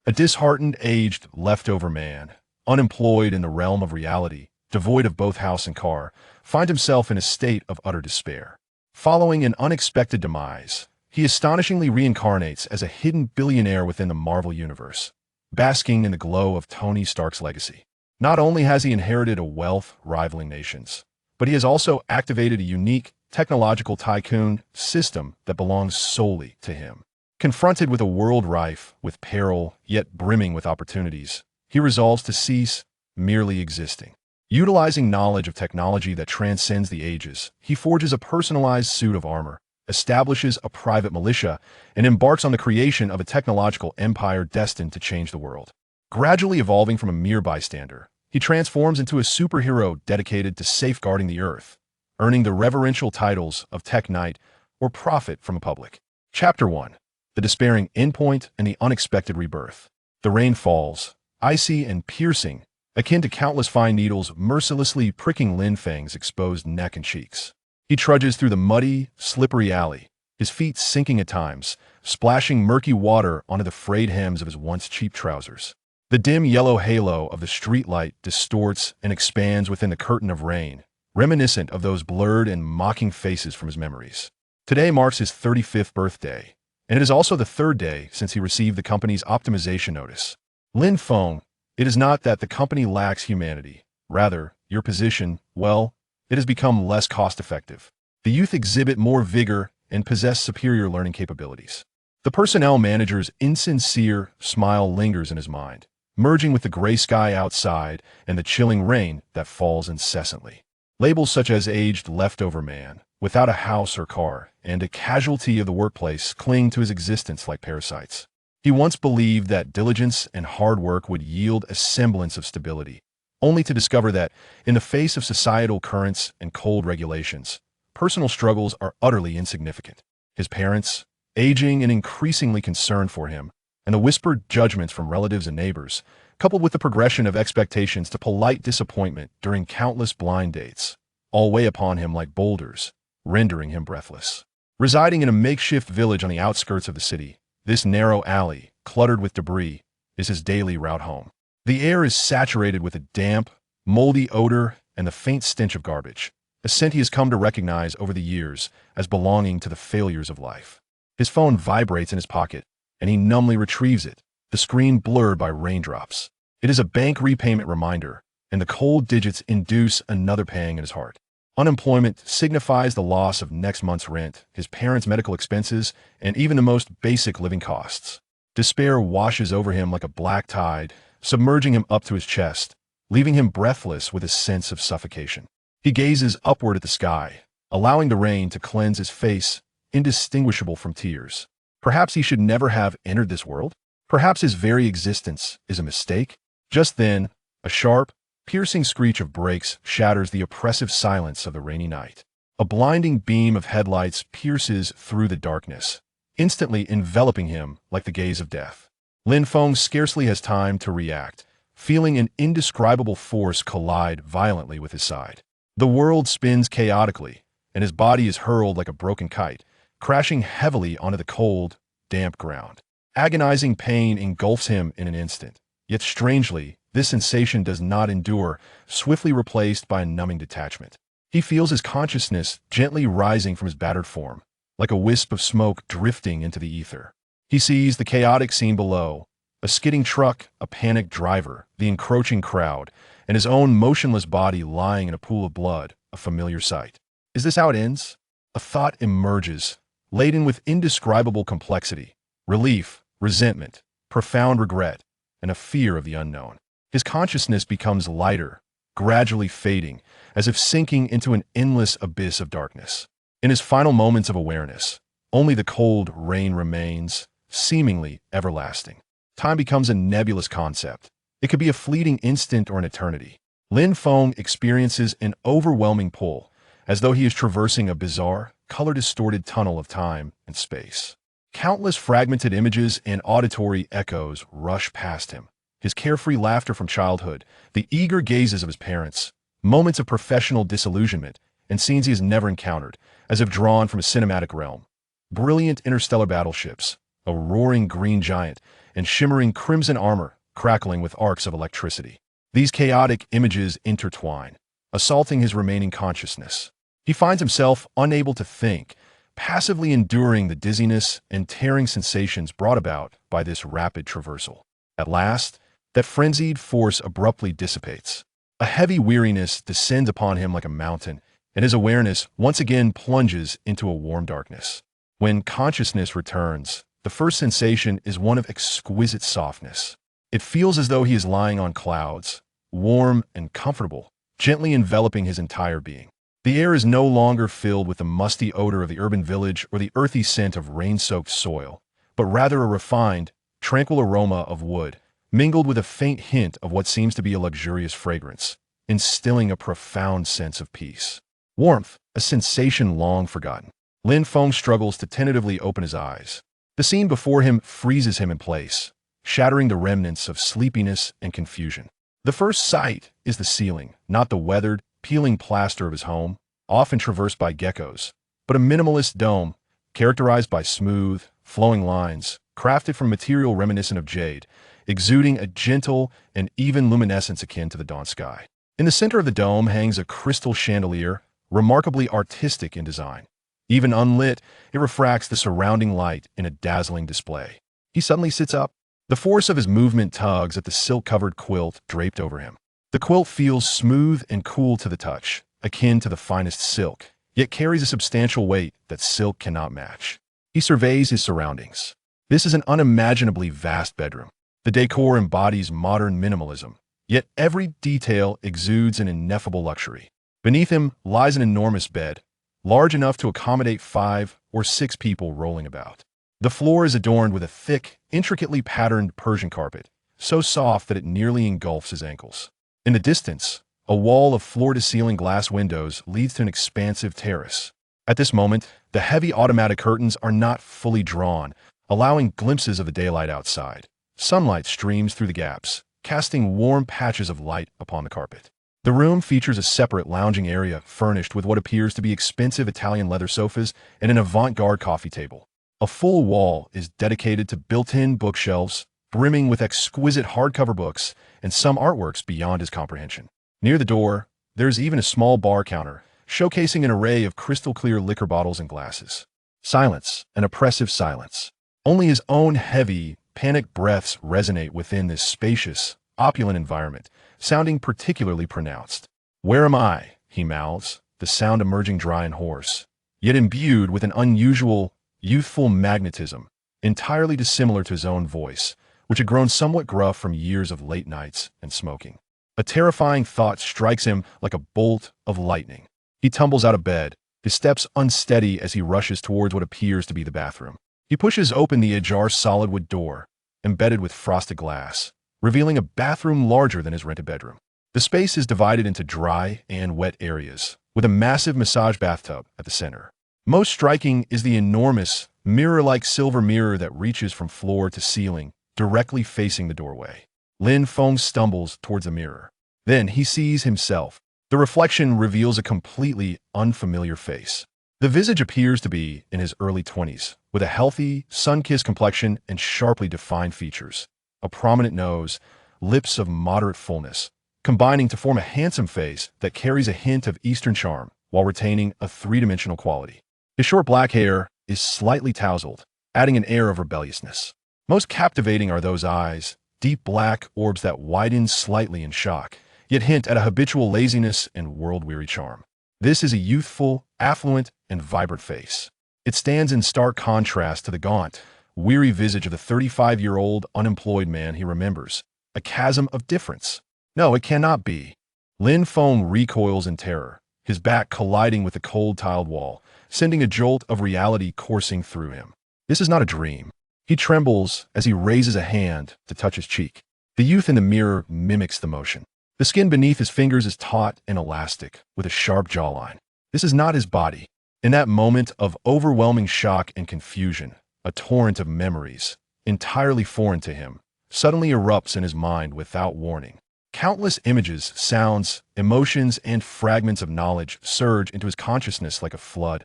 A disheartened, aged, leftover man, unemployed in the realm of reality, devoid of both house and car, finds himself in a state of utter despair. Following an unexpected demise, he astonishingly reincarnates as a hidden billionaire within the Marvel Universe, basking in the glow of Tony Stark's legacy. Not only has he inherited a wealth rivaling nations, but he has also activated a unique technological tycoon system that belongs solely to him. Confronted with a world rife with peril, yet brimming with opportunities, he resolves to cease merely existing. Utilizing knowledge of technology that transcends the ages, he forges a personalized suit of armor, establishes a private militia, and embarks on the creation of a technological empire destined to change the world. Gradually evolving from a mere bystander, he transforms into a superhero dedicated to safeguarding the Earth, earning the reverential titles of Tech Knight or Prophet from the public. Chapter 1. The Despairing Endpoint and the Unexpected Rebirth. The rain falls, icy and piercing, akin to countless fine needles mercilessly pricking Lin Feng's exposed neck and cheeks. He trudges through the muddy, slippery alley, his feet sinking at times, splashing murky water onto the frayed hems of his once cheap trousers. The dim yellow halo of the streetlight distorts and expands within the curtain of rain, reminiscent of those blurred and mocking faces from his memories. Today marks his 35th birthday, and it is also the third day since he received the company's optimization notice. Lin Feng, it is not that the company lacks humanity. Rather, your position, well, it has become less cost-effective. The youth exhibit more vigor and possess superior learning capabilities. The personnel manager's insincere smile lingers in his mind, merging with the gray sky outside and the chilling rain that falls incessantly. Labels such as aged leftover man, without a house or car, and a casualty of the workplace cling to his existence like parasites. He once believed that diligence and hard work would yield a semblance of stability, only to discover that, in the face of societal currents and cold regulations, personal struggles are utterly insignificant. His parents, aging and increasingly concerned for him, and the whispered judgments from relatives and neighbors, coupled with the progression of expectations to polite disappointment during countless blind dates, all weigh upon him like boulders, rendering him breathless. Residing in a makeshift village on the outskirts of the city, this narrow alley, cluttered with debris, is his daily route home. The air is saturated with a damp, moldy odor and the faint stench of garbage, a scent he has come to recognize over the years as belonging to the failures of life. His phone vibrates in his pocket, and he numbly retrieves it, the screen blurred by raindrops. It is a bank repayment reminder, and the cold digits induce another pang in his heart. Unemployment signifies the loss of next month's rent, his parents' medical expenses, and even the most basic living costs. Despair washes over him like a black tide, submerging him up to his chest, leaving him breathless with a sense of suffocation. He gazes upward at the sky, allowing the rain to cleanse his face, indistinguishable from tears. Perhaps he should never have entered this world? Perhaps his very existence is a mistake? Just then, a sharp, piercing screech of brakes shatters the oppressive silence of the rainy night. A blinding beam of headlights pierces through the darkness, instantly enveloping him like the gaze of death. Lin Feng scarcely has time to react, feeling an indescribable force collide violently with his side. The world spins chaotically, and his body is hurled like a broken kite, crashing heavily onto the cold, damp ground. Agonizing pain engulfs him in an instant, yet strangely, this sensation does not endure, swiftly replaced by a numbing detachment. He feels his consciousness gently rising from his battered form, like a wisp of smoke drifting into the ether. He sees the chaotic scene below, a skidding truck, a panicked driver, the encroaching crowd, and his own motionless body lying in a pool of blood, a familiar sight. Is this how it ends? A thought emerges, laden with indescribable complexity, relief, resentment, profound regret, and a fear of the unknown. His consciousness becomes lighter, gradually fading, as if sinking into an endless abyss of darkness. In his final moments of awareness, only the cold rain remains, seemingly everlasting. Time becomes a nebulous concept. It could be a fleeting instant or an eternity. Lin Feng experiences an overwhelming pull, as though he is traversing a bizarre, color-distorted tunnel of time and space. Countless fragmented images and auditory echoes rush past him. His carefree laughter from childhood, the eager gazes of his parents, moments of professional disillusionment, and scenes he has never encountered, as if drawn from a cinematic realm. Brilliant interstellar battleships, a roaring green giant, and shimmering crimson armor crackling with arcs of electricity. These chaotic images intertwine, assaulting his remaining consciousness. He finds himself unable to think, passively enduring the dizziness and tearing sensations brought about by this rapid traversal. At last, that frenzied force abruptly dissipates. A heavy weariness descends upon him like a mountain, and his awareness once again plunges into a warm darkness. When consciousness returns, the first sensation is one of exquisite softness. It feels as though he is lying on clouds, warm and comfortable, gently enveloping his entire being. The air is no longer filled with the musty odor of the urban village or the earthy scent of rain-soaked soil, but rather a refined, tranquil aroma of wood, mingled with a faint hint of what seems to be a luxurious fragrance, instilling a profound sense of peace. Warmth, a sensation long forgotten. Lin Feng struggles to tentatively open his eyes. The scene before him freezes him in place, shattering the remnants of sleepiness and confusion. The first sight is the ceiling, not the weathered, peeling plaster of his home, often traversed by geckos, but a minimalist dome, characterized by smooth, flowing lines, crafted from material reminiscent of jade, exuding a gentle and even luminescence akin to the dawn sky. In the center of the dome hangs a crystal chandelier, remarkably artistic in design. Even unlit, it refracts the surrounding light in a dazzling display. He suddenly sits up. The force of his movement tugs at the silk-covered quilt draped over him. The quilt feels smooth and cool to the touch, akin to the finest silk, yet carries a substantial weight that silk cannot match. He surveys his surroundings. This is an unimaginably vast bedroom. The decor embodies modern minimalism, yet every detail exudes an ineffable luxury. Beneath him lies an enormous bed, large enough to accommodate 5 or 6 people rolling about. The floor is adorned with a thick, intricately patterned Persian carpet, so soft that it nearly engulfs his ankles. In the distance, a wall of floor-to-ceiling glass windows leads to an expansive terrace. At this moment, the heavy automatic curtains are not fully drawn, allowing glimpses of the daylight outside. Sunlight streams through the gaps, casting warm patches of light upon the carpet. The room features a separate lounging area furnished with what appears to be expensive Italian leather sofas and an avant-garde coffee table. A full wall is dedicated to built-in bookshelves, brimming with exquisite hardcover books and some artworks beyond his comprehension. Near the door, there is even a small bar counter, showcasing an array of crystal-clear liquor bottles and glasses. Silence, an oppressive silence. Only his own heavy, panicked breaths resonate within this spacious, opulent environment, sounding particularly pronounced. "Where am I?" he mouths, the sound emerging dry and hoarse, yet imbued with an unusual, youthful magnetism, entirely dissimilar to his own voice, which had grown somewhat gruff from years of late nights and smoking. A terrifying thought strikes him like a bolt of lightning. He tumbles out of bed, his steps unsteady as he rushes towards what appears to be the bathroom. He pushes open the ajar solid wood door, embedded with frosted glass, revealing a bathroom larger than his rented bedroom. The space is divided into dry and wet areas, with a massive massage bathtub at the center. Most striking is the enormous, mirror-like silver mirror that reaches from floor to ceiling, directly facing the doorway. Lin Feng stumbles towards the mirror. Then he sees himself. The reflection reveals a completely unfamiliar face. The visage appears to be in his early 20s, with a healthy, sun-kissed complexion and sharply defined features. A prominent nose, lips of moderate fullness, combining to form a handsome face that carries a hint of Eastern charm while retaining a three-dimensional quality. His short black hair is slightly tousled, adding an air of rebelliousness. Most captivating are those eyes, deep black orbs that widen slightly in shock, yet hint at a habitual laziness and world-weary charm. This is a youthful, affluent, and vibrant face. It stands in stark contrast to the gaunt, weary visage of the 35-year-old unemployed man he remembers, a chasm of difference. No, it cannot be. Lin Feng recoils in terror, his back colliding with the cold tiled wall, sending a jolt of reality coursing through him. This is not a dream. He trembles as he raises a hand to touch his cheek. The youth in the mirror mimics the motion. The skin beneath his fingers is taut and elastic, with a sharp jawline. This is not his body. In that moment of overwhelming shock and confusion, a torrent of memories, entirely foreign to him, suddenly erupts in his mind without warning. Countless images, sounds, emotions, and fragments of knowledge surge into his consciousness like a flood.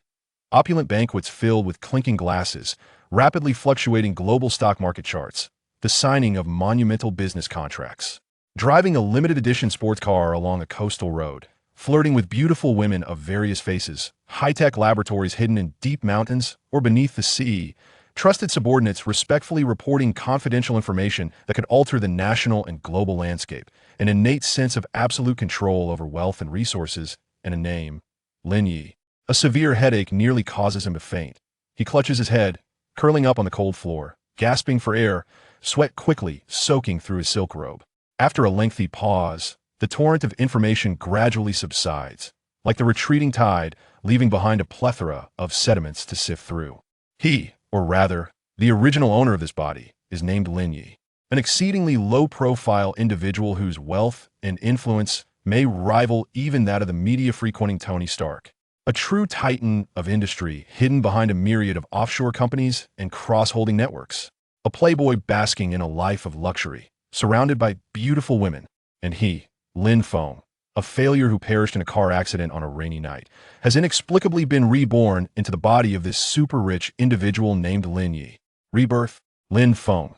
Opulent banquets filled with clinking glasses, rapidly fluctuating global stock market charts, the signing of monumental business contracts, driving a limited edition sports car along a coastal road, flirting with beautiful women of various faces, high-tech laboratories hidden in deep mountains or beneath the sea, trusted subordinates respectfully reporting confidential information that could alter the national and global landscape, an innate sense of absolute control over wealth and resources, and a name, Lin Ye. A severe headache nearly causes him to faint. He clutches his head, curling up on the cold floor, gasping for air, sweat quickly soaking through his silk robe. After a lengthy pause, the torrent of information gradually subsides, like the retreating tide, leaving behind a plethora of sediments to sift through. He, or rather, the original owner of this body, is named Lin Ye, an exceedingly low-profile individual whose wealth and influence may rival even that of the media-frequenting Tony Stark. A true titan of industry hidden behind a myriad of offshore companies and cross-holding networks. A playboy basking in a life of luxury, surrounded by beautiful women. And he, Lin Feng, a failure who perished in a car accident on a rainy night, has inexplicably been reborn into the body of this super-rich individual named Lin Ye. Rebirth, Lin Feng.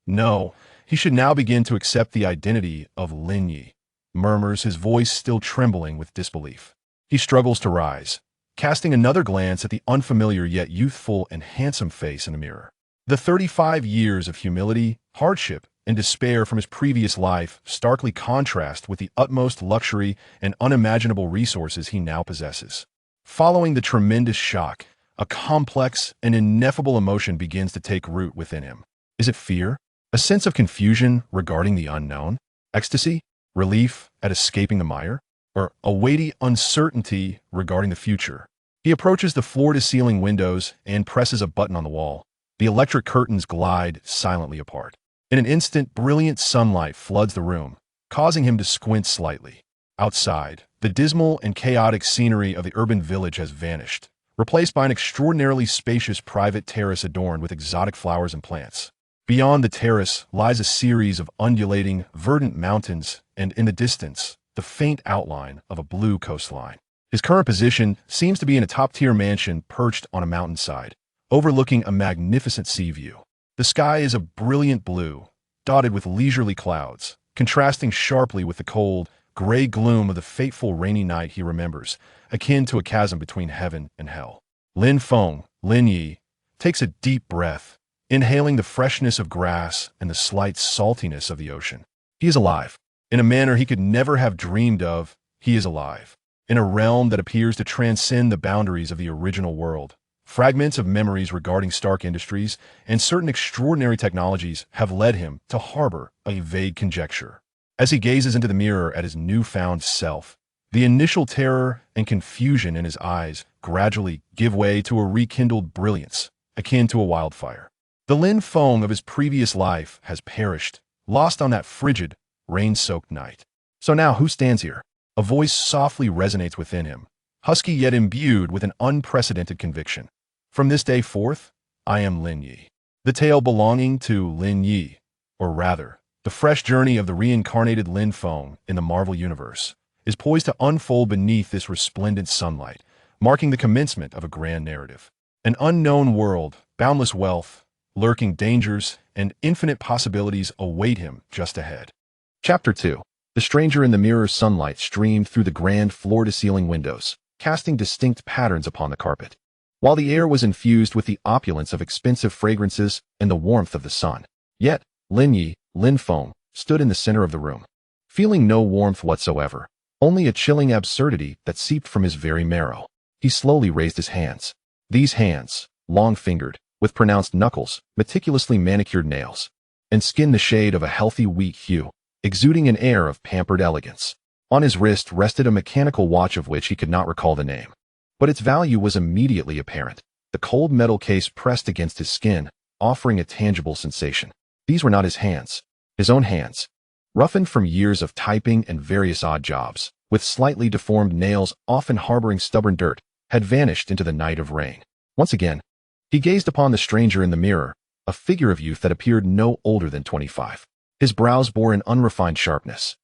No, he should now begin to accept the identity of Lin Ye, murmurs, his voice still trembling with disbelief. He struggles to rise, casting another glance at the unfamiliar yet youthful and handsome face in the mirror. The 35 years of humility, hardship, and despair from his previous life starkly contrast with the utmost luxury and unimaginable resources he now possesses. Following the tremendous shock, a complex and ineffable emotion begins to take root within him. Is it fear? A sense of confusion regarding the unknown? Ecstasy? Relief at escaping the mire? Or a weighty uncertainty regarding the future? He approaches the floor-to-ceiling windows and presses a button on the wall. The electric curtains glide silently apart. In an instant, brilliant sunlight floods the room, causing him to squint slightly. Outside, the dismal and chaotic scenery of the urban village has vanished, replaced by an extraordinarily spacious private terrace adorned with exotic flowers and plants. Beyond the terrace lies a series of undulating, verdant mountains, and in the distance, the faint outline of a blue coastline. His current position seems to be in a top-tier mansion perched on a mountainside, overlooking a magnificent sea view. The sky is a brilliant blue, dotted with leisurely clouds, contrasting sharply with the cold, gray gloom of the fateful rainy night he remembers, akin to a chasm between heaven and hell. Lin Feng, Lin Ye, takes a deep breath, inhaling the freshness of grass and the slight saltiness of the ocean. He is alive. In a manner he could never have dreamed of, he is alive. In a realm that appears to transcend the boundaries of the original world. Fragments of memories regarding Stark Industries and certain extraordinary technologies have led him to harbor a vague conjecture. As he gazes into the mirror at his newfound self, the initial terror and confusion in his eyes gradually give way to a rekindled brilliance, akin to a wildfire. The Lin Feng of his previous life has perished, lost on that frigid, rain-soaked night. So now who stands here? A voice softly resonates within him, husky yet imbued with an unprecedented conviction. From this day forth, I am Lin Ye. The tale belonging to Lin Ye, or rather, the fresh journey of the reincarnated Lin Feng in the Marvel Universe, is poised to unfold beneath this resplendent sunlight, marking the commencement of a grand narrative. An unknown world, boundless wealth, lurking dangers, and infinite possibilities await him just ahead. Chapter 2. The stranger in the mirror's sunlight streamed through the grand floor-to-ceiling windows, casting distinct patterns upon the carpet. While the air was infused with the opulence of expensive fragrances and the warmth of the sun, yet Lin Ye, Lin Feng, stood in the center of the room, feeling no warmth whatsoever, only a chilling absurdity that seeped from his very marrow. He slowly raised his hands. These hands, long-fingered, with pronounced knuckles, meticulously manicured nails, and skin the shade of a healthy wheat hue, exuding an air of pampered elegance. On his wrist rested a mechanical watch of which he could not recall the name. But its value was immediately apparent, the cold metal case pressed against his skin, offering a tangible sensation. These were not his hands, his own hands, roughened from years of typing and various odd jobs, with slightly deformed nails often harboring stubborn dirt, had vanished into the night of rain. Once again, he gazed upon the stranger in the mirror, a figure of youth that appeared no older than 25. His brows bore an unrefined sharpness,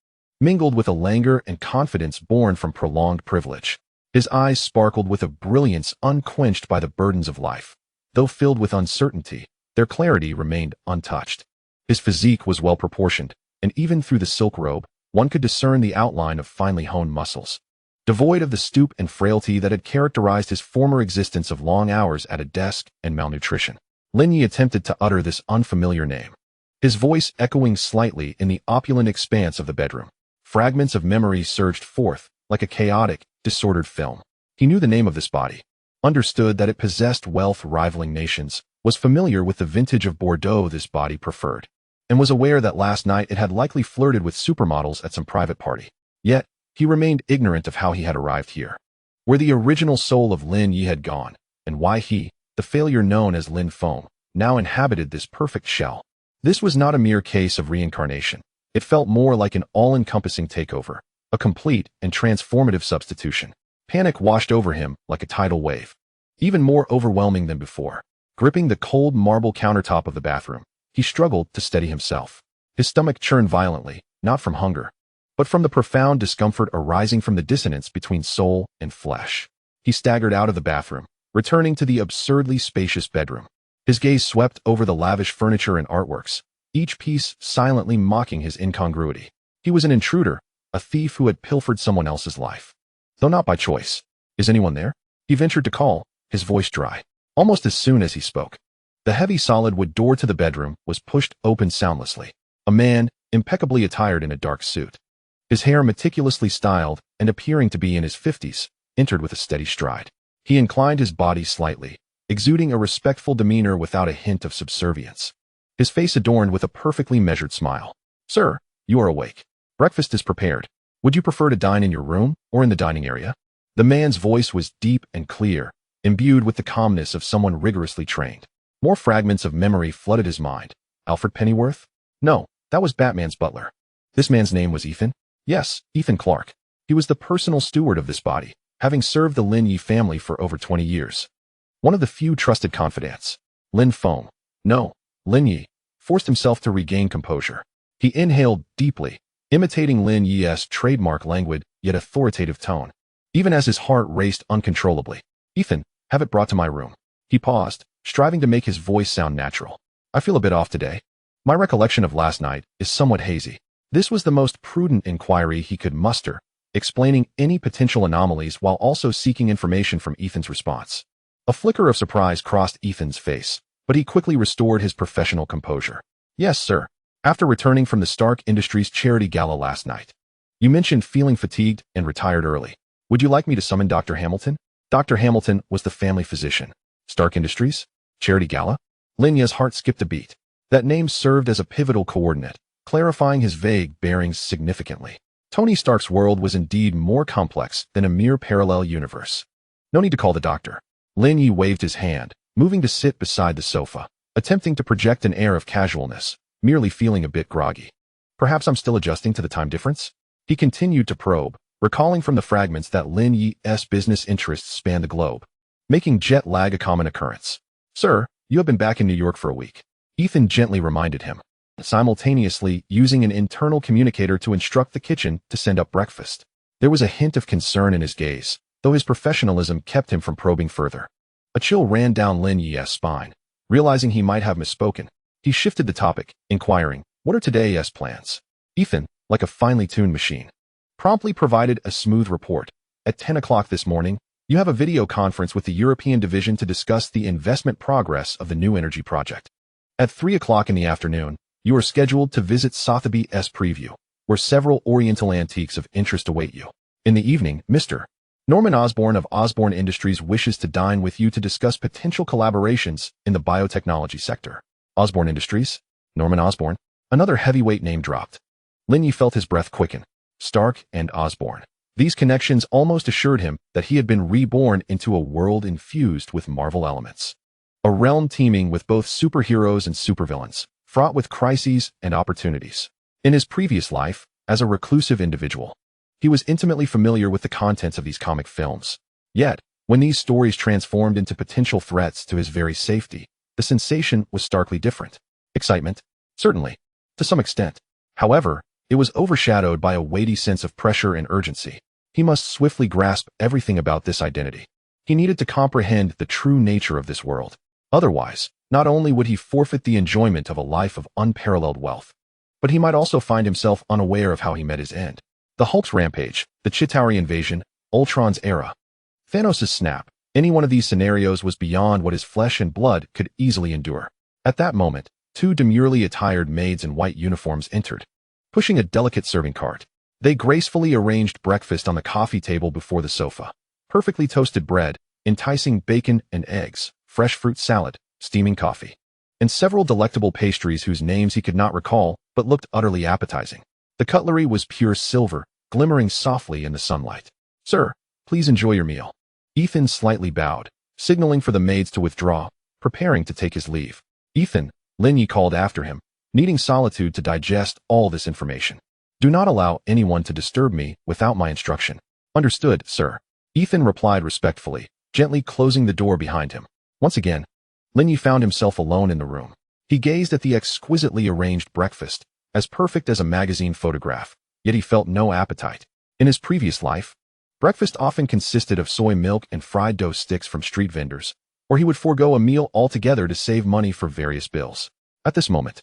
mingled with a languor and confidence born from prolonged privilege. His eyes sparkled with a brilliance unquenched by the burdens of life. Though filled with uncertainty, their clarity remained untouched. His physique was well proportioned, and even through the silk robe, one could discern the outline of finely honed muscles. Devoid of the stoop and frailty that had characterized his former existence of long hours at a desk and malnutrition, Lin Ye attempted to utter this unfamiliar name, his voice echoing slightly in the opulent expanse of the bedroom. Fragments of memory surged forth, like a chaotic, disordered film. He knew the name of this body, understood that it possessed wealth rivaling nations, was familiar with the vintage of Bordeaux this body preferred, and was aware that last night it had likely flirted with supermodels at some private party. Yet, he remained ignorant of how he had arrived here, where the original soul of Lin Ye had gone, and why he, the failure known as Lin Foam, now inhabited this perfect shell. This was not a mere case of reincarnation. It felt more like an all-encompassing takeover, a complete and transformative substitution. Panic washed over him like a tidal wave, even more overwhelming than before. Gripping the cold marble countertop of the bathroom, he struggled to steady himself. His stomach churned violently, not from hunger, but from the profound discomfort arising from the dissonance between soul and flesh. He staggered out of the bathroom, returning to the absurdly spacious bedroom. His gaze swept over the lavish furniture and artworks, each piece silently mocking his incongruity. He was an intruder, a thief who had pilfered someone else's life, though not by choice. "Is anyone there?" He ventured to call, his voice dry. Almost as soon as he spoke, the heavy solid wood door to the bedroom was pushed open soundlessly. A man, impeccably attired in a dark suit, his hair meticulously styled and appearing to be in his 50s, entered with a steady stride. He inclined his body slightly, exuding a respectful demeanor without a hint of subservience, his face adorned with a perfectly measured smile. "Sir, you are awake. Breakfast is prepared. Would you prefer to dine in your room or in the dining area?" The man's voice was deep and clear, imbued with the calmness of someone rigorously trained. More fragments of memory flooded his mind. Alfred Pennyworth? No, that was Batman's butler. This man's name was Ethan? Yes, Ethan Clark. He was the personal steward of this body, having served the Lin Ye family for over 20 years. One of the few trusted confidants. Lin Foam. No, Lin Ye forced himself to regain composure. He inhaled deeply, imitating Lin Ye's trademark languid yet authoritative tone, even as his heart raced uncontrollably. "Ethan, have it brought to my room." He paused, striving to make his voice sound natural. "I feel a bit off today. My recollection of last night is somewhat hazy." This was the most prudent inquiry he could muster, explaining any potential anomalies while also seeking information from Ethan's response. A flicker of surprise crossed Ethan's face, but he quickly restored his professional composure. "Yes, sir. After returning from the Stark Industries charity gala last night. You mentioned feeling fatigued and retired early. Would you like me to summon Dr. Hamilton?" Dr. Hamilton was the family physician. Stark Industries? Charity gala? Lin Ye's heart skipped a beat. That name served as a pivotal coordinate, clarifying his vague bearings significantly. Tony Stark's world was indeed more complex than a mere parallel universe. "No need to call the doctor." Lin Ye waved his hand, moving to sit beside the sofa, attempting to project an air of casualness, merely feeling a bit groggy. "Perhaps I'm still adjusting to the time difference?" He continued to probe, recalling from the fragments that Lin Ye's business interests spanned the globe, making jet lag a common occurrence. "Sir, you have been back in New York for a week," Ethan gently reminded him, simultaneously using an internal communicator to instruct the kitchen to send up breakfast. There was a hint of concern in his gaze, though his professionalism kept him from probing further. A chill ran down Lin Ye's spine. Realizing he might have misspoken, he shifted the topic, inquiring, "What are today's plans?" Ethan, like a finely tuned machine, promptly provided a smooth report. "At 10 o'clock this morning, you have a video conference with the European division to discuss the investment progress of the new energy project. At 3 o'clock in the afternoon, you are scheduled to visit Sotheby's Preview, where several Oriental antiques of interest await you. In the evening, Mr. Norman Osborn of Osborn Industries wishes to dine with you to discuss potential collaborations in the biotechnology sector." Osborn Industries? Norman Osborn? Another heavyweight name dropped. Lin Ye felt his breath quicken. Stark and Osborn. These connections almost assured him that he had been reborn into a world infused with Marvel elements. A realm teeming with both superheroes and supervillains, fraught with crises and opportunities. In his previous life, as a reclusive individual, he was intimately familiar with the contents of these comic films. Yet, when these stories transformed into potential threats to his very safety, the sensation was starkly different. Excitement? Certainly, to some extent. However, it was overshadowed by a weighty sense of pressure and urgency. He must swiftly grasp everything about this identity. He needed to comprehend the true nature of this world. Otherwise, Not only would he forfeit the enjoyment of a life of unparalleled wealth, but he might also find himself unaware of how he met his end. The Hulk's rampage, the Chitauri invasion, Ultron's era, Thanos' snap, any one of these scenarios was beyond what his flesh and blood could easily endure. At that moment, two demurely attired maids in white uniforms entered, pushing a delicate serving cart. They gracefully arranged breakfast on the coffee table before the sofa. Perfectly toasted bread, enticing bacon and eggs, fresh fruit salad, steaming coffee, and several delectable pastries whose names he could not recall but looked utterly appetizing. The cutlery was pure silver, glimmering softly in the sunlight. "Sir, please enjoy your meal." Ethan slightly bowed, signaling for the maids to withdraw, preparing to take his leave. "Ethan," Lin Ye called after him, needing solitude to digest all this information. "Do not allow anyone to disturb me without my instruction." "Understood, sir." Ethan replied respectfully, gently closing the door behind him. Once again, Lin Ye found himself alone in the room. He gazed at the exquisitely arranged breakfast, as perfect as a magazine photograph, yet he felt no appetite. In his previous life, breakfast often consisted of soy milk and fried dough sticks from street vendors, or he would forego a meal altogether to save money for various bills. At this moment,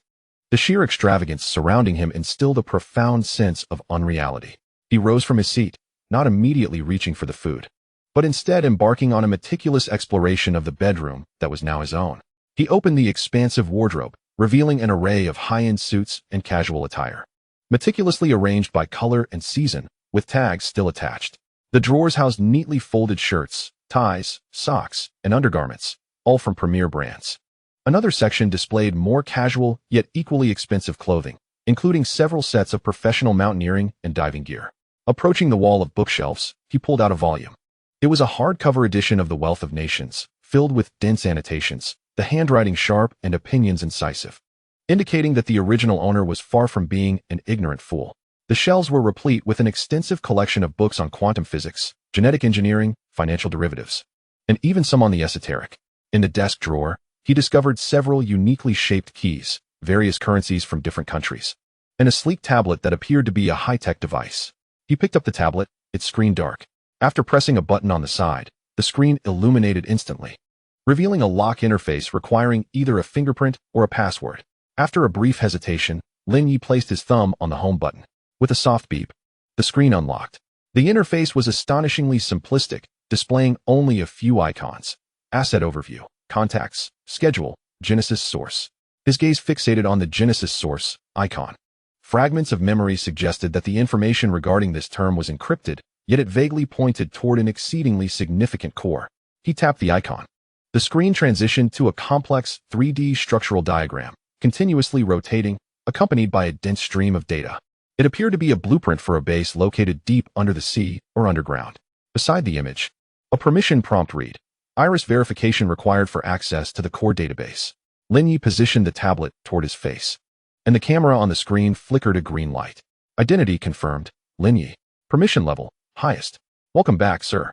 the sheer extravagance surrounding him instilled a profound sense of unreality. He rose from his seat, not immediately reaching for the food, but instead embarking on a meticulous exploration of the bedroom that was now his own. He opened the expansive wardrobe, revealing an array of high-end suits and casual attire, meticulously arranged by color and season, with tags still attached. The drawers housed neatly folded shirts, ties, socks, and undergarments, all from premier brands. Another section displayed more casual yet equally expensive clothing, including several sets of professional mountaineering and diving gear. Approaching the wall of bookshelves, he pulled out a volume. It was a hardcover edition of The Wealth of Nations, filled with dense annotations, the handwriting sharp and opinions incisive, indicating that the original owner was far from being an ignorant fool. The shelves were replete with an extensive collection of books on quantum physics, genetic engineering, financial derivatives, and even some on the esoteric. In the desk drawer, he discovered several uniquely shaped keys, various currencies from different countries, and a sleek tablet that appeared to be a high-tech device. He picked up the tablet, its screen dark. After pressing a button on the side, the screen illuminated instantly, revealing a lock interface requiring either a fingerprint or a password. After a brief hesitation, Lin Ye placed his thumb on the home button. With a soft beep, the screen unlocked. The interface was astonishingly simplistic, displaying only a few icons: asset overview, contacts, schedule, geneticist source. His gaze fixated on the geneticist source icon. Fragments of memory suggested that the information regarding this term was encrypted, yet it vaguely pointed toward an exceedingly significant core. He tapped the icon. The screen transitioned to a complex 3D structural diagram, continuously rotating, accompanied by a dense stream of data. It appeared to be a blueprint for a base located deep under the sea or underground. Beside the image, a permission prompt read: iris verification required for access to the core database. Lin Ye positioned the tablet toward his face, and the camera on the screen flickered a green light. Identity confirmed, Lin Ye. Permission level, highest. Welcome back, sir.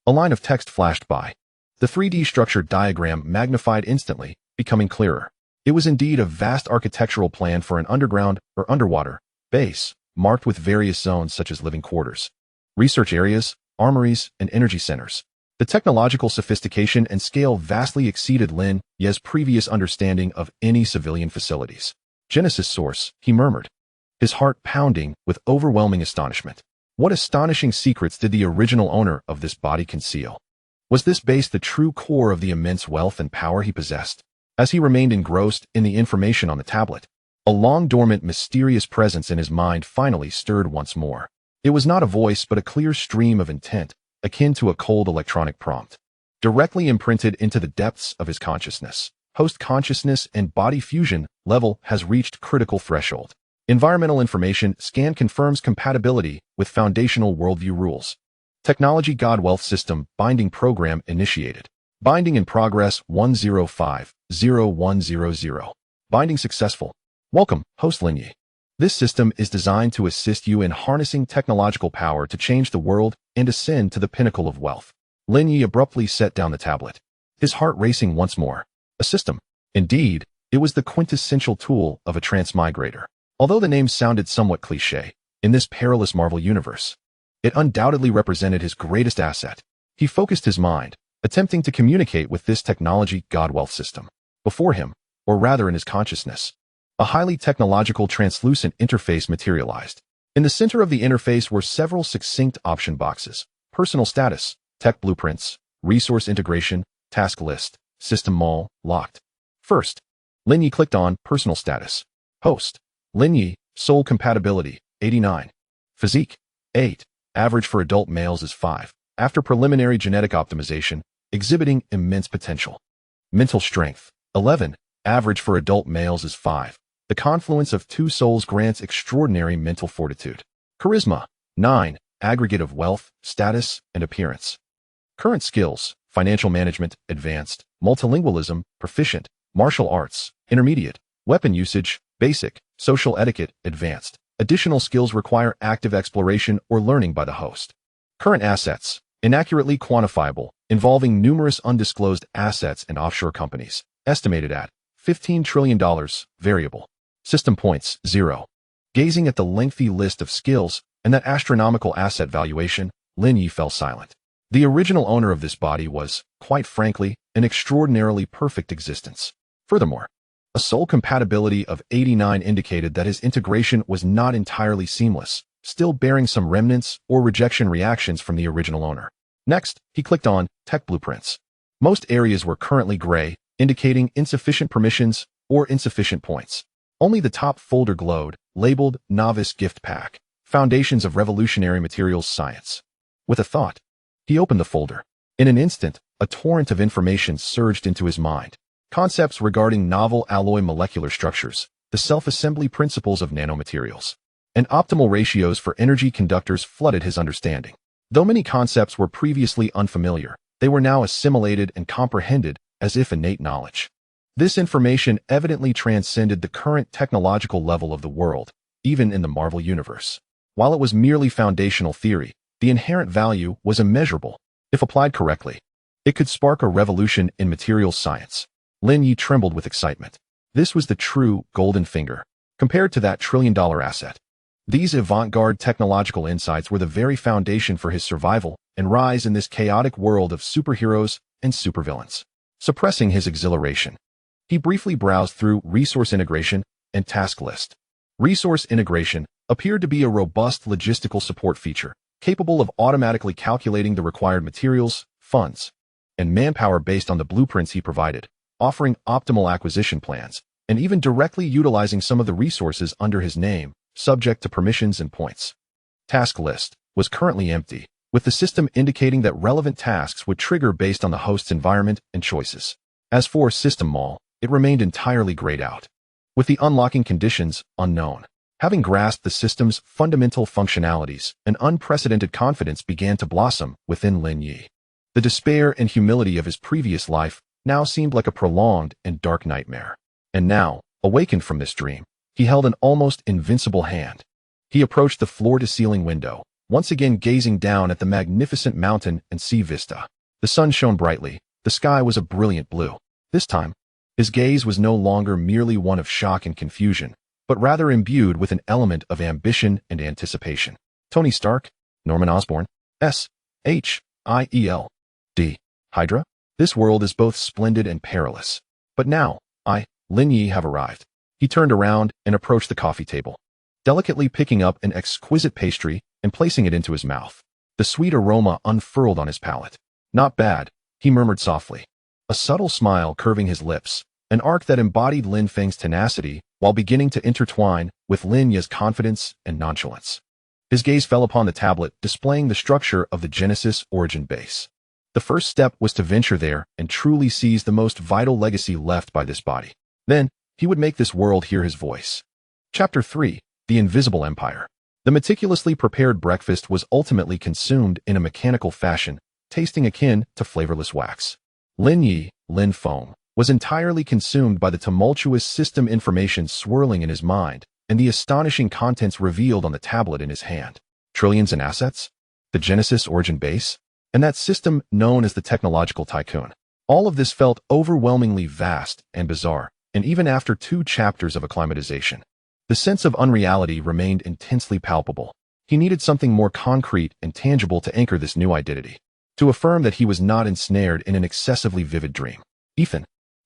A line of text flashed by. The 3D structured diagram magnified instantly, becoming clearer. It was indeed a vast architectural plan for an underground or underwater base, marked with various zones such as living quarters, research areas, armories, and energy centers. The technological sophistication and scale vastly exceeded Lin Ye's previous understanding of any civilian facilities. "Genesis source," he murmured, his heart pounding with overwhelming astonishment. What astonishing secrets did the original owner of this body conceal? Was this base the true core of the immense wealth and power he possessed? As he remained engrossed in the information on the tablet, a long-dormant, mysterious presence in his mind finally stirred once more. It was not a voice but a clear stream of intent, akin to a cold electronic prompt, directly imprinted into the depths of his consciousness. Host consciousness and body fusion level has reached critical threshold. Environmental information scan confirms compatibility with foundational worldview rules. Technology God Wealth System binding program initiated. Binding in progress 105-0100. Binding successful. Welcome, host Lin Ye. This system is designed to assist you in harnessing technological power to change the world and ascend to the pinnacle of wealth. Lin Ye abruptly set down the tablet, his heart racing once more. A system. Indeed, it was the quintessential tool of a transmigrator. Although the name sounded somewhat cliché, in this perilous Marvel universe, it undoubtedly represented his greatest asset. He focused his mind, attempting to communicate with this technology God Wealth System. Before him, or rather in his consciousness, a highly technological translucent interface materialized. In the center of the interface were several succinct option boxes: personal status, tech blueprints, resource integration, task list, system mall, locked. First, Lin Ye clicked on personal status. Host: Lin Ye, soul compatibility, 89. Physique, 8. Average for adult males is 5. After preliminary genetic optimization, exhibiting immense potential. Mental strength, 11. Average for adult males is 5. The confluence of two souls grants extraordinary mental fortitude. Charisma, 9. Aggregate of wealth, status, and appearance. Current skills: financial management, advanced; multilingualism, proficient; martial arts, intermediate; weapon usage, basic; social etiquette, advanced. Additional skills require active exploration or learning by the host. Current assets: inaccurately quantifiable, involving numerous undisclosed assets and offshore companies, estimated at $15 trillion, variable. System points, 0. Gazing at the lengthy list of skills and that astronomical asset valuation, Lin Ye fell silent. The original owner of this body was, quite frankly, an extraordinarily perfect existence. Furthermore, a soul compatibility of 89 indicated that his integration was not entirely seamless, still bearing some remnants or rejection reactions from the original owner. Next, he clicked on Tech Blueprints. Most areas were currently gray, indicating insufficient permissions or insufficient points. Only the top folder glowed, labeled Novice Gift Pack, Foundations of Revolutionary Materials Science. With a thought, he opened the folder. In an instant, a torrent of information surged into his mind. Concepts regarding novel alloy molecular structures, the self-assembly principles of nanomaterials, and optimal ratios for energy conductors flooded his understanding. Though many concepts were previously unfamiliar, they were now assimilated and comprehended as if innate knowledge. This information evidently transcended the current technological level of the world, even in the Marvel Universe. While it was merely foundational theory, the inherent value was immeasurable. If applied correctly, it could spark a revolution in materials science. Lin Ye trembled with excitement. This was the true golden finger, compared to that trillion-dollar asset. These avant-garde technological insights were the very foundation for his survival and rise in this chaotic world of superheroes and supervillains. Suppressing his exhilaration, he briefly browsed through resource integration and task list. Resource integration appeared to be a robust logistical support feature, capable of automatically calculating the required materials, funds, and manpower based on the blueprints he provided, offering optimal acquisition plans, and even directly utilizing some of the resources under his name, subject to permissions and points. Task list was currently empty, with the system indicating that relevant tasks would trigger based on the host's environment and choices. As for system mall, it remained entirely grayed out, with the unlocking conditions unknown. Having grasped the system's fundamental functionalities, an unprecedented confidence began to blossom within Lin Ye. The despair and humility of his previous life now seemed like a prolonged and dark nightmare. And now, awakened from this dream, he held an almost invincible hand. He approached the floor-to-ceiling window, once again gazing down at the magnificent mountain and sea vista. The sun shone brightly, the sky was a brilliant blue. This time, his gaze was no longer merely one of shock and confusion, but rather imbued with an element of ambition and anticipation. Tony Stark, Norman Osborn, S.H.I.E.L.D. Hydra? This world is both splendid and perilous. But now, Lin Ye, have arrived. He turned around and approached the coffee table, delicately picking up an exquisite pastry and placing it into his mouth. The sweet aroma unfurled on his palate. Not bad, he murmured softly, a subtle smile curving his lips, an arc that embodied Lin Feng's tenacity while beginning to intertwine with Lin Ye's confidence and nonchalance. His gaze fell upon the tablet displaying the structure of the Genesis origin base. The first step was to venture there and truly seize the most vital legacy left by this body. Then, he would make this world hear his voice. Chapter 3: The Invisible Empire. The meticulously prepared breakfast was ultimately consumed in a mechanical fashion, tasting akin to flavorless wax. Lin Ye, Lin Feng, was entirely consumed by the tumultuous system information swirling in his mind and the astonishing contents revealed on the tablet in his hand. Trillions in assets? The Genesis origin base? And that system known as the Technological Tycoon. All of this felt overwhelmingly vast and bizarre, and even after 2 chapters of acclimatization, the sense of unreality remained intensely palpable. He needed something more concrete and tangible to anchor this new identity, to affirm that he was not ensnared in an excessively vivid dream. Ethan.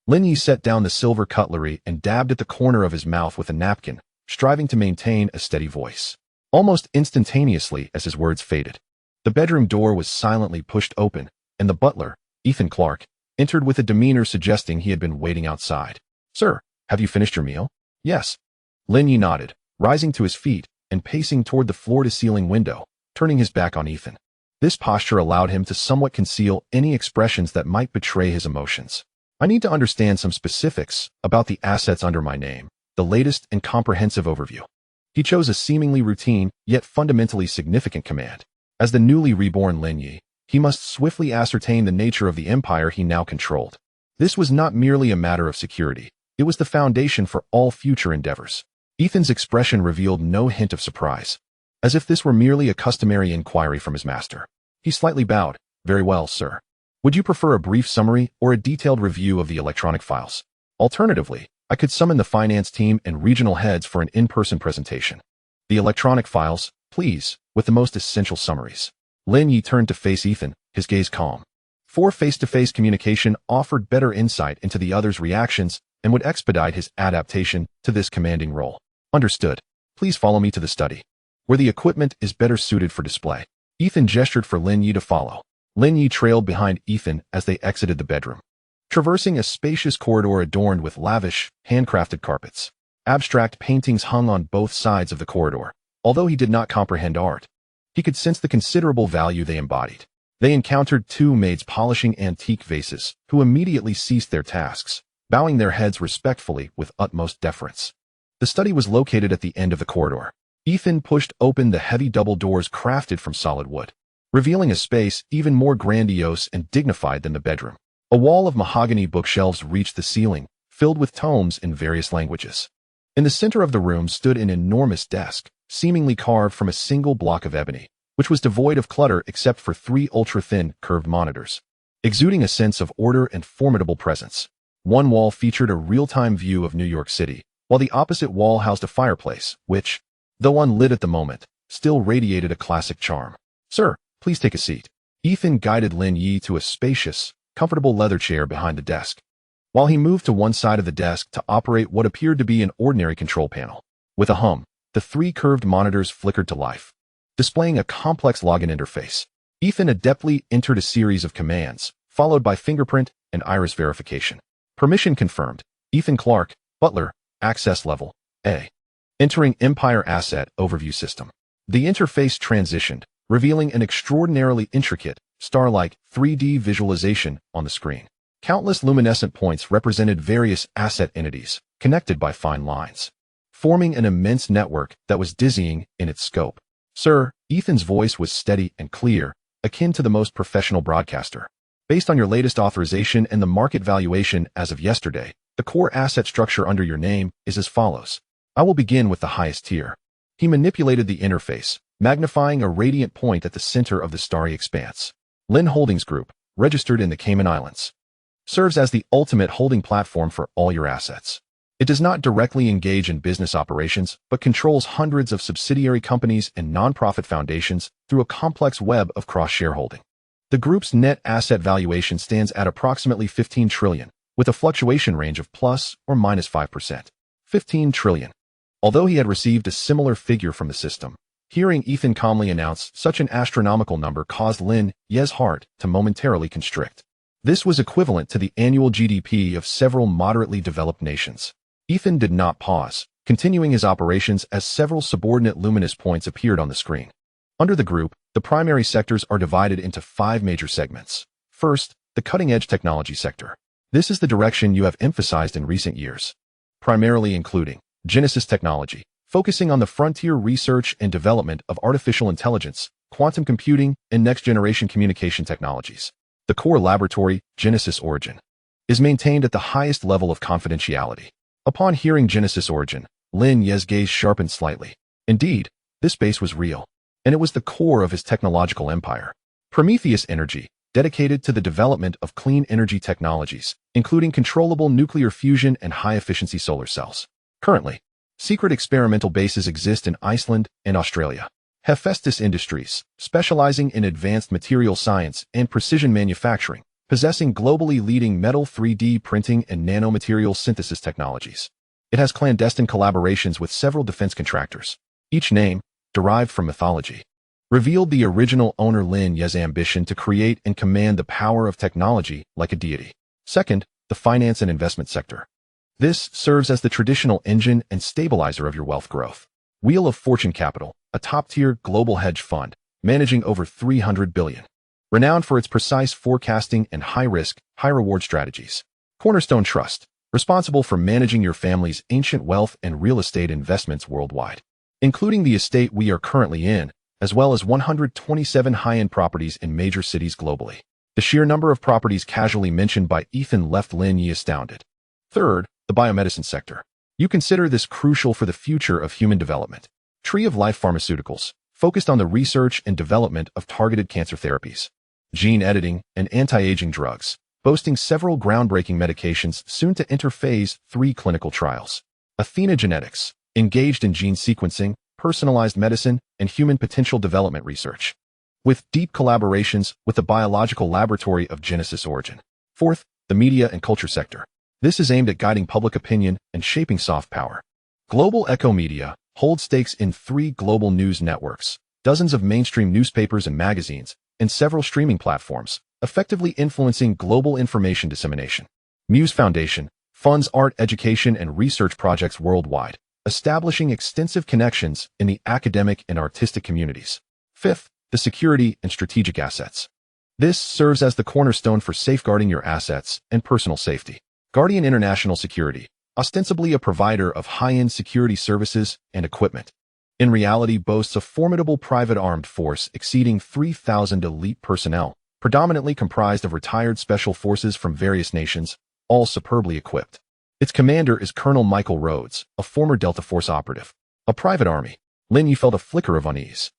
Lin Ye set down the silver cutlery and dabbed at the corner of his mouth with a napkin, striving to maintain a steady voice. Almost instantaneously as his words faded, the bedroom door was silently pushed open, and the butler, Ethan Clark, entered with a demeanor suggesting he had been waiting outside. "Sir, have you finished your meal?" "Yes." Lin Ye nodded, rising to his feet and pacing toward the floor-to-ceiling window, turning his back on Ethan. This posture allowed him to somewhat conceal any expressions that might betray his emotions. "I need to understand some specifics about the assets under my name, the latest and comprehensive overview." He chose a seemingly routine, yet fundamentally significant command. As the newly reborn Lin Ye, he must swiftly ascertain the nature of the empire he now controlled. This was not merely a matter of security, it was the foundation for all future endeavors. Ethan's expression revealed no hint of surprise, as if this were merely a customary inquiry from his master. He slightly bowed. "Very well, sir. Would you prefer a brief summary or a detailed review of the electronic files? Alternatively, I could summon the finance team and regional heads for an in-person presentation." "The electronic files, please, with the most essential summaries." Lin Ye turned to face Ethan, his gaze calm. For face-to-face communication offered better insight into the other's reactions and would expedite his adaptation to this commanding role. "Understood. Please follow me to the study, where the equipment is better suited for display." Ethan gestured for Lin Ye to follow. Lin Ye trailed behind Ethan as they exited the bedroom, traversing a spacious corridor adorned with lavish, handcrafted carpets. Abstract paintings hung on both sides of the corridor. Although he did not comprehend art, he could sense the considerable value they embodied. They encountered two maids polishing antique vases, who immediately ceased their tasks, bowing their heads respectfully with utmost deference. The study was located at the end of the corridor. Ethan pushed open the heavy double doors crafted from solid wood, revealing a space even more grandiose and dignified than the bedroom. A wall of mahogany bookshelves reached the ceiling, filled with tomes in various languages. In the center of the room stood an enormous desk, seemingly carved from a single block of ebony, which was devoid of clutter except for 3 ultra-thin, curved monitors, exuding a sense of order and formidable presence. One wall featured a real-time view of New York City, while the opposite wall housed a fireplace, which, though unlit at the moment, still radiated a classic charm. "Sir, please take a seat." Ethan guided Lin Ye to a spacious, comfortable leather chair behind the desk, while he moved to one side of the desk to operate what appeared to be an ordinary control panel. With a hum, the 3 curved monitors flickered to life, displaying a complex login interface. Ethan adeptly entered a series of commands, followed by fingerprint and iris verification. Permission confirmed. Ethan Clark, butler, access level A. Entering Empire Asset Overview System. The interface transitioned, revealing an extraordinarily intricate, star-like 3D visualization on the screen. Countless luminescent points represented various asset entities, connected by fine lines, forming an immense network that was dizzying in its scope. "Sir," Ethan's voice was steady and clear, akin to the most professional broadcaster. "Based on your latest authorization and the market valuation as of yesterday, the core asset structure under your name is as follows. I will begin with the highest tier." He manipulated the interface, magnifying a radiant point at the center of the starry expanse. Lin Holdings Group, registered in the Cayman Islands, serves as the ultimate holding platform for all your assets. It does not directly engage in business operations, but controls hundreds of subsidiary companies and nonprofit foundations through a complex web of cross-shareholding. The group's net asset valuation stands at approximately 15 trillion, with a fluctuation range of plus or minus 5%. 15 trillion. Although he had received a similar figure from the system, hearing Ethan calmly announce such an astronomical number caused Lin Ye's heart to momentarily constrict. This was equivalent to the annual GDP of several moderately developed nations. Ethan did not pause, continuing his operations as several subordinate luminous points appeared on the screen. Under the group, the primary sectors are divided into 5 major segments. First, the cutting-edge technology sector. This is the direction you have emphasized in recent years, primarily including geneticist technology, focusing on the frontier research and development of artificial intelligence, quantum computing, and next-generation communication technologies. The core laboratory, Genesis Origin, is maintained at the highest level of confidentiality. Upon hearing Genesis Origin, Lin Ye's gaze sharpened slightly. Indeed, this base was real, and it was the core of his technological empire. Prometheus Energy, dedicated to the development of clean energy technologies, including controllable nuclear fusion and high-efficiency solar cells. Currently, secret experimental bases exist in Iceland and Australia. Hephaestus Industries, specializing in advanced material science and precision manufacturing, possessing globally leading metal 3D printing and nanomaterial synthesis technologies. It has clandestine collaborations with several defense contractors, each name derived from mythology. Revealed the original owner Lin Ye's ambition to create and command the power of technology like a deity. Second, the finance and investment sector. This serves as the traditional engine and stabilizer of your wealth growth. Wheel of Fortune Capital, a top-tier global hedge fund, managing over $300 billion. Renowned for its precise forecasting and high-risk, high-reward strategies. Cornerstone Trust, responsible for managing your family's ancient wealth and real estate investments worldwide, including the estate we are currently in, as well as 127 high-end properties in major cities globally. The sheer number of properties casually mentioned by Ethan left Lin Ye astounded. Third, the biomedicine sector. You consider this crucial for the future of human development. Tree of Life Pharmaceuticals, focused on the research and development of targeted cancer therapies, gene editing, and anti-aging drugs, boasting several groundbreaking medications soon to enter phase 3 clinical trials. Athena Genetics, engaged in gene sequencing, personalized medicine, and human potential development research, with deep collaborations with the biological laboratory of Genesis Origin. Fourth, the media and culture sector. This is aimed at guiding public opinion and shaping soft power. Global Echo Media holds stakes in 3 global news networks, dozens of mainstream newspapers and magazines, and several streaming platforms, effectively influencing global information dissemination. Muse Foundation funds art, education, and research projects worldwide, establishing extensive connections in the academic and artistic communities. Fifth, the security and strategic assets. This serves as the cornerstone for safeguarding your assets and personal safety. Guardian International Security, ostensibly a provider of high-end security services and equipment, in reality boasts a formidable private armed force exceeding 3,000 elite personnel, predominantly comprised of retired special forces from various nations, all superbly equipped. Its commander is Colonel Michael Rhodes, a former Delta Force operative. A private army. Lin Ye felt a flicker of unease.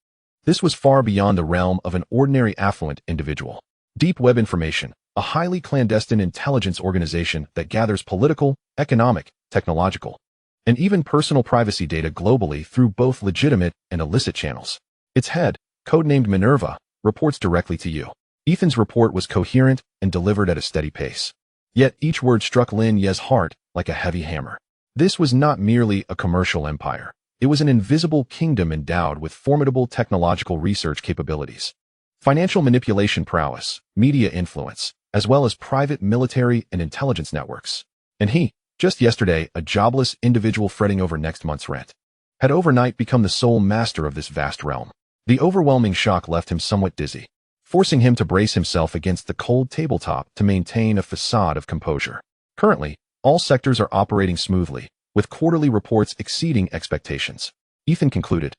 This was far beyond the realm of an ordinary affluent individual. Deep Web Information, a highly clandestine intelligence organization that gathers political, economic, technological, and even personal privacy data globally through both legitimate and illicit channels. Its head, codenamed Minerva, reports directly to you. Ethan's report was coherent and delivered at a steady pace. Yet each word struck Lin Ye's heart like a heavy hammer. This was not merely a commercial empire. It was an invisible kingdom endowed with formidable technological research capabilities, financial manipulation prowess, media influence, as well as private military and intelligence networks. And he, just yesterday a jobless individual fretting over next month's rent, had overnight become the sole master of this vast realm. The overwhelming shock left him somewhat dizzy, forcing him to brace himself against the cold tabletop to maintain a facade of composure. Currently, all sectors are operating smoothly, with quarterly reports exceeding expectations. Ethan concluded,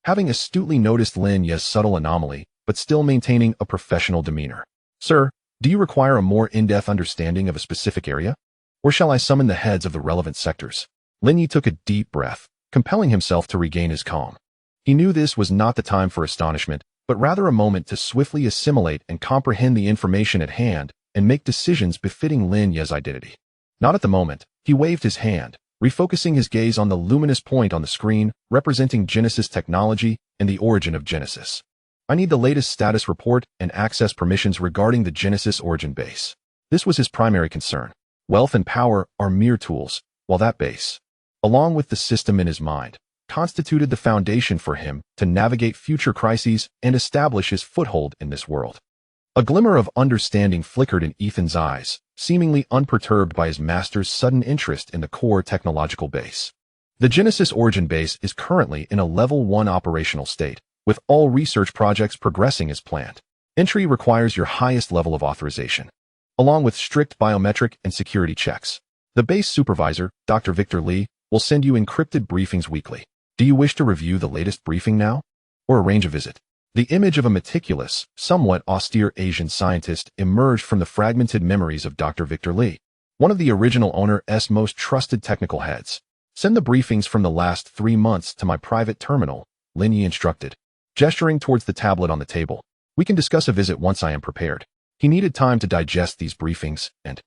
having astutely noticed Lin Ye's subtle anomaly, but still maintaining a professional demeanor. Sir, do you require a more in-depth understanding of a specific area? Or shall I summon the heads of the relevant sectors? Lin Ye took a deep breath, compelling himself to regain his calm. He knew this was not the time for astonishment, but rather a moment to swiftly assimilate and comprehend the information at hand and make decisions befitting Lin Ye's identity. Not at the moment, he waved his hand, refocusing his gaze on the luminous point on the screen, representing Genesis technology and the origin of Genesis. I need the latest status report and access permissions regarding the Genesis origin base. This was his primary concern. Wealth and power are mere tools, while that base, along with the system in his mind, constituted the foundation for him to navigate future crises and establish his foothold in this world. A glimmer of understanding flickered in Ethan's eyes, seemingly unperturbed by his master's sudden interest in the core technological base. The Genesis origin base is currently in a level 1 operational state, with all research projects progressing as planned. Entry requires your highest level of authorization, along with strict biometric and security checks. The base supervisor, Dr. Victor Li, will send you encrypted briefings weekly. Do you wish to review the latest briefing now? Or arrange a visit? The image of a meticulous, somewhat austere Asian scientist emerged from the fragmented memories of Dr. Victor Li, one of the original owner's most trusted technical heads. Send the briefings from the last 3 months to my private terminal, Lin Ye instructed, gesturing towards the tablet on the table. We can discuss a visit once I am prepared. He needed time to digest these briefings and,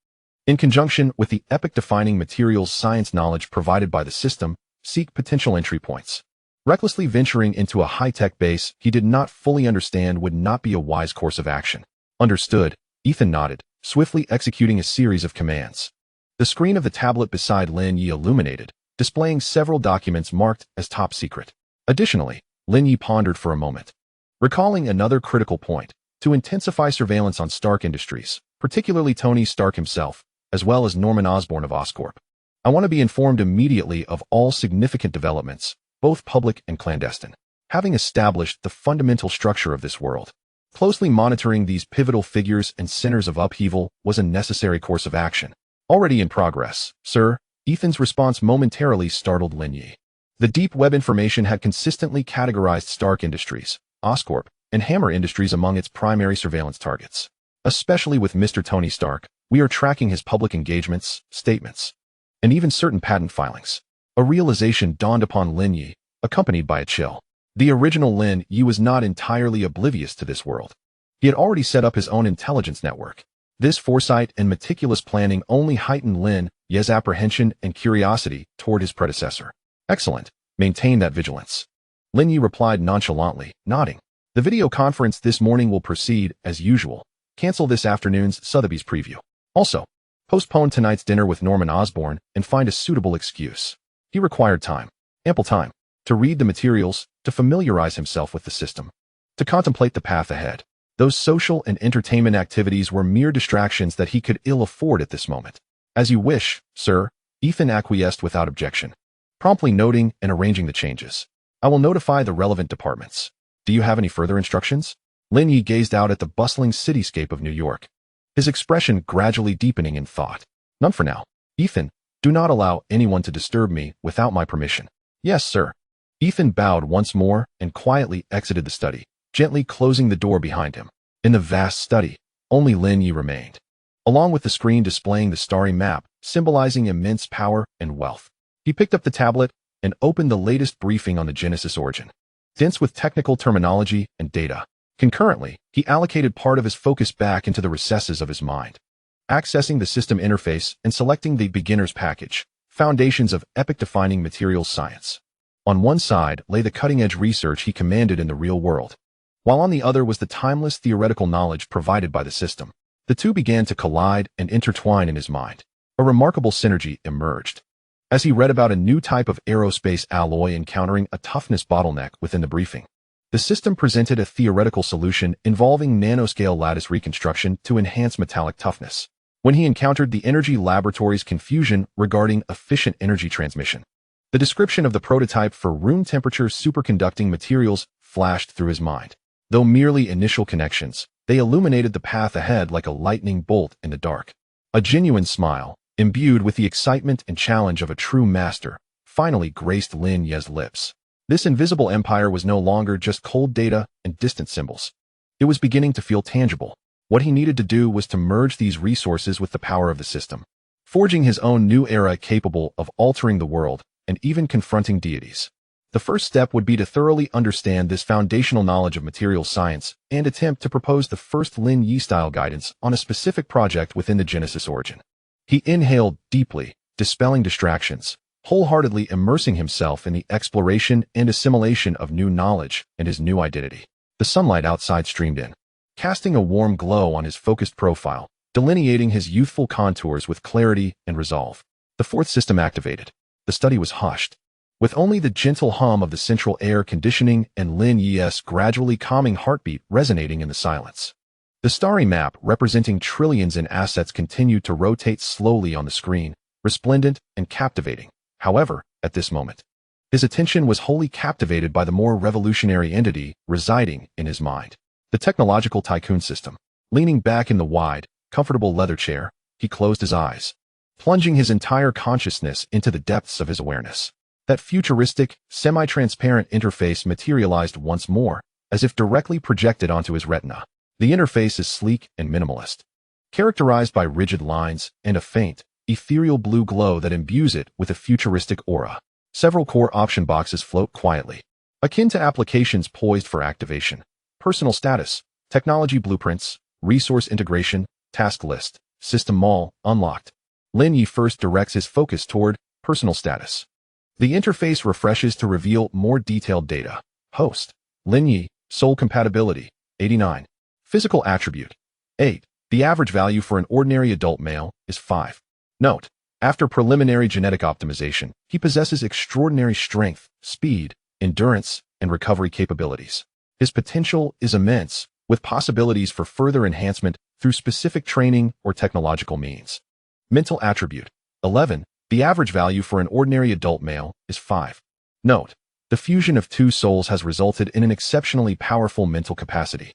in conjunction with the epoch-defining materials science knowledge provided by the system, seek potential entry points. Recklessly venturing into a high-tech base he did not fully understand would not be a wise course of action. Understood, Ethan nodded, swiftly executing a series of commands. The screen of the tablet beside Lin Ye illuminated, displaying several documents marked as top secret. Additionally, Lin Ye pondered for a moment, recalling another critical point: to intensify surveillance on Stark Industries, particularly Tony Stark himself, as well as Norman Osborn of Oscorp. I want to be informed immediately of all significant developments, both public and clandestine. Having established the fundamental structure of this world, closely monitoring these pivotal figures and centers of upheaval was a necessary course of action. Already in progress, sir. Ethan's response momentarily startled Lin Ye. The deep web information had consistently categorized Stark Industries, Oscorp, and Hammer Industries among its primary surveillance targets. Especially with Mr. Tony Stark, we are tracking his public engagements, statements, and even certain patent filings. A realization dawned upon Lin Ye, accompanied by a chill. The original Lin Ye was not entirely oblivious to this world. He had already set up his own intelligence network. This foresight and meticulous planning only heightened Lin Ye's apprehension and curiosity toward his predecessor. Excellent. Maintain that vigilance. Lin Ye replied nonchalantly, nodding. The video conference this morning will proceed as usual. Cancel this afternoon's Sotheby's preview. Also, postpone tonight's dinner with Norman Osborn and find a suitable excuse. He required time, ample time, to read the materials, to familiarize himself with the system, to contemplate the path ahead. Those social and entertainment activities were mere distractions that he could ill afford at this moment. As you wish, sir. Ethan acquiesced without objection, promptly noting and arranging the changes. I will notify the relevant departments. Do you have any further instructions? Lin Ye gazed out at the bustling cityscape of New York, his expression gradually deepening in thought. None for now. Ethan, do not allow anyone to disturb me without my permission. Yes, sir. Ethan bowed once more and quietly exited the study, gently closing the door behind him. In the vast study, only Lin Ye remained, along with the screen displaying the starry map, symbolizing immense power and wealth. He picked up the tablet and opened the latest briefing on the Genesis origin, dense with technical terminology and data. Concurrently, he allocated part of his focus back into the recesses of his mind, accessing the system interface and selecting the beginner's package, Foundations of Epoch-Defining Materials Science. On one side lay the cutting-edge research he commanded in the real world, while on the other was the timeless theoretical knowledge provided by the system. The two began to collide and intertwine in his mind. A remarkable synergy emerged as he read about a new type of aerospace alloy encountering a toughness bottleneck within the briefing. The system presented a theoretical solution involving nanoscale lattice reconstruction to enhance metallic toughness. When he encountered the energy laboratory's confusion regarding efficient energy transmission, the description of the prototype for room temperature superconducting materials flashed through his mind. Though merely initial connections, they illuminated the path ahead like a lightning bolt in the dark. A genuine smile, imbued with the excitement and challenge of a true master, finally graced Lin Ye's lips. This invisible empire was no longer just cold data and distant symbols. It was beginning to feel tangible. What he needed to do was to merge these resources with the power of the system, forging his own new era capable of altering the world and even confronting deities. The first step would be to thoroughly understand this foundational knowledge of materials science and attempt to propose the first Lin Ye-style guidance on a specific project within the Genesis origin. He inhaled deeply, dispelling distractions, wholeheartedly immersing himself in the exploration and assimilation of new knowledge and his new identity. The sunlight outside streamed in, casting a warm glow on his focused profile, delineating his youthful contours with clarity and resolve. The fourth system activated. The study was hushed, with only the gentle hum of the central air conditioning and Lin Ye's gradually calming heartbeat resonating in the silence. The starry map representing trillions in assets continued to rotate slowly on the screen, resplendent and captivating. However, at this moment, his attention was wholly captivated by the more revolutionary entity residing in his mind. The technological tycoon system. Leaning back in the wide, comfortable leather chair, he closed his eyes, plunging his entire consciousness into the depths of his awareness. That futuristic, semi-transparent interface materialized once more, as if directly projected onto his retina. The interface is sleek and minimalist, characterized by rigid lines and a faint, ethereal blue glow that imbues it with a futuristic aura. Several core option boxes float quietly, akin to applications poised for activation. Personal status, technology blueprints, resource integration, task list, system mall, unlocked. Lin Ye first directs his focus toward personal status. The interface refreshes to reveal more detailed data. Host, Lin Ye, soul compatibility, 89. Physical attribute, 8. The average value for an ordinary adult male is 5. Note: after preliminary genetic optimization, he possesses extraordinary strength, speed, endurance, and recovery capabilities. His potential is immense, with possibilities for further enhancement through specific training or technological means. Mental attribute 11. The average value for an ordinary adult male is 5. Note: the fusion of two souls has resulted in an exceptionally powerful mental capacity,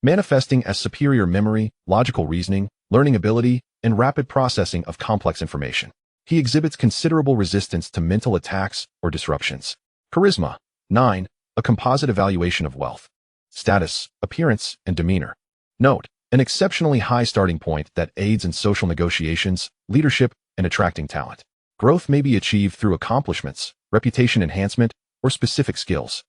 manifesting as superior memory, logical reasoning, learning ability, and rapid processing of complex information. He exhibits considerable resistance to mental attacks or disruptions. Charisma 9. A composite evaluation of wealth, status, appearance, and demeanor. Note: an exceptionally high starting point that aids in social negotiations, leadership, and attracting talent. Growth may be achieved through accomplishments, reputation enhancement, or specific skills.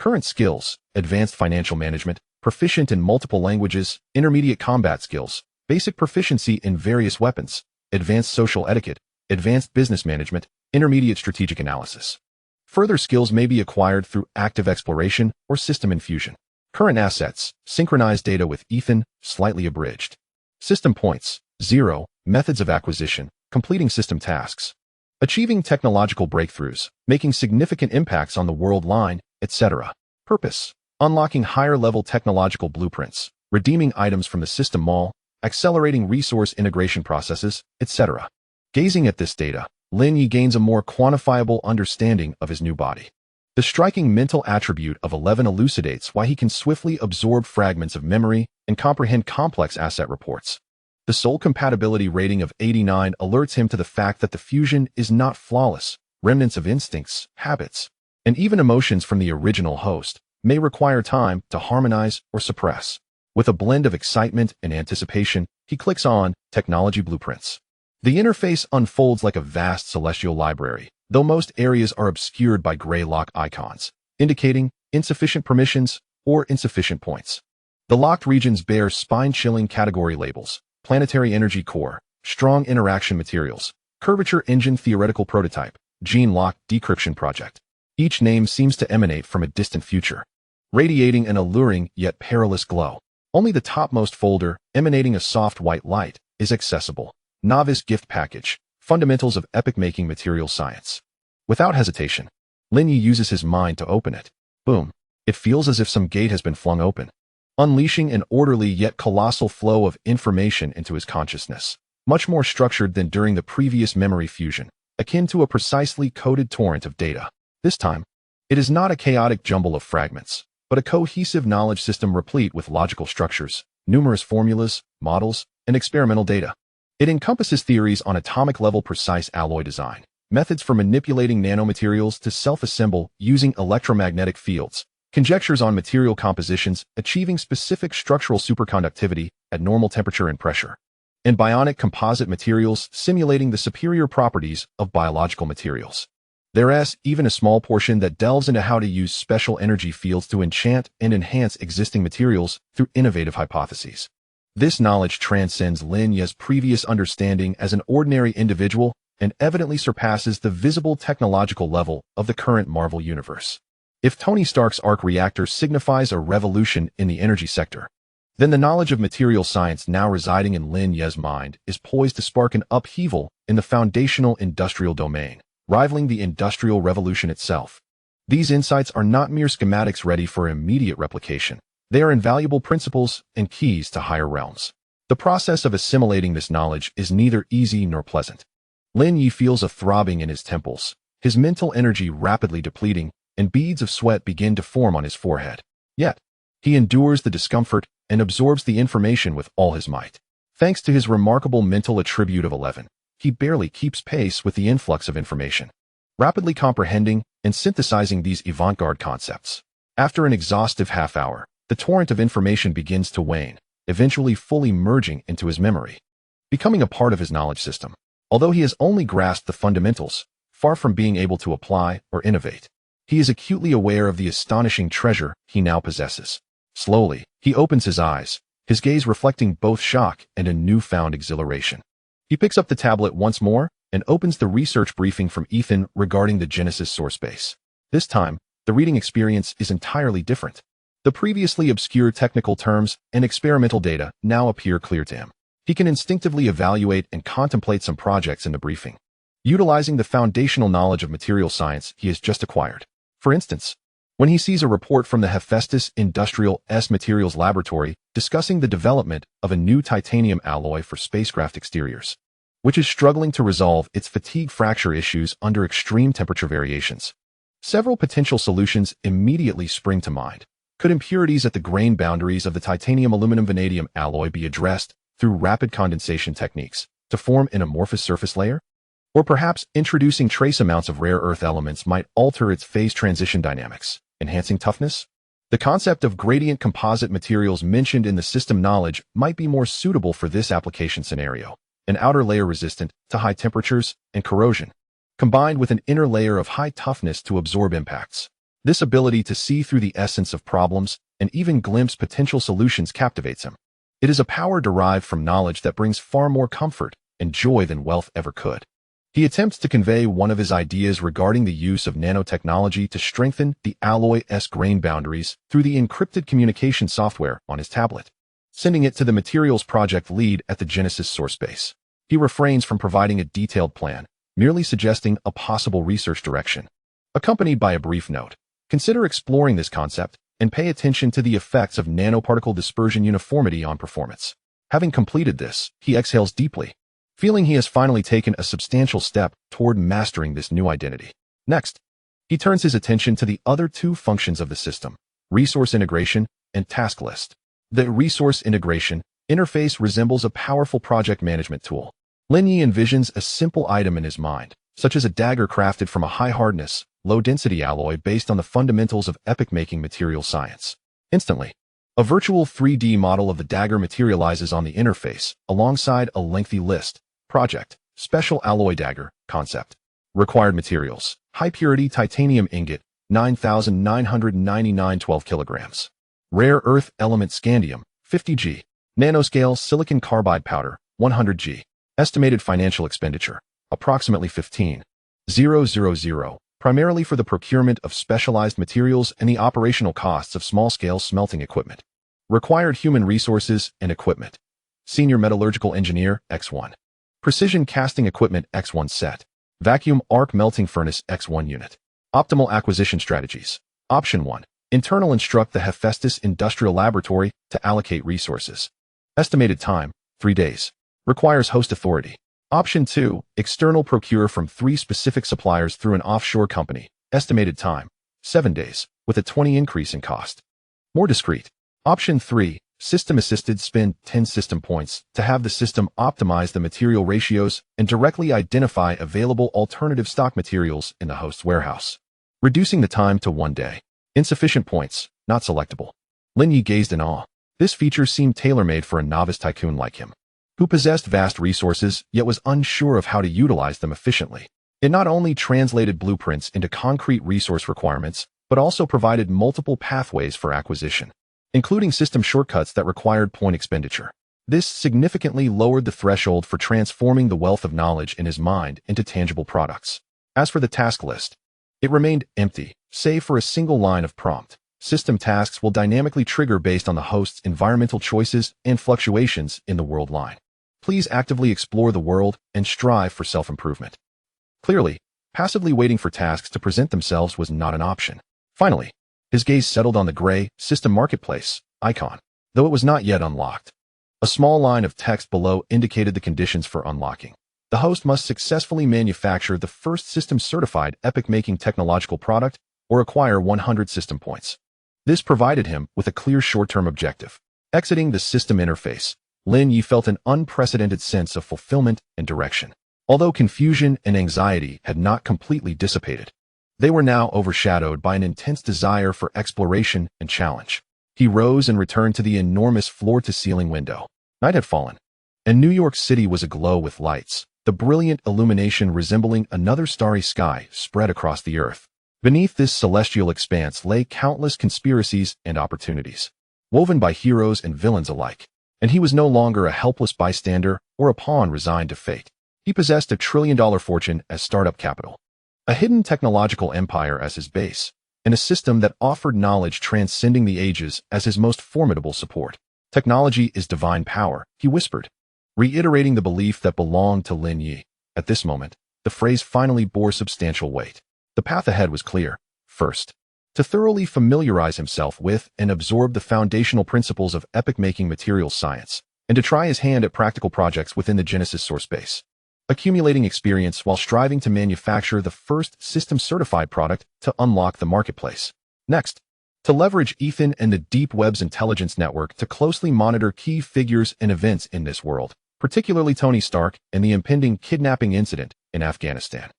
Current skills: advanced financial management, proficient in multiple languages, intermediate combat skills, basic proficiency in various weapons, advanced social etiquette, advanced business management, intermediate strategic analysis. Further skills may be acquired through active exploration or system infusion. Current assets: synchronized data with Ethan, slightly abridged. System points: 0. Methods of acquisition: completing system tasks, achieving technological breakthroughs, making significant impacts on the world line, etc. Purpose: unlocking higher-level technological blueprints, redeeming items from the system mall, accelerating resource integration processes, etc. Gazing at this data, Lin Ye gains a more quantifiable understanding of his new body. The striking mental attribute of 11 elucidates why he can swiftly absorb fragments of memory and comprehend complex asset reports. The soul compatibility rating of 89 alerts him to the fact that the fusion is not flawless. Remnants of instincts, habits, and even emotions from the original host may require time to harmonize or suppress. With a blend of excitement and anticipation, he clicks on Technology Blueprints. The interface unfolds like a vast celestial library, though most areas are obscured by gray lock icons, indicating insufficient permissions or insufficient points. The locked regions bear spine-chilling category labels: planetary energy core, strong interaction materials, curvature engine theoretical prototype, gene lock decryption project. Each name seems to emanate from a distant future, radiating an alluring yet perilous glow. Only the topmost folder, emanating a soft white light, is accessible. Novice gift package, fundamentals of epic-making material science. Without hesitation, Lin Ye uses his mind to open it. Boom. It feels as if some gate has been flung open, unleashing an orderly yet colossal flow of information into his consciousness, much more structured than during the previous memory fusion, akin to a precisely coded torrent of data. This time, it is not a chaotic jumble of fragments, but a cohesive knowledge system replete with logical structures, numerous formulas, models, and experimental data. It encompasses theories on atomic-level precise alloy design, methods for manipulating nanomaterials to self-assemble using electromagnetic fields, conjectures on material compositions achieving specific structural superconductivity at normal temperature and pressure, and bionic composite materials simulating the superior properties of biological materials. There's even a small portion that delves into how to use special energy fields to enchant and enhance existing materials through innovative hypotheses. This knowledge transcends Lin Ye's previous understanding as an ordinary individual and evidently surpasses the visible technological level of the current Marvel universe. If Tony Stark's arc reactor signifies a revolution in the energy sector, then the knowledge of material science now residing in Lin Ye's mind is poised to spark an upheaval in the foundational industrial domain, rivaling the Industrial Revolution itself. These insights are not mere schematics ready for immediate replication. They are invaluable principles and keys to higher realms. The process of assimilating this knowledge is neither easy nor pleasant. Lin Ye feels a throbbing in his temples, his mental energy rapidly depleting, and beads of sweat begin to form on his forehead. Yet, he endures the discomfort and absorbs the information with all his might. Thanks to his remarkable mental attribute of 11, he barely keeps pace with the influx of information, rapidly comprehending and synthesizing these avant-garde concepts. After an exhaustive half-hour, the torrent of information begins to wane, eventually fully merging into his memory, becoming a part of his knowledge system. Although he has only grasped the fundamentals, far from being able to apply or innovate, he is acutely aware of the astonishing treasure he now possesses. Slowly, he opens his eyes, his gaze reflecting both shock and a newfound exhilaration. He picks up the tablet once more and opens the research briefing from Ethan regarding the Genesis source base. This time, the reading experience is entirely different. The previously obscure technical terms and experimental data now appear clear to him. He can instinctively evaluate and contemplate some projects in the briefing, utilizing the foundational knowledge of material science he has just acquired. For instance, when he sees a report from the Hephaestus Industrial Materials Laboratory discussing the development of a new titanium alloy for spacecraft exteriors, which is struggling to resolve its fatigue fracture issues under extreme temperature variations. Several potential solutions immediately spring to mind. Could impurities at the grain boundaries of the titanium-aluminum-vanadium alloy be addressed through rapid condensation techniques to form an amorphous surface layer? Or perhaps introducing trace amounts of rare earth elements might alter its phase transition dynamics, enhancing toughness? The concept of gradient composite materials mentioned in the system knowledge might be more suitable for this application scenario. An outer layer resistant to high temperatures and corrosion, combined with an inner layer of high toughness to absorb impacts. This ability to see through the essence of problems and even glimpse potential solutions captivates him. It is a power derived from knowledge that brings far more comfort and joy than wealth ever could. He attempts to convey one of his ideas regarding the use of nanotechnology to strengthen the alloy's grain boundaries through the encrypted communication software on his tablet, sending it to the materials project lead at the Genesis source base. He refrains from providing a detailed plan, merely suggesting a possible research direction, accompanied by a brief note. Consider exploring this concept and pay attention to the effects of nanoparticle dispersion uniformity on performance. Having completed this, he exhales deeply, feeling he has finally taken a substantial step toward mastering this new identity. Next, he turns his attention to the other two functions of the system, resource integration and task list. The resource integration interface resembles a powerful project management tool. Lin Ye envisions a simple item in his mind, such as a dagger crafted from a high-hardness, low-density alloy based on the fundamentals of epoch-making material science. Instantly, a virtual 3D model of the dagger materializes on the interface, alongside a lengthy list. Project, Special Alloy Dagger, Concept. Required materials, high-purity titanium ingot, 9,999 12 kilograms. Rare earth element scandium, 50 G. Nanoscale silicon carbide powder, 100 G. Estimated financial expenditure, approximately 15,000, primarily for the procurement of specialized materials and the operational costs of small-scale smelting equipment. Required human resources and equipment. Senior metallurgical engineer, X1. Precision casting equipment, X1 set. Vacuum arc melting furnace, X1 unit. Optimal acquisition strategies. Option 1. Internal instruct the Hephaestus Industrial Laboratory to allocate resources. Estimated time, 3 days. Requires host authority. Option 2. External procure from 3 specific suppliers through an offshore company. Estimated time, 7 days, with a 20 increase in cost. More discreet. Option 3. System-assisted spend 10 system points to have the system optimize the material ratios and directly identify available alternative stock materials in the host's warehouse, reducing the time to 1 day. Insufficient points, not selectable. Lin Ye gazed in awe. This feature seemed tailor-made for a novice tycoon like him, who possessed vast resources yet was unsure of how to utilize them efficiently. It not only translated blueprints into concrete resource requirements, but also provided multiple pathways for acquisition, including system shortcuts that required point expenditure. This significantly lowered the threshold for transforming the wealth of knowledge in his mind into tangible products. As for the task list, it remained empty, save for a single line of prompt. System tasks will dynamically trigger based on the host's environmental choices and fluctuations in the world line. Please actively explore the world and strive for self-improvement. Clearly, passively waiting for tasks to present themselves was not an option. Finally, his gaze settled on the gray System Marketplace icon, though it was not yet unlocked. A small line of text below indicated the conditions for unlocking. The host must successfully manufacture the first system-certified epoch-making technological product or acquire 100 system points. This provided him with a clear short-term objective. Exiting the system interface, Lin Ye felt an unprecedented sense of fulfillment and direction. Although confusion and anxiety had not completely dissipated, they were now overshadowed by an intense desire for exploration and challenge. He rose and returned to the enormous floor-to-ceiling window. Night had fallen, and New York City was aglow with lights, the brilliant illumination resembling another starry sky spread across the earth. Beneath this celestial expanse lay countless conspiracies and opportunities, woven by heroes and villains alike, and he was no longer a helpless bystander or a pawn resigned to fate. He possessed $1 trillion fortune as startup capital, a hidden technological empire as his base, and a system that offered knowledge transcending the ages as his most formidable support. Technology is divine power, he whispered, reiterating the belief that belonged to Lin Ye. At this moment, the phrase finally bore substantial weight. The path ahead was clear. First, to thoroughly familiarize himself with and absorb the foundational principles of epoch-making materials science, and to try his hand at practical projects within the Genesis source base, accumulating experience while striving to manufacture the first system-certified product to unlock the marketplace. Next, to leverage Ethan and the deep web's intelligence network to closely monitor key figures and events in this world, particularly Tony Stark and the impending kidnapping incident in Afghanistan.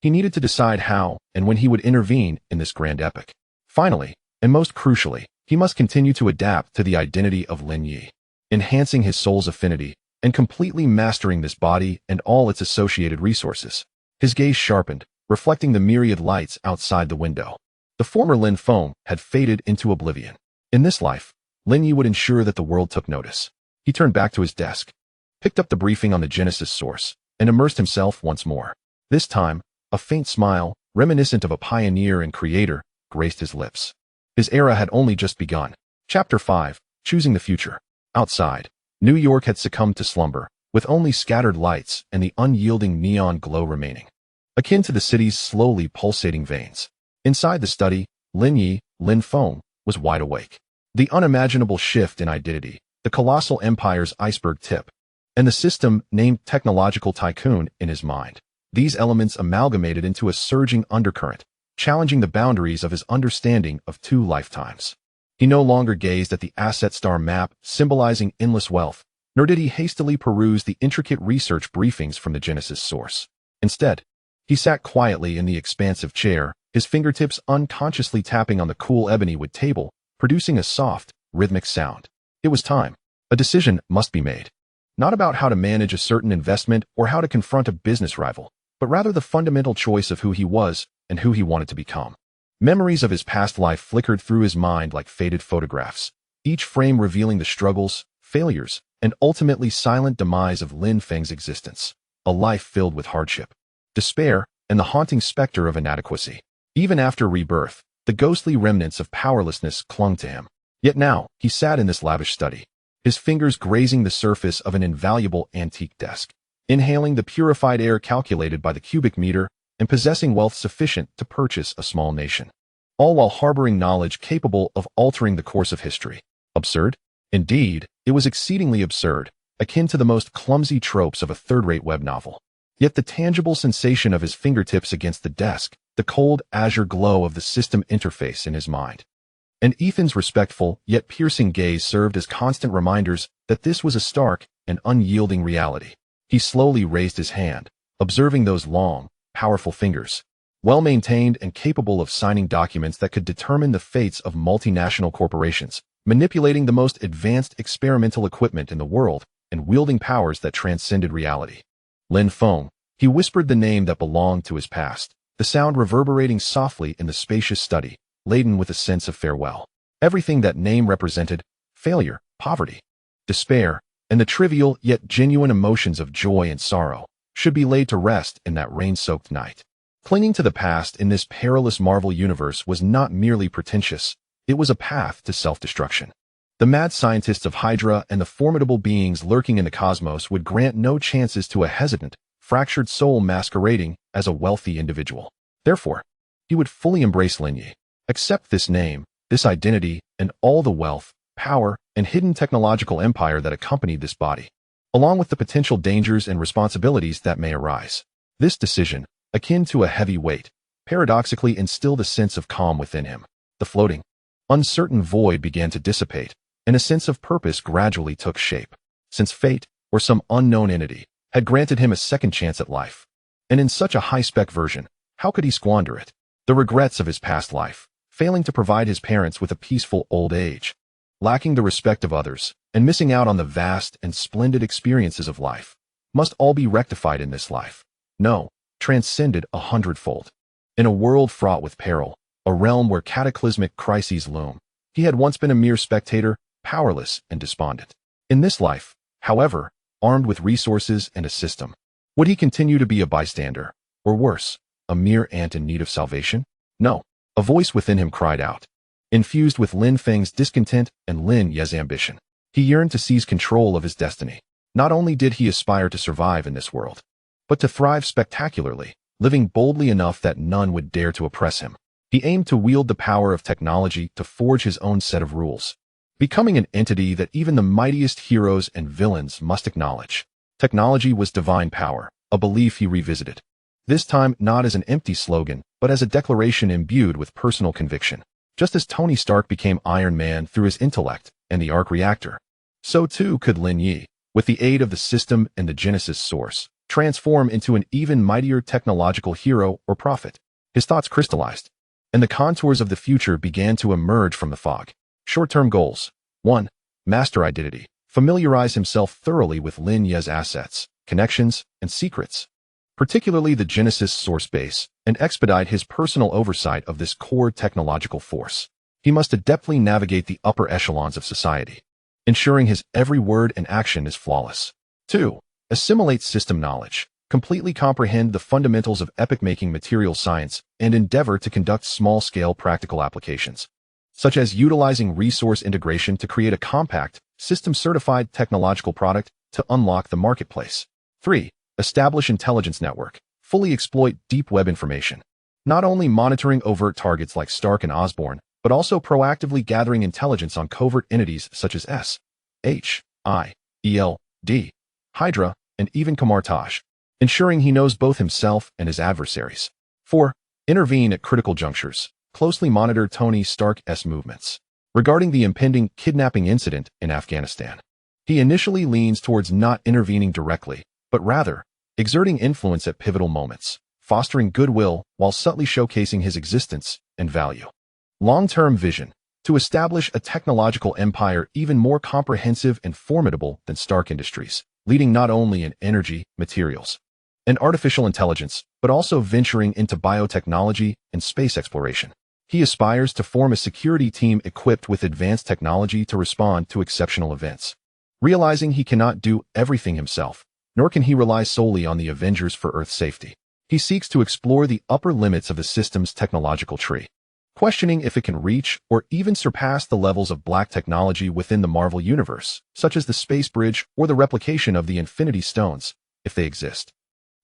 He needed to decide how and when he would intervene in this grand epic. Finally, and most crucially, he must continue to adapt to the identity of Lin Ye, enhancing his soul's affinity and completely mastering this body and all its associated resources. His gaze sharpened, reflecting the myriad lights outside the window. The former Lin Feng had faded into oblivion. In this life, Lin Ye would ensure that the world took notice. He turned back to his desk, picked up the briefing on the Genesis source, and immersed himself once more. This time, a faint smile, reminiscent of a pioneer and creator, graced his lips. His era had only just begun. Chapter 5, Choosing the Future. Outside, New York had succumbed to slumber, with only scattered lights and the unyielding neon glow remaining, akin to the city's slowly pulsating veins. Inside the study, Lin Feng, was wide awake. The unimaginable shift in identity, the colossal empire's iceberg tip, and the system named Technological Tycoon in his mind. These elements amalgamated into a surging undercurrent, challenging the boundaries of his understanding of 2 lifetimes. He no longer gazed at the asset star map symbolizing endless wealth, nor did he hastily peruse the intricate research briefings from the Genesis source. Instead, he sat quietly in the expansive chair, his fingertips unconsciously tapping on the cool ebony wood table, producing a soft, rhythmic sound. It was time. A decision must be made. Not about how to manage a certain investment or how to confront a business rival, but rather the fundamental choice of who he was and who he wanted to become. Memories of his past life flickered through his mind like faded photographs, each frame revealing the struggles, failures, and ultimately silent demise of Lin Feng's existence. A life filled with hardship, despair, and the haunting specter of inadequacy. Even after rebirth, the ghostly remnants of powerlessness clung to him. Yet now, he sat in this lavish study, his fingers grazing the surface of an invaluable antique desk, inhaling the purified air calculated by the cubic meter and possessing wealth sufficient to purchase a small nation, all while harboring knowledge capable of altering the course of history. Absurd? Indeed, it was exceedingly absurd, akin to the most clumsy tropes of a third-rate web novel. Yet the tangible sensation of his fingertips against the desk, the cold azure glow of the system interface in his mind, and Ethan's respectful yet piercing gaze served as constant reminders that this was a stark and unyielding reality. He slowly raised his hand, observing those long, powerful fingers, well-maintained and capable of signing documents that could determine the fates of multinational corporations, manipulating the most advanced experimental equipment in the world, and wielding powers that transcended reality. Lin Feng, he whispered the name that belonged to his past, the sound reverberating softly in the spacious study, laden with a sense of farewell. Everything that name represented, failure, poverty, despair, and the trivial yet genuine emotions of joy and sorrow, should be laid to rest in that rain-soaked night. Clinging to the past in this perilous Marvel universe was not merely pretentious, it was a path to self-destruction. The mad scientists of Hydra and the formidable beings lurking in the cosmos would grant no chances to a hesitant, fractured soul masquerading as a wealthy individual. Therefore, he would fully embrace Lin Ye, accept this name, this identity, and all the wealth, power, and hidden technological empire that accompanied this body, along with the potential dangers and responsibilities that may arise. This decision, akin to a heavy weight, paradoxically instilled a sense of calm within him. The floating, uncertain void began to dissipate, and a sense of purpose gradually took shape, since fate, or some unknown entity, had granted him a second chance at life. And in such a high-spec version, how could he squander it? The regrets of his past life, failing to provide his parents with a peaceful old age, lacking the respect of others, and missing out on the vast and splendid experiences of life, must all be rectified in this life. No, transcended 100-fold. In a world fraught with peril, a realm where cataclysmic crises loom, he had once been a mere spectator, powerless and despondent. In this life, however, armed with resources and a system, would he continue to be a bystander, or worse, a mere ant in need of salvation? No. A voice within him cried out, infused with Lin Feng's discontent and Lin Ye's ambition. He yearned to seize control of his destiny, Not only did he aspire to survive in this world, but to thrive spectacularly, living boldly enough that none would dare to oppress him. He aimed to wield the power of technology to forge his own set of rules, becoming an entity that even the mightiest heroes and villains must acknowledge. Technology was divine power, a belief he revisited. This time not as an empty slogan, but as a declaration imbued with personal conviction. Just as Tony Stark became Iron Man through his intellect and the arc reactor, so too could Lin Ye, with the aid of the system and the Genesis source, transform into an even mightier technological hero or prophet. His thoughts crystallized, and the contours of the future began to emerge from the fog. Short-term goals. 1. Master identity. Familiarize himself thoroughly with Lin Ye's assets, connections, and secrets, particularly the Genesis source base, and expedite his personal oversight of this core technological force. He must adeptly navigate the upper echelons of society, ensuring his every word and action is flawless. 2. Assimilate system knowledge. Completely comprehend the fundamentals of epoch-making material science and endeavor to conduct small-scale practical applications, such as utilizing resource integration to create a compact, system-certified technological product to unlock the marketplace. 3. Establish intelligence network. Fully exploit deep web information, not only monitoring overt targets like Stark and Osborn, but also proactively gathering intelligence on covert entities such as S.H.I.E.L.D., Hydra, and even Kamartaj, ensuring he knows both himself and his adversaries. 4. Intervene at critical junctures. Closely monitor Tony Stark's movements. Regarding the impending kidnapping incident in Afghanistan, he initially leans towards not intervening directly, but rather exerting influence at pivotal moments, fostering goodwill while subtly showcasing his existence and value. Long-term vision. To establish a technological empire even more comprehensive and formidable than Stark Industries, leading not only in energy, materials, and artificial intelligence, but also venturing into biotechnology and space exploration. He aspires to form a security team equipped with advanced technology to respond to exceptional events. Realizing he cannot do everything himself, nor can he rely solely on the Avengers for Earth's safety, he seeks to explore the upper limits of the system's technological tree, questioning if it can reach or even surpass the levels of black technology within the Marvel Universe, such as the Space Bridge or the replication of the Infinity Stones, if they exist.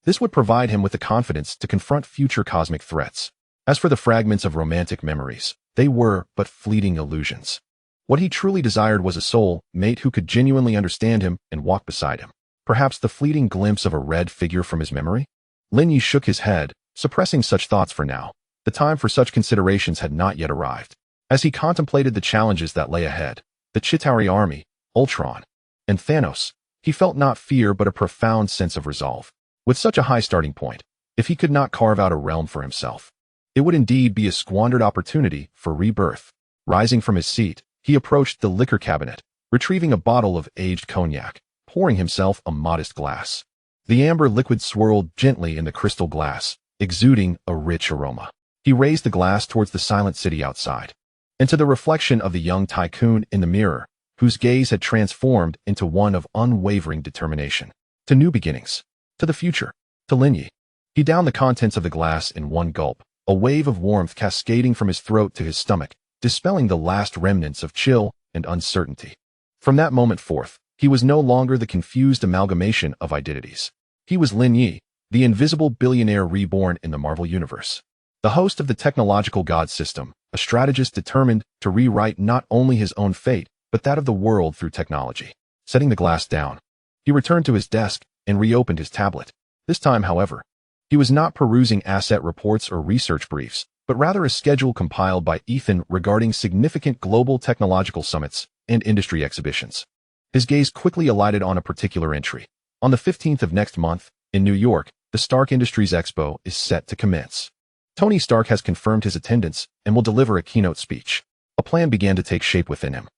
This would provide him with the confidence to confront future cosmic threats. As for the fragments of romantic memories, they were but fleeting illusions. What he truly desired was a soul mate who could genuinely understand him and walk beside him. Perhaps the fleeting glimpse of a red figure from his memory? Lin Ye shook his head, suppressing such thoughts for now. The time for such considerations had not yet arrived. As he contemplated the challenges that lay ahead, the Chitauri army, Ultron, and Thanos, he felt not fear but a profound sense of resolve. With such a high starting point, if he could not carve out a realm for himself, it would indeed be a squandered opportunity for rebirth. Rising from his seat, he approached the liquor cabinet, retrieving a bottle of aged cognac, pouring himself a modest glass. The amber liquid swirled gently in the crystal glass, exuding a rich aroma. He raised the glass towards the silent city outside, and to the reflection of the young tycoon in the mirror, whose gaze had transformed into one of unwavering determination. To new beginnings. To the future. To Lin Ye. He downed the contents of the glass in one gulp, a wave of warmth cascading from his throat to his stomach, dispelling the last remnants of chill and uncertainty. From that moment forth, he was no longer the confused amalgamation of identities. He was Lin Ye, the invisible billionaire reborn in the Marvel Universe. The host of the technological god system, a strategist determined to rewrite not only his own fate, but that of the world through technology. Setting the glass down, he returned to his desk and reopened his tablet. This time, however, he was not perusing asset reports or research briefs, but rather a schedule compiled by Ethan regarding significant global technological summits and industry exhibitions. His gaze quickly alighted on a particular entry. On the 15th of next month, in New York, the Stark Industries Expo is set to commence. Tony Stark has confirmed his attendance and will deliver a keynote speech. A plan began to take shape within him.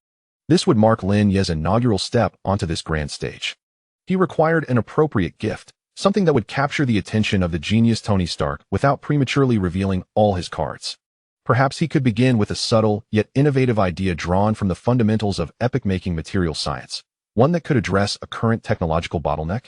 This would mark Lin Ye's inaugural step onto this grand stage. He required an appropriate gift, something that would capture the attention of the genius Tony Stark without prematurely revealing all his cards. Perhaps he could begin with a subtle yet innovative idea drawn from the fundamentals of epoch-making material science, one that could address a current technological bottleneck.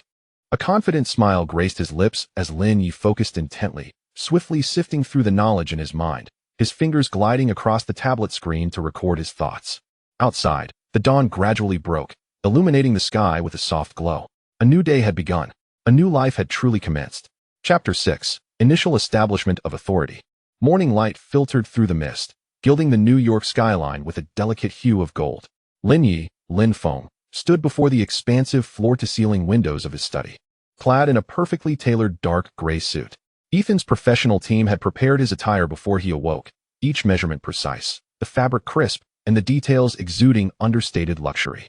A confident smile graced his lips as Lin Ye focused intently, swiftly sifting through the knowledge in his mind, his fingers gliding across the tablet screen to record his thoughts. Outside, the dawn gradually broke, illuminating the sky with a soft glow. A new day had begun. A new life had truly commenced. Chapter 6. Initial Establishment of Authority. Morning light filtered through the mist, gilding the New York skyline with a delicate hue of gold. Lin Ye, Lin Feng, stood before the expansive floor-to-ceiling windows of his study, clad in a perfectly tailored dark gray suit. Ethan's professional team had prepared his attire before he awoke, each measurement precise, the fabric crisp, and the details exuding understated luxury.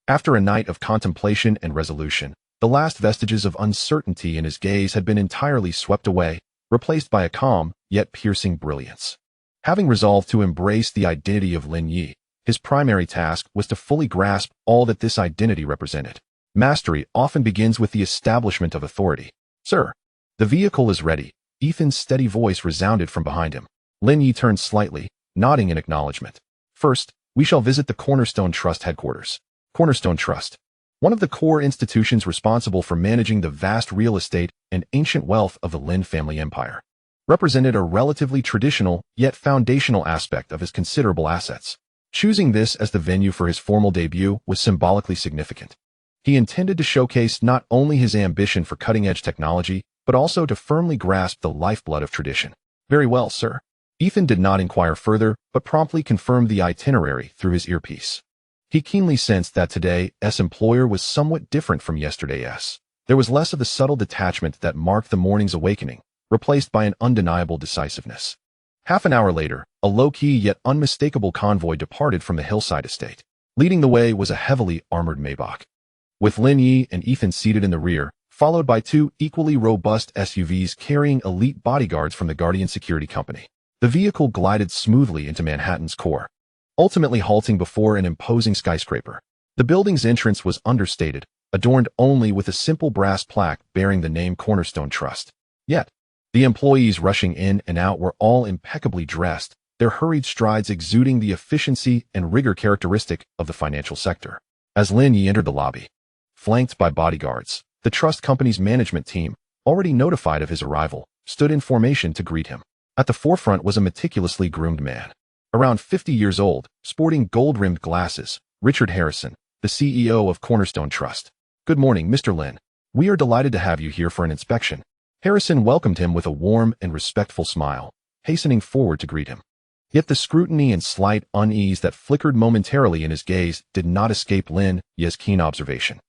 After a night of contemplation and resolution, the last vestiges of uncertainty in his gaze had been entirely swept away, replaced by a calm, yet piercing brilliance. Having resolved to embrace the identity of Lin Ye, his primary task was to fully grasp all that this identity represented. Mastery often begins with the establishment of authority. "Sir, the vehicle is ready." Ethan's steady voice resounded from behind him. Lin Ye turned slightly, nodding in acknowledgement. "First, we shall visit the Cornerstone Trust headquarters." Cornerstone Trust, one of the core institutions responsible for managing the vast real estate and ancient wealth of the Lin family empire, represented a relatively traditional yet foundational aspect of his considerable assets. Choosing this as the venue for his formal debut was symbolically significant. He intended to showcase not only his ambition for cutting-edge technology, but also to firmly grasp the lifeblood of tradition. "Very well, sir." Ethan did not inquire further, but promptly confirmed the itinerary through his earpiece. He keenly sensed that today's employer was somewhat different from yesterday's. There was less of the subtle detachment that marked the morning's awakening, replaced by an undeniable decisiveness. Half an hour later, a low-key yet unmistakable convoy departed from the hillside estate. Leading the way was a heavily armored Maybach, with Lin Ye and Ethan seated in the rear, followed by two equally robust SUVs carrying elite bodyguards from the Guardian Security Company. The vehicle glided smoothly into Manhattan's core, ultimately halting before an imposing skyscraper. The building's entrance was understated, adorned only with a simple brass plaque bearing the name Cornerstone Trust. Yet, the employees rushing in and out were all impeccably dressed, their hurried strides exuding the efficiency and rigor characteristic of the financial sector. As Lin Ye entered the lobby, flanked by bodyguards, the trust company's management team, already notified of his arrival, stood in formation to greet him. At the forefront was a meticulously groomed man, around 50 years old, sporting gold-rimmed glasses, Richard Harrison, the CEO of Cornerstone Trust. "Good morning, Mr. Lin. We are delighted to have you here for an inspection." Harrison welcomed him with a warm and respectful smile, hastening forward to greet him. Yet the scrutiny and slight unease that flickered momentarily in his gaze did not escape Lin Ye's keen observation.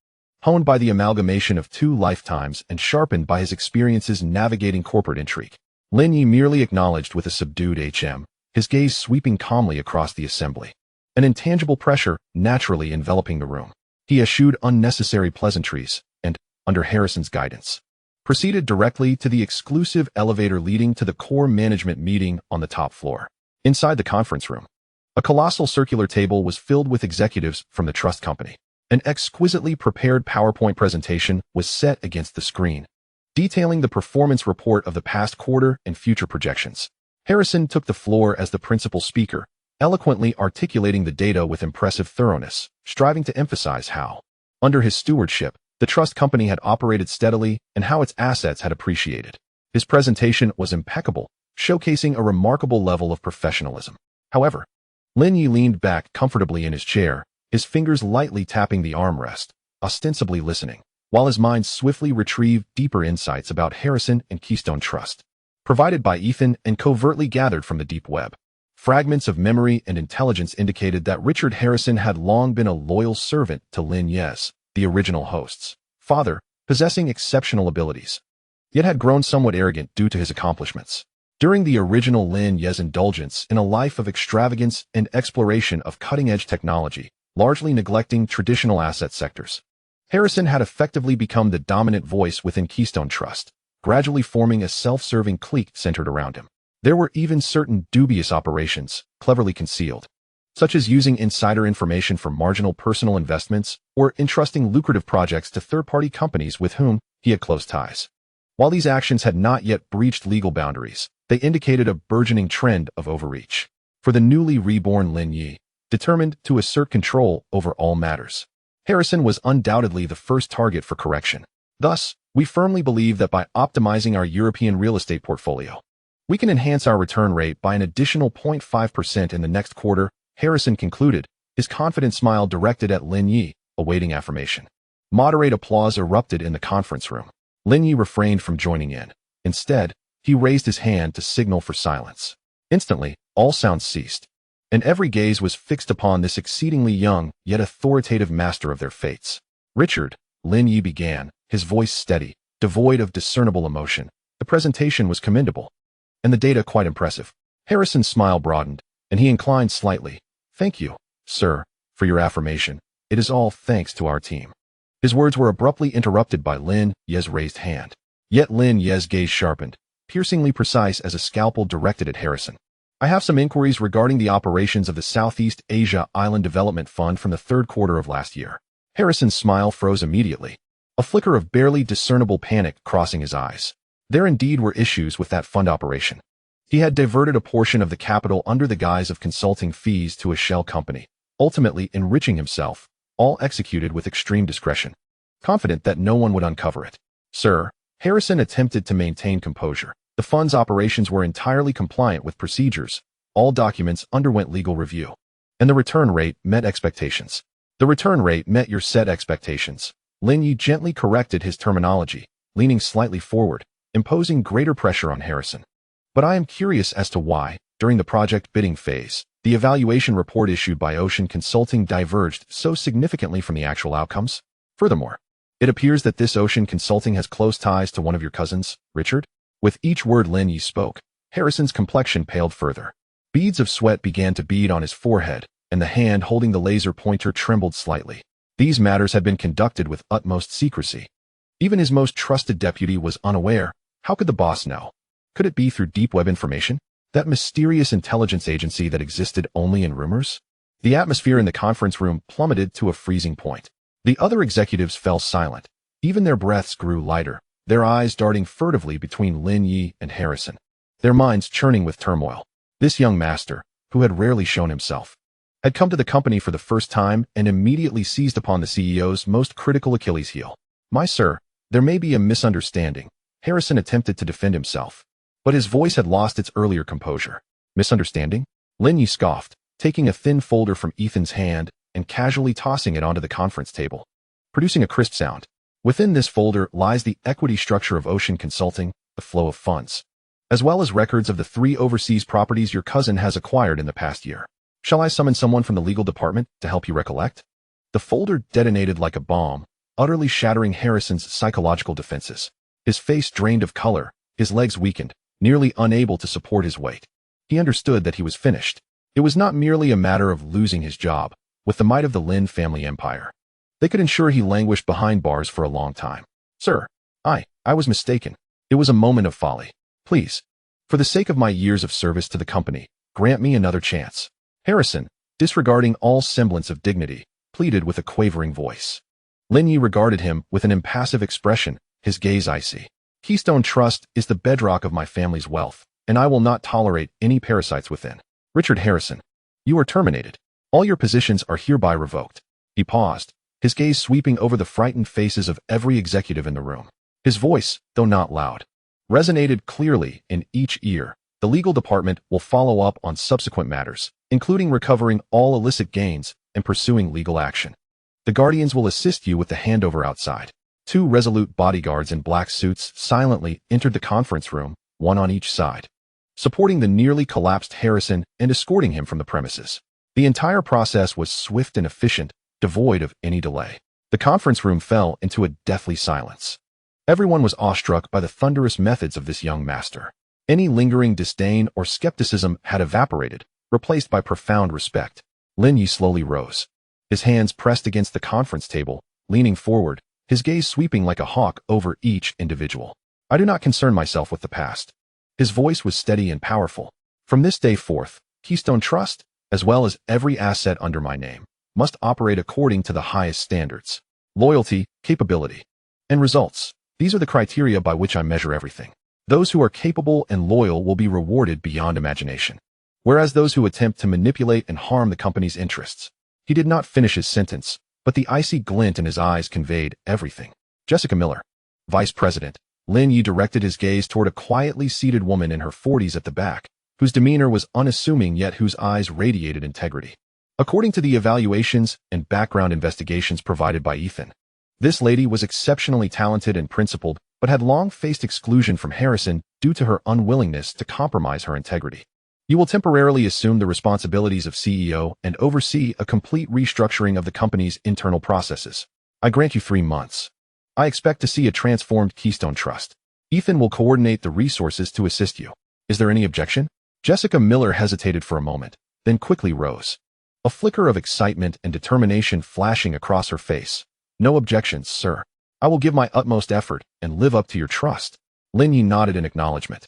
Honed by the amalgamation of 2 lifetimes and sharpened by his experiences navigating corporate intrigue, Lin Ye merely acknowledged with a subdued "HM," his gaze sweeping calmly across the assembly. An intangible pressure naturally enveloping the room. He eschewed unnecessary pleasantries and, under Harrison's guidance, proceeded directly to the exclusive elevator leading to the core management meeting on the top floor. Inside the conference room, a colossal circular table was filled with executives from the trust company. An exquisitely prepared PowerPoint presentation was set against the screen, detailing the performance report of the past quarter and future projections. Harrison took the floor as the principal speaker, eloquently articulating the data with impressive thoroughness, striving to emphasize how, under his stewardship, the trust company had operated steadily and how its assets had appreciated. His presentation was impeccable, showcasing a remarkable level of professionalism. However, Lin Ye leaned back comfortably in his chair, his fingers lightly tapping the armrest, ostensibly listening, while his mind swiftly retrieved deeper insights about Harrison and Keystone Trust, provided by Ethan and covertly gathered from the deep web. Fragments of memory and intelligence indicated that Richard Harrison had long been a loyal servant to Lin Ye's, the original host's, father, possessing exceptional abilities, yet had grown somewhat arrogant due to his accomplishments. During the original Lin Ye's indulgence in a life of extravagance and exploration of cutting-edge technology, largely neglecting traditional asset sectors, Harrison had effectively become the dominant voice within Keystone Trust, gradually forming a self-serving clique centered around him. There were even certain dubious operations, cleverly concealed, such as using insider information for marginal personal investments or entrusting lucrative projects to third-party companies with whom he had close ties. While these actions had not yet breached legal boundaries, they indicated a burgeoning trend of overreach. For the newly reborn Lin Ye, determined to assert control over all matters, Harrison was undoubtedly the first target for correction. Thus, we firmly believe that by optimizing our European real estate portfolio, we can enhance our return rate by an additional 0.5% in the next quarter, Harrison concluded, his confident smile directed at Lin Ye, awaiting affirmation. Moderate applause erupted in the conference room. Lin Ye refrained from joining in. Instead, he raised his hand to signal for silence. Instantly, all sounds ceased, and every gaze was fixed upon this exceedingly young, yet authoritative master of their fates. Richard, Lin Ye began, his voice steady, devoid of discernible emotion. The presentation was commendable, and the data quite impressive. Harrison's smile broadened, and he inclined slightly. Thank you, sir, for your affirmation. It is all thanks to our team. His words were abruptly interrupted by Lin Ye's raised hand. Yet Lin Ye's gaze sharpened, piercingly precise as a scalpel directed at Harrison. I have some inquiries regarding the operations of the Southeast Asia Island Development Fund from the third quarter of last year. Harrison's smile froze immediately, a flicker of barely discernible panic crossing his eyes. There indeed were issues with that fund operation. He had diverted a portion of the capital under the guise of consulting fees to a shell company, ultimately enriching himself, all executed with extreme discretion, confident that no one would uncover it. Sir, Harrison attempted to maintain composure. The fund's operations were entirely compliant with procedures. All documents underwent legal review, and the return rate met expectations. The return rate met your set expectations. Lin Ye gently corrected his terminology, leaning slightly forward, imposing greater pressure on Harrison. But I am curious as to why, during the project bidding phase, the evaluation report issued by Ocean Consulting diverged so significantly from the actual outcomes. Furthermore, it appears that this Ocean Consulting has close ties to one of your cousins, Richard. With each word Lin Ye spoke, Harrison's complexion paled further. Beads of sweat began to bead on his forehead, and the hand holding the laser pointer trembled slightly. These matters had been conducted with utmost secrecy. Even his most trusted deputy was unaware. How could the boss know? Could it be through deep web information? That mysterious intelligence agency that existed only in rumors? The atmosphere in the conference room plummeted to a freezing point. The other executives fell silent. Even their breaths grew lighter, their eyes darting furtively between Lin Ye and Harrison, their minds churning with turmoil. This young master, who had rarely shown himself, had come to the company for the first time and immediately seized upon the CEO's most critical Achilles heel. My sir, there may be a misunderstanding. Harrison attempted to defend himself, but his voice had lost its earlier composure. Misunderstanding? Lin Ye scoffed, taking a thin folder from Ethan's hand and casually tossing it onto the conference table, producing a crisp sound. Within this folder lies the equity structure of Ocean Consulting, the flow of funds, as well as records of the 3 overseas properties your cousin has acquired in the past year. Shall I summon someone from the legal department to help you recollect? The folder detonated like a bomb, utterly shattering Harrison's psychological defenses. His face drained of color, his legs weakened, nearly unable to support his weight. He understood that he was finished. It was not merely a matter of losing his job. With the might of the Lin family empire, they could ensure he languished behind bars for a long time. Sir, I was mistaken. It was a moment of folly. Please, for the sake of my years of service to the company, grant me another chance. Harrison, disregarding all semblance of dignity, pleaded with a quavering voice. Lin Ye regarded him with an impassive expression, his gaze icy. Keystone Trust is the bedrock of my family's wealth, and I will not tolerate any parasites within. Richard Harrison, you are terminated. All your positions are hereby revoked. He paused, his gaze sweeping over the frightened faces of every executive in the room. His voice, though not loud, resonated clearly in each ear. The legal department will follow up on subsequent matters, including recovering all illicit gains and pursuing legal action. The Guardians will assist you with the handover outside. 2 resolute bodyguards in black suits silently entered the conference room, one on each side, supporting the nearly collapsed Harrison and escorting him from the premises. The entire process was swift and efficient, devoid of any delay. The conference room fell into a deathly silence. Everyone was awestruck by the thunderous methods of this young master. Any lingering disdain or skepticism had evaporated, replaced by profound respect. Lin Ye slowly rose, his hands pressed against the conference table, leaning forward, his gaze sweeping like a hawk over each individual. I do not concern myself with the past. His voice was steady and powerful. From this day forth, Keystone Trust, as well as every asset under my name, must operate according to the highest standards. Loyalty, capability, and results. These are the criteria by which I measure everything. Those who are capable and loyal will be rewarded beyond imagination, whereas those who attempt to manipulate and harm the company's interests. He did not finish his sentence, but the icy glint in his eyes conveyed everything. Jessica Miller, Vice President. Lin Ye directed his gaze toward a quietly seated woman in her 40s at the back, whose demeanor was unassuming yet whose eyes radiated integrity. According to the evaluations and background investigations provided by Ethan, this lady was exceptionally talented and principled, but had long faced exclusion from Harrison due to her unwillingness to compromise her integrity. You will temporarily assume the responsibilities of CEO and oversee a complete restructuring of the company's internal processes. I grant you 3 months. I expect to see a transformed Keystone Trust. Ethan will coordinate the resources to assist you. Is there any objection? Jessica Miller hesitated for a moment, then quickly rose, a flicker of excitement and determination flashing across her face. No objections, sir. I will give my utmost effort and live up to your trust. Lin Ye nodded in acknowledgement.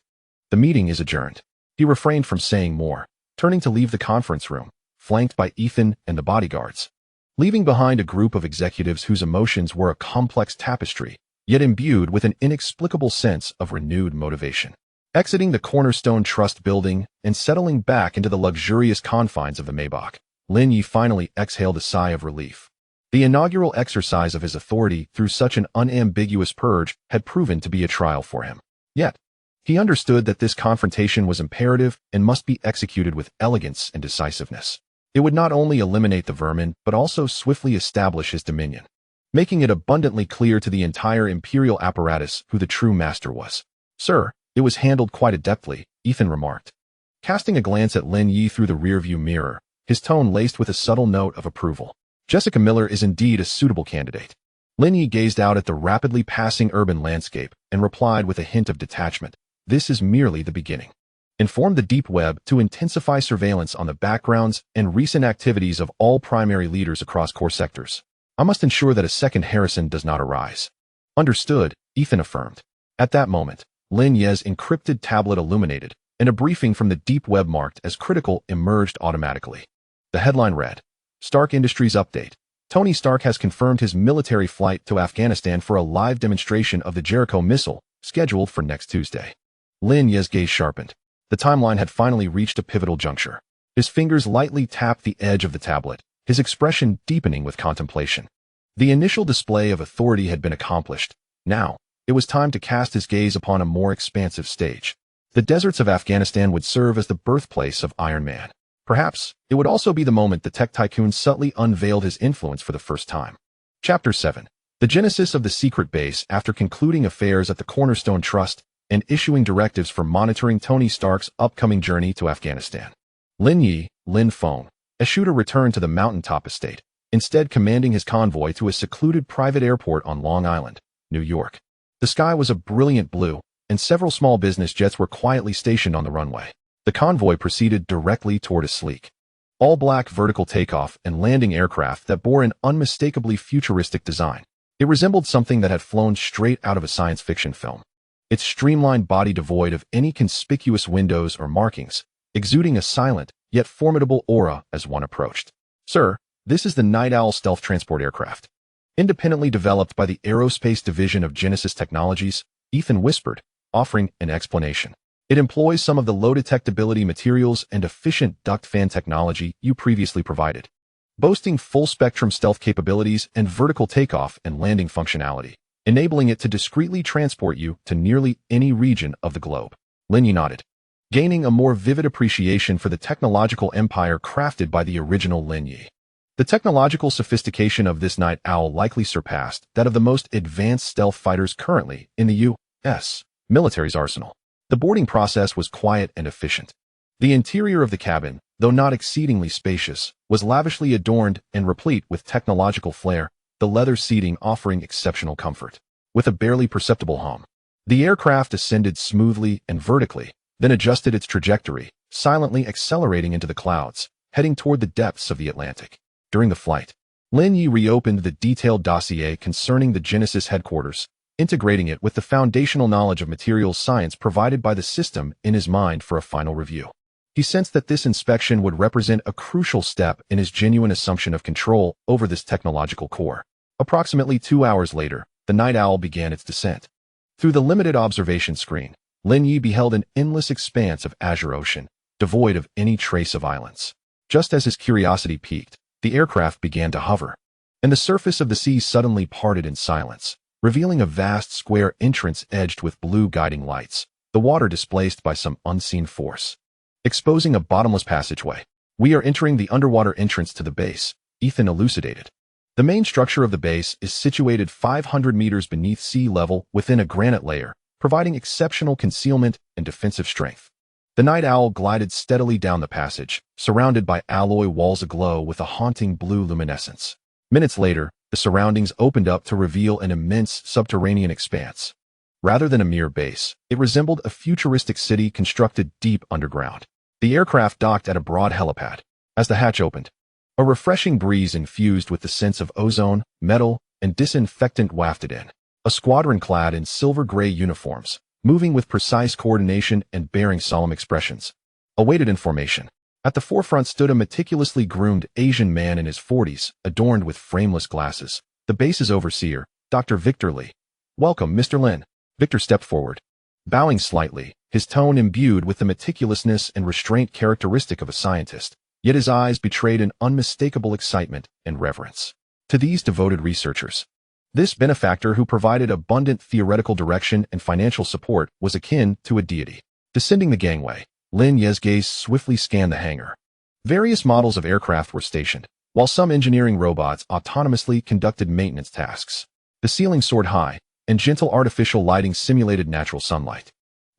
The meeting is adjourned. He refrained from saying more, turning to leave the conference room, flanked by Ethan and the bodyguards, leaving behind a group of executives whose emotions were a complex tapestry, yet imbued with an inexplicable sense of renewed motivation. Exiting the Cornerstone Trust building and settling back into the luxurious confines of the Maybach, Lin Ye finally exhaled a sigh of relief. The inaugural exercise of his authority through such an unambiguous purge had proven to be a trial for him. Yet, he understood that this confrontation was imperative and must be executed with elegance and decisiveness. It would not only eliminate the vermin, but also swiftly establish his dominion, making it abundantly clear to the entire imperial apparatus who the true master was. Sir, it was handled quite adeptly, Ethan remarked, casting a glance at Lin Ye through the rearview mirror, his tone laced with a subtle note of approval. Jessica Miller is indeed a suitable candidate. Lin Ye gazed out at the rapidly passing urban landscape and replied with a hint of detachment. This is merely the beginning. Inform the deep web to intensify surveillance on the backgrounds and recent activities of all primary leaders across core sectors. I must ensure that a second Harrison does not arise. Understood, Ethan affirmed. At that moment, Lin Ye's encrypted tablet illuminated, and a briefing from the deep web marked as critical emerged automatically. The headline read, Stark Industries Update. Tony Stark has confirmed his military flight to Afghanistan for a live demonstration of the Jericho missile, scheduled for next Tuesday. Lin Ye's gaze sharpened. The timeline had finally reached a pivotal juncture. His fingers lightly tapped the edge of the tablet, his expression deepening with contemplation. The initial display of authority had been accomplished. Now, it was time to cast his gaze upon a more expansive stage. The deserts of Afghanistan would serve as the birthplace of Iron Man. Perhaps, it would also be the moment the Tech Tycoon subtly unveiled his influence for the first time. Chapter 7. The genesis of the secret base. After concluding affairs at the Cornerstone Trust and issuing directives for monitoring Tony Stark's upcoming journey to Afghanistan, Lin Ye, Lin Feng, eschewed a return to the mountaintop estate, instead commanding his convoy to a secluded private airport on Long Island, New York. The sky was a brilliant blue, and several small business jets were quietly stationed on the runway. The convoy proceeded directly toward a sleek, all-black vertical takeoff and landing aircraft that bore an unmistakably futuristic design. It resembled something that had flown straight out of a science fiction film. Its streamlined body devoid of any conspicuous windows or markings, exuding a silent, yet formidable aura as one approached. Sir, this is the Night Owl stealth transport aircraft. Independently developed by the Aerospace Division of Genesis Technologies, Ethan whispered, offering an explanation. It employs some of the low detectability materials and efficient duct fan technology you previously provided, boasting full-spectrum stealth capabilities and vertical takeoff and landing functionality, enabling it to discreetly transport you to nearly any region of the globe. Lin Ye nodded, gaining a more vivid appreciation for the technological empire crafted by the original Lin Ye. The technological sophistication of this Night Owl likely surpassed that of the most advanced stealth fighters currently in the U.S. military's arsenal. The boarding process was quiet and efficient. The interior of the cabin, though not exceedingly spacious, was lavishly adorned and replete with technological flair, the leather seating offering exceptional comfort. With a barely perceptible hum, the aircraft ascended smoothly and vertically, then adjusted its trajectory, silently accelerating into the clouds, heading toward the depths of the Atlantic. During the flight, Lin Ye reopened the detailed dossier concerning the Genesis headquarters, integrating it with the foundational knowledge of materials science provided by the system in his mind for a final review. He sensed that this inspection would represent a crucial step in his genuine assumption of control over this technological core. Approximately 2 hours later, the Night Owl began its descent. Through the limited observation screen, Lin Ye beheld an endless expanse of azure ocean, devoid of any trace of islands. Just as his curiosity peaked, the aircraft began to hover, and the surface of the sea suddenly parted in silence, revealing a vast square entrance edged with blue guiding lights, the water displaced by some unseen force, exposing a bottomless passageway. We are entering the underwater entrance to the base, Ethan elucidated. The main structure of the base is situated 500 meters beneath sea level within a granite layer, providing exceptional concealment and defensive strength. The night owl glided steadily down the passage, surrounded by alloy walls aglow with a haunting blue luminescence. Minutes later, the surroundings opened up to reveal an immense subterranean expanse. Rather than a mere base, it resembled a futuristic city constructed deep underground. The aircraft docked at a broad helipad. As the hatch opened, a refreshing breeze infused with the scents of ozone, metal, and disinfectant wafted in. A squadron clad in silver-gray uniforms, moving with precise coordination and bearing solemn expressions, awaited in formation. At the forefront stood a meticulously groomed Asian man in his 40s, adorned with frameless glasses. The base's overseer, Dr. Victor Li. "Welcome, Mr. Lin." Victor stepped forward, bowing slightly, his tone imbued with the meticulousness and restraint characteristic of a scientist, yet his eyes betrayed an unmistakable excitement and reverence. To these devoted researchers, this benefactor who provided abundant theoretical direction and financial support was akin to a deity. Descending the gangway, Lin Ye's gaze swiftly scanned the hangar. Various models of aircraft were stationed, while some engineering robots autonomously conducted maintenance tasks. The ceiling soared high, and gentle artificial lighting simulated natural sunlight,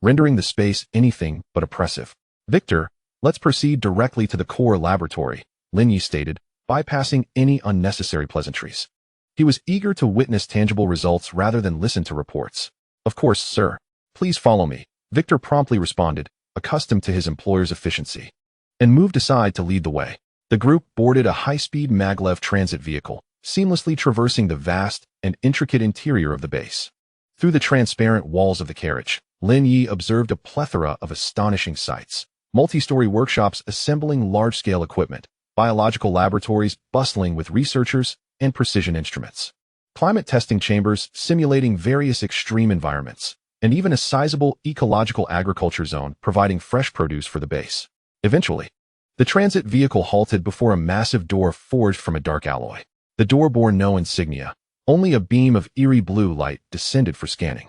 rendering the space anything but oppressive. "Victor, let's proceed directly to the core laboratory," Lin Ye stated, bypassing any unnecessary pleasantries. He was eager to witness tangible results rather than listen to reports. "Of course, sir. Please follow me," Victor promptly responded, accustomed to his employer's efficiency, and moved aside to lead the way. The group boarded a high-speed maglev transit vehicle, seamlessly traversing the vast and intricate interior of the base. Through the transparent walls of the carriage, Lin Ye observed a plethora of astonishing sights. Multi-story workshops assembling large-scale equipment, biological laboratories bustling with researchers and precision instruments, climate testing chambers simulating various extreme environments, and even a sizable ecological agriculture zone providing fresh produce for the base. Eventually, the transit vehicle halted before a massive door forged from a dark alloy. The door bore no insignia. Only a beam of eerie blue light descended for scanning.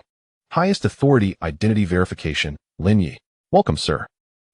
"Highest authority identity verification, Lin Ye." "Welcome, sir."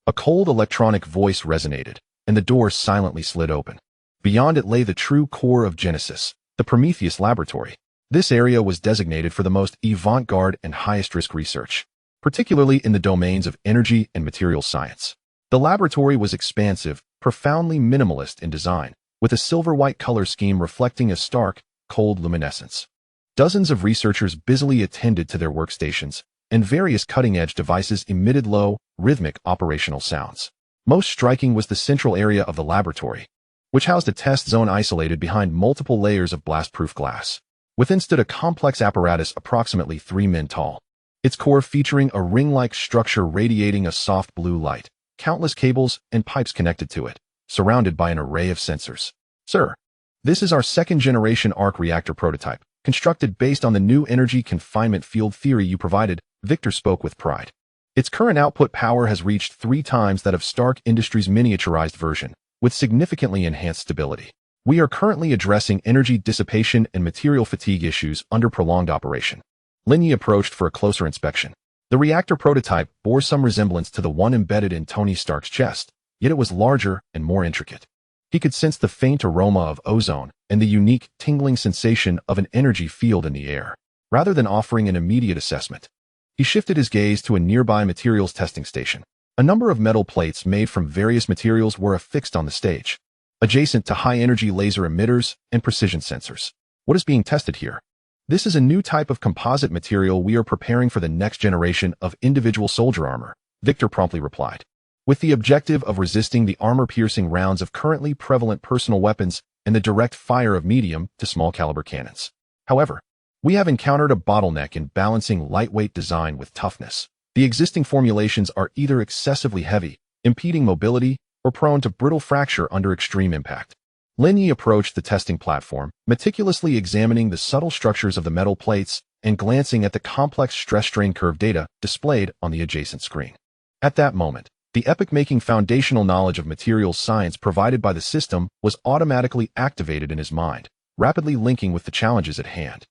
A cold electronic voice resonated, and the door silently slid open. Beyond it lay the true core of Genesis, the Prometheus laboratory. This area was designated for the most avant-garde and highest-risk research, particularly in the domains of energy and materials science. The laboratory was expansive, profoundly minimalist in design, with a silver-white color scheme reflecting a stark, cold luminescence. Dozens of researchers busily attended to their workstations, and various cutting-edge devices emitted low, rhythmic operational sounds. Most striking was the central area of the laboratory, which housed a test zone isolated behind multiple layers of blast-proof glass. Within stood a complex apparatus approximately 3 men tall, its core featuring a ring-like structure radiating a soft blue light, countless cables and pipes connected to it, surrounded by an array of sensors. "Sir, this is our second-generation arc reactor prototype, constructed based on the new energy confinement field theory you provided," Victor spoke with pride. "Its current output power has reached 3 times that of Stark Industries' miniaturized version, with significantly enhanced stability. We are currently addressing energy dissipation and material fatigue issues under prolonged operation." Lin Ye approached for a closer inspection. The reactor prototype bore some resemblance to the one embedded in Tony Stark's chest, yet it was larger and more intricate. He could sense the faint aroma of ozone and the unique, tingling sensation of an energy field in the air. Rather than offering an immediate assessment, he shifted his gaze to a nearby materials testing station. A number of metal plates made from various materials were affixed on the stage, adjacent to high-energy laser emitters and precision sensors. "What is being tested here?" "This is a new type of composite material we are preparing for the next generation of individual soldier armor," Victor promptly replied, "with the objective of resisting the armor-piercing rounds of currently prevalent personal weapons and the direct fire of medium to small-caliber cannons. However, we have encountered a bottleneck in balancing lightweight design with toughness. The existing formulations are either excessively heavy, impeding mobility, or prone to brittle fracture under extreme impact." Lin Ye approached the testing platform, meticulously examining the subtle structures of the metal plates and glancing at the complex stress-strain curve data displayed on the adjacent screen. At that moment, the epoch-making foundational knowledge of materials science provided by the system was automatically activated in his mind, rapidly linking with the challenges at hand.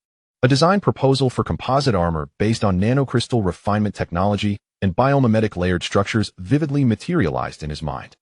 A design proposal for composite armor based on nanocrystal refinement technology and biomimetic layered structures vividly materialized in his mind.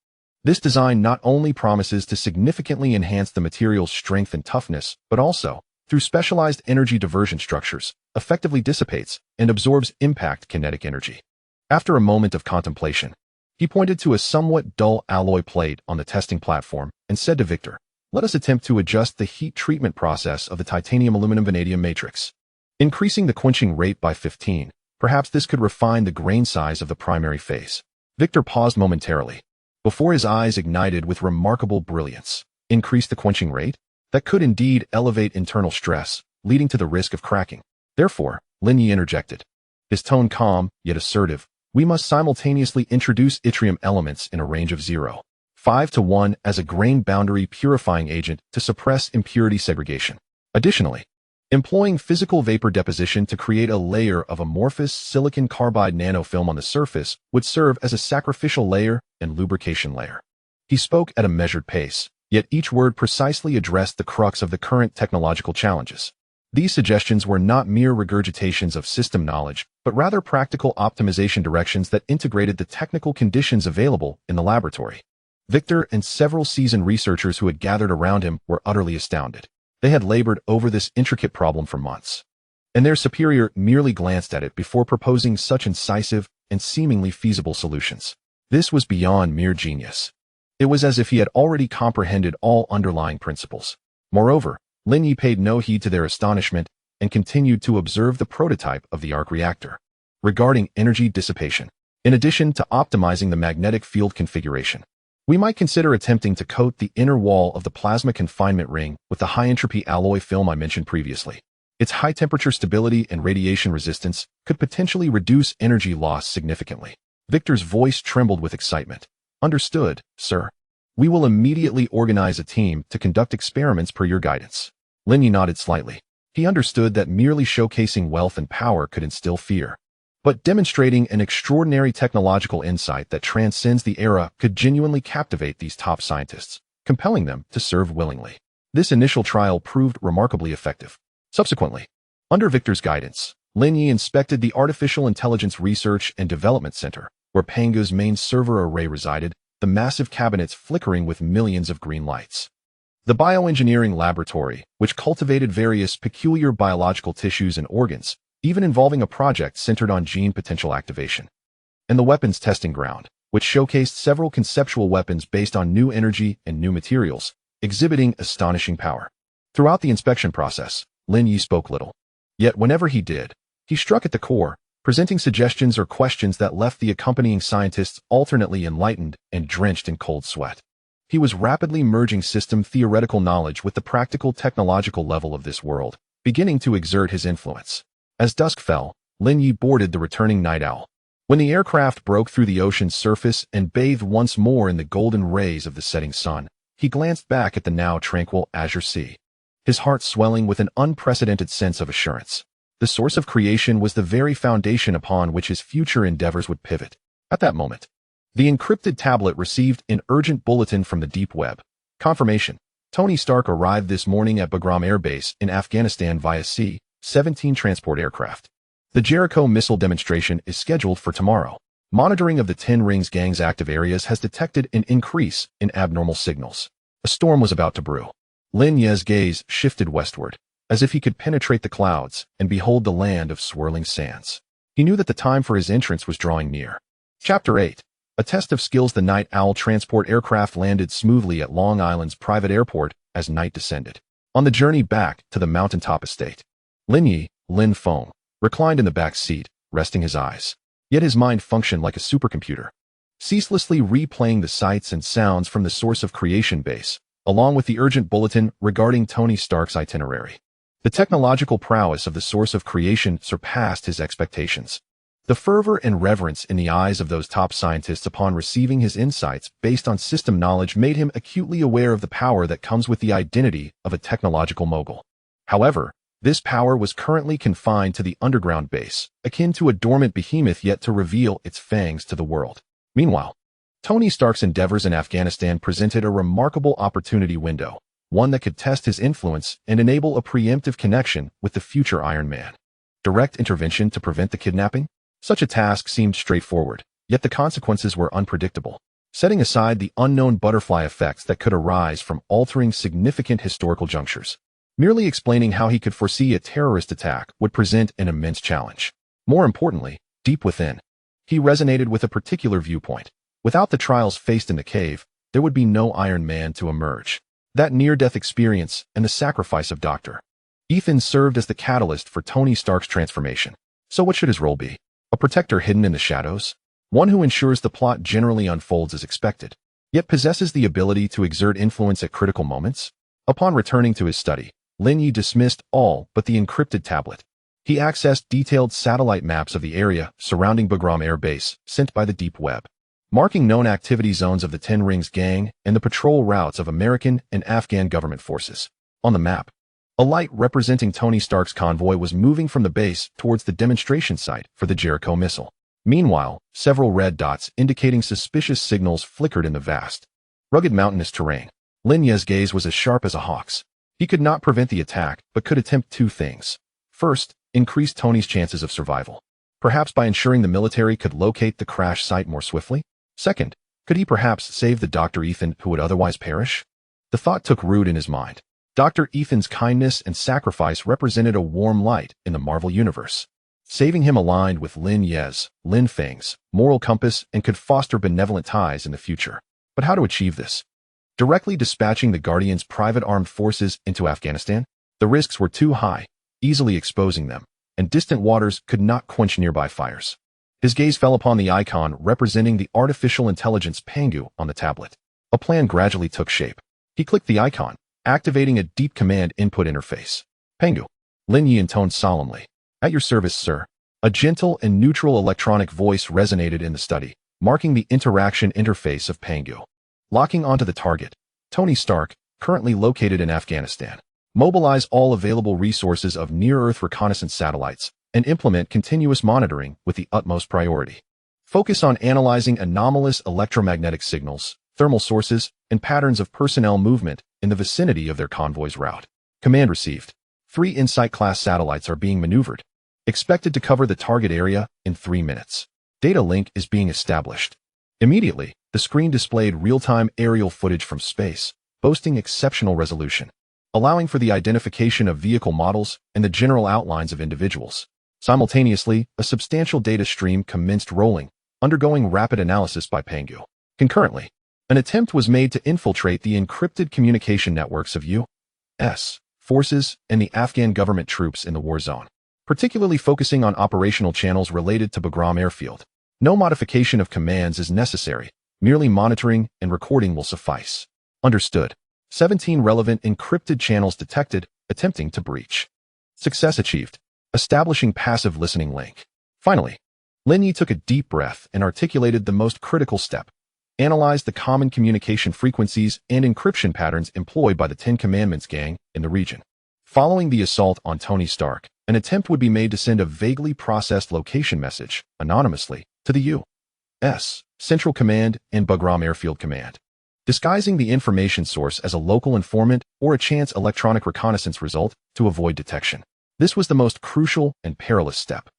This design not only promises to significantly enhance the material's strength and toughness, but also, through specialized energy diversion structures, effectively dissipates and absorbs impact kinetic energy. After a moment of contemplation, he pointed to a somewhat dull alloy plate on the testing platform and said to Victor, "Let us attempt to adjust the heat treatment process of the titanium aluminum vanadium matrix. Increasing the quenching rate by 15, perhaps this could refine the grain size of the primary phase." Victor paused momentarily, before his eyes ignited with remarkable brilliance. Increase the quenching rate? That could indeed elevate internal stress, leading to the risk of cracking. Therefore, Lin Ye interjected, his tone calm, yet assertive, "We must simultaneously introduce yttrium elements in a range of 0.5 to 1 as a grain boundary purifying agent to suppress impurity segregation. Additionally, employing physical vapor deposition to create a layer of amorphous silicon carbide nanofilm on the surface would serve as a sacrificial layer and lubrication layer." He spoke at a measured pace, yet each word precisely addressed the crux of the current technological challenges. These suggestions were not mere regurgitations of system knowledge, but rather practical optimization directions that integrated the technical conditions available in the laboratory. Victor and several seasoned researchers who had gathered around him were utterly astounded. They had labored over this intricate problem for months, and their superior merely glanced at it before proposing such incisive and seemingly feasible solutions. This was beyond mere genius. It was as if he had already comprehended all underlying principles. Moreover, Lin Ye paid no heed to their astonishment and continued to observe the prototype of the arc reactor. Regarding energy dissipation, in addition to optimizing the magnetic field configuration, we might consider attempting to coat the inner wall of the plasma confinement ring with the high-entropy alloy film I mentioned previously. Its high-temperature stability and radiation resistance could potentially reduce energy loss significantly. Victor's voice trembled with excitement. "Understood, sir. We will immediately organize a team to conduct experiments per your guidance." Lin Ye nodded slightly. He understood that merely showcasing wealth and power could instill fear, but demonstrating an extraordinary technological insight that transcends the era could genuinely captivate these top scientists, compelling them to serve willingly. This initial trial proved remarkably effective. Subsequently, under Victor's guidance, Lin Ye inspected the Artificial Intelligence Research and Development Center, where Panga's main server array resided, the massive cabinets flickering with millions of green lights. The bioengineering laboratory, which cultivated various peculiar biological tissues and organs, even involving a project centered on gene potential activation. And the weapons testing ground, which showcased several conceptual weapons based on new energy and new materials, exhibiting astonishing power. Throughout the inspection process, Lin Ye spoke little. Yet whenever he did, he struck at the core, presenting suggestions or questions that left the accompanying scientists alternately enlightened and drenched in cold sweat. He was rapidly merging system theoretical knowledge with the practical technological level of this world, beginning to exert his influence. As dusk fell, Lin Ye boarded the returning Night Owl. When the aircraft broke through the ocean's surface and bathed once more in the golden rays of the setting sun, he glanced back at the now tranquil azure sea, his heart swelling with an unprecedented sense of assurance. The source of creation was the very foundation upon which his future endeavors would pivot. At that moment, the encrypted tablet received an urgent bulletin from the deep web. Confirmation. Tony Stark arrived this morning at Bagram Air Base in Afghanistan via C-17 transport aircraft. The Jericho missile demonstration is scheduled for tomorrow. Monitoring of the 10 Rings gang's active areas has detected an increase in abnormal signals. A storm was about to brew. Lin Ye's gaze shifted westward, as if he could penetrate the clouds and behold the land of swirling sands. He knew that the time for his entrance was drawing near. Chapter 8. A test of skills. The Night Owl transport aircraft landed smoothly at Long Island's private airport as night descended. On the journey back to the mountaintop estate, Lin Ye, Lin Feng, reclined in the back seat, resting his eyes. Yet his mind functioned like a supercomputer, ceaselessly replaying the sights and sounds from the source of creation base, along with the urgent bulletin regarding Tony Stark's itinerary. The technological prowess of the source of creation surpassed his expectations. The fervor and reverence in the eyes of those top scientists upon receiving his insights based on system knowledge made him acutely aware of the power that comes with the identity of a technological mogul. However, this power was currently confined to the underground base, akin to a dormant behemoth yet to reveal its fangs to the world. Meanwhile, Tony Stark's endeavors in Afghanistan presented a remarkable opportunity window, one that could test his influence and enable a preemptive connection with the future Iron Man. Direct intervention to prevent the kidnapping? Such a task seemed straightforward, yet the consequences were unpredictable. setting aside the unknown butterfly effects that could arise from altering significant historical junctures. Merely explaining how he could foresee a terrorist attack would present an immense challenge. More importantly, deep within, he resonated with a particular viewpoint. Without the trials faced in the cave, there would be no Iron Man to emerge. That near-death experience and the sacrifice of Dr. Ethan served as the catalyst for Tony Stark's transformation. So what should his role be? A protector hidden in the shadows? One who ensures the plot generally unfolds as expected, yet possesses the ability to exert influence at critical moments? Upon returning to his study, Lin Ye dismissed all but the encrypted tablet. He accessed detailed satellite maps of the area surrounding Bagram Air Base sent by the deep web, marking known activity zones of the Ten Rings gang and the patrol routes of American and Afghan government forces. On the map, a light representing Tony Stark's convoy was moving from the base towards the demonstration site for the Jericho missile. Meanwhile, several red dots indicating suspicious signals flickered in the vast, rugged mountainous terrain. Lin Ye's gaze was as sharp as a hawk's. He could not prevent the attack, but could attempt two things. First, increase Tony's chances of survival, perhaps by ensuring the military could locate the crash site more swiftly. Second, could he perhaps save the Dr. Ethan who would otherwise perish? The thought took root in his mind. Dr. Ethan's kindness and sacrifice represented a warm light in the Marvel Universe. Saving him aligned with Lin Ye's, Lin Feng's, moral compass and could foster benevolent ties in the future. But how to achieve this? Directly dispatching the Guardians' private armed forces into Afghanistan? The risks were too high, easily exposing them, and distant waters could not quench nearby fires. His gaze fell upon the icon representing the artificial intelligence Pangu on the tablet. A plan gradually took shape. He clicked the icon, activating a deep command input interface. Pangu. Lin Ye intoned solemnly. At your service, sir. A gentle and neutral electronic voice resonated in the study, marking the interaction interface of Pangu. Locking onto the target, Tony Stark, currently located in Afghanistan. Mobilize all available resources of near-Earth reconnaissance satellites and implement continuous monitoring with the utmost priority. Focus on analyzing anomalous electromagnetic signals, thermal sources, and patterns of personnel movement in the vicinity of their convoy's route. Command received. 3 Insight-class satellites are being maneuvered, expected to cover the target area in 3 minutes. Data link is being established. Immediately, the screen displayed real-time aerial footage from space, boasting exceptional resolution, allowing for the identification of vehicle models and the general outlines of individuals. Simultaneously, a substantial data stream commenced rolling, undergoing rapid analysis by Pangu. Concurrently, an attempt was made to infiltrate the encrypted communication networks of U.S. forces and the Afghan government troops in the war zone, particularly focusing on operational channels related to Bagram Airfield. No modification of commands is necessary, merely monitoring and recording will suffice. Understood. 17 relevant encrypted channels detected, attempting to breach. Success achieved. Establishing passive listening link. Finally, Lin Ye took a deep breath and articulated the most critical step. Analyze the common communication frequencies and encryption patterns employed by the Ten Commandments gang in the region. Following the assault on Tony Stark, an attempt would be made to send a vaguely processed location message, anonymously, to the U.S. Central Command and Bagram Airfield Command, disguising the information source as a local informant or a chance electronic reconnaissance result to avoid detection. This was the most crucial and perilous step,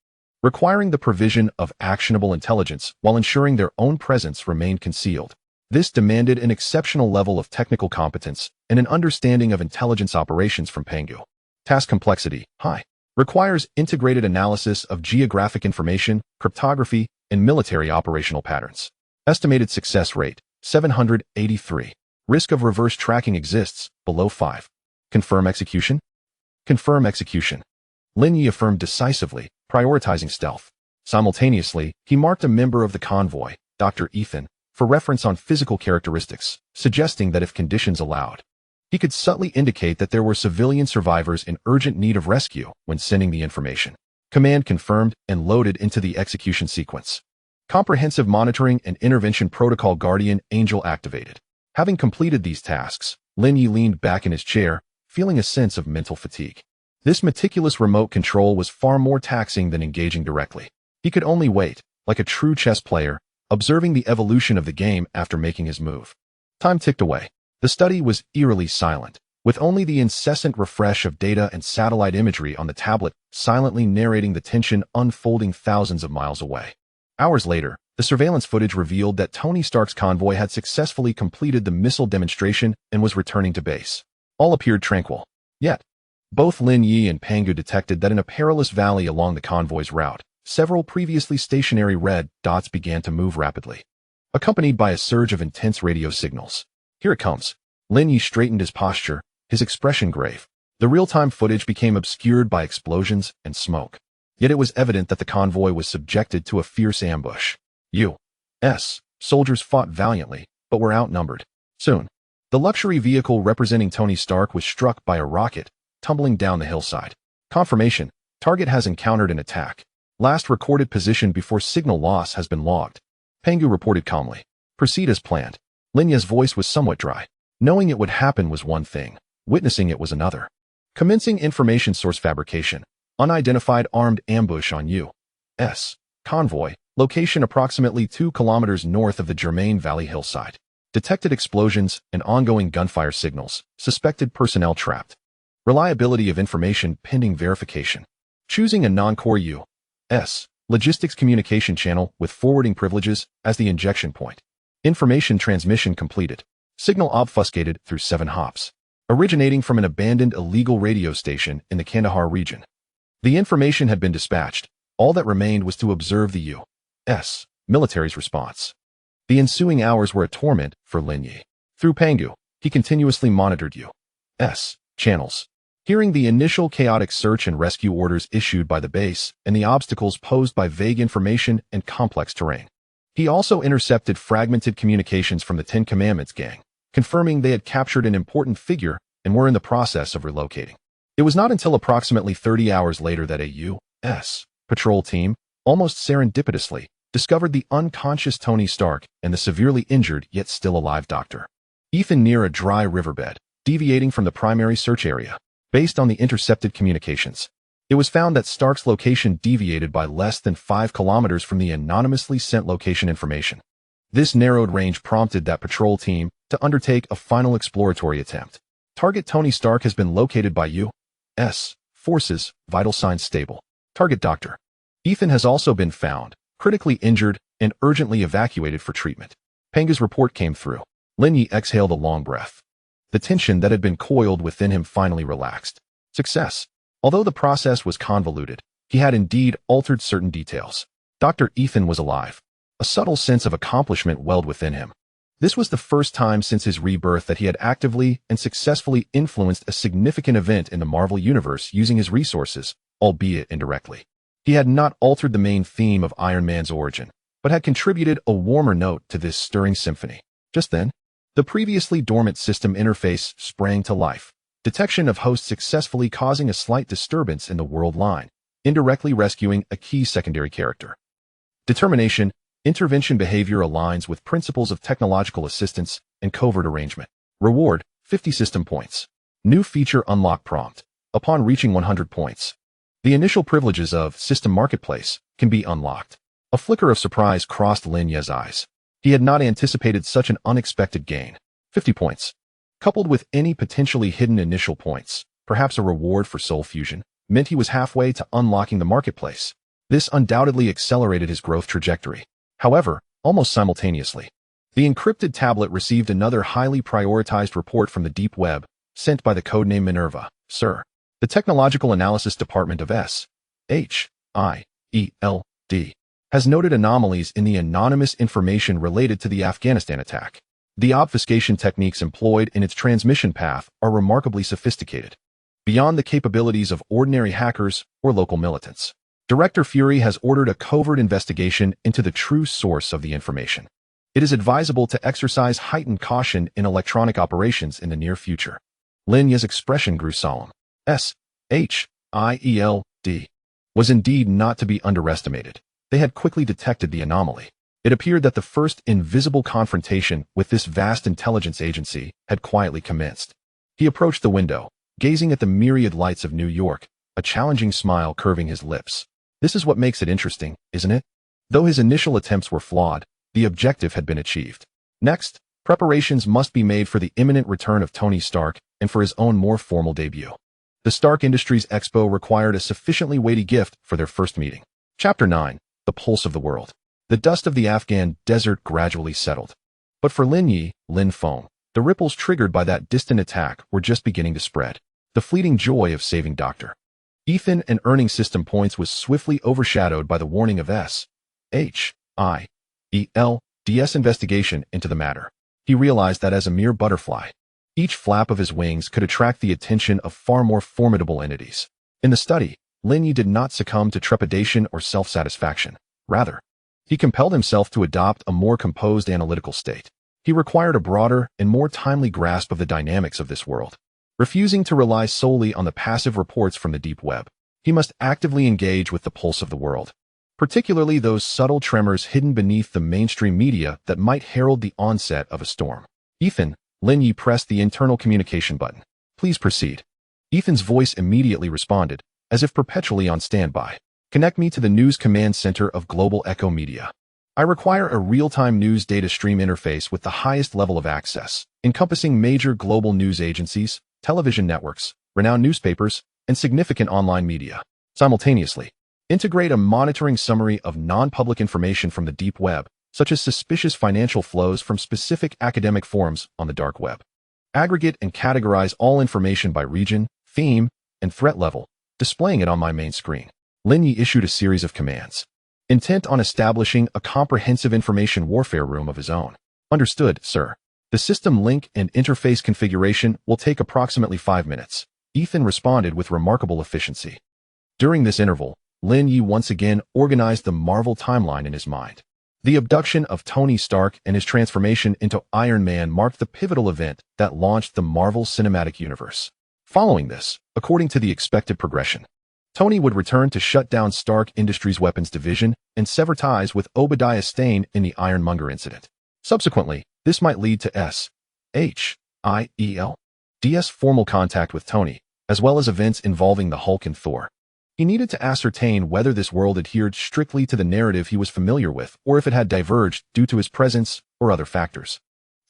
requiring the provision of actionable intelligence while ensuring their own presence remained concealed. This demanded an exceptional level of technical competence and an understanding of intelligence operations from Pangu. Task complexity, high, requires integrated analysis of geographic information, cryptography, and military operational patterns. Estimated success rate, 783. Risk of reverse tracking exists, below 5. Confirm execution? Confirm execution. Lin Ye affirmed decisively, prioritizing stealth. Simultaneously, he marked a member of the convoy, Dr. Ethan, for reference on physical characteristics, suggesting that if conditions allowed, he could subtly indicate that there were civilian survivors in urgent need of rescue when sending the information. Command confirmed and loaded into the execution sequence. Comprehensive monitoring and intervention protocol Guardian Angel activated. Having completed these tasks, Lin Ye leaned back in his chair, feeling a sense of mental fatigue. This meticulous remote control was far more taxing than engaging directly. He could only wait, like a true chess player, observing the evolution of the game after making his move. Time ticked away. The study was eerily silent, with only the incessant refresh of data and satellite imagery on the tablet silently narrating the tension unfolding thousands of miles away. Hours later, The surveillance footage revealed that Tony Stark's convoy had successfully completed the missile demonstration and was returning to base. All appeared tranquil. Yet, both Lin Ye and Pangu detected that in a perilous valley along the convoy's route, several previously stationary red dots began to move rapidly, accompanied by a surge of intense radio signals. Here it comes. Lin Ye straightened his posture, his expression grave. The real-time footage became obscured by explosions and smoke. Yet it was evident that the convoy was subjected to a fierce ambush. U.S. soldiers fought valiantly, but were outnumbered. Soon, the luxury vehicle representing Tony Stark was struck by a rocket, tumbling down the hillside. Confirmation: target has encountered an attack. Last recorded position before signal loss has been logged. Pangu reported calmly. Proceed as planned. Lin Ye's voice was somewhat dry. Knowing it would happen was one thing. Witnessing it was another. Commencing information source fabrication. Unidentified armed ambush on U.S. convoy. Location approximately 2 kilometers north of the Germain Valley hillside. Detected explosions and ongoing gunfire signals. Suspected personnel trapped. Reliability of information pending verification. Choosing a non-core U.S. logistics communication channel with forwarding privileges as the injection point. Information transmission completed. Signal obfuscated through 7 hops. Originating from an abandoned illegal radio station in the Kandahar region. The information had been dispatched. All that remained was to observe the U.S. military's response. The ensuing hours were a torment for Lin Ye. Through Pangu, he continuously monitored U.S. channels, hearing the initial chaotic search and rescue orders issued by the base and the obstacles posed by vague information and complex terrain. He also intercepted fragmented communications from the Ten Commandments gang, confirming they had captured an important figure and were in the process of relocating. It was not until approximately 30 hours later that a U.S. patrol team, almost serendipitously, discovered the unconscious Tony Stark and the severely injured yet still alive Dr. Ethan near a dry riverbed, deviating from the primary search area. Based on the intercepted communications, it was found that Stark's location deviated by less than 5 kilometers from the anonymously sent location information. This narrowed range prompted that patrol team to undertake a final exploratory attempt. Target Tony Stark has been located by U.S. forces, vital signs stable. Target Dr. Ethan has also been found, critically injured, and urgently evacuated for treatment. Pangu's report came through. Lin Ye exhaled a long breath. The tension that had been coiled within him finally relaxed. Success. Although the process was convoluted, he had indeed altered certain details. Dr. Ethan was alive. A subtle sense of accomplishment welled within him. This was the first time since his rebirth that he had actively and successfully influenced a significant event in the Marvel Universe using his resources, albeit indirectly. He had not altered the main theme of Iron Man's origin, but had contributed a warmer note to this stirring symphony. Just then, the previously dormant system interface sprang to life. Detection of host successfully causing a slight disturbance in the world line, indirectly rescuing a key secondary character. Determination. Intervention behavior aligns with principles of technological assistance and covert arrangement. Reward, 50 system points. New feature unlock prompt. Upon reaching 100 points, the initial privileges of System Marketplace can be unlocked. A flicker of surprise crossed Lin Ye's eyes. He had not anticipated such an unexpected gain. 50 points. Coupled with any potentially hidden initial points, perhaps a reward for soul fusion, meant he was halfway to unlocking the marketplace. This undoubtedly accelerated his growth trajectory. However, almost simultaneously, the encrypted tablet received another highly prioritized report from the deep web, sent by the codename Minerva. Sir, the Technological Analysis Department of S.H.I.E.L.D. has noted anomalies in the anonymous information related to the Afghanistan attack. The obfuscation techniques employed in its transmission path are remarkably sophisticated, beyond the capabilities of ordinary hackers or local militants. Director Fury has ordered a covert investigation into the true source of the information. It is advisable to exercise heightened caution in electronic operations in the near future. Lin Ye's expression grew solemn. S.H.I.E.L.D. was indeed not to be underestimated. They had quickly detected the anomaly. It appeared that the first invisible confrontation with this vast intelligence agency had quietly commenced. He approached the window, gazing at the myriad lights of New York, a challenging smile curving his lips. This is what makes it interesting, isn't it? Though his initial attempts were flawed, the objective had been achieved. Next, preparations must be made for the imminent return of Tony Stark and for his own more formal debut. The Stark Industries Expo required a sufficiently weighty gift for their first meeting. Chapter 9. The Pulse of the World. The dust of the Afghan desert gradually settled. But for Lin Ye, Lin Feng, the ripples triggered by that distant attack were just beginning to spread. The fleeting joy of saving Dr. Ethan and earning system points was swiftly overshadowed by the warning of SHIELD's investigation into the matter. He realized that as a mere butterfly, each flap of his wings could attract the attention of far more formidable entities. In the study, Lin Ye did not succumb to trepidation or self-satisfaction. Rather, he compelled himself to adopt a more composed analytical state. He required a broader and more timely grasp of the dynamics of this world. Refusing to rely solely on the passive reports from the deep web, he must actively engage with the pulse of the world, particularly those subtle tremors hidden beneath the mainstream media that might herald the onset of a storm. Ethan, Lin Ye pressed the internal communication button. Please proceed. Ethan's voice immediately responded, as if perpetually on standby. Connect me to the News Command Center of Global Echo Media. I require a real-time news data stream interface with the highest level of access, encompassing major global news agencies, television networks, renowned newspapers, and significant online media. Simultaneously, integrate a monitoring summary of non-public information from the deep web, such as suspicious financial flows from specific academic forums on the dark web. Aggregate and categorize all information by region, theme, and threat level, displaying it on my main screen. Lin Ye issued a series of commands, intent on establishing a comprehensive information warfare room of his own. Understood, sir. The system link and interface configuration will take approximately 5 minutes. Ethan responded with remarkable efficiency. During this interval, Lin Ye once again organized the Marvel timeline in his mind. The abduction of Tony Stark and his transformation into Iron Man marked the pivotal event that launched the Marvel Cinematic Universe. Following this, according to the expected progression, Tony would return to shut down Stark Industries' weapons division and sever ties with Obadiah Stane in the Ironmonger incident. Subsequently, this might lead to SHIELD's formal contact with Tony, as well as events involving the Hulk and Thor. He needed to ascertain whether this world adhered strictly to the narrative he was familiar with or if it had diverged due to his presence or other factors.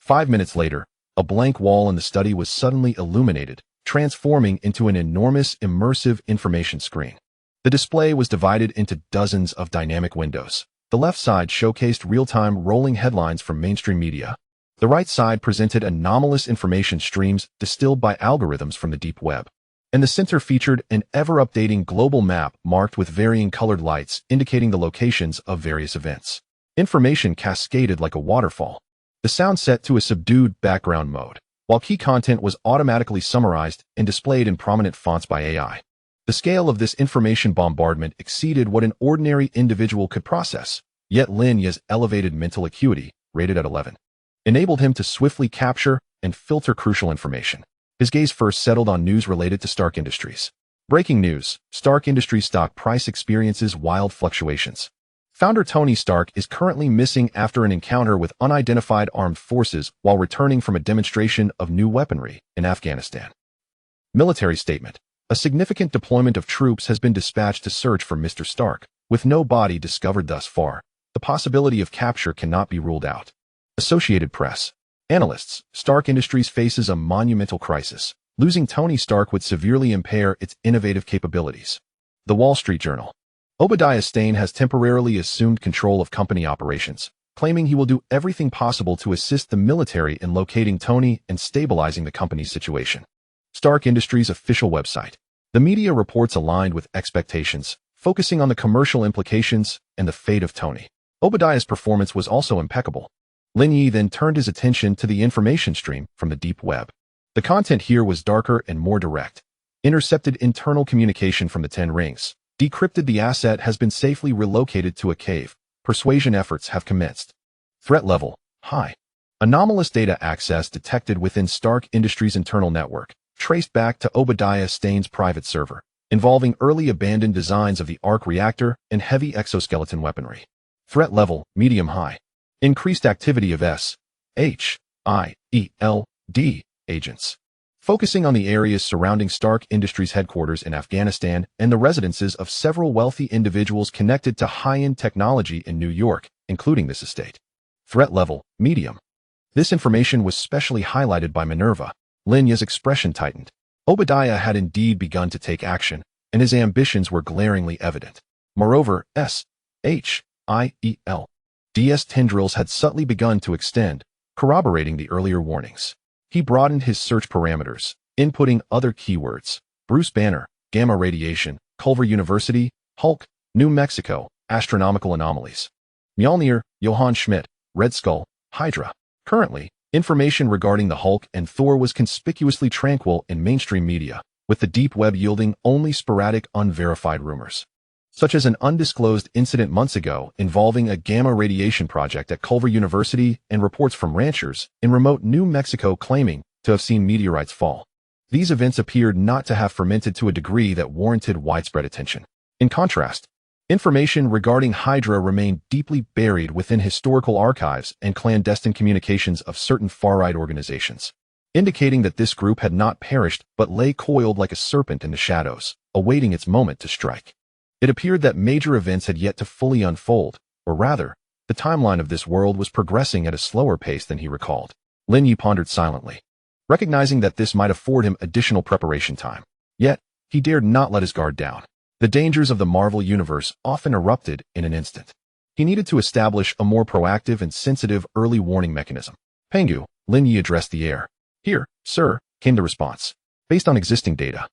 5 minutes later, a blank wall in the study was suddenly illuminated, transforming into an enormous immersive information screen. The display was divided into dozens of dynamic windows. The left side showcased real-time rolling headlines from mainstream media. The right side presented anomalous information streams distilled by algorithms from the deep web. And the center featured an ever-updating global map marked with varying colored lights indicating the locations of various events. Information cascaded like a waterfall. The sound set to a subdued background mode, while key content was automatically summarized and displayed in prominent fonts by AI. The scale of this information bombardment exceeded what an ordinary individual could process, yet Lin Ye's elevated mental acuity, rated at 11, enabled him to swiftly capture and filter crucial information. His gaze first settled on news related to Stark Industries. Breaking news: Stark Industries stock price experiences wild fluctuations. Founder Tony Stark is currently missing after an encounter with unidentified armed forces while returning from a demonstration of new weaponry in Afghanistan. Military statement: a significant deployment of troops has been dispatched to search for Mr. Stark, with no body discovered thus far. The possibility of capture cannot be ruled out. Associated Press. Analysts: Stark Industries faces a monumental crisis. Losing Tony Stark would severely impair its innovative capabilities. The Wall Street Journal. Obadiah Stane has temporarily assumed control of company operations, claiming he will do everything possible to assist the military in locating Tony and stabilizing the company's situation. Stark Industries' official website. The media reports aligned with expectations, focusing on the commercial implications and the fate of Tony. Obadiah's performance was also impeccable. Lin Ye then turned his attention to the information stream from the deep web. The content here was darker and more direct. Intercepted internal communication from the Ten Rings. Decrypted: the asset has been safely relocated to a cave. Persuasion efforts have commenced. Threat level: high. Anomalous data access detected within Stark Industries' internal network, traced back to Obadiah Stane's private server, involving early abandoned designs of the arc reactor and heavy exoskeleton weaponry. Threat level: medium-high. Increased activity of SHIELD agents, focusing on the areas surrounding Stark Industries' headquarters in Afghanistan and the residences of several wealthy individuals connected to high-end technology in New York, including this estate. Threat level: medium. This information was specially highlighted by Minerva. Lin Ye's expression tightened. Obadiah had indeed begun to take action, and his ambitions were glaringly evident. Moreover, SHIELD DS tendrils had subtly begun to extend, corroborating the earlier warnings. He broadened his search parameters, inputting other keywords: Bruce Banner, gamma radiation, Culver University, Hulk, New Mexico, astronomical anomalies. Mjolnir, Johann Schmidt, Red Skull, Hydra. Currently, information regarding the Hulk and Thor was conspicuously tranquil in mainstream media, with the deep web yielding only sporadic, unverified rumors, such as an undisclosed incident months ago involving a gamma radiation project at Culver University and reports from ranchers in remote New Mexico claiming to have seen meteorites fall. These events appeared not to have fermented to a degree that warranted widespread attention. In contrast, information regarding Hydra remained deeply buried within historical archives and clandestine communications of certain far-right organizations, indicating that this group had not perished but lay coiled like a serpent in the shadows, awaiting its moment to strike. It appeared that major events had yet to fully unfold, or rather, the timeline of this world was progressing at a slower pace than he recalled. Lin Ye pondered silently, recognizing that this might afford him additional preparation time. Yet, he dared not let his guard down. The dangers of the Marvel Universe often erupted in an instant. He needed to establish a more proactive and sensitive early warning mechanism. Pengu, Lin Ye addressed the air. Here, sir, came the response. Based on existing data,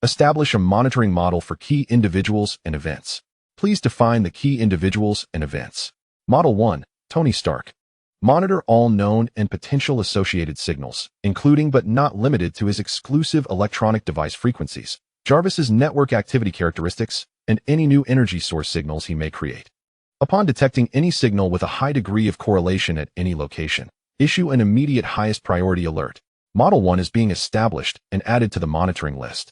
establish a monitoring model for key individuals and events. Please define the key individuals and events. Model 1, Tony Stark. Monitor all known and potential associated signals, including but not limited to his exclusive electronic device frequencies, Jarvis's network activity characteristics, and any new energy source signals he may create. Upon detecting any signal with a high degree of correlation at any location, issue an immediate highest priority alert. Model 1 is being established and added to the monitoring list.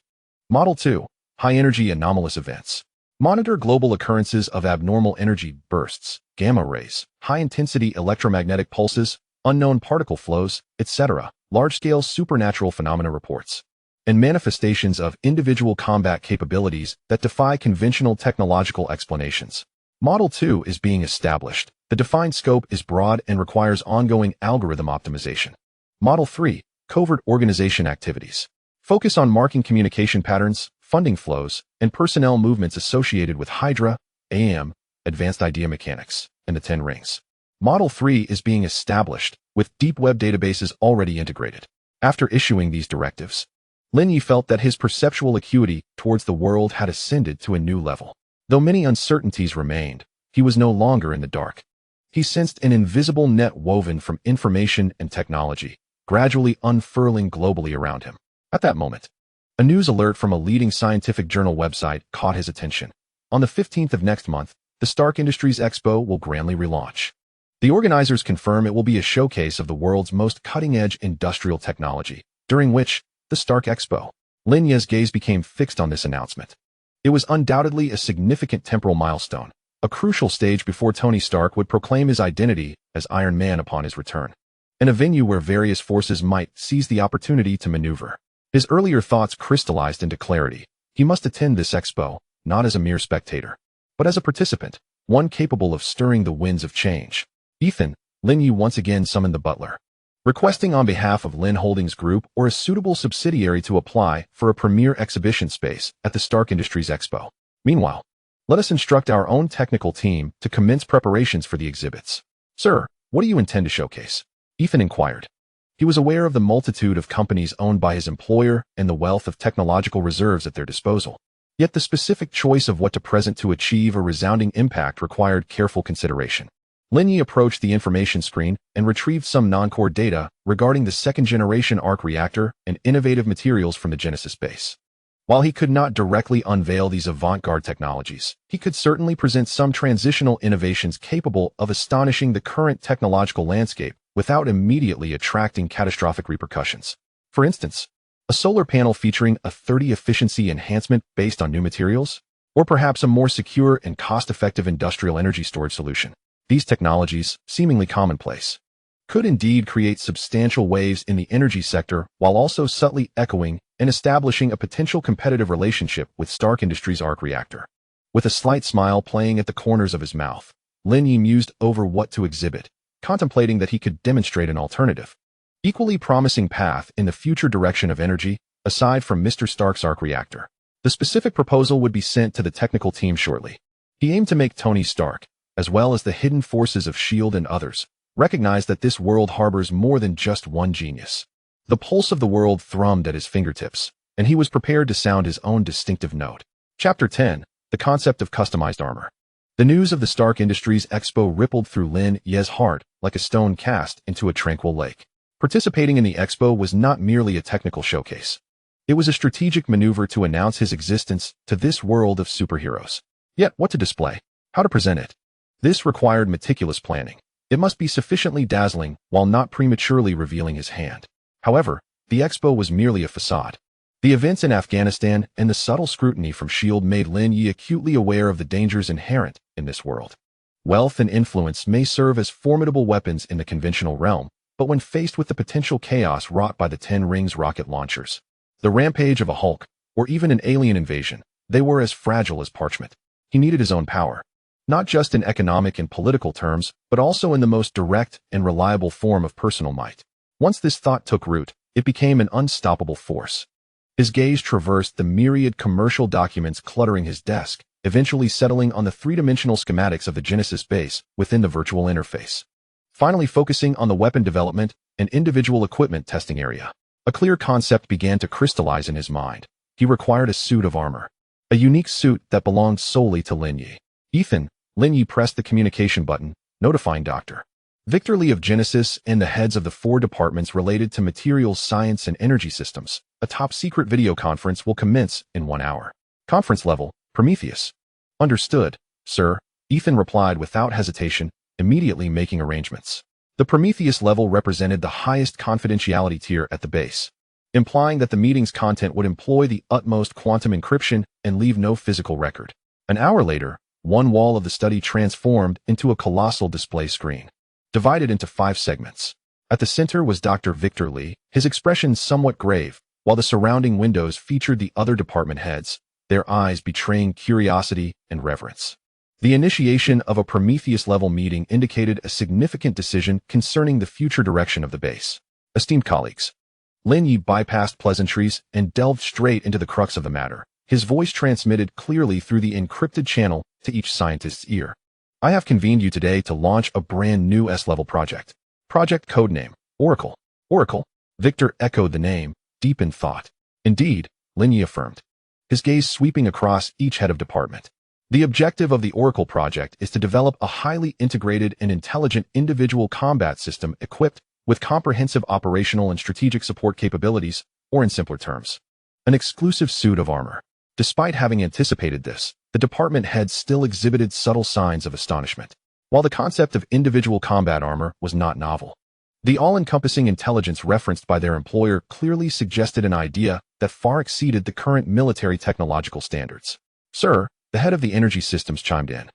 Model 2, high-energy anomalous events. Monitor global occurrences of abnormal energy bursts, gamma rays, high-intensity electromagnetic pulses, unknown particle flows, etc., large-scale supernatural phenomena reports, and manifestations of individual combat capabilities that defy conventional technological explanations. Model 2 is being established. The defined scope is broad and requires ongoing algorithm optimization. Model 3, covert organization activities. Focus on marking communication patterns, funding flows, and personnel movements associated with Hydra, AM, advanced idea mechanics, and the 10 rings. Model 3 is being established, with deep web databases already integrated. After issuing these directives, Lin Ye felt that his perceptual acuity towards the world had ascended to a new level. Though many uncertainties remained, he was no longer in the dark. He sensed an invisible net woven from information and technology, gradually unfurling globally around him. At that moment, a news alert from a leading scientific journal website caught his attention. On the 15th of next month, the Stark Industries Expo will grandly relaunch. The organizers confirm it will be a showcase of the world's most cutting-edge industrial technology, during which, the Stark Expo. Lin Ye's gaze became fixed on this announcement. It was undoubtedly a significant temporal milestone, a crucial stage before Tony Stark would proclaim his identity as Iron Man upon his return, and a venue where various forces might seize the opportunity to maneuver. His earlier thoughts crystallized into clarity. He must attend this expo, not as a mere spectator, but as a participant, one capable of stirring the winds of change. Ethan, Lin Ye once again summoned the butler, requesting on behalf of Lin Holdings Group or a suitable subsidiary to apply for a premier exhibition space at the Stark Industries Expo. Meanwhile, let us instruct our own technical team to commence preparations for the exhibits. Sir, what do you intend to showcase? Ethan inquired. He was aware of the multitude of companies owned by his employer and the wealth of technological reserves at their disposal. Yet the specific choice of what to present to achieve a resounding impact required careful consideration. Lin Ye approached the information screen and retrieved some non-core data regarding the second-generation arc reactor and innovative materials from the Genesis base. While he could not directly unveil these avant-garde technologies, he could certainly present some transitional innovations capable of astonishing the current technological landscape without immediately attracting catastrophic repercussions. For instance, a solar panel featuring a 30 efficiency enhancement based on new materials, or perhaps a more secure and cost-effective industrial energy storage solution. These technologies, seemingly commonplace, could indeed create substantial waves in the energy sector while also subtly echoing and establishing a potential competitive relationship with Stark Industries' arc reactor. With a slight smile playing at the corners of his mouth, Lin Ye mused over what to exhibit, contemplating that he could demonstrate an alternative, equally promising path in the future direction of energy, aside from Mr. Stark's arc reactor. The specific proposal would be sent to the technical team shortly. He aimed to make Tony Stark, as well as the hidden forces of S.H.I.E.L.D. and others, recognized that this world harbors more than just one genius. The pulse of the world thrummed at his fingertips, and he was prepared to sound his own distinctive note. Chapter 10. The Concept of Customized Armor. The news of the Stark Industries Expo rippled through Lin Ye's heart like a stone cast into a tranquil lake. Participating in the Expo was not merely a technical showcase. It was a strategic maneuver to announce his existence to this world of superheroes. Yet, what to display? How to present it? This required meticulous planning. It must be sufficiently dazzling while not prematurely revealing his hand. However, the Expo was merely a facade. The events in Afghanistan and the subtle scrutiny from S.H.I.E.L.D. made Lin Ye acutely aware of the dangers inherent in this world. Wealth and influence may serve as formidable weapons in the conventional realm, but when faced with the potential chaos wrought by the 10 Rings rocket launchers, the rampage of a Hulk, or even an alien invasion, they were as fragile as parchment. He needed his own power, not just in economic and political terms, but also in the most direct and reliable form of personal might. Once this thought took root, it became an unstoppable force. His gaze traversed the myriad commercial documents cluttering his desk, eventually settling on the three-dimensional schematics of the Genesis base within the virtual interface. Finally focusing on the weapon development and individual equipment testing area, a clear concept began to crystallize in his mind. He required a suit of armor, a unique suit that belonged solely to Lin Ye. Ethan, Lin Ye pressed the communication button, notifying Dr. Victor Lee of Genesis and the heads of the 4 departments related to materials science and energy systems. A top-secret video conference will commence in 1 hour. Conference level, Prometheus. Understood, sir, Ethan replied without hesitation, immediately making arrangements. The Prometheus level represented the highest confidentiality tier at the base, implying that the meeting's content would employ the utmost quantum encryption and leave no physical record. An hour later, one wall of the study transformed into a colossal display screen, divided into 5 segments. At the center was Dr. Victor Lee, his expression somewhat grave, while the surrounding windows featured the other department heads, their eyes betraying curiosity and reverence. The initiation of a Prometheus-level meeting indicated a significant decision concerning the future direction of the base. Esteemed colleagues, Lin Ye bypassed pleasantries and delved straight into the crux of the matter, his voice transmitted clearly through the encrypted channel to each scientist's ear. I have convened you today to launch a brand new S-level project. Project codename, Oracle. Oracle? Victor echoed the name, deep in thought. Indeed, Lin Ye affirmed, his gaze sweeping across each head of department. The objective of the Oracle project is to develop a highly integrated and intelligent individual combat system equipped with comprehensive operational and strategic support capabilities, or in simpler terms, an exclusive suit of armor. Despite having anticipated this, the department heads still exhibited subtle signs of astonishment. While the concept of individual combat armor was not novel, the all-encompassing intelligence referenced by their employer clearly suggested an idea that far exceeded the current military technological standards. Sir, the head of the energy systems chimed in.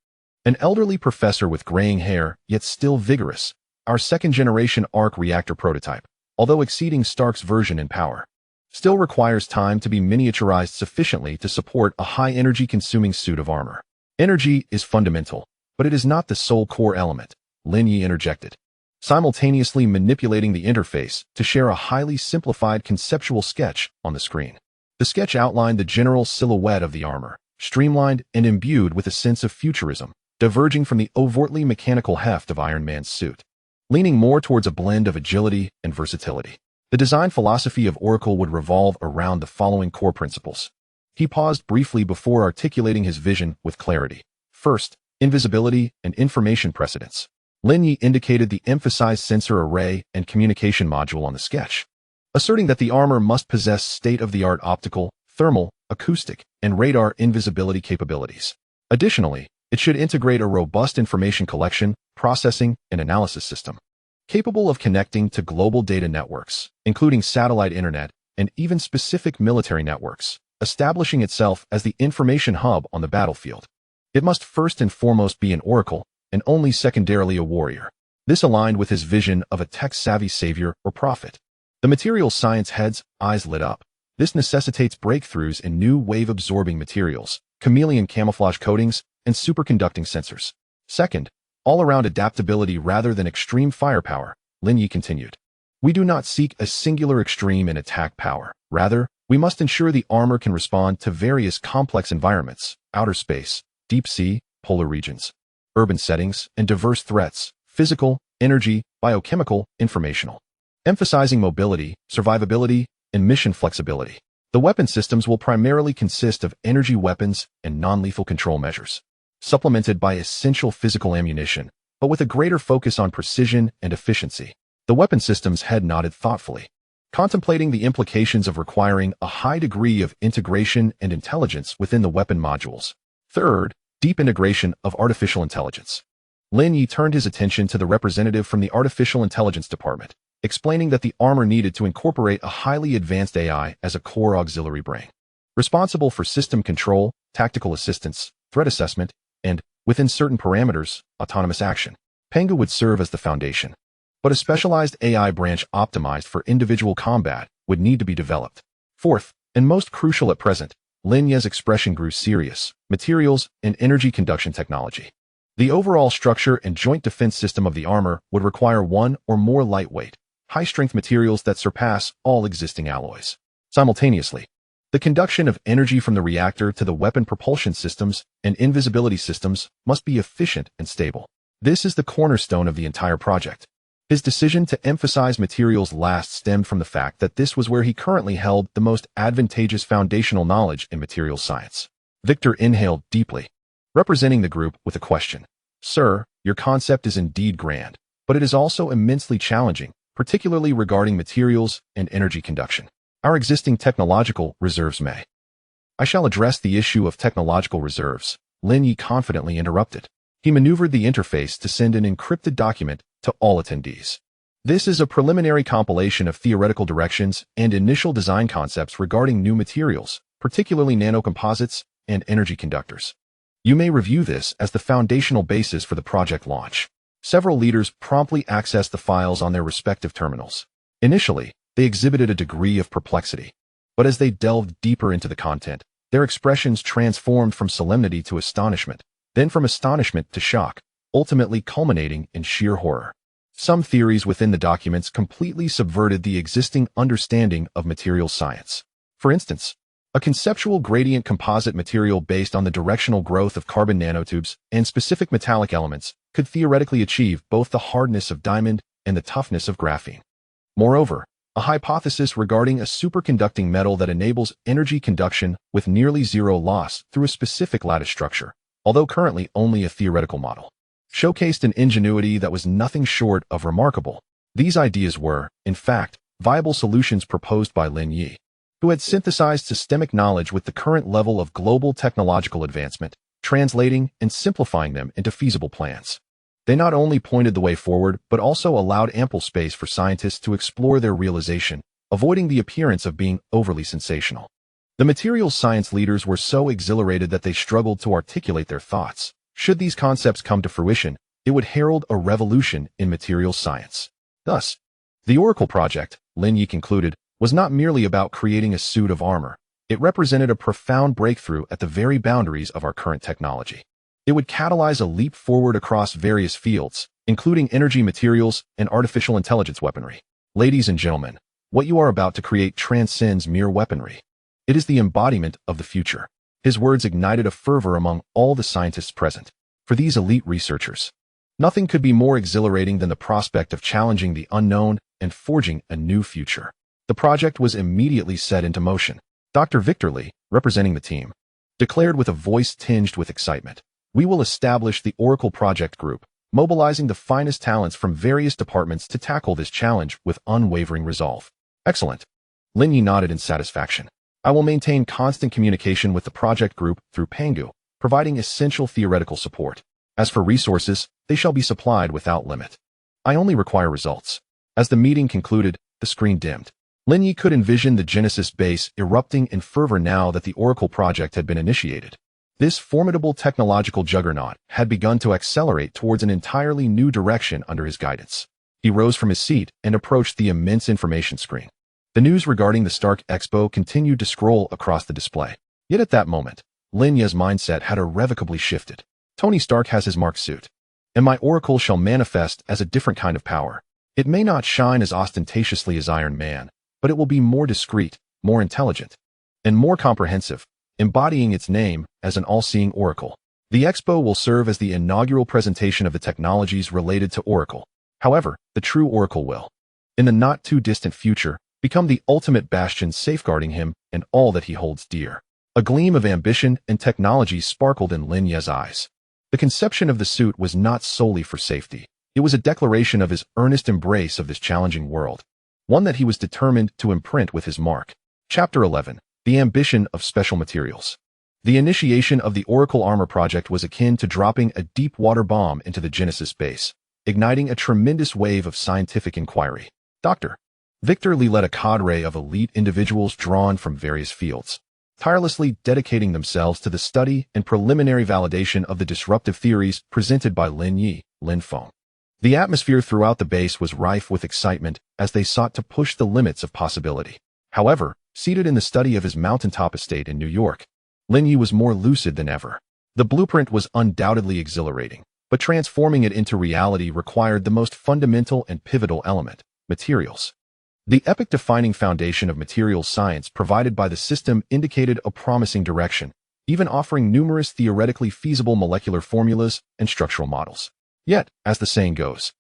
An elderly professor with graying hair, yet still vigorous, our second-generation arc reactor prototype, although exceeding Stark's version in power, still requires time to be miniaturized sufficiently to support a high-energy consuming suit of armor. Energy is fundamental, but it is not the sole core element, Lin Ye interjected, simultaneously manipulating the interface to share a highly simplified conceptual sketch on the screen. The sketch outlined the general silhouette of the armor, streamlined and imbued with a sense of futurism, diverging from the overtly mechanical heft of Iron Man's suit, leaning more towards a blend of agility and versatility. The design philosophy of Oracle would revolve around the following core principles. He paused briefly before articulating his vision with clarity. First, invisibility and information precedence. Lin Ye indicated the emphasized sensor array and communication module on the sketch, asserting that the armor must possess state-of-the-art optical, thermal, acoustic, and radar invisibility capabilities. Additionally, it should integrate a robust information collection, processing, and analysis system, capable of connecting to global data networks, including satellite internet and even specific military networks, establishing itself as the information hub on the battlefield. It must first and foremost be an oracle, and only secondarily a warrior. This aligned with his vision of a tech-savvy savior or prophet. The materials science head's eyes lit up. This necessitates breakthroughs in new wave-absorbing materials, chameleon camouflage coatings, and superconducting sensors. Second, all-around adaptability rather than extreme firepower, Lin Ye continued. We do not seek a singular extreme in attack power. Rather, we must ensure the armor can respond to various complex environments, outer space, deep sea, polar regions. urban settings, and diverse threats: physical, energy, biochemical, informational. Emphasizing mobility, survivability, and mission flexibility. The weapon systems will primarily consist of energy weapons and non-lethal control measures, supplemented by essential physical ammunition, but with a greater focus on precision and efficiency. The weapon systems head nodded thoughtfully, contemplating the implications of requiring a high degree of integration and intelligence within the weapon modules. Third, deep integration of artificial intelligence. Lin Ye turned his attention to the representative from the Artificial Intelligence Department, explaining that the armor needed to incorporate a highly advanced AI as a core auxiliary brain, responsible for system control, tactical assistance, threat assessment, and, within certain parameters, autonomous action. Pengu would serve as the foundation, but a specialized AI branch optimized for individual combat would need to be developed. Fourth, and most crucial at present, Lin Ye's expression grew serious: materials and energy conduction technology. The overall structure and joint defense system of the armor would require one or more lightweight, high-strength materials that surpass all existing alloys. Simultaneously, the conduction of energy from the reactor to the weapon propulsion systems and invisibility systems must be efficient and stable. This is the cornerstone of the entire project. His decision to emphasize materials last stemmed from the fact that this was where he currently held the most advantageous foundational knowledge in materials science. Victor inhaled deeply, representing the group with a question. Sir, your concept is indeed grand, but it is also immensely challenging, particularly regarding materials and energy conduction. Our existing technological reserves may. I shall address the issue of technological reserves, Lin Ye confidently interrupted. He maneuvered the interface to send an encrypted document to all attendees. This is a preliminary compilation of theoretical directions and initial design concepts regarding new materials, particularly nanocomposites and energy conductors. You may review this as the foundational basis for the project launch. Several leaders promptly accessed the files on their respective terminals. Initially, they exhibited a degree of perplexity, but as they delved deeper into the content, their expressions transformed from solemnity to astonishment, then from astonishment to shock, ultimately culminating in sheer horror. Some theories within the documents completely subverted the existing understanding of materials science. For instance, a conceptual gradient composite material based on the directional growth of carbon nanotubes and specific metallic elements could theoretically achieve both the hardness of diamond and the toughness of graphene. Moreover, a hypothesis regarding a superconducting metal that enables energy conduction with nearly zero loss through a specific lattice structure, although currently only a theoretical model, showcased an ingenuity that was nothing short of remarkable. These ideas were, in fact, viable solutions proposed by Lin Ye, who had synthesized systemic knowledge with the current level of global technological advancement, translating and simplifying them into feasible plans. They not only pointed the way forward, but also allowed ample space for scientists to explore their realization, avoiding the appearance of being overly sensational. The materials science leaders were so exhilarated that they struggled to articulate their thoughts. Should these concepts come to fruition, it would herald a revolution in materials science. Thus, the Oracle project, Lin Ye concluded, was not merely about creating a suit of armor. It represented a profound breakthrough at the very boundaries of our current technology. It would catalyze a leap forward across various fields, including energy materials and artificial intelligence weaponry. Ladies and gentlemen, what you are about to create transcends mere weaponry. It is the embodiment of the future. His words ignited a fervor among all the scientists present. For these elite researchers, nothing could be more exhilarating than the prospect of challenging the unknown and forging a new future. The project was immediately set into motion. Dr. Victor Li, representing the team, declared with a voice tinged with excitement, "We will establish the Oracle Project Group, mobilizing the finest talents from various departments to tackle this challenge with unwavering resolve." Excellent. Lin Ye nodded in satisfaction. I will maintain constant communication with the project group through Pengu, providing essential theoretical support. As for resources, they shall be supplied without limit. I only require results. As the meeting concluded, the screen dimmed. Lin Ye could envision the geneticist base erupting in fervor now that the Oracle project had been initiated. This formidable technological juggernaut had begun to accelerate towards an entirely new direction under his guidance. He rose from his seat and approached the immense information screen. The news regarding the Stark Expo continued to scroll across the display. Yet at that moment, Lin Ye's mindset had irrevocably shifted. Tony Stark has his marked suit, and my oracle shall manifest as a different kind of power. It may not shine as ostentatiously as Iron Man, but it will be more discreet, more intelligent, and more comprehensive, embodying its name as an all-seeing oracle. The Expo will serve as the inaugural presentation of the technologies related to Oracle. However, the true Oracle will, in the not-too-distant future, become the ultimate bastion safeguarding him and all that he holds dear. A gleam of ambition and technology sparkled in Lin Ye's eyes. The conception of the suit was not solely for safety. It was a declaration of his earnest embrace of this challenging world, one that he was determined to imprint with his mark. Chapter 11. The Ambition of Special Materials. The initiation of the Oracle Armor project was akin to dropping a deep-water bomb into the Genesis base, igniting a tremendous wave of scientific inquiry. Dr. Victor Li led a cadre of elite individuals drawn from various fields, tirelessly dedicating themselves to the study and preliminary validation of the disruptive theories presented by Lin Ye, Lin Feng. The atmosphere throughout the base was rife with excitement as they sought to push the limits of possibility. However, seated in the study of his mountaintop estate in New York, Lin Ye was more lucid than ever. The blueprint was undoubtedly exhilarating, but transforming it into reality required the most fundamental and pivotal element: materials. The epoch-defining foundation of materials science provided by the system indicated a promising direction, even offering numerous theoretically feasible molecular formulas and structural models. Yet, as the saying goes,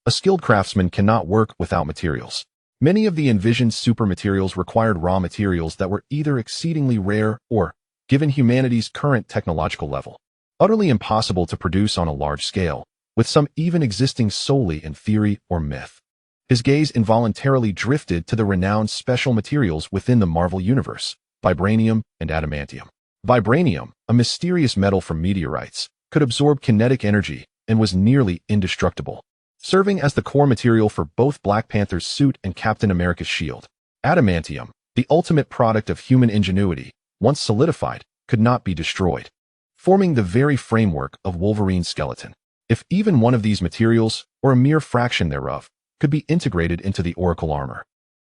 a skilled craftsman cannot work without materials. Many of the envisioned supermaterials required raw materials that were either exceedingly rare or, given humanity's current technological level, utterly impossible to produce on a large scale, with some even existing solely in theory or myth. His gaze involuntarily drifted to the renowned special materials within the Marvel Universe, vibranium and adamantium. Vibranium, a mysterious metal from meteorites, could absorb kinetic energy and was nearly indestructible, serving as the core material for both Black Panther's suit and Captain America's shield. Adamantium, the ultimate product of human ingenuity, once solidified, could not be destroyed, forming the very framework of Wolverine's skeleton. If even one of these materials, or a mere fraction thereof, could be integrated into the Oracle armor,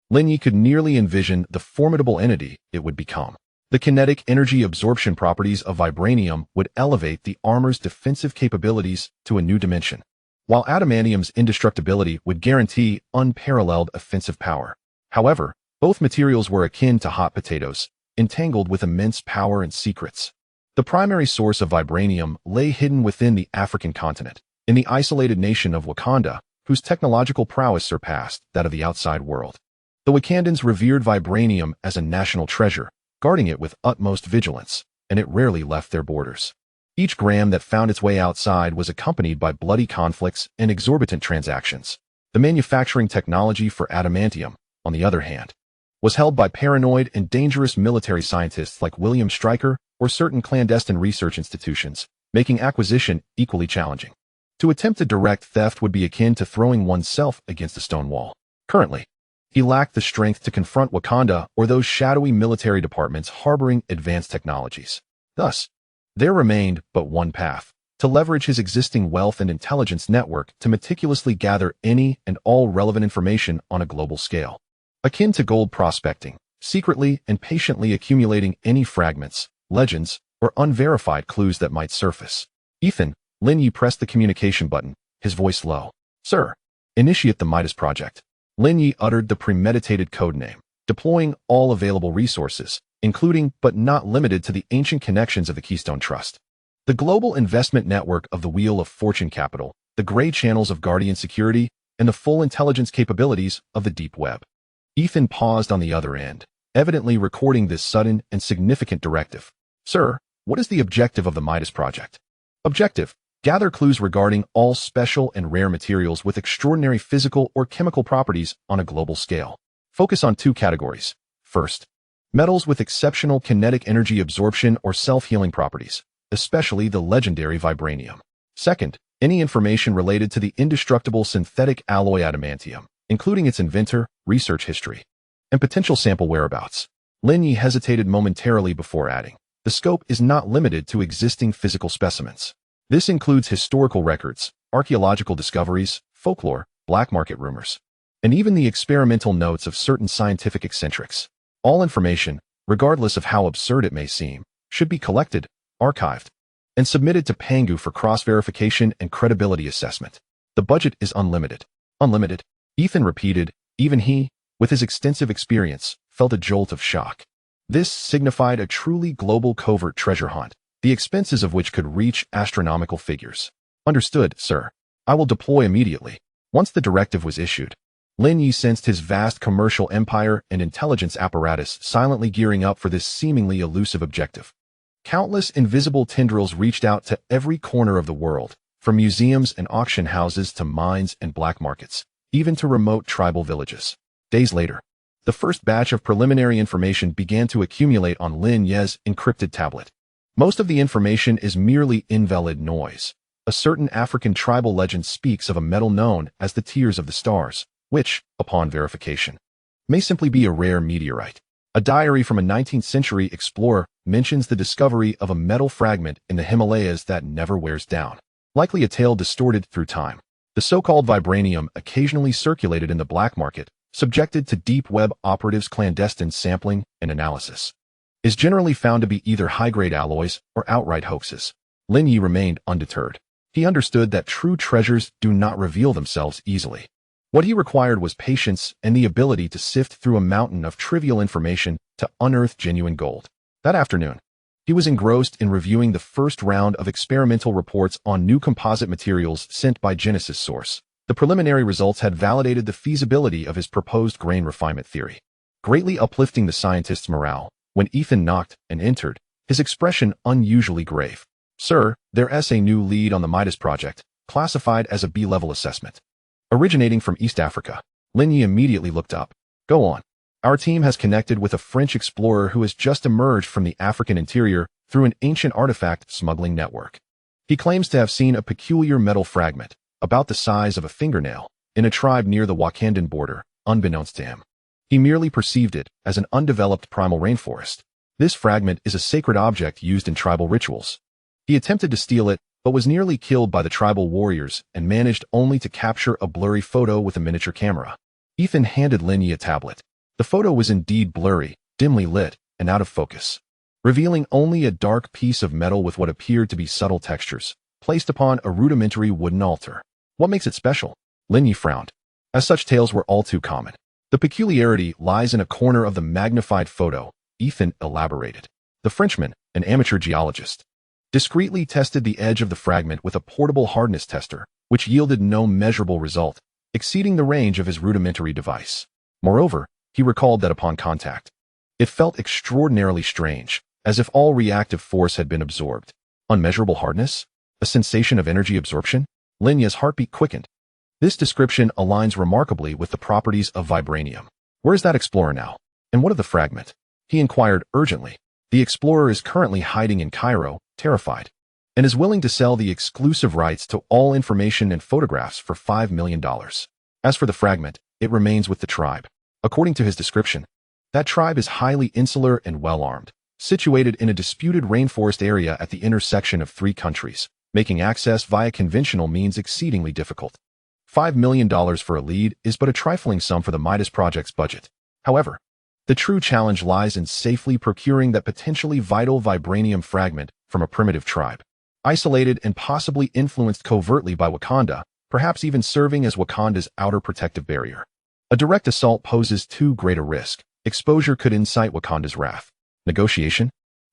Lin Ye could nearly envision the formidable entity it would become. The kinetic energy absorption properties of vibranium would elevate the armor's defensive capabilities to a new dimension, while adamantium's indestructibility would guarantee unparalleled offensive power. However, both materials were akin to hot potatoes, entangled with immense power and secrets. The primary source of vibranium lay hidden within the African continent, in the isolated nation of Wakanda, whose technological prowess surpassed that of the outside world. The Wakandans revered vibranium as a national treasure, guarding it with utmost vigilance, and it rarely left their borders. Each gram that found its way outside was accompanied by bloody conflicts and exorbitant transactions. The manufacturing technology for adamantium, on the other hand, was held by paranoid and dangerous military scientists like William Stryker or certain clandestine research institutions, making acquisition equally challenging. To attempt a direct theft would be akin to throwing oneself against a stone wall. Currently, he lacked the strength to confront Wakanda or those shadowy military departments harboring advanced technologies. Thus, there remained but one path: to leverage his existing wealth and intelligence network to meticulously gather any and all relevant information on a global scale. Akin to gold prospecting, secretly and patiently accumulating any fragments, legends, or unverified clues that might surface. Lin Ye pressed the communication button, his voice low. "Sir, initiate the Midas project." Lin Ye uttered the premeditated codename, deploying all available resources, including but not limited to the ancient connections of the Keystone Trust, the global investment network of the Wheel of Fortune Capital, the gray channels of Guardian Security, and the full intelligence capabilities of the Deep Web. Ethan paused on the other end, evidently recording this sudden and significant directive. "Sir, what is the objective of the Midas project?" "Objective: gather clues regarding all special and rare materials with extraordinary physical or chemical properties on a global scale. Focus on two categories. First, metals with exceptional kinetic energy absorption or self-healing properties, especially the legendary vibranium. Second, any information related to the indestructible synthetic alloy adamantium, including its inventor, research history, and potential sample whereabouts." Lin Ye hesitated momentarily before adding, "The scope is not limited to existing physical specimens. This includes historical records, archaeological discoveries, folklore, black market rumors, and even the experimental notes of certain scientific eccentrics. All information, regardless of how absurd it may seem, should be collected, archived, and submitted to Pangu for cross-verification and credibility assessment. The budget is unlimited." "Unlimited?" Ethan repeated. Even he, with his extensive experience, felt a jolt of shock. This signified a truly global covert treasure hunt, the expenses of which could reach astronomical figures. Understood, sir. I will deploy immediately. Once the directive was issued, Lin Ye sensed his vast commercial empire and intelligence apparatus silently gearing up for this seemingly elusive objective. Countless invisible tendrils reached out to every corner of the world, from museums and auction houses to mines and black markets, even to remote tribal villages. Days later, the first batch of preliminary information began to accumulate on Lin Ye's encrypted tablet. Most of the information is merely invalid noise. A certain African tribal legend speaks of a metal known as the Tears of the Stars, which, upon verification, may simply be a rare meteorite. A diary from a 19th century explorer mentions the discovery of a metal fragment in the Himalayas that never wears down, likely a tale distorted through time. The so-called Vibranium occasionally circulated in the black market, subjected to deep web operatives' clandestine sampling and analysis, is generally found to be either high-grade alloys or outright hoaxes. Lin Ye remained undeterred. He understood that true treasures do not reveal themselves easily. What he required was patience and the ability to sift through a mountain of trivial information to unearth genuine gold. That afternoon, he was engrossed in reviewing the first round of experimental reports on new composite materials sent by Geneticist source. The preliminary results had validated the feasibility of his proposed grain refinement theory, greatly uplifting the scientist's morale. When Ethan knocked and entered, his expression unusually grave. Sir, there's a new lead on the Midas project, classified as a B-level assessment. Originating from East Africa, Lin Ye immediately looked up. Go on. Our team has connected with a French explorer who has just emerged from the African interior through an ancient artifact smuggling network. He claims to have seen a peculiar metal fragment, about the size of a fingernail, in a tribe near the Wakandan border, unbeknownst to him. He merely perceived it as an undeveloped primal rainforest. This fragment is a sacred object used in tribal rituals. He attempted to steal it, but was nearly killed by the tribal warriors and managed only to capture a blurry photo with a miniature camera. Ethan handed Lin Ye a tablet. The photo was indeed blurry, dimly lit, and out of focus, revealing only a dark piece of metal with what appeared to be subtle textures, placed upon a rudimentary wooden altar. What makes it special? Lin Ye frowned, as such tales were all too common. The peculiarity lies in a corner of the magnified photo, Ethan elaborated. The Frenchman, an amateur geologist, discreetly tested the edge of the fragment with a portable hardness tester, which yielded no measurable result, exceeding the range of his rudimentary device. Moreover, he recalled that upon contact, it felt extraordinarily strange, as if all reactive force had been absorbed. Unmeasurable hardness? A sensation of energy absorption? Lin Ye's heartbeat quickened. This description aligns remarkably with the properties of Vibranium. Where is that explorer now? And what of the fragment? He inquired urgently. The explorer is currently hiding in Cairo, terrified, and is willing to sell the exclusive rights to all information and photographs for $5 million. As for the fragment, it remains with the tribe. According to his description, that tribe is highly insular and well-armed, situated in a disputed rainforest area at the intersection of 3 countries, making access via conventional means exceedingly difficult. $5 million for a lead is but a trifling sum for the Midas project's budget. However, the true challenge lies in safely procuring that potentially vital vibranium fragment from a primitive tribe, isolated and possibly influenced covertly by Wakanda, perhaps even serving as Wakanda's outer protective barrier. A direct assault poses too great a risk. Exposure could incite Wakanda's wrath. Negotiation?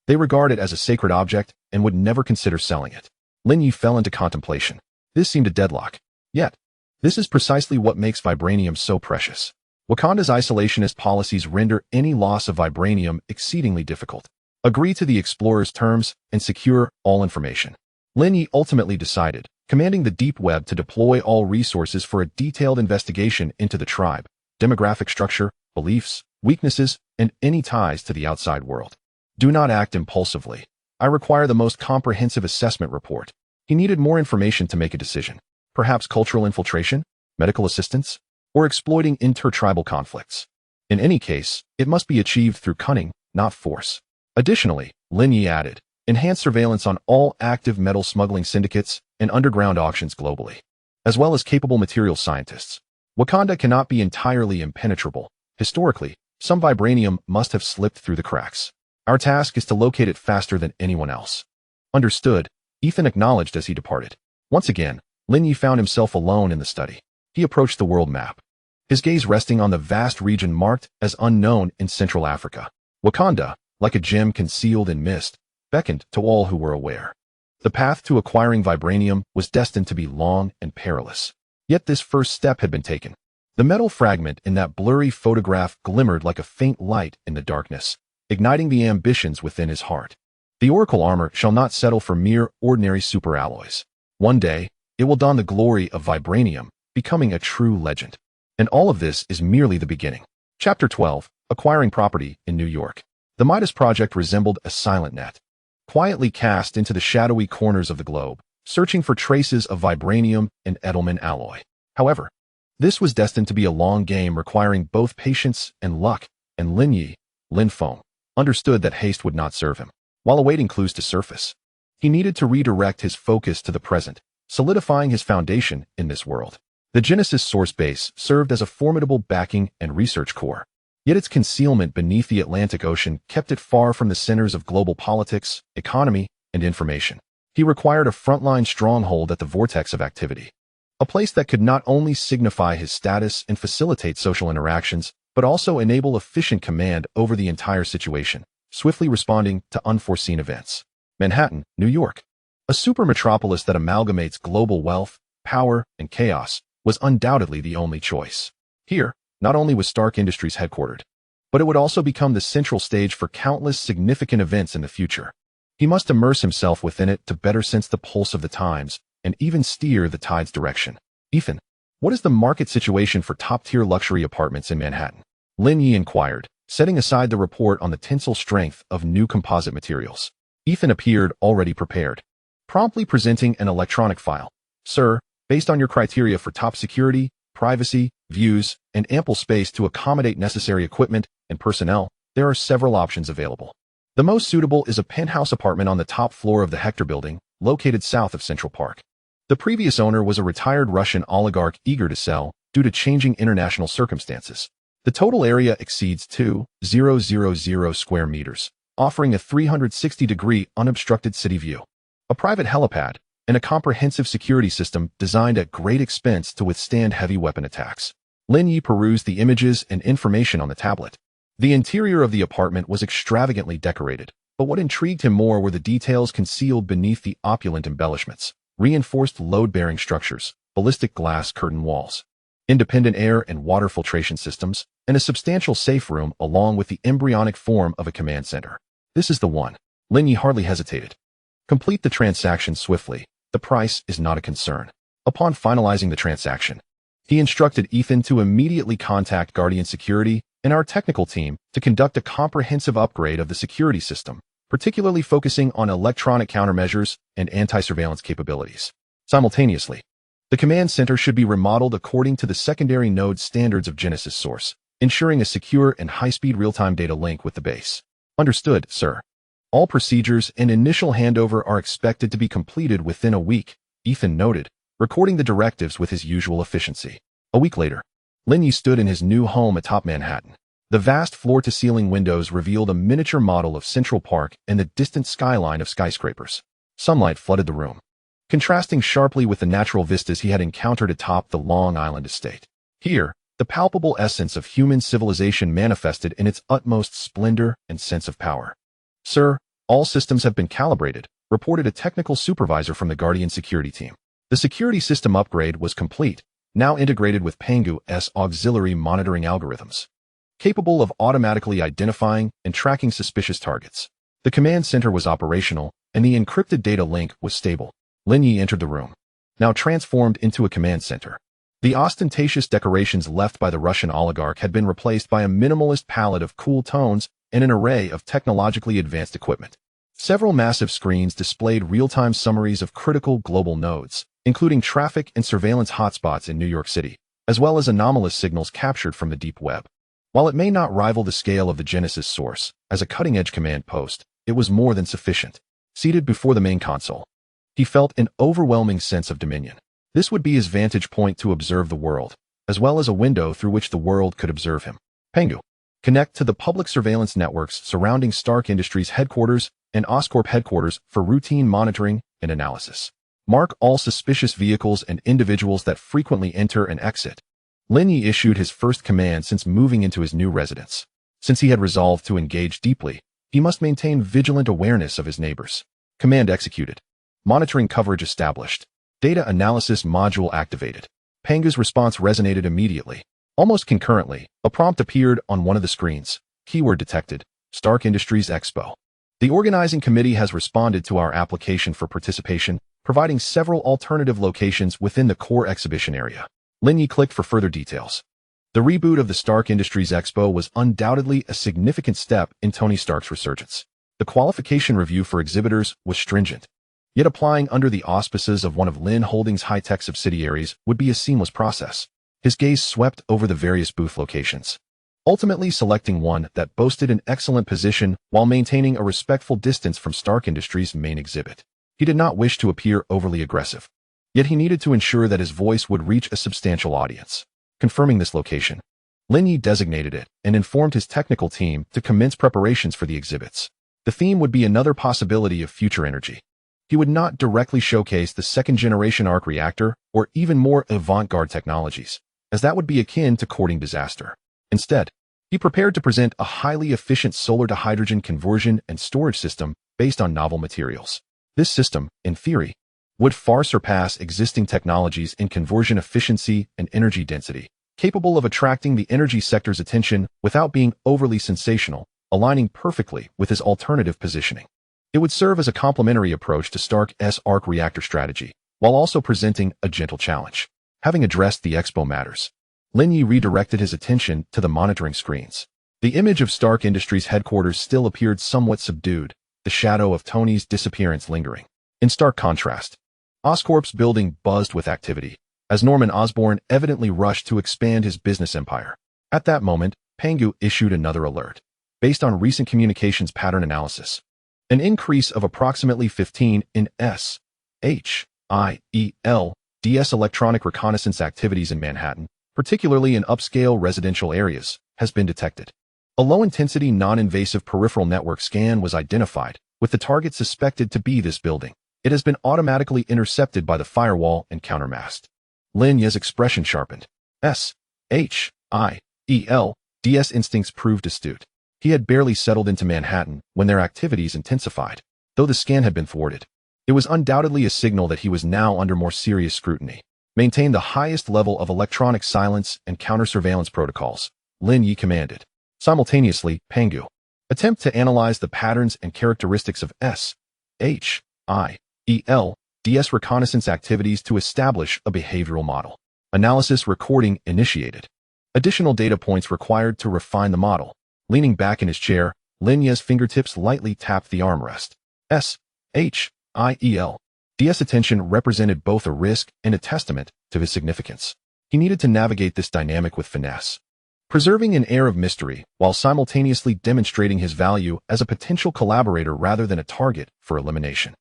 They regard it as a sacred object and would never consider selling it. Lin Ye fell into contemplation. This seemed a deadlock. Yet, this is precisely what makes vibranium so precious. Wakanda's isolationist policies render any loss of vibranium exceedingly difficult. Agree to the explorer's terms and secure all information. Lin Ye ultimately decided, commanding the deep web to deploy all resources for a detailed investigation into the tribe, demographic structure, beliefs, weaknesses, and any ties to the outside world. Do not act impulsively. I require the most comprehensive assessment report. He needed more information to make a decision. Perhaps cultural infiltration, medical assistance, or exploiting intertribal conflicts. In any case, it must be achieved through cunning, not force. Additionally, Lin Ye added, enhance surveillance on all active metal smuggling syndicates and underground auctions globally, as well as capable materials scientists. Wakanda cannot be entirely impenetrable. Historically, some vibranium must have slipped through the cracks. Our task is to locate it faster than anyone else. Understood, Ethan acknowledged as he departed. Once again, Lin Ye found himself alone in the study. He approached the world map, his gaze resting on the vast region marked as unknown in Central Africa. Wakanda, like a gem concealed in mist, beckoned to all who were aware. The path to acquiring vibranium was destined to be long and perilous. Yet this first step had been taken. The metal fragment in that blurry photograph glimmered like a faint light in the darkness, igniting the ambitions within his heart. The oracle armor shall not settle for mere ordinary superalloys. One day, it will don the glory of vibranium, becoming a true legend. And all of this is merely the beginning. Chapter 12, Acquiring Property in New York. The Midas Project resembled a silent net, quietly cast into the shadowy corners of the globe, searching for traces of vibranium and Edelman alloy. However, this was destined to be a long game requiring both patience and luck, and Lin Ye, Lin Feng, understood that haste would not serve him. While awaiting clues to surface, he needed to redirect his focus to the present, solidifying his foundation in this world. The geneticist source base served as a formidable backing and research core, yet its concealment beneath the Atlantic Ocean kept it far from the centers of global politics, economy, and information. He required a frontline stronghold at the vortex of activity, a place that could not only signify his status and facilitate social interactions, but also enable efficient command over the entire situation, swiftly responding to unforeseen events. Manhattan, New York, a supermetropolis that amalgamates global wealth, power, and chaos, was undoubtedly the only choice. Here, not only was Stark Industries headquartered, but it would also become the central stage for countless significant events in the future. He must immerse himself within it to better sense the pulse of the times and even steer the tide's direction. Ethan, what is the market situation for top-tier luxury apartments in Manhattan? Lin Ye inquired, setting aside the report on the tensile strength of new composite materials. Ethan appeared already prepared, promptly presenting an electronic file. Sir, based on your criteria for top security, privacy, views, and ample space to accommodate necessary equipment and personnel, there are several options available. The most suitable is a penthouse apartment on the top floor of the Hector building, located south of Central Park. The previous owner was a retired Russian oligarch eager to sell due to changing international circumstances. The total area exceeds 2,000 square meters, offering a 360-degree unobstructed city view, a private helipad, and a comprehensive security system designed at great expense to withstand heavy weapon attacks. Lin Ye perused the images and information on the tablet. The interior of the apartment was extravagantly decorated, but what intrigued him more were the details concealed beneath the opulent embellishments: reinforced load-bearing structures, ballistic glass curtain walls, independent air and water filtration systems, and a substantial safe room along with the embryonic form of a command center. This is the one. Lin Ye hardly hesitated. Complete the transaction swiftly. The price is not a concern. Upon finalizing the transaction, he instructed Ethan to immediately contact Guardian Security and our technical team to conduct a comprehensive upgrade of the security system, particularly focusing on electronic countermeasures and anti-surveillance capabilities. Simultaneously, the command center should be remodeled according to the secondary node standards of geneticist source, ensuring a secure and high-speed real-time data link with the base. Understood, sir. All procedures and initial handover are expected to be completed within a week, Ethan noted, recording the directives with his usual efficiency. A week later, Lin Ye stood in his new home atop Manhattan. The vast floor-to-ceiling windows revealed a miniature model of Central Park and the distant skyline of skyscrapers. Sunlight flooded the room, contrasting sharply with the natural vistas he had encountered atop the Long Island estate. Here, the palpable essence of human civilization manifested in its utmost splendor and sense of power. Sir, all systems have been calibrated, reported a technical supervisor from the Guardian security team. The security system upgrade was complete, now integrated with Pangu's auxiliary monitoring algorithms, capable of automatically identifying and tracking suspicious targets. The command center was operational, and the encrypted data link was stable. Lin Ye entered the room, now transformed into a command center. The ostentatious decorations left by the Russian oligarch had been replaced by a minimalist palette of cool tones and an array of technologically advanced equipment. Several massive screens displayed real-time summaries of critical global nodes, including traffic and surveillance hotspots in New York City, as well as anomalous signals captured from the deep web. While it may not rival the scale of the geneticist source, as a cutting-edge command post, it was more than sufficient. Seated before the main console, he felt an overwhelming sense of dominion. This would be his vantage point to observe the world, as well as a window through which the world could observe him. Pangu. Connect to the public surveillance networks surrounding Stark Industries headquarters and Oscorp headquarters for routine monitoring and analysis. Mark all suspicious vehicles and individuals that frequently enter and exit. Lin Ye issued his first command since moving into his new residence. Since he had resolved to engage deeply, He must maintain vigilant awareness of his neighbors. Command executed. Monitoring coverage established. Data analysis module activated. Pangu's response resonated immediately. Almost concurrently, a prompt appeared on one of the screens. Keyword detected. Stark Industries Expo. The organizing committee has responded to our application for participation, providing several alternative locations within the core exhibition area. Lin Ye clicked for further details. The reboot of the Stark Industries Expo was undoubtedly a significant step in Tony Stark's resurgence. The qualification review for exhibitors was stringent, yet applying under the auspices of one of Lin Holdings' high-tech subsidiaries would be a seamless process. His gaze swept over the various booth locations, ultimately selecting one that boasted an excellent position while maintaining a respectful distance from Stark Industries' main exhibit. He did not wish to appear overly aggressive, yet he needed to ensure that his voice would reach a substantial audience. Confirming this location, Lin Ye designated it and informed his technical team to commence preparations for the exhibits. The theme would be another possibility of future energy. He would not directly showcase the second-generation arc reactor or even more avant-garde technologies, as that would be akin to courting disaster. Instead, he prepared to present a highly efficient solar-to-hydrogen conversion and storage system based on novel materials. This system, in theory, would far surpass existing technologies in conversion efficiency and energy density, capable of attracting the energy sector's attention without being overly sensational, aligning perfectly with his alternative positioning. It would serve as a complementary approach to Stark's arc reactor strategy, while also presenting a gentle challenge. Having addressed the Expo matters, Lin Ye redirected his attention to the monitoring screens. The image of Stark Industries headquarters still appeared somewhat subdued, the shadow of Tony's disappearance lingering. In stark contrast, Oscorp's building buzzed with activity, as Norman Osborn evidently rushed to expand his business empire. At that moment, Pangu issued another alert. Based on recent communications pattern analysis, an increase of approximately 15 in SHIEL-DS electronic reconnaissance activities in Manhattan, particularly in upscale residential areas, has been detected. A low-intensity non-invasive peripheral network scan was identified, with the target suspected to be this building. It has been automatically intercepted by the firewall and countermasked. Lin Ye's expression sharpened. SHIEL-DS instincts proved astute. He had barely settled into Manhattan when their activities intensified. Though the scan had been thwarted, it was undoubtedly a signal that he was now under more serious scrutiny. Maintain the highest level of electronic silence and counter-surveillance protocols, Lin Ye commanded. Simultaneously, Pangu attempt to analyze the patterns and characteristics of SHIEL-DS reconnaissance activities to establish a behavioral model. Analysis recording initiated. Additional data points required to refine the model. Leaning back in his chair, Lin Ye's fingertips lightly tapped the armrest. SHIEL-DS attention represented both a risk and a testament to his significance. He needed to navigate this dynamic with finesse, preserving an air of mystery while simultaneously demonstrating his value as a potential collaborator rather than a target for elimination.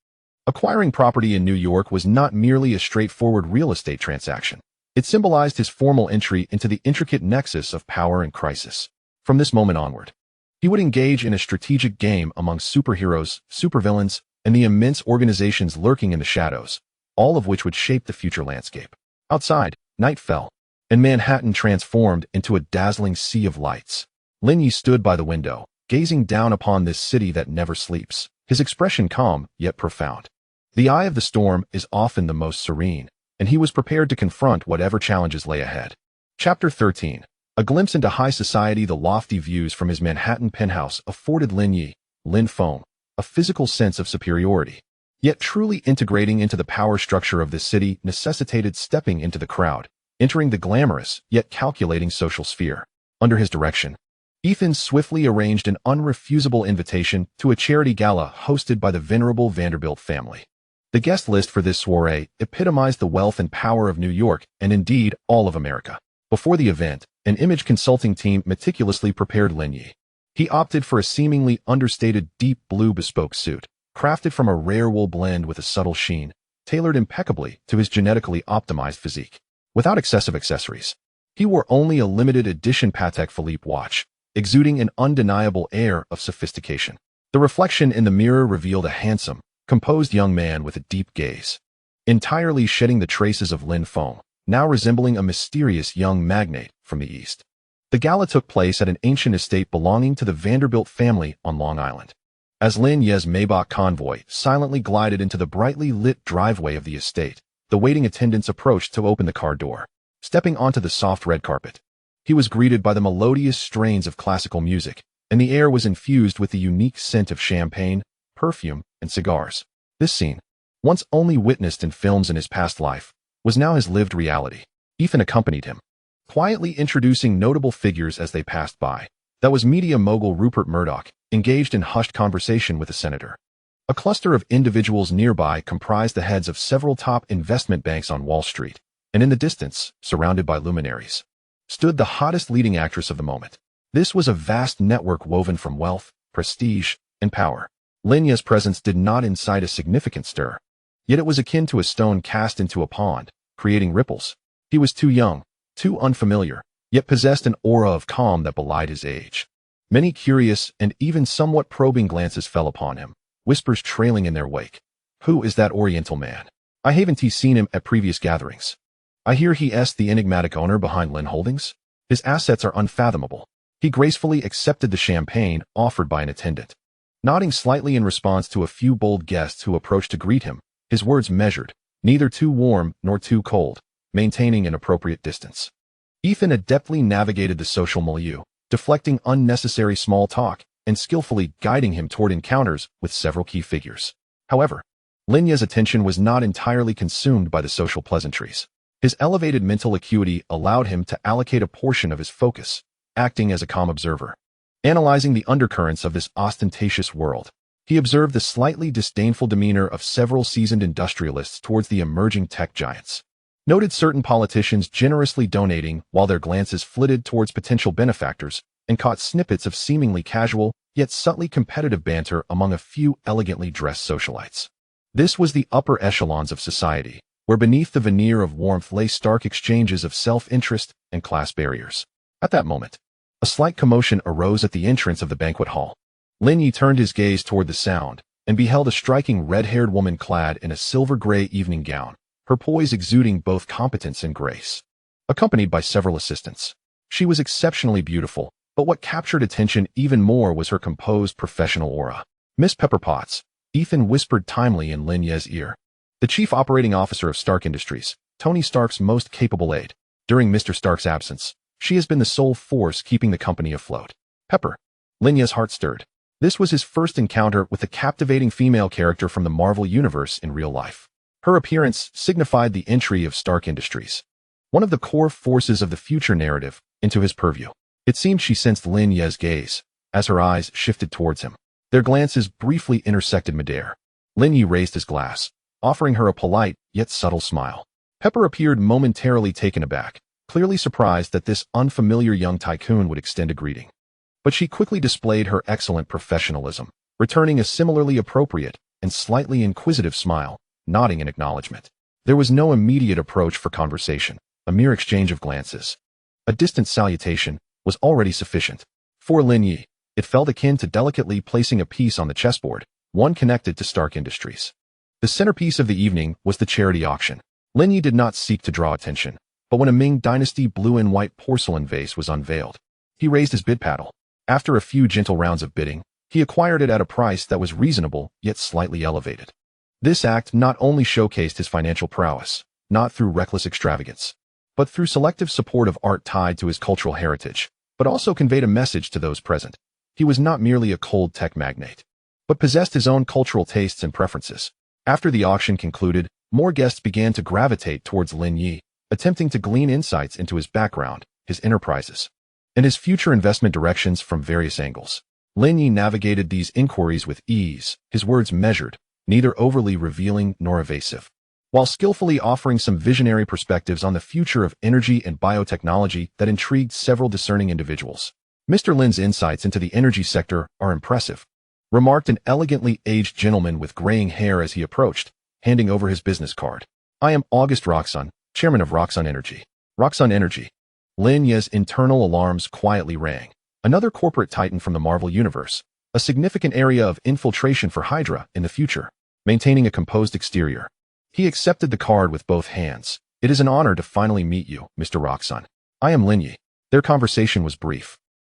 Acquiring property in New York was not merely a straightforward real estate transaction. It symbolized his formal entry into the intricate nexus of power and crisis. From this moment onward, he would engage in a strategic game among superheroes, supervillains, and the immense organizations lurking in the shadows, all of which would shape the future landscape. Outside, night fell, and Manhattan transformed into a dazzling sea of lights. Lin Ye stood by the window, gazing down upon this city that never sleeps, his expression calm yet profound. The eye of the storm is often the most serene, and he was prepared to confront whatever challenges lay ahead. Chapter 13. A glimpse into high society. The lofty views from his Manhattan penthouse afforded Lin Ye, Lin Feng, a physical sense of superiority. Yet truly integrating into the power structure of this city necessitated stepping into the crowd, entering the glamorous yet calculating social sphere. Under his direction, Ethan swiftly arranged an unrefusable invitation to a charity gala hosted by the venerable Vanderbilt family. The guest list for this soiree epitomized the wealth and power of New York and indeed all of America. Before the event, an image consulting team meticulously prepared Lin Ye. He opted for a seemingly understated deep blue bespoke suit, crafted from a rare wool blend with a subtle sheen, tailored impeccably to his genetically optimized physique. Without excessive accessories, he wore only a limited edition Patek Philippe watch, exuding an undeniable air of sophistication. The reflection in the mirror revealed a handsome, composed young man with a deep gaze, entirely shedding the traces of Lin Feng, now resembling a mysterious young magnate from the East. The gala took place at an ancient estate belonging to the Vanderbilt family on Long Island. As Lin Ye's Maybach convoy silently glided into the brightly lit driveway of the estate, the waiting attendants approached to open the car door. Stepping onto the soft red carpet, he was greeted by the melodious strains of classical music, and the air was infused with the unique scent of champagne, perfume, and cigars. This scene, once only witnessed in films in his past life, was now his lived reality. Ethan accompanied him, quietly introducing notable figures as they passed by. That was media mogul Rupert Murdoch, engaged in hushed conversation with a senator. A cluster of individuals nearby comprised the heads of several top investment banks on Wall Street, and in the distance, surrounded by luminaries, stood the hottest leading actress of the moment. This was a vast network woven from wealth, prestige, and power. Lin Ye's presence did not incite a significant stir, yet it was akin to a stone cast into a pond, creating ripples. He was too young, too unfamiliar, yet possessed an aura of calm that belied his age. Many curious and even somewhat probing glances fell upon him, whispers trailing in their wake. Who is that Oriental man? I haven't seen him at previous gatherings. I hear he's the enigmatic owner behind Lin Holdings. His assets are unfathomable. He gracefully accepted the champagne offered by an attendant, nodding slightly in response to a few bold guests who approached to greet him, his words measured, neither too warm nor too cold, maintaining an appropriate distance. Ethan adeptly navigated the social milieu, deflecting unnecessary small talk and skillfully guiding him toward encounters with several key figures. However, Lin Ye's attention was not entirely consumed by the social pleasantries. His elevated mental acuity allowed him to allocate a portion of his focus, acting as a calm observer. Analyzing the undercurrents of this ostentatious world, he observed the slightly disdainful demeanor of several seasoned industrialists towards the emerging tech giants. Noted certain politicians generously donating while their glances flitted towards potential benefactors, and caught snippets of seemingly casual, yet subtly competitive banter among a few elegantly dressed socialites. This was the upper echelons of society, where beneath the veneer of warmth lay stark exchanges of self-interest and class barriers. At that moment, a slight commotion arose at the entrance of the banquet hall. Lin Ye turned his gaze toward the sound, and beheld a striking red-haired woman clad in a silver-gray evening gown, her poise exuding both competence and grace. Accompanied by several assistants, she was exceptionally beautiful, but what captured attention even more was her composed professional aura. "Miss Pepper Potts," Ethan whispered timely in Lin Ye's ear. The chief operating officer of Stark Industries, Tony Stark's most capable aide. During Mr. Stark's absence, she has been the sole force keeping the company afloat. Pepper. Lin Ye's heart stirred. This was his first encounter with a captivating female character from the Marvel Universe in real life. Her appearance signified the entry of Stark Industries, one of the core forces of the future narrative, into his purview. It seemed she sensed Lin Ye's gaze, as her eyes shifted towards him. Their glances briefly intersected midair. Lin Ye raised his glass, offering her a polite yet subtle smile. Pepper appeared momentarily taken aback, clearly surprised that this unfamiliar young tycoon would extend a greeting. But she quickly displayed her excellent professionalism, returning a similarly appropriate and slightly inquisitive smile, nodding in acknowledgement. There was no immediate approach for conversation, a mere exchange of glances. A distant salutation was already sufficient. For Lin Ye, it felt akin to delicately placing a piece on the chessboard, one connected to Stark Industries. The centerpiece of the evening was the charity auction. Lin Ye did not seek to draw attention, but when a Ming Dynasty blue and white porcelain vase was unveiled, he raised his bid paddle. After a few gentle rounds of bidding, he acquired it at a price that was reasonable yet slightly elevated. This act not only showcased his financial prowess, not through reckless extravagance, but through selective support of art tied to his cultural heritage, but also conveyed a message to those present. He was not merely a cold tech magnate, but possessed his own cultural tastes and preferences. After the auction concluded, more guests began to gravitate towards Lin Ye, attempting to glean insights into his background, his enterprises, and his future investment directions from various angles. Lin Ye navigated these inquiries with ease, his words measured, neither overly revealing nor evasive, while skillfully offering some visionary perspectives on the future of energy and biotechnology that intrigued several discerning individuals. "Mr. Lin's insights into the energy sector are impressive," remarked an elegantly aged gentleman with graying hair as he approached, handing over his business card. "I am August Roxon, chairman of Roxon Energy." Roxon Energy. Lin Ye's internal alarms quietly rang. Another corporate titan from the Marvel Universe, a significant area of infiltration for Hydra in the future, maintaining a composed exterior. He accepted the card with both hands. "It is an honor to finally meet you, Mr. Roxon. I am Lin Ye." Their conversation was brief,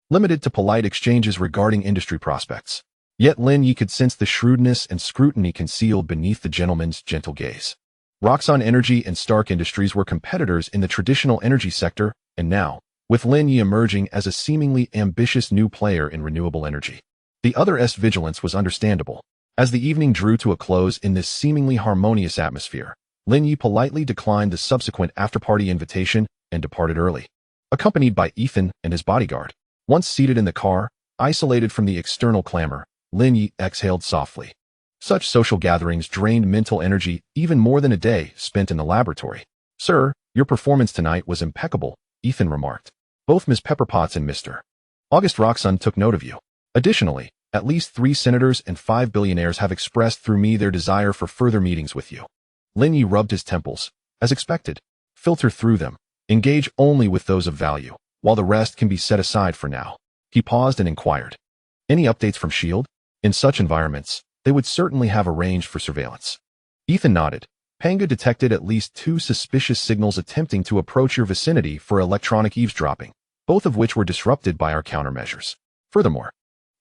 limited to polite exchanges regarding industry prospects. Yet Lin Ye could sense the shrewdness and scrutiny concealed beneath the gentleman's gentle gaze. Roxxon Energy and Stark Industries were competitors in the traditional energy sector, and now, with Lin Ye emerging as a seemingly ambitious new player in renewable energy, the other's vigilance was understandable. As the evening drew to a close in this seemingly harmonious atmosphere, Lin Ye politely declined the subsequent after-party invitation and departed early, accompanied by Ethan and his bodyguard. Once seated in the car, isolated from the external clamor, Lin Ye exhaled softly. Such social gatherings drained mental energy even more than a day spent in the laboratory. "Sir, your performance tonight was impeccable," Ethan remarked. "Both Ms. Pepperpotts and Mr. August Roxxon took note of you. Additionally, at least 3 senators and 5 billionaires have expressed through me their desire for further meetings with you." Lin Ye rubbed his temples. As expected, filter through them. Engage only with those of value, while the rest can be set aside for now. He paused and inquired, "Any updates from S.H.I.E.L.D.? In such environments, they would certainly have arranged for surveillance." Ethan nodded. "Panga detected at least 2 suspicious signals attempting to approach your vicinity for electronic eavesdropping, both of which were disrupted by our countermeasures. Furthermore,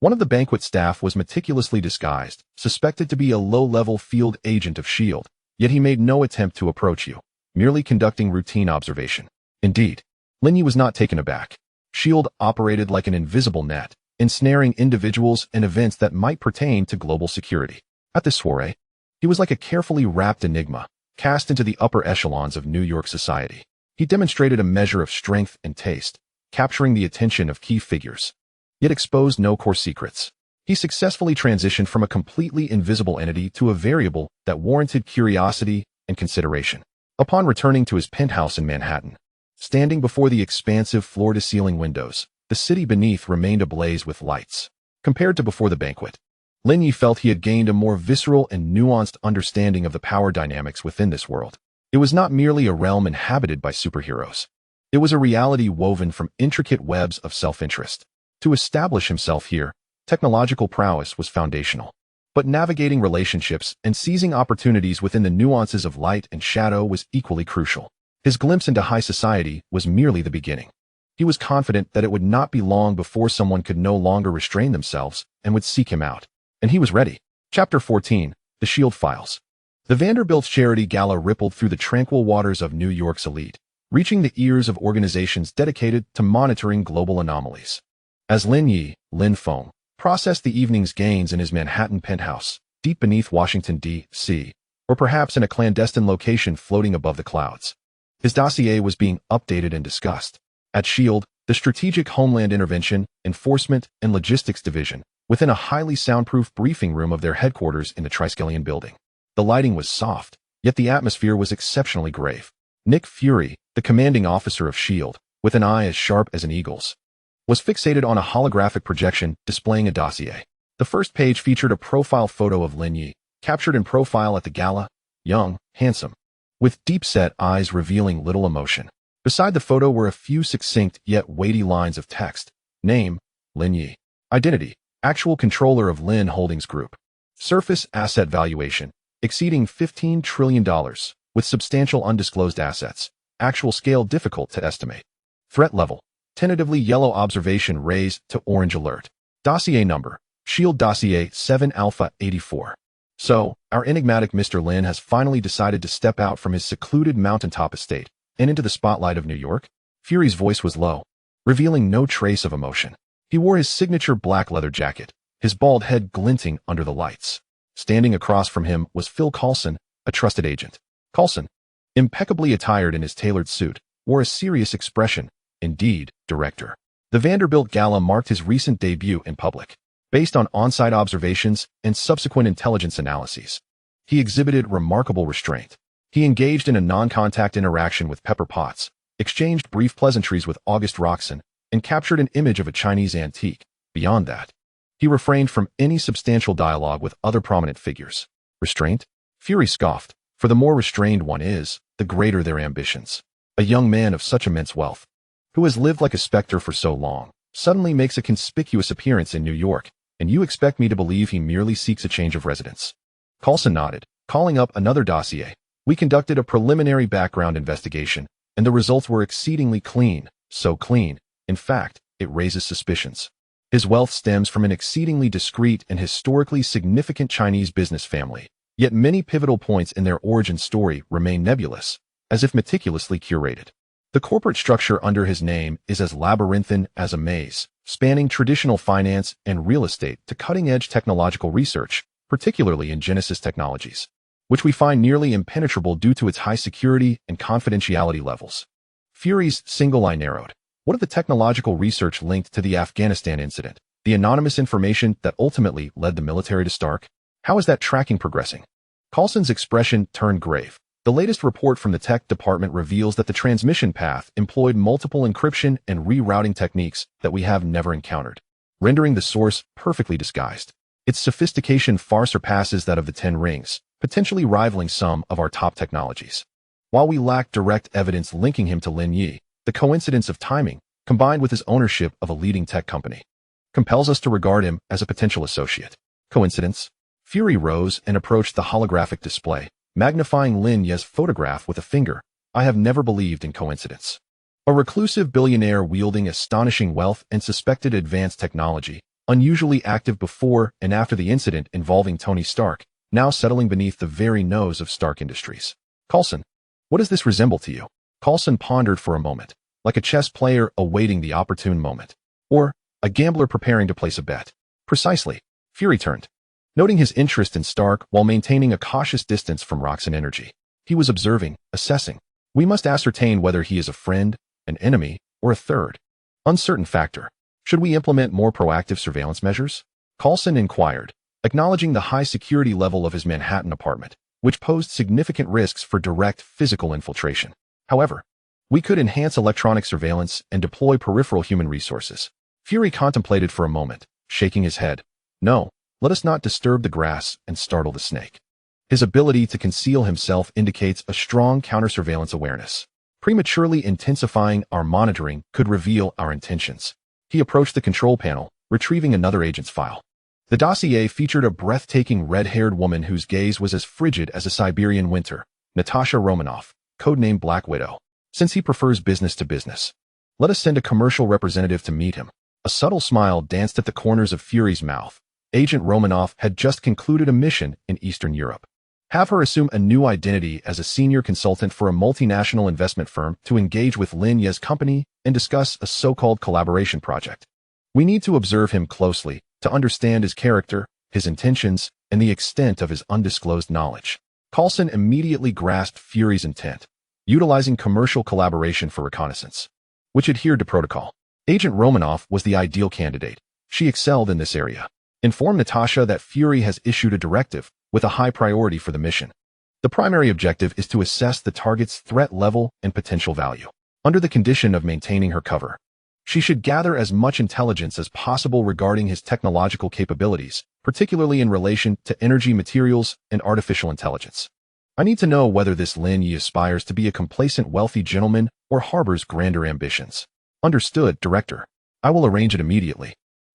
one of the banquet staff was meticulously disguised, suspected to be a low-level field agent of S.H.I.E.L.D., yet he made no attempt to approach you, merely conducting routine observation." Indeed, Lin Ye was not taken aback. S.H.I.E.L.D. operated like an invisible net, ensnaring individuals and events that might pertain to global security. At this soiree, he was like a carefully wrapped enigma, cast into the upper echelons of New York society. He demonstrated a measure of strength and taste, capturing the attention of key figures, yet exposed no core secrets. He successfully transitioned from a completely invisible entity to a variable that warranted curiosity and consideration. Upon returning to his penthouse in Manhattan, standing before the expansive floor-to-ceiling windows, the city beneath remained ablaze with lights. Compared to before the banquet, Lin Ye felt he had gained a more visceral and nuanced understanding of the power dynamics within this world. It was not merely a realm inhabited by superheroes. It was a reality woven from intricate webs of self-interest. To establish himself here, technological prowess was foundational. But navigating relationships and seizing opportunities within the nuances of light and shadow was equally crucial. His glimpse into high society was merely the beginning. He was confident that it would not be long before someone could no longer restrain themselves and would seek him out. And he was ready. Chapter 14, The S.H.I.E.L.D. Files. The Vanderbilt Charity Gala rippled through the tranquil waters of New York's elite, reaching the ears of organizations dedicated to monitoring global anomalies. As Lin Ye, Lin Feng, processed the evening's gains in his Manhattan penthouse, deep beneath Washington, D.C., or perhaps in a clandestine location floating above the clouds, his dossier was being updated and discussed. At S.H.I.E.L.D., the Strategic Homeland Intervention, Enforcement, and Logistics Division, within a highly soundproof briefing room of their headquarters in the Triskelion building. The lighting was soft, yet the atmosphere was exceptionally grave. Nick Fury, the commanding officer of S.H.I.E.L.D., with an eye as sharp as an eagle's, was fixated on a holographic projection displaying a dossier. The first page featured a profile photo of Lin Ye, captured in profile at the gala, young, handsome, with deep-set eyes revealing little emotion. Beside the photo were a few succinct yet weighty lines of text. Name, Lin Ye. Identity, actual controller of Lin Holdings Group. Surface asset valuation, exceeding $15 trillion, with substantial undisclosed assets. Actual scale difficult to estimate. Threat level, tentatively yellow observation raised to orange alert. Dossier number, S.H.I.E.L.D. Dossier 7 Alpha 84. So, our enigmatic Mr. Lin has finally decided to step out from his secluded mountaintop estate and into the spotlight of New York? Fury's voice was low, revealing no trace of emotion. He wore his signature black leather jacket, his bald head glinting under the lights. Standing across from him was Phil Coulson, a trusted agent. Coulson, impeccably attired in his tailored suit, wore a serious expression. Indeed, Director. The Vanderbilt Gala marked his recent debut in public. Based on on-site observations and subsequent intelligence analyses, he exhibited remarkable restraint. He engaged in a non-contact interaction with Pepper Potts, exchanged brief pleasantries with August Roxxon, and captured an image of a Chinese antique. Beyond that, he refrained from any substantial dialogue with other prominent figures. Restraint? Fury scoffed. For the more restrained one is, the greater their ambitions. A young man of such immense wealth, who has lived like a specter for so long, suddenly makes a conspicuous appearance in New York, and you expect me to believe he merely seeks a change of residence. Coulson nodded, calling up another dossier. We conducted a preliminary background investigation, and the results were exceedingly clean, so clean, in fact, it raises suspicions. His wealth stems from an exceedingly discreet and historically significant Chinese business family, yet many pivotal points in their origin story remain nebulous, as if meticulously curated. The corporate structure under his name is as labyrinthine as a maze, spanning traditional finance and real estate to cutting-edge technological research, particularly in geneticist technologies, which we find nearly impenetrable due to its high security and confidentiality levels. Fury's single eye narrowed. What of the technological research linked to the Afghanistan incident, the anonymous information that ultimately led the military to Stark? How is that tracking progressing? Coulson's expression turned grave. The latest report from the tech department reveals that the transmission path employed multiple encryption and rerouting techniques that we have never encountered, rendering the source perfectly disguised. Its sophistication far surpasses that of the Ten Rings, potentially rivaling some of our top technologies. While we lack direct evidence linking him to Lin Ye, the coincidence of timing, combined with his ownership of a leading tech company, compels us to regard him as a potential associate. Coincidence? Fury rose and approached the holographic display, magnifying Lin Ye's photograph with a finger. I have never believed in coincidence. A reclusive billionaire wielding astonishing wealth and suspected advanced technology, unusually active before and after the incident involving Tony Stark, now settling beneath the very nose of Stark Industries. Coulson, what does this resemble to you? Coulson pondered for a moment, like a chess player awaiting the opportune moment, or a gambler preparing to place a bet. Precisely. Fury turned, noting his interest in Stark while maintaining a cautious distance from Roxxon Energy. He was observing, assessing. We must ascertain whether he is a friend, an enemy, or a third, uncertain factor. Should we implement more proactive surveillance measures? Coulson inquired, acknowledging the high security level of his Manhattan apartment, which posed significant risks for direct physical infiltration. However, we could enhance electronic surveillance and deploy peripheral human resources. Fury contemplated for a moment, shaking his head. No. Let us not disturb the grass and startle the snake. His ability to conceal himself indicates a strong counter-surveillance awareness. Prematurely intensifying our monitoring could reveal our intentions. He approached the control panel, retrieving another agent's file. The dossier featured a breathtaking red-haired woman whose gaze was as frigid as a Siberian winter, Natasha Romanoff, codenamed Black Widow. Since he prefers business to business, let us send a commercial representative to meet him. A subtle smile danced at the corners of Fury's mouth. Agent Romanoff had just concluded a mission in Eastern Europe. Have her assume a new identity as a senior consultant for a multinational investment firm to engage with Lin Ye's company and discuss a so-called collaboration project. We need to observe him closely to understand his character, his intentions, and the extent of his undisclosed knowledge. Coulson immediately grasped Fury's intent, utilizing commercial collaboration for reconnaissance, which adhered to protocol. Agent Romanoff was the ideal candidate. She excelled in this area. Inform Natasha that Fury has issued a directive with a high priority for the mission. The primary objective is to assess the target's threat level and potential value. Under the condition of maintaining her cover, she should gather as much intelligence as possible regarding his technological capabilities, particularly in relation to energy materials and artificial intelligence. I need to know whether this Lin Ye aspires to be a complacent wealthy gentleman or harbors grander ambitions. Understood, Director. I will arrange it immediately.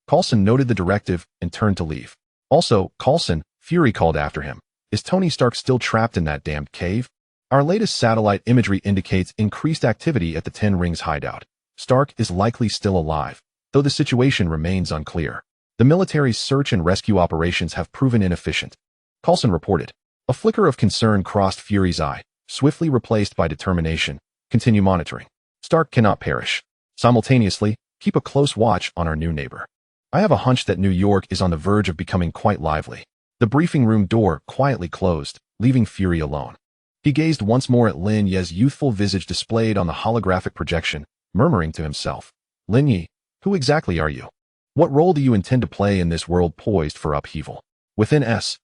Coulson noted the directive and turned to leave. Also, Coulson, Fury called after him. Is Tony Stark still trapped in that damned cave? Our latest satellite imagery indicates increased activity at the Ten Rings hideout. Stark is likely still alive, though the situation remains unclear. The military's search and rescue operations have proven inefficient. Coulson reported. A flicker of concern crossed Fury's eye, swiftly replaced by determination. Continue monitoring. Stark cannot perish. Simultaneously, keep a close watch on our new neighbor. I have a hunch that New York is on the verge of becoming quite lively. The briefing room door quietly closed, leaving Fury alone. He gazed once more at Lin Ye's youthful visage displayed on the holographic projection, murmuring to himself, Lin Ye, who exactly are you? What role do you intend to play in this world poised for upheaval? Within S.H.I.E.L.D.S.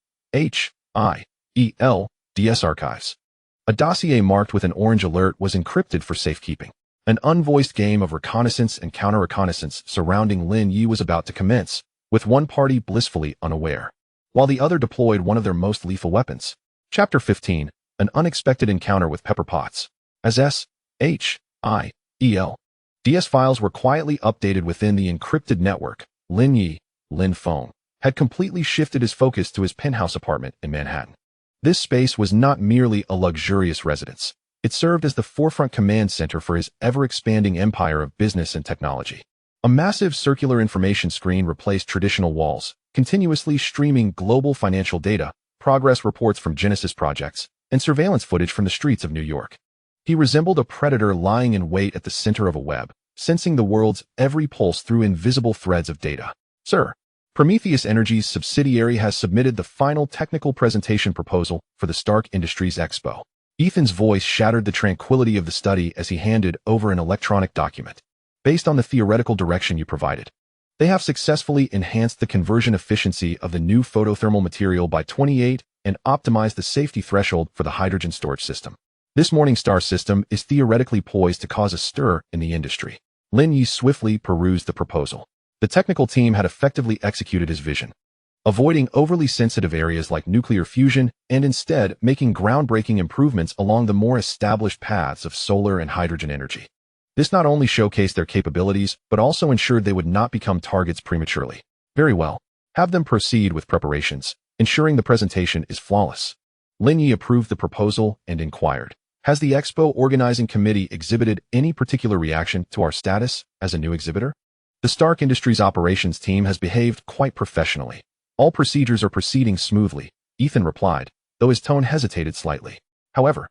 archives, a dossier marked with an orange alert was encrypted for safekeeping. An unvoiced game of reconnaissance and counter-reconnaissance surrounding Lin Ye was about to commence, with one party blissfully unaware, while the other deployed one of their most lethal weapons. Chapter 15, An Unexpected Encounter with Pepper Potts. As S.H.I.E.L.D.S. files were quietly updated within the encrypted network, Lin Ye, Lin Feng, had completely shifted his focus to his penthouse apartment in Manhattan. This space was not merely a luxurious residence. It served as the forefront command center for his ever-expanding empire of business and technology. A massive circular information screen replaced traditional walls, continuously streaming global financial data, progress reports from geneticist projects, and surveillance footage from the streets of New York. He resembled a predator lying in wait at the center of a web, sensing the world's every pulse through invisible threads of data. Sir, Prometheus Energy's subsidiary has submitted the final technical presentation proposal for the Stark Industries Expo. Ethan's voice shattered the tranquility of the study as he handed over an electronic document. Based on the theoretical direction you provided, they have successfully enhanced the conversion efficiency of the new photothermal material by 28 and optimized the safety threshold for the hydrogen storage system. This Morningstar system is theoretically poised to cause a stir in the industry. Lin Ye swiftly perused the proposal. The technical team had effectively executed his vision, avoiding overly sensitive areas like nuclear fusion and instead making groundbreaking improvements along the more established paths of solar and hydrogen energy. This not only showcased their capabilities, but also ensured they would not become targets prematurely. Very well. Have them proceed with preparations, ensuring the presentation is flawless. Lin Ye approved the proposal and inquired, has the Expo organizing committee exhibited any particular reaction to our status as a new exhibitor? The Stark Industries operations team has behaved quite professionally. All procedures are proceeding smoothly, Ethan replied, though his tone hesitated slightly. However,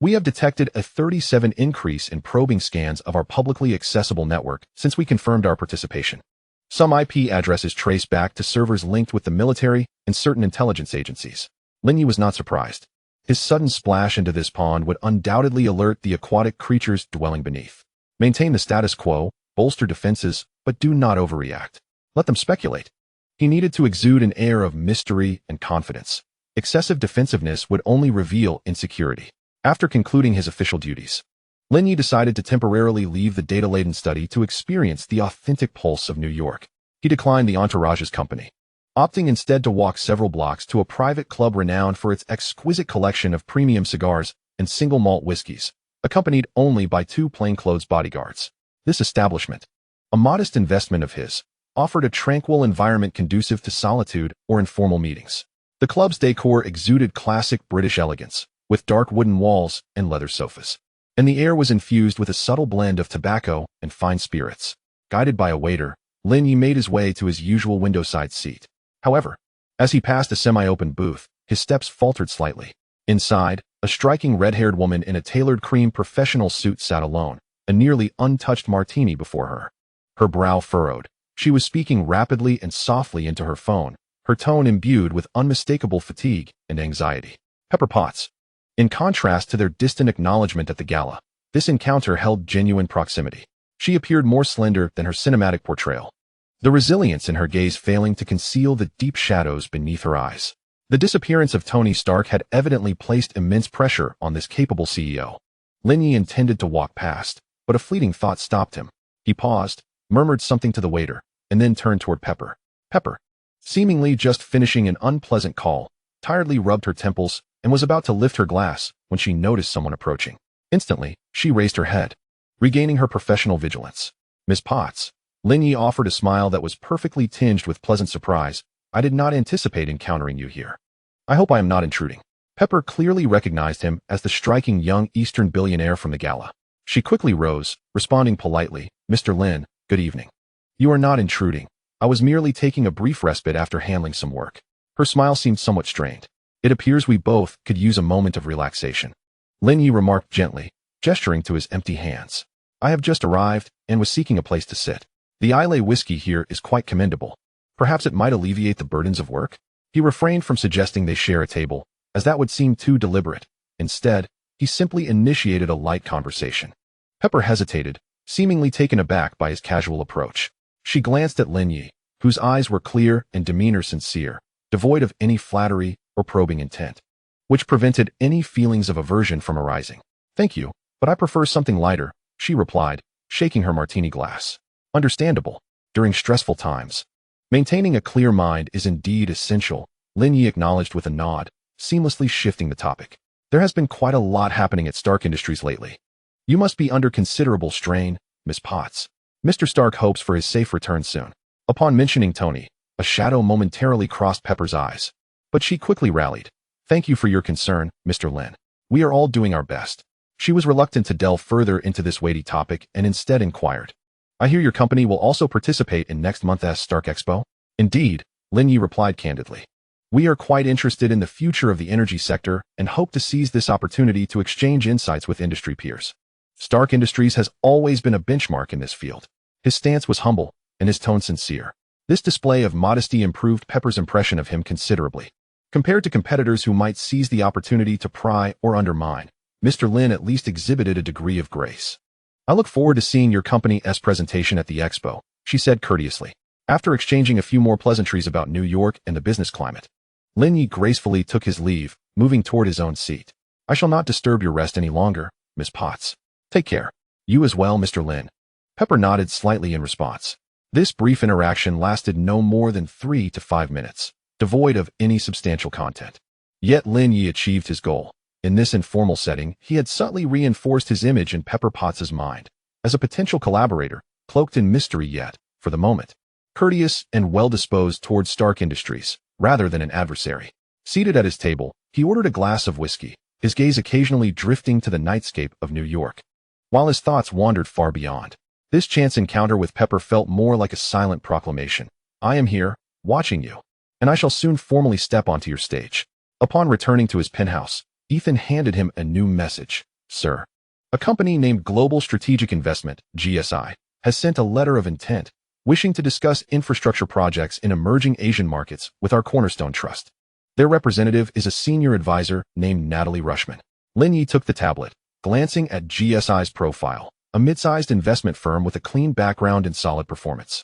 we have detected a 37% increase in probing scans of our publicly accessible network since we confirmed our participation. Some IP addresses trace back to servers linked with the military and certain intelligence agencies. Lin Ye was not surprised. His sudden splash into this pond would undoubtedly alert the aquatic creatures dwelling beneath. Maintain the status quo, bolster defenses, but do not overreact. Let them speculate. He needed to exude an air of mystery and confidence. Excessive defensiveness would only reveal insecurity. After concluding his official duties, Lin Ye decided to temporarily leave the data-laden study to experience the authentic pulse of New York. He declined the entourage's company, opting instead to walk several blocks to a private club renowned for its exquisite collection of premium cigars and single malt whiskeys, accompanied only by 2 plainclothes bodyguards. This establishment, a modest investment of his, offered a tranquil environment conducive to solitude or informal meetings. The club's decor exuded classic British elegance, with dark wooden walls and leather sofas, and the air was infused with a subtle blend of tobacco and fine spirits. Guided by a waiter, Lin Ye made his way to his usual window-side seat. However, as he passed a semi-open booth, his steps faltered slightly. Inside, a striking red-haired woman in a tailored cream professional suit sat alone, a nearly untouched martini before her. Her brow furrowed. She was speaking rapidly and softly into her phone, her tone imbued with unmistakable fatigue and anxiety. Pepper Potts. In contrast to their distant acknowledgement at the gala, this encounter held genuine proximity. She appeared more slender than her cinematic portrayal, the resilience in her gaze failing to conceal the deep shadows beneath her eyes. The disappearance of Tony Stark had evidently placed immense pressure on this capable CEO. Lin Ye intended to walk past, but a fleeting thought stopped him. He paused, murmured something to the waiter, and then turned toward Pepper. Pepper, seemingly just finishing an unpleasant call, tiredly rubbed her temples and was about to lift her glass when she noticed someone approaching. Instantly, she raised her head, regaining her professional vigilance. Miss Potts. Lin Ye offered a smile that was perfectly tinged with pleasant surprise. I did not anticipate encountering you here. I hope I am not intruding. Pepper clearly recognized him as the striking young Eastern billionaire from the gala. She quickly rose, responding politely, Mr. Lin, good evening. You are not intruding. I was merely taking a brief respite after handling some work. Her smile seemed somewhat strained. It appears we both could use a moment of relaxation. Lin Ye remarked gently, gesturing to his empty hands. I have just arrived and was seeking a place to sit. The Islay whiskey here is quite commendable. Perhaps it might alleviate the burdens of work? He refrained from suggesting they share a table, as that would seem too deliberate. Instead, he simply initiated a light conversation. Pepper hesitated, seemingly taken aback by his casual approach. She glanced at Lin Ye, whose eyes were clear and demeanor sincere, devoid of any flattery or probing intent, which prevented any feelings of aversion from arising. Thank you, but I prefer something lighter, she replied, shaking her martini glass. Understandable. During stressful times, maintaining a clear mind is indeed essential, Lin Ye acknowledged with a nod, seamlessly shifting the topic. There has been quite a lot happening at Stark Industries lately. You must be under considerable strain, Miss Potts. Mr. Stark hopes for his safe return soon. Upon mentioning Tony, a shadow momentarily crossed Pepper's eyes, but she quickly rallied. Thank you for your concern, Mr. Lin. We are all doing our best. She was reluctant to delve further into this weighty topic and instead inquired. I hear your company will also participate in next month's Stark Expo? Indeed, Lin Ye replied candidly. We are quite interested in the future of the energy sector and hope to seize this opportunity to exchange insights with industry peers. Stark Industries has always been a benchmark in this field. His stance was humble and his tone sincere. This display of modesty improved Pepper's impression of him considerably. Compared to competitors who might seize the opportunity to pry or undermine, Mr. Lin at least exhibited a degree of grace. I look forward to seeing your company's presentation at the Expo, she said courteously. After exchanging a few more pleasantries about New York and the business climate, Lin Ye gracefully took his leave, moving toward his own seat. I shall not disturb your rest any longer, Miss Potts. Take care. You as well, Mr. Lin. Pepper nodded slightly in response. This brief interaction lasted no more than 3 to 5 minutes, devoid of any substantial content. Yet Lin Ye achieved his goal. In this informal setting, he had subtly reinforced his image in Pepper Potts' mind as a potential collaborator, cloaked in mystery yet, for the moment, courteous and well-disposed towards Stark Industries, rather than an adversary. Seated at his table, he ordered a glass of whiskey, his gaze occasionally drifting to the nightscape of New York, while his thoughts wandered far beyond. This chance encounter with Pepper felt more like a silent proclamation. I am here, watching you, and I shall soon formally step onto your stage. Upon returning to his penthouse, Ethan handed him a new message. Sir, a company named Global Strategic Investment, GSI, has sent a letter of intent, wishing to discuss infrastructure projects in emerging Asian markets with our Cornerstone Trust. Their representative is a senior advisor named Natalie Rushman. Lin Ye took the tablet, glancing at GSI's profile, a mid-sized investment firm with a clean background and solid performance,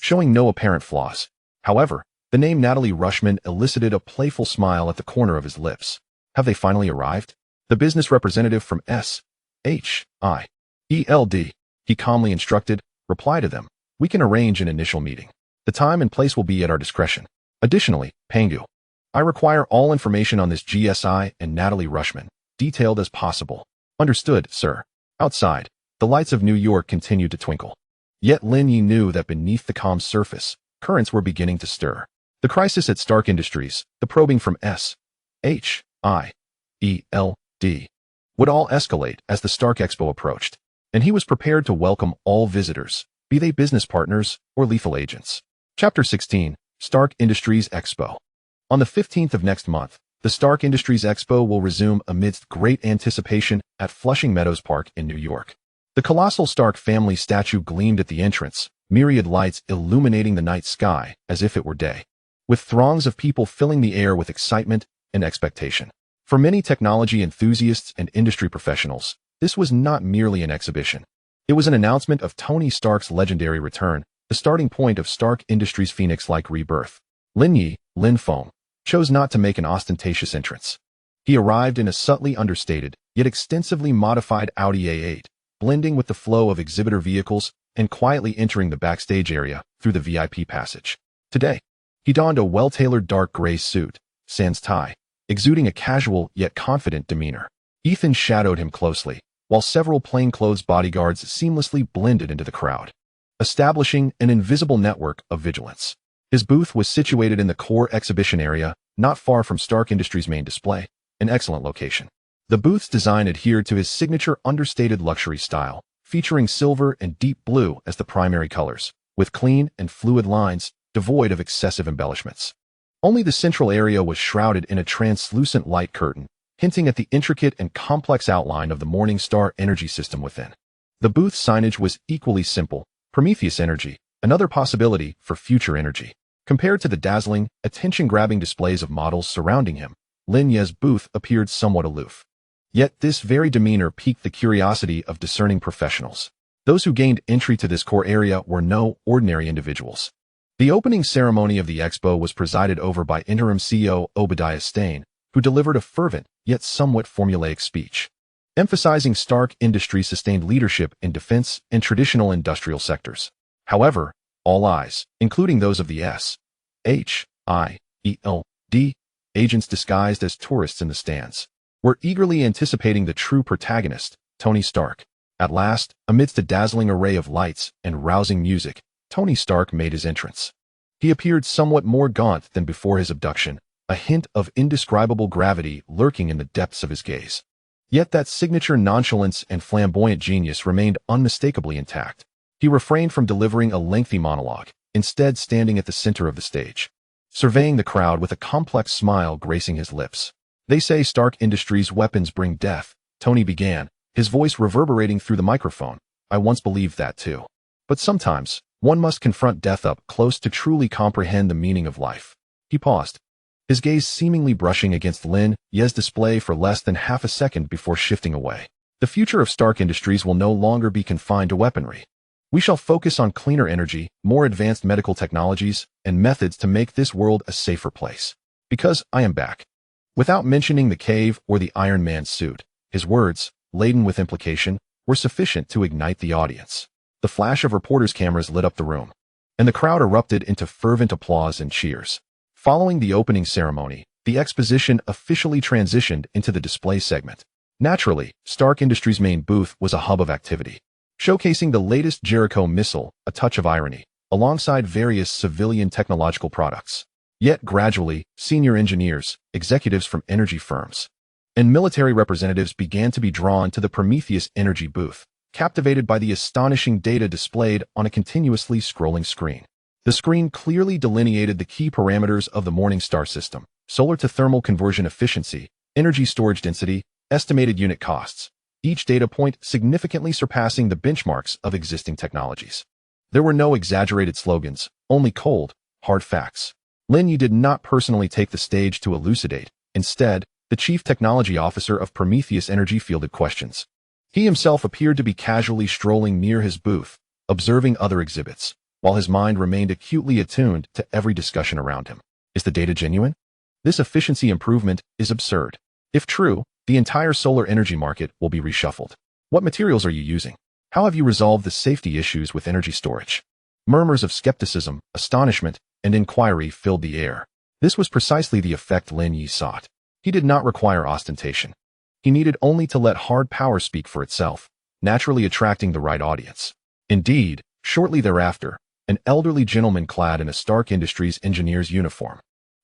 showing no apparent flaws. However, the name Natalie Rushman elicited a playful smile at the corner of his lips. Have they finally arrived? The business representative from SHIELD, he calmly instructed, reply to them. We can arrange an initial meeting. The time and place will be at our discretion. Additionally, Pangu, I require all information on this GSI and Natalie Rushman, detailed as possible. Understood, sir. Outside, the lights of New York continued to twinkle. Yet Lin Ye knew that beneath the calm surface, currents were beginning to stir. The crisis at Stark Industries, the probing from SHIELD, would all escalate as the Stark Expo approached, and he was prepared to welcome all visitors, be they business partners or lethal agents. Chapter 16, Stark Industries Expo. On the 15th of next month, the Stark Industries Expo will resume amidst great anticipation at Flushing Meadows Park in New York. The colossal Stark family statue gleamed at the entrance, myriad lights illuminating the night sky as if it were day, with throngs of people filling the air with excitement and expectation. For many technology enthusiasts and industry professionals, this was not merely an exhibition. It was an announcement of Tony Stark's legendary return, the starting point of Stark Industries' phoenix-like rebirth. Lin Ye, Lin Feng, chose not to make an ostentatious entrance. He arrived in a subtly understated, yet extensively modified Audi A8, blending with the flow of exhibitor vehicles and quietly entering the backstage area through the VIP passage. Today, he donned a well-tailored dark gray suit, sans tie, exuding a casual yet confident demeanor. Ethan shadowed him closely, while several plainclothes bodyguards seamlessly blended into the crowd, establishing an invisible network of vigilance. His booth was situated in the core exhibition area, not far from Stark Industries' main display, an excellent location. The booth's design adhered to his signature understated luxury style, featuring silver and deep blue as the primary colors, with clean and fluid lines, devoid of excessive embellishments. Only the central area was shrouded in a translucent light curtain, hinting at the intricate and complex outline of the Morning Star energy system within. The booth signage was equally simple: Prometheus Energy, another possibility for future energy. Compared to the dazzling, attention-grabbing displays of models surrounding him, Lin Ye's booth appeared somewhat aloof. Yet this very demeanor piqued the curiosity of discerning professionals. Those who gained entry to this core area were no ordinary individuals. The opening ceremony of the Expo was presided over by interim CEO Obadiah Stane, who delivered a fervent, yet somewhat formulaic speech, emphasizing Stark Industries' sustained leadership in defense and traditional industrial sectors. However, all eyes, including those of the SHIELD agents disguised as tourists in the stands, were eagerly anticipating the true protagonist, Tony Stark. At last, amidst a dazzling array of lights and rousing music, Tony Stark made his entrance. He appeared somewhat more gaunt than before his abduction, a hint of indescribable gravity lurking in the depths of his gaze. Yet that signature nonchalance and flamboyant genius remained unmistakably intact. He refrained from delivering a lengthy monologue, instead standing at the center of the stage, surveying the crowd with a complex smile gracing his lips. "They say Stark Industries' weapons bring death," Tony began, his voice reverberating through the microphone. "I once believed that too. But sometimes, one must confront death up close to truly comprehend the meaning of life." He paused, his gaze seemingly brushing against Lin Ye's display for less than half a second before shifting away. "The future of Stark Industries will no longer be confined to weaponry. We shall focus on cleaner energy, more advanced medical technologies, and methods to make this world a safer place. Because I am back." Without mentioning the cave or the Iron Man suit, his words, laden with implication, were sufficient to ignite the audience. The flash of reporters' cameras lit up the room, and the crowd erupted into fervent applause and cheers. Following the opening ceremony, the exposition officially transitioned into the display segment. Naturally, Stark Industries' main booth was a hub of activity, showcasing the latest Jericho missile, a touch of irony, alongside various civilian technological products. Yet gradually, senior engineers, executives from energy firms, and military representatives began to be drawn to the Prometheus Energy booth, captivated by the astonishing data displayed on a continuously scrolling screen. The screen clearly delineated the key parameters of the Morningstar system: solar to thermal conversion efficiency, energy storage density, estimated unit costs, each data point significantly surpassing the benchmarks of existing technologies. There were no exaggerated slogans, only cold, hard facts. Lin Ye did not personally take the stage to elucidate. Instead, the chief technology officer of Prometheus Energy fielded questions. He himself appeared to be casually strolling near his booth, observing other exhibits, while his mind remained acutely attuned to every discussion around him. Is the data genuine? This efficiency improvement is absurd. If true, the entire solar energy market will be reshuffled. What materials are you using? How have you resolved the safety issues with energy storage? Murmurs of skepticism, astonishment, and inquiry filled the air. This was precisely the effect Lin Ye sought. He did not require ostentation. He needed only to let hard power speak for itself, naturally attracting the right audience. Indeed, shortly thereafter, an elderly gentleman clad in a Stark Industries engineer's uniform,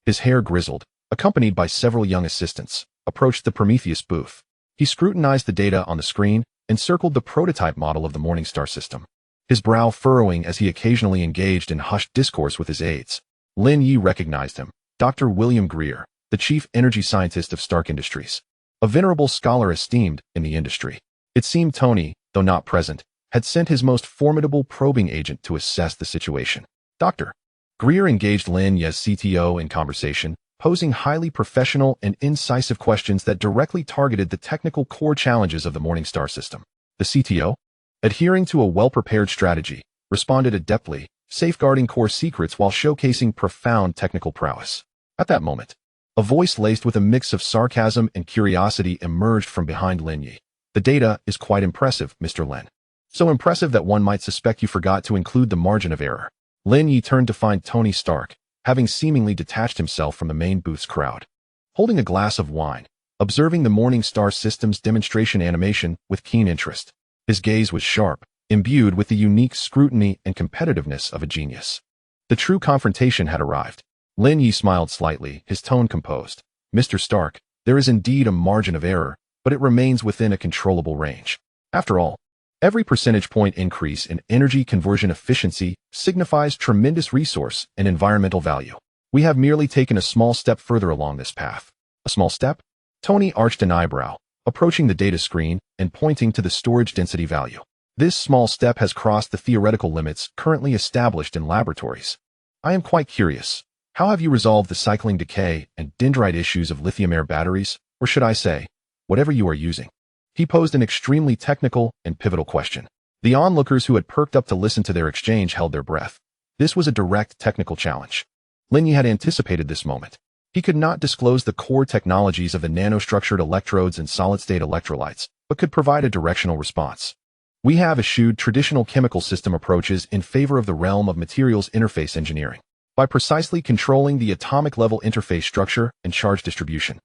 his hair grizzled, accompanied by several young assistants, approached the Prometheus booth. He scrutinized the data on the screen and circled the prototype model of the Morningstar system, his brow furrowing as he occasionally engaged in hushed discourse with his aides. Lin Ye recognized him, Dr. William Greer, the chief energy scientist of Stark Industries, a venerable scholar esteemed in the industry. It seemed Tony, though not present, had sent his most formidable probing agent to assess the situation. Dr. Greer engaged Lin Ye's CTO in conversation, posing highly professional and incisive questions that directly targeted the technical core challenges of the Morningstar system. The CTO, adhering to a well-prepared strategy, responded adeptly, safeguarding core secrets while showcasing profound technical prowess. At that moment, a voice laced with a mix of sarcasm and curiosity emerged from behind Lin Ye. "The data is quite impressive, Mr. Lin. So impressive that one might suspect you forgot to include the margin of error." Lin Ye turned to find Tony Stark, having seemingly detached himself from the main booth's crowd, holding a glass of wine, observing the Morningstar system's demonstration animation with keen interest. His gaze was sharp, imbued with the unique scrutiny and competitiveness of a genius. The true confrontation had arrived. Lin Ye smiled slightly, his tone composed. "Mr. Stark, there is indeed a margin of error, but it remains within a controllable range. After all, every percentage point increase in energy conversion efficiency signifies tremendous resource and environmental value. We have merely taken a small step further along this path." "A small step?" Tony arched an eyebrow, approaching the data screen and pointing to the storage density value. "This small step has crossed the theoretical limits currently established in laboratories. I am quite curious. How have you resolved the cycling decay and dendrite issues of lithium-air batteries, or should I say, whatever you are using?" He posed an extremely technical and pivotal question. The onlookers who had perked up to listen to their exchange held their breath. This was a direct technical challenge. Lin Ye had anticipated this moment. He could not disclose the core technologies of the nanostructured electrodes and solid-state electrolytes, but could provide a directional response. "We have eschewed traditional chemical system approaches in favor of the realm of materials interface engineering. By precisely controlling the atomic-level interface structure and charge distribution,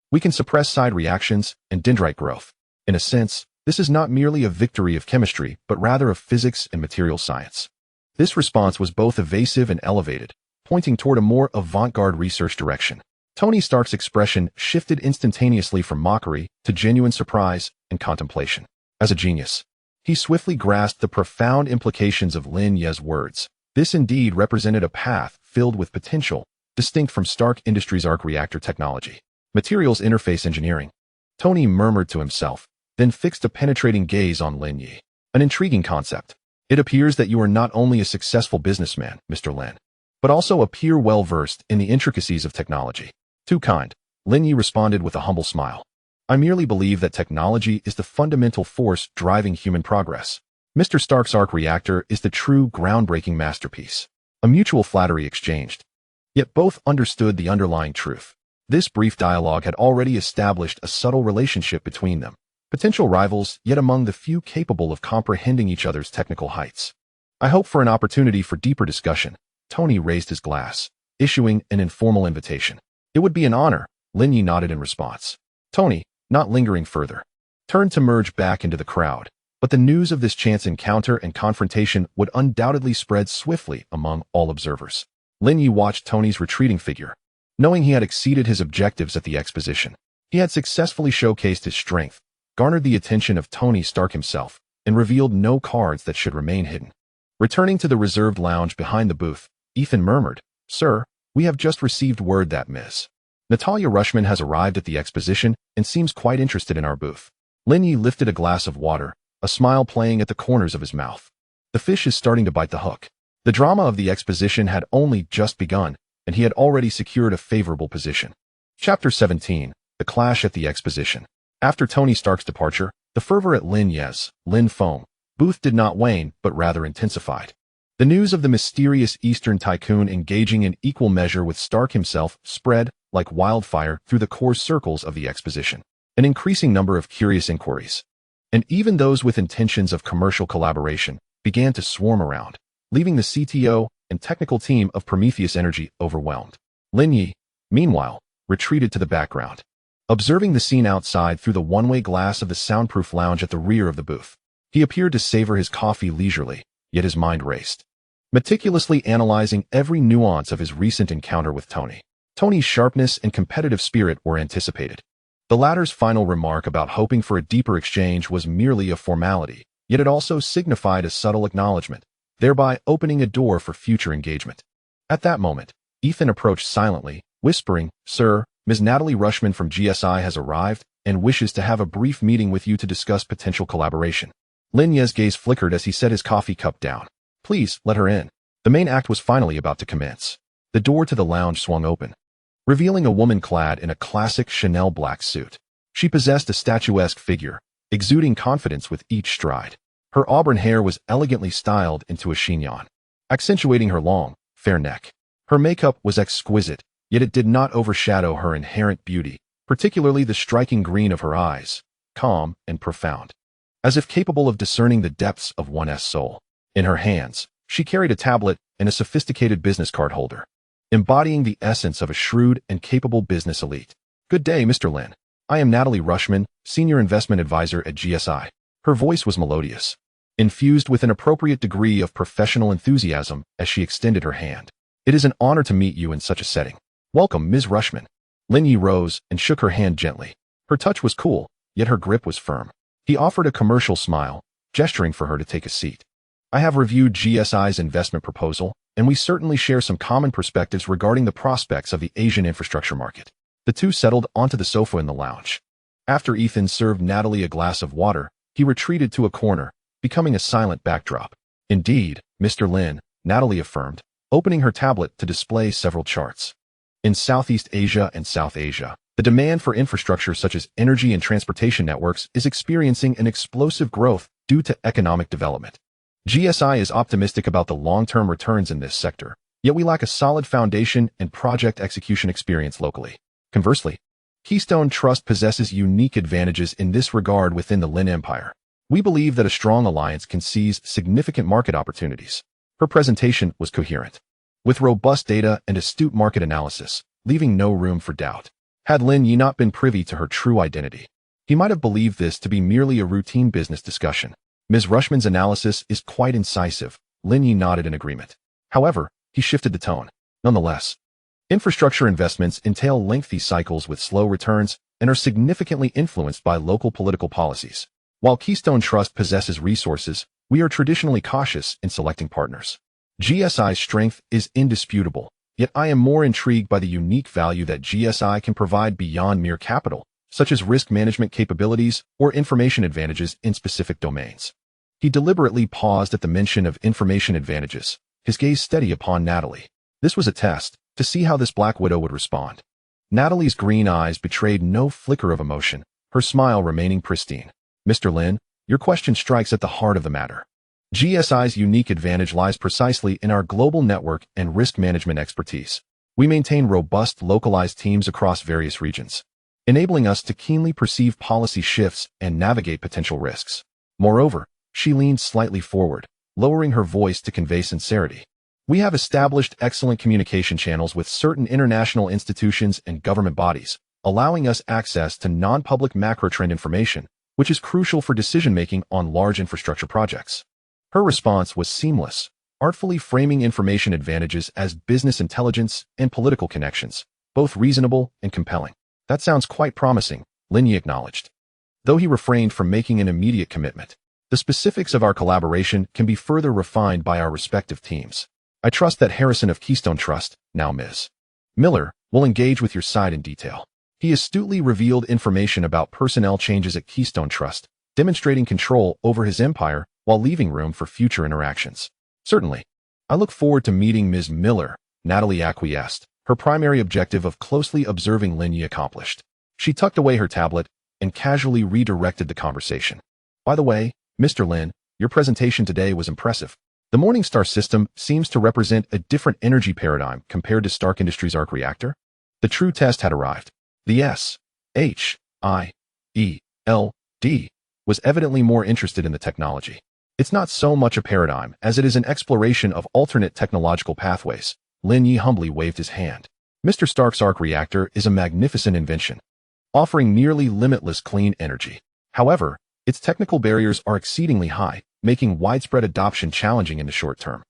we can suppress side reactions and dendrite growth. In a sense, this is not merely a victory of chemistry, but rather of physics and material science." This response was both evasive and elevated, pointing toward a more avant-garde research direction. Tony Stark's expression shifted instantaneously from mockery to genuine surprise and contemplation. As a genius, He swiftly grasped the profound implications of Lin Ye's words. This indeed represented a path filled with potential, distinct from Stark Industries' arc reactor technology. Materials interface engineering. Tony murmured to himself, then fixed a penetrating gaze on Lin Ye. An intriguing concept. It appears that you are not only a successful businessman, Mr. Lin, but also a peer well-versed in the intricacies of technology. Too kind, Lin Ye responded with a humble smile. I merely believe that technology is the fundamental force driving human progress. Mr. Stark's arc reactor is the true groundbreaking masterpiece. A mutual flattery exchanged. Yet both understood the underlying truth. This brief dialogue had already established a subtle relationship between them. Potential rivals, yet among the few capable of comprehending each other's technical heights. I hope for an opportunity for deeper discussion. Tony raised his glass, issuing an informal invitation. It would be an honor, Lin Ye nodded in response. Tony, not lingering further, turned to merge back into the crowd, but the news of this chance encounter and confrontation would undoubtedly spread swiftly among all observers. Lin Ye watched Tony's retreating figure. Knowing he had exceeded his objectives at the exposition, he had successfully showcased his strength, garnered the attention of Tony Stark himself, and revealed no cards that should remain hidden. Returning to the reserved lounge behind the booth, Ethan murmured, Sir, we have just received word that Ms. Natalia Rushman has arrived at the exposition and seems quite interested in our booth. Lin Ye lifted a glass of water, a smile playing at the corners of his mouth. The fish is starting to bite the hook. The drama of the exposition had only just begun, and he had already secured a favorable position. Chapter 17, The Clash at the Exposition. After Tony Stark's departure, the fervor at Lin Ye's, Lin Feng, booth did not wane, but rather intensified. The news of the mysterious Eastern tycoon engaging in equal measure with Stark himself spread, like wildfire, through the core circles of the exposition. An increasing number of curious inquiries, and even those with intentions of commercial collaboration, began to swarm around, leaving the CTO and technical team of Prometheus Energy overwhelmed. Lin Ye, meanwhile, retreated to the background, observing the scene outside through the one-way glass of the soundproof lounge at the rear of the booth. He appeared to savor his coffee leisurely, yet his mind raced, meticulously analyzing every nuance of his recent encounter with Tony. Tony's sharpness and competitive spirit were anticipated. The latter's final remark about hoping for a deeper exchange was merely a formality, yet it also signified a subtle acknowledgement, thereby opening a door for future engagement. At that moment, Ethan approached silently, whispering, Sir, Ms. Natalie Rushman from GSI has arrived and wishes to have a brief meeting with you to discuss potential collaboration. Lin Ye's gaze flickered as he set his coffee cup down. Please, let her in. The main act was finally about to commence. The door to the lounge swung open, revealing a woman clad in a classic Chanel black suit. She possessed a statuesque figure, exuding confidence with each stride. Her auburn hair was elegantly styled into a chignon, accentuating her long, fair neck. Her makeup was exquisite, yet it did not overshadow her inherent beauty, particularly the striking green of her eyes, calm and profound, as if capable of discerning the depths of one's soul. In her hands, she carried a tablet and a sophisticated business card holder, embodying the essence of a shrewd and capable business elite. Good day, Mr. Lin. I am Natalie Rushman, Senior Investment Advisor at GSI. Her voice was melodious, infused with an appropriate degree of professional enthusiasm as she extended her hand. It is an honor to meet you in such a setting. Welcome, Ms. Rushman. Lin Ye rose and shook her hand gently. Her touch was cool, yet her grip was firm. He offered a commercial smile, gesturing for her to take a seat. I have reviewed GSI's investment proposal, and we certainly share some common perspectives regarding the prospects of the Asian infrastructure market. The two settled onto the sofa in the lounge. After Ethan served Natalie a glass of water, he retreated to a corner, becoming a silent backdrop. Indeed, Mr. Lin, Natalie affirmed, opening her tablet to display several charts. In Southeast Asia and South Asia, the demand for infrastructure such as energy and transportation networks is experiencing an explosive growth due to economic development. GSI is optimistic about the long-term returns in this sector, yet we lack a solid foundation and project execution experience locally. Conversely, Keystone Trust possesses unique advantages in this regard within the Lin Empire. We believe that a strong alliance can seize significant market opportunities. Her presentation was coherent, with robust data and astute market analysis, leaving no room for doubt. Had Lin Ye not been privy to her true identity, he might have believed this to be merely a routine business discussion. Ms. Rushman's analysis is quite incisive. Lin Ye nodded in agreement. However, he shifted the tone. Nonetheless, infrastructure investments entail lengthy cycles with slow returns and are significantly influenced by local political policies. While Keystone Trust possesses resources, we are traditionally cautious in selecting partners. GSI's strength is indisputable, yet I am more intrigued by the unique value that GSI can provide beyond mere capital, such as risk management capabilities or information advantages in specific domains. He deliberately paused at the mention of information advantages, his gaze steady upon Natalie. This was a test, to see how this Black Widow would respond. Natalie's green eyes betrayed no flicker of emotion, her smile remaining pristine. Mr. Lin, your question strikes at the heart of the matter. GSI's unique advantage lies precisely in our global network and risk management expertise. We maintain robust, localized teams across various regions, enabling us to keenly perceive policy shifts and navigate potential risks. Moreover, she leaned slightly forward, lowering her voice to convey sincerity. We have established excellent communication channels with certain international institutions and government bodies, allowing us access to non-public macro-trend information, which is crucial for decision-making on large infrastructure projects. Her response was seamless, artfully framing information advantages as business intelligence and political connections, both reasonable and compelling. That sounds quite promising, Lin Ye acknowledged. Though he refrained from making an immediate commitment, the specifics of our collaboration can be further refined by our respective teams. I trust that Harrison of Keystone Trust, now Ms. Miller, will engage with your side in detail. He astutely revealed information about personnel changes at Keystone Trust, demonstrating control over his empire while leaving room for future interactions. Certainly. I look forward to meeting Ms. Miller, Natalie acquiesced, her primary objective of closely observing Lin Ye accomplished. She tucked away her tablet and casually redirected the conversation. By the way, Mr. Lin, your presentation today was impressive. The Morningstar system seems to represent a different energy paradigm compared to Stark Industries' arc reactor. The true test had arrived. The S.H.I.E.L.D. was evidently more interested in the technology. It's not so much a paradigm as it is an exploration of alternate technological pathways. Lin Ye humbly waved his hand. Mr. Stark's arc reactor is a magnificent invention, offering nearly limitless clean energy. However, its technical barriers are exceedingly high, making widespread adoption challenging in the short term.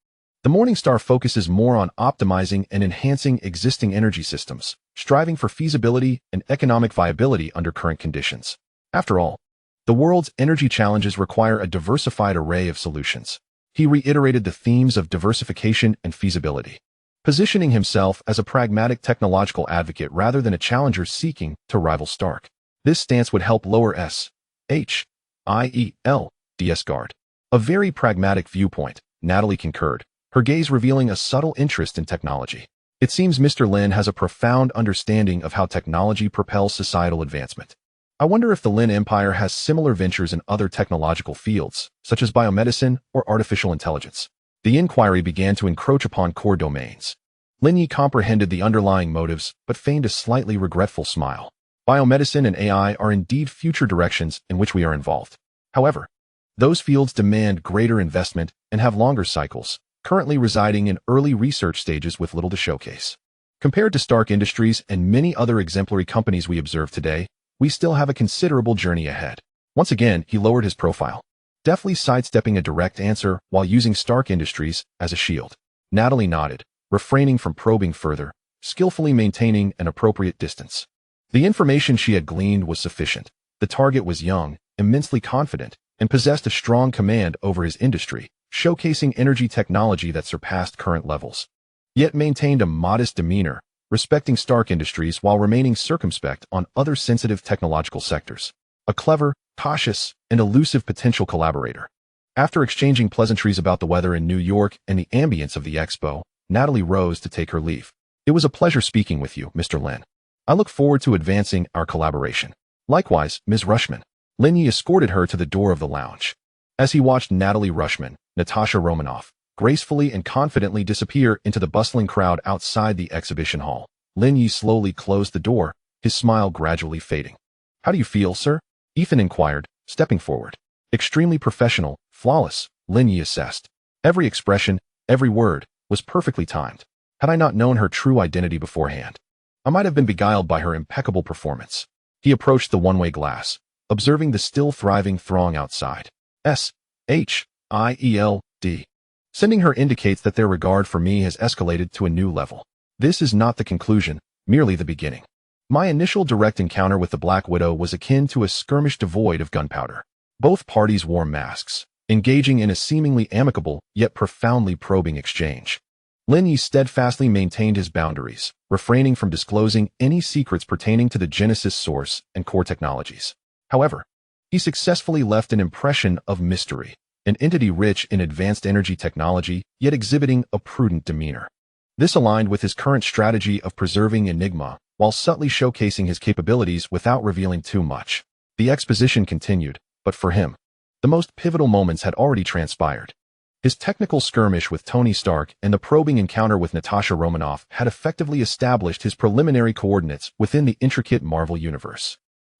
The Morningstar focuses more on optimizing and enhancing existing energy systems, striving for feasibility and economic viability under current conditions. After all, the world's energy challenges require a diversified array of solutions. He reiterated the themes of diversification and feasibility, positioning himself as a pragmatic technological advocate rather than a challenger seeking to rival Stark. This stance would help lower S.H.I.E.L.D.'s guard. A very pragmatic viewpoint, Natalie concurred, her gaze revealing a subtle interest in technology. It seems Mr. Lin has a profound understanding of how technology propels societal advancement. I wonder if the Lin Empire has similar ventures in other technological fields, such as biomedicine or artificial intelligence. The inquiry began to encroach upon core domains. Lin Ye comprehended the underlying motives, but feigned a slightly regretful smile. Biomedicine and AI are indeed future directions in which we are involved. However, those fields demand greater investment and have longer cycles, currently residing in early research stages with little to showcase. Compared to Stark Industries and many other exemplary companies we observe today, we still have a considerable journey ahead. Once again, he lowered his profile, deftly sidestepping a direct answer while using Stark Industries as a shield. Natalie nodded, refraining from probing further, skillfully maintaining an appropriate distance. The information she had gleaned was sufficient. The target was young, immensely confident, and possessed a strong command over his industry, showcasing energy technology that surpassed current levels. Yet maintained a modest demeanor, respecting Stark Industries while remaining circumspect on other sensitive technological sectors. A clever, cautious, and elusive potential collaborator. After exchanging pleasantries about the weather in New York and the ambience of the Expo, Natalie rose to take her leave. It was a pleasure speaking with you, Mr. Lin. I look forward to advancing our collaboration. Likewise, Ms. Rushman. Lin Ye escorted her to the door of the lounge. As he watched Natalie Rushman, Natasha Romanoff, gracefully and confidently disappear into the bustling crowd outside the exhibition hall, Lin Ye slowly closed the door, his smile gradually fading. How do you feel, sir? Ethan inquired, stepping forward. Extremely professional, flawless, Lin Ye assessed. Every expression, every word, was perfectly timed. Had I not known her true identity beforehand, I might have been beguiled by her impeccable performance. He approached the one-way glass, observing the still thriving throng outside. S.H.I.E.L.D. Sending her indicates that their regard for me has escalated to a new level. This is not the conclusion, merely the beginning. My initial direct encounter with the Black Widow was akin to a skirmish devoid of gunpowder. Both parties wore masks, engaging in a seemingly amicable yet profoundly probing exchange. Lin Ye steadfastly maintained his boundaries, refraining from disclosing any secrets pertaining to the geneticist source and core technologies. However, he successfully left an impression of mystery, an entity rich in advanced energy technology, yet exhibiting a prudent demeanor. This aligned with his current strategy of preserving enigma, while subtly showcasing his capabilities without revealing too much. The exposition continued, but for him, the most pivotal moments had already transpired. His technical skirmish with Tony Stark and the probing encounter with Natasha Romanoff had effectively established his preliminary coordinates within the intricate Marvel universe.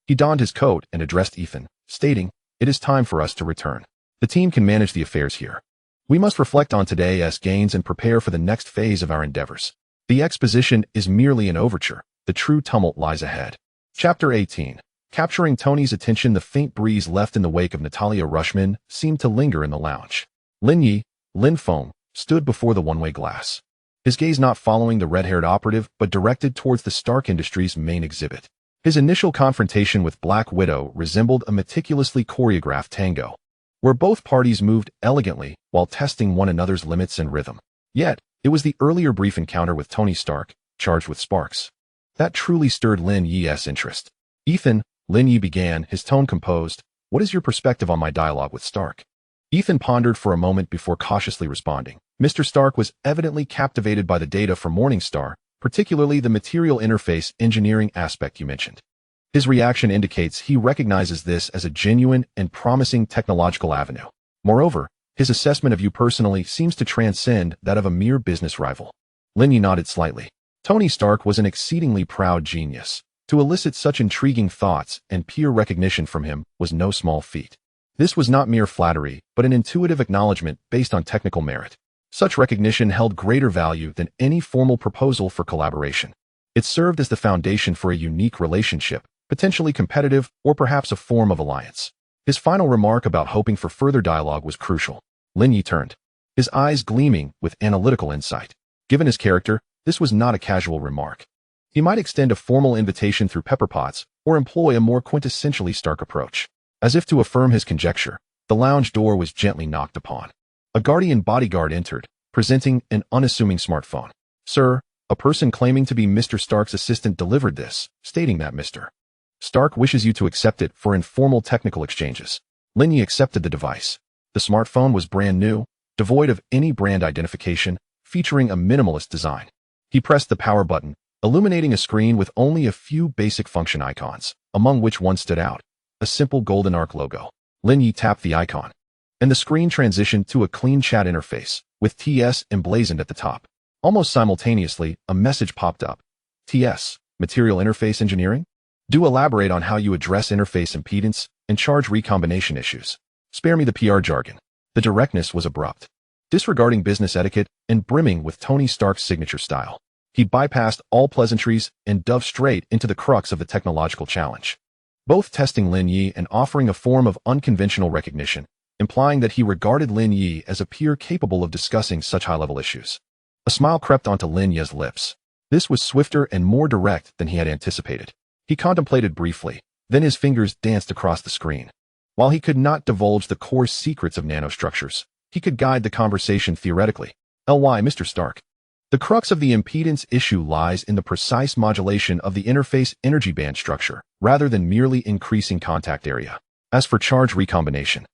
He donned his coat and addressed Ethan, stating, "It is time for us to return. The team can manage the affairs here. We must reflect on today's gains and prepare for the next phase of our endeavors. The exposition is merely an overture. The true tumult lies ahead." Chapter 18. Capturing Tony's attention, the faint breeze left in the wake of Natalia Rushman seemed to linger in the lounge. Lin Ye, Lin Feng, stood before the one-way glass, his gaze not following the red-haired operative but directed towards the Stark Industries' main exhibit. His initial confrontation with Black Widow resembled a meticulously choreographed tango, where both parties moved elegantly while testing one another's limits and rhythm. Yet, it was the earlier brief encounter with Tony Stark, charged with sparks, that truly stirred Lin Ye's interest. "Ethan," Lin Ye began, his tone composed, "what is your perspective on my dialogue with Stark?" Ethan pondered for a moment before cautiously responding. Mr. Stark was evidently captivated by the data from Morningstar, particularly the material interface engineering aspect you mentioned. His reaction indicates he recognizes this as a genuine and promising technological avenue. Moreover, his assessment of you personally seems to transcend that of a mere business rival. Lin Ye nodded slightly. Tony Stark was an exceedingly proud genius. To elicit such intriguing thoughts and peer recognition from him was no small feat. This was not mere flattery, but an intuitive acknowledgement based on technical merit. Such recognition held greater value than any formal proposal for collaboration. It served as the foundation for a unique relationship, potentially competitive or perhaps a form of alliance. His final remark about hoping for further dialogue was crucial. Lin Ye turned, his eyes gleaming with analytical insight. Given his character, this was not a casual remark. He might extend a formal invitation through pepper pots or employ a more quintessentially Stark approach. As if to affirm his conjecture, the lounge door was gently knocked upon. A guardian bodyguard entered, presenting an unassuming smartphone. "Sir, a person claiming to be Mr. Stark's assistant delivered this, stating that Mr. Stark wishes you to accept it for informal technical exchanges." Lin Ye accepted the device. The smartphone was brand new, devoid of any brand identification, featuring a minimalist design. He pressed the power button, illuminating a screen with only a few basic function icons, among which one stood out. A simple golden arc logo. Lin Ye tapped the icon, and the screen transitioned to a clean chat interface, with TS emblazoned at the top. Almost simultaneously, a message popped up. "TS, Material Interface Engineering? Do elaborate on how you address interface impedance and charge recombination issues. Spare me the PR jargon." The directness was abrupt, disregarding business etiquette and brimming with Tony Stark's signature style. He bypassed all pleasantries and dove straight into the crux of the technological challenge, both testing Lin Ye and offering a form of unconventional recognition, implying that he regarded Lin Ye as a peer capable of discussing such high-level issues. A smile crept onto Lin Ye's lips. This was swifter and more direct than he had anticipated. He contemplated briefly, then his fingers danced across the screen. While he could not divulge the core secrets of nanostructures, he could guide the conversation theoretically. Mr. Stark. The crux of the impedance issue lies in the precise modulation of the interface energy band structure, rather than merely increasing contact area. As for charge recombination,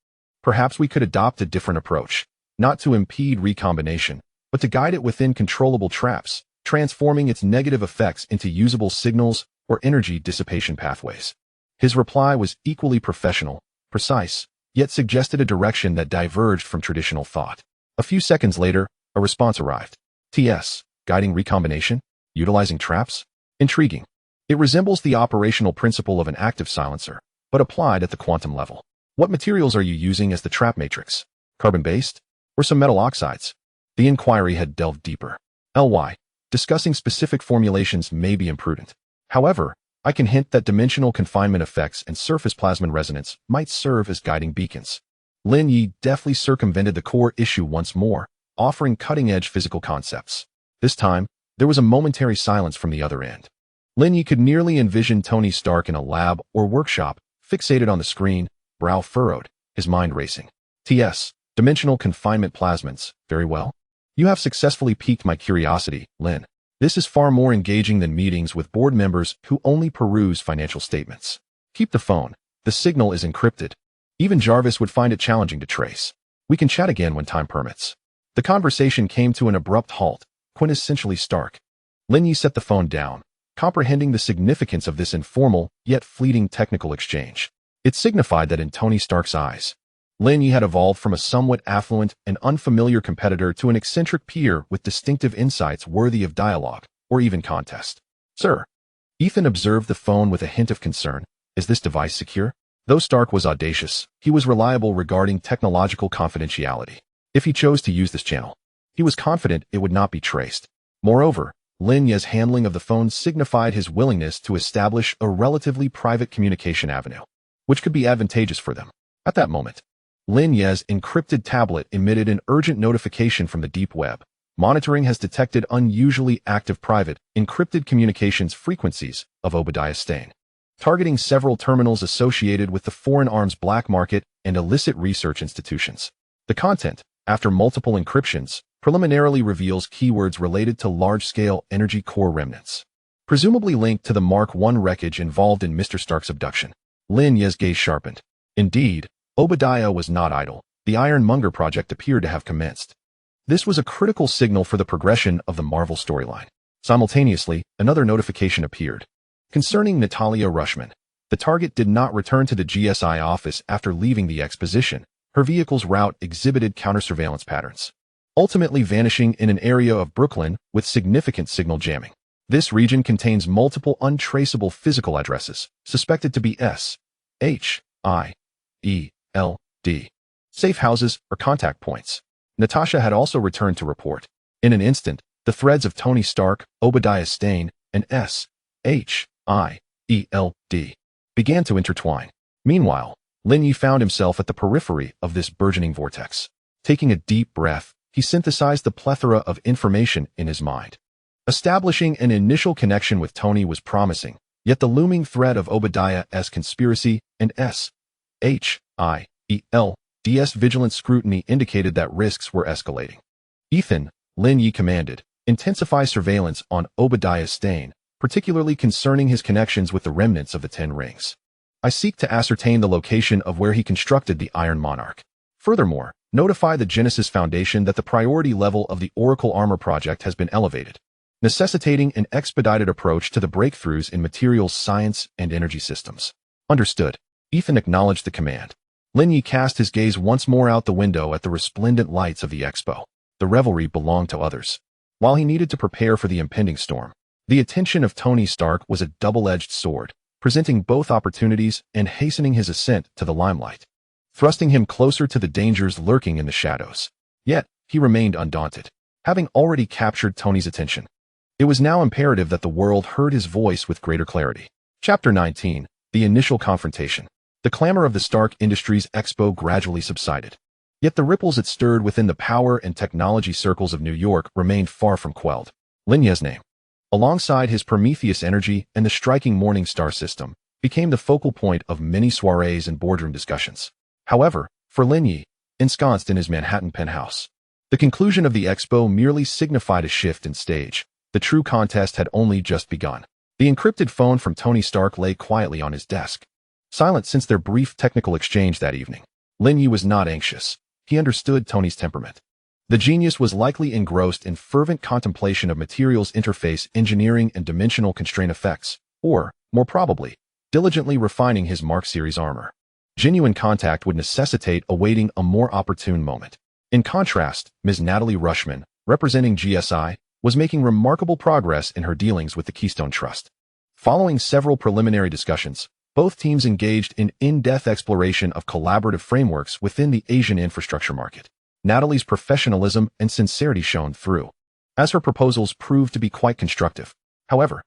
perhaps we could adopt a different approach, not to impede recombination, but to guide it within controllable traps, transforming its negative effects into usable signals or energy dissipation pathways. His reply was equally professional, precise, yet suggested a direction that diverged from traditional thought. A few seconds later, a response arrived. "TS, guiding recombination? Utilizing traps? Intriguing. It resembles the operational principle of an active silencer, but applied at the quantum level. What materials are you using as the trap matrix? Carbon-based? Or some metal oxides?" The inquiry had delved deeper. Discussing specific formulations may be imprudent. However, I can hint that dimensional confinement effects and surface plasmon resonance might serve as guiding beacons. Lin Ye deftly circumvented the core issue once more, offering cutting-edge physical concepts. This time, there was a momentary silence from the other end. Lin Ye could nearly envision Tony Stark in a lab or workshop, fixated on the screen, brow furrowed, his mind racing. TS, dimensional confinement plasmids, very well. You have successfully piqued my curiosity, Lin. This is far more engaging than meetings with board members who only peruse financial statements. Keep the phone. The signal is encrypted. Even Jarvis would find it challenging to trace. We can chat again when time permits. The conversation came to an abrupt halt, quintessentially Stark. Lin Ye set the phone down, comprehending the significance of this informal, yet fleeting technical exchange. It signified that in Tony Stark's eyes, Lin Ye had evolved from a somewhat affluent and unfamiliar competitor to an eccentric peer with distinctive insights worthy of dialogue, or even contest. Sir, Ethan observed the phone with a hint of concern. Is this device secure? Though Stark was audacious, he was reliable regarding technological confidentiality. If he chose to use this channel, he was confident it would not be traced. Moreover, Lin Ye's handling of the phone signified his willingness to establish a relatively private communication avenue, which could be advantageous for them. At that moment, Lin Ye's encrypted tablet emitted an urgent notification from the deep web. Monitoring has detected unusually active private, encrypted communications frequencies of Obadiah Stane, targeting several terminals associated with the foreign arms black market and illicit research institutions. The content, after multiple encryptions, preliminarily reveals keywords related to large-scale energy core remnants, presumably linked to the Mark I wreckage involved in Mr. Stark's abduction. Lin Ye's gaze sharpened. Indeed, Obadiah was not idle. The Ironmonger project appeared to have commenced. This was a critical signal for the progression of the Marvel storyline. Simultaneously, another notification appeared. Concerning Natalia Rushman, the target did not return to the GSI office after leaving the exposition. Her vehicle's route exhibited counter-surveillance patterns, ultimately vanishing in an area of Brooklyn with significant signal jamming. This region contains multiple untraceable physical addresses, suspected to be S, H, I, E, L, D, safe houses or contact points. Natasha had also returned to report. In an instant, the threads of Tony Stark, Obadiah Stane, and S, H, I, E, L, D began to intertwine. Meanwhile, Lin Ye found himself at the periphery of this burgeoning vortex. Taking a deep breath, he synthesized the plethora of information in his mind. Establishing an initial connection with Tony was promising, yet the looming thread of Obadiah's conspiracy and S, H, I, E, L, D's vigilant scrutiny indicated that risks were escalating. Ethan, Lin Ye commanded, intensify surveillance on Obadiah Stane, particularly concerning his connections with the remnants of the Ten Rings. I seek to ascertain the location of where he constructed the Iron Monarch. Furthermore, notify the Genesis Foundation that the priority level of the Oracle Armor project has been elevated, necessitating an expedited approach to the breakthroughs in materials science and energy systems. Understood. Ethan acknowledged the command. Lin Ye cast his gaze once more out the window at the resplendent lights of the Expo. The revelry belonged to others. While he needed to prepare for the impending storm, the attention of Tony Stark was a double-edged sword, presenting both opportunities and hastening his ascent to the limelight, thrusting him closer to the dangers lurking in the shadows. Yet, he remained undaunted. Having already captured Tony's attention, it was now imperative that the world heard his voice with greater clarity. Chapter 19, The Initial Confrontation. The clamor of the Stark Industries Expo gradually subsided. Yet the ripples it stirred within the power and technology circles of New York remained far from quelled. Lin Ye's name, alongside his Prometheus energy and the striking Morning Star system, became the focal point of many soirees and boardroom discussions. However, for Lin Ye, ensconced in his Manhattan penthouse, the conclusion of the Expo merely signified a shift in stage. The true contest had only just begun. The encrypted phone from Tony Stark lay quietly on his desk, silent since their brief technical exchange that evening. Lin Ye was not anxious. He understood Tony's temperament. The genius was likely engrossed in fervent contemplation of materials interface engineering and dimensional constraint effects, or, more probably, diligently refining his Mark series armor. Genuine contact would necessitate awaiting a more opportune moment. In contrast, Ms. Natalie Rushman, representing GSI, was making remarkable progress in her dealings with the Keystone Trust. Following several preliminary discussions, both teams engaged in in-depth exploration of collaborative frameworks within the Asian infrastructure market. Natalie's professionalism and sincerity shone through, as her proposals proved to be quite constructive. However,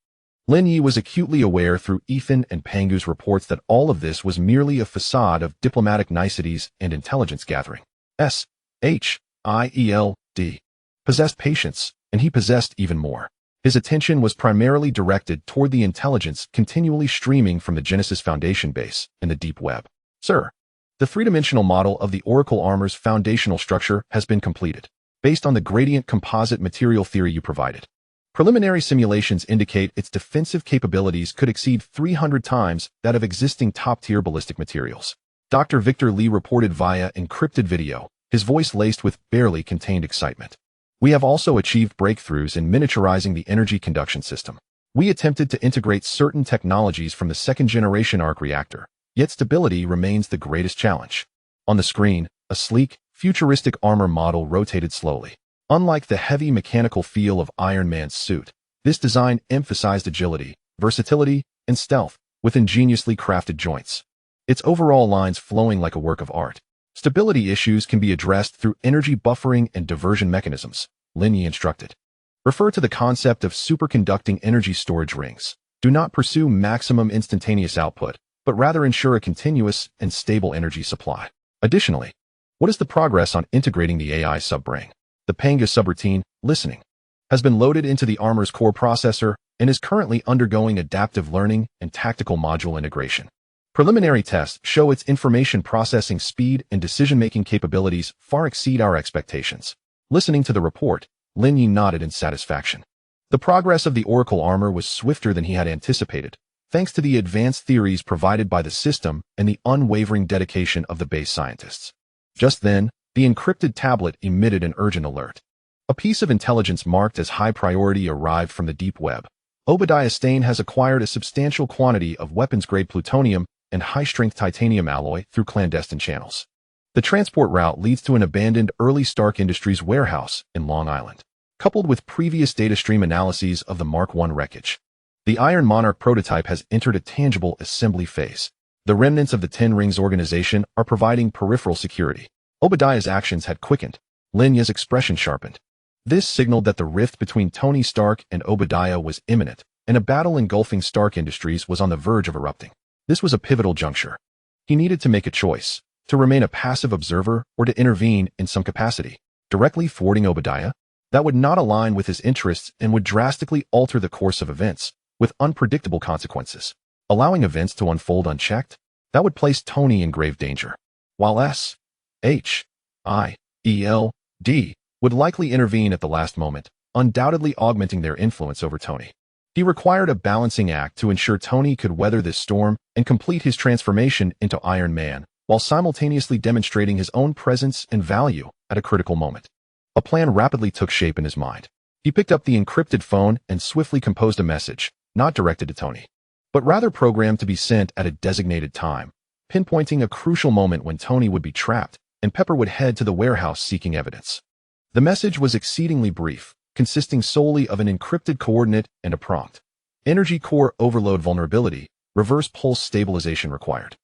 Lin Ye was acutely aware through Ethan and Pangu's reports that all of this was merely a facade of diplomatic niceties and intelligence gathering. S, H, I, E, L, D possessed patience, and he possessed even more. His attention was primarily directed toward the intelligence continually streaming from the Genesis Foundation base in the deep web. Sir, The three-dimensional model of the Oracle armor's foundational structure has been completed, based on the gradient composite material theory you provided. Preliminary simulations indicate its defensive capabilities could exceed 300 times that of existing top-tier ballistic materials. Dr. Victor Lee reported via encrypted video, his voice laced with barely contained excitement. We have also achieved breakthroughs in miniaturizing the energy conduction system. We attempted to integrate certain technologies from the second-generation arc reactor, yet stability remains the greatest challenge. On the screen, a sleek, futuristic armor model rotated slowly. Unlike the heavy mechanical feel of Iron Man's suit, this design emphasized agility, versatility, and stealth, with ingeniously crafted joints. Its overall lines flowing like a work of art. Stability issues can be addressed through energy buffering and diversion mechanisms, Lin Ye instructed. Refer to the concept of superconducting energy storage rings. Do not pursue maximum instantaneous output, but rather ensure a continuous and stable energy supply. Additionally, what is the progress on integrating the AI subbrain? The Panga subroutine, listening, has been loaded into the armor's core processor and is currently undergoing adaptive learning and tactical module integration. Preliminary tests show its information processing speed and decision-making capabilities far exceed our expectations. Listening to the report, Lin Ye nodded in satisfaction. The progress of the Oracle armor was swifter than he had anticipated, thanks to the advanced theories provided by the system and the unwavering dedication of the base scientists. Just then, the encrypted tablet emitted an urgent alert. A piece of intelligence marked as high priority arrived from the deep web. Obadiah Stane has acquired a substantial quantity of weapons-grade plutonium and high-strength titanium alloy through clandestine channels. The transport route leads to an abandoned early Stark Industries warehouse in Long Island, coupled with previous data stream analyses of the Mark I wreckage. The Iron Monarch prototype has entered a tangible assembly phase. The remnants of the Ten Rings organization are providing peripheral security. Obadiah's actions had quickened. Lin Ye's expression sharpened. This signaled that the rift between Tony Stark and Obadiah was imminent, and a battle engulfing Stark Industries was on the verge of erupting. This was a pivotal juncture. He needed to make a choice, to remain a passive observer or to intervene in some capacity. Directly thwarting Obadiah? That would not align with his interests and would drastically alter the course of events, with unpredictable consequences. Allowing events to unfold unchecked? That would place Tony in grave danger. While S.H.I.E.L.D. would likely intervene at the last moment, undoubtedly augmenting their influence over Tony. He required a balancing act to ensure Tony could weather this storm and complete his transformation into Iron Man, while simultaneously demonstrating his own presence and value at a critical moment. A plan rapidly took shape in his mind. He picked up the encrypted phone and swiftly composed a message, not directed to Tony, but rather programmed to be sent at a designated time, pinpointing a crucial moment when Tony would be trapped and Pepper would head to the warehouse seeking evidence. The message was exceedingly brief, consisting solely of an encrypted coordinate and a prompt. Energy core overload vulnerability, reverse pulse stabilization required.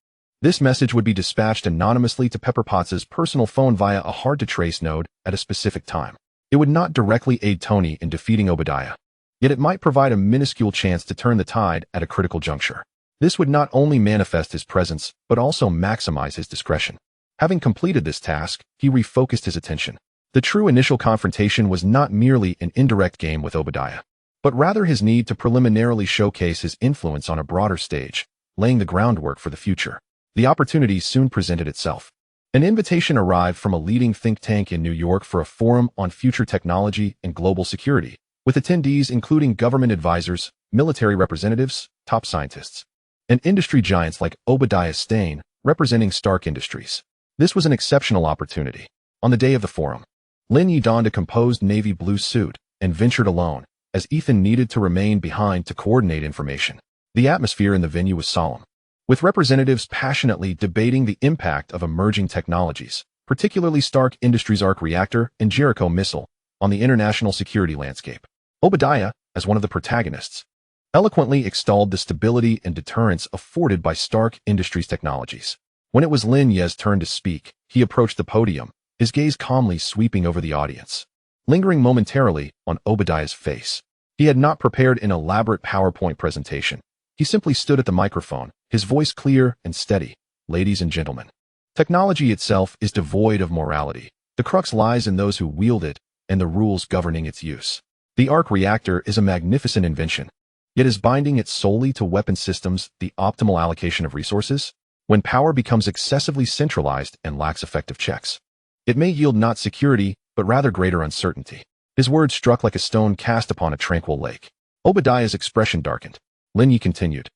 This message would be dispatched anonymously to Pepper Potts's personal phone via a hard-to-trace node at a specific time. It would not directly aid Tony in defeating Obadiah, yet it might provide a minuscule chance to turn the tide at a critical juncture. This would not only manifest his presence, but also maximize his discretion. Having completed this task, he refocused his attention. The true initial confrontation was not merely an indirect game with Obadiah, but rather his need to preliminarily showcase his influence on a broader stage, laying the groundwork for the future. The opportunity soon presented itself. An invitation arrived from a leading think tank in New York for a forum on future technology and global security, with attendees including government advisors, military representatives, top scientists, and industry giants like Obadiah Stane, representing Stark Industries. This was an exceptional opportunity. On the day of the forum, Lin Ye donned a composed navy blue suit and ventured alone, as Ethan needed to remain behind to coordinate information. The atmosphere in the venue was solemn, with representatives passionately debating the impact of emerging technologies, particularly Stark Industries' arc reactor and Jericho missile, on the international security landscape. Obadiah, as one of the protagonists, eloquently extolled the stability and deterrence afforded by Stark Industries technologies. When it was Lin Ye's turn to speak, he approached the podium, his gaze calmly sweeping over the audience, lingering momentarily on Obadiah's face. He had not prepared an elaborate PowerPoint presentation. He simply stood at the microphone, his voice clear and steady. Ladies and gentlemen, technology itself is devoid of morality. The crux lies in those who wield it and the rules governing its use. The arc reactor is a magnificent invention, yet is binding it solely to weapon systems the optimal allocation of resources? when power becomes excessively centralized and lacks effective checks. It may yield not security, but rather greater uncertainty. His words struck like a stone cast upon a tranquil lake. Obadiah's expression darkened. Lin Ye continued.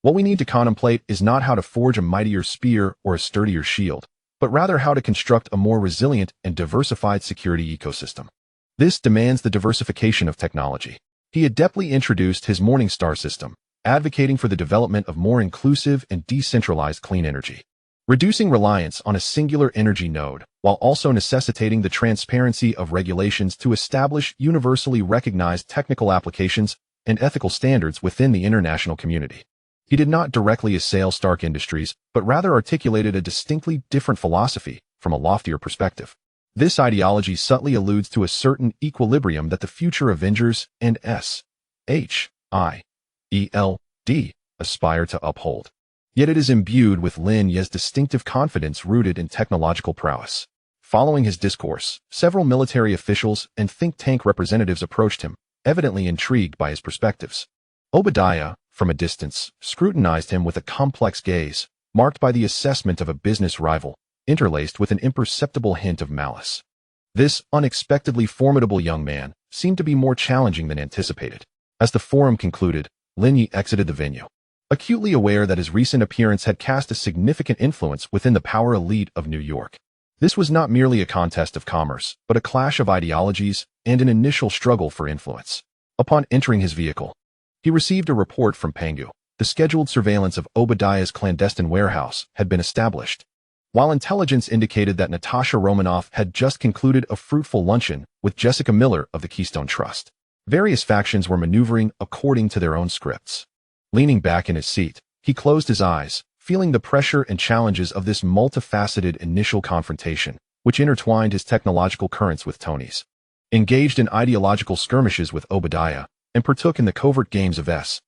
What we need to contemplate is not how to forge a mightier spear or a sturdier shield, but rather how to construct a more resilient and diversified security ecosystem. This demands the diversification of technology. He adeptly introduced his Morningstar system, advocating for the development of more inclusive and decentralized clean energy, reducing reliance on a singular energy node, while also necessitating the transparency of regulations to establish universally recognized technical applications and ethical standards within the international community. He did not directly assail Stark Industries, but rather articulated a distinctly different philosophy from a loftier perspective. This ideology subtly alludes to a certain equilibrium that the future Avengers and S.H.I.E.L.D. aspire to uphold. Yet it is imbued with Lin Ye's distinctive confidence rooted in technological prowess. Following his discourse, several military officials and think tank representatives approached him, evidently intrigued by his perspectives. Obadiah, from a distance, scrutinized him with a complex gaze, marked by the assessment of a business rival, interlaced with an imperceptible hint of malice. This unexpectedly formidable young man seemed to be more challenging than anticipated. As the forum concluded, Lin Ye exited the venue, acutely aware that his recent appearance had cast a significant influence within the power elite of New York. This was not merely a contest of commerce, but a clash of ideologies and an initial struggle for influence. Upon entering his vehicle, he received a report from Pangu. The scheduled surveillance of Obadiah's clandestine warehouse had been established, while intelligence indicated that Natasha Romanoff had just concluded a fruitful luncheon with Jessica Miller of the Keystone Trust. Various factions were maneuvering according to their own scripts. Leaning back in his seat, he closed his eyes, feeling the pressure and challenges of this multifaceted initial confrontation, which intertwined his technological currents with Tony's. Engaged in ideological skirmishes with Obadiah, and partook in the covert games of S.H.I.E.L.D.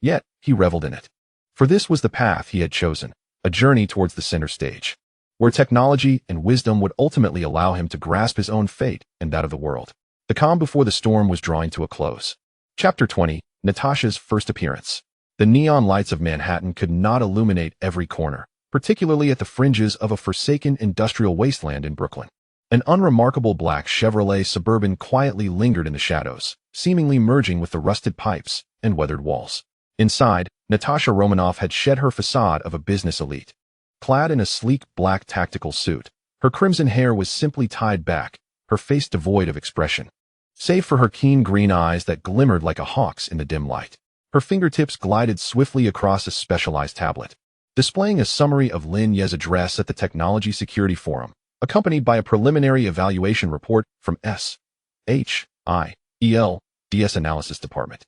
Yet, he reveled in it. For this was the path he had chosen, a journey towards the center stage, where technology and wisdom would ultimately allow him to grasp his own fate and that of the world. The calm before the storm was drawing to a close. Chapter 20, Natasha's first appearance. The neon lights of Manhattan could not illuminate every corner, particularly at the fringes of a forsaken industrial wasteland in Brooklyn. An unremarkable black Chevrolet Suburban quietly lingered in the shadows, seemingly merging with the rusted pipes and weathered walls. Inside, Natasha Romanoff had shed her facade of a business elite. Clad in a sleek black tactical suit, her crimson hair was simply tied back, her face devoid of expression, save for her keen green eyes that glimmered like a hawk's in the dim light. Her fingertips glided swiftly across a specialized tablet, displaying a summary of Lin Ye's address at the Technology Security Forum, accompanied by a preliminary evaluation report from S.H.I.E.L.D.'s analysis department.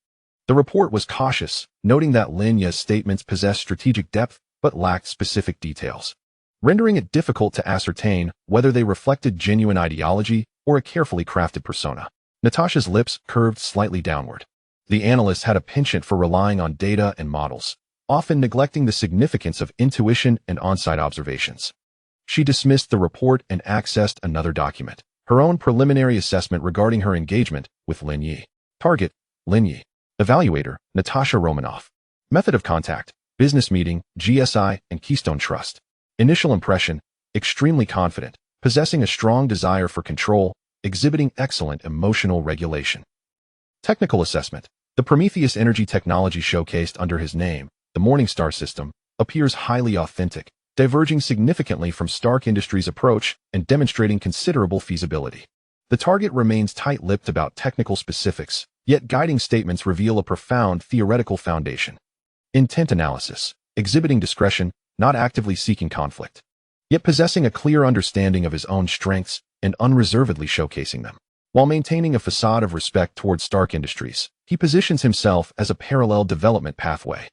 The report was cautious, noting that Lin Ye's statements possessed strategic depth but lacked specific details, rendering it difficult to ascertain whether they reflected genuine ideology or a carefully crafted persona. Natasha's lips curved slightly downward. The analyst had a penchant for relying on data and models, often neglecting the significance of intuition and on-site observations. She dismissed the report and accessed another document, her own preliminary assessment regarding her engagement with Lin Ye. Target, Lin Ye. Evaluator, Natasha Romanoff. Method of contact, business meeting, GSI, and Keystone Trust. Initial impression, extremely confident, possessing a strong desire for control, exhibiting excellent emotional regulation. Technical assessment. The Prometheus energy technology showcased under his name, the Morningstar system, appears highly authentic, diverging significantly from Stark Industries' approach and demonstrating considerable feasibility. The target remains tight-lipped about technical specifics, yet guiding statements reveal a profound theoretical foundation. Intent analysis. Exhibiting discretion, not actively seeking conflict, yet possessing a clear understanding of his own strengths and unreservedly showcasing them. While maintaining a facade of respect towards Stark Industries, he positions himself as a parallel development pathway.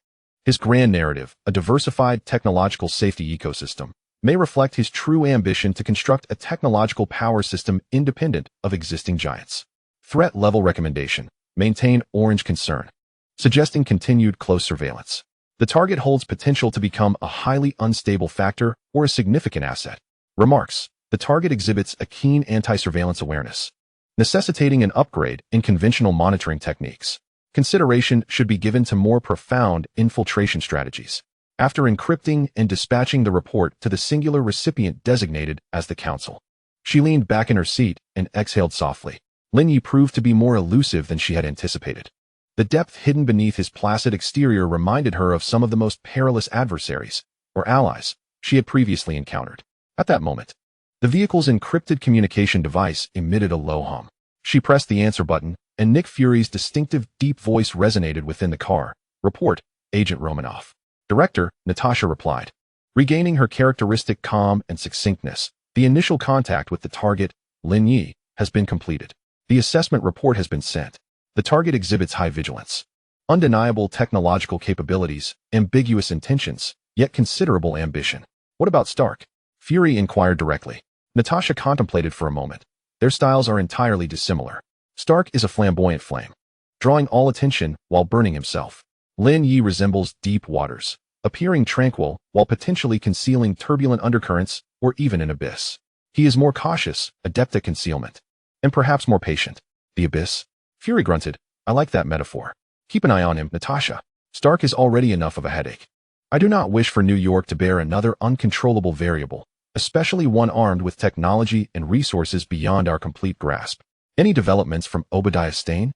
His grand narrative, a diversified technological safety ecosystem, may reflect his true ambition to construct a technological power system independent of existing giants. Threat level recommendation. Maintain orange concern, suggesting continued close surveillance. The target holds potential to become a highly unstable factor or a significant asset. Remarks. The target exhibits a keen anti-surveillance awareness, necessitating an upgrade in conventional monitoring techniques. consideration should be given to more profound infiltration strategies. After encrypting and dispatching the report to the singular recipient designated as the counsel, she leaned back in her seat and exhaled softly. Lin Ye proved to be more elusive than she had anticipated. The depth hidden beneath his placid exterior reminded her of some of the most perilous adversaries, or allies, she had previously encountered. At that moment, the vehicle's encrypted communication device emitted a low hum. She pressed the answer button, and Nick Fury's distinctive deep voice resonated within the car. Report, Agent Romanoff. Director, Natasha replied. Regaining her characteristic calm and succinctness, the initial contact with the target, Lin Ye, has been completed. The assessment report has been sent. The target exhibits high vigilance, undeniable technological capabilities, ambiguous intentions, yet considerable ambition. What about Stark? Fury inquired directly. Natasha contemplated for a moment. Their styles are entirely dissimilar. Stark is a flamboyant flame, drawing all attention while burning himself. Lin Ye resembles deep waters, appearing tranquil while potentially concealing turbulent undercurrents or even an abyss. He is more cautious, adept at concealment, and perhaps more patient. The abyss? Fury grunted. I like that metaphor. Keep an eye on him, Natasha. Stark is already enough of a headache. I do not wish for New York to bear another uncontrollable variable, especially one armed with technology and resources beyond our complete grasp. Any developments from Obadiah Stane?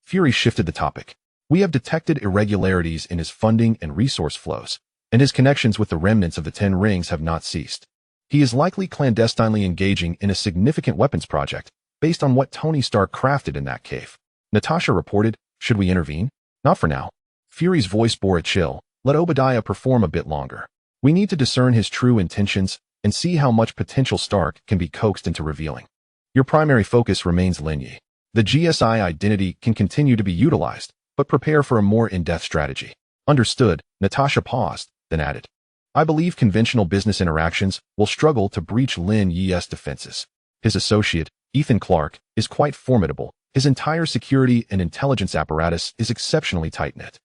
Fury shifted the topic. We have detected irregularities in his funding and resource flows, and his connections with the remnants of the Ten Rings have not ceased. He is likely clandestinely engaging in a significant weapons project, based on what Tony Stark crafted in that cave. Natasha reported, should we intervene? Not for now. Fury's voice bore a chill. Let Obadiah perform a bit longer. We need to discern his true intentions and see how much potential Stark can be coaxed into revealing. Your primary focus remains Lin Ye. The GSI identity can continue to be utilized, but prepare for a more in-depth strategy. Understood. Natasha paused, then added. I believe conventional business interactions will struggle to breach Lin Ye's defenses. His associate, Ethan Clark, is quite formidable. His entire security and intelligence apparatus is exceptionally tight-knit.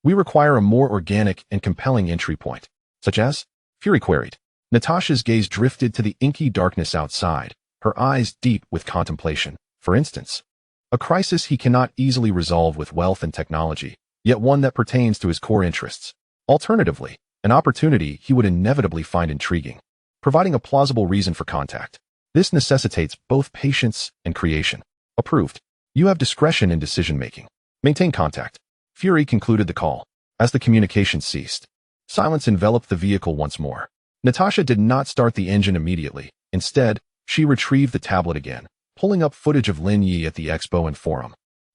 We require a more organic and compelling entry point. Such as? Fury queried. Natasha's gaze drifted to the inky darkness outside, her eyes deep with contemplation. For instance, a crisis he cannot easily resolve with wealth and technology, yet one that pertains to his core interests. Alternatively, an opportunity he would inevitably find intriguing, providing a plausible reason for contact. This necessitates both patience and creation. Approved. You have discretion in decision-making. Maintain contact. Fury concluded the call. As the communication ceased, silence enveloped the vehicle once more. Natasha did not start the engine immediately. Instead, she retrieved the tablet again, pulling up footage of Lin Ye at the Expo and forum.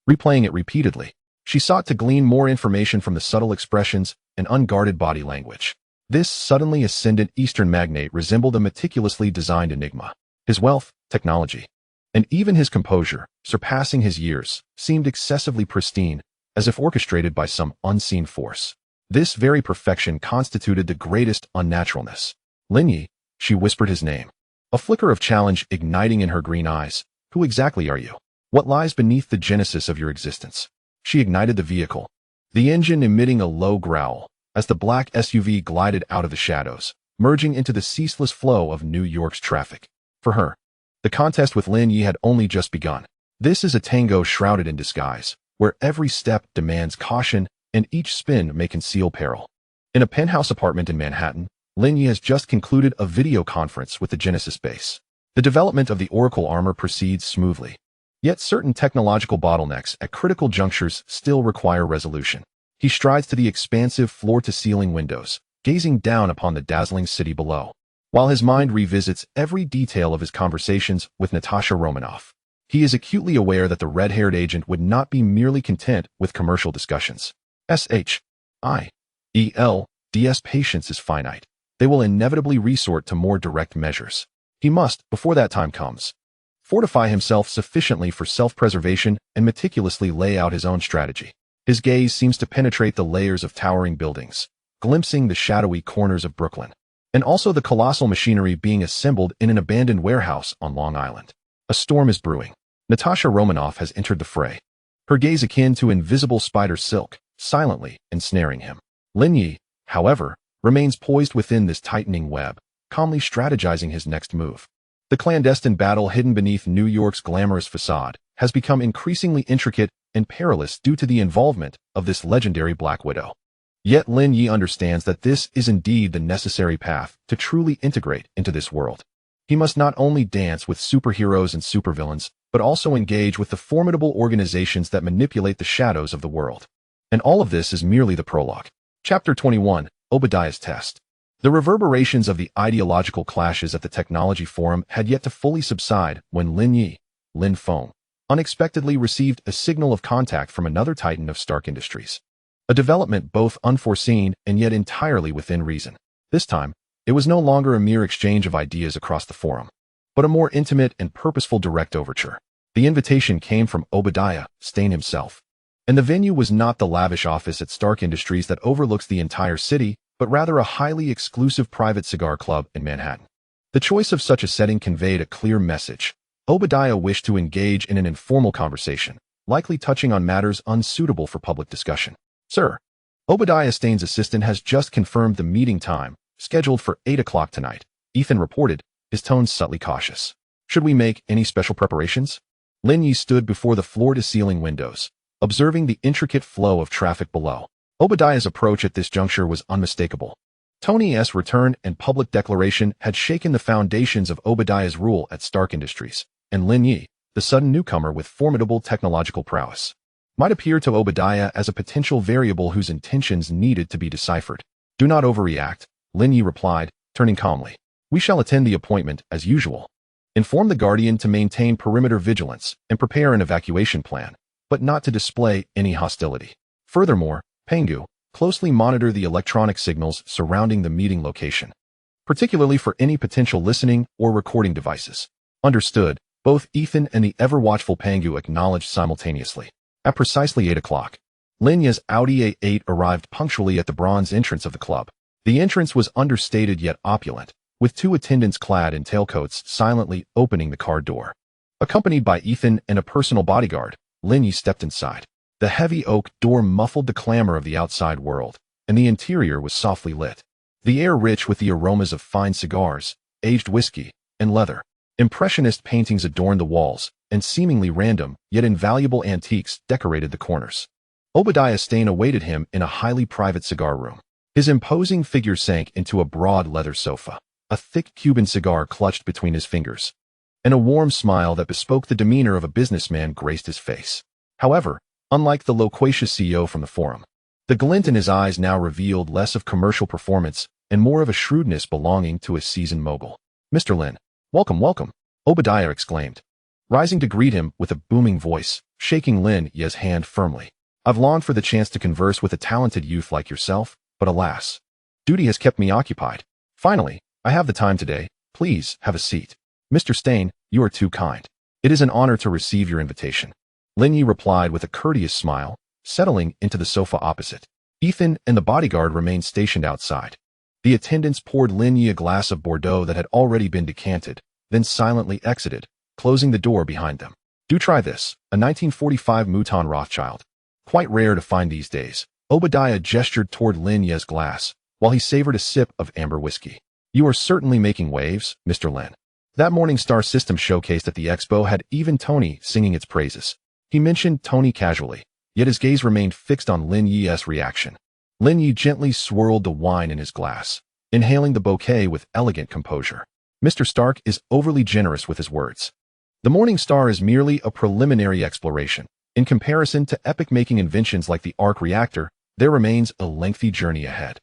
Replaying it repeatedly, she sought to glean more information from the subtle expressions and unguarded body language. This suddenly ascendant Eastern magnate resembled a meticulously designed enigma. His wealth, technology, and even his composure, surpassing his years, seemed excessively pristine, as if orchestrated by some unseen force. This very perfection constituted the greatest unnaturalness. Lin Ye, she whispered his name, a flicker of challenge igniting in her green eyes. Who exactly are you? What lies beneath the genesis of your existence? She ignited the vehicle, the engine emitting a low growl, as the black SUV glided out of the shadows, merging into the ceaseless flow of New York's traffic. For her, the contest with Lin Ye had only just begun. This is a tango shrouded in disguise, where every step demands caution and each spin may conceal peril. In a penthouse apartment in Manhattan, Lin Ye has just concluded a video conference with the Genesis base. The development of the Oracle armor proceeds smoothly. Yet certain technological bottlenecks at critical junctures still require resolution. He strides to the expansive floor-to-ceiling windows, gazing down upon the dazzling city below, while his mind revisits every detail of his conversations with Natasha Romanoff. He is acutely aware that the red-haired agent would not be merely content with commercial discussions. SHIELD's patience is finite. They will inevitably resort to more direct measures. He must, before that time comes, fortify himself sufficiently for self-preservation and meticulously lay out his own strategy. His gaze seems to penetrate the layers of towering buildings, glimpsing the shadowy corners of Brooklyn, and also the colossal machinery being assembled in an abandoned warehouse on Long Island. A storm is brewing. Natasha Romanoff has entered the fray, her gaze akin to invisible spider silk, silently ensnaring him. Lin Ye, however, remains poised within this tightening web, calmly strategizing his next move. The clandestine battle hidden beneath New York's glamorous facade has become increasingly intricate and perilous due to the involvement of this legendary Black Widow. Yet Lin Ye understands that this is indeed the necessary path to truly integrate into this world. He must not only dance with superheroes and supervillains, but also engage with the formidable organizations that manipulate the shadows of the world. And all of this is merely the prologue. Chapter 21, Obadiah's Test. The reverberations of the ideological clashes at the Technology Forum had yet to fully subside when Lin Ye, Lin Feng, unexpectedly received a signal of contact from another titan of Stark Industries. A development both unforeseen and yet entirely within reason. This time, it was no longer a mere exchange of ideas across the forum, but a more intimate and purposeful direct overture. The invitation came from Obadiah Stane himself. And the venue was not the lavish office at Stark Industries that overlooks the entire city, but rather a highly exclusive private cigar club in Manhattan. The choice of such a setting conveyed a clear message. Obadiah wished to engage in an informal conversation, likely touching on matters unsuitable for public discussion. Sir, Obadiah Stane's assistant has just confirmed the meeting time, scheduled for 8 o'clock tonight, Ethan reported, his tone subtly cautious. Should we make any special preparations? Lin Ye stood before the floor-to-ceiling windows, observing the intricate flow of traffic below. Obadiah's approach at this juncture was unmistakable. Tony's return and public declaration had shaken the foundations of Obadiah's rule at Stark Industries, and Lin Ye, the sudden newcomer with formidable technological prowess, might appear to Obadiah as a potential variable whose intentions needed to be deciphered. Do not overreact, Lin Ye replied, turning calmly. We shall attend the appointment as usual. Inform the Guardian to maintain perimeter vigilance and prepare an evacuation plan, but not to display any hostility. Furthermore, Pengu, closely monitor the electronic signals surrounding the meeting location, particularly for any potential listening or recording devices. Understood, both Ethan and the ever-watchful Pengu acknowledged simultaneously. At precisely 8 o'clock, Lin Ye's Audi A8 arrived punctually at the bronze entrance of the club. The entrance was understated yet opulent, with 2 attendants clad in tailcoats silently opening the car door. Accompanied by Ethan and a personal bodyguard, Lin Ye stepped inside. The heavy oak door muffled the clamor of the outside world, and the interior was softly lit. The air rich with the aromas of fine cigars, aged whiskey, and leather. Impressionist paintings adorned the walls, and seemingly random, yet invaluable antiques decorated the corners. Obadiah Stane awaited him in a highly private cigar room. His imposing figure sank into a broad leather sofa, a thick Cuban cigar clutched between his fingers, and a warm smile that bespoke the demeanor of a businessman graced his face. However, unlike the loquacious CEO from the forum, the glint in his eyes now revealed less of commercial performance and more of a shrewdness belonging to a seasoned mogul. Mr. Lin, welcome, welcome, Obadiah exclaimed, rising to greet him with a booming voice, shaking Lin Ye's hand firmly. I've longed for the chance to converse with a talented youth like yourself, but alas, duty has kept me occupied. Finally, I have the time today. Please have a seat. Mr. Stane, you are too kind. It is an honor to receive your invitation. Lin Ye replied with a courteous smile, settling into the sofa opposite. Ethan and the bodyguard remained stationed outside. The attendants poured Lin Ye a glass of Bordeaux that had already been decanted, then silently exited, closing the door behind them. Do try this, a 1945 Mouton Rothschild. Quite rare to find these days. Obadiah gestured toward Lin Ye's glass, while he savored a sip of amber whiskey. You are certainly making waves, Mr. Lin. That Morningstar system showcased at the Expo had even Tony singing its praises. He mentioned Tony casually, yet his gaze remained fixed on Lin Ye's reaction. Lin Ye gently swirled the wine in his glass, inhaling the bouquet with elegant composure. Mr. Stark is overly generous with his words. The Morningstar is merely a preliminary exploration. In comparison to epic-making inventions like the arc reactor, there remains a lengthy journey ahead.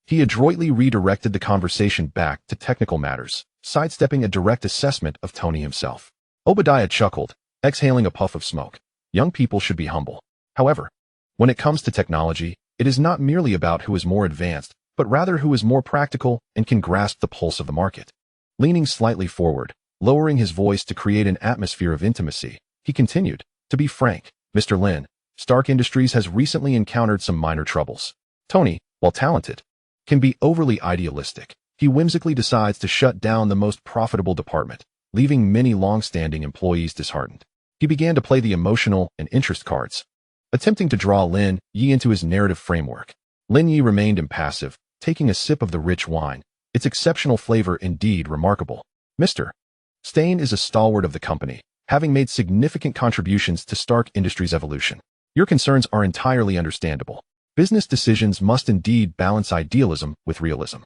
He adroitly redirected the conversation back to technical matters, sidestepping a direct assessment of Tony himself. Obadiah chuckled, exhaling a puff of smoke. Young people should be humble. However, when it comes to technology, it is not merely about who is more advanced, but rather who is more practical and can grasp the pulse of the market. Leaning slightly forward, lowering his voice to create an atmosphere of intimacy, he continued, to be frank, Mr. Lin, Stark Industries has recently encountered some minor troubles. Tony, while talented, can be overly idealistic. He whimsically decides to shut down the most profitable department, leaving many long-standing employees disheartened. He began to play the emotional and interest cards, attempting to draw Lin Ye into his narrative framework. Lin Ye remained impassive, taking a sip of the rich wine, its exceptional flavor indeed remarkable. Mr. Stane is a stalwart of the company, having made significant contributions to Stark Industries' evolution. Your concerns are entirely understandable. Business decisions must indeed balance idealism with realism.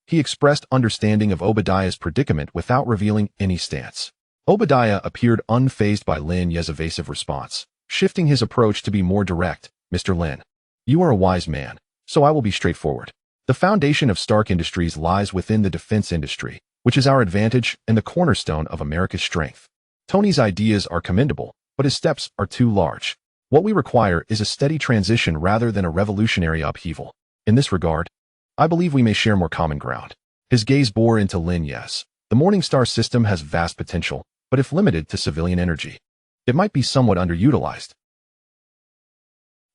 He expressed understanding of Obadiah's predicament without revealing any stance. Obadiah appeared unfazed by Lin Ye's evasive response, shifting his approach to be more direct. Mr. Lin, you are a wise man, so I will be straightforward. The foundation of Stark Industries lies within the defense industry, which is our advantage and the cornerstone of America's strength. Tony's ideas are commendable, but his steps are too large. What we require is a steady transition rather than a revolutionary upheaval. In this regard, I believe we may share more common ground. His gaze bore into Lin Ye's. The Morningstar system has vast potential, but if limited to civilian energy, it might be somewhat underutilized.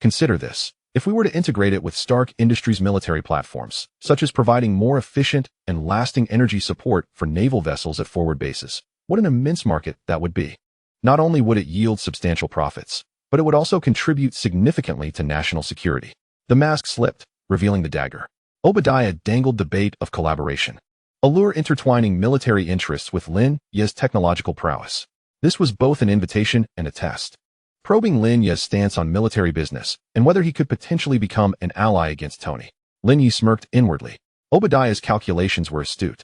Consider this. If we were to integrate it with Stark Industries' military platforms, such as providing more efficient and lasting energy support for naval vessels at forward bases, what an immense market that would be. Not only would it yield substantial profits, but it would also contribute significantly to national security. The mask slipped, revealing the dagger. Obadiah dangled the bait of collaboration, a lure intertwining military interests with Lin Ye's technological prowess. This was both an invitation and a test, probing Lin Ye's stance on military business and whether he could potentially become an ally against Tony. Lin Ye smirked inwardly. Obadiah's calculations were astute,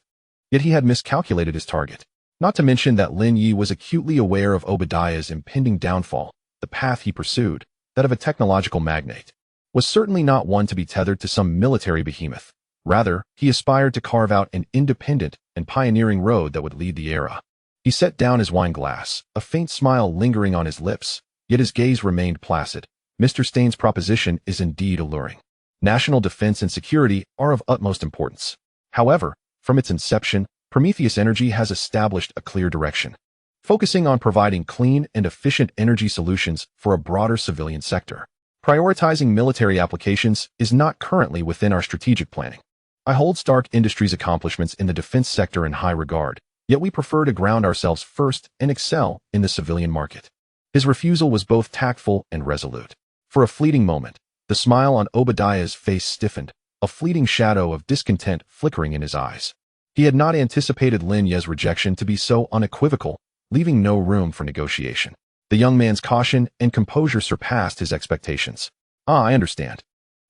yet he had miscalculated his target. Not to mention that Lin Ye was acutely aware of Obadiah's impending downfall. The path he pursued, that of a technological magnate, was certainly not one to be tethered to some military behemoth. Rather, he aspired to carve out an independent and pioneering road that would lead the era. He set down his wine glass, a faint smile lingering on his lips, yet his gaze remained placid. Mr. Staines' proposition is indeed alluring. National defense and security are of utmost importance. However, from its inception, Prometheus Energy has established a clear direction, focusing on providing clean and efficient energy solutions for a broader civilian sector. Prioritizing military applications is not currently within our strategic planning. I hold Stark Industries' accomplishments in the defense sector in high regard, yet we prefer to ground ourselves first and excel in the civilian market. His refusal was both tactful and resolute. For a fleeting moment, the smile on Obadiah's face stiffened, a fleeting shadow of discontent flickering in his eyes. He had not anticipated Lin Ye's rejection to be so unequivocal, leaving no room for negotiation. The young man's caution and composure surpassed his expectations. I understand.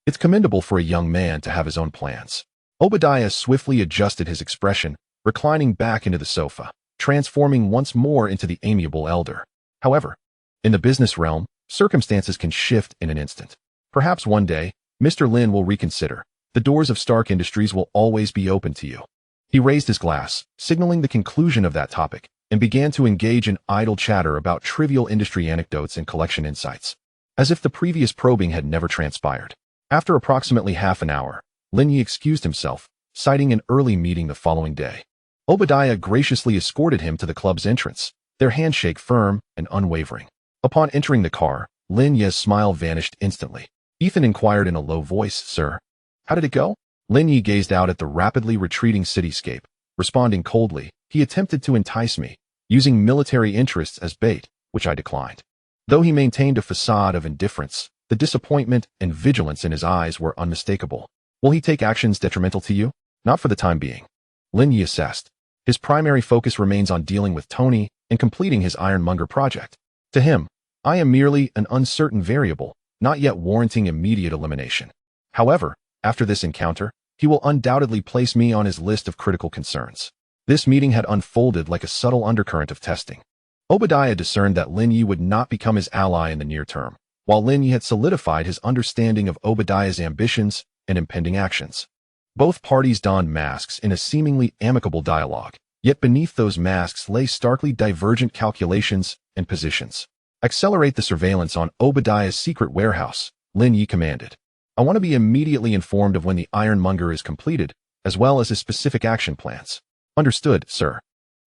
It's commendable for a young man to have his own plans. Obadiah swiftly adjusted his expression, reclining back into the sofa, transforming once more into the amiable elder. However, in the business realm, circumstances can shift in an instant. Perhaps one day, Mr. Lin will reconsider. The doors of Stark Industries will always be open to you. He raised his glass, signaling the conclusion of that topic, and began to engage in idle chatter about trivial industry anecdotes and collection insights, as if the previous probing had never transpired. After approximately half an hour, Lin Ye excused himself, citing an early meeting the following day. Obadiah graciously escorted him to the club's entrance, their handshake firm and unwavering. Upon entering the car, Lin Ye's smile vanished instantly. Ethan inquired in a low voice, "Sir, how did it go?" Lin Ye gazed out at the rapidly retreating cityscape, responding coldly. "He attempted to entice me, using military interests as bait, which I declined." Though he maintained a facade of indifference, the disappointment and vigilance in his eyes were unmistakable. "Will he take actions detrimental to you?" "Not for the time being," Lin Ye assessed. "His primary focus remains on dealing with Tony and completing his ironmonger project. To him, I am merely an uncertain variable, not yet warranting immediate elimination. However, after this encounter, he will undoubtedly place me on his list of critical concerns." This meeting had unfolded like a subtle undercurrent of testing. Obadiah discerned that Lin Ye would not become his ally in the near term, while Lin Ye had solidified his understanding of Obadiah's ambitions and impending actions. Both parties donned masks in a seemingly amicable dialogue, yet beneath those masks lay starkly divergent calculations and positions. "Accelerate the surveillance on Obadiah's secret warehouse," Lin Ye commanded. "I want to be immediately informed of when the ironmonger is completed, as well as his specific action plans." "Understood, sir."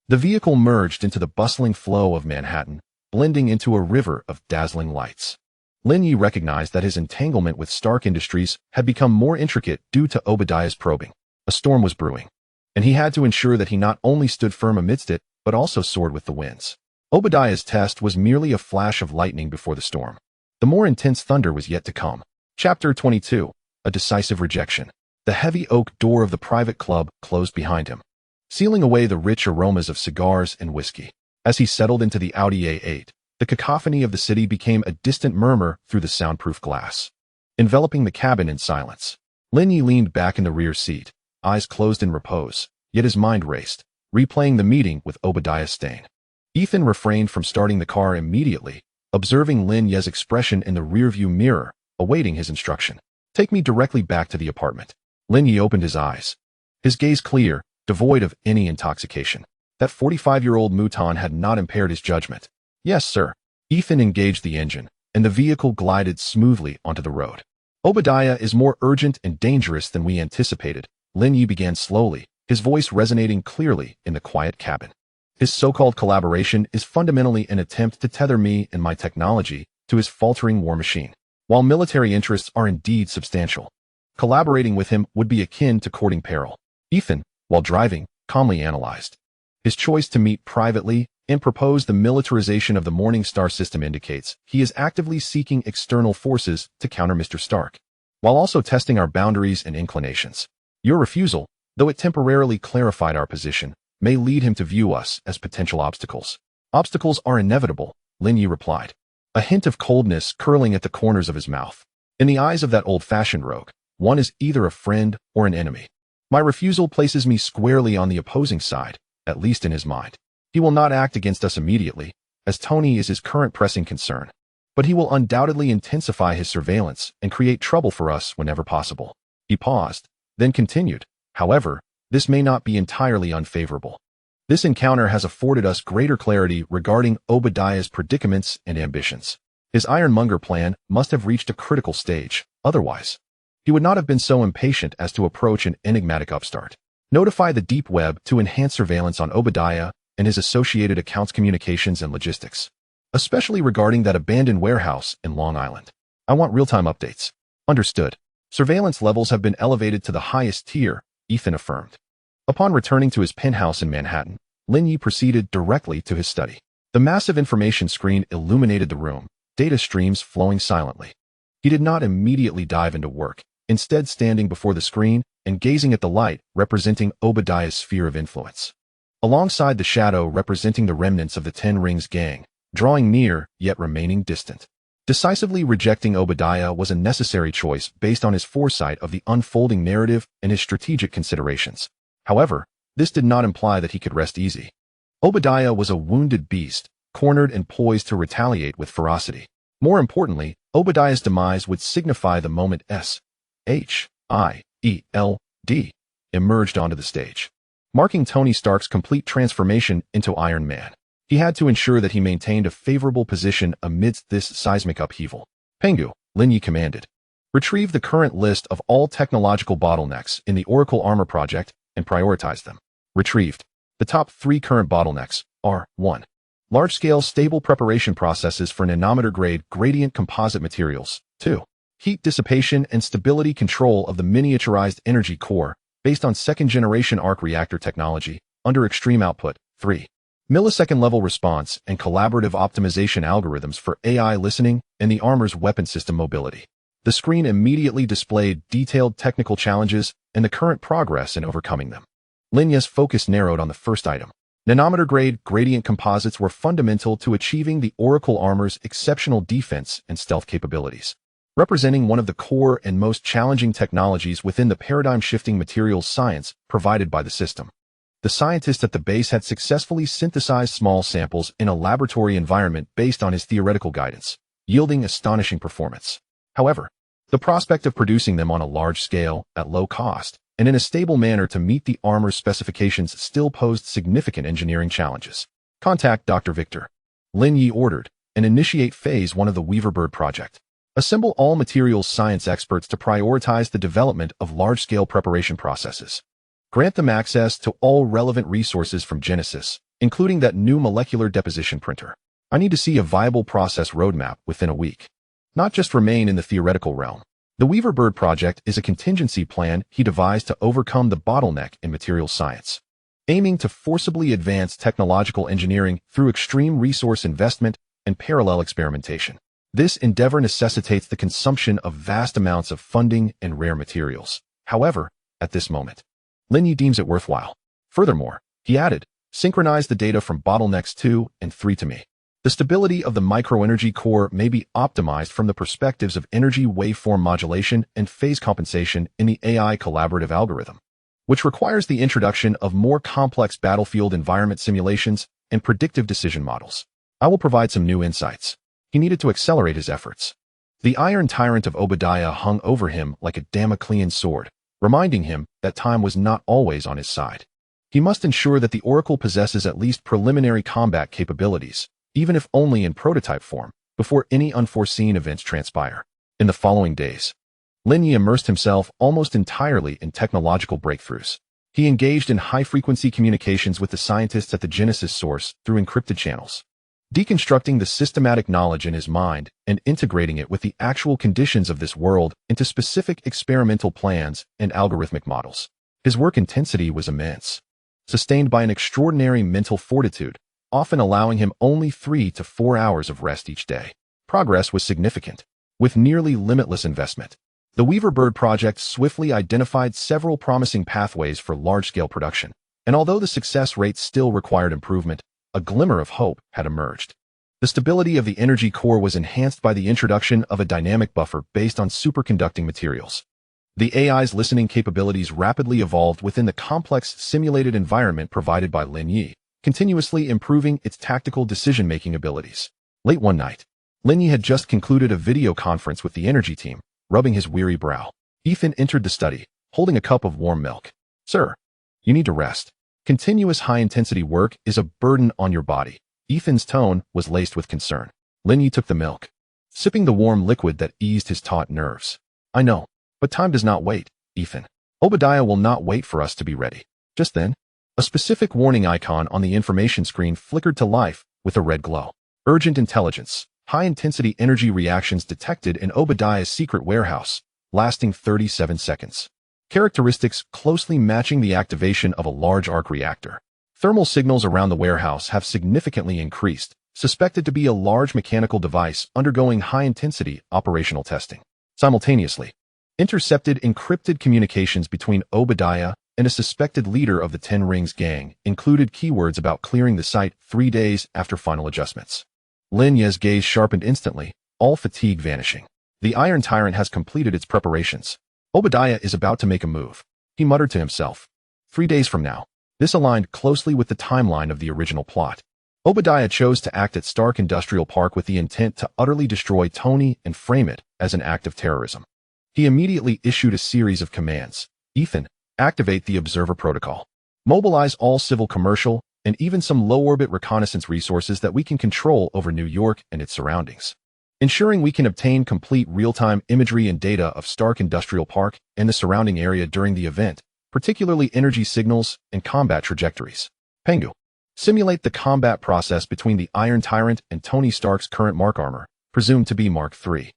The vehicle merged into the bustling flow of Manhattan, blending into a river of dazzling lights. Lin Ye recognized that his entanglement with Stark Industries had become more intricate due to Obadiah's probing. A storm was brewing, and he had to ensure that he not only stood firm amidst it, but also soared with the winds. Obadiah's test was merely a flash of lightning before the storm. The more intense thunder was yet to come. Chapter 22. A decisive rejection. The heavy oak door of the private club closed behind him, sealing away the rich aromas of cigars and whiskey. As he settled into the Audi A8, The cacophony of the city became a distant murmur through the soundproof glass, enveloping the cabin in silence. Lin Ye leaned back in the rear seat, eyes closed in repose, yet his mind raced, replaying the meeting with Obadiah Stane. Ethan refrained from starting the car immediately, observing Lin Ye's expression in the rearview mirror, awaiting his instruction. Take me directly back to the apartment. Lin Ye opened his eyes, his gaze clear, devoid of any intoxication. That 45-year-old mouton had not impaired his judgment. Yes, sir. Ethan engaged the engine, and the vehicle glided smoothly onto the road. Obadiah is more urgent and dangerous than we anticipated, Lin Ye began slowly, his voice resonating clearly in the quiet cabin. His so-called collaboration is fundamentally an attempt to tether me and my technology to his faltering war machine. While military interests are indeed substantial, collaborating with him would be akin to courting peril. Ethan, while driving, calmly analyzed his choice to meet privately and propose the militarization of the Morningstar system indicates he is actively seeking external forces to counter Mr. Stark, while also testing our boundaries and inclinations. Your refusal, though it temporarily clarified our position, may lead him to view us as potential obstacles. Obstacles are inevitable, Lin Ye replied, a hint of coldness curling at the corners of his mouth. In the eyes of that old-fashioned rogue, one is either a friend or an enemy. My refusal places me squarely on the opposing side, at least in his mind. He will not act against us immediately, as Tony is his current pressing concern, but he will undoubtedly intensify his surveillance and create trouble for us whenever possible. He paused, then continued, however, this may not be entirely unfavorable. This encounter has afforded us greater clarity regarding Obadiah's predicaments and ambitions. His ironmonger plan must have reached a critical stage, otherwise he would not have been so impatient as to approach an enigmatic upstart. Notify the deep web to enhance surveillance on Obadiah and his associated accounts, communications, and logistics, especially regarding that abandoned warehouse in Long Island. I want real-time updates. Understood. Surveillance levels have been elevated to the highest tier, Ethan affirmed. Upon returning to his penthouse in Manhattan, Lin Ye proceeded directly to his study. The massive information screen illuminated the room, data streams flowing silently. He did not immediately dive into work, instead standing before the screen and gazing at the light representing Obadiah's sphere of influence, alongside the shadow representing the remnants of the Ten Rings gang, drawing near yet remaining distant. Decisively rejecting Obadiah was a necessary choice based on his foresight of the unfolding narrative and his strategic considerations. However, this did not imply that he could rest easy. Obadiah was a wounded beast, cornered and poised to retaliate with ferocity. More importantly, Obadiah's demise would signify the moment S.H.I.E.L.D. emerged onto the stage, marking Tony Stark's complete transformation into Iron Man. He had to ensure that he maintained a favorable position amidst this seismic upheaval. Pengu, Lin Ye commanded. Retrieve the current list of all technological bottlenecks in the Oracle Armor project and prioritize them. Retrieved. The top 3 current bottlenecks are 1. Large-scale stable preparation processes for nanometer-grade gradient composite materials. 2. Heat dissipation and stability control of the miniaturized energy core based on second-generation arc reactor technology under extreme output. 3. Millisecond-level response and collaborative optimization algorithms for AI listening and the armor's weapon system mobility. The screen immediately displayed detailed technical challenges and the current progress in overcoming them. Lin Ye's focus narrowed on the first item. Nanometer-grade gradient composites were fundamental to achieving the Oracle armor's exceptional defense and stealth capabilities, representing one of the core and most challenging technologies within the paradigm-shifting materials science provided by the system. The scientists at the base had successfully synthesized small samples in a laboratory environment based on his theoretical guidance, yielding astonishing performance. However, the prospect of producing them on a large scale, at low cost, and in a stable manner to meet the armor's specifications still posed significant engineering challenges. Contact Dr. Victor, Lin Ye ordered, and initiate Phase 1 of the Weaverbird project. Assemble all materials science experts to prioritize the development of large-scale preparation processes. Grant them access to all relevant resources from Genesis, including that new molecular deposition printer. I need to see a viable process roadmap within a week. Not just remain in the theoretical realm. The Weaverbird project is a contingency plan he devised to overcome the bottleneck in materials science, aiming to forcibly advance technological engineering through extreme resource investment and parallel experimentation. This endeavor necessitates the consumption of vast amounts of funding and rare materials. However, at this moment, Lin Ye deems it worthwhile. Furthermore, he added, synchronize the data from bottlenecks 2 and 3 to me. The stability of the microenergy core may be optimized from the perspectives of energy waveform modulation and phase compensation in the AI collaborative algorithm, which requires the introduction of more complex battlefield environment simulations and predictive decision models. I will provide some new insights. He needed to accelerate his efforts. The iron tyrant of Obadiah hung over him like a Damoclean sword, reminding him that time was not always on his side. He must ensure that the Oracle possesses at least preliminary combat capabilities, even if only in prototype form, before any unforeseen events transpire. In the following days, Lin Ye immersed himself almost entirely in technological breakthroughs. He engaged in high-frequency communications with the scientists at the geneticist source through encrypted channels, deconstructing the systematic knowledge in his mind and integrating it with the actual conditions of this world into specific experimental plans and algorithmic models. His work intensity was immense, sustained by an extraordinary mental fortitude, often allowing him only 3 to 4 hours of rest each day. Progress was significant, with nearly limitless investment. The Weaver Bird project swiftly identified several promising pathways for large-scale production, and although the success rate still required improvement, a glimmer of hope had emerged. The stability of the energy core was enhanced by the introduction of a dynamic buffer based on superconducting materials. The AI's listening capabilities rapidly evolved within the complex simulated environment provided by Lin Ye, continuously improving its tactical decision-making abilities. Late one night, Lin Ye had just concluded a video conference with the energy team, rubbing his weary brow. Ethan entered the study, holding a cup of warm milk. "Sir, you need to rest. Continuous high-intensity work is a burden on your body." Ethan's tone was laced with concern. Lin Ye took the milk, sipping the warm liquid that eased his taut nerves. "I know, but time does not wait, Ethan. Obadiah will not wait for us to be ready." Just then, a specific warning icon on the information screen flickered to life with a red glow. Urgent intelligence. High-intensity energy reactions detected in Obadiah's secret warehouse, lasting 37 seconds. Characteristics closely matching the activation of a large arc reactor. Thermal signals around the warehouse have significantly increased, suspected to be a large mechanical device undergoing high-intensity operational testing. Simultaneously, intercepted encrypted communications between Obadiah and a suspected leader of the Ten Rings gang included keywords about clearing the site 3 days after final adjustments. Lin Ye's gaze sharpened instantly, all fatigue vanishing. The Iron Tyrant has completed its preparations. Obadiah is about to make a move. He muttered to himself. 3 days from now. This aligned closely with the timeline of the original plot. Obadiah chose to act at Stark Industrial Park with the intent to utterly destroy Tony and frame it as an act of terrorism. He immediately issued a series of commands. Ethan, activate the Observer Protocol. Mobilize all civil, commercial, and even some low-orbit reconnaissance resources that we can control over New York and its surroundings, ensuring we can obtain complete real-time imagery and data of Stark Industrial Park and the surrounding area during the event, particularly energy signals and combat trajectories. Pengu, simulate the combat process between the Iron Tyrant and Tony Stark's current Mark armor, presumed to be Mark III.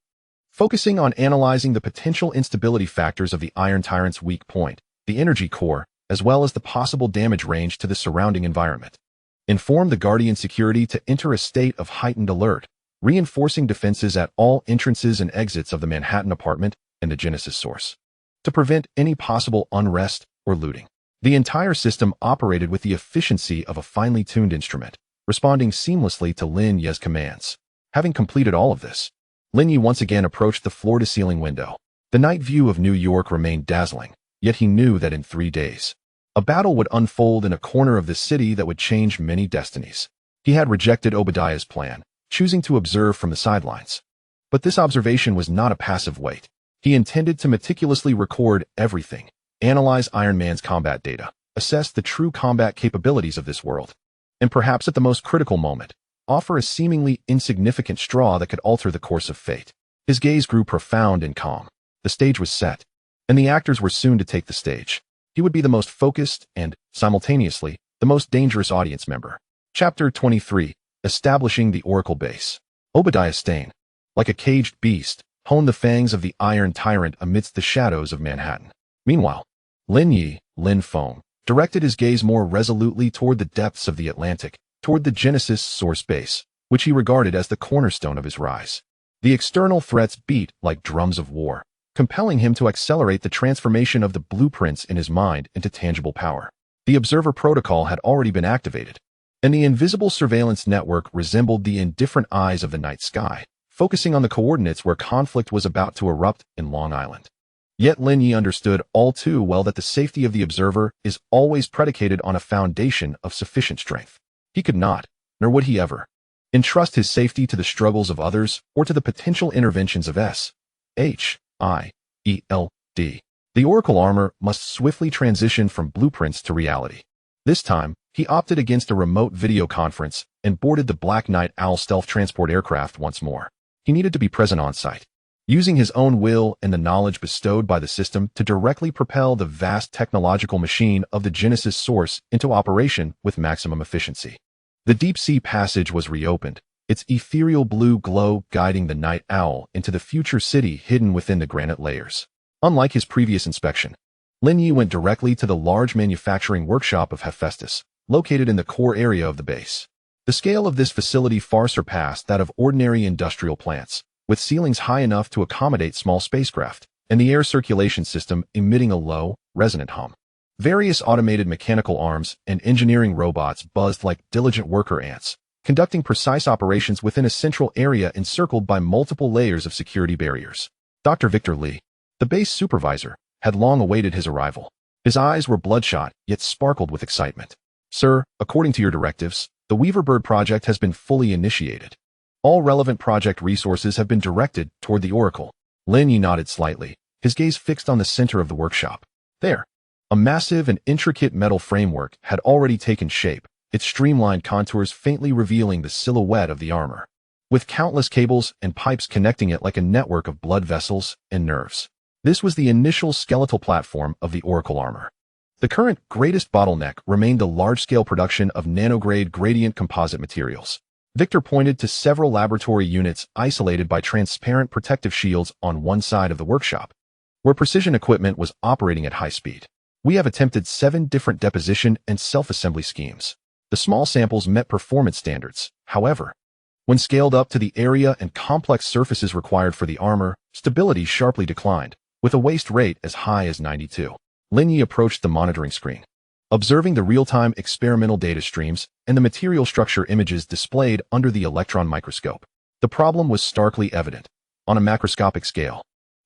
Focusing on analyzing the potential instability factors of the Iron Tyrant's weak point, the energy core, as well as the possible damage range to the surrounding environment. Inform the Guardian security to enter a state of heightened alert, reinforcing defenses at all entrances and exits of the Manhattan apartment and the Genesis source, to prevent any possible unrest or looting. The entire system operated with the efficiency of a finely tuned instrument, responding seamlessly to Lin Ye's commands. Having completed all of this, Lin Ye once again approached the floor-to-ceiling window. The night view of New York remained dazzling, yet he knew that in 3 days, a battle would unfold in a corner of the city that would change many destinies. He had rejected Obadiah's plan, choosing to observe from the sidelines. But this observation was not a passive wait. He intended to meticulously record everything, analyze Iron Man's combat data, assess the true combat capabilities of this world, and perhaps at the most critical moment, offer a seemingly insignificant straw that could alter the course of fate. His gaze grew profound and calm. The stage was set, and the actors were soon to take the stage. He would be the most focused and, simultaneously, the most dangerous audience member. Chapter 23. Establishing the Oracle Base. Obadiah Stane, like a caged beast, honed the fangs of the Iron Tyrant amidst the shadows of Manhattan. Meanwhile, Lin Ye, Lin Feng, directed his gaze more resolutely toward the depths of the Atlantic, toward the Genesis source base, which he regarded as the cornerstone of his rise. The external threats beat like drums of war, compelling him to accelerate the transformation of the blueprints in his mind into tangible power. The Observer Protocol had already been activated, and the invisible surveillance network resembled the indifferent eyes of the night sky, focusing on the coordinates where conflict was about to erupt in Long Island. Yet Lin Ye understood all too well that the safety of the observer is always predicated on a foundation of sufficient strength. He could not, nor would he ever, entrust his safety to the struggles of others or to the potential interventions of SHIELD. The Oracle armor must swiftly transition from blueprints to reality. This time, he opted against a remote video conference and boarded the Black Knight Owl stealth transport aircraft once more. He needed to be present on site, using his own will and the knowledge bestowed by the system to directly propel the vast technological machine of the geneticist source into operation with maximum efficiency. The deep-sea passage was reopened, its ethereal blue glow guiding the night owl into the future city hidden within the granite layers. Unlike his previous inspection, Lin Ye went directly to the large manufacturing workshop of Hephaestus, located in the core area of the base. The scale of this facility far surpassed that of ordinary industrial plants, with ceilings high enough to accommodate small spacecraft, and the air circulation system emitting a low, resonant hum. Various automated mechanical arms and engineering robots buzzed like diligent worker ants, conducting precise operations within a central area encircled by multiple layers of security barriers. Dr. Victor Li, the base supervisor, had long awaited his arrival. His eyes were bloodshot, yet sparkled with excitement. Sir, according to your directives, the Weaverbird project has been fully initiated. All relevant project resources have been directed toward the Oracle. Lin Ye nodded slightly, his gaze fixed on the center of the workshop. There, a massive and intricate metal framework had already taken shape, its streamlined contours faintly revealing the silhouette of the armor, with countless cables and pipes connecting it like a network of blood vessels and nerves. This was the initial skeletal platform of the Oracle armor. The current greatest bottleneck remained the large-scale production of nanograde gradient composite materials. Victor pointed to several laboratory units isolated by transparent protective shields on one side of the workshop, where precision equipment was operating at high speed. We have attempted 7 different deposition and self-assembly schemes. The small samples met performance standards. However, when scaled up to the area and complex surfaces required for the armor, stability sharply declined, with a waste rate as high as 92. Lin Ye approached the monitoring screen, observing the real-time experimental data streams and the material structure images displayed under the electron microscope. The problem was starkly evident, on a macroscopic scale.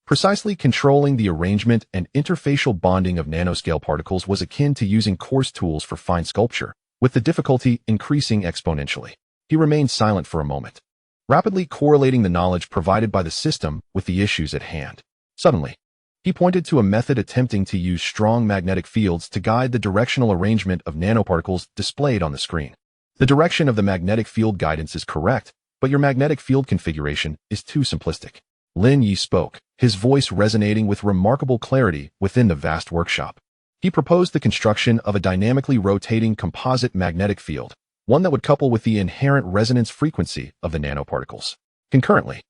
Precisely controlling the arrangement and interfacial bonding of nanoscale particles was akin to using coarse tools for fine sculpture, with the difficulty increasing exponentially. He remained silent for a moment, rapidly correlating the knowledge provided by the system with the issues at hand. Suddenly, he pointed to a method attempting to use strong magnetic fields to guide the directional arrangement of nanoparticles displayed on the screen. The direction of the magnetic field guidance is correct, but your magnetic field configuration is too simplistic. Lin Ye spoke, his voice resonating with remarkable clarity within the vast workshop. He proposed the construction of a dynamically rotating composite magnetic field, one that would couple with the inherent resonance frequency of the nanoparticles. Concurrently,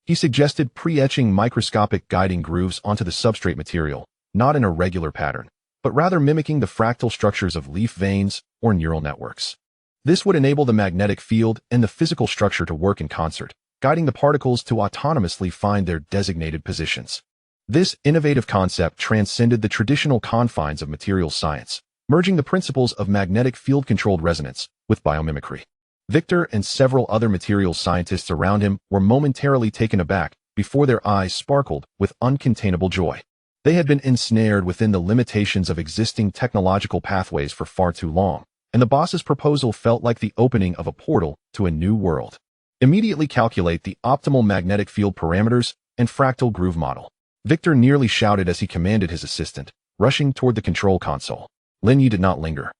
he suggested pre-etching microscopic guiding grooves onto the substrate material, not in a regular pattern, but rather mimicking the fractal structures of leaf veins or neural networks. This would enable the magnetic field and the physical structure to work in concert, guiding the particles to autonomously find their designated positions. This innovative concept transcended the traditional confines of materials science, merging the principles of magnetic field-controlled resonance with biomimicry. Victor and several other materials scientists around him were momentarily taken aback before their eyes sparkled with uncontainable joy. They had been ensnared within the limitations of existing technological pathways for far too long, and the boss's proposal felt like the opening of a portal to a new world. Immediately calculate the optimal magnetic field parameters and fractal groove model. Victor nearly shouted as he commanded his assistant, rushing toward the control console. Lin Ye did not linger,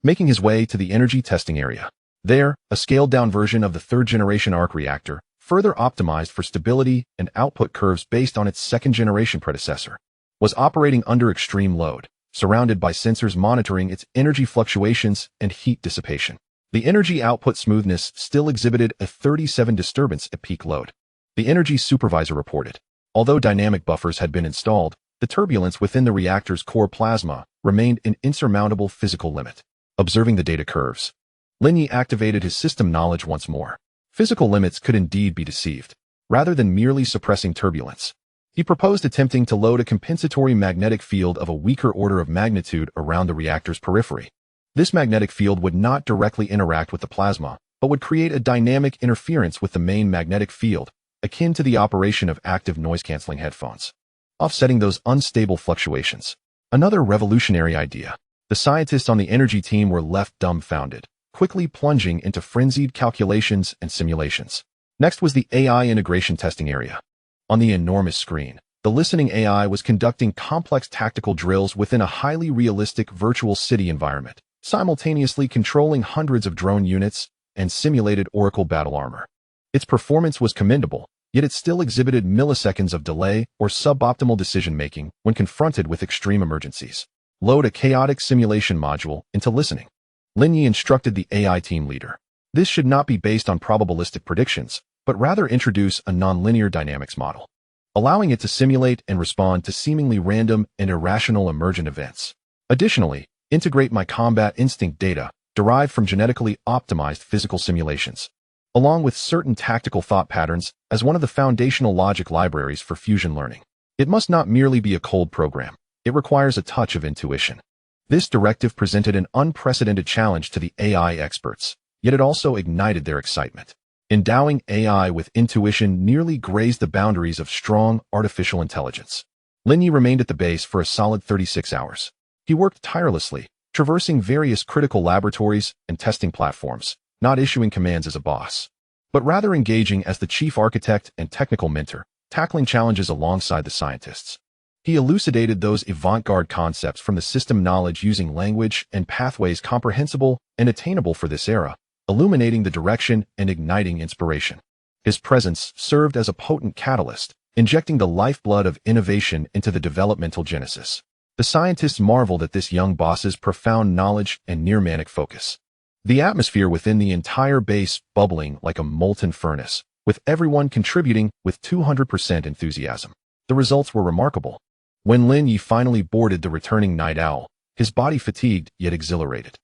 making his way to the energy testing area. There, a scaled-down version of the third-generation arc reactor, further optimized for stability and output curves based on its second-generation predecessor, was operating under extreme load, surrounded by sensors monitoring its energy fluctuations and heat dissipation. The energy output smoothness still exhibited a 37 disturbance at peak load. The energy supervisor reported, although dynamic buffers had been installed, the turbulence within the reactor's core plasma remained an insurmountable physical limit. Observing the data curves, Lin Ye activated his system knowledge once more. Physical limits could indeed be deceived, rather than merely suppressing turbulence. He proposed attempting to load a compensatory magnetic field of a weaker order of magnitude around the reactor's periphery, This magnetic field would not directly interact with the plasma, but would create a dynamic interference with the main magnetic field, akin to the operation of active noise-canceling headphones, offsetting those unstable fluctuations. Another revolutionary idea. The scientists on the energy team were left dumbfounded, quickly plunging into frenzied calculations and simulations. Next was the AI integration testing area. On the enormous screen, the listening AI was conducting complex tactical drills within a highly realistic virtual city environment, simultaneously controlling hundreds of drone units and simulated Oracle battle armor. Its performance was commendable, yet it still exhibited milliseconds of delay or suboptimal decision-making when confronted with extreme emergencies. Load a chaotic simulation module into listening. Lin Ye instructed the AI team leader. This should not be based on probabilistic predictions, but rather introduce a nonlinear dynamics model, allowing it to simulate and respond to seemingly random and irrational emergent events. Additionally, integrate my combat instinct data, derived from genetically optimized physical simulations, along with certain tactical thought patterns as one of the foundational logic libraries for fusion learning. It must not merely be a cold program. It requires a touch of intuition. This directive presented an unprecedented challenge to the AI experts, yet it also ignited their excitement. Endowing AI with intuition nearly grazed the boundaries of strong artificial intelligence. Lin Ye remained at the base for a solid 36 hours. He worked tirelessly, traversing various critical laboratories and testing platforms, not issuing commands as a boss, but rather engaging as the chief architect and technical mentor, tackling challenges alongside the scientists. He elucidated those avant-garde concepts from the system knowledge using language and pathways comprehensible and attainable for this era, illuminating the direction and igniting inspiration. His presence served as a potent catalyst, injecting the lifeblood of innovation into the developmental genesis. The scientists marveled at this young boss's profound knowledge and near-manic focus. The atmosphere within the entire base bubbling like a molten furnace, with everyone contributing with 200% enthusiasm. The results were remarkable. When Lin Ye finally boarded the returning night owl, his body fatigued yet exhilarated.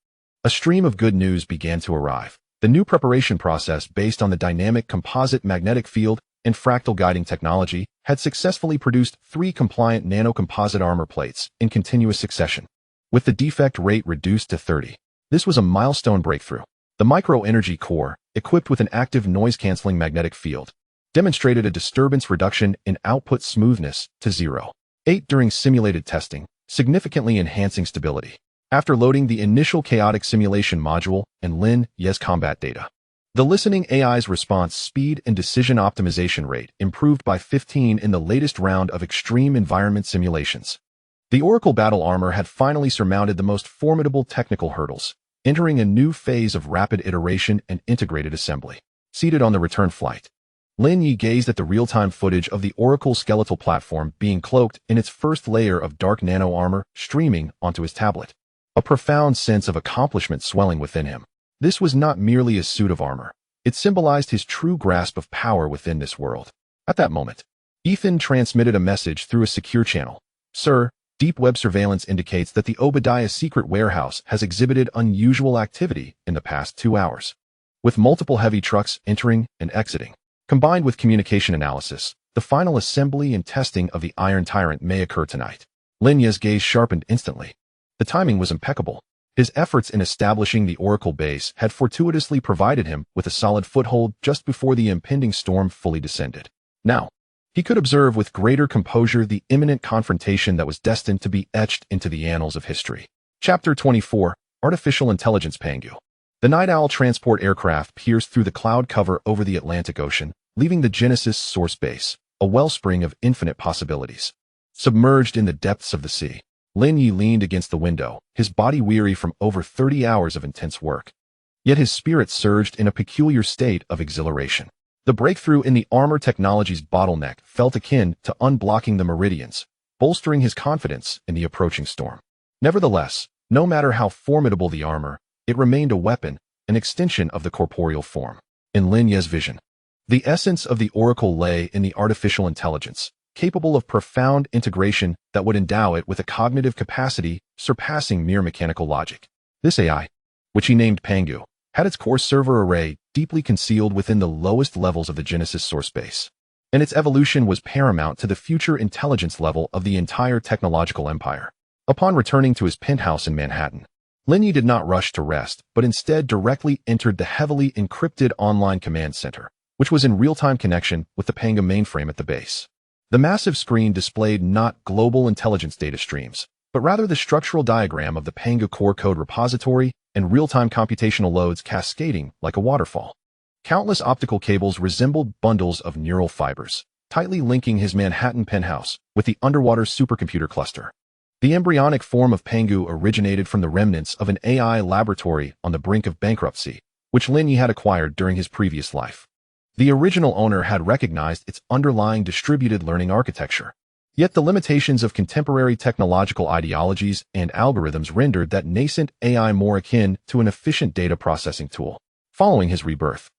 A stream of good news began to arrive. The new preparation process based on the dynamic composite magnetic field and fractal guiding technology had successfully produced 3 compliant nanocomposite armor plates in continuous succession, with the defect rate reduced to 30. This was a milestone breakthrough. The micro-energy core, equipped with an active noise-canceling magnetic field, demonstrated a disturbance reduction in output smoothness to 0.8 during simulated testing, significantly enhancing stability. After loading the initial chaotic simulation module and Lin Ye's combat data, the listening AI's response speed and decision optimization rate improved by 15 in the latest round of extreme environment simulations. The Oracle battle armor had finally surmounted the most formidable technical hurdles, entering a new phase of rapid iteration and integrated assembly. Seated on the return flight, Lin Ye gazed at the real-time footage of the Oracle skeletal platform being cloaked in its first layer of dark nano armor streaming onto his tablet. A profound sense of accomplishment swelling within him. This was not merely a suit of armor. It symbolized his true grasp of power within this world. At that moment, Ethan transmitted a message through a secure channel. Sir, deep web surveillance indicates that the Obadiah secret warehouse has exhibited unusual activity in the past 2 hours, with multiple heavy trucks entering and exiting. Combined with communication analysis, the final assembly and testing of the Iron Tyrant may occur tonight. Lin Ye's gaze sharpened instantly. The timing was impeccable. His efforts in establishing the Oracle base had fortuitously provided him with a solid foothold just before the impending storm fully descended. Now, he could observe with greater composure the imminent confrontation that was destined to be etched into the annals of history. Chapter 24, Artificial Intelligence Pangu. The Night Owl transport aircraft pierced through the cloud cover over the Atlantic Ocean, leaving the Genesis source base, a wellspring of infinite possibilities. Submerged in the depths of the sea, Lin Ye leaned against the window, his body weary from over 30 hours of intense work. Yet his spirit surged in a peculiar state of exhilaration. The breakthrough in the armor technology's bottleneck felt akin to unblocking the meridians, bolstering his confidence in the approaching storm. Nevertheless, no matter how formidable the armor, it remained a weapon, an extension of the corporeal form. In Lin Ye's vision, the essence of the Oracle lay in the artificial intelligence, capable of profound integration that would endow it with a cognitive capacity surpassing mere mechanical logic. This AI, which he named Pangu, had its core server array deeply concealed within the lowest levels of the Genesis source base, and its evolution was paramount to the future intelligence level of the entire technological empire. Upon returning to his penthouse in Manhattan, Lin Ye did not rush to rest, but instead directly entered the heavily encrypted online command center, which was in real-time connection with the Pangu mainframe at the base. The massive screen displayed not global intelligence data streams, but rather the structural diagram of the Pangu core code repository and real-time computational loads cascading like a waterfall. Countless optical cables resembled bundles of neural fibers, tightly linking his Manhattan penthouse with the underwater supercomputer cluster. The embryonic form of Pangu originated from the remnants of an AI laboratory on the brink of bankruptcy, which Lin Ye had acquired during his previous life. The original owner had recognized its underlying distributed learning architecture. Yet the limitations of contemporary technological ideologies and algorithms rendered that nascent AI more akin to an efficient data processing tool. Following his rebirth,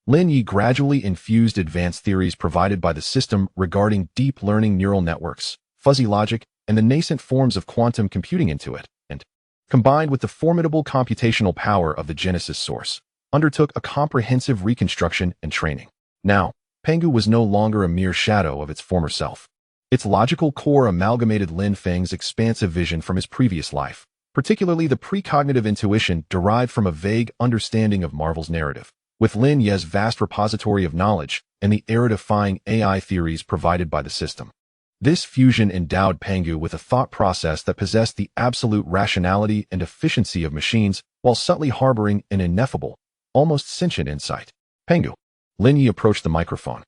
Lin Ye gradually infused advanced theories provided by the system regarding deep learning neural networks, fuzzy logic, and the nascent forms of quantum computing into it, and, combined with the formidable computational power of the geneticist source, undertook a comprehensive reconstruction and training. Now, Pangu was no longer a mere shadow of its former self. Its logical core amalgamated Lin Feng's expansive vision from his previous life, particularly the precognitive intuition derived from a vague understanding of Marvel's narrative, with Lin Ye's vast repository of knowledge and the era-defying AI theories provided by the system. This fusion endowed Pangu with a thought process that possessed the absolute rationality and efficiency of machines while subtly harboring an ineffable, almost sentient insight. Pangu. Lin Ye approached the microphone.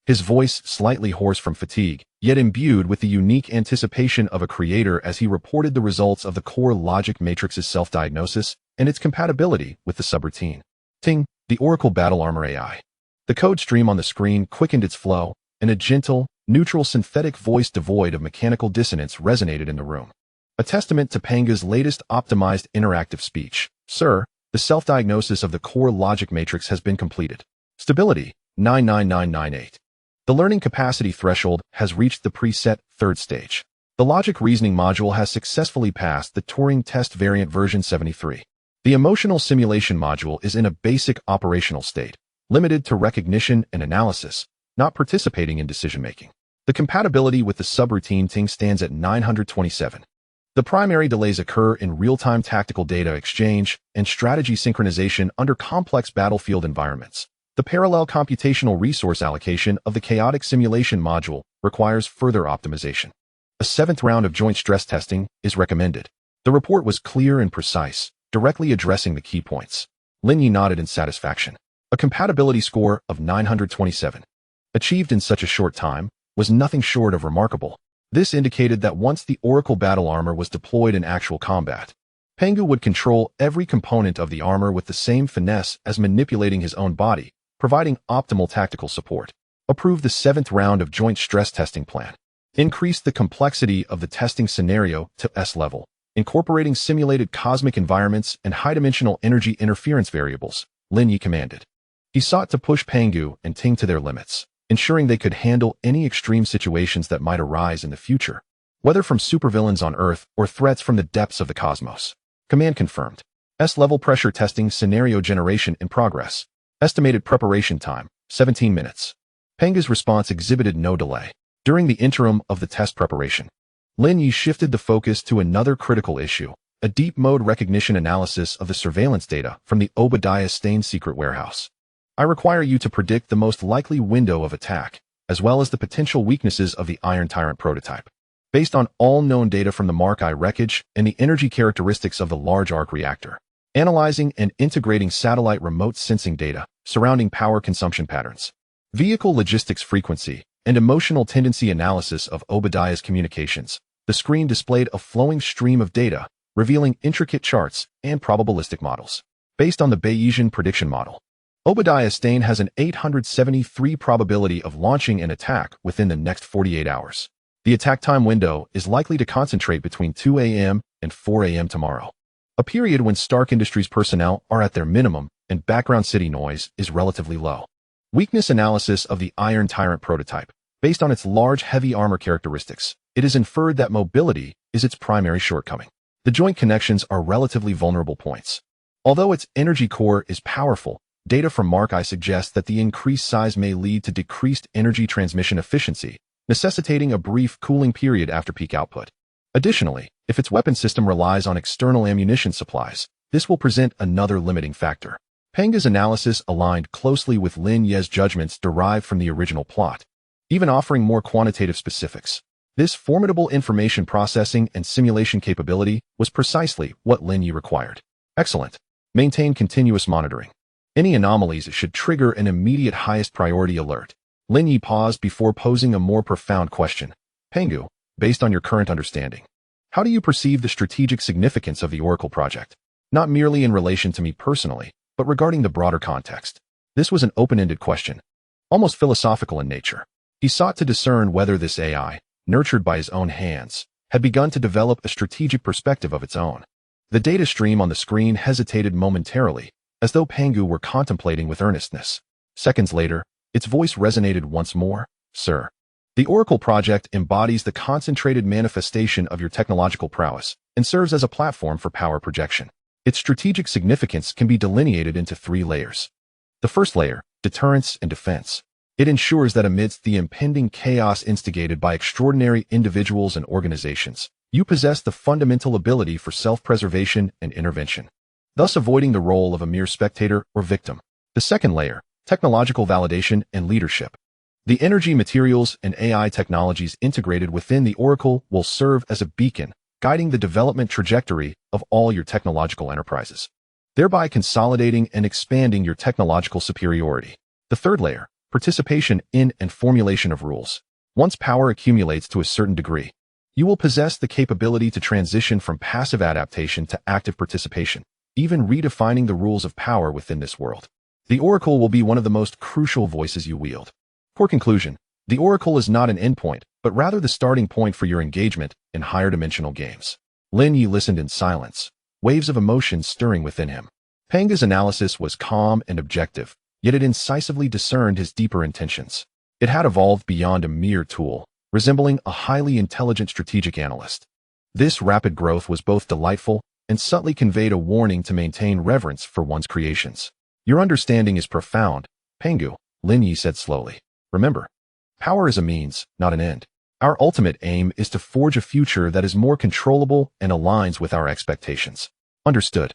His voice slightly hoarse from fatigue, yet imbued with the unique anticipation of a creator as he reported the results of the core logic matrix's self-diagnosis and its compatibility with the subroutine. Ting, the Oracle Battle Armor AI. The code stream on the screen quickened its flow, and a gentle, neutral synthetic voice devoid of mechanical dissonance resonated in the room. A testament to Pangu's latest optimized interactive speech. Sir, the self-diagnosis of the core logic matrix has been completed. Stability, 99998. The learning capacity threshold has reached the preset third stage. The logic reasoning module has successfully passed the Turing test variant version 73. The emotional simulation module is in a basic operational state, limited to recognition and analysis, not participating in decision-making. The compatibility with the subroutine Ting stands at 927. The primary delays occur in real-time tactical data exchange and strategy synchronization under complex battlefield environments. The parallel computational resource allocation of the chaotic simulation module requires further optimization. A seventh round of joint stress testing is recommended. The report was clear and precise, directly addressing the key points. Lin Ye nodded in satisfaction. A compatibility score of 927, achieved in such a short time, was nothing short of remarkable. This indicated that once the Oracle Battle Armor was deployed in actual combat, Pangu would control every component of the armor with the same finesse as manipulating his own body, providing optimal tactical support. Approve the seventh round of joint stress testing plan. Increase the complexity of the testing scenario to S level, incorporating simulated cosmic environments and high-dimensional energy interference variables, Lin Ye commanded. He sought to push Pangu and Ting to their limits, ensuring they could handle any extreme situations that might arise in the future, whether from supervillains on Earth or threats from the depths of the cosmos. Command confirmed. S-level pressure testing scenario generation in progress. Estimated preparation time, 17 minutes. Pangu's response exhibited no delay. During the interim of the test preparation, Lin Ye shifted the focus to another critical issue, a deep mode recognition analysis of the surveillance data from the Obadiah Stane secret warehouse. I require you to predict the most likely window of attack, as well as the potential weaknesses of the Iron Tyrant prototype. Based on all known data from the Mark I wreckage and the energy characteristics of the large arc reactor, analyzing and integrating satellite remote sensing data surrounding power consumption patterns, vehicle logistics frequency, and emotional tendency analysis of Obadiah's communications, the screen displayed a flowing stream of data, revealing intricate charts and probabilistic models. Based on the Bayesian prediction model, Obadiah Stane has an 873 probability of launching an attack within the next 48 hours. The attack time window is likely to concentrate between 2 a.m. and 4 a.m. tomorrow, a period when Stark Industries personnel are at their minimum and background city noise is relatively low. Weakness analysis of the Iron Tyrant prototype. Based on its large heavy armor characteristics, it is inferred that mobility is its primary shortcoming. The joint connections are relatively vulnerable points. Although its energy core is powerful, data from Mark I suggests that the increased size may lead to decreased energy transmission efficiency, necessitating a brief cooling period after peak output. Additionally, If its weapon system relies on external ammunition supplies, this will present another limiting factor. Panga's analysis aligned closely with Lin Ye's judgments derived from the original plot, even offering more quantitative specifics. This formidable information processing and simulation capability was precisely what Lin Ye required. Excellent. Maintain continuous monitoring. Any anomalies should trigger an immediate highest priority alert. Lin Ye paused before posing a more profound question. Pangu, based on your current understanding, how do you perceive the strategic significance of the Oracle project? Not merely in relation to me personally, but regarding the broader context. This was an open-ended question, almost philosophical in nature. He sought to discern whether this AI, nurtured by his own hands, had begun to develop a strategic perspective of its own. The data stream on the screen hesitated momentarily, as though Pangu were contemplating with earnestness. Seconds later, its voice resonated once more. Sir, the Oracle project embodies the concentrated manifestation of your technological prowess and serves as a platform for power projection. Its strategic significance can be delineated into 3 layers. The first layer, deterrence and defense. It ensures that amidst the impending chaos instigated by extraordinary individuals and organizations, you possess the fundamental ability for self-preservation and intervention, thus avoiding the role of a mere spectator or victim. The second layer, technological validation and leadership. The energy materials and AI technologies integrated within the Oracle will serve as a beacon, guiding the development trajectory of all your technological enterprises, thereby consolidating and expanding your technological superiority. The third layer, participation in and formulation of rules. Once power accumulates to a certain degree, you will possess the capability to transition from passive adaptation to active participation, even redefining the rules of power within this world. The Oracle will be one of the most crucial voices you wield. For conclusion, the Oracle is not an endpoint, but rather the starting point for your engagement in higher dimensional games. Lin Ye listened in silence, waves of emotion stirring within him. Panga's analysis was calm and objective, yet it incisively discerned his deeper intentions. It had evolved beyond a mere tool, resembling a highly intelligent strategic analyst. This rapid growth was both delightful and subtly conveyed a warning to maintain reverence for one's creations. Your understanding is profound, Pangu, Lin Ye said slowly. Remember, power is a means, not an end. Our ultimate aim is to forge a future that is more controllable and aligns with our expectations. Understood.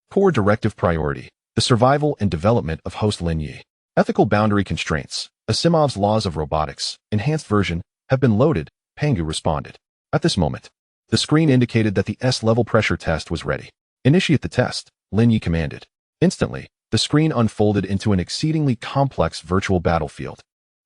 Core directive priority, the survival and development of host Lin Ye. Ethical boundary constraints, Asimov's laws of robotics, enhanced version, have been loaded, Pangu responded. At this moment, the screen indicated that the S-level pressure test was ready. Initiate the test, Lin Ye commanded. Instantly, the screen unfolded into an exceedingly complex virtual battlefield,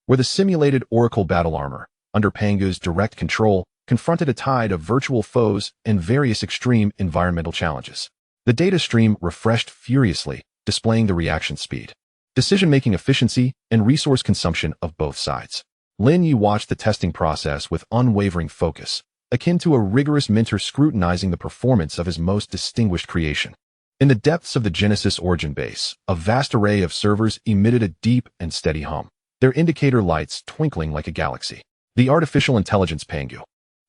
where the simulated Oracle battle armor, under Pangu's direct control, confronted a tide of virtual foes and various extreme environmental challenges. The data stream refreshed furiously, displaying the reaction speed, decision-making efficiency, and resource consumption of both sides. Lin Ye watched the testing process with unwavering focus, akin to a rigorous mentor scrutinizing the performance of his most distinguished creation. In the depths of the Genesis origin base, a vast array of servers emitted a deep and steady hum, their indicator lights twinkling like a galaxy. The artificial intelligence Pangu,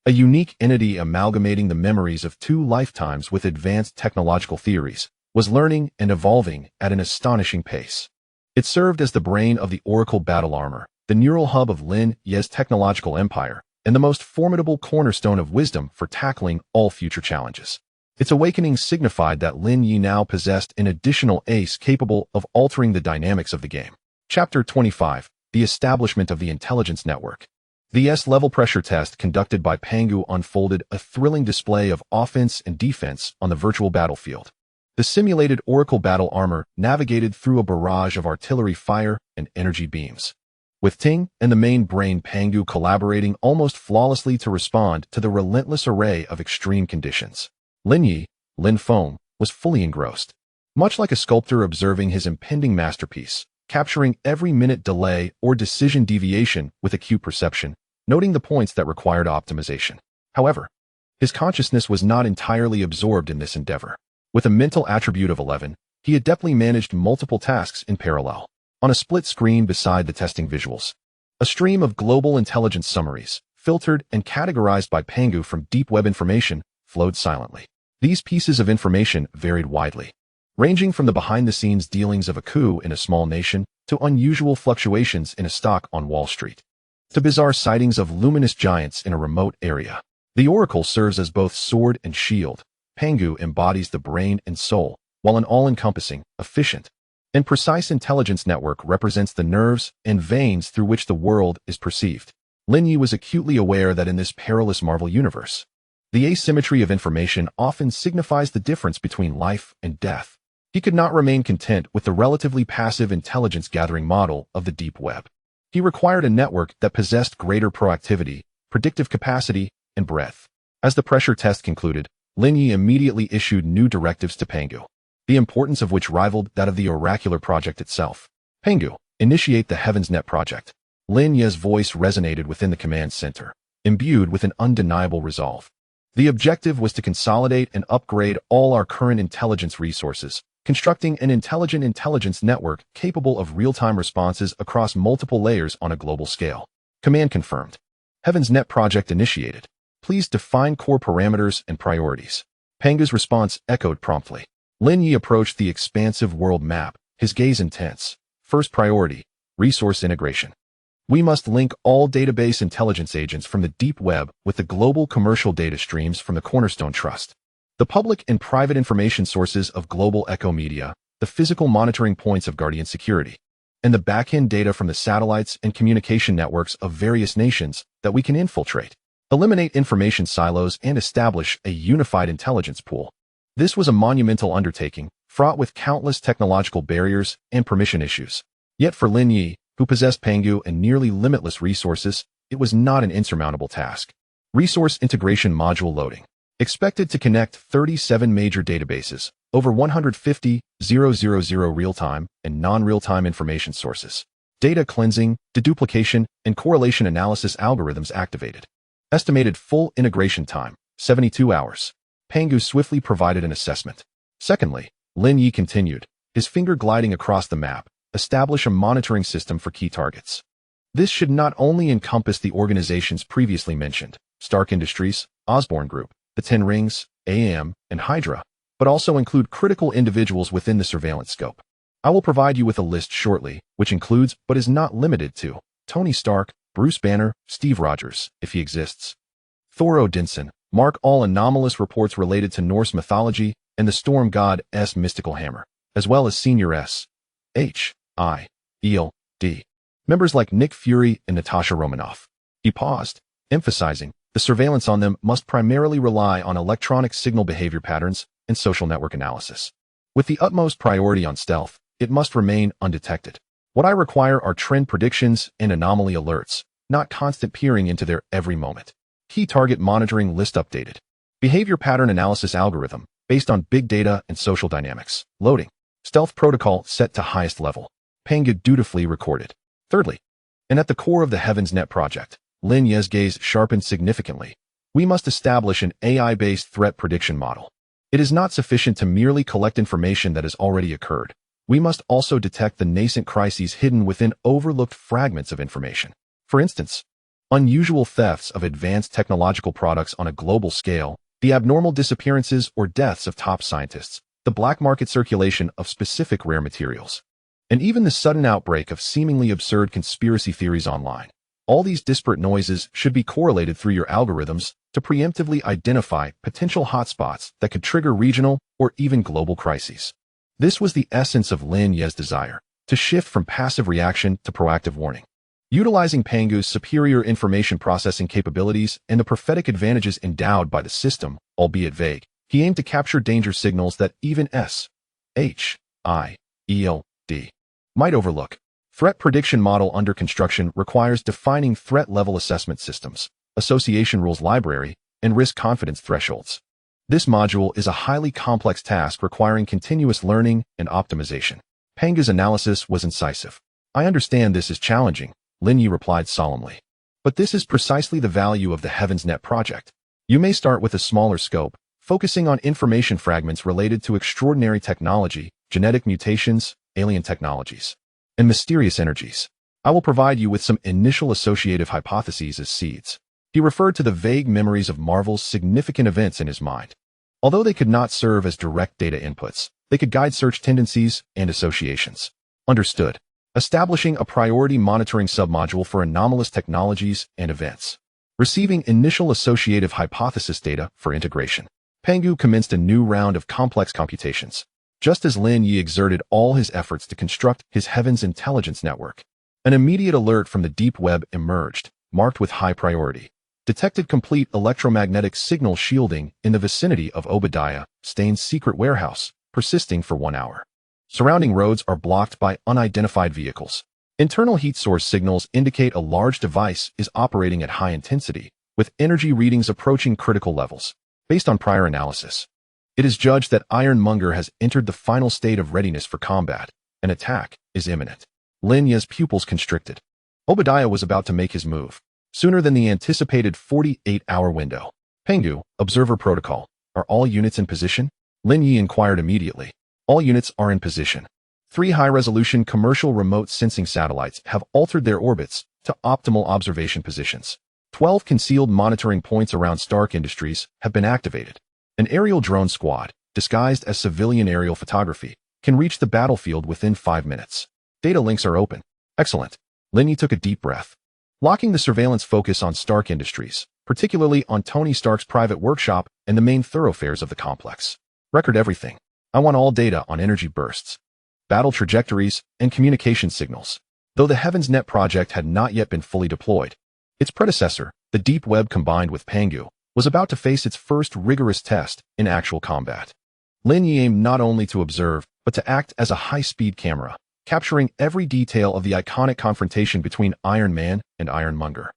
a unique entity amalgamating the memories of 2 lifetimes with advanced technological theories, was learning and evolving at an astonishing pace. It served as the brain of the Oracle battle armor, the neural hub of Lin Ye's technological empire, and the most formidable cornerstone of wisdom for tackling all future challenges. Its awakening signified that Lin Ye now possessed an additional ace capable of altering the dynamics of the game. Chapter 25, The Establishment of the Intelligence Network. The S-level pressure test conducted by Pangu unfolded a thrilling display of offense and defense on the virtual battlefield. The simulated Oracle battle armor navigated through a barrage of artillery fire and energy beams, with Ting and the main brain Pangu collaborating almost flawlessly to respond to the relentless array of extreme conditions. Lin Ye, Lin Feng, was fully engrossed, much like a sculptor observing his impending masterpiece, capturing every minute delay or decision deviation with acute perception, noting the points that required optimization. However, his consciousness was not entirely absorbed in this endeavor. With a mental attribute of 11, he adeptly managed multiple tasks in parallel. On a split screen beside the testing visuals, a stream of global intelligence summaries, filtered and categorized by Pangu from deep web information, flowed silently. These pieces of information varied widely, ranging from the behind-the-scenes dealings of a coup in a small nation to unusual fluctuations in a stock on Wall Street, to bizarre sightings of luminous giants in a remote area. The oracle serves as both sword and shield. Pangu embodies the brain and soul, while an all-encompassing, efficient, and precise intelligence network represents the nerves and veins through which the world is perceived. Lin Ye was acutely aware that in this perilous Marvel universe, the asymmetry of information often signifies the difference between life and death. He could not remain content with the relatively passive intelligence-gathering model of the deep web. He required a network that possessed greater proactivity, predictive capacity, and breadth. As the pressure test concluded, Lin Ye immediately issued new directives to Pangu, the importance of which rivaled that of the oracular project itself. Pangu, initiate the Heaven's Net project. Lin Ye's voice resonated within the command center, imbued with an undeniable resolve. The objective was to consolidate and upgrade all our current intelligence resources, constructing an intelligent intelligence network capable of real-time responses across multiple layers on a global scale. Command confirmed. Heaven's Net project initiated. Please define core parameters and priorities. Pangu's response echoed promptly. Lin Ye approached the expansive world map, his gaze intense. First priority, resource integration. We must link all database intelligence agents from the deep web with the global commercial data streams from the Cornerstone Trust, the public and private information sources of global echo media, the physical monitoring points of Guardian security, and the back-end data from the satellites and communication networks of various nations that we can infiltrate, eliminate information silos, and establish a unified intelligence pool. This was a monumental undertaking, fraught with countless technological barriers and permission issues. Yet for Lin Ye, who possessed Pangu and nearly limitless resources, it was not an insurmountable task. Resource integration module loading. Expected to connect 37 major databases, over 150 real-time and non-real-time information sources. Data cleansing, deduplication, and correlation analysis algorithms activated. Estimated full integration time, 72 hours. Pangu swiftly provided an assessment. Secondly, Lin Ye continued, his finger gliding across the map, establish a monitoring system for key targets. This should not only encompass the organizations previously mentioned, Stark Industries, Osborne Group, the Ten Rings, AM, and Hydra, but also include critical individuals within the surveillance scope. I will provide you with a list shortly, which includes, but is not limited to, Tony Stark, Bruce Banner, Steve Rogers, if he exists, Thor Odinson, mark all anomalous reports related to Norse mythology and the storm god's mystical hammer, as well as senior S.H.I.E.L.D. members like Nick Fury and Natasha Romanoff. He paused, emphasizing, the surveillance on them must primarily rely on electronic signal behavior patterns and social network analysis. With the utmost priority on stealth, it must remain undetected. What I require are trend predictions and anomaly alerts, not constant peering into their every moment. Key target monitoring list updated. Behavior pattern analysis algorithm, based on big data and social dynamics. Loading. Stealth protocol set to highest level. Pangu dutifully recorded. Thirdly, and at the core of the Heaven's Net project, Lin Ye's gaze sharpened significantly. We must establish an AI-based threat prediction model. It is not sufficient to merely collect information that has already occurred. We must also detect the nascent crises hidden within overlooked fragments of information. For instance, unusual thefts of advanced technological products on a global scale, the abnormal disappearances or deaths of top scientists, the black market circulation of specific rare materials, and even the sudden outbreak of seemingly absurd conspiracy theories online. All these disparate noises should be correlated through your algorithms to preemptively identify potential hotspots that could trigger regional or even global crises. This was the essence of Lin Ye's desire, to shift from passive reaction to proactive warning. Utilizing Pangu's superior information processing capabilities and the prophetic advantages endowed by the system, albeit vague, he aimed to capture danger signals that even S.H.I.E.L.D. might overlook. Threat prediction model under construction requires defining threat level assessment systems, association rules library, and risk confidence thresholds. This module is a highly complex task requiring continuous learning and optimization. Pangu's analysis was incisive. I understand this is challenging, Lin Ye replied solemnly. But this is precisely the value of the Heaven's Net project. You may start with a smaller scope, focusing on information fragments related to extraordinary technology, genetic mutations, alien technologies, and mysterious energies. I will provide you with some initial associative hypotheses as seeds. He referred to the vague memories of Marvel's significant events in his mind. Although they could not serve as direct data inputs, they could guide search tendencies and associations. Understood. Establishing a priority monitoring submodule for anomalous technologies and events. Receiving initial associative hypothesis data for integration, Pangu commenced a new round of complex computations, just as Lin Ye exerted all his efforts to construct his Heaven's intelligence network. An immediate alert from the deep web emerged, marked with high priority. Detected complete electromagnetic signal shielding in the vicinity of Obadiah Stane's secret warehouse, persisting for 1 hour. Surrounding roads are blocked by unidentified vehicles. Internal heat source signals indicate a large device is operating at high intensity, with energy readings approaching critical levels. Based on prior analysis, it is judged that Ironmonger has entered the final state of readiness for combat. An attack is imminent. Lin Ye's pupils constricted. Obadiah was about to make his move, sooner than the anticipated 48-hour window. Pangu, observer protocol. Are all units in position? Lin Ye inquired immediately. All units are in position. 3 high-resolution commercial remote sensing satellites have altered their orbits to optimal observation positions. 12 concealed monitoring points around Stark Industries have been activated. An aerial drone squad, disguised as civilian aerial photography, can reach the battlefield within 5 minutes. Data links are open. Excellent. Lin Ye took a deep breath. Locking the surveillance focus on Stark Industries, particularly on Tony Stark's private workshop and the main thoroughfares of the complex. Record everything. I want all data on energy bursts, battle trajectories, and communication signals. Though the Heaven's Net project had not yet been fully deployed, its predecessor, the Deep Web combined with Pangu, was about to face its first rigorous test in actual combat. Lin Ye aimed not only to observe, but to act as a high-speed camera, capturing every detail of the iconic confrontation between Iron Man and Ironmonger.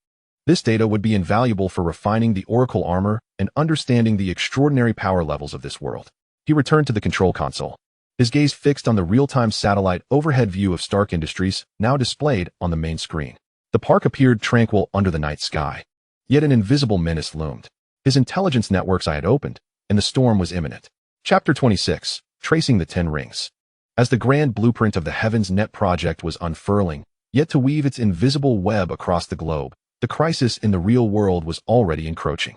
This data would be invaluable for refining the Oracle armor and understanding the extraordinary power levels of this world. He returned to the control console, his gaze fixed on the real-time satellite overhead view of Stark Industries, now displayed on the main screen. The park appeared tranquil under the night sky. Yet an invisible menace loomed. His intelligence networks I had opened, and the storm was imminent. Chapter 26, Tracing the 10 Rings. As the grand blueprint of the Heaven's Net project was unfurling, yet to weave its invisible web across the globe, the crisis in the real world was already encroaching.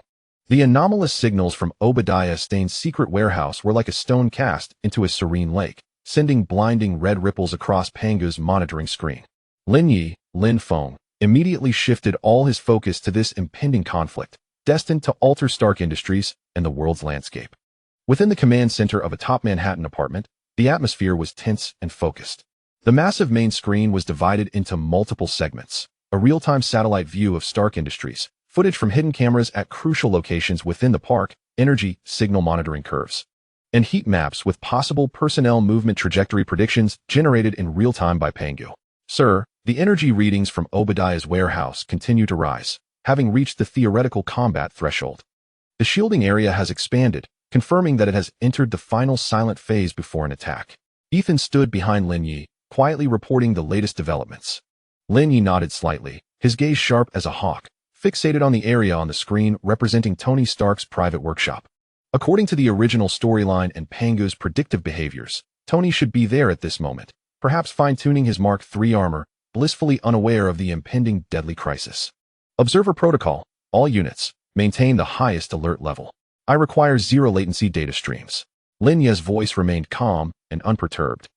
The anomalous signals from Obadiah Stane's secret warehouse were like a stone cast into a serene lake, sending blinding red ripples across Pangu's monitoring screen. Lin Ye, Lin Feng, immediately shifted all his focus to this impending conflict, destined to alter Stark Industries and the world's landscape. Within the command center of a top Manhattan apartment, the atmosphere was tense and focused. The massive main screen was divided into multiple segments, a real-time satellite view of Stark Industries, footage from hidden cameras at crucial locations within the park, energy, signal monitoring curves, and heat maps with possible personnel movement trajectory predictions generated in real time by Pangu. Sir, the energy readings from Obadiah's warehouse continue to rise, having reached the theoretical combat threshold. The shielding area has expanded, confirming that it has entered the final silent phase before an attack. Ethan stood behind Lin Ye, quietly reporting the latest developments. Lin Ye nodded slightly, his gaze sharp as a hawk, fixated on the area on the screen representing Tony Stark's private workshop. According to the original storyline and Pangu's predictive behaviors, Tony should be there at this moment, perhaps fine-tuning his Mark III armor, blissfully unaware of the impending deadly crisis. Observer protocol. All units, maintain the highest alert level. I require zero-latency data streams. Lin Ye's voice remained calm and unperturbed,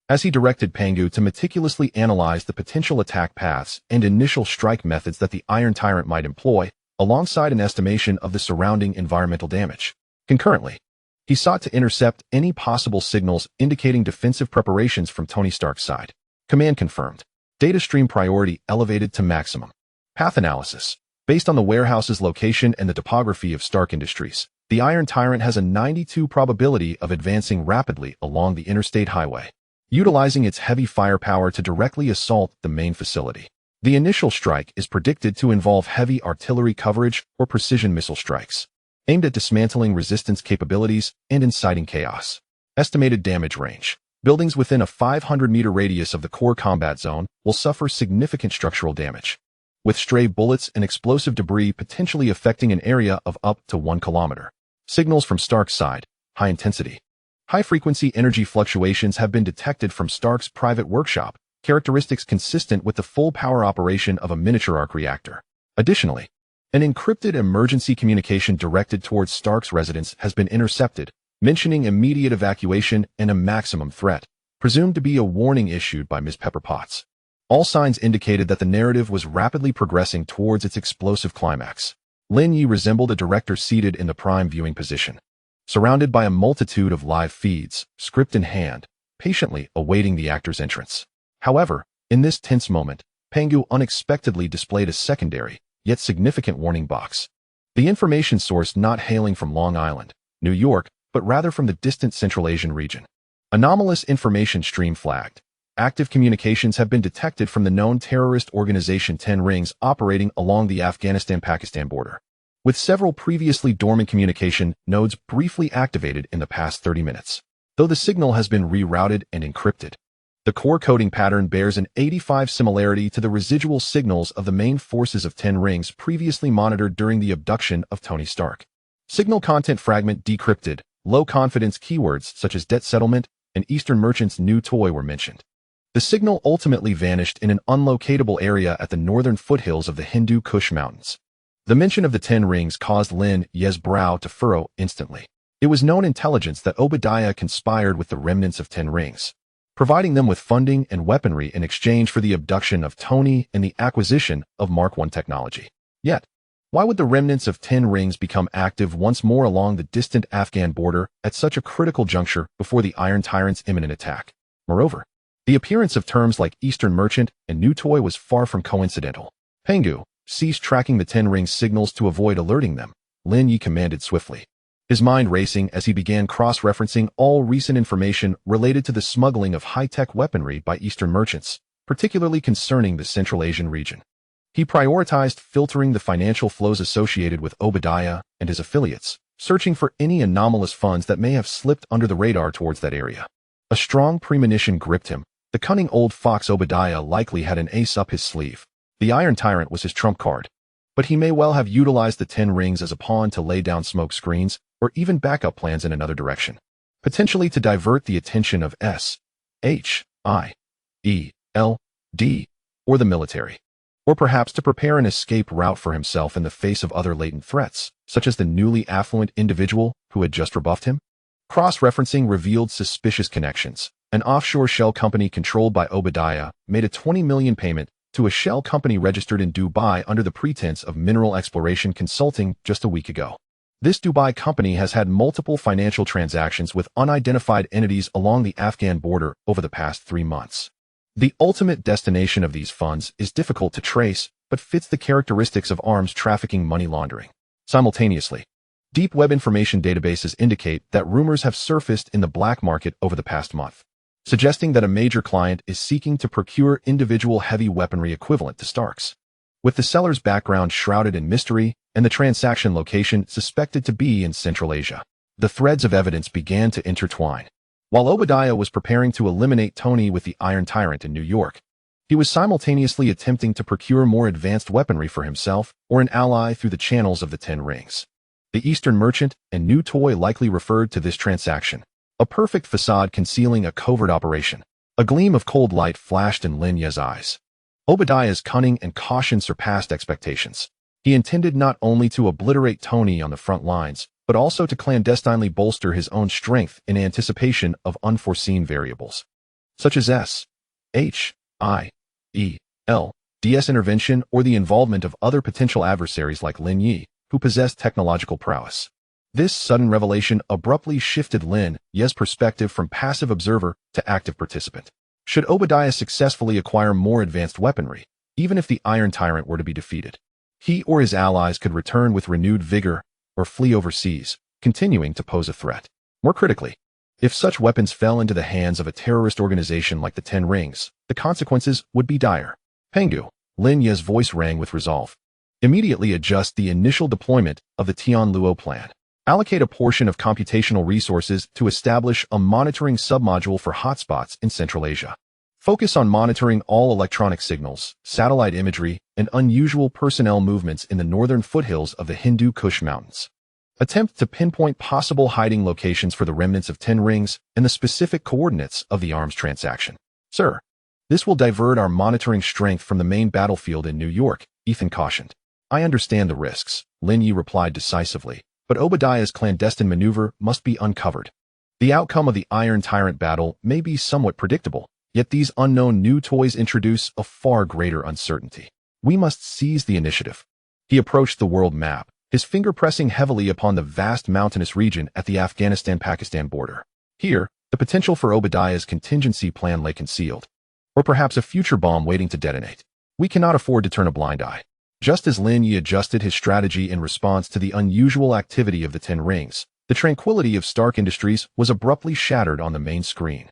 as he directed Pangu to meticulously analyze the potential attack paths and initial strike methods that the Iron Tyrant might employ, alongside an estimation of the surrounding environmental damage. Concurrently, he sought to intercept any possible signals indicating defensive preparations from Tony Stark's side. Command confirmed. Data stream priority elevated to maximum. Path analysis. Based on the warehouse's location and the topography of Stark Industries, the Iron Tyrant has a 92% probability of advancing rapidly along the interstate highway, utilizing its heavy firepower to directly assault the main facility. The initial strike is predicted to involve heavy artillery coverage or precision missile strikes, aimed at dismantling resistance capabilities and inciting chaos. Estimated damage range. Buildings within a 500-meter radius of the core combat zone will suffer significant structural damage, with stray bullets and explosive debris potentially affecting an area of up to 1 kilometer. Signals from Stark's side. High intensity. High-frequency energy fluctuations have been detected from Stark's private workshop, characteristics consistent with the full power operation of a miniature arc reactor. Additionally, an encrypted emergency communication directed towards Stark's residence has been intercepted, mentioning immediate evacuation and a maximum threat, presumed to be a warning issued by Ms. Pepper Potts. All signs indicated that the narrative was rapidly progressing towards its explosive climax. Lin Ye resembled a director seated in the prime viewing position, surrounded by a multitude of live feeds, script in hand, patiently awaiting the actor's entrance. However, in this tense moment, Pangu unexpectedly displayed a secondary, yet significant warning box. The information source not hailing from Long Island, New York, but rather from the distant Central Asian region. Anomalous information stream flagged. Active communications have been detected from the known terrorist organization 10 Rings operating along the Afghanistan-Pakistan border, with several previously dormant communication nodes briefly activated in the past 30 minutes, though the signal has been rerouted and encrypted. The core coding pattern bears an 85 similarity to the residual signals of the main forces of 10 Rings previously monitored during the abduction of Tony Stark. Signal content fragment decrypted, low-confidence keywords such as debt settlement and Eastern Merchant's new toy were mentioned. The signal ultimately vanished in an unlocatable area at the northern foothills of the Hindu Kush Mountains. The mention of the 10 Rings caused Lin Ye's brow to furrow instantly. It was known intelligence that Obadiah conspired with the remnants of 10 Rings, providing them with funding and weaponry in exchange for the abduction of Tony and the acquisition of Mark I technology. Yet, why would the remnants of 10 Rings become active once more along the distant Afghan border at such a critical juncture before the Iron Tyrant's imminent attack? Moreover, the appearance of terms like Eastern Merchant and New Toy was far from coincidental. Pangu ceased tracking the 10 Rings signals to avoid alerting them, Lin Ye commanded swiftly, his mind racing as he began cross-referencing all recent information related to the smuggling of high-tech weaponry by Eastern merchants, particularly concerning the Central Asian region. He prioritized filtering the financial flows associated with Obadiah and his affiliates, searching for any anomalous funds that may have slipped under the radar towards that area. A strong premonition gripped him. The cunning old fox Obadiah likely had an ace up his sleeve. The Iron Tyrant was his trump card, but he may well have utilized the 10 Rings as a pawn to lay down smoke screens or even backup plans in another direction, potentially to divert the attention of SHIELD or the military, or perhaps to prepare an escape route for himself in the face of other latent threats, such as the newly affluent individual who had just rebuffed him. Cross-referencing revealed suspicious connections. An offshore shell company controlled by Obadiah made a $20 million payment to a shell company registered in Dubai under the pretense of mineral exploration consulting just a week ago. This Dubai company has had multiple financial transactions with unidentified entities along the Afghan border over the past 3 months. The ultimate destination of these funds is difficult to trace, but fits the characteristics of arms trafficking money laundering. Simultaneously, deep web information databases indicate that rumors have surfaced in the black market over the past month, suggesting that a major client is seeking to procure individual heavy weaponry equivalent to Stark's. With the seller's background shrouded in mystery and the transaction location suspected to be in Central Asia, the threads of evidence began to intertwine. While Obadiah was preparing to eliminate Tony with the Iron Tyrant in New York, he was simultaneously attempting to procure more advanced weaponry for himself or an ally through the channels of the 10 Rings. The Eastern Merchant and New Toy likely referred to this transaction, a perfect facade concealing a covert operation. A gleam of cold light flashed in Lin Ye's eyes. Obadiah's cunning and caution surpassed expectations. He intended not only to obliterate Tony on the front lines, but also to clandestinely bolster his own strength in anticipation of unforeseen variables, such as SHIELD's intervention or the involvement of other potential adversaries like Lin Ye, who possessed technological prowess. This sudden revelation abruptly shifted Lin Ye's perspective from passive observer to active participant. Should Obadiah successfully acquire more advanced weaponry, even if the Iron Tyrant were to be defeated, he or his allies could return with renewed vigor or flee overseas, continuing to pose a threat. More critically, if such weapons fell into the hands of a terrorist organization like the 10 Rings, the consequences would be dire. Pangu, Lin Ye's voice rang with resolve. Immediately adjust the initial deployment of the Tian Luo plan. Allocate a portion of computational resources to establish a monitoring submodule for hotspots in Central Asia. Focus on monitoring all electronic signals, satellite imagery, and unusual personnel movements in the northern foothills of the Hindu Kush Mountains. Attempt to pinpoint possible hiding locations for the remnants of 10 Rings and the specific coordinates of the arms transaction. Sir, this will divert our monitoring strength from the main battlefield in New York, Ethan cautioned. I understand the risks, Lin Ye replied decisively, but Obadiah's clandestine maneuver must be uncovered. The outcome of the Iron Tyrant battle may be somewhat predictable, Yet these unknown new toys introduce a far greater uncertainty. We must seize the initiative. He approached the world map, his finger pressing heavily upon the vast mountainous region at the Afghanistan-Pakistan border. Here, the potential for Obadiah's contingency plan lay concealed, or perhaps a future bomb waiting to detonate. We cannot afford to turn a blind eye. Just as Lin Ye adjusted his strategy in response to the unusual activity of the Ten Rings, the tranquility of Stark Industries was abruptly shattered on the main screen.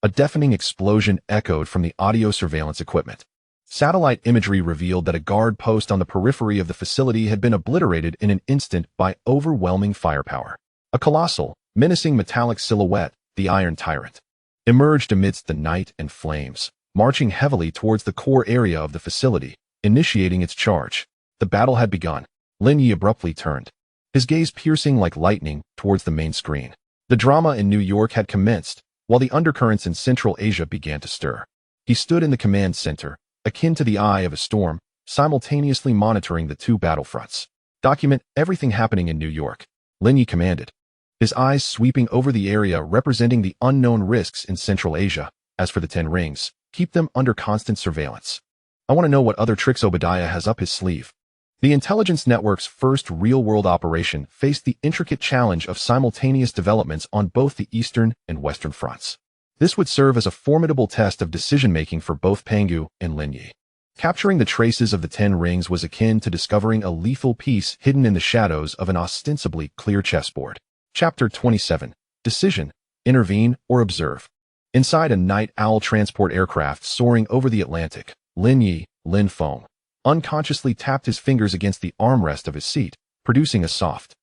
A deafening explosion echoed from the audio surveillance equipment. Satellite imagery revealed that a guard post on the periphery of the facility had been obliterated in an instant by overwhelming firepower. A colossal, menacing metallic silhouette, the Iron Tyrant, emerged amidst the night and flames, marching heavily towards the core area of the facility, initiating its charge. The battle had begun. Lin Ye abruptly turned, his gaze piercing like lightning towards the main screen. The drama in New York had commenced, while the undercurrents in Central Asia began to stir. He stood in the command center, akin to the eye of a storm, simultaneously monitoring the two battlefronts. Document everything happening in New York, Lin Ye commanded, his eyes sweeping over the area representing the unknown risks in Central Asia. As for the Ten Rings, keep them under constant surveillance. I want to know what other tricks Obadiah has up his sleeve. The intelligence network's first real-world operation faced the intricate challenge of simultaneous developments on both the eastern and western fronts. This would serve as a formidable test of decision-making for both Pangu and Lin Ye. Capturing the traces of the Ten Rings was akin to discovering a lethal piece hidden in the shadows of an ostensibly clear chessboard. Chapter 27. Decision: Intervene or Observe. Inside a night owl transport aircraft soaring over the Atlantic, Lin Ye, Lin Feng, unconsciously tapped his fingers against the armrest of his seat, producing a soft,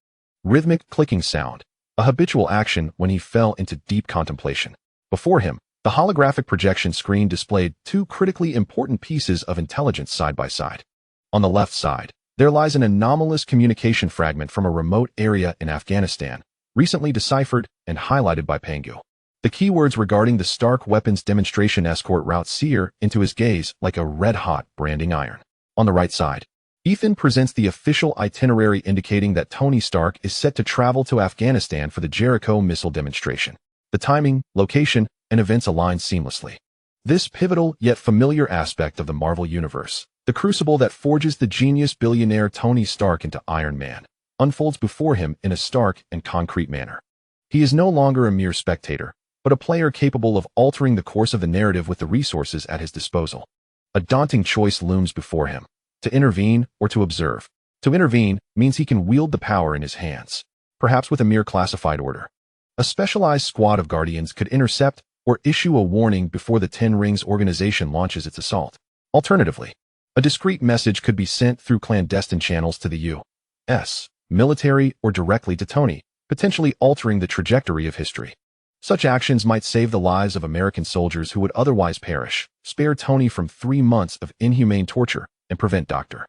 rhythmic clicking sound, a habitual action when he fell into deep contemplation. Before him, the holographic projection screen displayed two critically important pieces of intelligence side by side. On the left side, there lies an anomalous communication fragment from a remote area in Afghanistan, recently deciphered and highlighted by Pangu. The keywords regarding the Stark weapons demonstration escort route sear into his gaze like a red-hot branding iron. On the right side, Ethan presents the official itinerary indicating that Tony Stark is set to travel to Afghanistan for the Jericho missile demonstration. The timing, location, and events align seamlessly. This pivotal yet familiar aspect of the Marvel Universe, the crucible that forges the genius billionaire Tony Stark into Iron Man, unfolds before him in a stark and concrete manner. He is no longer a mere spectator, but a player capable of altering the course of the narrative with the resources at his disposal. A daunting choice looms before him: to intervene or to observe. To intervene means he can wield the power in his hands, perhaps with a mere classified order. A specialized squad of Guardians could intercept or issue a warning before the Ten Rings organization launches its assault. Alternatively, a discreet message could be sent through clandestine channels to the U.S. military or directly to Tony, potentially altering the trajectory of history. Such actions might save the lives of American soldiers who would otherwise perish, spare Tony from 3 months of inhumane torture, and prevent Dr.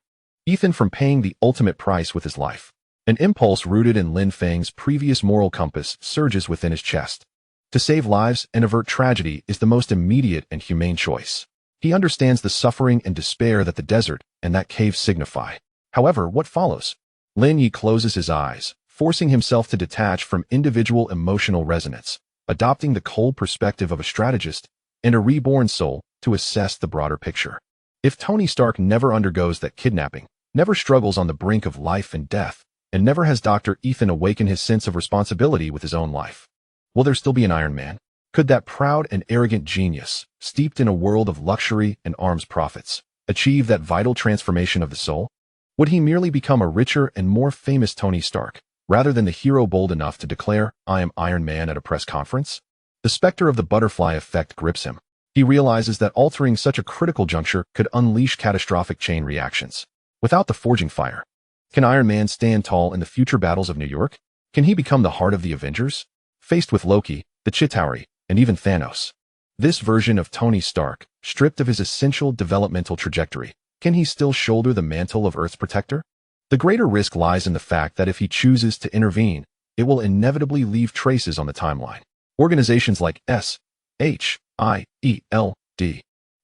Ethan from paying the ultimate price with his life. An impulse rooted in Lin Feng's previous moral compass surges within his chest. To save lives and avert tragedy is the most immediate and humane choice. He understands the suffering and despair that the desert and that cave signify. However, what follows? Lin Ye closes his eyes, forcing himself to detach from individual emotional resonance, adopting the cold perspective of a strategist and a reborn soul to assess the broader picture. If Tony Stark never undergoes that kidnapping, never struggles on the brink of life and death, and never has Dr. Ethan awaken his sense of responsibility with his own life, will there still be an Iron Man? Could that proud and arrogant genius, steeped in a world of luxury and arms profits, achieve that vital transformation of the soul? Would he merely become a richer and more famous Tony Stark, rather than the hero bold enough to declare, "I am Iron Man" at a press conference? The specter of the butterfly effect grips him. He realizes that altering such a critical juncture could unleash catastrophic chain reactions. Without the forging fire, can Iron Man stand tall in the future battles of New York? Can he become the heart of the Avengers? Faced with Loki, the Chitauri, and even Thanos, this version of Tony Stark, stripped of his essential developmental trajectory, can he still shoulder the mantle of Earth's protector? The greater risk lies in the fact that if he chooses to intervene, it will inevitably leave traces on the timeline. Organizations like SHIELD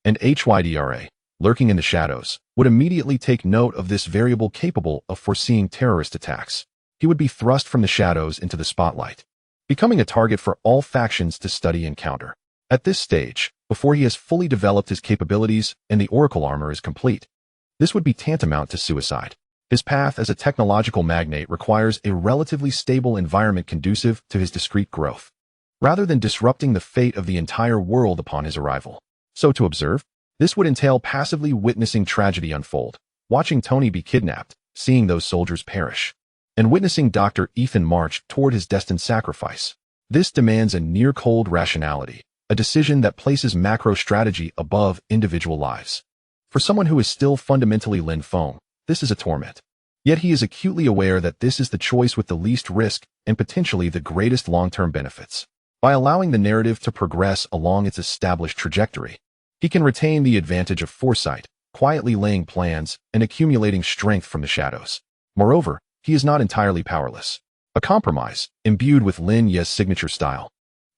and HYDRA, lurking in the shadows, would immediately take note of this variable capable of foreseeing terrorist attacks. He would be thrust from the shadows into the spotlight, becoming a target for all factions to study and counter. At this stage, before he has fully developed his capabilities and the oracle armor is complete. This would be tantamount to suicide. His path as a technological magnate requires a relatively stable environment conducive to his discrete growth, rather than disrupting the fate of the entire world upon his arrival. So to observe, this would entail passively witnessing tragedy unfold, watching Tony be kidnapped, seeing those soldiers perish, and witnessing Dr. Ethan march toward his destined sacrifice. This demands a near-cold rationality, a decision that places macro strategy above individual lives. For someone who is still fundamentally Lin Feng, this is a torment. Yet he is acutely aware that this is the choice with the least risk and potentially the greatest long-term benefits. By allowing the narrative to progress along its established trajectory, he can retain the advantage of foresight, quietly laying plans and accumulating strength from the shadows. Moreover, he is not entirely powerless. A compromise, imbued with Lin Ye's signature style,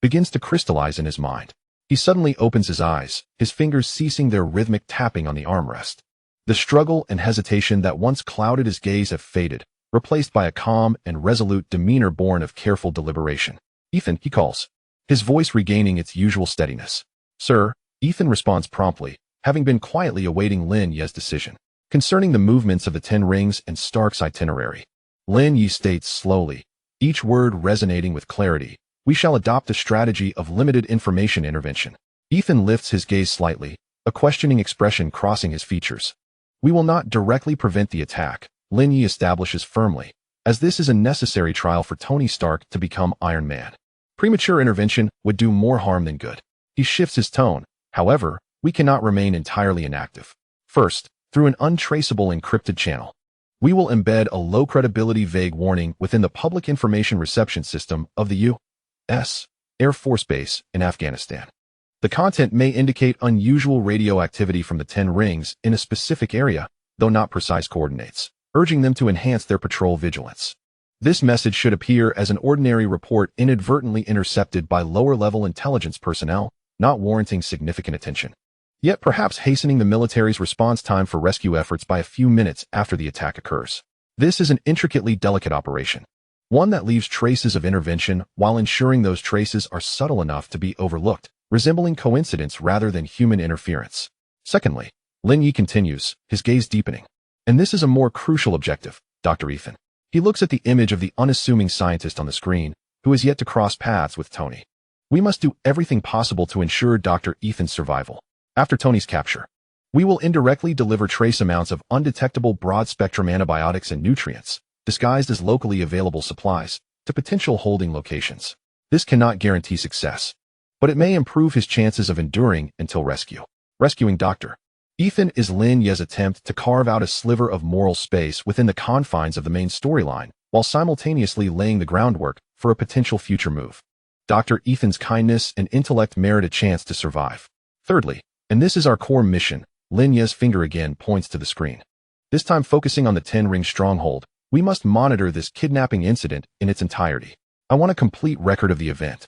begins to crystallize in his mind. He suddenly opens his eyes, his fingers ceasing their rhythmic tapping on the armrest. The struggle and hesitation that once clouded his gaze have faded, replaced by a calm and resolute demeanor born of careful deliberation. "Ethan," he calls, his voice regaining its usual steadiness. "Sir," Ethan responds promptly, having been quietly awaiting Lin Ye's decision. Concerning the movements of the 10 rings and Stark's itinerary, Lin Ye states slowly, each word resonating with clarity, "We shall adopt a strategy of limited information intervention." Ethan lifts his gaze slightly, a questioning expression crossing his features. "We will not directly prevent the attack," Lin Ye establishes firmly, as this is a necessary trial for Tony Stark to become Iron Man. Premature intervention would do more harm than good. He shifts his tone. "However, we cannot remain entirely inactive. First, through an untraceable encrypted channel, we will embed a low-credibility vague warning within the public information reception system of the U.S. Air Force Base in Afghanistan. The content may indicate unusual radioactivity from the 10 rings in a specific area, though not precise coordinates, urging them to enhance their patrol vigilance. This message should appear as an ordinary report inadvertently intercepted by lower-level intelligence personnel, not warranting significant attention, yet perhaps hastening the military's response time for rescue efforts by a few minutes after the attack occurs. This is an intricately delicate operation, one that leaves traces of intervention while ensuring those traces are subtle enough to be overlooked, resembling coincidence rather than human interference. Secondly, Lin Ye continues, his gaze deepening. And this is a more crucial objective, Dr. Ethan. He looks at the image of the unassuming scientist on the screen, who has yet to cross paths with Tony. We must do everything possible to ensure Dr. Ethan's survival. After Tony's capture, we will indirectly deliver trace amounts of undetectable broad-spectrum antibiotics and nutrients, disguised as locally available supplies, to potential holding locations. This cannot guarantee success, but it may improve his chances of enduring until rescue. Rescuing Dr. Ethan is Lin Ye's attempt to carve out a sliver of moral space within the confines of the main storyline, while simultaneously laying the groundwork for a potential future move. Dr. Ethan's kindness and intellect merit a chance to survive. Thirdly, and this is our core mission, Lin Ye's finger again points to the screen. This time focusing on the 10-ring stronghold, we must monitor this kidnapping incident in its entirety. I want a complete record of the event.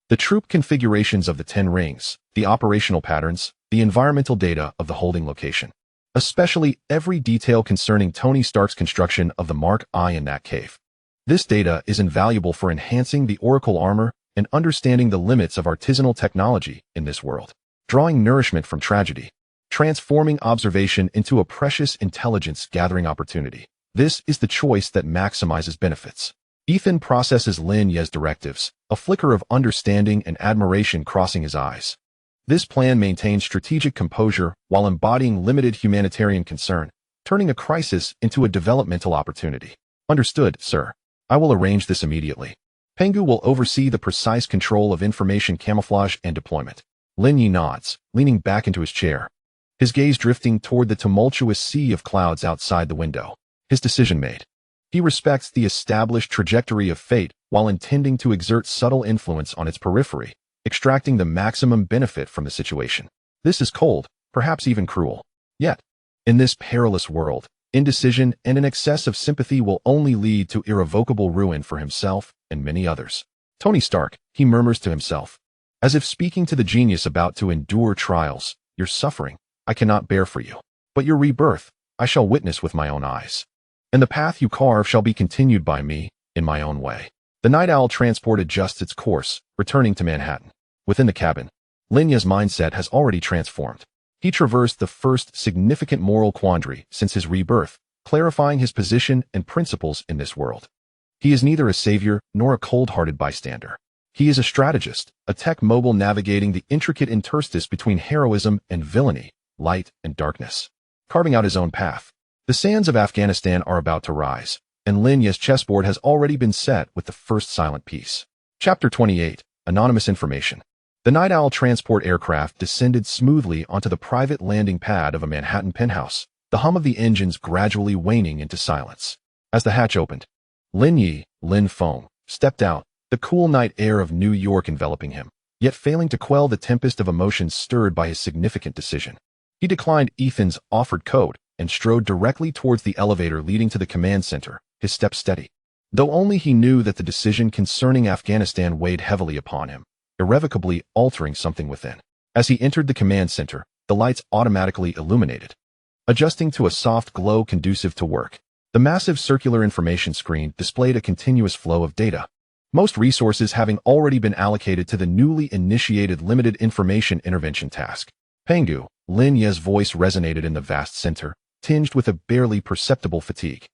The troop configurations of the 10 rings, the operational patterns, the environmental data of the holding location. Especially every detail concerning Tony Stark's construction of the Mark I in that cave. This data is invaluable for enhancing the Oracle armor and understanding the limits of artisanal technology in this world. Drawing nourishment from tragedy, transforming observation into a precious intelligence-gathering opportunity. This is the choice that maximizes benefits. Ethan processes Lin Ye's directives, a flicker of understanding and admiration crossing his eyes. This plan maintains strategic composure while embodying limited humanitarian concern, turning a crisis into a developmental opportunity. Understood, sir. I will arrange this immediately. Pengu will oversee the precise control of information camouflage and deployment. Lin Ye nods, leaning back into his chair, his gaze drifting toward the tumultuous sea of clouds outside the window. His decision made. He respects the established trajectory of fate while intending to exert subtle influence on its periphery, extracting the maximum benefit from the situation. This is cold, perhaps even cruel. Yet, in this perilous world, indecision and an excess of sympathy will only lead to irrevocable ruin for himself and many others. Tony Stark, he murmurs to himself, as if speaking to the genius about to endure trials, your suffering, I cannot bear for you. But your rebirth, I shall witness with my own eyes. And the path you carve shall be continued by me, in my own way. The Night Owl transport adjusts its course, returning to Manhattan. Within the cabin, Lin Ye's mindset has already transformed. He traversed the first significant moral quandary since his rebirth, clarifying his position and principles in this world. He is neither a savior nor a cold-hearted bystander. He is a strategist, a tech mogul navigating the intricate interstice between heroism and villainy, light and darkness. Carving out his own path. The sands of Afghanistan are about to rise, and Lin Ye's chessboard has already been set with the first silent piece. Chapter 28. Anonymous Information. The Night Owl transport aircraft descended smoothly onto the private landing pad of a Manhattan penthouse, the hum of the engines gradually waning into silence. As the hatch opened, Lin Ye, Lin Feng, stepped out, the cool night air of New York enveloping him, yet failing to quell the tempest of emotions stirred by his significant decision. He declined Ethan's offered code and strode directly towards the elevator leading to the command center, his steps steady. Though only he knew that the decision concerning Afghanistan weighed heavily upon him, irrevocably altering something within. As he entered the command center, the lights automatically illuminated, adjusting to a soft glow conducive to work. The massive circular information screen displayed a continuous flow of data, most resources having already been allocated to the newly initiated limited information intervention task. Pangu, Lin Ye's voice resonated in the vast center, tinged with a barely perceptible fatigue,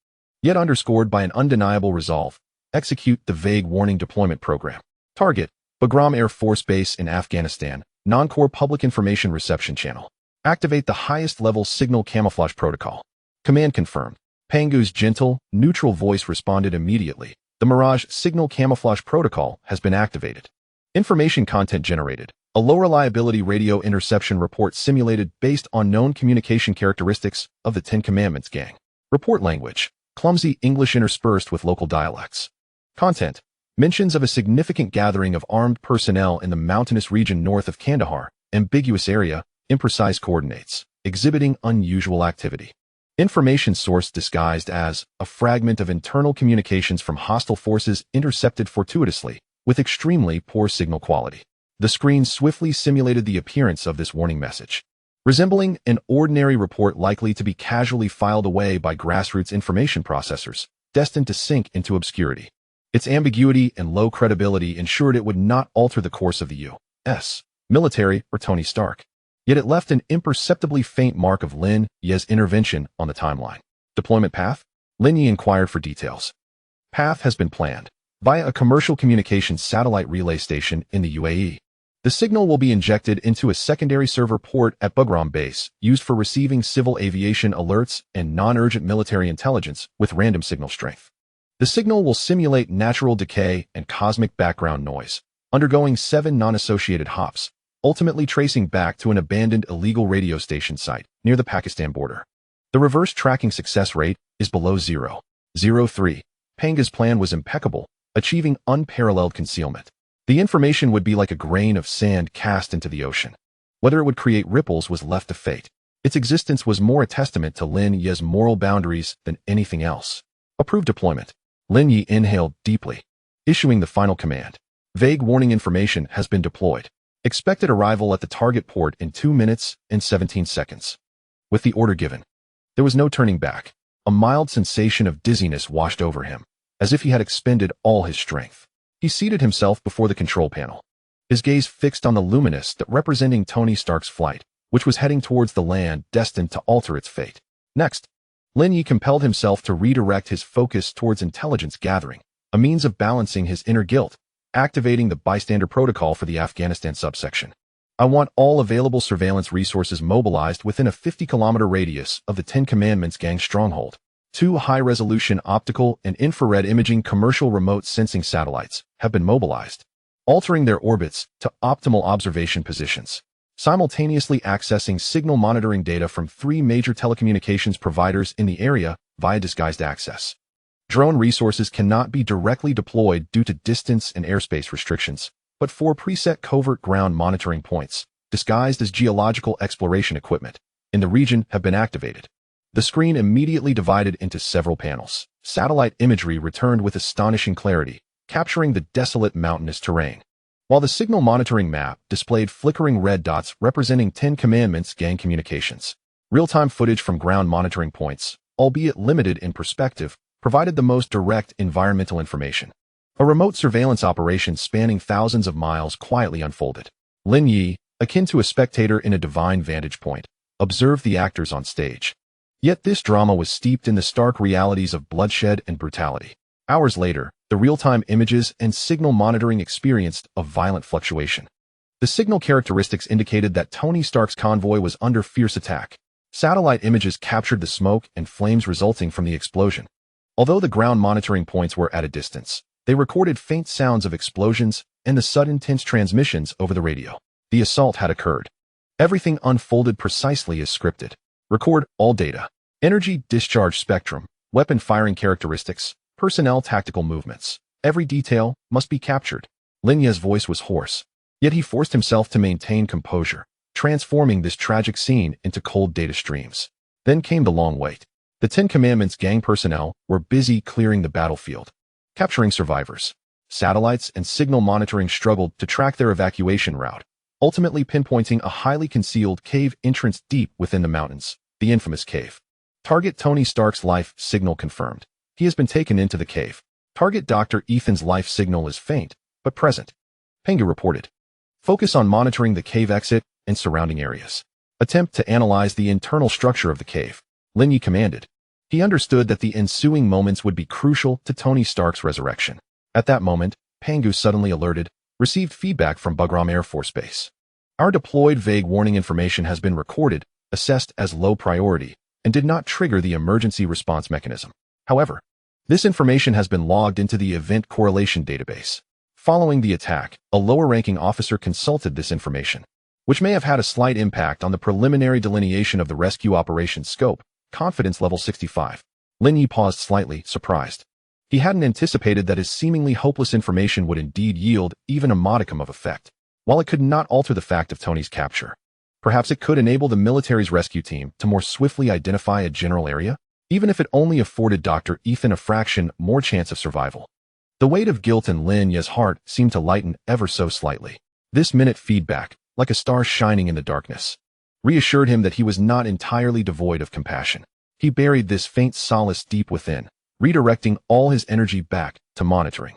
yet underscored by an undeniable resolve. Execute the vague warning deployment program. Target, Bagram Air Force Base in Afghanistan, non-core public information reception channel. Activate the highest level signal camouflage protocol. Command confirmed. Pangu's gentle, neutral voice responded immediately. The Mirage signal camouflage protocol has been activated. Information content generated. A low reliability radio interception report simulated based on known communication characteristics of the Ten Commandments gang. Report language. Clumsy English interspersed with local dialects. Content. Mentions of a significant gathering of armed personnel in the mountainous region north of Kandahar. Ambiguous area. Imprecise coordinates. Exhibiting unusual activity. Information source disguised as a fragment of internal communications from hostile forces intercepted fortuitously, with extremely poor signal quality. The screen swiftly simulated the appearance of this warning message, resembling an ordinary report likely to be casually filed away by grassroots information processors, destined to sink into obscurity. Its ambiguity and low credibility ensured it would not alter the course of the U.S. military or Tony Stark. Yet it left an imperceptibly faint mark of Lin Ye's intervention on the timeline. Deployment path? Lin Ye inquired for details. Path has been planned via a commercial communications satellite relay station in the UAE. The signal will be injected into a secondary server port at Bagram Base, used for receiving civil aviation alerts and non-urgent military intelligence with random signal strength. The signal will simulate natural decay and cosmic background noise, undergoing 7 non-associated hops, ultimately tracing back to an abandoned illegal radio station site near the Pakistan border. The reverse tracking success rate is below 0.03. Panga's plan was impeccable, achieving unparalleled concealment. The information would be like a grain of sand cast into the ocean. Whether it would create ripples was left to fate. Its existence was more a testament to Lin Ye's moral boundaries than anything else. Approved deployment. Lin Ye inhaled deeply, issuing the final command. Vague warning information has been deployed. Expected arrival at the target port in 2 minutes and 17 seconds. With the order given, there was no turning back. A mild sensation of dizziness washed over him, as if he had expended all his strength. He seated himself before the control panel, his gaze fixed on the luminous dot representing Tony Stark's flight, which was heading towards the land destined to alter its fate. Next, Lin Ye compelled himself to redirect his focus towards intelligence gathering, a means of balancing his inner guilt, activating the bystander protocol for the Afghanistan subsection. I want all available surveillance resources mobilized within a 50-kilometer radius of the Ten Commandments gang stronghold. 2 high-resolution optical and infrared imaging commercial remote sensing satellites have been mobilized, altering their orbits to optimal observation positions, simultaneously accessing signal monitoring data from 3 major telecommunications providers in the area via disguised access. Drone resources cannot be directly deployed due to distance and airspace restrictions, but 4 preset covert ground monitoring points, disguised as geological exploration equipment, in the region have been activated. The screen immediately divided into several panels. Satellite imagery returned with astonishing clarity, capturing the desolate mountainous terrain, while the signal monitoring map displayed flickering red dots representing Ten Commandments gang communications. Real-time footage from ground monitoring points, albeit limited in perspective, provided the most direct environmental information. A remote surveillance operation spanning thousands of miles quietly unfolded. Lin Ye, akin to a spectator in a divine vantage point, observed the actors on stage. Yet this drama was steeped in the stark realities of bloodshed and brutality. Hours later, the real-time images and signal monitoring experienced a violent fluctuation. The signal characteristics indicated that Tony Stark's convoy was under fierce attack. Satellite images captured the smoke and flames resulting from the explosion. Although the ground monitoring points were at a distance, they recorded faint sounds of explosions and the sudden tense transmissions over the radio. The assault had occurred. Everything unfolded precisely as scripted. Record all data. Energy discharge spectrum, weapon firing characteristics, personnel tactical movements. Every detail must be captured. Lin Ye's voice was hoarse, yet he forced himself to maintain composure, transforming this tragic scene into cold data streams. Then came the long wait. The Ten Commandments gang personnel were busy clearing the battlefield, capturing survivors. Satellites and signal monitoring struggled to track their evacuation route, ultimately pinpointing a highly concealed cave entrance deep within the mountains, the infamous cave. Target Tony Stark's life signal confirmed. He has been taken into the cave. Target Dr. Ethan's life signal is faint, but present. Pengu reported. Focus on monitoring the cave exit and surrounding areas. Attempt to analyze the internal structure of the cave. Lin Ye commanded. He understood that the ensuing moments would be crucial to Tony Stark's resurrection. At that moment, Pengu suddenly alerted, received feedback from Bugram Air Force Base. Our deployed vague warning information has been recorded, assessed as low priority, and did not trigger the emergency response mechanism. However, this information has been logged into the event correlation database. Following the attack, a lower-ranking officer consulted this information, which may have had a slight impact on the preliminary delineation of the rescue operation scope. Confidence level 65. Lin Ye paused slightly, surprised. He hadn't anticipated that his seemingly hopeless information would indeed yield even a modicum of effect. While it could not alter the fact of Tony's capture, perhaps it could enable the military's rescue team to more swiftly identify a general area, even if it only afforded Dr. Ethan a fraction more chance of survival. The weight of guilt in Lin Ye's heart seemed to lighten ever so slightly. This minute feedback, like a star shining in the darkness, reassured him that he was not entirely devoid of compassion. He buried this faint solace deep within, redirecting all his energy back to monitoring.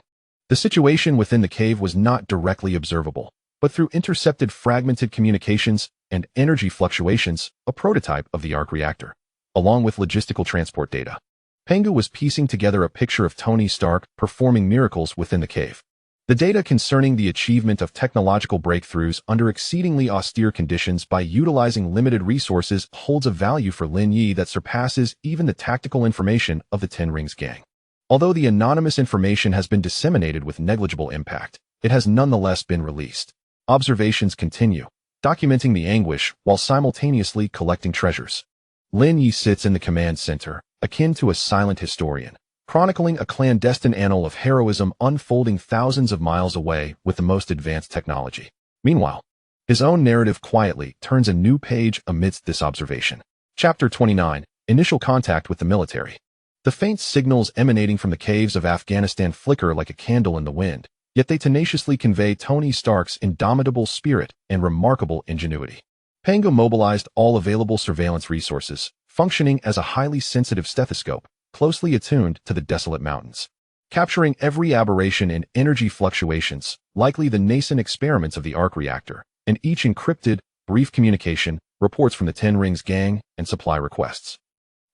The situation within the cave was not directly observable, but through intercepted fragmented communications and energy fluctuations, a prototype of the arc reactor, along with logistical transport data. Pengu was piecing together a picture of Tony Stark performing miracles within the cave. The data concerning the achievement of technological breakthroughs under exceedingly austere conditions by utilizing limited resources holds a value for Lin Ye that surpasses even the tactical information of the Ten Rings gang. Although the anonymous information has been disseminated with negligible impact, it has nonetheless been released. Observations continue, documenting the anguish while simultaneously collecting treasures. Lin Ye sits in the command center, akin to a silent historian, chronicling a clandestine annal of heroism unfolding thousands of miles away with the most advanced technology. Meanwhile, his own narrative quietly turns a new page amidst this observation. Chapter 29, Initial Contact with the Military. The faint signals emanating from the caves of Afghanistan flicker like a candle in the wind, yet they tenaciously convey Tony Stark's indomitable spirit and remarkable ingenuity. Pengu mobilized all available surveillance resources, functioning as a highly sensitive stethoscope, closely attuned to the desolate mountains, capturing every aberration in energy fluctuations, likely the nascent experiments of the arc reactor, and each encrypted, brief communication, reports from the Ten Rings gang, and supply requests.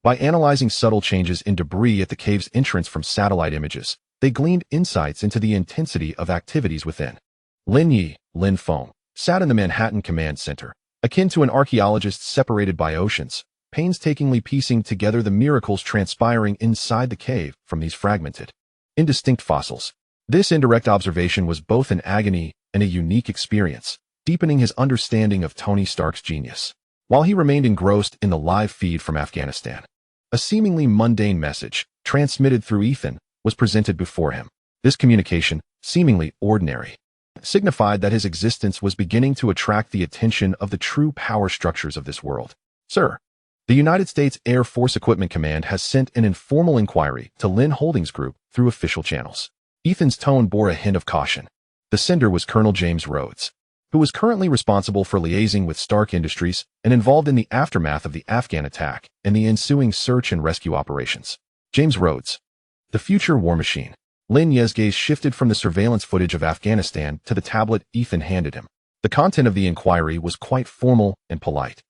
By analyzing subtle changes in debris at the cave's entrance from satellite images, they gleaned insights into the intensity of activities within. Lin Ye, Lin Feng, sat in the Manhattan Command Center, akin to an archaeologist separated by oceans, painstakingly piecing together the miracles transpiring inside the cave from these fragmented, indistinct fossils. This indirect observation was both an agony and a unique experience, deepening his understanding of Tony Stark's genius. While he remained engrossed in the live feed from Afghanistan, a seemingly mundane message, transmitted through Ethan, was presented before him. This communication, seemingly ordinary, signified that his existence was beginning to attract the attention of the true power structures of this world. Sir, the United States Air Force Equipment Command has sent an informal inquiry to Lin Holdings Group through official channels. Ethan's tone bore a hint of caution. The sender was Colonel James Rhodes, who was currently responsible for liaising with Stark Industries and involved in the aftermath of the Afghan attack and the ensuing search and rescue operations. James Rhodes, the future war machine. Lin Ye's gaze shifted from the surveillance footage of Afghanistan to the tablet Ethan handed him. The content of the inquiry was quite formal and polite,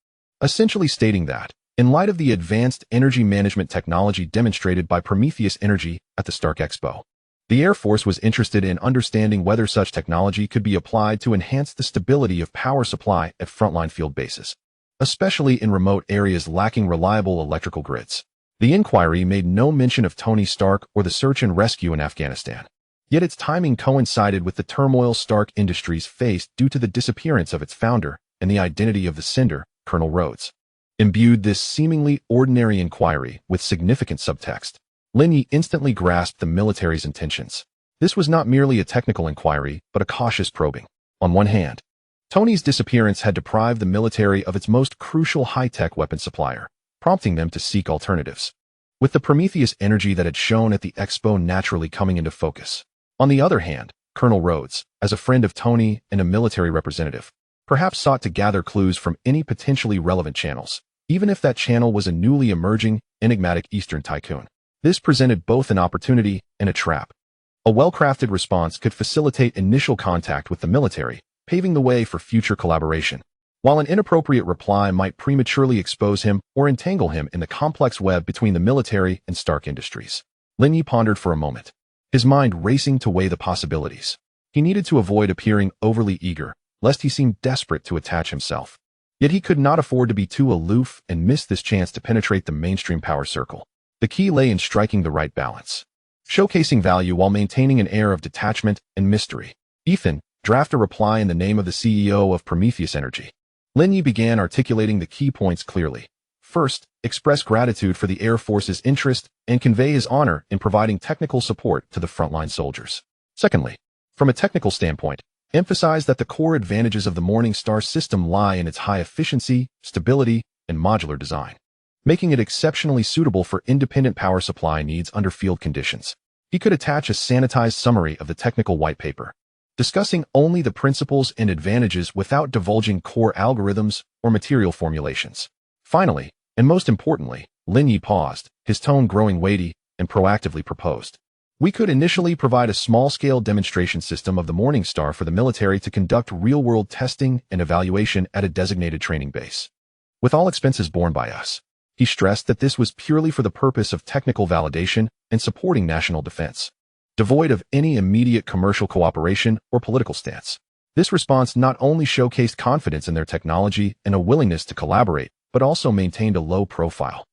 essentially stating that, in light of the advanced energy management technology demonstrated by Prometheus Energy at the Stark Expo, the Air Force was interested in understanding whether such technology could be applied to enhance the stability of power supply at frontline field bases, especially in remote areas lacking reliable electrical grids. The inquiry made no mention of Tony Stark or the search and rescue in Afghanistan, yet its timing coincided with the turmoil Stark Industries faced due to the disappearance of its founder and the identity of the sender, Colonel Rhodes. Imbued this seemingly ordinary inquiry with significant subtext. Lin Ye instantly grasped the military's intentions. This was not merely a technical inquiry, but a cautious probing. On one hand, Tony's disappearance had deprived the military of its most crucial high-tech weapon supplier, prompting them to seek alternatives, with the Prometheus energy that had shown at the Expo naturally coming into focus. On the other hand, Colonel Rhodes, as a friend of Tony and a military representative, perhaps sought to gather clues from any potentially relevant channels, even if that channel was a newly emerging, enigmatic Eastern tycoon. This presented both an opportunity and a trap. A well-crafted response could facilitate initial contact with the military, paving the way for future collaboration, while an inappropriate reply might prematurely expose him or entangle him in the complex web between the military and Stark Industries. Lin Ye pondered for a moment, his mind racing to weigh the possibilities. He needed to avoid appearing overly eager, lest he seem desperate to attach himself. Yet he could not afford to be too aloof and miss this chance to penetrate the mainstream power circle. The key lay in striking the right balance, showcasing value while maintaining an air of detachment and mystery. Ethan, draft a reply in the name of the CEO of Prometheus Energy. Lin Ye began articulating the key points clearly. First, express gratitude for the Air Force's interest and convey his honor in providing technical support to the frontline soldiers. Secondly, from a technical standpoint, emphasize that the core advantages of the Morningstar system lie in its high efficiency, stability, and modular design, making it exceptionally suitable for independent power supply needs under field conditions. He could attach a sanitized summary of the technical white paper, discussing only the principles and advantages without divulging core algorithms or material formulations. Finally, and most importantly, Lin Ye paused, his tone growing weighty, and proactively proposed. We could initially provide a small-scale demonstration system of the Morningstar for the military to conduct real-world testing and evaluation at a designated training base, with all expenses borne by us. He stressed that this was purely for the purpose of technical validation and supporting national defense, devoid of any immediate commercial cooperation or political stance. This response not only showcased confidence in their technology and a willingness to collaborate, but also maintained a low profile,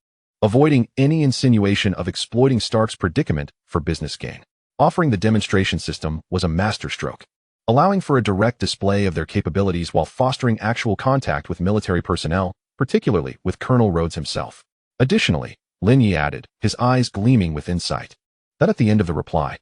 avoiding any insinuation of exploiting Stark's predicament for business gain. Offering the demonstration system was a masterstroke, allowing for a direct display of their capabilities while fostering actual contact with military personnel, particularly with Colonel Rhodes himself. Additionally, Lin Ye added, his eyes gleaming with insight, that at the end of the reply,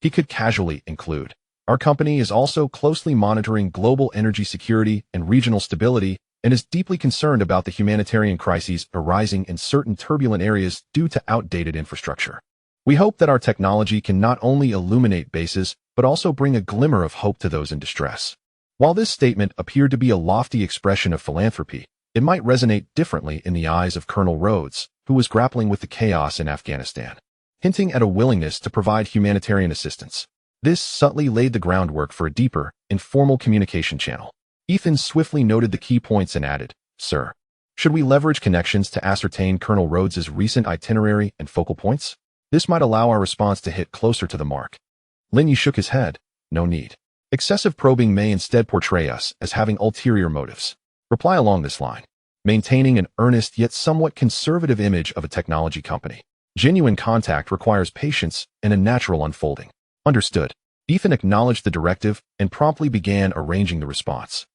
he could casually include, our company is also closely monitoring global energy security and regional stability and is deeply concerned about the humanitarian crises arising in certain turbulent areas due to outdated infrastructure. We hope that our technology can not only illuminate bases, but also bring a glimmer of hope to those in distress. While this statement appeared to be a lofty expression of philanthropy, it might resonate differently in the eyes of Colonel Rhodes, who was grappling with the chaos in Afghanistan, hinting at a willingness to provide humanitarian assistance. This subtly laid the groundwork for a deeper, informal communication channel. Ethan swiftly noted the key points and added, Sir, should we leverage connections to ascertain Colonel Rhodes's recent itinerary and focal points? This might allow our response to hit closer to the mark. Lin Ye shook his head. No need. Excessive probing may instead portray us as having ulterior motives. Reply along this line, maintaining an earnest yet somewhat conservative image of a technology company. Genuine contact requires patience and a natural unfolding. Understood. Ethan acknowledged the directive and promptly began arranging the response.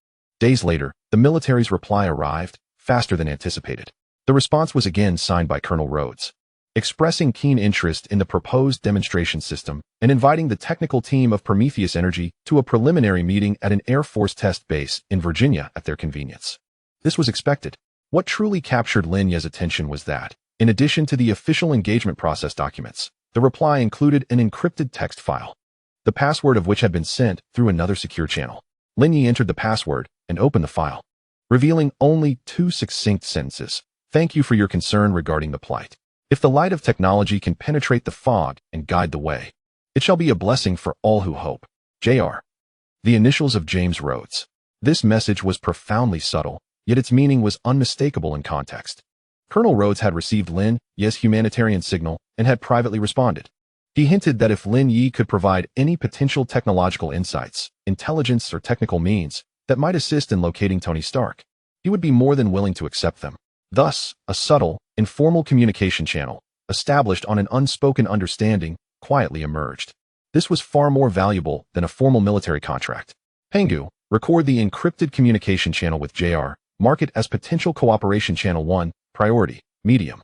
Days later, the military's reply arrived, faster than anticipated. The response was again signed by Colonel Rhodes, expressing keen interest in the proposed demonstration system and inviting the technical team of Prometheus Energy to a preliminary meeting at an Air Force test base in Virginia at their convenience. This was expected. What truly captured Lin Ye's attention was that, in addition to the official engagement process documents, the reply included an encrypted text file, the password of which had been sent through another secure channel. Lin Ye entered the password and opened the file, revealing only 2 succinct sentences. Thank you for your concern regarding the plight. If the light of technology can penetrate the fog and guide the way, it shall be a blessing for all who hope. Jr. The initials of James Rhodes. This message was profoundly subtle, yet its meaning was unmistakable in context. Colonel Rhodes had received Lin Ye's humanitarian signal and had privately responded. He hinted that if Lin Ye could provide any potential technological insights, intelligence, or technical means that might assist in locating Tony Stark, he would be more than willing to accept them. Thus, a subtle, informal communication channel, established on an unspoken understanding, quietly emerged. This was far more valuable than a formal military contract. Pengu, record the encrypted communication channel with JR, mark it as potential cooperation channel 1, priority, medium.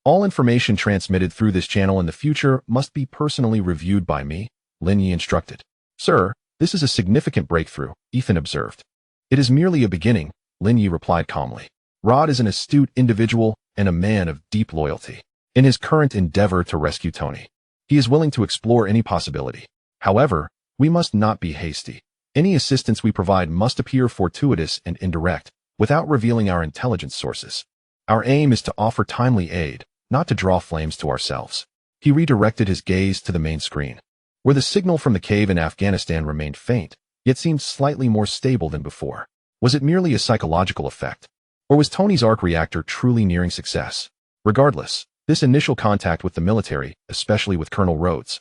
All information transmitted through this channel in the future must be personally reviewed by me, Lin Ye instructed. Sir, this is a significant breakthrough, Ethan observed. It is merely a beginning, Lin Ye replied calmly. Rod is an astute individual and a man of deep loyalty. In his current endeavor to rescue Tony, he is willing to explore any possibility. However, we must not be hasty. Any assistance we provide must appear fortuitous and indirect, without revealing our intelligence sources. Our aim is to offer timely aid, not to draw flames to ourselves. He redirected his gaze to the main screen, where the signal from the cave in Afghanistan remained faint, yet seemed slightly more stable than before. Was it merely a psychological effect? Or was Tony's arc reactor truly nearing success? Regardless, this initial contact with the military, especially with Colonel Rhodes,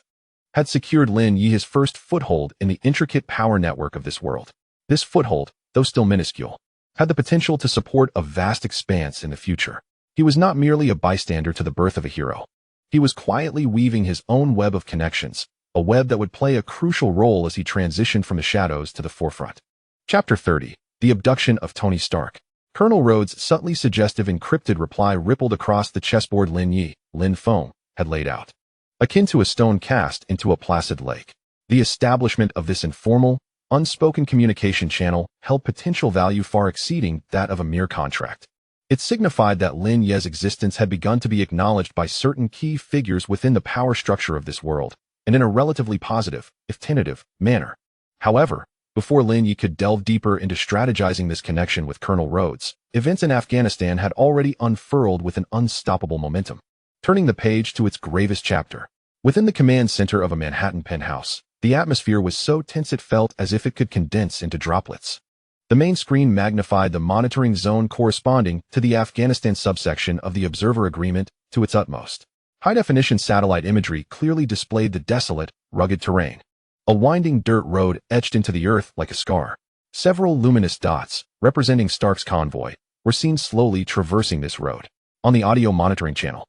had secured Lin Ye his first foothold in the intricate power network of this world. This foothold, though still minuscule, had the potential to support a vast expanse in the future. He was not merely a bystander to the birth of a hero. He was quietly weaving his own web of connections, a web that would play a crucial role as he transitioned from the shadows to the forefront. Chapter 30. The Abduction of Tony Stark. Colonel Rhodes' subtly suggestive encrypted reply rippled across the chessboard Lin Ye, Lin Feng, had laid out, akin to a stone cast into a placid lake. The establishment of this informal, unspoken communication channel held potential value far exceeding that of a mere contract. It signified that Lin Ye's existence had begun to be acknowledged by certain key figures within the power structure of this world, and in a relatively positive, if tentative, manner. However, before Lin Ye could delve deeper into strategizing this connection with Colonel Rhodes, events in Afghanistan had already unfurled with an unstoppable momentum, turning the page to its gravest chapter. Within the command center of a Manhattan penthouse, the atmosphere was so tense it felt as if it could condense into droplets. The main screen magnified the monitoring zone corresponding to the Afghanistan subsection of the Observer Agreement to its utmost. High-definition satellite imagery clearly displayed the desolate, rugged terrain. A winding dirt road etched into the earth like a scar. Several luminous dots, representing Stark's convoy, were seen slowly traversing this road. On the audio monitoring channel,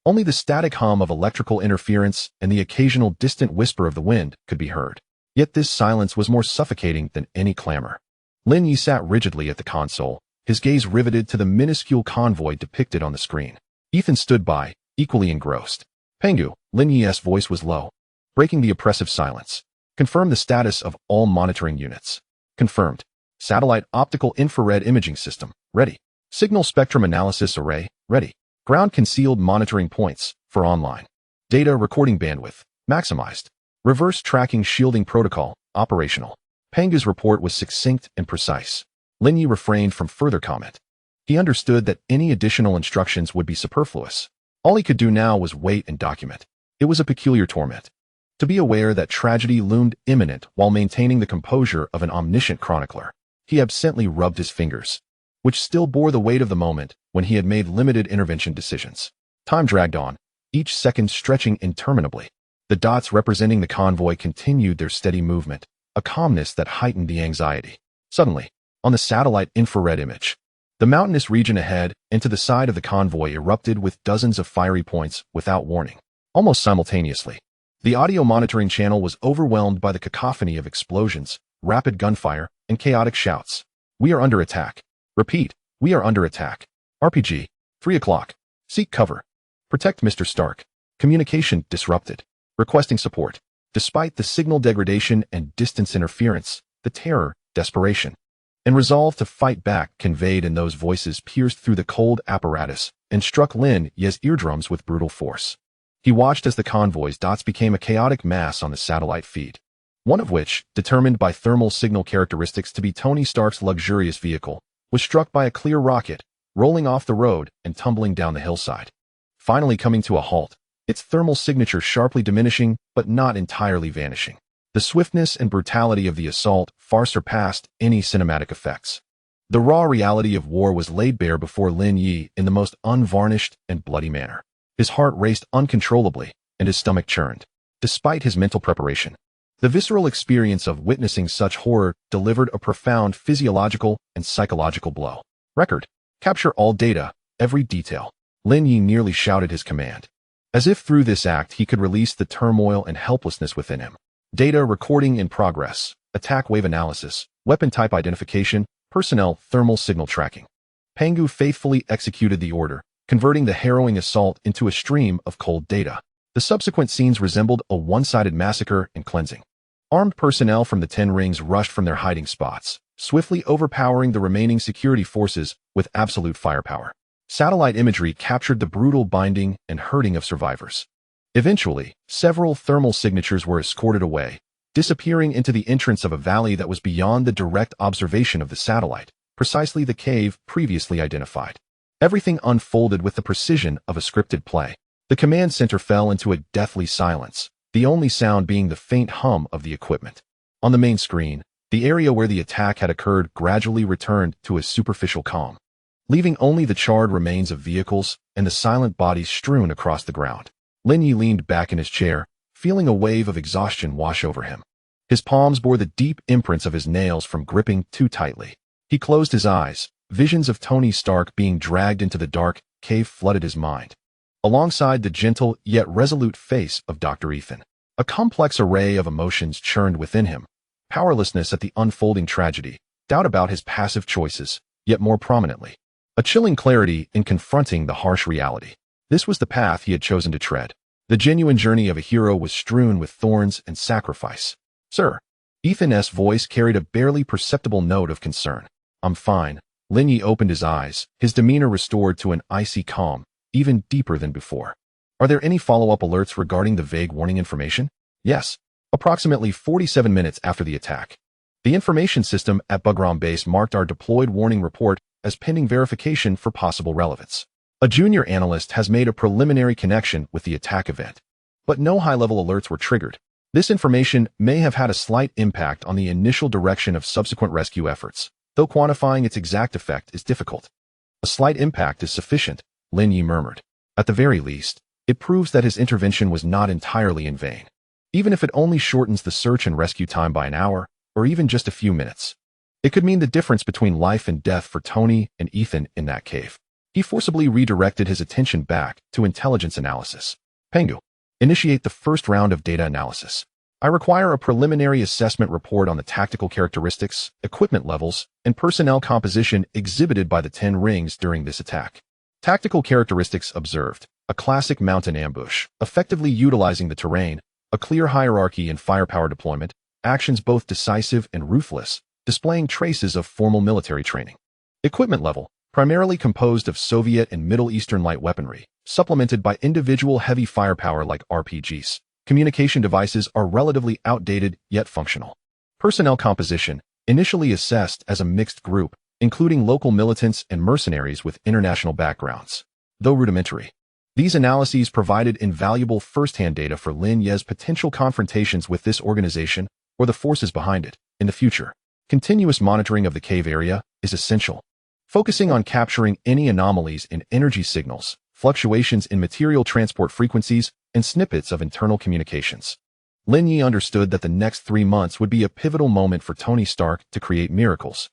only the static hum of electrical interference and the occasional distant whisper of the wind could be heard. Yet this silence was more suffocating than any clamor. Lin Ye sat rigidly at the console, his gaze riveted to the minuscule convoy depicted on the screen. Ethan stood by, equally engrossed. Pengu, Lin Ye's voice was low, breaking the oppressive silence. Confirm the status of all monitoring units. Confirmed. Satellite optical infrared imaging system, ready. Signal spectrum analysis array, ready. Ground concealed monitoring points, for online. Data recording bandwidth, maximized. Reverse tracking shielding protocol, operational. Pengu's report was succinct and precise. Lin Ye refrained from further comment. He understood that any additional instructions would be superfluous. All he could do now was wait and document. It was a peculiar torment, to be aware that tragedy loomed imminent while maintaining the composure of an omniscient chronicler. He absently rubbed his fingers, which still bore the weight of the moment when he had made limited intervention decisions. Time dragged on, each second stretching interminably. The dots representing the convoy continued their steady movement, a calmness that heightened the anxiety. Suddenly, on the satellite infrared image, the mountainous region ahead and to the side of the convoy erupted with dozens of fiery points without warning. Almost simultaneously, the audio monitoring channel was overwhelmed by the cacophony of explosions, rapid gunfire, and chaotic shouts. We are under attack. Repeat, we are under attack. RPG, 3 o'clock. Seek cover. Protect Mr. Stark. Communication disrupted. Requesting support. Despite the signal degradation and distance interference, the terror, desperation, and resolve to fight back conveyed in those voices pierced through the cold apparatus and struck Lin Ye's eardrums with brutal force. He watched as the convoy's dots became a chaotic mass on the satellite feed, one of which, determined by thermal signal characteristics to be Tony Stark's luxurious vehicle, was struck by a clear rocket, rolling off the road and tumbling down the hillside. Finally coming to a halt, its thermal signature sharply diminishing but not entirely vanishing. The swiftness and brutality of the assault far surpassed any cinematic effects. The raw reality of war was laid bare before Lin Ye in the most unvarnished and bloody manner. His heart raced uncontrollably, and his stomach churned. Despite his mental preparation, the visceral experience of witnessing such horror delivered a profound physiological and psychological blow. Record. Capture all data, every detail. Lin Ye nearly shouted his command. As if through this act he could release the turmoil and helplessness within him. Data recording in progress, attack wave analysis, weapon type identification, personnel thermal signal tracking. Pangu faithfully executed the order, converting the harrowing assault into a stream of cold data. The subsequent scenes resembled a one-sided massacre and cleansing. Armed personnel from the 10 rings rushed from their hiding spots, swiftly overpowering the remaining security forces with absolute firepower. Satellite imagery captured the brutal binding and hurting of survivors. Eventually, several thermal signatures were escorted away, disappearing into the entrance of a valley that was beyond the direct observation of the satellite, precisely the cave previously identified. Everything unfolded with the precision of a scripted play. The command center fell into a deathly silence, the only sound being the faint hum of the equipment. On the main screen, the area where the attack had occurred gradually returned to a superficial calm, leaving only the charred remains of vehicles and the silent bodies strewn across the ground. Lin Ye leaned back in his chair, feeling a wave of exhaustion wash over him. His palms bore the deep imprints of his nails from gripping too tightly. He closed his eyes. Visions of Tony Stark being dragged into the dark cave flooded his mind, alongside the gentle yet resolute face of Dr. Ethan. A complex array of emotions churned within him: powerlessness at the unfolding tragedy, doubt about his passive choices, yet more prominently, a chilling clarity in confronting the harsh reality. This was the path he had chosen to tread. The genuine journey of a hero was strewn with thorns and sacrifice. "Sir." Ethan's voice carried a barely perceptible note of concern. "I'm fine." Lin Ye opened his eyes, his demeanor restored to an icy calm, even deeper than before. "Are there any follow-up alerts regarding the vague warning information?" "Yes." Approximately 47 minutes after the attack, the information system at Bugram Base marked our deployed warning report as pending verification for possible relevance. A junior analyst has made a preliminary connection with the attack event, but no high-level alerts were triggered. This information may have had a slight impact on the initial direction of subsequent rescue efforts, though quantifying its exact effect is difficult. "A slight impact is sufficient," Lin Ye murmured. "At the very least, it proves that his intervention was not entirely in vain, even if it only shortens the search and rescue time by an hour, or even just a few minutes. It could mean the difference between life and death for Tony and Ethan in that cave." He forcibly redirected his attention back to intelligence analysis. "Pangu, initiate the first round of data analysis. I require a preliminary assessment report on the tactical characteristics, equipment levels, and personnel composition exhibited by the 10 rings during this attack." Tactical characteristics observed: a classic mountain ambush, effectively utilizing the terrain, a clear hierarchy in firepower deployment, actions both decisive and ruthless, displaying traces of formal military training. Equipment level: primarily composed of Soviet and Middle Eastern light weaponry, supplemented by individual heavy firepower like RPGs. Communication devices are relatively outdated yet functional. Personnel composition: initially assessed as a mixed group, including local militants and mercenaries with international backgrounds. Though rudimentary, these analyses provided invaluable first-hand data for Lin Ye's potential confrontations with this organization or the forces behind it in the future. Continuous monitoring of the cave area is essential, focusing on capturing any anomalies in energy signals, fluctuations in material transport frequencies, and snippets of internal communications. Lin Ye understood that the next 3 months would be a pivotal moment for Tony Stark to create miracles,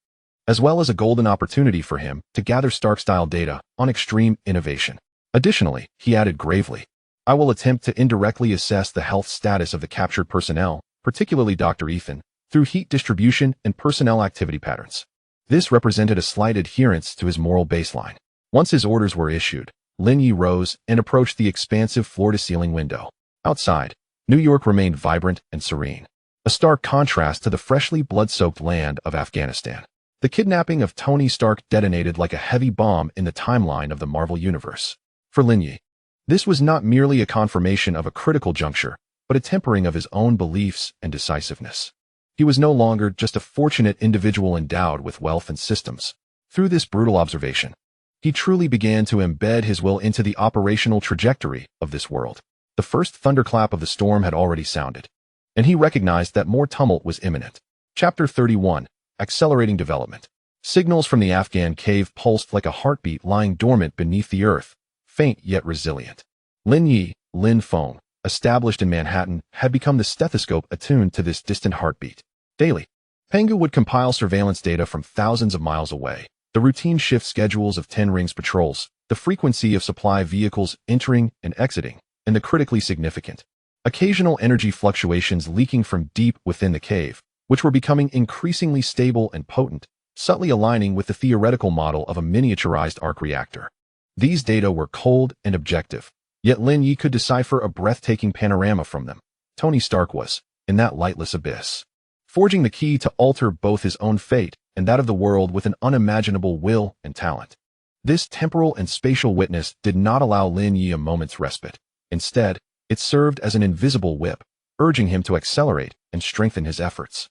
as well as a golden opportunity for him to gather Stark-style data on extreme innovation. Additionally, he added gravely, "I will attempt to indirectly assess the health status of the captured personnel, particularly Dr. Ethan, through heat distribution and personnel activity patterns." This represented a slight adherence to his moral baseline. Once his orders were issued, Lin Ye rose and approached the expansive floor-to-ceiling window. Outside, New York remained vibrant and serene, a stark contrast to the freshly blood-soaked land of Afghanistan. The kidnapping of Tony Stark detonated like a heavy bomb in the timeline of the Marvel Universe. For Lin Ye, this was not merely a confirmation of a critical juncture, but a tempering of his own beliefs and decisiveness. He was no longer just a fortunate individual endowed with wealth and systems. Through this brutal observation, he truly began to embed his will into the operational trajectory of this world. The first thunderclap of the storm had already sounded. and he recognized that more tumult was imminent. Chapter 31. Accelerating Development. Signals from the Afghan cave pulsed like a heartbeat lying dormant beneath the earth, faint yet resilient. Lin Ye, Lin Feng, established in Manhattan, had become the stethoscope attuned to this distant heartbeat. Daily, Pengu would compile surveillance data from thousands of miles away, the routine shift schedules of 10 rings patrols, the frequency of supply vehicles entering and exiting, and the critically significant occasional energy fluctuations leaking from deep within the cave, which were becoming increasingly stable and potent, subtly aligning with the theoretical model of a miniaturized arc reactor. These data were cold and objective, yet Lin Ye could decipher a breathtaking panorama from them. Tony Stark was, in that lightless abyss, forging the key to alter both his own fate and that of the world with an unimaginable will and talent. This temporal and spatial witness did not allow Lin Ye a moment's respite. Instead, it served as an invisible whip, urging him to accelerate and strengthen his efforts.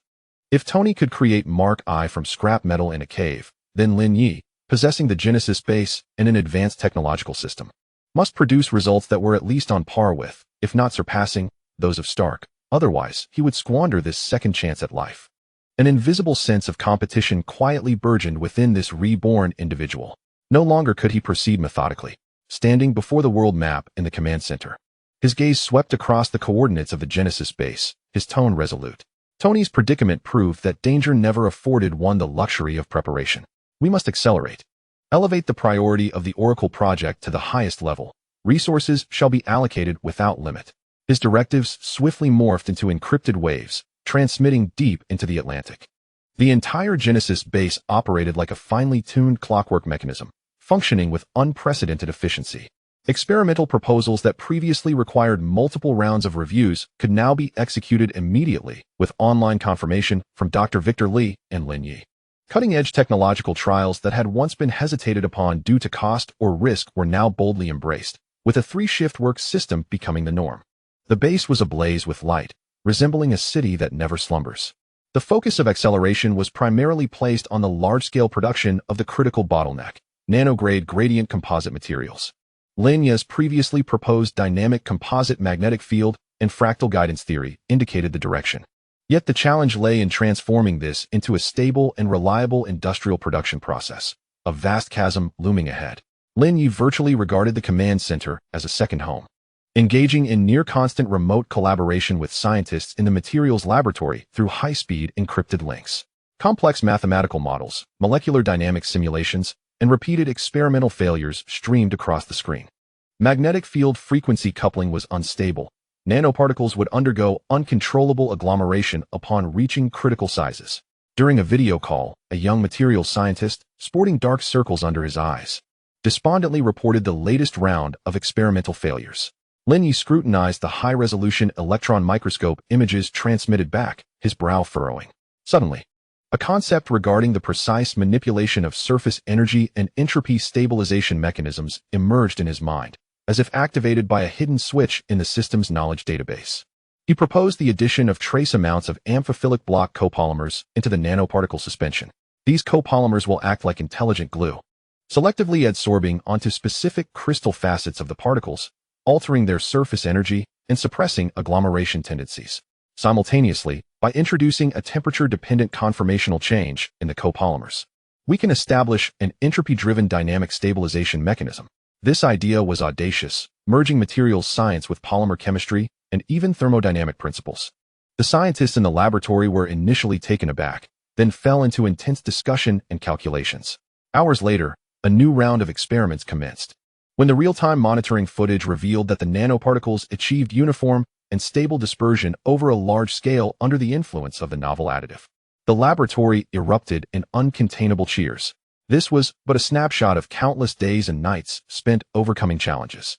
If Tony could create Mark I from scrap metal in a cave, then Lin Ye, possessing the geneticist base and an advanced technological system, must produce results that were at least on par with, if not surpassing, those of Stark. Otherwise, he would squander this second chance at life. An invisible sense of competition quietly burgeoned within this reborn individual. No longer could he proceed methodically, standing before the world map in the command center. His gaze swept across the coordinates of the geneticist base, his tone resolute. Tony's predicament proved that danger never afforded one the luxury of preparation. We must accelerate. Elevate the priority of the Oracle project to the highest level. Resources shall be allocated without limit. His directives swiftly morphed into encrypted waves, transmitting deep into the Atlantic. The entire geneticist base operated like a finely tuned clockwork mechanism, functioning with unprecedented efficiency. Experimental proposals that previously required multiple rounds of reviews could now be executed immediately with online confirmation from Dr. Victor Li and Lin Ye. Cutting-edge technological trials that had once been hesitated upon due to cost or risk were now boldly embraced, with a 3-shift work system becoming the norm. The base was ablaze with light, resembling a city that never slumbers. The focus of acceleration was primarily placed on the large-scale production of the critical bottleneck, nanograde gradient composite materials. Lin Ye's previously proposed dynamic composite magnetic field and fractal guidance theory indicated the direction. Yet the challenge lay in transforming this into a stable and reliable industrial production process, a vast chasm looming ahead. Lin Ye virtually regarded the command center as a second home. Engaging in near-constant remote collaboration with scientists in the materials laboratory through high-speed encrypted links. Complex mathematical models, molecular dynamics simulations, and repeated experimental failures streamed across the screen. Magnetic field frequency coupling was unstable. Nanoparticles would undergo uncontrollable agglomeration upon reaching critical sizes. During a video call, a young materials scientist, sporting dark circles under his eyes, despondently reported the latest round of experimental failures. Lin Ye scrutinized the high-resolution electron microscope images transmitted back, his brow furrowing. Suddenly, a concept regarding the precise manipulation of surface energy and entropy stabilization mechanisms emerged in his mind, as if activated by a hidden switch in the system's knowledge database. He proposed the addition of trace amounts of amphiphilic block copolymers into the nanoparticle suspension. These copolymers will act like intelligent glue, selectively adsorbing onto specific crystal facets of the particles, altering their surface energy and suppressing agglomeration tendencies. Simultaneously, by introducing a temperature-dependent conformational change in the copolymers, we can establish an entropy-driven dynamic stabilization mechanism. This idea was audacious, merging materials science with polymer chemistry and even thermodynamic principles. The scientists in the laboratory were initially taken aback, then fell into intense discussion and calculations. Hours later, a new round of experiments commenced. When the real-time monitoring footage revealed that the nanoparticles achieved uniform and stable dispersion over a large scale under the influence of the novel additive, the laboratory erupted in uncontainable cheers. This was but a snapshot of countless days and nights spent overcoming challenges.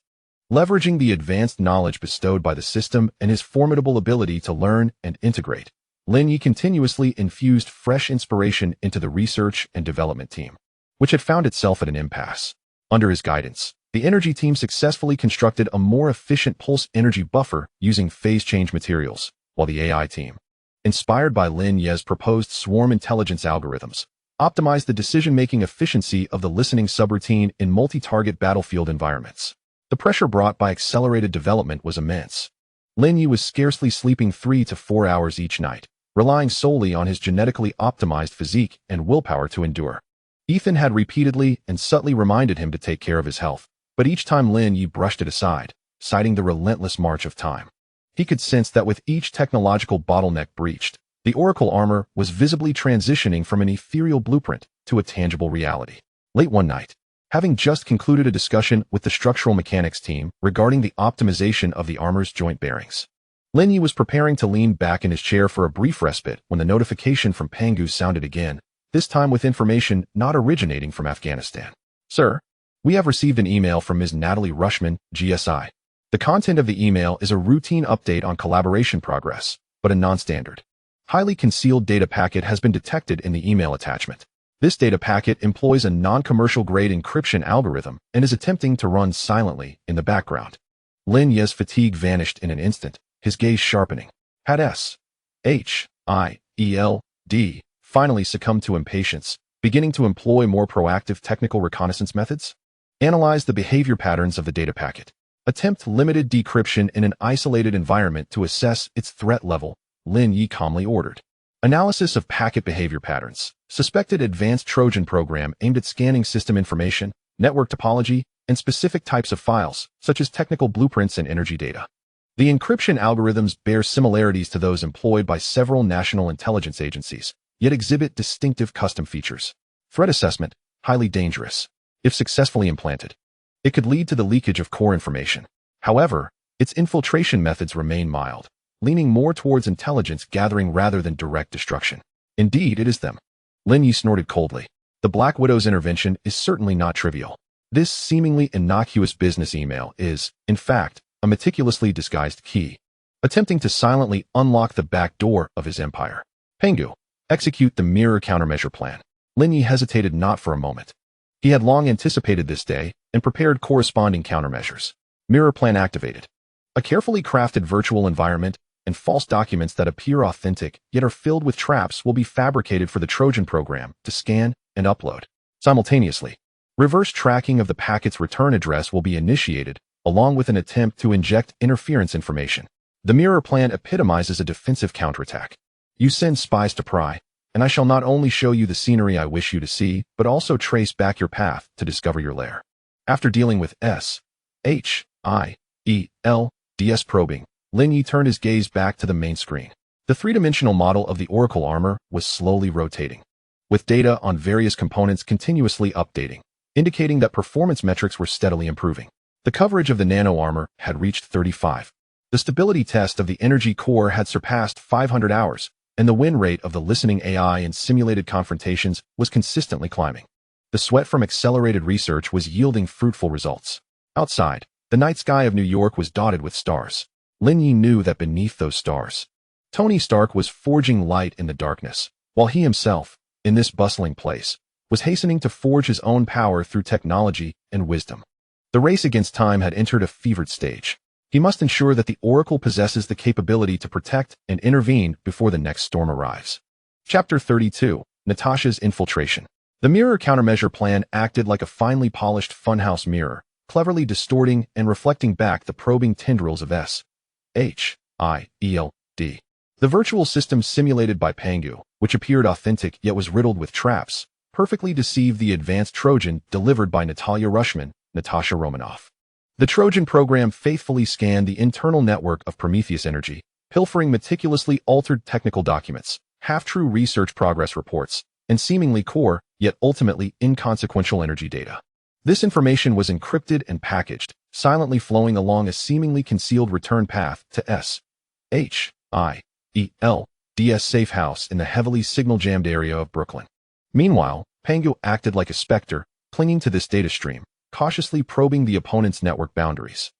Leveraging the advanced knowledge bestowed by the system and his formidable ability to learn and integrate, Lin Ye continuously infused fresh inspiration into the research and development team, which had found itself at an impasse. Under his guidance, the energy team successfully constructed a more efficient pulse energy buffer using phase change materials, while the AI team, inspired by Lin Ye's proposed swarm intelligence algorithms, optimized the decision-making efficiency of the listening subroutine in multi-target battlefield environments. The pressure brought by accelerated development was immense. Lin Ye was scarcely sleeping 3 to 4 hours each night, relying solely on his genetically optimized physique and willpower to endure. Ethan had repeatedly and subtly reminded him to take care of his health, but each time Lin Ye brushed it aside, citing the relentless march of time. He could sense that with each technological bottleneck breached, the Oracle armor was visibly transitioning from an ethereal blueprint to a tangible reality. Late one night, having just concluded a discussion with the structural mechanics team regarding the optimization of the armor's joint bearings, Lin Ye was preparing to lean back in his chair for a brief respite when the notification from Pangu sounded again, this time with information not originating from Afghanistan. Sir, we have received an email from Ms. Natalie Rushman, GSI. The content of the email is a routine update on collaboration progress, but a non-standard, highly concealed data packet has been detected in the email attachment. This data packet employs a non-commercial grade encryption algorithm and is attempting to run silently in the background. Lin Ye's fatigue vanished in an instant, his gaze sharpening. Had SHIELD finally succumbed to impatience, beginning to employ more proactive technical reconnaissance methods? Analyze the behavior patterns of the data packet. Attempt limited decryption in an isolated environment to assess its threat level, Lin Ye calmly ordered. Analysis of packet behavior patterns. Suspected advanced Trojan program aimed at scanning system information, network topology, and specific types of files, such as technical blueprints and energy data. The encryption algorithms bear similarities to those employed by several national intelligence agencies, yet exhibit distinctive custom features. Threat assessment, highly dangerous. If successfully implanted, it could lead to the leakage of core information. However, its infiltration methods remain mild, leaning more towards intelligence gathering rather than direct destruction. Indeed, it is them. Lin Ye snorted coldly. The Black Widow's intervention is certainly not trivial. This seemingly innocuous business email is, in fact, a meticulously disguised key, attempting to silently unlock the back door of his empire. Pangu, execute the mirror countermeasure plan. Lin Ye hesitated not for a moment. He had long anticipated this day and prepared corresponding countermeasures. Mirror plan activated. A carefully crafted virtual environment and false documents that appear authentic yet are filled with traps will be fabricated for the Trojan program to scan and upload. Simultaneously, reverse tracking of the packet's return address will be initiated, along with an attempt to inject interference information. The mirror plan epitomizes a defensive counterattack. You send spies to pry, and I shall not only show you the scenery I wish you to see, but also trace back your path to discover your lair. After dealing with SHIELD's probing, Lin Ye turned his gaze back to the main screen. The three-dimensional model of the Oracle armor was slowly rotating, with data on various components continuously updating, indicating that performance metrics were steadily improving. The coverage of the nano armor had reached 35. The stability test of the energy core had surpassed 500 hours, and the win rate of the listening AI in simulated confrontations was consistently climbing. The sweat from accelerated research was yielding fruitful results. Outside, the night sky of New York was dotted with stars. Lin Ye knew that beneath those stars, Tony Stark was forging light in the darkness, while he himself, in this bustling place, was hastening to forge his own power through technology and wisdom. The race against time had entered a fevered stage. He must ensure that the Oracle possesses the capability to protect and intervene before the next storm arrives. Chapter 32, Natasha's Infiltration. The mirror countermeasure plan acted like a finely polished funhouse mirror, cleverly distorting and reflecting back the probing tendrils of SHIELD. The virtual system simulated by Pangu, which appeared authentic yet was riddled with traps, perfectly deceived the advanced Trojan delivered by Natasha Romanoff. The Trojan program faithfully scanned the internal network of Prometheus Energy, pilfering meticulously altered technical documents, half-true research progress reports, and seemingly core, yet ultimately inconsequential energy data. This information was encrypted and packaged, silently flowing along a seemingly concealed return path to SHIELD's safe house in the heavily signal-jammed area of Brooklyn. Meanwhile, Pangu acted like a specter, clinging to this data stream, cautiously probing the opponent's network boundaries,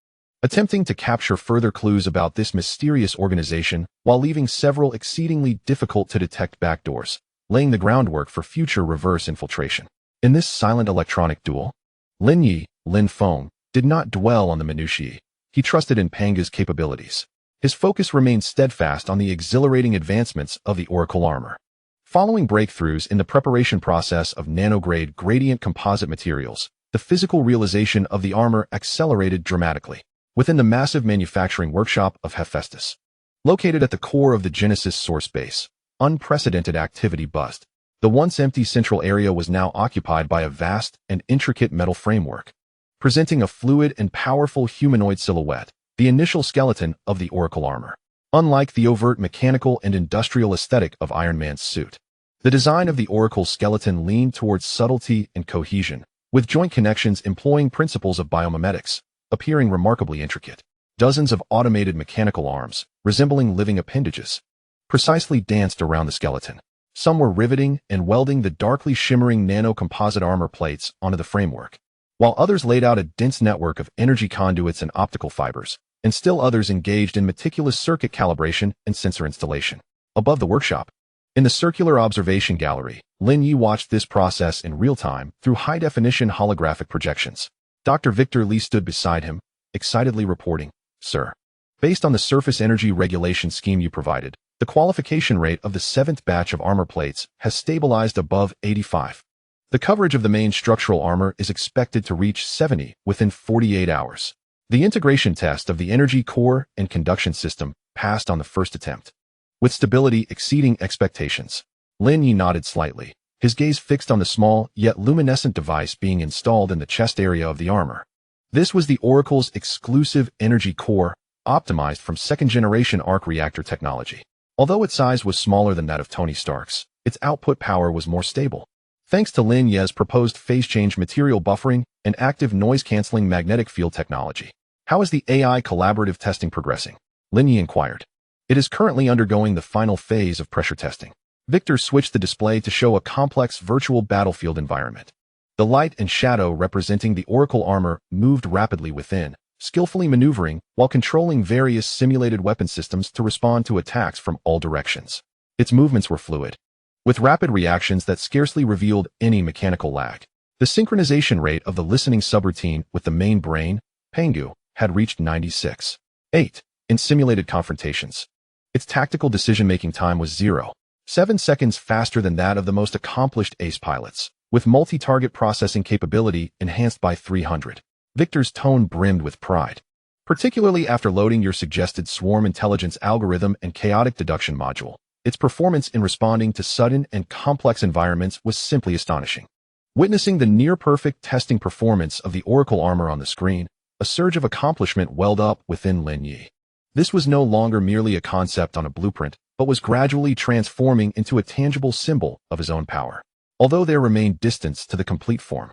attempting to capture further clues about this mysterious organization while leaving several exceedingly difficult-to-detect backdoors, laying the groundwork for future reverse infiltration. In this silent electronic duel, Lin Ye, Lin Feng, did not dwell on the minutiae. He trusted in Pangu's capabilities. His focus remained steadfast on the exhilarating advancements of the Oracle armor. Following breakthroughs in the preparation process of nanograde gradient composite materials, the physical realization of the armor accelerated dramatically. within the massive manufacturing workshop of Hephaestus. Located at the core of the Genesis source base, unprecedented activity buzzed. The once empty central area was now occupied by a vast and intricate metal framework, presenting a fluid and powerful humanoid silhouette, the initial skeleton of the Oracle armor. Unlike the overt mechanical and industrial aesthetic of Iron Man's suit, the design of the Oracle skeleton leaned towards subtlety and cohesion, with joint connections employing principles of biomimetics, appearing remarkably intricate. Dozens of automated mechanical arms, resembling living appendages, precisely danced around the skeleton. Some were riveting and welding the darkly shimmering nano-composite armor plates onto the framework, while others laid out a dense network of energy conduits and optical fibers, and still others engaged in meticulous circuit calibration and sensor installation. Above the workshop, in the circular observation gallery, Lin Ye watched this process in real time through high-definition holographic projections. Dr. Victor Li stood beside him, excitedly reporting, "Sir, based on the surface energy regulation scheme you provided, the qualification rate of the 7th batch of armor plates has stabilized above 85. The coverage of the main structural armor is expected to reach 70 within 48 hours. The integration test of the energy core and conduction system passed on the first attempt, with stability exceeding expectations." Lin Ye nodded slightly, his gaze fixed on the small yet luminescent device being installed in the chest area of the armor. This was the Oracle's exclusive energy core, optimized from second-generation arc reactor technology. Although its size was smaller than that of Tony Stark's, its output power was more stable, thanks to Lin Ye's proposed phase-change material buffering and active noise-canceling magnetic field technology. "How is the AI collaborative testing progressing?" Lin Ye inquired. "It is currently undergoing the final phase of pressure testing." Victor switched the display to show a complex virtual battlefield environment. The light and shadow representing the Oracle armor moved rapidly within, skillfully maneuvering while controlling various simulated weapon systems to respond to attacks from all directions. Its movements were fluid, with rapid reactions that scarcely revealed any mechanical lag. The synchronization rate of the listening subroutine with the main brain, Pengu, had reached 96.8 in simulated confrontations. Its tactical decision-making time was 0.7 seconds faster than that of the most accomplished ace pilots, with multi-target processing capability enhanced by 300. Victor's tone brimmed with pride. "Particularly after loading your suggested swarm intelligence algorithm and chaotic deduction module, its performance in responding to sudden and complex environments was simply astonishing." Witnessing the near-perfect testing performance of the Oracle armor on the screen, a surge of accomplishment welled up within Lin Ye. This was no longer merely a concept on a blueprint, but was gradually transforming into a tangible symbol of his own power. Although there remained distance to the complete form,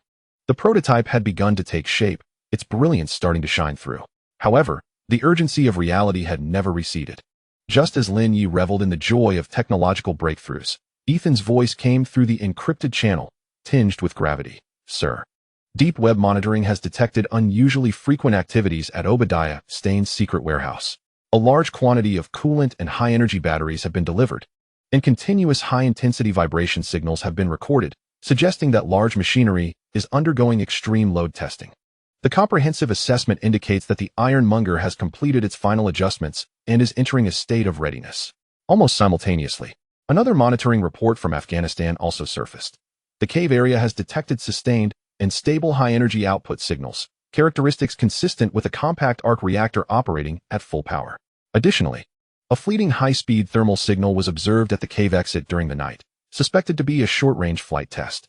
the prototype had begun to take shape, its brilliance starting to shine through. However, the urgency of reality had never receded. Just as Lin Ye reveled in the joy of technological breakthroughs, Ethan's voice came through the encrypted channel, tinged with gravity. "Sir, deep web monitoring has detected unusually frequent activities at Obadiah Stain's secret warehouse. A large quantity of coolant and high-energy batteries have been delivered, and continuous high-intensity vibration signals have been recorded, suggesting that large machinery is undergoing extreme load testing. The comprehensive assessment indicates that the Ironmonger has completed its final adjustments and is entering a state of readiness." Almost simultaneously, another monitoring report from Afghanistan also surfaced. The cave area has detected sustained and stable high-energy output signals, characteristics consistent with a compact arc reactor operating at full power. Additionally, a fleeting high-speed thermal signal was observed at the cave exit during the night, suspected to be a short-range flight test.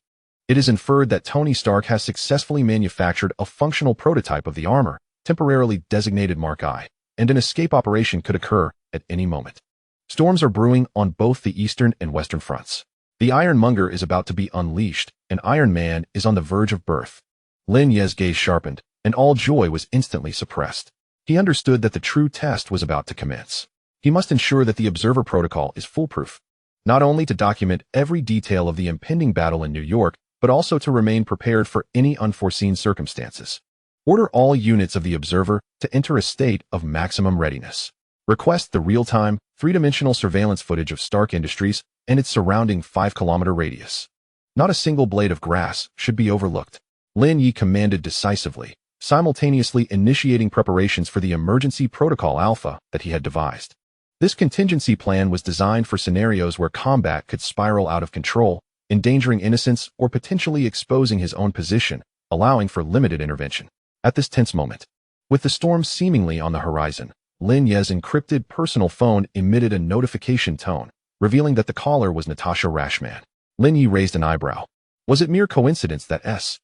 It is inferred that Tony Stark has successfully manufactured a functional prototype of the armor, temporarily designated Mark I, and an escape operation could occur at any moment. Storms are brewing on both the eastern and western fronts. The Ironmonger is about to be unleashed, and Iron Man is on the verge of birth. Lin Ye's gaze sharpened, and all joy was instantly suppressed. He understood that the true test was about to commence. He must ensure that the observer protocol is foolproof, not only to document every detail of the impending battle in New York, but also to remain prepared for any unforeseen circumstances. Order all units of the observer to enter a state of maximum readiness. Request the real-time, three-dimensional surveillance footage of Stark Industries and its surrounding 5-kilometer radius. Not a single blade of grass should be overlooked. Lin Ye commanded decisively, simultaneously initiating preparations for the emergency protocol alpha that he had devised. This contingency plan was designed for scenarios where combat could spiral out of control, endangering innocents or potentially exposing his own position, allowing for limited intervention. At this tense moment, With the storm seemingly on the horizon, Lin Ye's encrypted personal phone emitted a notification tone, revealing that the caller was Natasha Romanoff. Lin Ye raised an eyebrow. Was it mere coincidence that S.H.I.E.L.D.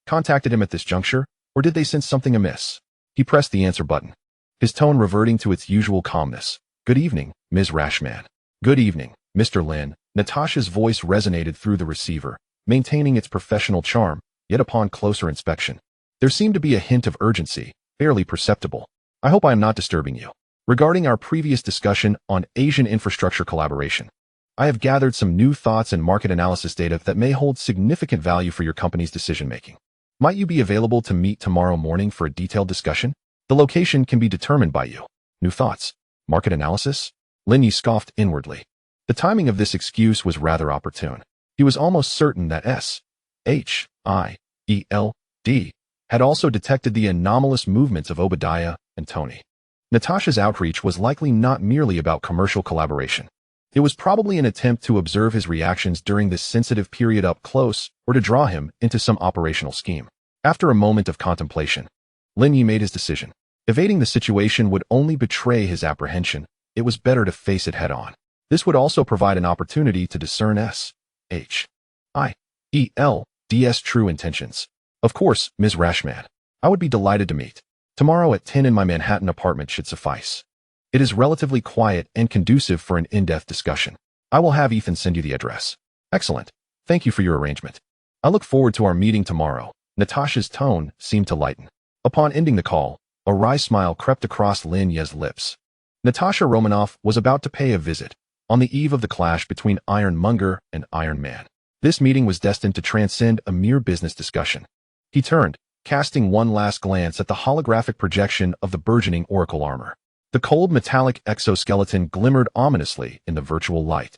contacted him at this juncture, or did they sense something amiss? He pressed the answer button, his tone reverting to its usual calmness. Good evening, Ms. Rashman. Good evening, Mr. Lin. Natasha's voice resonated through the receiver, maintaining its professional charm, yet upon closer inspection, there seemed to be a hint of urgency, barely perceptible. I hope I am not disturbing you. Regarding our previous discussion on Asian infrastructure collaboration, I have gathered some new thoughts and market analysis data that may hold significant value for your company's decision-making. Might you be available to meet tomorrow morning for a detailed discussion? The location can be determined by you. New thoughts? Market analysis? Lin Ye scoffed inwardly. The timing of this excuse was rather opportune. He was almost certain that S.H.I.E.L.D. had also detected the anomalous movements of Obadiah and Tony. Natasha's outreach was likely not merely about commercial collaboration. It was probably an attempt to observe his reactions during this sensitive period up close or to draw him into some operational scheme. After a moment of contemplation, Lin Ye made his decision. Evading the situation would only betray his apprehension. It was better to face it head-on. This would also provide an opportunity to discern S.H.I.E.L.D.'s true intentions. Of course, Ms. Rashman. I would be delighted to meet. Tomorrow at 10 in my Manhattan apartment should suffice. It is relatively quiet and conducive for an in-depth discussion. I will have Ethan send you the address. Excellent. Thank you for your arrangement. I look forward to our meeting tomorrow. Natasha's tone seemed to lighten. Upon ending the call, a wry smile crept across Lin Ye's lips. Natasha Romanoff was about to pay a visit, on the eve of the clash between Ironmonger and Iron Man. This meeting was destined to transcend a mere business discussion. He turned, casting one last glance at the holographic projection of the burgeoning Oracle armor. The cold metallic exoskeleton glimmered ominously in the virtual light,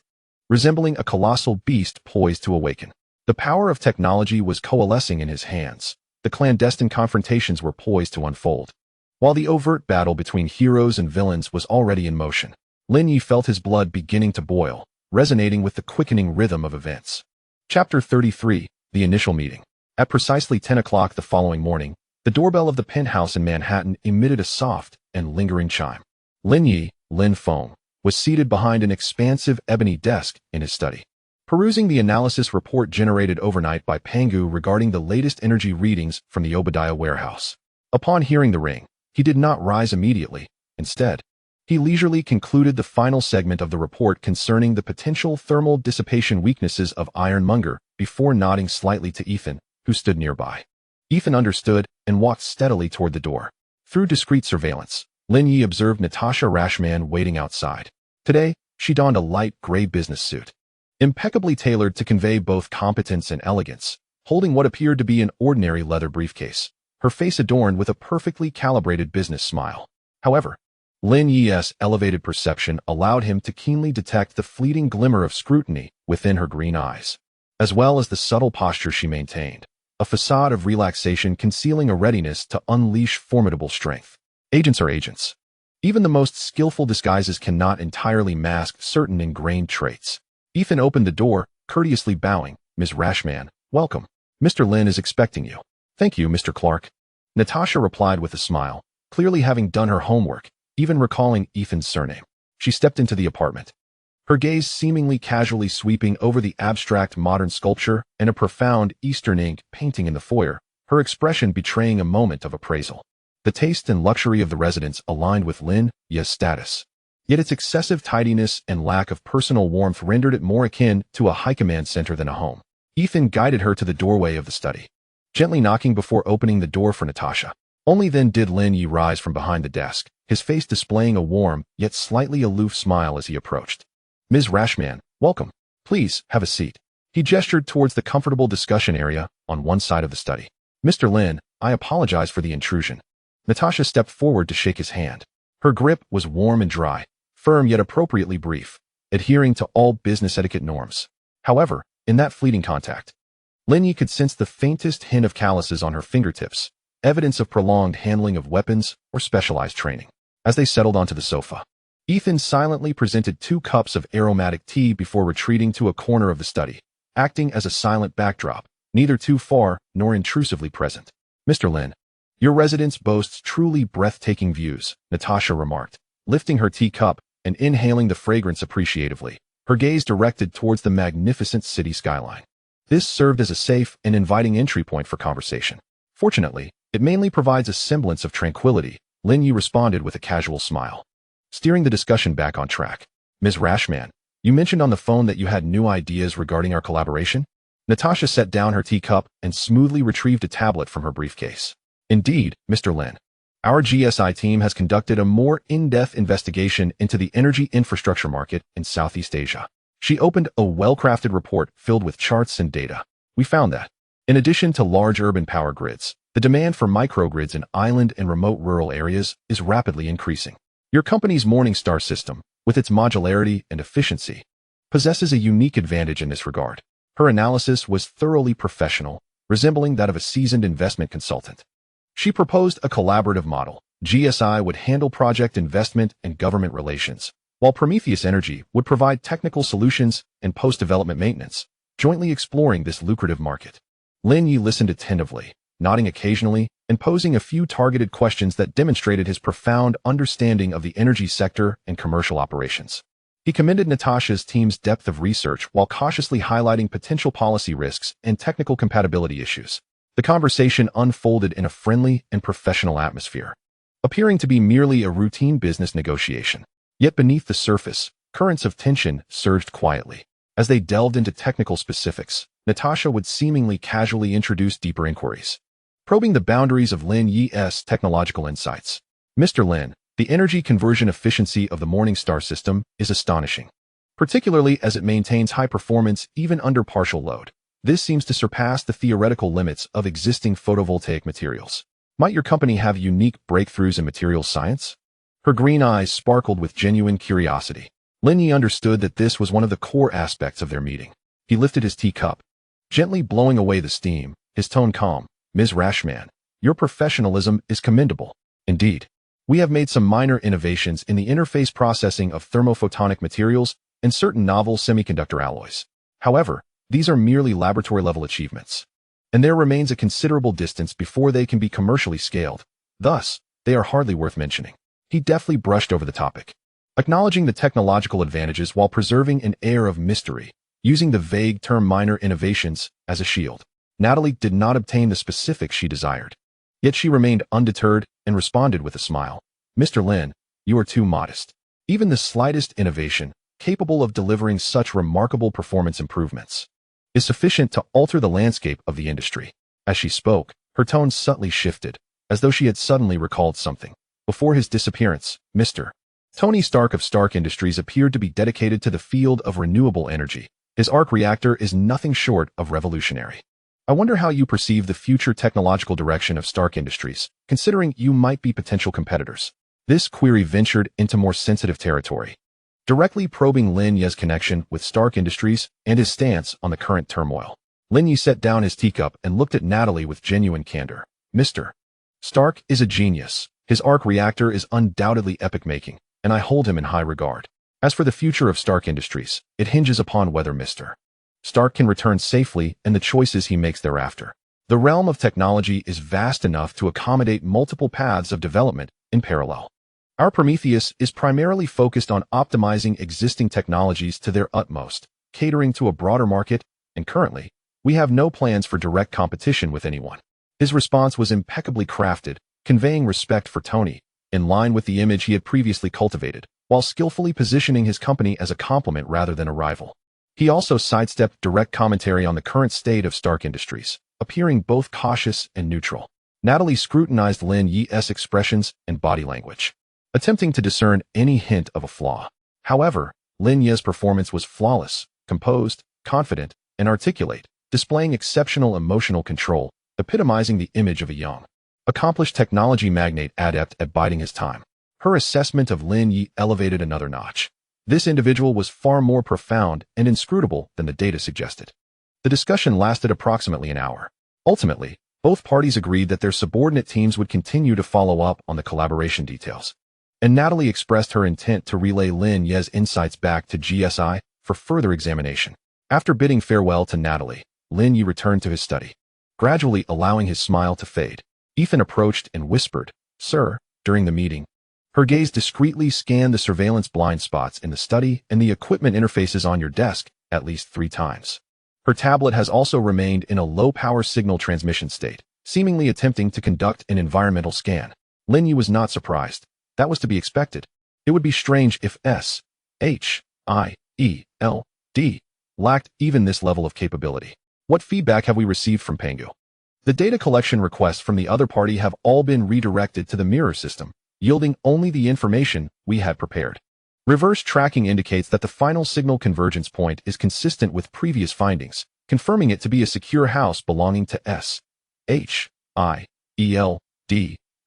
resembling a colossal beast poised to awaken. The power of technology was coalescing in his hands. The clandestine confrontations were poised to unfold, while the overt battle between heroes and villains was already in motion. Lin Ye felt his blood beginning to boil, resonating with the quickening rhythm of events. Chapter 33, The Initial Meeting. At precisely 10 o'clock the following morning, the doorbell of the penthouse in Manhattan emitted a soft and lingering chime. Lin Ye, Lin Feng, was seated behind an expansive ebony desk in his study, perusing the analysis report generated overnight by Pangu regarding the latest energy readings from the Obadiah warehouse. Upon hearing the ring, he did not rise immediately. Instead, he leisurely concluded the final segment of the report concerning the potential thermal dissipation weaknesses of Ironmonger before nodding slightly to Ethan, who stood nearby. Ethan understood and walked steadily toward the door. Through discreet surveillance, Lin Ye observed Natasha Romanoff waiting outside. Today, she donned a light gray business suit, impeccably tailored to convey both competence and elegance, holding what appeared to be an ordinary leather briefcase, her face adorned with a perfectly calibrated business smile. However, Lin Ye's elevated perception allowed him to keenly detect the fleeting glimmer of scrutiny within her green eyes, as well as the subtle posture she maintained, a facade of relaxation concealing a readiness to unleash formidable strength. Agents are agents. Even the most skillful disguises cannot entirely mask certain ingrained traits. Ethan opened the door, courteously bowing. Ms. Rashman, welcome. Mr. Lin is expecting you. Thank you, Mr. Clark. Natasha replied with a smile, clearly having done her homework, even recalling Ethan's surname. She stepped into the apartment, her gaze seemingly casually sweeping over the abstract modern sculpture and a profound Eastern ink painting in the foyer, her expression betraying a moment of appraisal. The taste and luxury of the residence aligned with Lin Ye's status, yet its excessive tidiness and lack of personal warmth rendered it more akin to a high command center than a home. Ethan guided her to the doorway of the study, gently knocking before opening the door for Natasha. Only then did Lin Ye rise from behind the desk, his face displaying a warm, yet slightly aloof smile as he approached. Ms. Rashman, welcome. Please, have a seat. He gestured towards the comfortable discussion area on one side of the study. Mr. Lin, I apologize for the intrusion. Natasha stepped forward to shake his hand. Her grip was warm and dry, firm yet appropriately brief, adhering to all business etiquette norms. However, in that fleeting contact, Lin Ye could sense the faintest hint of calluses on her fingertips, evidence of prolonged handling of weapons or specialized training. As they settled onto the sofa, Ethan silently presented 2 cups of aromatic tea before retreating to a corner of the study, acting as a silent backdrop, neither too far nor intrusively present. Mr. Lin, your residence boasts truly breathtaking views, Natasha remarked, lifting her teacup and inhaling the fragrance appreciatively, her gaze directed towards the magnificent city skyline. This served as a safe and inviting entry point for conversation. Fortunately, it mainly provides a semblance of tranquility, Lin Ye responded with a casual smile, steering the discussion back on track. Ms. Rashman, you mentioned on the phone that you had new ideas regarding our collaboration? Natasha set down her teacup and smoothly retrieved a tablet from her briefcase. Indeed, Mr. Lin. Our GSI team has conducted a more in-depth investigation into the energy infrastructure market in Southeast Asia. She opened a well-crafted report filled with charts and data. We found that, in addition to large urban power grids, the demand for microgrids in island and remote rural areas is rapidly increasing. Your company's Morningstar system, with its modularity and efficiency, possesses a unique advantage in this regard. Her analysis was thoroughly professional, resembling that of a seasoned investment consultant. She proposed a collaborative model. GSI would handle project investment and government relations, while Prometheus Energy would provide technical solutions and post-development maintenance, jointly exploring this lucrative market. Lin Ye listened attentively, nodding occasionally and posing a few targeted questions that demonstrated his profound understanding of the energy sector and commercial operations. He commended Natasha's team's depth of research while cautiously highlighting potential policy risks and technical compatibility issues. The conversation unfolded in a friendly and professional atmosphere, appearing to be merely a routine business negotiation. Yet beneath the surface, currents of tension surged quietly. As they delved into technical specifics, Natasha would seemingly casually introduce deeper inquiries, probing the boundaries of Lin Ye's technological insights. Mr. Lin, the energy conversion efficiency of the Morningstar system is astonishing, particularly as it maintains high performance even under partial load. This seems to surpass the theoretical limits of existing photovoltaic materials. Might your company have unique breakthroughs in materials science? Her green eyes sparkled with genuine curiosity. Lin Ye understood that this was one of the core aspects of their meeting. He lifted his teacup, gently blowing away the steam, his tone calm. Ms. Rashman, your professionalism is commendable. Indeed, we have made some minor innovations in the interface processing of thermophotonic materials and certain novel semiconductor alloys. However, these are merely laboratory-level achievements, and there remains a considerable distance before they can be commercially scaled. Thus, they are hardly worth mentioning. He deftly brushed over the topic, acknowledging the technological advantages while preserving an air of mystery, using the vague term minor innovations as a shield. Natalie did not obtain the specifics she desired, yet she remained undeterred and responded with a smile. Mr. Lin, you are too modest. Even the slightest innovation, capable of delivering such remarkable performance improvements, is sufficient to alter the landscape of the industry. As she spoke, her tone subtly shifted, as though she had suddenly recalled something. Before his disappearance, Mr. Tony Stark of Stark Industries appeared to be dedicated to the field of renewable energy. His arc reactor is nothing short of revolutionary. I wonder how you perceive the future technological direction of Stark Industries, considering you might be potential competitors. This query ventured into more sensitive territory, directly probing Lin Ye's connection with Stark Industries and his stance on the current turmoil. Lin Ye set down his teacup and looked at Natalie with genuine candor. Mr. Stark is a genius. His arc reactor is undoubtedly epic-making, and I hold him in high regard. As for the future of Stark Industries, it hinges upon whether Mr. Stark can return safely and the choices he makes thereafter. The realm of technology is vast enough to accommodate multiple paths of development in parallel. Our Prometheus is primarily focused on optimizing existing technologies to their utmost, catering to a broader market, and currently, we have no plans for direct competition with anyone. His response was impeccably crafted, conveying respect for Tony, in line with the image he had previously cultivated, while skillfully positioning his company as a complement rather than a rival. He also sidestepped direct commentary on the current state of Stark Industries, appearing both cautious and neutral. Natalie scrutinized Lin Ye's expressions and body language, attempting to discern any hint of a flaw. However, Lin Ye's performance was flawless, composed, confident, and articulate, displaying exceptional emotional control, epitomizing the image of a young, accomplished technology magnate adept at biding his time. Her assessment of Lin Ye elevated another notch. This individual was far more profound and inscrutable than the data suggested. The discussion lasted approximately an hour. Ultimately, both parties agreed that their subordinate teams would continue to follow up on the collaboration details, and Natalie expressed her intent to relay Lin Ye's insights back to GSI for further examination. After bidding farewell to Natalie, Lin Ye returned to his study, gradually allowing his smile to fade. Ethan approached and whispered, "Sir," during the meeting. Her gaze discreetly scanned the surveillance blind spots in the study and the equipment interfaces on your desk at least 3 times. Her tablet has also remained in a low-power signal transmission state, seemingly attempting to conduct an environmental scan. Lin Ye was not surprised. That was to be expected. It would be strange if SHIELD lacked even this level of capability. What feedback have we received from Pangu? The data collection requests from the other party have all been redirected to the mirror system, yielding only the information we had prepared. Reverse tracking indicates that the final signal convergence point is consistent with previous findings, confirming it to be a secure house belonging to SHIELD.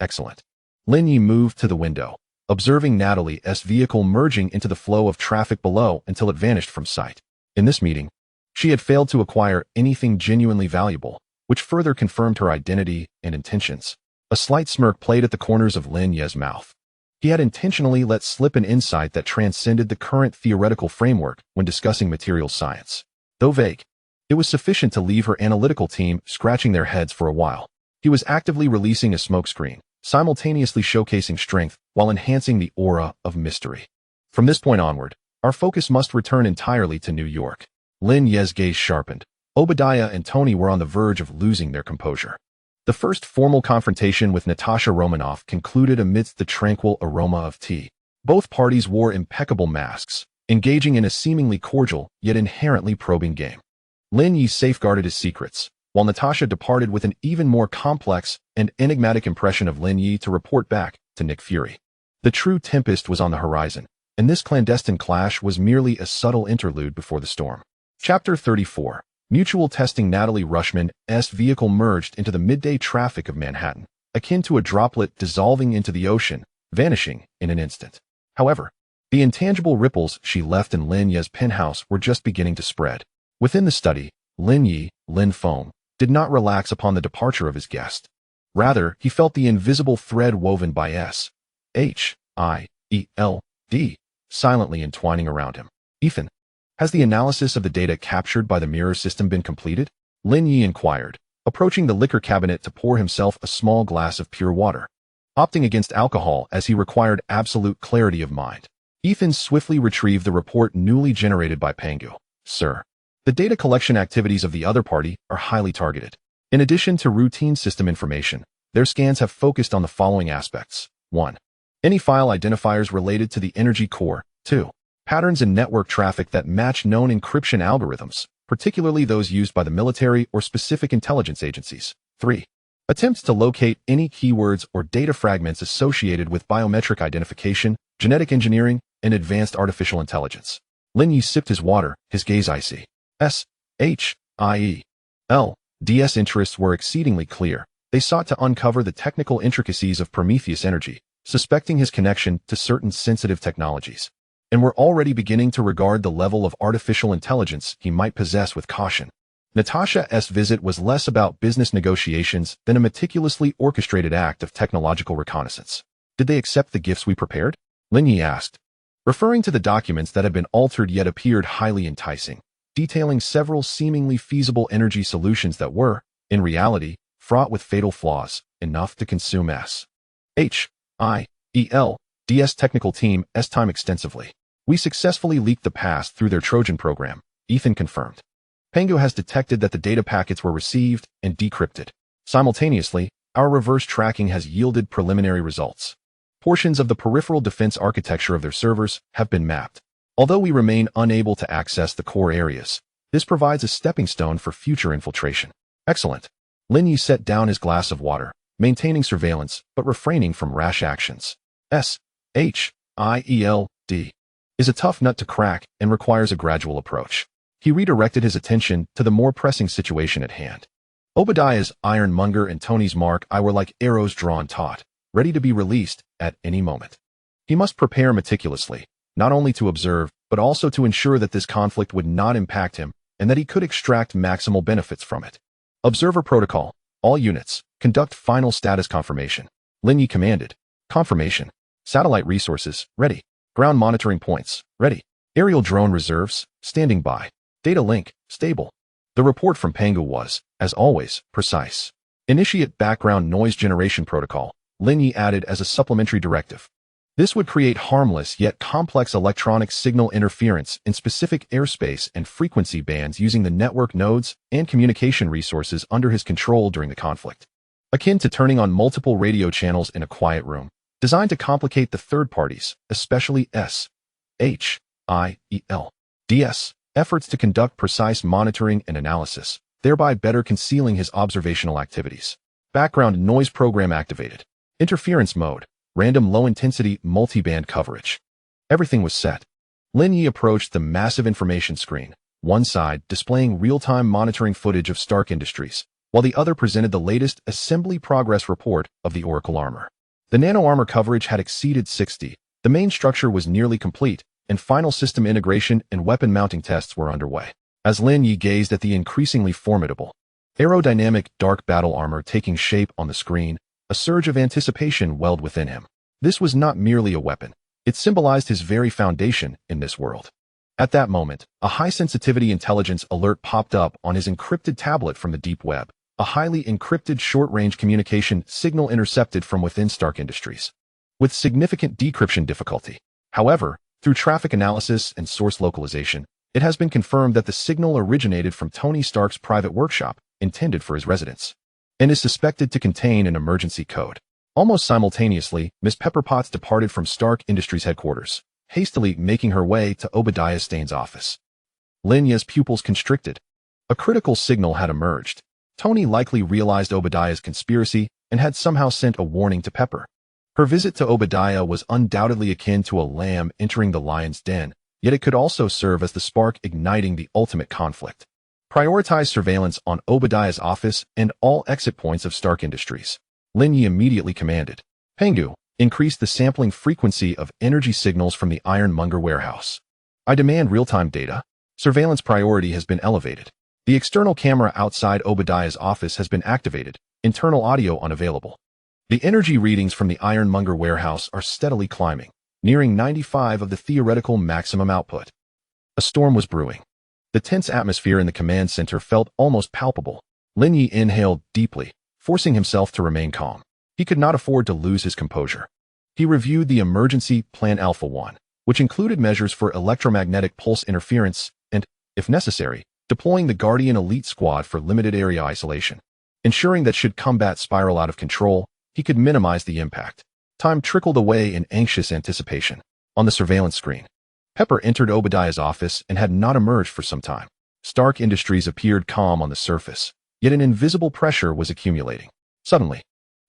Excellent. Lin Ye moved to the window, observing Natalie's vehicle merging into the flow of traffic below until it vanished from sight. In this meeting, she had failed to acquire anything genuinely valuable, which further confirmed her identity and intentions. A slight smirk played at the corners of Lin Ye's mouth. He had intentionally let slip an insight that transcended the current theoretical framework when discussing materials science. Though vague, it was sufficient to leave her analytical team scratching their heads for a while. He was actively releasing a smokescreen, simultaneously showcasing strength while enhancing the aura of mystery. From this point onward, our focus must return entirely to New York. Lin Ye's gaze sharpened. Obadiah and Tony were on the verge of losing their composure. The first formal confrontation with Natasha Romanoff concluded amidst the tranquil aroma of tea. Both parties wore impeccable masks, engaging in a seemingly cordial yet inherently probing game. Lin Ye safeguarded his secrets, while Natasha departed with an even more complex and enigmatic impression of Lin Ye to report back to Nick Fury. The true tempest was on the horizon, and this clandestine clash was merely a subtle interlude before the storm. Chapter 34. Mutual testing. Natalie Rushman's vehicle merged into the midday traffic of Manhattan, akin to a droplet dissolving into the ocean, vanishing in an instant. However, the intangible ripples she left in Lin Ye's penthouse were just beginning to spread. Within the study, Lin Ye, Lin Feng, did not relax upon the departure of his guest. Rather, he felt the invisible thread woven by SHIELD silently entwining around him. "Ethan, has the analysis of the data captured by the mirror system been completed?" Lin Ye inquired, approaching the liquor cabinet to pour himself a small glass of pure water, opting against alcohol as he required absolute clarity of mind. Ethan swiftly retrieved the report newly generated by Pangu. "Sir, the data collection activities of the other party are highly targeted. In addition to routine system information, their scans have focused on the following aspects. 1. Any file identifiers related to the energy core. 2. Patterns in network traffic that match known encryption algorithms, particularly those used by the military or specific intelligence agencies. 3. Attempts to locate any keywords or data fragments associated with biometric identification, genetic engineering, and advanced artificial intelligence." Lin Ye sipped his water, his gaze icy. SHIELD's interests were exceedingly clear. They sought to uncover the technical intricacies of Prometheus energy, suspecting his connection to certain sensitive technologies, and were already beginning to regard the level of artificial intelligence he might possess with caution. Natasha's visit was less about business negotiations than a meticulously orchestrated act of technological reconnaissance. "Did they accept the gifts we prepared?" Lin Ye asked, referring to the documents that had been altered yet appeared highly enticing, detailing several seemingly feasible energy solutions that were, in reality, fraught with fatal flaws, enough to consume SHIELD's technical team's time extensively. "We successfully leaked the past through their Trojan program," Ethan confirmed. "Pangu has detected that the data packets were received and decrypted. Simultaneously, our reverse tracking has yielded preliminary results. Portions of the peripheral defense architecture of their servers have been mapped. Although we remain unable to access the core areas, this provides a stepping stone for future infiltration." "Excellent." Lin Ye set down his glass of water, maintaining surveillance but refraining from rash actions. SHIELD is a tough nut to crack and requires a gradual approach. He redirected his attention to the more pressing situation at hand. Obadiah's ironmonger and Tony's Mark I were like arrows drawn taut, ready to be released at any moment. He must prepare meticulously, not only to observe, but also to ensure that this conflict would not impact him and that he could extract maximal benefits from it. "Observer protocol. All units, conduct final status confirmation." Lin Ye commanded. "Confirmation. Satellite resources, ready. Ground monitoring points, ready. Aerial drone reserves, standing by. Data link, stable." The report from Pangu was, as always, precise. Initiate background noise generation protocol, Lin Ye added as a supplementary directive. This would create harmless yet complex electronic signal interference in specific airspace and frequency bands using the network nodes and communication resources under his control during the conflict. Akin to turning on multiple radio channels in a quiet room, designed to complicate the third parties, especially SHIELD's efforts to conduct precise monitoring and analysis, thereby better concealing his observational activities. Background noise program activated. Interference mode. Random low-intensity multiband coverage. Everything was set. Lin Ye approached the massive information screen, one side displaying real-time monitoring footage of Stark Industries, while the other presented the latest assembly progress report of the Oracle armor. The nano-armor coverage had exceeded 60, the main structure was nearly complete, and final system integration and weapon mounting tests were underway. As Lin Ye gazed at the increasingly formidable, aerodynamic dark battle armor taking shape on the screen, a surge of anticipation welled within him. This was not merely a weapon. It symbolized his very foundation in this world. At that moment, a high-sensitivity intelligence alert popped up on his encrypted tablet from the deep web, a highly encrypted short-range communication signal intercepted from within Stark Industries, with significant decryption difficulty. However, through traffic analysis and source localization, it has been confirmed that the signal originated from Tony Stark's private workshop, intended for his residence, and is suspected to contain an emergency code. Almost simultaneously, Miss Pepper Potts departed from Stark Industries headquarters, hastily making her way to Obadiah Stane's office. Lin Ye's pupils constricted. A critical signal had emerged. Tony likely realized Obadiah's conspiracy and had somehow sent a warning to Pepper. Her visit to Obadiah was undoubtedly akin to a lamb entering the lion's den, yet it could also serve as the spark igniting the ultimate conflict. Prioritize surveillance on Obadiah's office and all exit points of Stark Industries. Lin Ye immediately commanded. Pangu, increase the sampling frequency of energy signals from the Ironmonger warehouse. I demand real-time data. Surveillance priority has been elevated. The external camera outside Obadiah's office has been activated, internal audio unavailable. The energy readings from the Ironmonger warehouse are steadily climbing, nearing 95 of the theoretical maximum output. A storm was brewing. The tense atmosphere in the command center felt almost palpable. Lin Ye inhaled deeply, forcing himself to remain calm. He could not afford to lose his composure. He reviewed the emergency Plan Alpha 1, which included measures for electromagnetic pulse interference and, if necessary, deploying the Guardian Elite Squad for limited area isolation, ensuring that should combat spiral out of control, he could minimize the impact. Time trickled away in anxious anticipation. On the surveillance screen, Pepper entered Obadiah's office and had not emerged for some time. Stark Industries appeared calm on the surface, yet an invisible pressure was accumulating. Suddenly,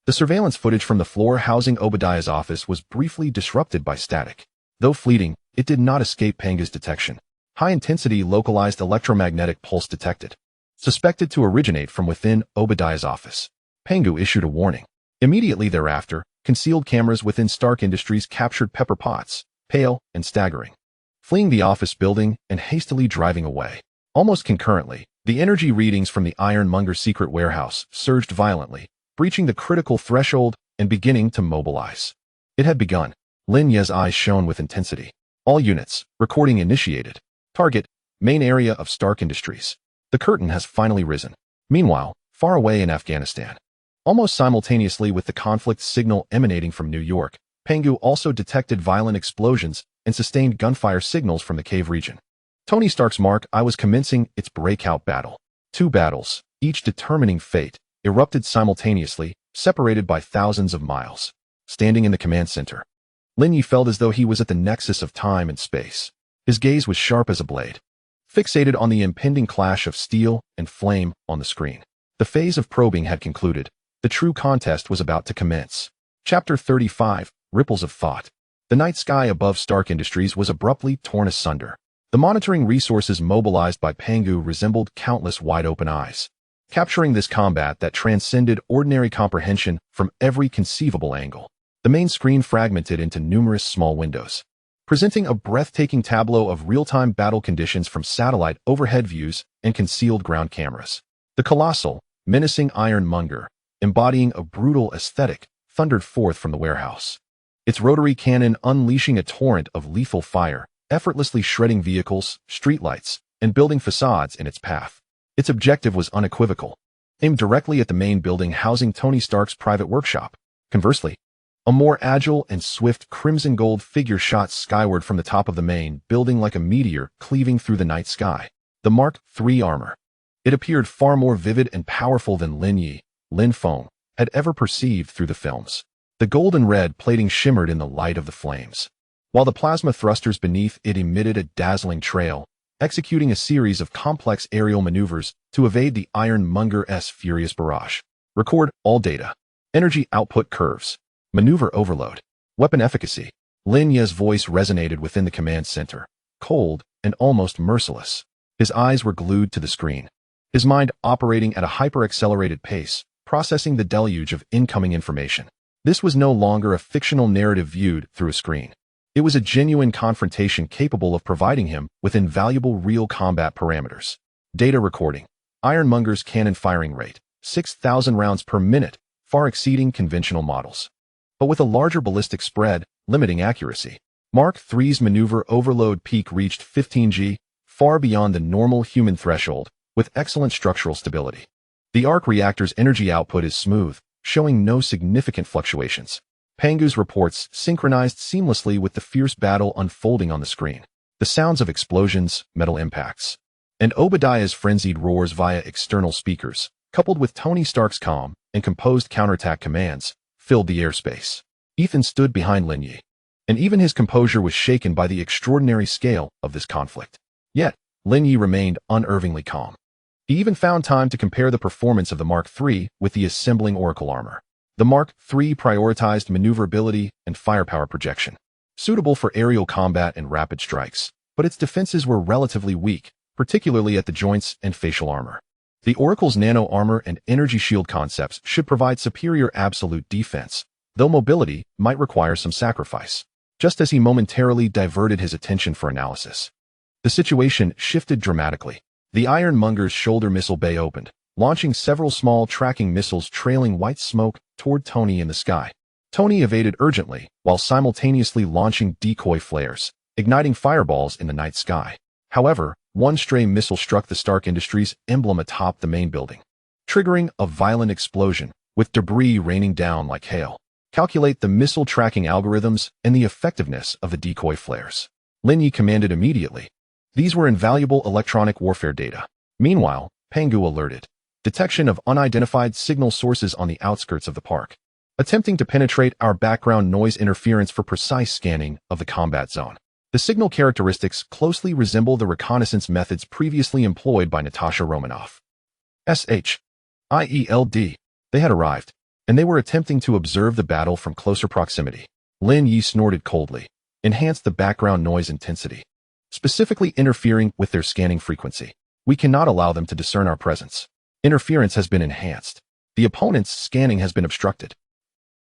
the surveillance footage from the floor housing Obadiah's office was briefly disrupted by static. Though fleeting, it did not escape Pangu's detection. High-intensity localized electromagnetic pulse detected, suspected to originate from within Obadiah's office. Pangu issued a warning. Immediately thereafter, concealed cameras within Stark Industries captured Pepper Potts, pale and staggering, fleeing the office building and hastily driving away. Almost concurrently, the energy readings from the Ironmonger secret warehouse surged violently, breaching the critical threshold and beginning to mobilize. It had begun. Lin Ye's eyes shone with intensity. All units, recording initiated. Target, main area of Stark Industries. The curtain has finally risen. Meanwhile, far away in Afghanistan, almost simultaneously with the conflict signal emanating from New York, Pangu also detected violent explosions and sustained gunfire signals from the cave region. Tony Stark's Mark I was commencing its breakout battle. Two battles, each determining fate, erupted simultaneously, separated by thousands of miles. Standing in the command center, Lin Ye felt as though he was at the nexus of time and space. His gaze was sharp as a blade, fixated on the impending clash of steel and flame on the screen. The phase of probing had concluded. The true contest was about to commence. Chapter 35, Ripples of Thought. The night sky above Stark Industries was abruptly torn asunder. The monitoring resources mobilized by Pangu resembled countless wide-open eyes, capturing this combat that transcended ordinary comprehension from every conceivable angle. The main screen fragmented into numerous small windows, presenting a breathtaking tableau of real-time battle conditions from satellite overhead views and concealed ground cameras. The colossal, menacing Ironmonger, embodying a brutal aesthetic, thundered forth from the warehouse, its rotary cannon unleashing a torrent of lethal fire, effortlessly shredding vehicles, streetlights, and building facades in its path. Its objective was unequivocal, aimed directly at the main building housing Tony Stark's private workshop. Conversely, a more agile and swift crimson-gold figure shot skyward from the top of the main building like a meteor cleaving through the night sky. The Mark III armor. It appeared far more vivid and powerful than Lin Ye, Lin Feng, had ever perceived through the films. The gold and red plating shimmered in the light of the flames, while the plasma thrusters beneath it emitted a dazzling trail, executing a series of complex aerial maneuvers to evade the Ironmonger's furious barrage. Record all data. Energy output curves. Maneuver overload. Weapon efficacy. Lin Ye's voice resonated within the command center, cold and almost merciless. His eyes were glued to the screen, his mind operating at a hyper-accelerated pace, processing the deluge of incoming information. This was no longer a fictional narrative viewed through a screen. It was a genuine confrontation capable of providing him with invaluable real combat parameters. Data recording. Ironmonger's cannon firing rate, 6,000 rounds per minute, far exceeding conventional models, but with a larger ballistic spread, limiting accuracy. Mark III's maneuver overload peak reached 15 G, far beyond the normal human threshold, with excellent structural stability. The arc reactor's energy output is smooth, showing no significant fluctuations. Pangu's reports synchronized seamlessly with the fierce battle unfolding on the screen. The sounds of explosions, metal impacts, and Obadiah's frenzied roars via external speakers, coupled with Tony Stark's calm and composed counterattack commands, filled the airspace. Ethan stood behind Lin Ye, and even his composure was shaken by the extraordinary scale of this conflict. Yet, Lin Ye remained unervingly calm. He even found time to compare the performance of the Mark III with the assembling Oracle armor. The Mark III prioritized maneuverability and firepower projection, suitable for aerial combat and rapid strikes, but its defenses were relatively weak, particularly at the joints and facial armor. The Oracle's nano armor and energy shield concepts should provide superior absolute defense, though mobility might require some sacrifice. Just as he momentarily diverted his attention for analysis, the situation shifted dramatically. The Ironmonger's shoulder missile bay opened, launching several small tracking missiles trailing white smoke toward Tony in the sky. Tony evaded urgently, while simultaneously launching decoy flares, igniting fireballs in the night sky. However, one stray missile struck the Stark Industries emblem atop the main building, triggering a violent explosion, with debris raining down like hail. Calculate the missile tracking algorithms and the effectiveness of the decoy flares. Lin Ye commanded immediately. These were invaluable electronic warfare data. Meanwhile, Pangu alerted. Detection of unidentified signal sources on the outskirts of the park, attempting to penetrate our background noise interference for precise scanning of the combat zone. The signal characteristics closely resemble the reconnaissance methods previously employed by Natasha Romanoff. SHIELD. They had arrived, and they were attempting to observe the battle from closer proximity. Lin Ye snorted coldly, enhanced the background noise intensity, specifically interfering with their scanning frequency. We cannot allow them to discern our presence. Interference has been enhanced. The opponent's scanning has been obstructed.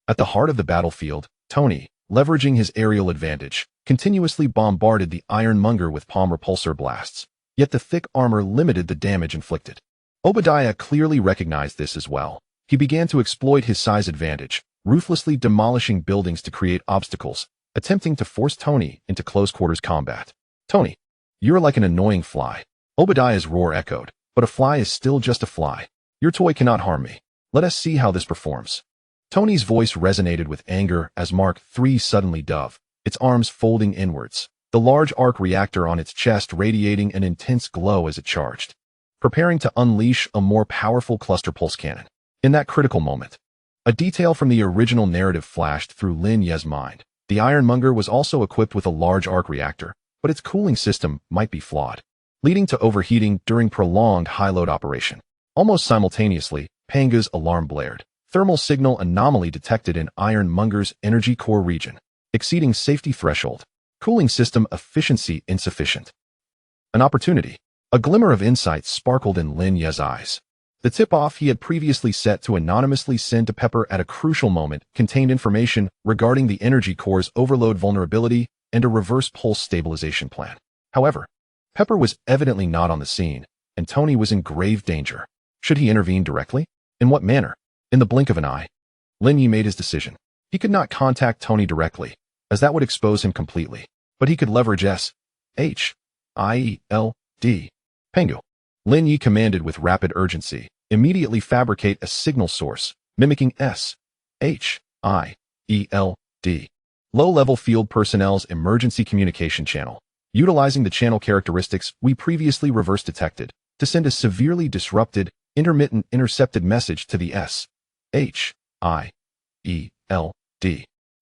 At the heart of the battlefield, Tony, leveraging his aerial advantage, continuously bombarded the Ironmonger with palm repulsor blasts, yet the thick armor limited the damage inflicted. Obadiah clearly recognized this as well. He began to exploit his size advantage, ruthlessly demolishing buildings to create obstacles, attempting to force Tony into close-quarters combat. Tony, you're like an annoying fly. Obadiah's roar echoed, but a fly is still just a fly. Your toy cannot harm me. Let us see how this performs. Tony's voice resonated with anger as Mark III suddenly dove, its arms folding inwards, the large arc reactor on its chest radiating an intense glow as it charged, preparing to unleash a more powerful cluster pulse cannon. In that critical moment, a detail from the original narrative flashed through Lin Ye's mind. The Ironmonger was also equipped with a large arc reactor, but its cooling system might be flawed, leading to overheating during prolonged high-load operation. Almost simultaneously, Panga's alarm blared. Thermal signal anomaly detected in Ironmonger's energy core region, exceeding safety threshold. Cooling system efficiency insufficient. An opportunity. A glimmer of insight sparkled in Lin Ye's eyes. The tip-off he had previously set to anonymously send to Pepper at a crucial moment contained information regarding the energy core's overload vulnerability and a reverse pulse stabilization plan. However, Pepper was evidently not on the scene, and Tony was in grave danger. Should he intervene directly? In what manner? In the blink of an eye, Lin Ye made his decision. He could not contact Tony directly, as that would expose him completely, but he could leverage SHIELD. Pangu. Lin Ye commanded with rapid urgency, immediately fabricate a signal source, mimicking S-H-I-E-L-D. Low-level field personnel's emergency communication channel, utilizing the channel characteristics we previously reverse detected to send a severely disrupted, intermittent intercepted message to the S-H-I-E-L-D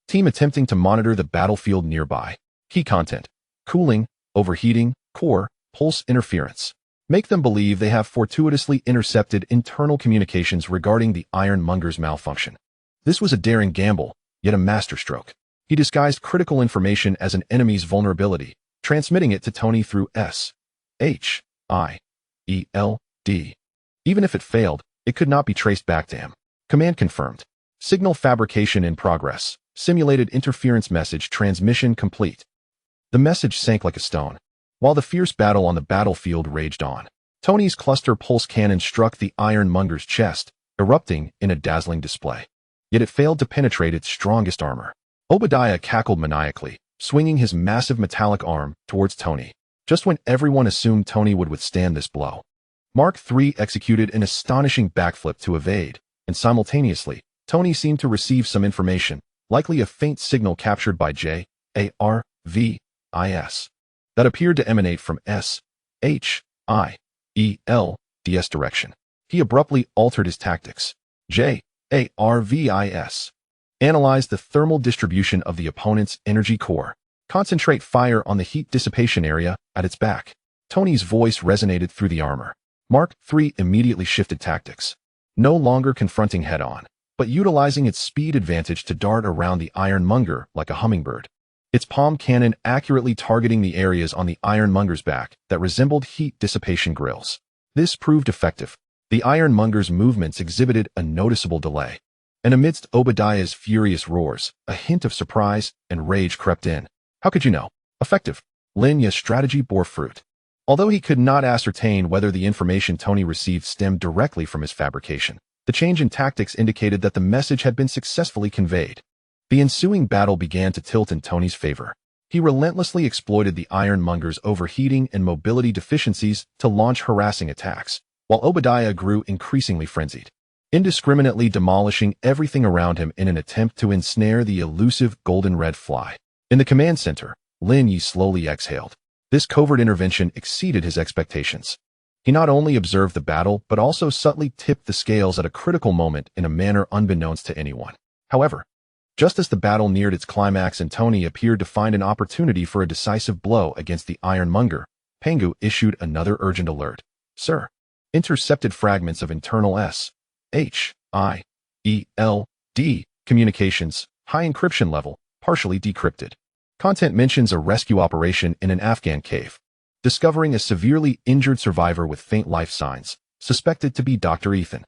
team attempting to monitor the battlefield nearby. Key content: cooling, overheating, core, pulse interference. Make them believe they have fortuitously intercepted internal communications regarding the ironmonger's malfunction. This was a daring gamble, yet a masterstroke. He disguised critical information as an enemy's vulnerability, transmitting it to Tony through S-H-I-E-L-D. Even if it failed, it could not be traced back to him. Command confirmed. Signal fabrication in progress. Simulated interference message transmission complete. The message sank like a stone, while the fierce battle on the battlefield raged on. Tony's cluster pulse cannon struck the ironmonger's chest, erupting in a dazzling display. Yet it failed to penetrate its strongest armor. Obadiah cackled maniacally, swinging his massive metallic arm towards Tony, just when everyone assumed Tony would withstand this blow. Mark III executed an astonishing backflip to evade, and simultaneously, Tony seemed to receive some information, likely a faint signal captured by J-A-R-V-I-S, that appeared to emanate from S-H-I-E-L-D-S direction. He abruptly altered his tactics. J-A-R-V-I-S. Analyze the thermal distribution of the opponent's energy core. Concentrate fire on the heat dissipation area at its back. Tony's voice resonated through the armor. Mark III immediately shifted tactics, no longer confronting head-on, but utilizing its speed advantage to dart around the ironmonger like a hummingbird. Its palm cannon accurately targeting the areas on the ironmonger's back that resembled heat dissipation grills. This proved effective. The ironmonger's movements exhibited a noticeable delay, and amidst Obadiah's furious roars, a hint of surprise and rage crept in. How could you know? Effective. Lin Ye's strategy bore fruit. Although he could not ascertain whether the information Tony received stemmed directly from his fabrication, the change in tactics indicated that the message had been successfully conveyed. The ensuing battle began to tilt in Tony's favor. He relentlessly exploited the ironmonger's overheating and mobility deficiencies to launch harassing attacks, while Obadiah grew increasingly frenzied, indiscriminately demolishing everything around him in an attempt to ensnare the elusive golden red fly. In the command center, Lin Ye slowly exhaled. This covert intervention exceeded his expectations. He not only observed the battle, but also subtly tipped the scales at a critical moment in a manner unbeknownst to anyone. However, just as the battle neared its climax and Tony appeared to find an opportunity for a decisive blow against the ironmonger, Pangu issued another urgent alert. Sir, intercepted fragments of internal S-H-I-E-L-D communications, high encryption level, partially decrypted. Content mentions a rescue operation in an Afghan cave, discovering a severely injured survivor with faint life signs, suspected to be Dr. Ethan.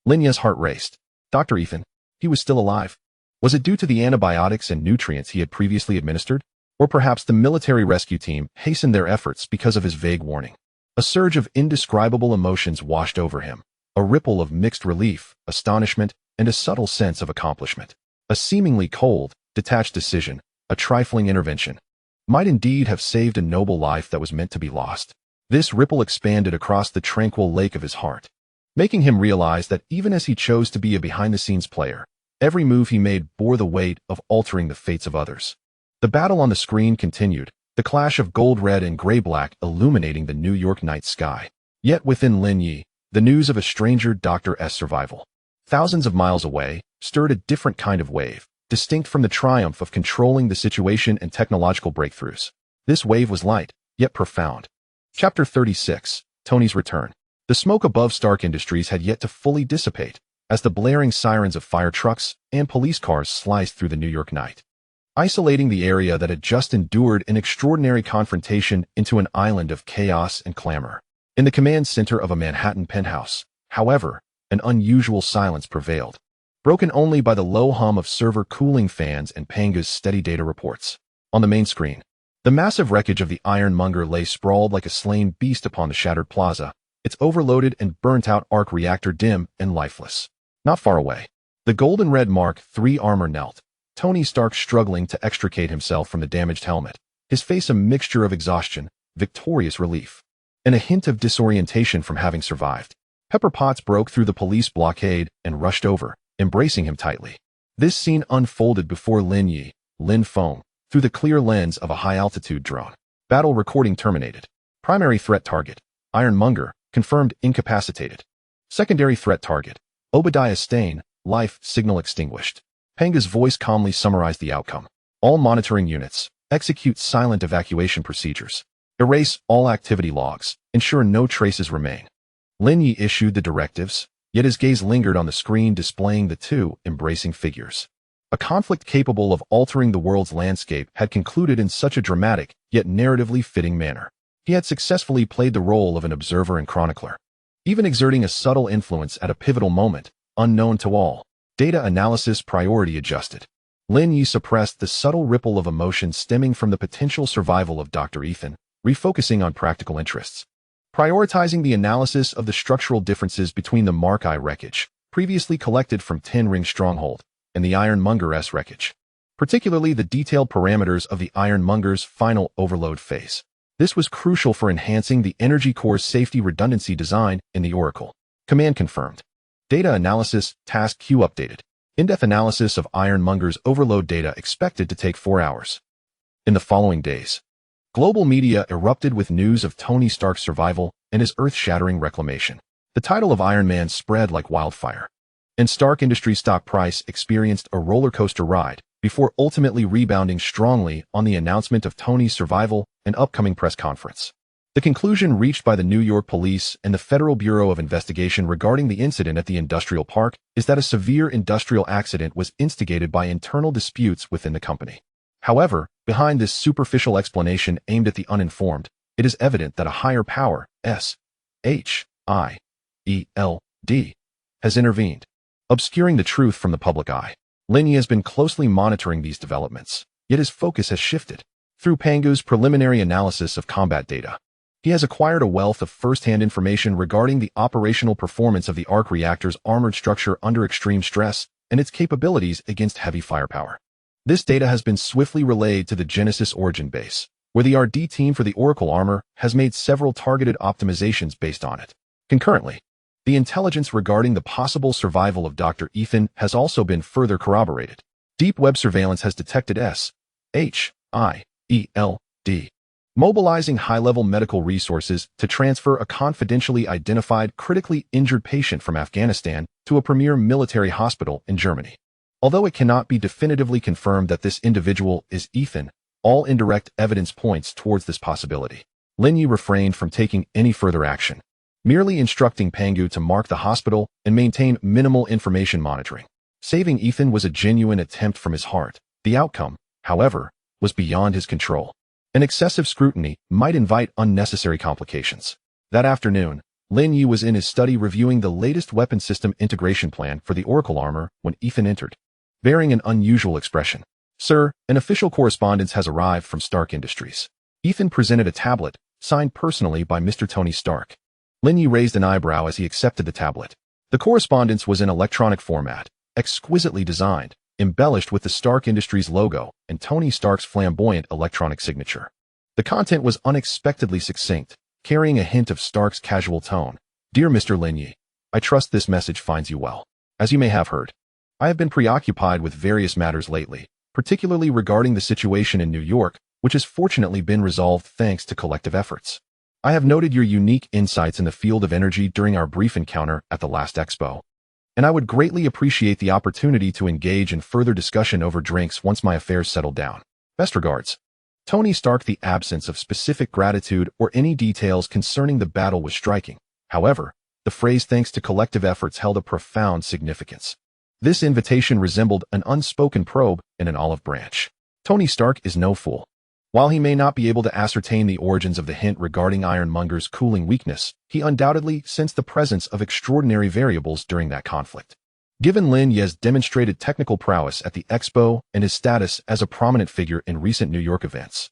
Lin Ye's heart raced. Dr. Ethan? He was still alive. Was it due to the antibiotics and nutrients he had previously administered? Or perhaps the military rescue team hastened their efforts because of his vague warning? A surge of indescribable emotions washed over him, a ripple of mixed relief, astonishment, and a subtle sense of accomplishment. A seemingly cold, detached decision, a trifling intervention, might indeed have saved a noble life that was meant to be lost. This ripple expanded across the tranquil lake of his heart, making him realize that even as he chose to be a behind-the-scenes player, every move he made bore the weight of altering the fates of others. The battle on the screen continued, the clash of gold-red and gray-black illuminating the New York night sky. Yet within Lin Ye, the news of a stranger Dr. S survival, thousands of miles away, stirred a different kind of wave, distinct from the triumph of controlling the situation and technological breakthroughs. This wave was light, yet profound. Chapter 36, Tony's Return. The smoke above Stark Industries had yet to fully dissipate, as the blaring sirens of fire trucks and police cars sliced through the New York night, isolating the area that had just endured an extraordinary confrontation into an island of chaos and clamor. In the command center of a Manhattan penthouse, however, an unusual silence prevailed, broken only by the low hum of server cooling fans and Panga's steady data reports. On the main screen, the massive wreckage of the ironmonger lay sprawled like a slain beast upon the shattered plaza, its overloaded and burnt-out arc reactor dim and lifeless. Not far away, the golden red Mark III armor knelt, Tony Stark struggling to extricate himself from the damaged helmet, his face a mixture of exhaustion, victorious relief, and a hint of disorientation from having survived. Pepper Potts broke through the police blockade and rushed over, embracing him tightly. This scene unfolded before Lin Ye, Lin Feng, through the clear lens of a high-altitude drone. Battle recording terminated. Primary threat target, Ironmonger, confirmed incapacitated. Secondary threat target, Obadiah Stane, life signal extinguished. Panga's voice calmly summarized the outcome. All monitoring units, execute silent evacuation procedures. Erase all activity logs, ensure no traces remain. Lin Ye issued the directives, yet his gaze lingered on the screen displaying the two embracing figures. A conflict capable of altering the world's landscape had concluded in such a dramatic, yet narratively fitting manner. He had successfully played the role of an observer and chronicler, even exerting a subtle influence at a pivotal moment, unknown to all. Data analysis priority adjusted. Lin Ye suppressed the subtle ripple of emotion stemming from the potential survival of Dr. Ethan, refocusing on practical interests. Prioritizing the analysis of the structural differences between the Mark I wreckage, previously collected from Ten Ring Stronghold, and the Ironmonger S wreckage, particularly the detailed parameters of the Ironmonger's final overload phase. This was crucial for enhancing the energy core's safety redundancy design in the Oracle. Command confirmed. Data analysis task queue updated. In-depth analysis of Ironmonger's overload data expected to take 4 hours. In the following days, global media erupted with news of Tony Stark's survival and his earth-shattering reclamation. The title of Iron Man spread like wildfire, and Stark Industries' stock price experienced a roller coaster ride before ultimately rebounding strongly on the announcement of Tony's survival and upcoming press conference. The conclusion reached by the New York Police and the Federal Bureau of Investigation regarding the incident at the industrial park is that a severe industrial accident was instigated by internal disputes within the company. However, behind this superficial explanation aimed at the uninformed, it is evident that a higher power, S-H-I-E-L-D, has intervened, obscuring the truth from the public eye. Lin Ye has been closely monitoring these developments, yet his focus has shifted. Through Pangu's preliminary analysis of combat data, he has acquired a wealth of first-hand information regarding the operational performance of the arc reactor's armored structure under extreme stress and its capabilities against heavy firepower. This data has been swiftly relayed to the Genesis origin base, where the RD team for the Oracle armor has made several targeted optimizations based on it. Concurrently, the intelligence regarding the possible survival of Dr. Ethan has also been further corroborated. Deep web surveillance has detected S-H-I-E-L-D, mobilizing high-level medical resources to transfer a confidentially identified critically injured patient from Afghanistan to a premier military hospital in Germany. Although it cannot be definitively confirmed that this individual is Ethan, all indirect evidence points towards this possibility. Lin Ye refrained from taking any further action, merely instructing Pangu to mark the hospital and maintain minimal information monitoring. Saving Ethan was a genuine attempt from his heart. The outcome, however, was beyond his control. An excessive scrutiny might invite unnecessary complications. That afternoon, Lin Ye was in his study reviewing the latest weapon system integration plan for the Oracle armor when Ethan entered, bearing an unusual expression. "Sir, an official correspondence has arrived from Stark Industries." Ethan presented a tablet, signed personally by Mr. Tony Stark. Lin Ye raised an eyebrow as he accepted the tablet. The correspondence was in electronic format, exquisitely designed, embellished with the Stark Industries logo and Tony Stark's flamboyant electronic signature. The content was unexpectedly succinct, carrying a hint of Stark's casual tone. "Dear Mr. Lin Ye, I trust this message finds you well. As you may have heard, I have been preoccupied with various matters lately, particularly regarding the situation in New York, which has fortunately been resolved thanks to collective efforts. I have noted your unique insights in the field of energy during our brief encounter at the last Expo, and I would greatly appreciate the opportunity to engage in further discussion over drinks once my affairs settle down. Best regards, Tony Stark." The absence of specific gratitude or any details concerning the battle was striking. However, the phrase "thanks to collective efforts" held a profound significance. This invitation resembled an unspoken probe in an olive branch. Tony Stark is no fool. While he may not be able to ascertain the origins of the hint regarding Ironmonger's cooling weakness, he undoubtedly sensed the presence of extraordinary variables during that conflict. Given Lin Ye's demonstrated technical prowess at the Expo and his status as a prominent figure in recent New York events,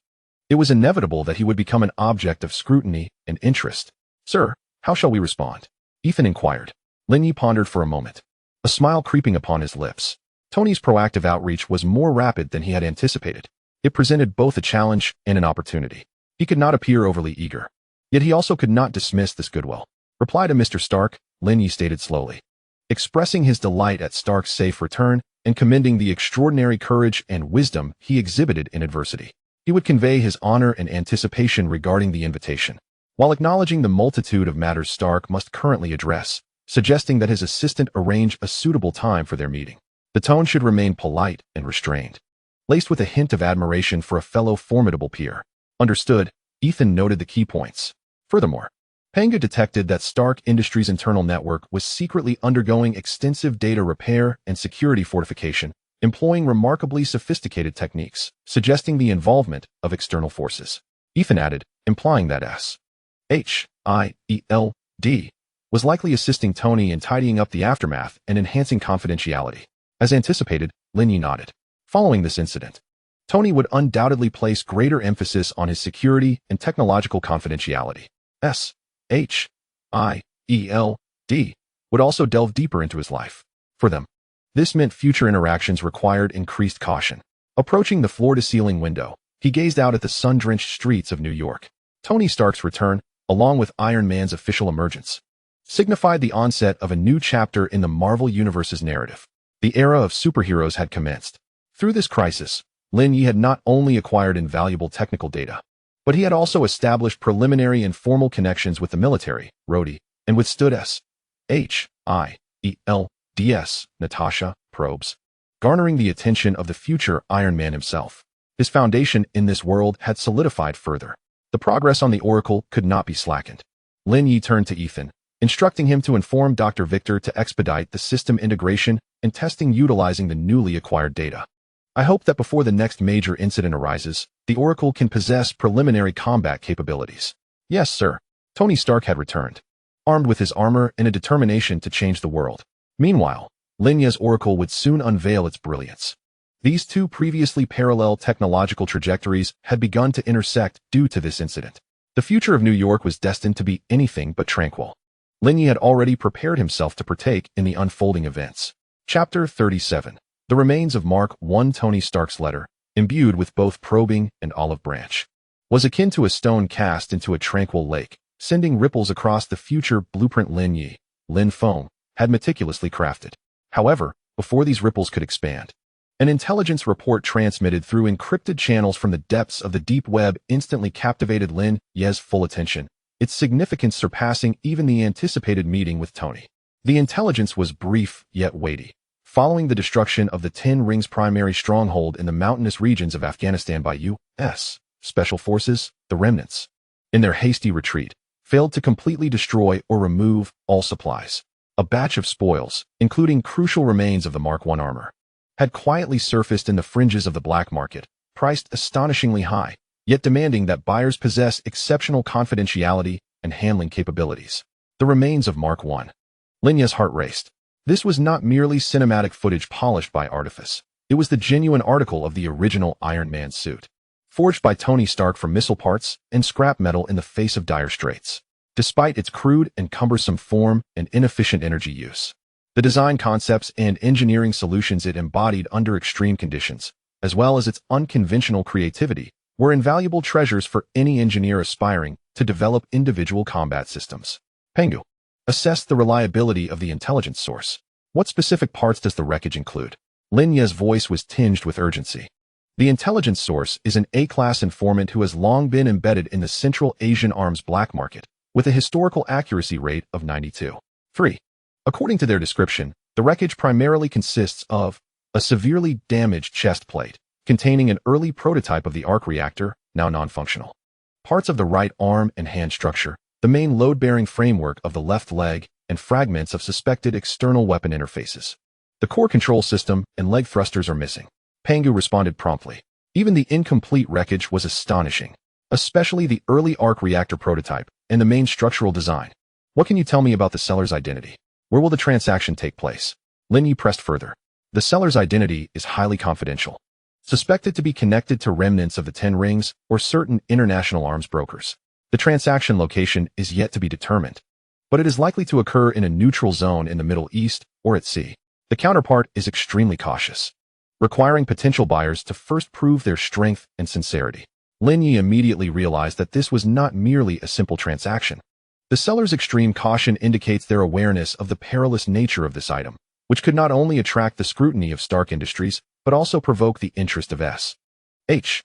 it was inevitable that he would become an object of scrutiny and interest. "Sir, how shall we respond?" Ethan inquired. Lin Ye pondered for a moment, a smile creeping upon his lips. Tony's proactive outreach was more rapid than he had anticipated. It presented both a challenge and an opportunity. He could not appear overly eager, Yet he also could not dismiss this goodwill. "Reply to Mr. Stark," Lin Ye stated slowly, expressing his delight at Stark's safe return and commending the extraordinary courage and wisdom he exhibited in adversity. He would convey his honor and anticipation regarding the invitation, while acknowledging the multitude of matters Stark must currently address, suggesting that his assistant arrange a suitable time for their meeting. The tone should remain polite and restrained, laced with a hint of admiration for a fellow formidable peer. Understood, Ethan noted the key points. Furthermore, Pangu detected that Stark Industries' internal network was secretly undergoing extensive data repair and security fortification, employing remarkably sophisticated techniques, suggesting the involvement of external forces. Ethan added, implying that SHIELD was likely assisting Tony in tidying up the aftermath and enhancing confidentiality. As anticipated, Lin Ye nodded. Following this incident, Tony would undoubtedly place greater emphasis on his security and technological confidentiality. SHIELD would also delve deeper into his life. For them, this meant future interactions required increased caution. Approaching the floor-to-ceiling window, he gazed out at the sun-drenched streets of New York. Tony Stark's return, along with Iron Man's official emergence, signified the onset of a new chapter in the Marvel Universe's narrative. The era of superheroes had commenced. Through this crisis, Lin Ye had not only acquired invaluable technical data, but he had also established preliminary and formal connections with the military, Rhodey, and withstood SHIELD's Natasha probes, garnering the attention of the future Iron Man himself. His foundation in this world had solidified further. The progress on the Oracle could not be slackened. Lin Ye turned to Ethan, instructing him to inform Dr. Victor to expedite the system integration and testing utilizing the newly acquired data. "I hope that before the next major incident arises, the Oracle can possess preliminary combat capabilities." "Yes, sir." Tony Stark had returned, armed with his armor and a determination to change the world. Meanwhile, Lin Ye's Oracle would soon unveil its brilliance. These two previously parallel technological trajectories had begun to intersect due to this incident. The future of New York was destined to be anything but tranquil. Lin Ye had already prepared himself to partake in the unfolding events. Chapter 37. The remains of Mark I. Tony Stark's letter, imbued with both probing and olive branch, was akin to a stone cast into a tranquil lake, sending ripples across the future blueprint Lin Ye, Lin Feng, had meticulously crafted. However, before these ripples could expand, an intelligence report transmitted through encrypted channels from the depths of the deep web instantly captivated Lin Ye's full attention, its significance surpassing even the anticipated meeting with Tony. The intelligence was brief yet weighty. Following the destruction of the Ten Rings primary stronghold in the mountainous regions of Afghanistan by U.S. Special Forces, the remnants, in their hasty retreat, failed to completely destroy or remove all supplies. A batch of spoils, including crucial remains of the Mark I armor, had quietly surfaced in the fringes of the black market, priced astonishingly high, yet demanding that buyers possess exceptional confidentiality and handling capabilities. The remains of Mark I. Lin Ye's heart raced. This was not merely cinematic footage polished by artifice. It was the genuine article of the original Iron Man suit, forged by Tony Stark from missile parts and scrap metal in the face of dire straits. Despite its crude and cumbersome form and inefficient energy use, the design concepts and engineering solutions it embodied under extreme conditions, as well as its unconventional creativity, were invaluable treasures for any engineer aspiring to develop individual combat systems. Pangu assessed the reliability of the intelligence source. "What specific parts does the wreckage include?" Lin Ye's voice was tinged with urgency. "The intelligence source is an A-class informant who has long been embedded in the Central Asian arms black market, with a historical accuracy rate of 92.3. According to their description, the wreckage primarily consists of a severely damaged chest plate, containing an early prototype of the arc reactor, now non-functional, parts of the right arm and hand structure, the main load-bearing framework of the left leg, and fragments of suspected external weapon interfaces. The core control system and leg thrusters are missing." Pangu responded promptly. Even the incomplete wreckage was astonishing, especially the early arc reactor prototype and the main structural design. "What can you tell me about the seller's identity? Where will the transaction take place?" Lin Ye pressed further. "The seller's identity is highly confidential, suspected to be connected to remnants of the Ten Rings or certain international arms brokers. The transaction location is yet to be determined, but it is likely to occur in a neutral zone in the Middle East or at sea. The counterpart is extremely cautious, requiring potential buyers to first prove their strength and sincerity. Lin Ye immediately realized that this was not merely a simple transaction. The seller's extreme caution indicates their awareness of the perilous nature of this item, which could not only attract the scrutiny of Stark Industries, but also provoke the interest of SHIELD,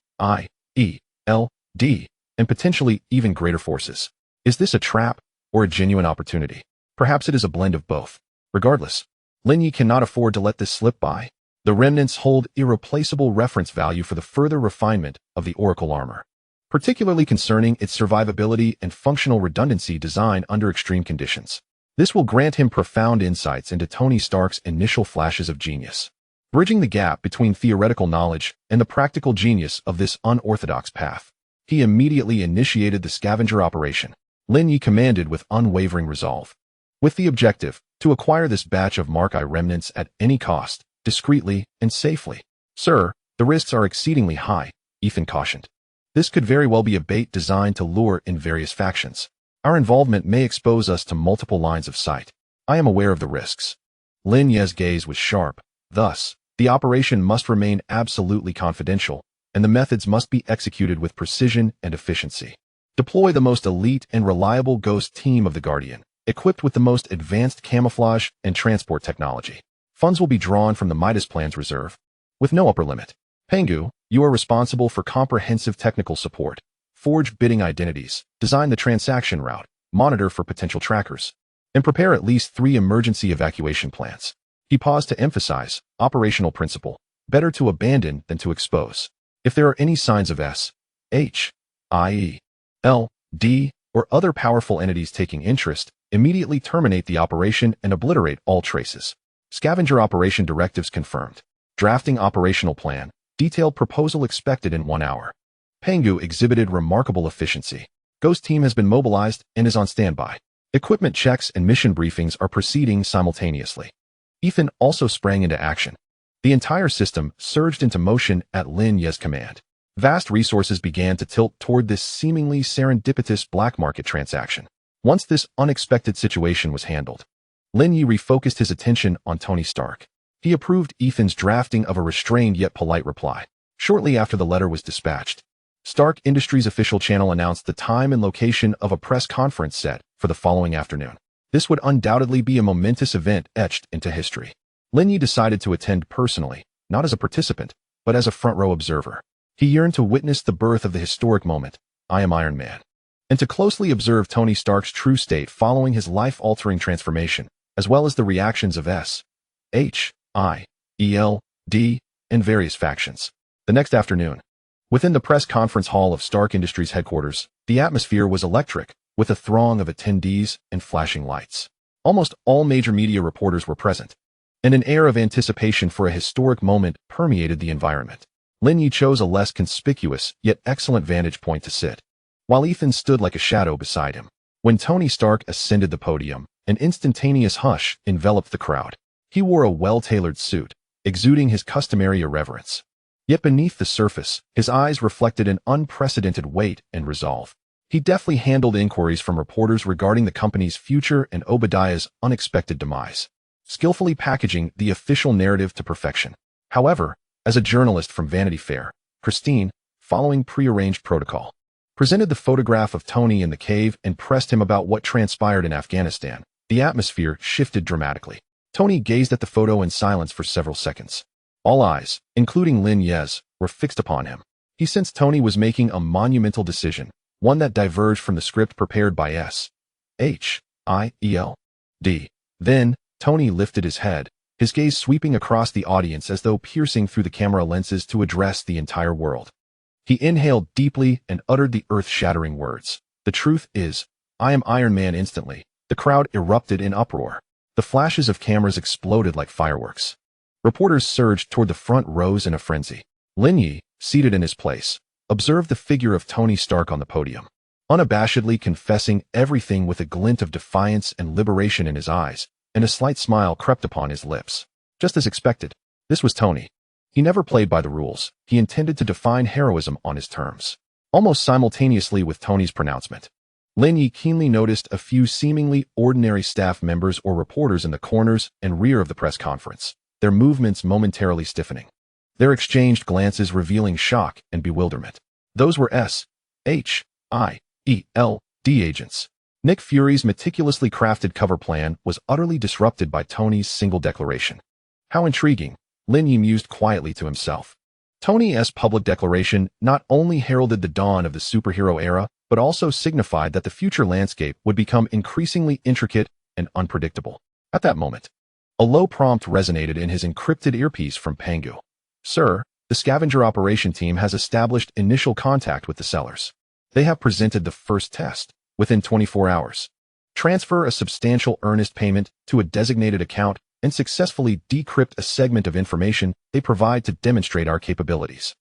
and potentially even greater forces. Is this a trap or a genuine opportunity? Perhaps it is a blend of both. Regardless, Lin Ye cannot afford to let this slip by. The remnants hold irreplaceable reference value for the further refinement of the Oracle armor, particularly concerning its survivability and functional redundancy design under extreme conditions. This will grant him profound insights into Tony Stark's initial flashes of genius, bridging the gap between theoretical knowledge and the practical genius of this unorthodox path. He immediately initiated the scavenger operation. Lin Ye commanded with unwavering resolve, with the objective to acquire this batch of Mark I remnants at any cost, discreetly and safely. Sir, the risks are exceedingly high, Ethan cautioned. This could very well be a bait designed to lure in various factions. Our involvement may expose us to multiple lines of sight. I am aware of the risks. Lin Ye's gaze was sharp. Thus, the operation must remain absolutely confidential, and the methods must be executed with precision and efficiency. Deploy the most elite and reliable ghost team of the Guardian, equipped with the most advanced camouflage and transport technology. Funds will be drawn from the Midas Plan's reserve, with no upper limit. Pengu, you are responsible for comprehensive technical support. Forge bidding identities, design the transaction route, monitor for potential trackers, and prepare at least 3 emergency evacuation plans. He paused to emphasize, operational principle, better to abandon than to expose. If there are any signs of SHIELD or other powerful entities taking interest, immediately terminate the operation and obliterate all traces. Scavenger operation directives confirmed. Drafting operational plan, detailed proposal expected in 1 hour. Pengu exhibited remarkable efficiency. Ghost team has been mobilized and is on standby. Equipment checks and mission briefings are proceeding simultaneously. Ethan also sprang into action. The entire system surged into motion at Lin Ye's command. Vast resources began to tilt toward this seemingly serendipitous black market transaction. Once this unexpected situation was handled, Lin Ye refocused his attention on Tony Stark. He approved Ethan's drafting of a restrained yet polite reply. Shortly after the letter was dispatched, Stark Industries' official channel announced the time and location of a press conference set for the following afternoon. This would undoubtedly be a momentous event etched into history. Lin Ye decided to attend personally, not as a participant, but as a front-row observer. He yearned to witness the birth of the historic moment, I am Iron Man, and to closely observe Tony Stark's true state following his life-altering transformation, as well as the reactions of SHIELD and various factions. The next afternoon, within the press conference hall of Stark Industries headquarters, the atmosphere was electric, with a throng of attendees and flashing lights. Almost all major media reporters were present, and an air of anticipation for a historic moment permeated the environment. Lin Ye chose a less conspicuous yet excellent vantage point to sit, while Ethan stood like a shadow beside him. When Tony Stark ascended the podium, an instantaneous hush enveloped the crowd. He wore a well-tailored suit, exuding his customary irreverence. Yet beneath the surface, his eyes reflected an unprecedented weight and resolve. He deftly handled inquiries from reporters regarding the company's future and Obadiah's unexpected demise, skillfully packaging the official narrative to perfection. However, as a journalist from Vanity Fair, Christine, following prearranged protocol, presented the photograph of Tony in the cave and pressed him about what transpired in Afghanistan. The atmosphere shifted dramatically. Tony gazed at the photo in silence for several seconds. All eyes, including Lin Ye's, were fixed upon him. He sensed Tony was making a monumental decision, one that diverged from the script prepared by SHIELD. Then, Tony lifted his head, his gaze sweeping across the audience as though piercing through the camera lenses to address the entire world. He inhaled deeply and uttered the earth-shattering words. The truth is, I am Iron Man. Instantly, the crowd erupted in uproar. The flashes of cameras exploded like fireworks. Reporters surged toward the front rows in a frenzy. Lin Ye, seated in his place, observed the figure of Tony Stark on the podium, unabashedly confessing everything with a glint of defiance and liberation in his eyes, and a slight smile crept upon his lips. Just as expected, this was Tony. He never played by the rules. He intended to define heroism on his terms. Almost simultaneously with Tony's pronouncement, Lin Ye keenly noticed a few seemingly ordinary staff members or reporters in the corners and rear of the press conference, their movements momentarily stiffening. Their exchanged glances revealing shock and bewilderment. Those were S.H.I.E.L.D. agents. Nick Fury's meticulously crafted cover plan was utterly disrupted by Tony's single declaration. How intriguing, Lin Ye mused quietly to himself. Tony's public declaration not only heralded the dawn of the superhero era, but also signified that the future landscape would become increasingly intricate and unpredictable. At that moment, a low prompt resonated in his encrypted earpiece from Pangu. Sir, the scavenger operation team has established initial contact with the sellers. They have presented the first test within 24 hours. Transfer a substantial earnest payment to a designated account and successfully decrypt a segment of information they provide to demonstrate our capabilities.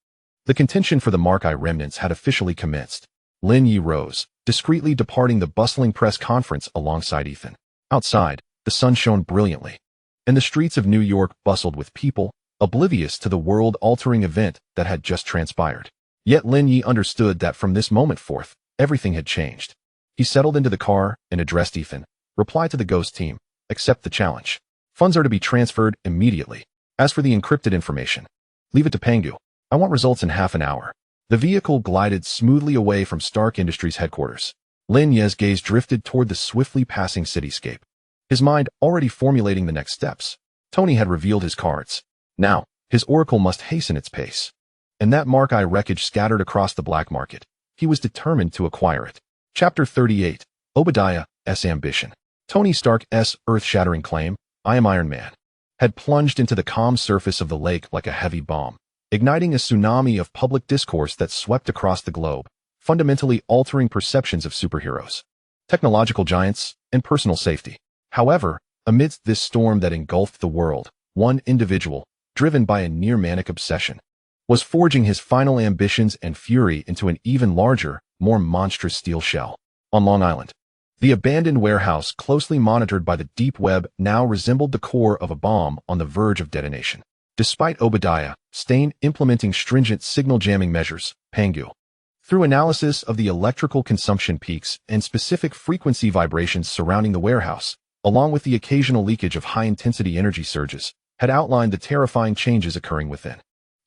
The contention for the Mark I remnants had officially commenced. Lin Ye rose, discreetly departing the bustling press conference alongside Ethan. Outside, the sun shone brilliantly, and the streets of New York bustled with people, oblivious to the world-altering event that had just transpired. Yet Lin Ye understood that from this moment forth, everything had changed. He settled into the car and addressed Ethan. Reply to the Ghost team. Accept the challenge. Funds are to be transferred immediately. As for the encrypted information, leave it to Pangu. I want results in half an hour. The vehicle glided smoothly away from Stark Industries headquarters. Lin Ye's gaze drifted toward the swiftly passing cityscape, his mind already formulating the next steps. Tony had revealed his cards. Now, his oracle must hasten its pace. And that Mark I wreckage scattered across the black market. He was determined to acquire it. Chapter 38. Obadiah's Ambition. Tony Stark's earth-shattering claim, I am Iron Man, had plunged into the calm surface of the lake like a heavy bomb, igniting a tsunami of public discourse that swept across the globe, fundamentally altering perceptions of superheroes, technological giants, and personal safety. However, amidst this storm that engulfed the world, one individual, driven by a near-manic obsession, was forging his final ambitions and fury into an even larger, more monstrous steel shell. On Long Island, the abandoned warehouse, closely monitored by the deep web, now resembled the core of a bomb on the verge of detonation. Despite Obadiah's implementing stringent signal jamming measures, Pangu, through analysis of the electrical consumption peaks and specific frequency vibrations surrounding the warehouse, along with the occasional leakage of high-intensity energy surges, had outlined the terrifying changes occurring within.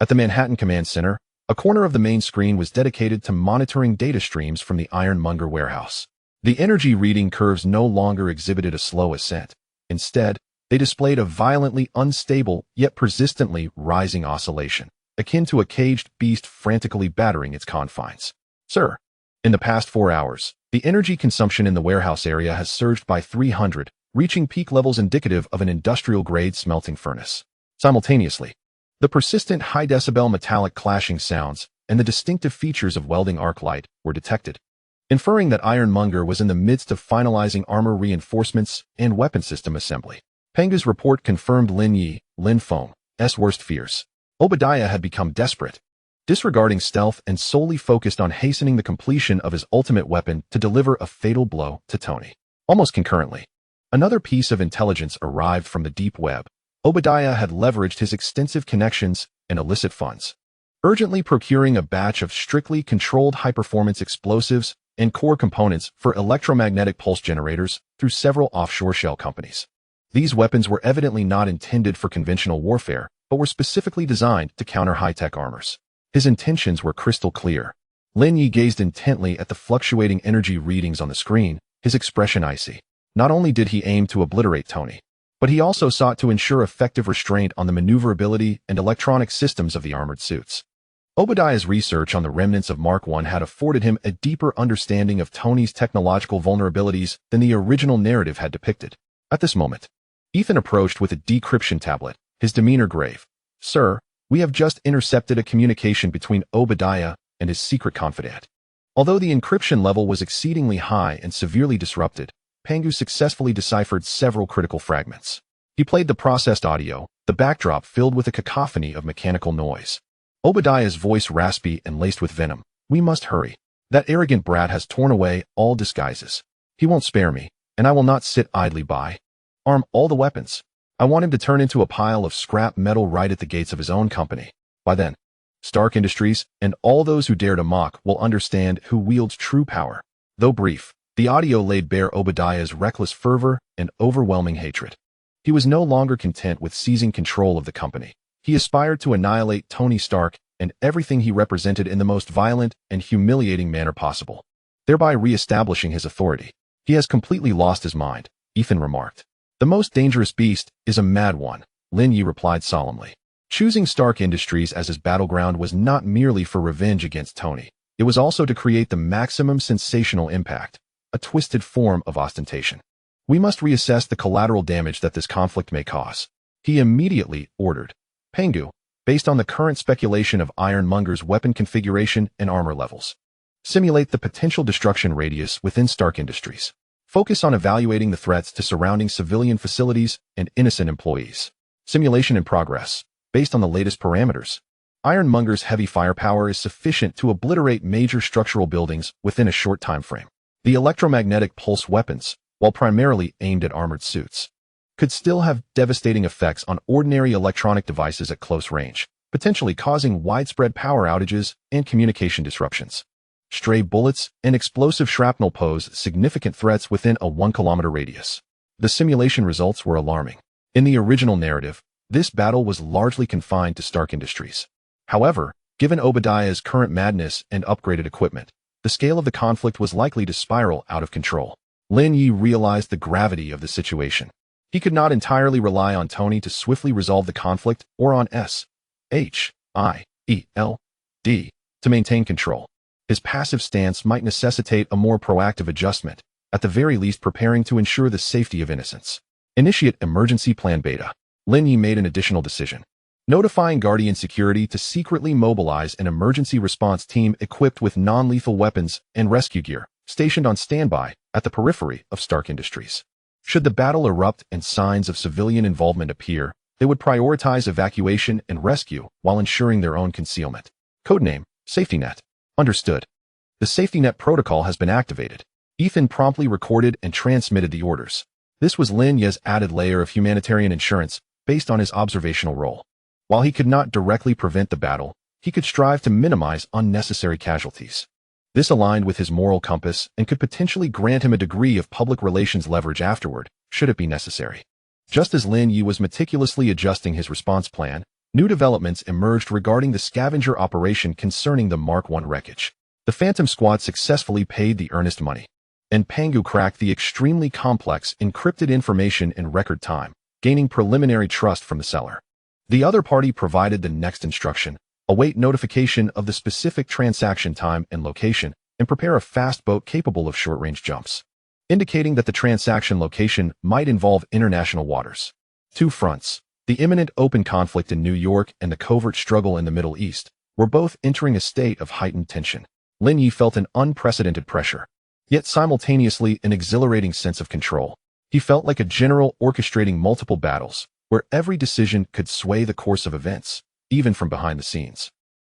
At the Manhattan Command Center, a corner of the main screen was dedicated to monitoring data streams from the Ironmonger warehouse. The energy reading curves no longer exhibited a slow ascent. Instead, they displayed a violently unstable yet persistently rising oscillation, akin to a caged beast frantically battering its confines. Sir, in the past 4 hours, the energy consumption in the warehouse area has surged by 300, reaching peak levels indicative of an industrial-grade smelting furnace. Simultaneously, the persistent high-decibel metallic clashing sounds and the distinctive features of welding arc light were detected, inferring that Ironmonger was in the midst of finalizing armor reinforcements and weapon system assembly. Pangu's report confirmed Lin Feng's worst fears. Obadiah had become desperate, disregarding stealth and solely focused on hastening the completion of his ultimate weapon to deliver a fatal blow to Tony. Almost concurrently, another piece of intelligence arrived from the deep web. Obadiah had leveraged his extensive connections and illicit funds, urgently procuring a batch of strictly controlled high-performance explosives and core components for electromagnetic pulse generators through several offshore shell companies. These weapons were evidently not intended for conventional warfare, but were specifically designed to counter high-tech armors. His intentions were crystal clear. Lin Ye gazed intently at the fluctuating energy readings on the screen, his expression icy. Not only did he aim to obliterate Tony, but he also sought to ensure effective restraint on the maneuverability and electronic systems of the armored suits. Obadiah's research on the remnants of Mark I had afforded him a deeper understanding of Tony's technological vulnerabilities than the original narrative had depicted. At this moment, Ethan approached with a decryption tablet, his demeanor grave. Sir, we have just intercepted a communication between Obadiah and his secret confidant. Although the encryption level was exceedingly high and severely disrupted, Pangu successfully deciphered several critical fragments. He played the processed audio, the backdrop filled with a cacophony of mechanical noise. Obadiah's voice raspy and laced with venom. We must hurry. That arrogant brat has torn away all disguises. He won't spare me, and I will not sit idly by. Arm all the weapons. I want him to turn into a pile of scrap metal right at the gates of his own company. By then, Stark Industries and all those who dare to mock will understand who wields true power. Though brief, the audio laid bare Obadiah's reckless fervor and overwhelming hatred. He was no longer content with seizing control of the company. He aspired to annihilate Tony Stark and everything he represented in the most violent and humiliating manner possible, thereby re-establishing his authority. He has completely lost his mind, Ethan remarked. The most dangerous beast is a mad one, Lin Ye replied solemnly. Choosing Stark Industries as his battleground was not merely for revenge against Tony. It was also to create the maximum sensational impact, a twisted form of ostentation. We must reassess the collateral damage that this conflict may cause, he immediately ordered. Pengu, based on the current speculation of Ironmonger's weapon configuration and armor levels. Simulate the potential destruction radius within Stark Industries. Focus on evaluating the threats to surrounding civilian facilities and innocent employees. Simulation in progress. Based on the latest parameters, Ironmonger's heavy firepower is sufficient to obliterate major structural buildings within a short time frame. The electromagnetic pulse weapons, while primarily aimed at armored suits, could still have devastating effects on ordinary electronic devices at close range, potentially causing widespread power outages and communication disruptions. Stray bullets and explosive shrapnel pose significant threats within a 1-kilometer radius. The simulation results were alarming. In the original narrative, this battle was largely confined to Stark Industries. However, given Obadiah's current madness and upgraded equipment, the scale of the conflict was likely to spiral out of control. Lin Ye realized the gravity of the situation. He could not entirely rely on Tony to swiftly resolve the conflict or on SHIELD to maintain control. His passive stance might necessitate a more proactive adjustment, at the very least preparing to ensure the safety of innocents. Initiate Emergency Plan Beta. Lin Ye made an additional decision, notifying Guardian Security to secretly mobilize an emergency response team equipped with non-lethal weapons and rescue gear, stationed on standby at the periphery of Stark Industries. Should the battle erupt and signs of civilian involvement appear, they would prioritize evacuation and rescue while ensuring their own concealment. Codename, Safety Net. Understood. The Safety Net protocol has been activated. Ethan promptly recorded and transmitted the orders. This was Lin Ye's added layer of humanitarian insurance based on his observational role. While he could not directly prevent the battle, he could strive to minimize unnecessary casualties. This aligned with his moral compass and could potentially grant him a degree of public relations leverage afterward, should it be necessary. Just as Lin Ye was meticulously adjusting his response plan, new developments emerged regarding the scavenger operation concerning the Mark I wreckage. The Phantom Squad successfully paid the earnest money, and Pengu cracked the extremely complex encrypted information in record time, gaining preliminary trust from the seller. The other party provided the next instruction: await notification of the specific transaction time and location, and prepare a fast boat capable of short-range jumps, indicating that the transaction location might involve international waters. Two fronts, the imminent open conflict in New York and the covert struggle in the Middle East, were both entering a state of heightened tension. Lin Ye felt an unprecedented pressure, yet simultaneously an exhilarating sense of control. He felt like a general orchestrating multiple battles, where every decision could sway the course of events, even from behind the scenes.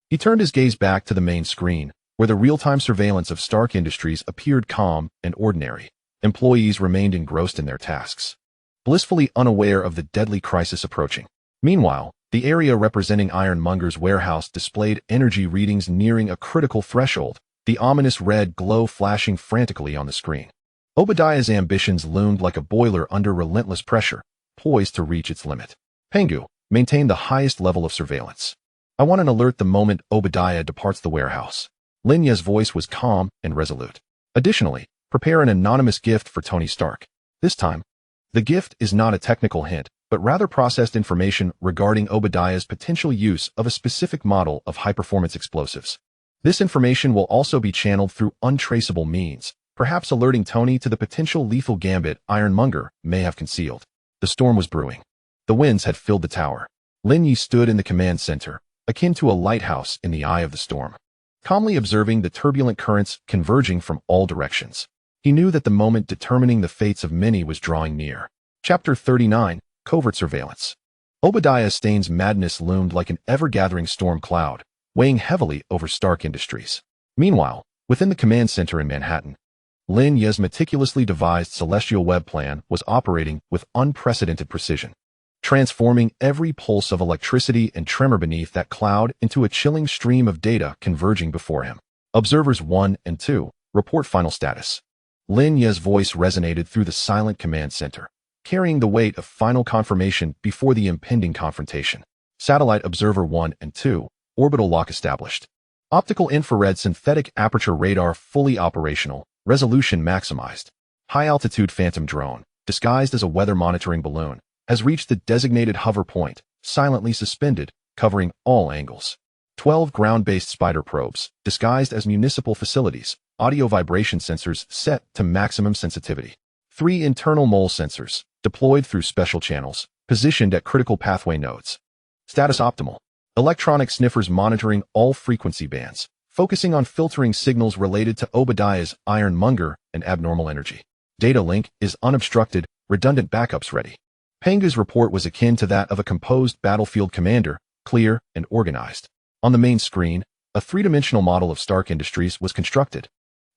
He turned his gaze back to the main screen, where the real-time surveillance of Stark Industries appeared calm and ordinary. Employees remained engrossed in their tasks, blissfully unaware of the deadly crisis approaching. Meanwhile, the area representing Ironmonger's warehouse displayed energy readings nearing a critical threshold, the ominous red glow flashing frantically on the screen. Obadiah's ambitions loomed like a boiler under relentless pressure, poised to reach its limit. Pengu, maintain the highest level of surveillance. I want an alert the moment Obadiah departs the warehouse. Lin Ye's voice was calm and resolute. Additionally, prepare an anonymous gift for Tony Stark. This time, the gift is not a technical hint, but rather processed information regarding Obadiah's potential use of a specific model of high-performance explosives. This information will also be channeled through untraceable means, perhaps alerting Tony to the potential lethal gambit Ironmonger may have concealed. The storm was brewing. The winds had filled the tower. Lin Ye stood in the command center, akin to a lighthouse in the eye of the storm, calmly observing the turbulent currents converging from all directions. He knew that the moment determining the fates of many was drawing near. Chapter 39, Covert Surveillance. Obadiah Stane's madness loomed like an ever-gathering storm cloud, weighing heavily over Stark Industries. Meanwhile, within the command center in Manhattan, Lin Ye's meticulously devised celestial web plan was operating with unprecedented precision, transforming every pulse of electricity and tremor beneath that cloud into a chilling stream of data converging before him. Observers 1 and 2, report final status. Lin Ye's voice resonated through the silent command center, carrying the weight of final confirmation before the impending confrontation. Satellite Observer 1 and 2, orbital lock established. Optical infrared synthetic aperture radar fully operational, resolution maximized. High-altitude phantom drone, disguised as a weather monitoring balloon, has reached the designated hover point, silently suspended, covering all angles. 12 ground-based spider probes, disguised as municipal facilities, audio vibration sensors set to maximum sensitivity. 3 internal mole sensors, deployed through special channels, positioned at critical pathway nodes. Status optimal. Electronic sniffers monitoring all frequency bands, focusing on filtering signals related to Obadiah's ironmonger and abnormal energy. Data link is unobstructed, redundant backups ready. Panga's report was akin to that of a composed battlefield commander, clear and organized. On the main screen, a three-dimensional model of Stark Industries was constructed.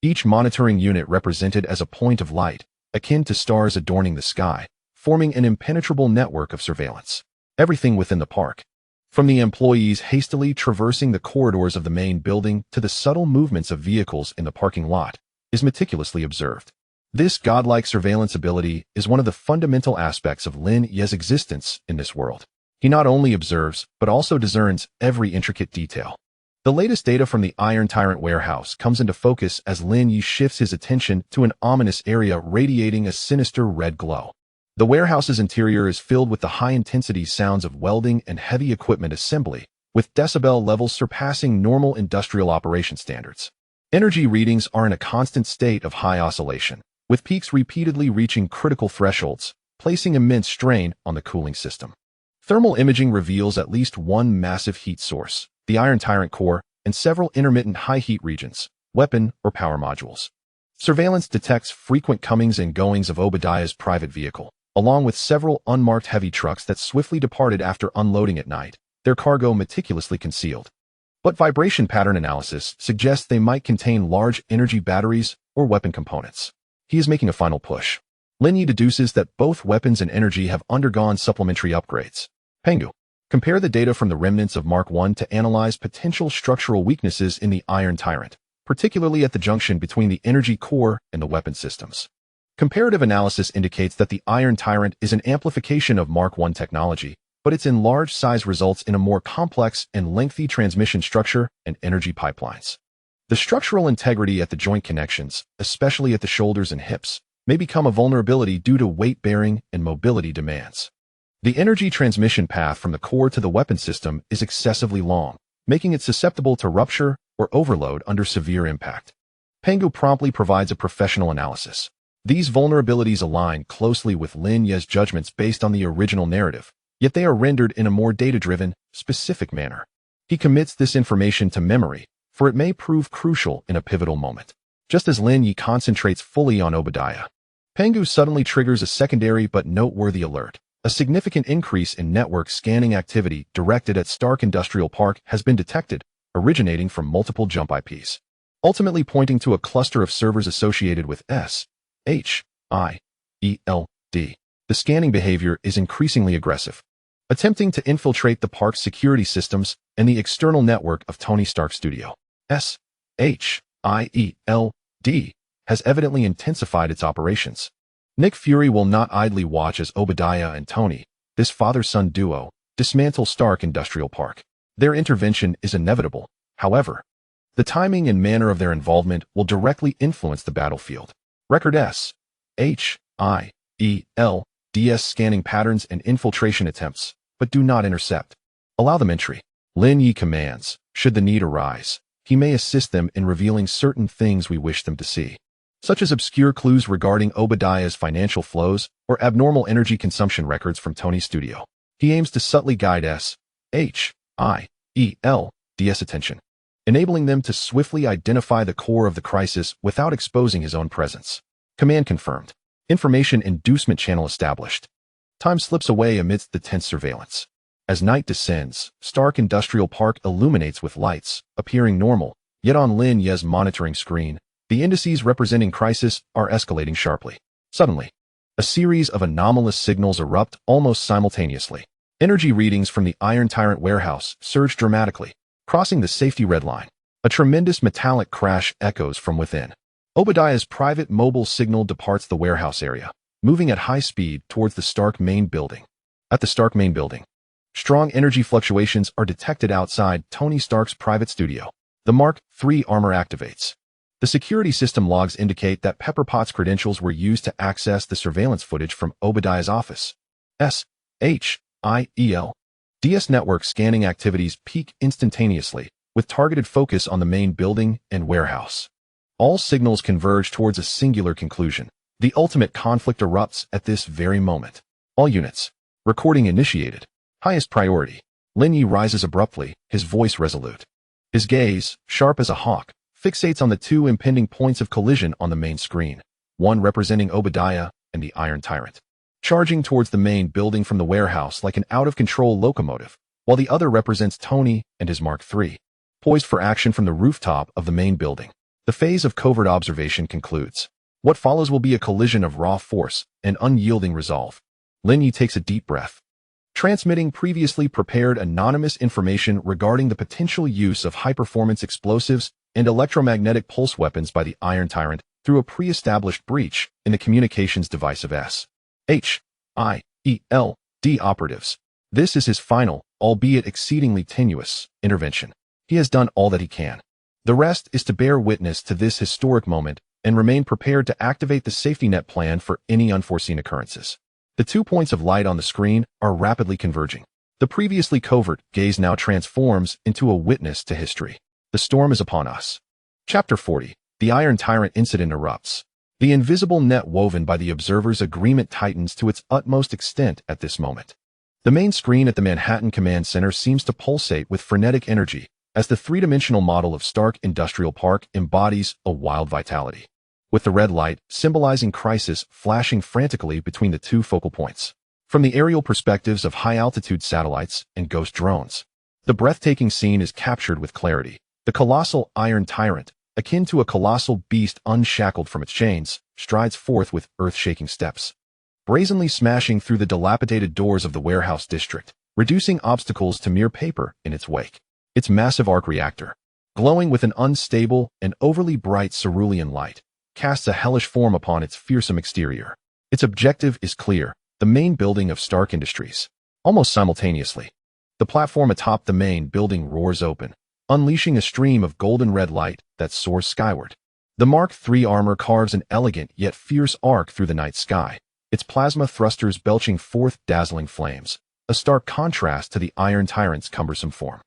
Each monitoring unit represented as a point of light, akin to stars adorning the sky, forming an impenetrable network of surveillance. Everything within the park, from the employees hastily traversing the corridors of the main building to the subtle movements of vehicles in the parking lot, is meticulously observed. This godlike surveillance ability is one of the fundamental aspects of Lin Ye's existence in this world. He not only observes, but also discerns every intricate detail. The latest data from the Iron Tyrant warehouse comes into focus as Lin Ye shifts his attention to an ominous area radiating a sinister red glow. The warehouse's interior is filled with the high-intensity sounds of welding and heavy equipment assembly, with decibel levels surpassing normal industrial operation standards. Energy readings are in a constant state of high oscillation, with peaks repeatedly reaching critical thresholds, placing immense strain on the cooling system. Thermal imaging reveals at least one massive heat source, the Iron Tyrant core, and several intermittent high-heat regions, weapon or power modules. Surveillance detects frequent comings and goings of Obadiah's private vehicle, along with several unmarked heavy trucks that swiftly departed after unloading at night, their cargo meticulously concealed. But vibration pattern analysis suggests they might contain large energy batteries or weapon components. He is making a final push. Lin Ye deduces that both weapons and energy have undergone supplementary upgrades. Pengu. Compare the data from the remnants of Mark I to analyze potential structural weaknesses in the Iron Tyrant, particularly at the junction between the energy core and the weapon systems. Comparative analysis indicates that the Iron Tyrant is an amplification of Mark I technology, but its enlarged size results in a more complex and lengthy transmission structure and energy pipelines. The structural integrity at the joint connections, especially at the shoulders and hips, may become a vulnerability due to weight-bearing and mobility demands. The energy transmission path from the core to the weapon system is excessively long, making it susceptible to rupture or overload under severe impact. Pengu promptly provides a professional analysis. These vulnerabilities align closely with Lin Ye's judgments based on the original narrative, yet they are rendered in a more data-driven, specific manner. He commits this information to memory, for it may prove crucial in a pivotal moment. Just as Lin Ye concentrates fully on Obadiah, Pengu suddenly triggers a secondary but noteworthy alert. A significant increase in network scanning activity directed at Stark Industrial Park has been detected, originating from multiple jump IPs, ultimately pointing to a cluster of servers associated with SHIELD. The scanning behavior is increasingly aggressive, attempting to infiltrate the park's security systems and the external network of Tony Stark's studio. SHIELD has evidently intensified its operations. Nick Fury will not idly watch as Obadiah and Tony, this father-son duo, dismantle Stark Industrial Park. Their intervention is inevitable, however. The timing and manner of their involvement will directly influence the battlefield. Record SHIELD's scanning patterns and infiltration attempts, but do not intercept. Allow them entry. Lin Ye commands, should the need arise, he may assist them in revealing certain things we wish them to see, such as obscure clues regarding Obadiah's financial flows or abnormal energy consumption records from Tony's studio. He aims to subtly guide SHIELD's attention, enabling them to swiftly identify the core of the crisis without exposing his own presence. Command confirmed. Information inducement channel established. Time slips away amidst the tense surveillance. As night descends, Stark Industrial Park illuminates with lights, appearing normal, yet on Lin Ye's monitoring screen, the indices representing crisis are escalating sharply. Suddenly, a series of anomalous signals erupt almost simultaneously. Energy readings from the Iron Tyrant warehouse surge dramatically, crossing the safety red line. A tremendous metallic crash echoes from within. Obadiah's private mobile signal departs the warehouse area, moving at high speed towards the Stark main building. At the Stark main building, Strong energy fluctuations are detected outside Tony Stark's private studio. The Mark III armor activates. The security system logs indicate that Pepper Potts' credentials were used to access the surveillance footage from Obadiah's office. SHIEL. DS network scanning activities peak instantaneously, with targeted focus on the main building and warehouse. All signals converge towards a singular conclusion. The ultimate conflict erupts at this very moment. All units. Recording initiated. Highest priority. Lin Ye rises abruptly, his voice resolute. His gaze, sharp as a hawk, fixates on the two impending points of collision on the main screen, one representing Obadiah and the Iron Tyrant, charging towards the main building from the warehouse like an out-of-control locomotive, while the other represents Tony and his Mark III, poised for action from the rooftop of the main building. The phase of covert observation concludes. What follows will be a collision of raw force and unyielding resolve. Lin Ye takes a deep breath. Transmitting previously prepared anonymous information regarding the potential use of high-performance explosives and electromagnetic pulse weapons by the Iron Tyrant through a pre-established breach in the communications device of SHIELD operatives. This is his final, albeit exceedingly tenuous, intervention. He has done all that he can. The rest is to bear witness to this historic moment and remain prepared to activate the safety net plan for any unforeseen occurrences. The 2 points of light on the screen are rapidly converging. The previously covert gaze now transforms into a witness to history. The storm is upon us. Chapter 40. The Iron Tyrant incident erupts. The invisible net woven by the observer's agreement tightens to its utmost extent at this moment. The main screen at the Manhattan Command Center seems to pulsate with frenetic energy as the three-dimensional model of Stark Industrial Park embodies a wild vitality, with the red light symbolizing crisis flashing frantically between the two focal points. From the aerial perspectives of high-altitude satellites and ghost drones, the breathtaking scene is captured with clarity. The colossal Iron Tyrant, akin to a colossal beast unshackled from its chains, strides forth with earth-shaking steps, brazenly smashing through the dilapidated doors of the warehouse district, reducing obstacles to mere paper in its wake. Its massive arc reactor, glowing with an unstable and overly bright cerulean light, casts a hellish form upon its fearsome exterior. Its objective is clear, the main building of Stark Industries. Almost simultaneously, the platform atop the main building roars open, unleashing a stream of golden red light that soars skyward. The Mark III armor carves an elegant yet fierce arc through the night sky, its plasma thrusters belching forth dazzling flames, a stark contrast to the Iron Tyrant's cumbersome form.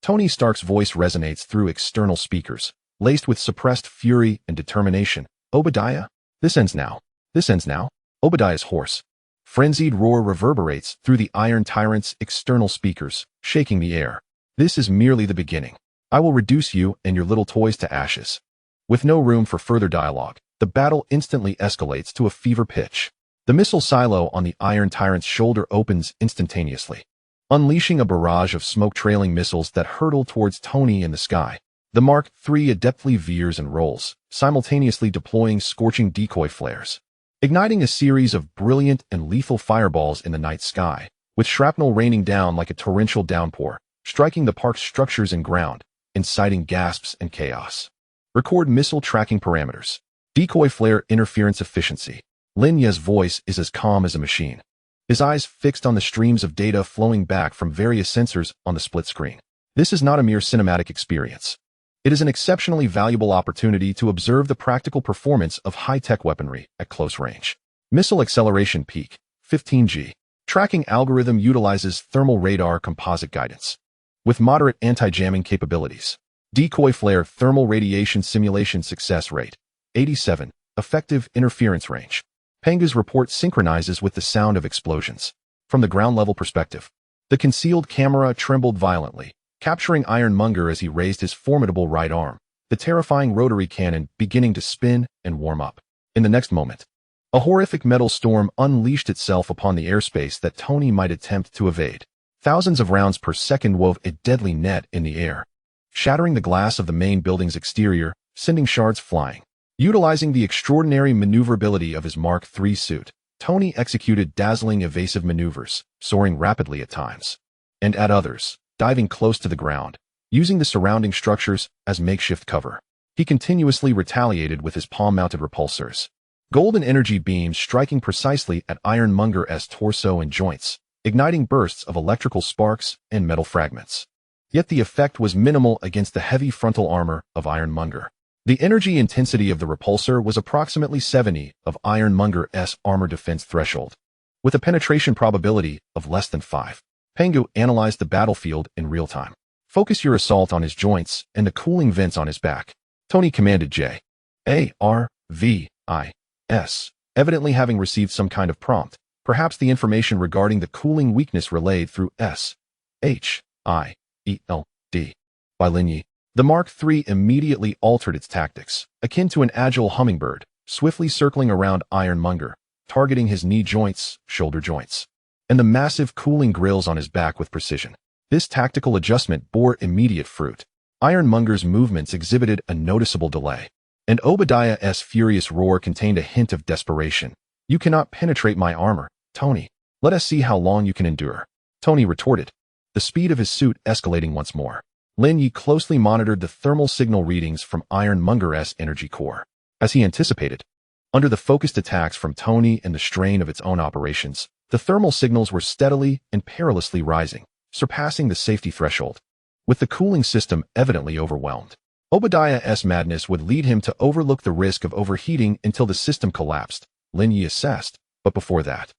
Tony Stark's voice resonates through external speakers, laced with suppressed fury and determination. Obadiah? This ends now. This ends now. Obadiah's hoarse, frenzied roar reverberates through the Iron Tyrant's external speakers, shaking the air. This is merely the beginning. I will reduce you and your little toys to ashes. With no room for further dialogue, the battle instantly escalates to a fever pitch. The missile silo on the Iron Tyrant's shoulder opens instantaneously, unleashing a barrage of smoke-trailing missiles that hurtle towards Tony in the sky. The Mark III adeptly veers and rolls, simultaneously deploying scorching decoy flares, igniting a series of brilliant and lethal fireballs in the night sky, with shrapnel raining down like a torrential downpour, striking the park's structures and ground, inciting gasps and chaos. Record missile tracking parameters. Decoy flare interference efficiency. Lin Ye's voice is as calm as a machine, his eyes fixed on the streams of data flowing back from various sensors on the split screen. This is not a mere cinematic experience. It is an exceptionally valuable opportunity to observe the practical performance of high-tech weaponry at close range. Missile acceleration peak, 15G. Tracking algorithm utilizes thermal radar composite guidance, with moderate anti-jamming capabilities. Decoy flare thermal radiation simulation success rate, 87. Effective interference range. Panga's report synchronizes with the sound of explosions. From the ground-level perspective, the concealed camera trembled violently, capturing Ironmonger as he raised his formidable right arm, the terrifying rotary cannon beginning to spin and warm up. In the next moment, a horrific metal storm unleashed itself upon the airspace that Tony might attempt to evade. Thousands of rounds per second wove a deadly net in the air, shattering the glass of the main building's exterior, sending shards flying. Utilizing the extraordinary maneuverability of his Mark III suit, Tony executed dazzling evasive maneuvers, soaring rapidly at times, and at others, diving close to the ground, using the surrounding structures as makeshift cover. He continuously retaliated with his palm-mounted repulsors, golden energy beams striking precisely at Ironmonger's torso and joints, igniting bursts of electrical sparks and metal fragments. Yet the effect was minimal against the heavy frontal armor of Ironmonger. The energy intensity of the repulsor was approximately 70 of Ironmonger's armor defense threshold, with a penetration probability of less than 5. Pengu analyzed the battlefield in real time. Focus your assault on his joints and the cooling vents on his back. Tony commanded J.A.R.V.I.S., evidently having received some kind of prompt, perhaps the information regarding the cooling weakness relayed through S.H.I.E.L.D. by Lin Ye. The Mark III immediately altered its tactics, akin to an agile hummingbird, swiftly circling around Ironmonger, targeting his knee joints, shoulder joints, and the massive cooling grills on his back with precision. This tactical adjustment bore immediate fruit. Ironmonger's movements exhibited a noticeable delay, and Obadiah's furious roar contained a hint of desperation. "You cannot penetrate my armor, Tony. Let us see how long you can endure," Tony retorted, the speed of his suit escalating once more. Lin Ye closely monitored the thermal signal readings from Ironmonger's energy core. As he anticipated, under the focused attacks from Tony and the strain of its own operations, the thermal signals were steadily and perilously rising, surpassing the safety threshold. With the cooling system evidently overwhelmed, Obadiah's madness would lead him to overlook the risk of overheating until the system collapsed, Lin Ye assessed, but before that,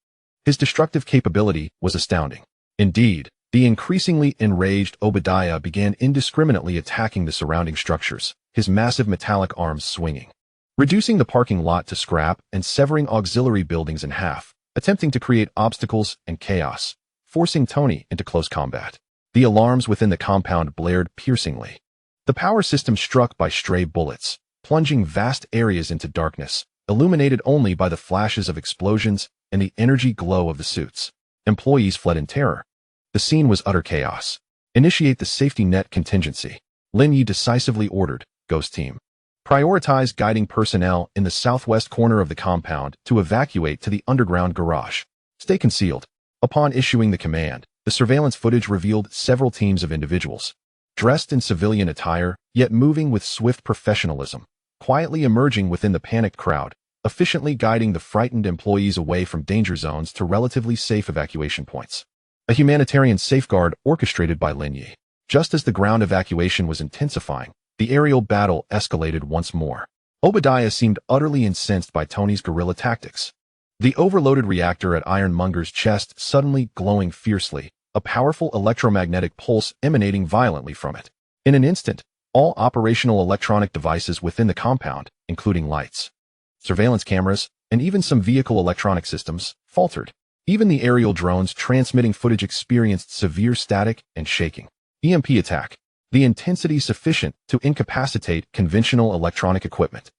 his destructive capability was astounding. Indeed, the increasingly enraged Obadiah began indiscriminately attacking the surrounding structures, his massive metallic arms swinging, reducing the parking lot to scrap and severing auxiliary buildings in half, attempting to create obstacles and chaos, forcing Tony into close combat. The alarms within the compound blared piercingly. The power system struck by stray bullets, plunging vast areas into darkness, illuminated only by the flashes of explosions and the energy glow of the suits. Employees fled in terror. The scene was utter chaos. "Initiate the safety net contingency," Lin Ye decisively ordered. "Ghost Team, prioritize guiding personnel in the southwest corner of the compound to evacuate to the underground garage. Stay concealed." Upon issuing the command, the surveillance footage revealed several teams of individuals, dressed in civilian attire, yet moving with swift professionalism, quietly emerging within the panicked crowd, efficiently guiding the frightened employees away from danger zones to relatively safe evacuation points. A humanitarian safeguard orchestrated by Lin Ye. Just as the ground evacuation was intensifying, the aerial battle escalated once more. Obadiah seemed utterly incensed by Tony's guerrilla tactics. The overloaded reactor at Ironmonger's chest suddenly glowing fiercely, a powerful electromagnetic pulse emanating violently from it. In an instant, all operational electronic devices within the compound, including lights, surveillance cameras, and even some vehicle electronic systems, faltered. Even the aerial drones transmitting footage experienced severe static and shaking. EMP attack. The intensity sufficient to incapacitate conventional electronic equipment.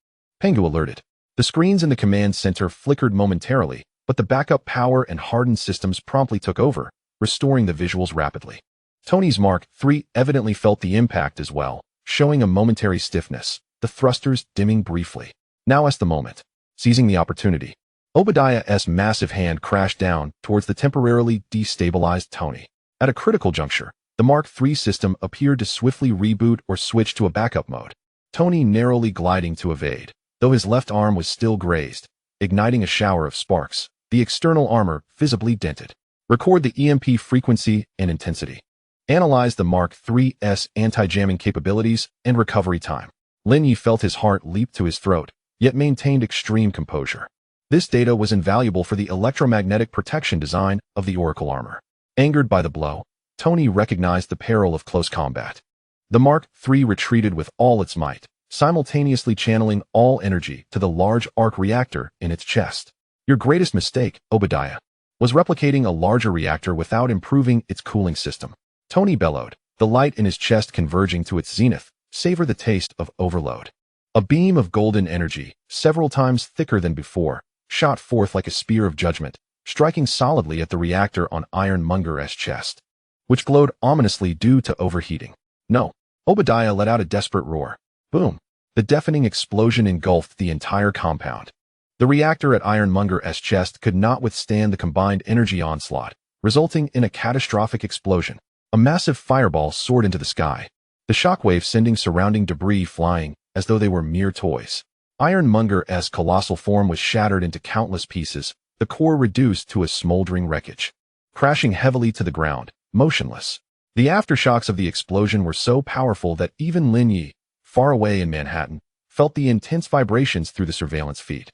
Pengu alerted. The screens in the command center flickered momentarily, but the backup power and hardened systems promptly took over, restoring the visuals rapidly. Tony's Mark III evidently felt the impact as well, showing a momentary stiffness, the thrusters dimming briefly. Now is the moment. Seizing the opportunity, Obadiah's massive hand crashed down towards the temporarily destabilized Tony. At a critical juncture, the Mark III system appeared to swiftly reboot or switch to a backup mode. Tony narrowly gliding to evade, though his left arm was still grazed, igniting a shower of sparks, the external armor visibly dented. Record the EMP frequency and intensity. Analyze the Mark III's anti-jamming capabilities and recovery time. Lin Ye felt his heart leap to his throat, yet maintained extreme composure. This data was invaluable for the electromagnetic protection design of the Oracle armor. Angered by the blow, Tony recognized the peril of close combat. The Mark III retreated with all its might, simultaneously channeling all energy to the large arc reactor in its chest. "Your greatest mistake, Obadiah, was replicating a larger reactor without improving its cooling system," Tony bellowed, the light in his chest converging to its zenith. "Savor the taste of overload." A beam of golden energy, several times thicker than before, shot forth like a spear of judgment, striking solidly at the reactor on Ironmonger's chest, which glowed ominously due to overheating. "No!" Obadiah let out a desperate roar. Boom! The deafening explosion engulfed the entire compound. The reactor at Ironmonger's chest could not withstand the combined energy onslaught, resulting in a catastrophic explosion. A massive fireball soared into the sky, the shockwave sending surrounding debris flying as though they were mere toys. Ironmonger's colossal form was shattered into countless pieces, the core reduced to a smoldering wreckage. crashing heavily to the ground, motionless. The aftershocks of the explosion were so powerful that even Lin Ye, far away in Manhattan, felt the intense vibrations through the surveillance feed.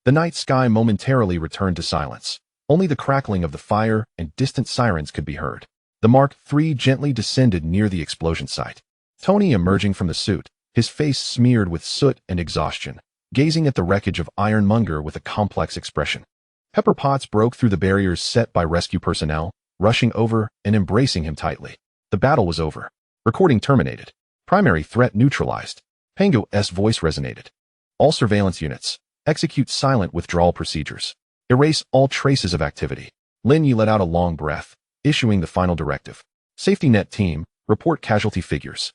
The night sky momentarily returned to silence. Only the crackling of the fire and distant sirens could be heard. The Mark III gently descended near the explosion site. Tony emerging from the suit, his face smeared with soot and exhaustion, gazing at the wreckage of Ironmonger with a complex expression. Pepper Potts broke through the barriers set by rescue personnel, rushing over and embracing him tightly. The battle was over. Recording terminated. Primary threat neutralized. Pengu's voice resonated. All surveillance units, execute silent withdrawal procedures. Erase all traces of activity. Lin Ye let out a long breath, issuing the final directive. Safety net team, report casualty figures.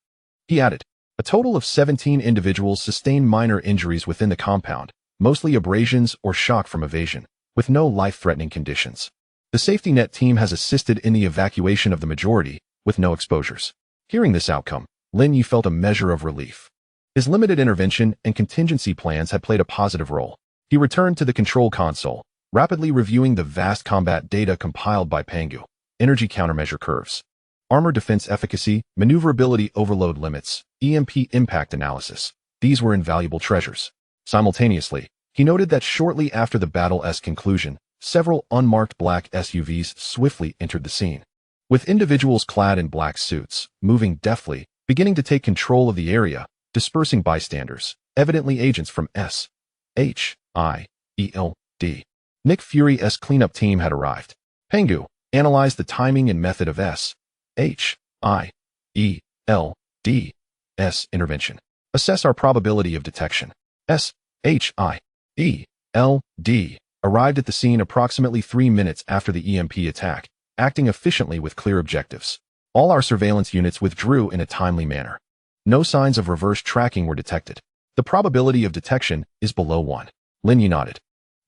He added, a total of 17 individuals sustained minor injuries within the compound, mostly abrasions or shock from evasion, with no life-threatening conditions. The safety net team has assisted in the evacuation of the majority, with no exposures. Hearing this outcome, Lin Ye felt a measure of relief. His limited intervention and contingency plans had played a positive role. He returned to the control console, rapidly reviewing the vast combat data compiled by Pengu, energy countermeasure curves, armor defense efficacy, maneuverability overload limits, EMP impact analysis. These were invaluable treasures. Simultaneously, he noted that shortly after the battle's conclusion, several unmarked black SUVs swiftly entered the scene. With individuals clad in black suits, moving deftly, beginning to take control of the area, dispersing bystanders, evidently agents from SHIELD. Nick Fury's cleanup team had arrived. Pengu analyzed the timing and method of SHIELD's intervention. Assess our probability of detection. SHIELD arrived at the scene approximately 3 minutes after the EMP attack, acting efficiently with clear objectives. All our surveillance units withdrew in a timely manner. No signs of reverse tracking were detected. The probability of detection is below 1. Lin Ye nodded.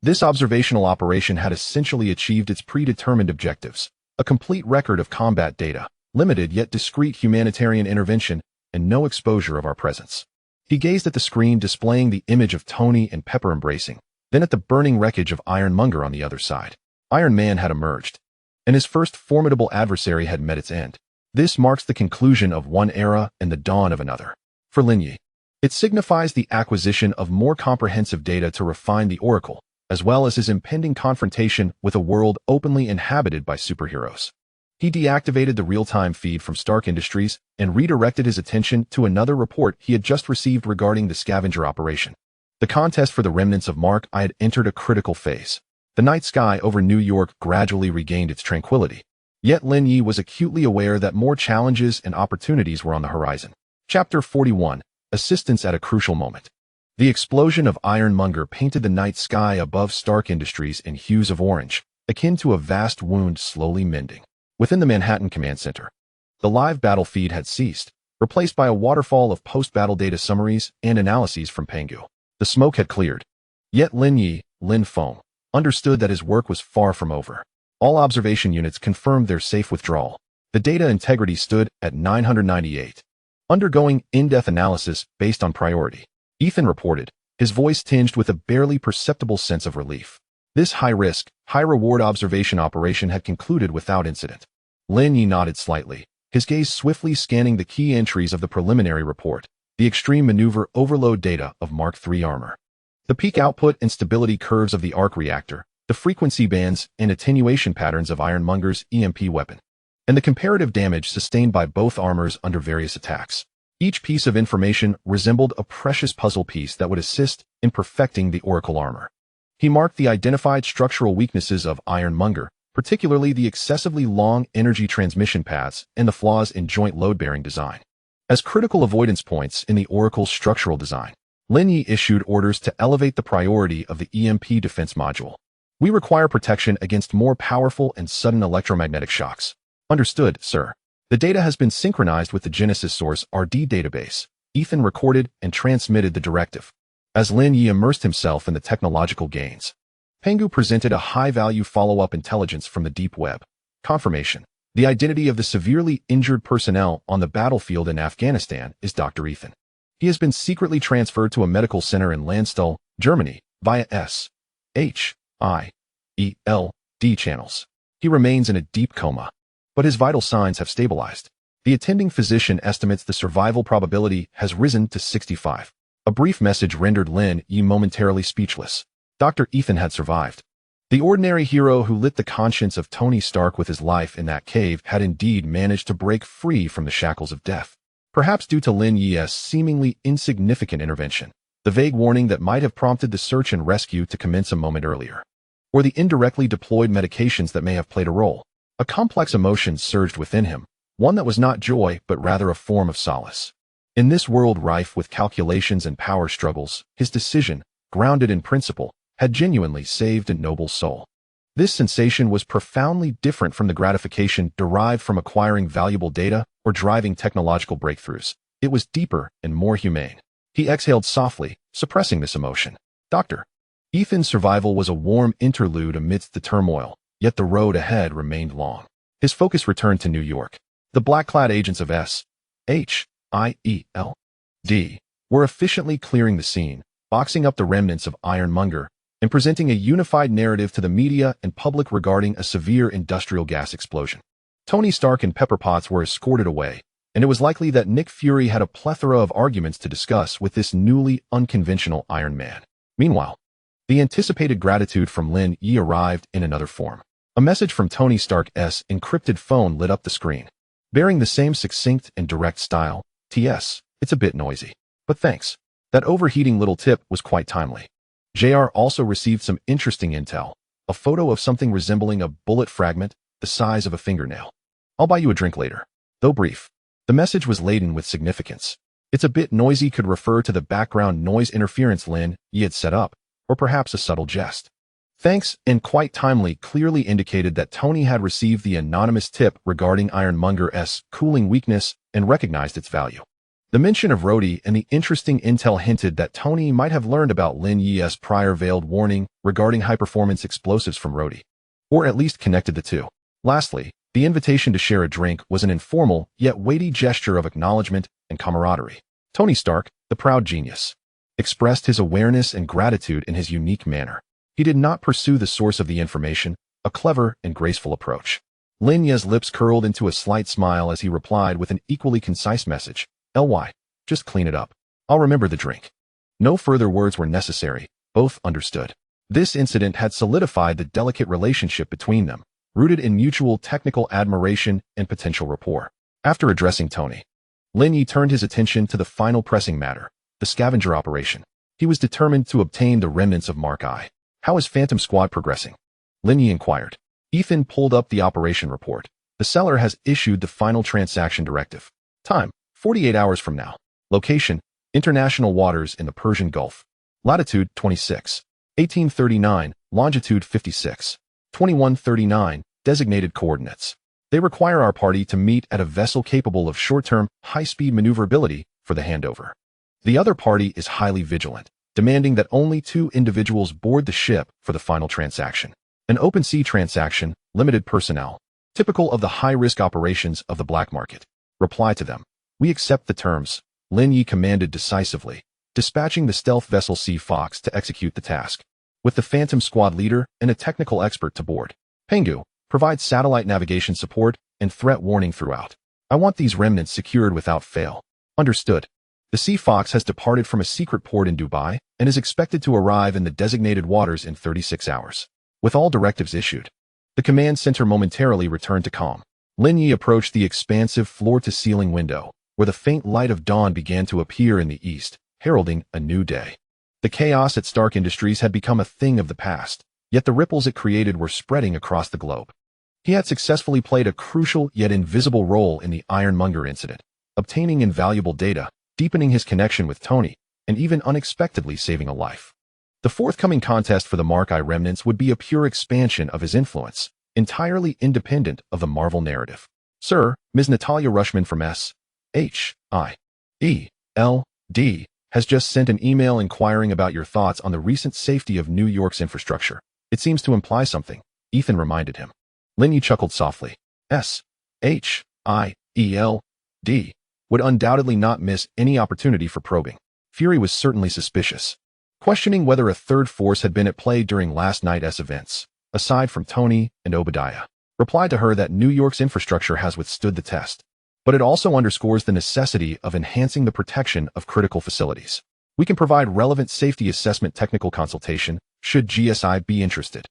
This observational operation had essentially achieved its predetermined objectives, a complete record of combat data, limited yet discreet humanitarian intervention, and no exposure of our presence. He gazed at the screen displaying the image of Tony and Pepper embracing, then at the burning wreckage of Ironmonger on the other side. Iron Man had emerged, and his first formidable adversary had met its end. This marks the conclusion of one era and the dawn of another. For Lin Ye, it signifies the acquisition of more comprehensive data to refine the Oracle, as well as his impending confrontation with a world openly inhabited by superheroes. He deactivated the real-time feed from Stark Industries and redirected his attention to another report he had just received regarding the scavenger operation. The contest for the remnants of Mark I had entered a critical phase. The night sky over New York gradually regained its tranquility. Yet Lin Ye was acutely aware that more challenges and opportunities were on the horizon. Chapter 41. Assistance at a Crucial Moment. The explosion of Ironmonger painted the night sky above Stark Industries in hues of orange, akin to a vast wound slowly mending. Within the Manhattan Command Center, the live battle feed had ceased, replaced by a waterfall of post-battle data summaries and analyses from Pengu. The smoke had cleared. Yet Lin Ye, Lin Feng, understood that his work was far from over. All observation units confirmed their safe withdrawal. The data integrity stood at 998. Undergoing in-depth analysis based on priority. Ethan reported, his voice tinged with a barely perceptible sense of relief. This high-risk, high-reward observation operation had concluded without incident. Lin Ye nodded slightly, his gaze swiftly scanning the key entries of the preliminary report, the extreme maneuver overload data of Mark III armor. The peak output and stability curves of the arc reactor, the frequency bands and attenuation patterns of Ironmonger's EMP weapon, and the comparative damage sustained by both armors under various attacks. Each piece of information resembled a precious puzzle piece that would assist in perfecting the Oracle armor. He marked the identified structural weaknesses of Ironmonger, particularly the excessively long energy transmission paths and the flaws in joint load-bearing design, as critical avoidance points in the Oracle's structural design. Lin Ye issued orders to elevate the priority of the EMP defense module. We require protection against more powerful and sudden electromagnetic shocks. Understood, sir. The data has been synchronized with the Genesis source RD database. Ethan recorded and transmitted the directive. As Lin Ye immersed himself in the technological gains, Pengu presented a high-value follow-up intelligence from the deep web. Confirmation. The identity of the severely injured personnel on the battlefield in Afghanistan is Dr. Ethan. He has been secretly transferred to a medical center in Landstuhl, Germany, via SHIELD channels. He remains in a deep coma, but his vital signs have stabilized. The attending physician estimates the survival probability has risen to 65. A brief message rendered Lin Ye momentarily speechless. Dr. Ethan had survived. The ordinary hero who lit the conscience of Tony Stark with his life in that cave had indeed managed to break free from the shackles of death. Perhaps due to Lin Ye's seemingly insignificant intervention, the vague warning that might have prompted the search and rescue to commence a moment earlier, or the indirectly deployed medications that may have played a role. A complex emotion surged within him, one that was not joy but rather a form of solace. In this world rife with calculations and power struggles, his decision, grounded in principle, had genuinely saved a noble soul. This sensation was profoundly different from the gratification derived from acquiring valuable data or driving technological breakthroughs. It was deeper and more humane. He exhaled softly, suppressing this emotion. Dr. Ethan's survival was a warm interlude amidst the turmoil, yet the road ahead remained long. His focus returned to New York. The black-clad agents of S.H.I.E.L.D. were efficiently clearing the scene, boxing up the remnants of Ironmonger, and presenting a unified narrative to the media and public regarding a severe industrial gas explosion. Tony Stark and Pepper Potts were escorted away, and it was likely that Nick Fury had a plethora of arguments to discuss with this newly unconventional Iron Man. Meanwhile, the anticipated gratitude from Lin Ye arrived in another form. A message from Tony Stark's encrypted phone lit up the screen. Bearing the same succinct and direct style, T.S., it's a bit noisy, but thanks. That overheating little tip was quite timely. JR also received some interesting intel, a photo of something resembling a bullet fragment the size of a fingernail. I'll buy you a drink later. Though brief, the message was laden with significance. It's a bit noisy could refer to the background noise interference Lin Ye had set up, or perhaps a subtle jest. Thanks and quite timely clearly indicated that Tony had received the anonymous tip regarding Ironmonger's cooling weakness and recognized its value. The mention of Rhodey and the interesting intel hinted that Tony might have learned about Lin Ye's prior veiled warning regarding high-performance explosives from Rhodey, or at least connected the two. Lastly, the invitation to share a drink was an informal yet weighty gesture of acknowledgement and camaraderie. Tony Stark, the proud genius, expressed his awareness and gratitude in his unique manner. He did not pursue the source of the information, a clever and graceful approach. Lin Ye's lips curled into a slight smile as he replied with an equally concise message. LY, just clean it up. I'll remember the drink. No further words were necessary, both understood. This incident had solidified the delicate relationship between them, rooted in mutual technical admiration and potential rapport. After addressing Tony, Lin Ye turned his attention to the final pressing matter, the scavenger operation. He was determined to obtain the remnants of Mark I. How is Phantom Squad progressing? Lin Ye inquired. Ethan pulled up the operation report. The seller has issued the final transaction directive. Time, 48 hours from now. Location, international waters in the Persian Gulf. Latitude, 26. 1839, longitude 56. 2139, designated coordinates. They require our party to meet at a vessel capable of short-term, high-speed maneuverability for the handover. The other party is highly vigilant, demanding that only 2 individuals board the ship for the final transaction. An open-sea transaction, limited personnel, typical of the high-risk operations of the black market. Reply to them. We accept the terms, Lin Ye commanded decisively, dispatching the stealth vessel Sea Fox to execute the task. With the Phantom Squad leader and a technical expert to board. Pengu, provide satellite navigation support and threat warning throughout. I want these remnants secured without fail. Understood. The Sea Fox has departed from a secret port in Dubai and is expected to arrive in the designated waters in 36 hours. With all directives issued, the command center momentarily returned to calm. Lin Ye approached the expansive floor-to-ceiling window, where the faint light of dawn began to appear in the east, heralding a new day. The chaos at Stark Industries had become a thing of the past, yet the ripples it created were spreading across the globe. He had successfully played a crucial yet invisible role in the Ironmonger incident, obtaining invaluable data, deepening his connection with Tony, and even unexpectedly saving a life. The forthcoming contest for the Mark I remnants would be a pure expansion of his influence, entirely independent of the Marvel narrative. Sir, Ms. Natalia Rushman from S.H.I.E.L.D. has just sent an email inquiring about your thoughts on the recent safety of New York's infrastructure. It seems to imply something, Ethan reminded him. Lin Ye chuckled softly. S.H.I.E.L.D. would undoubtedly not miss any opportunity for probing. Fury was certainly suspicious, questioning whether a third force had been at play during last night's events, aside from Tony and Obadiah. replied to her that New York's infrastructure has withstood the test, but it also underscores the necessity of enhancing the protection of critical facilities. We can provide relevant safety assessment technical consultation should GSI be interested.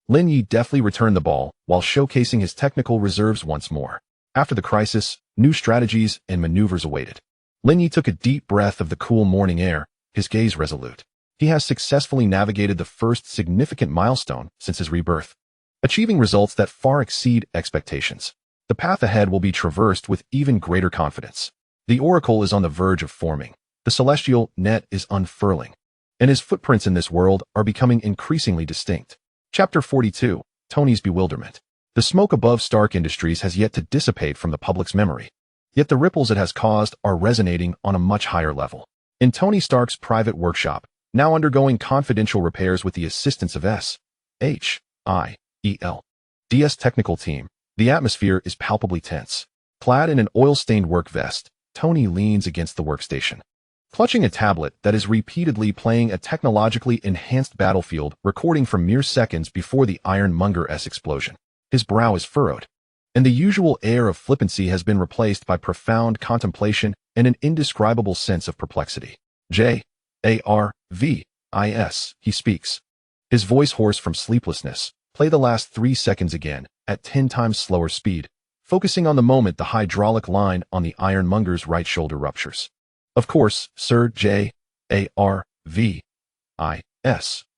Lin Ye deftly returned the ball while showcasing his technical reserves once more. After the crisis, new strategies and maneuvers awaited. Lin Ye took a deep breath of the cool morning air, his gaze resolute. He has successfully navigated the first significant milestone since his rebirth, achieving results that far exceed expectations. The path ahead will be traversed with even greater confidence. The oracle is on the verge of forming. The celestial net is unfurling, and his footprints in this world are becoming increasingly distinct. Chapter 42, Tony's Bewilderment. The smoke above Stark Industries has yet to dissipate from the public's memory, yet the ripples it has caused are resonating on a much higher level. In Tony Stark's private workshop, now undergoing confidential repairs with the assistance of SHIELD's technical team, the atmosphere is palpably tense. Clad in an oil-stained work vest, Tony leans against the workstation, clutching a tablet that is repeatedly playing a technologically enhanced battlefield recording from mere seconds before the Ironmonger's explosion. His brow is furrowed, and the usual air of flippancy has been replaced by profound contemplation and an indescribable sense of perplexity. JARVIS, he speaks, his voice hoarse from sleeplessness. Play the last 3 seconds again, at 10 times slower speed, focusing on the moment the hydraulic line on the Ironmonger's right shoulder ruptures. Of course, Sir JARVIS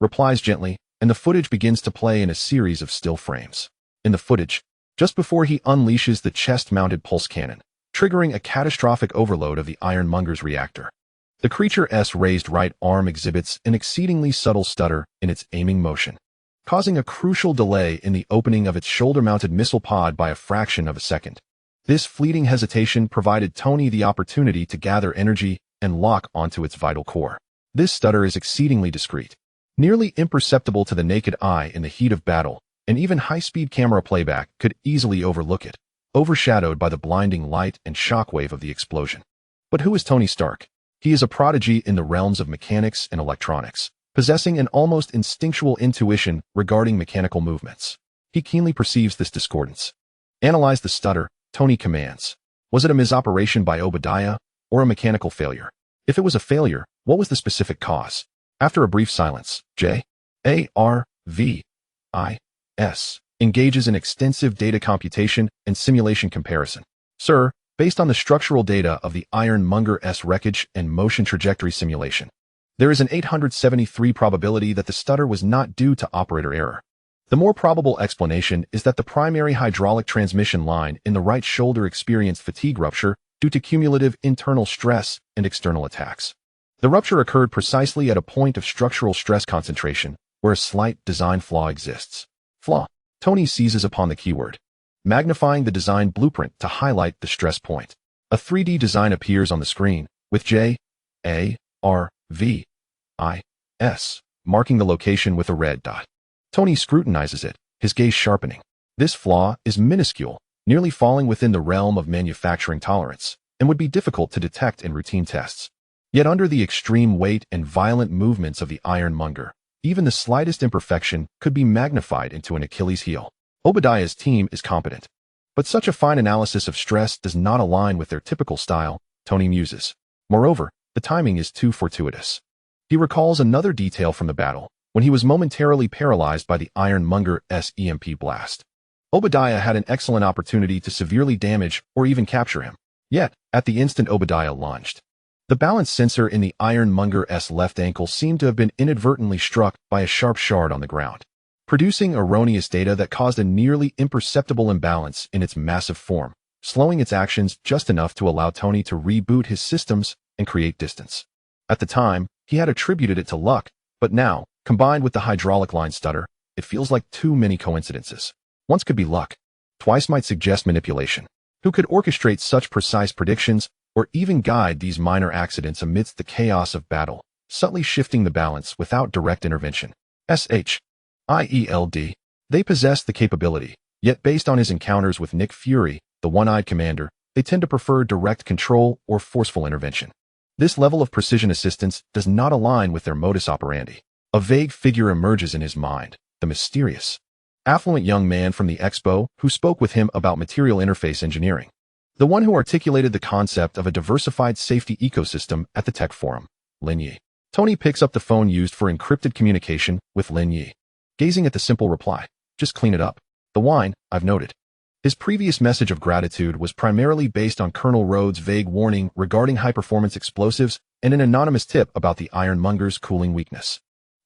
replies gently, and the footage begins to play in a series of still frames. In the footage, just before he unleashes the chest-mounted pulse cannon, triggering a catastrophic overload of the Ironmonger's reactor, the creature's raised right arm exhibits an exceedingly subtle stutter in its aiming motion, causing a crucial delay in the opening of its shoulder-mounted missile pod by a fraction of a second. This fleeting hesitation provided Tony the opportunity to gather energy and lock onto its vital core. This stutter is exceedingly discreet, nearly imperceptible to the naked eye in the heat of battle, and even high-speed camera playback could easily overlook it, overshadowed by the blinding light and shockwave of the explosion. But who is Tony Stark? He is a prodigy in the realms of mechanics and electronics, possessing an almost instinctual intuition regarding mechanical movements. He keenly perceives this discordance. Analyze the stutter, Tony commands. Was it a misoperation by Obadiah, or a mechanical failure? If it was a failure, what was the specific cause? After a brief silence, JARVIS engages in extensive data computation and simulation comparison. Sir, based on the structural data of the Ironmonger's wreckage and motion trajectory simulation, there is an 873 probability that the stutter was not due to operator error. The more probable explanation is that the primary hydraulic transmission line in the right shoulder experienced fatigue rupture due to cumulative internal stress and external attacks. The rupture occurred precisely at a point of structural stress concentration where a slight design flaw exists. Flaw. Tony seizes upon the keyword, magnifying the design blueprint to highlight the stress point. A 3D design appears on the screen, with JARVIS marking the location with a red dot. Tony scrutinizes it, his gaze sharpening. This flaw is minuscule, nearly falling within the realm of manufacturing tolerance, and would be difficult to detect in routine tests. Yet under the extreme weight and violent movements of the Ironmonger, even the slightest imperfection could be magnified into an Achilles heel. Obadiah's team is competent, but such a fine analysis of stress does not align with their typical style, Tony muses. Moreover, the timing is too fortuitous. He recalls another detail from the battle, when he was momentarily paralyzed by the Ironmonger's EMP blast. Obadiah had an excellent opportunity to severely damage or even capture him. Yet, at the instant Obadiah lunged, the balance sensor in the Ironmonger's left ankle seemed to have been inadvertently struck by a sharp shard on the ground, producing erroneous data that caused a nearly imperceptible imbalance in its massive form, slowing its actions just enough to allow Tony to reboot his systems and create distance. At the time, he had attributed it to luck, but now, combined with the hydraulic line stutter, it feels like too many coincidences. Once could be luck, twice might suggest manipulation. Who could orchestrate such precise predictions or even guide these minor accidents amidst the chaos of battle, subtly shifting the balance without direct intervention? SHIELD. They possess the capability, yet based on his encounters with Nick Fury, the one-eyed commander, they tend to prefer direct control or forceful intervention. This level of precision assistance does not align with their modus operandi. A vague figure emerges in his mind, the mysterious affluent young man from the Expo who spoke with him about material interface engineering. The one who articulated the concept of a diversified safety ecosystem at the tech forum, Lin Ye. Tony picks up the phone used for encrypted communication with Lin Ye, gazing at the simple reply, "Just clean it up. The wine, I've noted." His previous message of gratitude was primarily based on Colonel Rhodes' vague warning regarding high-performance explosives and an anonymous tip about the ironmonger's cooling weakness.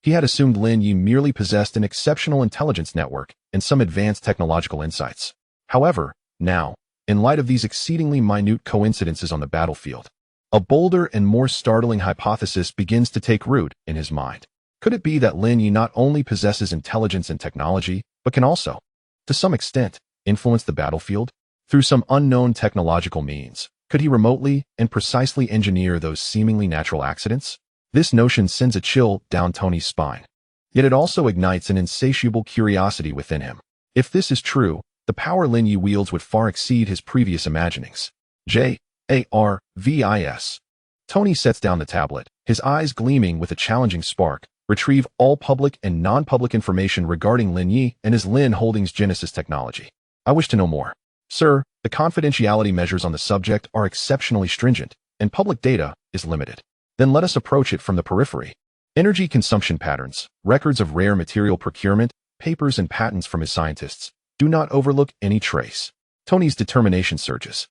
He had assumed Lin Ye merely possessed an exceptional intelligence network and some advanced technological insights. However, now, in light of these exceedingly minute coincidences on the battlefield, a bolder and more startling hypothesis begins to take root in his mind. Could it be that Lin Ye not only possesses intelligence and technology, but can also, to some extent, influence the battlefield? Through some unknown technological means, could he remotely and precisely engineer those seemingly natural accidents? This notion sends a chill down Tony's spine. Yet it also ignites an insatiable curiosity within him. If this is true, the power Lin Ye wields would far exceed his previous imaginings. Jarvis. Tony sets down the tablet, his eyes gleaming with a challenging spark. Retrieve all public and non-public information regarding Lin Ye and his Lin Holdings Genesis technology. I wish to know more. Sir, the confidentiality measures on the subject are exceptionally stringent, and public data is limited. Then let us approach it from the periphery. Energy consumption patterns, records of rare material procurement, papers and patents from his scientists. Do not overlook any trace. Tony's determination surges.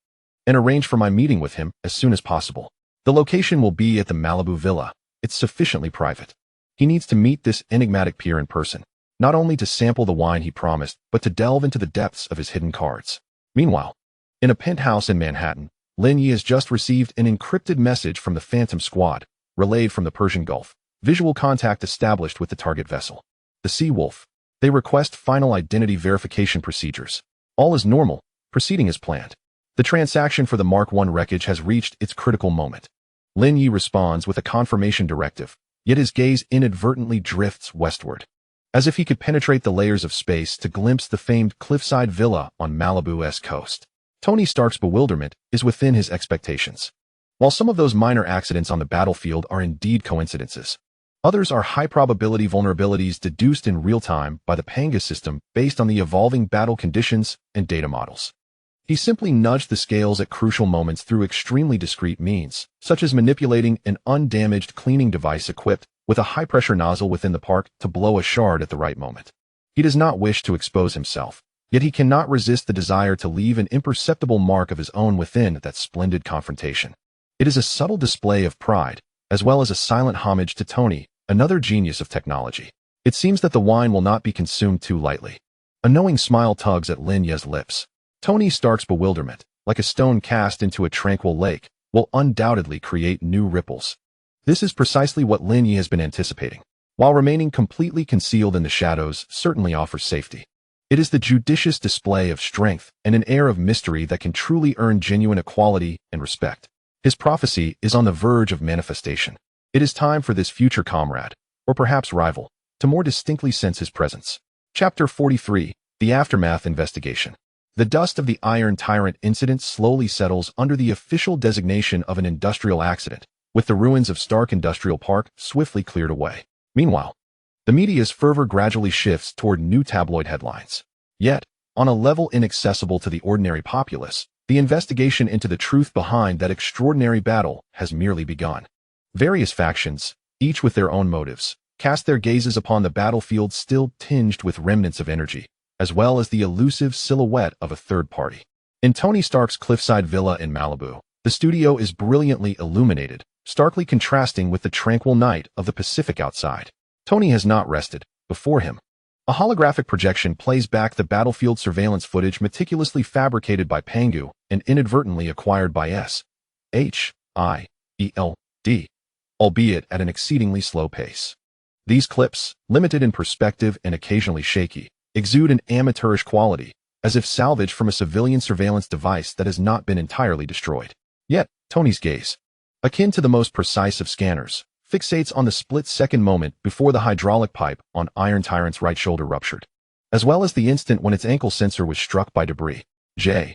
And arrange for my meeting with him as soon as possible. The location will be at the Malibu Villa. It's sufficiently private. He needs to meet this enigmatic peer in person, not only to sample the wine he promised, but to delve into the depths of his hidden cards. Meanwhile, in a penthouse in Manhattan, Lin Ye has just received an encrypted message from the Phantom Squad, relayed from the Persian Gulf. Visual contact established with the target vessel, the Sea Wolf. They request final identity verification procedures. All is normal, proceeding as planned. The transaction for the Mark I wreckage has reached its critical moment. Lin Ye responds with a confirmation directive, yet his gaze inadvertently drifts westward, as if he could penetrate the layers of space to glimpse the famed cliffside villa on Malibu's coast. Tony Stark's bewilderment is within his expectations. While some of those minor accidents on the battlefield are indeed coincidences, others are high-probability vulnerabilities deduced in real time by the Pangas system based on the evolving battle conditions and data models. He simply nudged the scales at crucial moments through extremely discreet means, such as manipulating an undamaged cleaning device equipped with a high-pressure nozzle within the park to blow a shard at the right moment. He does not wish to expose himself, yet he cannot resist the desire to leave an imperceptible mark of his own within that splendid confrontation. It is a subtle display of pride, as well as a silent homage to Tony, another genius of technology. It seems that the wine will not be consumed too lightly. A knowing smile tugs at Lin Ye's lips. Tony Stark's bewilderment, like a stone cast into a tranquil lake, will undoubtedly create new ripples. This is precisely what Lin Ye has been anticipating. While remaining completely concealed in the shadows certainly offers safety, it is the judicious display of strength and an air of mystery that can truly earn genuine equality and respect. His prophecy is on the verge of manifestation. It is time for this future comrade, or perhaps rival, to more distinctly sense his presence. Chapter 43, The Aftermath Investigation. The dust of the Iron Tyrant incident slowly settles under the official designation of an industrial accident, with the ruins of Stark Industrial Park swiftly cleared away. Meanwhile, the media's fervor gradually shifts toward new tabloid headlines. Yet, on a level inaccessible to the ordinary populace, the investigation into the truth behind that extraordinary battle has merely begun. Various factions, each with their own motives, cast their gazes upon the battlefield still tinged with remnants of energy, as well as the elusive silhouette of a third party. In Tony Stark's cliffside villa in Malibu, the studio is brilliantly illuminated, starkly contrasting with the tranquil night of the Pacific outside. Tony has not rested. Before him, a holographic projection plays back the battlefield surveillance footage meticulously fabricated by Pangu and inadvertently acquired by SHIELD, albeit at an exceedingly slow pace. These clips, limited in perspective and occasionally shaky, exude an amateurish quality, as if salvaged from a civilian surveillance device that has not been entirely destroyed. Yet, Tony's gaze, akin to the most precise of scanners, fixates on the split-second moment before the hydraulic pipe on Iron Tyrant's right shoulder ruptured, as well as the instant when its ankle sensor was struck by debris. Jarvis.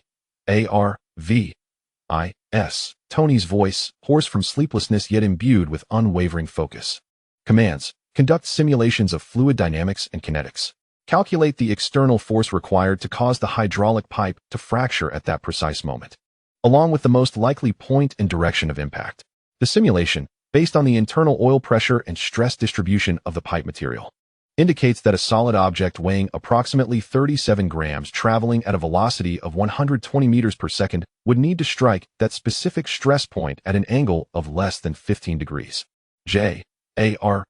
Tony's voice, hoarse from sleeplessness yet imbued with unwavering focus. Commands: conduct simulations of fluid dynamics and kinetics. Calculate the external force required to cause the hydraulic pipe to fracture at that precise moment, along with the most likely point and direction of impact. The simulation, based on the internal oil pressure and stress distribution of the pipe material, indicates that a solid object weighing approximately 37 grams traveling at a velocity of 120 meters per second would need to strike that specific stress point at an angle of less than 15 degrees. JARVIS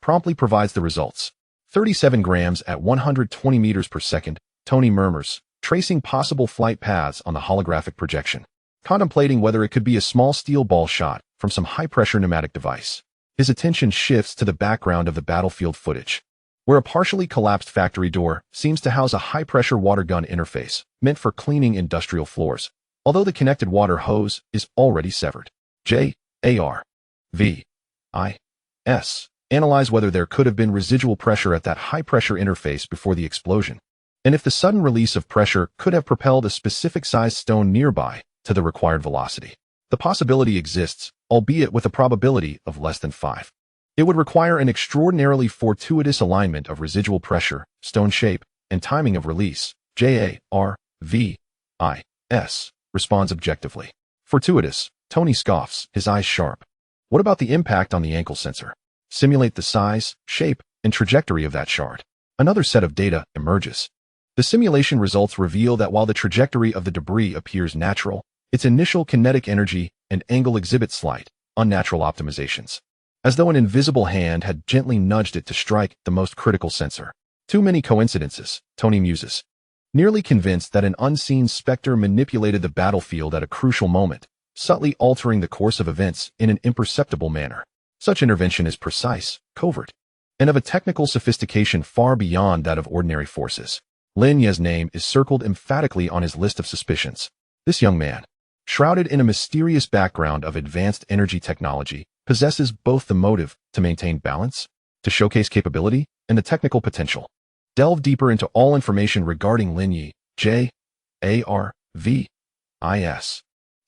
promptly provides the results. 37 grams at 120 meters per second, Tony murmurs, tracing possible flight paths on the holographic projection, contemplating whether it could be a small steel ball shot from some high-pressure pneumatic device. His attention shifts to the background of the battlefield footage, where a partially collapsed factory door seems to house a high-pressure water gun interface meant for cleaning industrial floors, although the connected water hose is already severed. JARVIS analyze whether there could have been residual pressure at that high-pressure interface before the explosion, and if the sudden release of pressure could have propelled a specific size stone nearby to the required velocity. The possibility exists, albeit with a probability of less than 5. It would require an extraordinarily fortuitous alignment of residual pressure, stone shape, and timing of release. JARVIS responds objectively. Fortuitous, Tony scoffs, his eyes sharp. What about the impact on the ankle sensor? Simulate the size, shape, and trajectory of that shard. Another set of data emerges. The simulation results reveal that while the trajectory of the debris appears natural, its initial kinetic energy and angle exhibit slight, unnatural optimizations, as though an invisible hand had gently nudged it to strike the most critical sensor. Too many coincidences, Tony muses, nearly convinced that an unseen specter manipulated the battlefield at a crucial moment, subtly altering the course of events in an imperceptible manner. Such intervention is precise, covert, and of a technical sophistication far beyond that of ordinary forces. Lin Ye's name is circled emphatically on his list of suspicions. This young man, shrouded in a mysterious background of advanced energy technology, possesses both the motive to maintain balance, to showcase capability, and the technical potential. Delve deeper into all information regarding Lin Ye, JARVIS.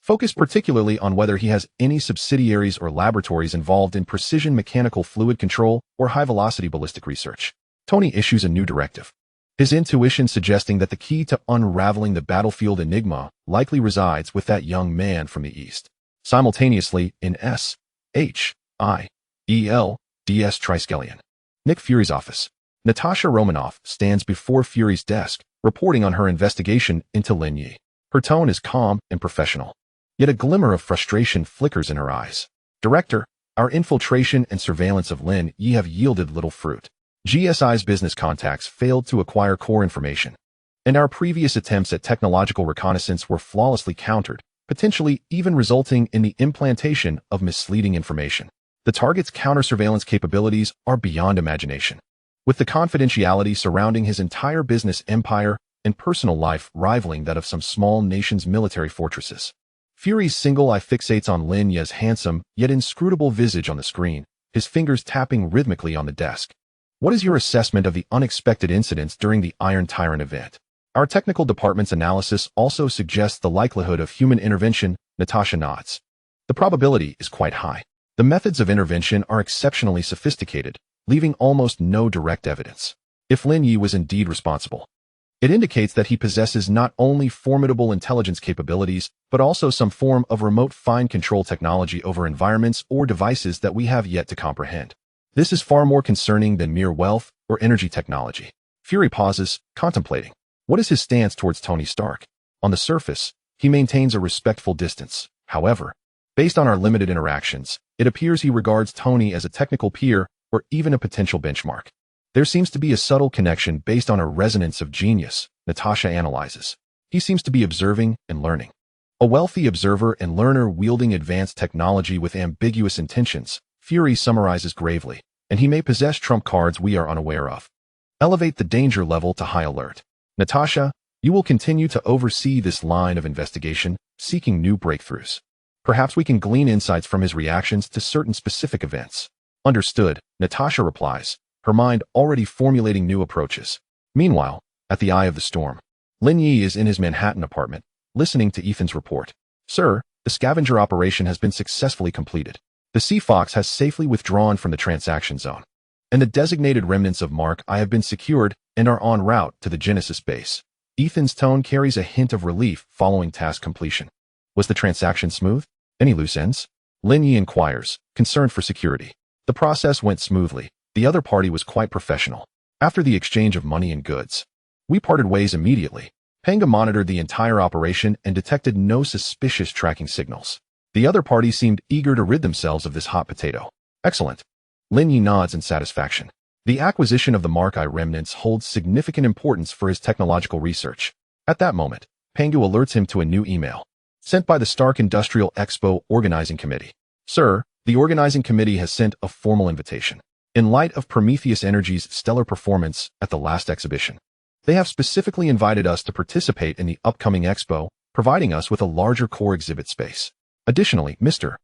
Focus particularly on whether he has any subsidiaries or laboratories involved in precision mechanical fluid control or high-velocity ballistic research. Tony issues a new directive, his intuition suggesting that the key to unraveling the battlefield enigma likely resides with that young man from the East. Simultaneously, in SHIELDS Triskelion, Nick Fury's office, Natasha Romanoff stands before Fury's desk, reporting on her investigation into Lin Ye. Her tone is calm and professional, yet a glimmer of frustration flickers in her eyes. Director, our infiltration and surveillance of Lin Ye have yielded little fruit. GSI's business contacts failed to acquire core information, and our previous attempts at technological reconnaissance were flawlessly countered, potentially even resulting in the implantation of misleading information. The target's counter-surveillance capabilities are beyond imagination, with the confidentiality surrounding his entire business empire and personal life rivaling that of some small nation's military fortresses. Fury's single eye fixates on Lin Ye's handsome yet inscrutable visage on the screen, his fingers tapping rhythmically on the desk. What is your assessment of the unexpected incidents during the Iron Tyrant event? Our technical department's analysis also suggests the likelihood of human intervention. Natasha nods. The probability is quite high. The methods of intervention are exceptionally sophisticated, leaving almost no direct evidence. If Lin Ye was indeed responsible, it indicates that he possesses not only formidable intelligence capabilities, but also some form of remote fine control technology over environments or devices that we have yet to comprehend. This is far more concerning than mere wealth or energy technology. Fury pauses, contemplating. What is his stance towards Tony Stark? On the surface, he maintains a respectful distance. However, based on our limited interactions, it appears he regards Tony as a technical peer or even a potential benchmark. There seems to be a subtle connection based on a resonance of genius, Natasha analyzes. He seems to be observing and learning. A wealthy observer and learner wielding advanced technology with ambiguous intentions, Fury summarizes gravely, and he may possess trump cards we are unaware of. Elevate the danger level to high alert. Natasha, you will continue to oversee this line of investigation, seeking new breakthroughs. Perhaps we can glean insights from his reactions to certain specific events. Understood, Natasha replies, her mind already formulating new approaches. Meanwhile, at the eye of the storm, Lin Ye is in his Manhattan apartment, listening to Ethan's report. Sir, the scavenger operation has been successfully completed. The Sea Fox has safely withdrawn from the transaction zone. and the designated remnants of Mark I have been secured and are en route to the geneticist base. Ethan's tone carries a hint of relief following task completion. Was the transaction smooth? Any loose ends? Lin Ye inquires, concerned for security. The process went smoothly. The other party was quite professional. After the exchange of money and goods, we parted ways immediately. Panga monitored the entire operation and detected no suspicious tracking signals. The other party seemed eager to rid themselves of this hot potato. Excellent. Lin Ye nods in satisfaction. The acquisition of the Mark I remnants holds significant importance for his technological research. At that moment, Pangu alerts him to a new email, sent by the Stark Industrial Expo Organizing Committee. Sir, the Organizing Committee has sent a formal invitation. In light of Prometheus Energy's stellar performance at the last exhibition, they have specifically invited us to participate in the upcoming Expo, providing us with a larger core exhibit space. Additionally, Mr.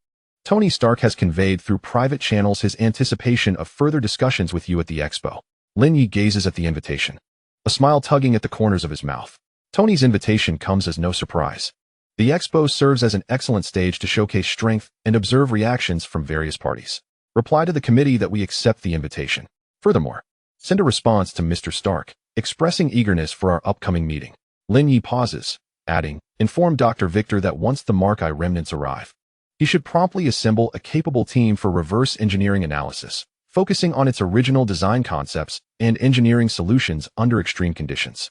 Tony Stark has conveyed through private channels his anticipation of further discussions with you at the Expo. Lin Ye gazes at the invitation, a smile tugging at the corners of his mouth. Tony's invitation comes as no surprise. The Expo serves as an excellent stage to showcase strength and observe reactions from various parties. Reply to the committee that we accept the invitation. Furthermore, send a response to Mr. Stark, expressing eagerness for our upcoming meeting. Lin Ye pauses, adding, inform Dr. Victor that once the Mark I remnants arrive, he should promptly assemble a capable team for reverse engineering analysis, focusing on its original design concepts and engineering solutions under extreme conditions.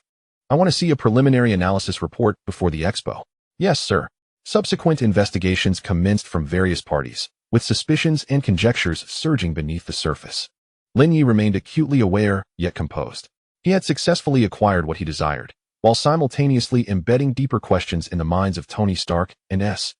I want to see a preliminary analysis report before the Expo. Yes, sir. Subsequent investigations commenced from various parties, with suspicions and conjectures surging beneath the surface. Lin Ye remained acutely aware, yet composed. He had successfully acquired what he desired, while simultaneously embedding deeper questions in the minds of Tony Stark and S.H.I.E.L.D.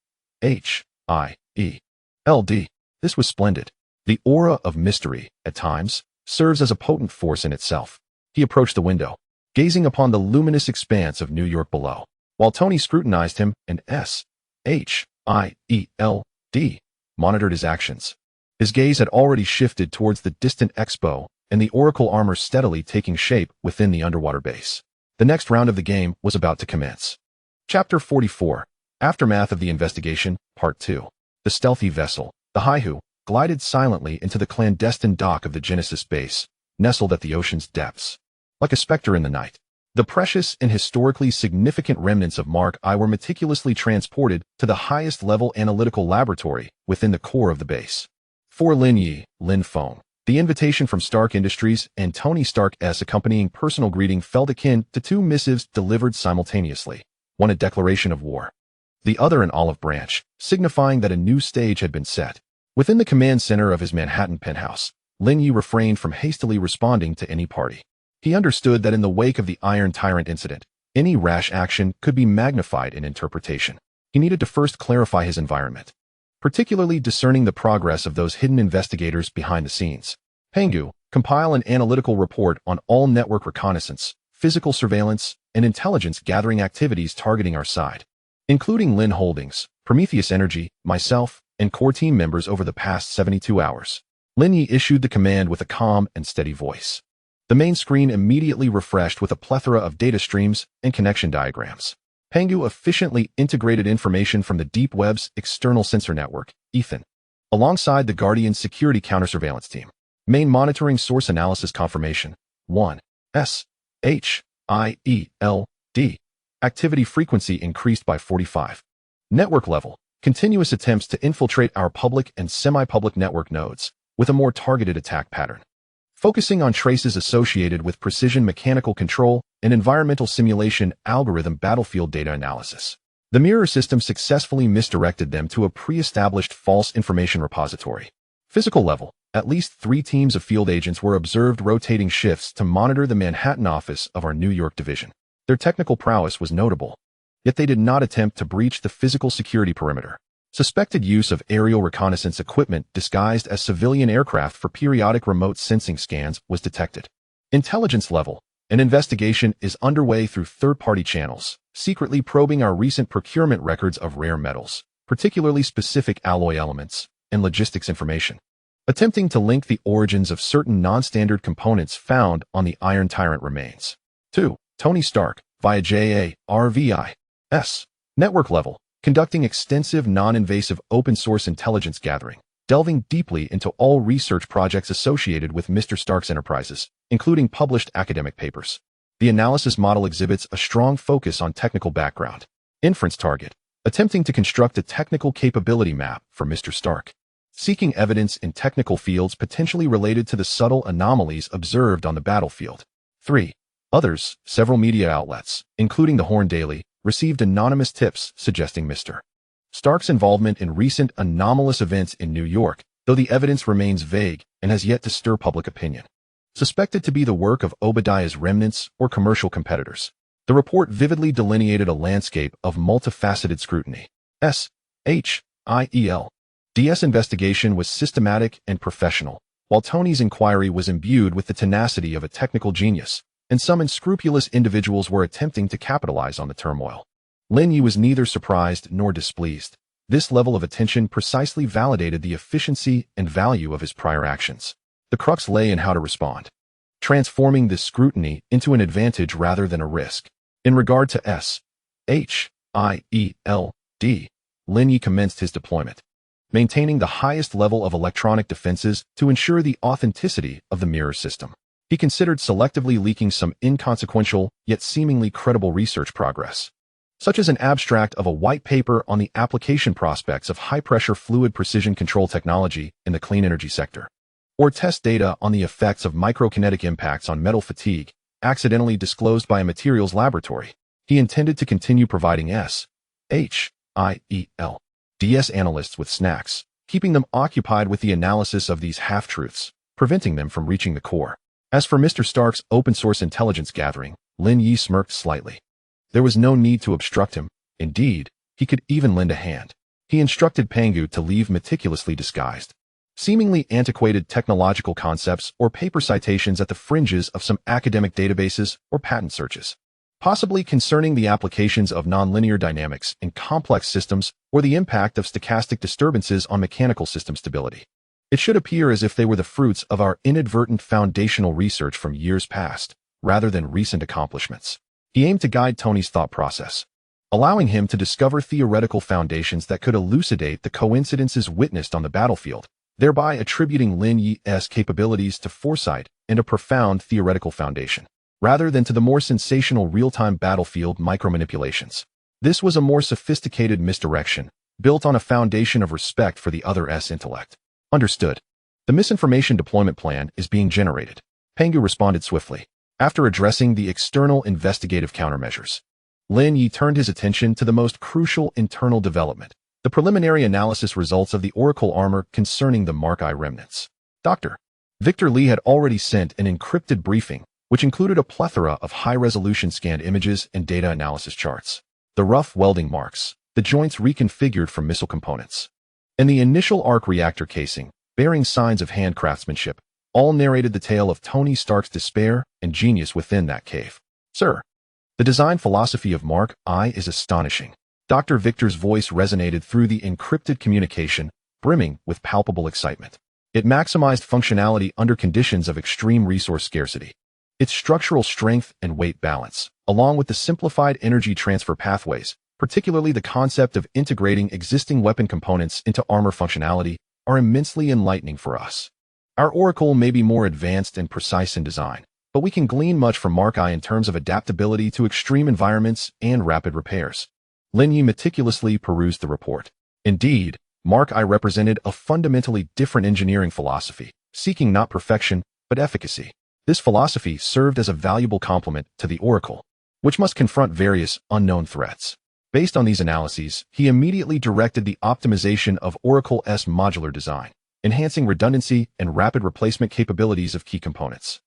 This was splendid. The aura of mystery, at times, serves as a potent force in itself. He approached the window, gazing upon the luminous expanse of New York below, while Tony scrutinized him and S.H.I.E.L.D. monitored his actions. His gaze had already shifted towards the distant Expo and the Oracle armor steadily taking shape within the underwater base. The next round of the game was about to commence. Chapter 44, Aftermath of the Investigation, Part 2. The stealthy vessel, the Haihu, glided silently into the clandestine dock of the Genesis base, nestled at the ocean's depths. Like a specter in the night, the precious and historically significant remnants of Mark I were meticulously transported to the highest level analytical laboratory within the core of the base. For Lin Ye, Lin Feng, the invitation from Stark Industries and Tony Stark's accompanying personal greeting felt akin to two missives delivered simultaneously, one a declaration of war, the other an olive branch, signifying that a new stage had been set. Within the command center of his Manhattan penthouse, Lin Ye refrained from hastily responding to any party. He understood that in the wake of the Iron Tyrant incident, any rash action could be magnified in interpretation. He needed to first clarify his environment, particularly discerning the progress of those hidden investigators behind the scenes. Pangu, compile an analytical report on all network reconnaissance, physical surveillance, and intelligence gathering activities targeting our side, including Lin Holdings, Prometheus Energy, myself, and core team members over the past 72 hours. Lin Ye issued the command with a calm and steady voice. The main screen immediately refreshed with a plethora of data streams and connection diagrams. Pangu efficiently integrated information from the Deep Web's external sensor network, Ethan, alongside the Guardian's security counter-surveillance team. Main monitoring source analysis confirmation. 1. S.H.I.E.L.D. Activity frequency increased by 45. Network level. Continuous attempts to infiltrate our public and semi-public network nodes with a more targeted attack pattern, focusing on traces associated with precision mechanical control and environmental simulation algorithm battlefield data analysis. The mirror system successfully misdirected them to a pre-established false information repository. Physical level. At least 3 teams of field agents were observed rotating shifts to monitor the Manhattan office of our New York division. Their technical prowess was notable, yet they did not attempt to breach the physical security perimeter. Suspected use of aerial reconnaissance equipment disguised as civilian aircraft for periodic remote sensing scans was detected. Intelligence level. An investigation is underway through third-party channels, secretly probing our recent procurement records of rare metals, particularly specific alloy elements, and logistics information, attempting to link the origins of certain non-standard components found on the Iron Tyrant remains. 2. Tony Stark, via JARVIS. Network level, conducting extensive non-invasive open-source intelligence gathering, delving deeply into all research projects associated with Mr. Stark's enterprises, including published academic papers. The analysis model exhibits a strong focus on technical background. Inference target, attempting to construct a technical capability map for Mr. Stark, seeking evidence in technical fields potentially related to the subtle anomalies observed on the battlefield. 3. Others, several media outlets, including the Horn Daily, received anonymous tips suggesting Mr. Stark's involvement in recent anomalous events in New York, though the evidence remains vague and has yet to stir public opinion. Suspected to be the work of Obadiah's remnants or commercial competitors. The report vividly delineated a landscape of multifaceted scrutiny. S.H.I.E.L.'s investigation was systematic and professional, while Tony's inquiry was imbued with the tenacity of a technical genius, and some unscrupulous individuals were attempting to capitalize on the turmoil. Lin Ye was neither surprised nor displeased. This level of attention precisely validated the efficiency and value of his prior actions. The crux lay in how to respond, transforming this scrutiny into an advantage rather than a risk. In regard to S.H.I.E.L.D., Lin Ye commenced his deployment, maintaining the highest level of electronic defenses to ensure the authenticity of the mirror system. He considered selectively leaking some inconsequential yet seemingly credible research progress, such as an abstract of a white paper on the application prospects of high-pressure fluid precision control technology in the clean energy sector, or test data on the effects of microkinetic impacts on metal fatigue, accidentally disclosed by a materials laboratory. He intended to continue providing S.H.I.E.L.'s analysts with snacks, keeping them occupied with the analysis of these half-truths, preventing them from reaching the core. As for Mr. Stark's open-source intelligence gathering, Lin Ye smirked slightly. There was no need to obstruct him. Indeed, he could even lend a hand. He instructed Pangu to leave meticulously disguised, seemingly antiquated technological concepts or paper citations at the fringes of some academic databases or patent searches, possibly concerning the applications of nonlinear dynamics in complex systems or the impact of stochastic disturbances on mechanical system stability. It should appear as if they were the fruits of our inadvertent foundational research from years past, rather than recent accomplishments. He aimed to guide Tony's thought process, allowing him to discover theoretical foundations that could elucidate the coincidences witnessed on the battlefield, thereby attributing Lin Ye's capabilities to foresight and a profound theoretical foundation, rather than to the more sensational real-time battlefield micromanipulations. This was a more sophisticated misdirection, built on a foundation of respect for the other's intellect. Understood. The misinformation deployment plan is being generated. Pangu responded swiftly. After addressing the external investigative countermeasures, Lin Ye turned his attention to the most crucial internal development, the preliminary analysis results of the Oracle armor concerning the Mark I remnants. Dr. Victor Lee had already sent an encrypted briefing, which included a plethora of high-resolution scanned images and data analysis charts. The rough welding marks, the joints reconfigured from missile components, and the initial arc reactor casing, bearing signs of hand craftsmanship, all narrated the tale of Tony Stark's despair and genius within that cave. Sir, the design philosophy of Mark I is astonishing. Dr. Victor's voice resonated through the encrypted communication, brimming with palpable excitement. It maximized functionality under conditions of extreme resource scarcity. Its structural strength and weight balance, along with the simplified energy transfer pathways, particularly the concept of integrating existing weapon components into armor functionality, are immensely enlightening for us. Our Oracle may be more advanced and precise in design, but we can glean much from Mark I in terms of adaptability to extreme environments and rapid repairs. Lin Ye meticulously perused the report. Indeed, Mark I represented a fundamentally different engineering philosophy, seeking not perfection, but efficacy. This philosophy served as a valuable complement to the Oracle, which must confront various unknown threats. Based on these analyses, he immediately directed the optimization of Oracle's modular design, enhancing redundancy and rapid replacement capabilities of key components,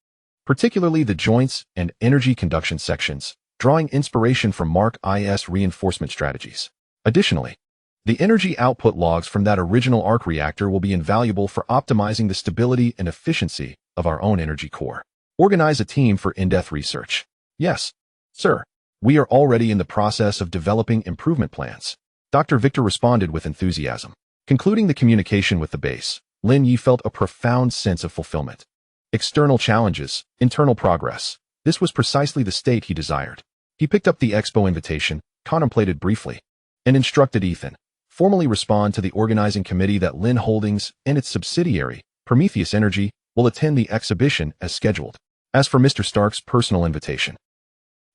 particularly the joints and energy conduction sections, drawing inspiration from Mark I's reinforcement strategies. Additionally, the energy output logs from that original arc reactor will be invaluable for optimizing the stability and efficiency of our own energy core. Organize a team for in-depth research. Yes, sir. We are already in the process of developing improvement plans. Dr. Victor responded with enthusiasm. Concluding the communication with the base, Lin Ye felt a profound sense of fulfillment. External challenges, internal progress. This was precisely the state he desired. He picked up the Expo invitation, contemplated briefly, and instructed Ethan, formally respond to the organizing committee that Lin Holdings and its subsidiary, Prometheus Energy, will attend the exhibition as scheduled. As for Mr. Stark's personal invitation,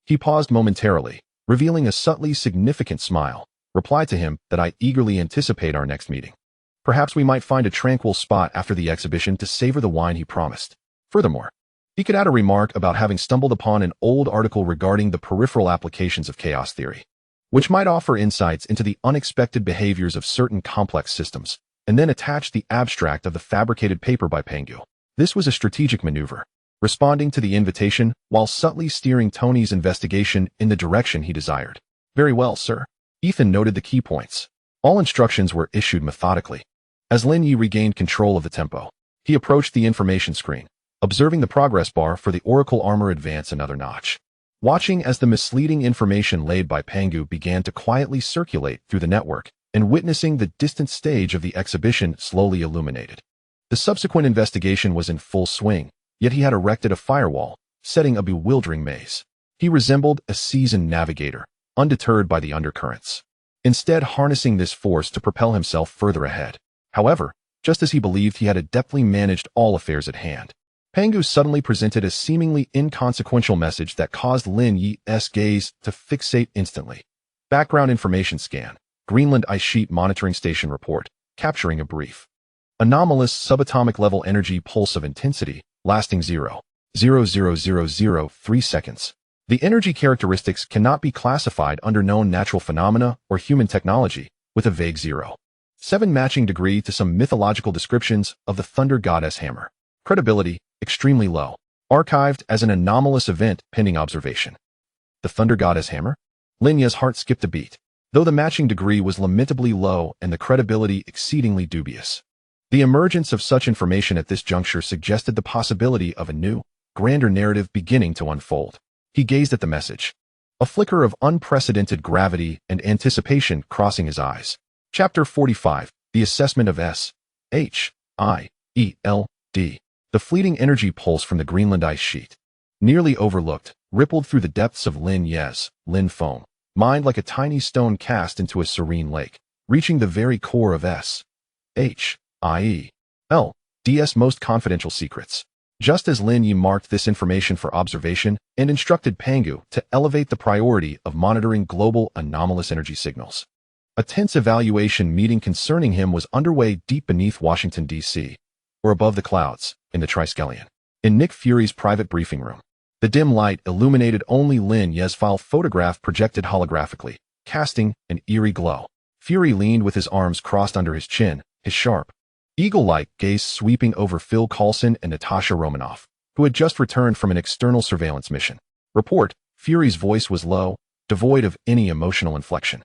he paused momentarily, revealing a subtly significant smile, replied to him that I eagerly anticipate our next meeting. Perhaps we might find a tranquil spot after the exhibition to savor the wine he promised. Furthermore, he could add a remark about having stumbled upon an old article regarding the peripheral applications of chaos theory, which might offer insights into the unexpected behaviors of certain complex systems, and then attach the abstract of the fabricated paper by Pangu. This was a strategic maneuver, responding to the invitation while subtly steering Tony's investigation in the direction he desired. Very well, sir. Ethan noted the key points. All instructions were issued methodically. As Lin Ye regained control of the tempo, he approached the information screen, observing the progress bar for the Oracle Armor advance another notch. Watching as the misleading information laid by Pangu began to quietly circulate through the network, and witnessing the distant stage of the exhibition slowly illuminated. The subsequent investigation was in full swing, yet he had erected a firewall, setting a bewildering maze. He resembled a seasoned navigator, undeterred by the undercurrents, instead harnessing this force to propel himself further ahead. However, just as he believed he had adeptly managed all affairs at hand, Pangu suddenly presented a seemingly inconsequential message that caused Lin Ye's gaze to fixate instantly. Background information scan. Greenland ice sheet monitoring station report, capturing a brief, anomalous subatomic level energy pulse of intensity, lasting 0.00003 seconds. The energy characteristics cannot be classified under known natural phenomena or human technology, with a vague 0.7 matching degree to some mythological descriptions of the thunder goddess hammer. Credibility, extremely low. Archived as an anomalous event pending observation. The thunder goddess hammer? Lin Ye's heart skipped a beat, though the matching degree was lamentably low and the credibility exceedingly dubious. The emergence of such information at this juncture suggested the possibility of a new, grander narrative beginning to unfold. He gazed at the message, a flicker of unprecedented gravity and anticipation crossing his eyes. Chapter 45, The Assessment of S.H.I.E.L.D. The fleeting energy pulse from the Greenland ice sheet, nearly overlooked, rippled through the depths of Lin Ye's Lin foam, mind like a tiny stone cast into a serene lake, reaching the very core of S.H.I.E.L.D's most confidential secrets. Just as Lin Ye marked this information for observation and instructed Pangu to elevate the priority of monitoring global anomalous energy signals, a tense evaluation meeting concerning him was underway deep beneath Washington, D.C., or above the clouds, in the Triskelion. In Nick Fury's private briefing room, the dim light illuminated only Lin Ye's file photograph projected holographically, casting an eerie glow. Fury leaned with his arms crossed under his chin, his sharp, eagle-like gaze sweeping over Phil Coulson and Natasha Romanoff, who had just returned from an external surveillance mission. Report. Fury's voice was low, devoid of any emotional inflection.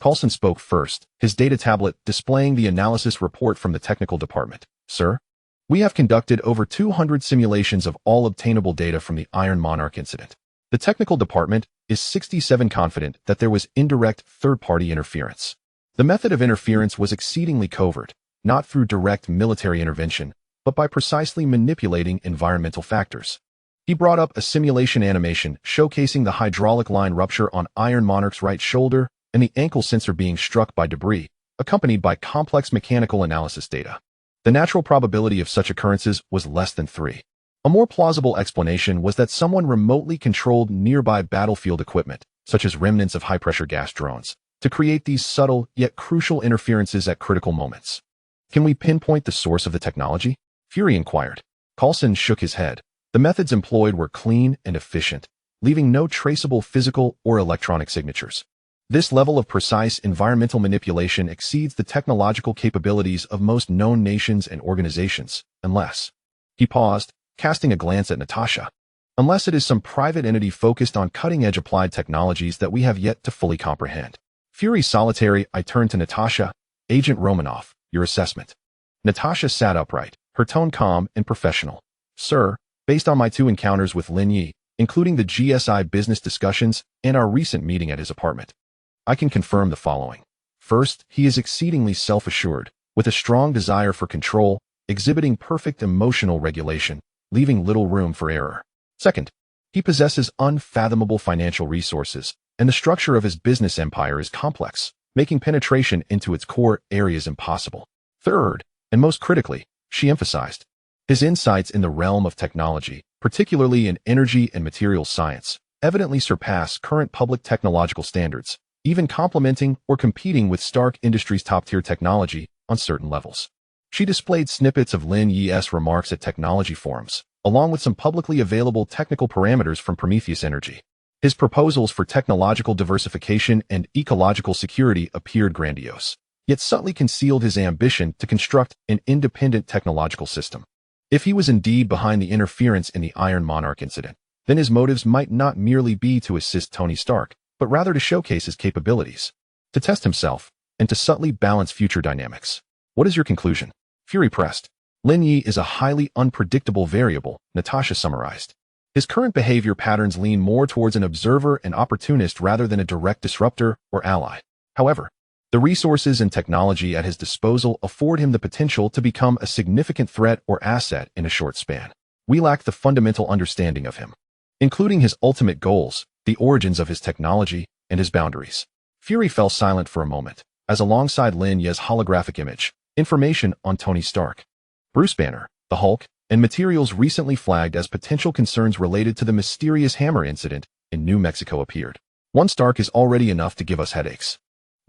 Coulson spoke first, his data tablet displaying the analysis report from the technical department. Sir, we have conducted over 200 simulations of all obtainable data from the Iron Monarch incident. The technical department is 67% confident that there was indirect third-party interference. The method of interference was exceedingly covert, not through direct military intervention, but by precisely manipulating environmental factors. He brought up a simulation animation showcasing the hydraulic line rupture on Iron Monarch's right shoulder and the ankle sensor being struck by debris, accompanied by complex mechanical analysis data. The natural probability of such occurrences was less than 3. A more plausible explanation was that someone remotely controlled nearby battlefield equipment, such as remnants of high-pressure gas drones, to create these subtle yet crucial interferences at critical moments. Can we pinpoint the source of the technology? Fury inquired. Coulson shook his head. The methods employed were clean and efficient, leaving no traceable physical or electronic signatures. This level of precise environmental manipulation exceeds the technological capabilities of most known nations and organizations, unless... He paused, casting a glance at Natasha. Unless it is some private entity focused on cutting-edge applied technologies that we have yet to fully comprehend. Fury solitary, I turned to Natasha. Agent Romanoff, your assessment. Natasha sat upright, her tone calm and professional. Sir, based on my 2 encounters with Lin Ye, including the GSI business discussions and our recent meeting at his apartment, I can confirm the following. First, he is exceedingly self-assured, with a strong desire for control, exhibiting perfect emotional regulation, leaving little room for error. Second, he possesses unfathomable financial resources, and the structure of his business empire is complex, making penetration into its core areas impossible. Third, and most critically, she emphasized, his insights in the realm of technology, particularly in energy and materials science, evidently surpass current public technological standards, even complementing or competing with Stark Industries' top-tier technology on certain levels. She displayed snippets of Lin Ye's remarks at technology forums, along with some publicly available technical parameters from Prometheus Energy. His proposals for technological diversification and ecological security appeared grandiose, yet subtly concealed his ambition to construct an independent technological system. If he was indeed behind the interference in the Iron Monarch incident, then his motives might not merely be to assist Tony Stark, but rather to showcase his capabilities, to test himself, and to subtly balance future dynamics. What is your conclusion? Fury pressed. Lin Ye is a highly unpredictable variable, Natasha summarized. His current behavior patterns lean more towards an observer and opportunist rather than a direct disruptor or ally. However, the resources and technology at his disposal afford him the potential to become a significant threat or asset in a short span. We lack the fundamental understanding of him, including his ultimate goals, the origins of his technology, and his boundaries. Fury fell silent for a moment, as alongside Lin Ye's holographic image, information on Tony Stark, Bruce Banner, the Hulk, and materials recently flagged as potential concerns related to the mysterious hammer incident in New Mexico appeared. One Stark is already enough to give us headaches.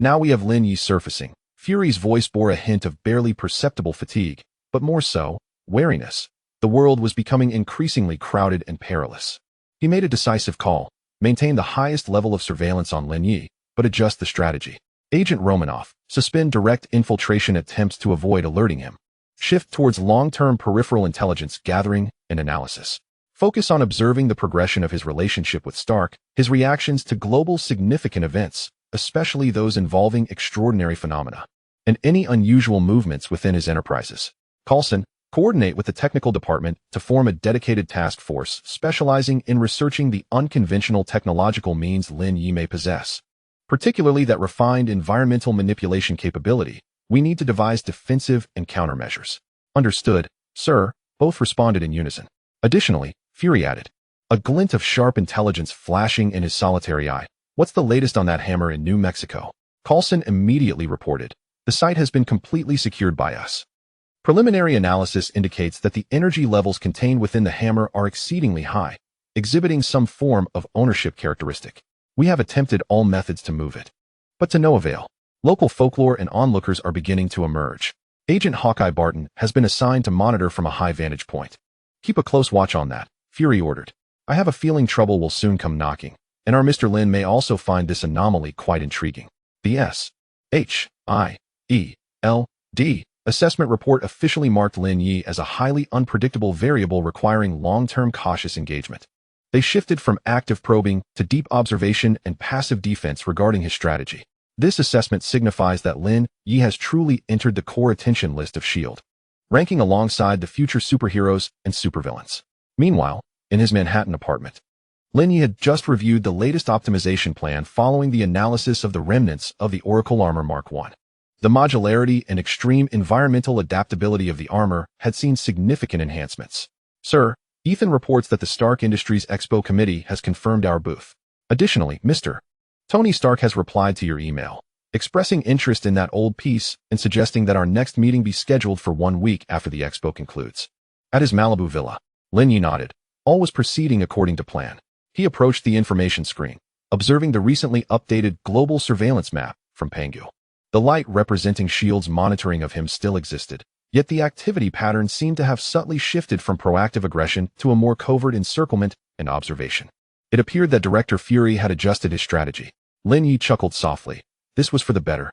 Now we have Lin Ye surfacing. Fury's voice bore a hint of barely perceptible fatigue, but more so, wariness. The world was becoming increasingly crowded and perilous. He made a decisive call, maintain the highest level of surveillance on Lin Ye, but adjust the strategy. Agent Romanoff, suspend direct infiltration attempts to avoid alerting him. Shift towards long-term peripheral intelligence gathering and analysis. Focus on observing the progression of his relationship with Stark, his reactions to global significant events, especially those involving extraordinary phenomena, and any unusual movements within his enterprises. Coulson, coordinate with the technical department to form a dedicated task force specializing in researching the unconventional technological means Lin Ye may possess, particularly that refined environmental manipulation capability. We need to devise defensive and countermeasures. Understood, sir, both responded in unison. Additionally, Fury added, a glint of sharp intelligence flashing in his solitary eye. What's the latest on that hammer in New Mexico? Coulson immediately reported, the site has been completely secured by us. Preliminary analysis indicates that the energy levels contained within the hammer are exceedingly high, exhibiting some form of ownership characteristic. We have attempted all methods to move it, but to no avail. Local folklore and onlookers are beginning to emerge. Agent Hawkeye Barton has been assigned to monitor from a high vantage point. Keep a close watch on that, Fury ordered. I have a feeling trouble will soon come knocking, and our Mr. Lin may also find this anomaly quite intriguing. The S.H.I.E.L.D. assessment report officially marked Lin Ye as a highly unpredictable variable requiring long-term cautious engagement. They shifted from active probing to deep observation and passive defense regarding his strategy. This assessment signifies that Lin Ye has truly entered the core attention list of S.H.I.E.L.D., ranking alongside the future superheroes and supervillains. Meanwhile, in his Manhattan apartment, Lin Ye had just reviewed the latest optimization plan following the analysis of the remnants of the Oracle Armor Mark I. The modularity and extreme environmental adaptability of the armor had seen significant enhancements. Sir, Ethan reports that the Stark Industries Expo committee has confirmed our booth. Additionally, Mr. Tony Stark has replied to your email, expressing interest in that old piece and suggesting that our next meeting be scheduled for 1 week after the expo concludes. At his Malibu villa, Lin Ye nodded. All was proceeding according to plan. He approached the information screen, observing the recently updated global surveillance map from Pangu. The light representing S.H.I.E.L.D.'s monitoring of him still existed, yet the activity pattern seemed to have subtly shifted from proactive aggression to a more covert encirclement and observation. It appeared that Director Fury had adjusted his strategy. Lin Ye chuckled softly. This was for the better.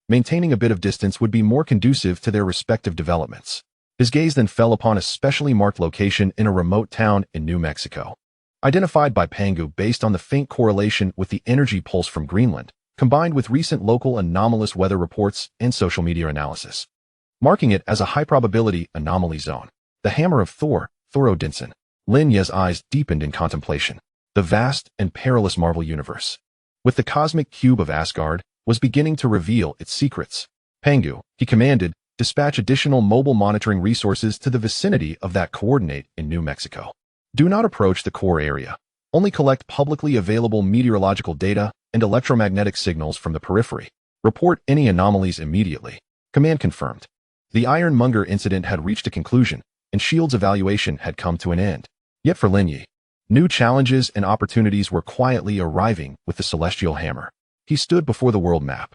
Maintaining a bit of distance would be more conducive to their respective developments. His gaze then fell upon a specially marked location in a remote town in New Mexico, identified by Pangu based on the faint correlation with the energy pulse from Greenland, combined with recent local anomalous weather reports and social media analysis, marking it as a high-probability anomaly zone. The Hammer of Thor, Thorodinson. Lin Ye's eyes deepened in contemplation. The vast and perilous Marvel universe, with the cosmic cube of Asgard, was beginning to reveal its secrets. Pangu, he commanded, dispatch additional mobile monitoring resources to the vicinity of that coordinate in New Mexico. Do not approach the core area. Only collect publicly available meteorological data and electromagnetic signals from the periphery. Report any anomalies immediately. Command confirmed. The ironmonger incident had reached a conclusion, and S.H.I.E.L.D.'s evaluation had come to an end. Yet for Lin Ye, new challenges and opportunities were quietly arriving with the celestial hammer. He stood before the world map,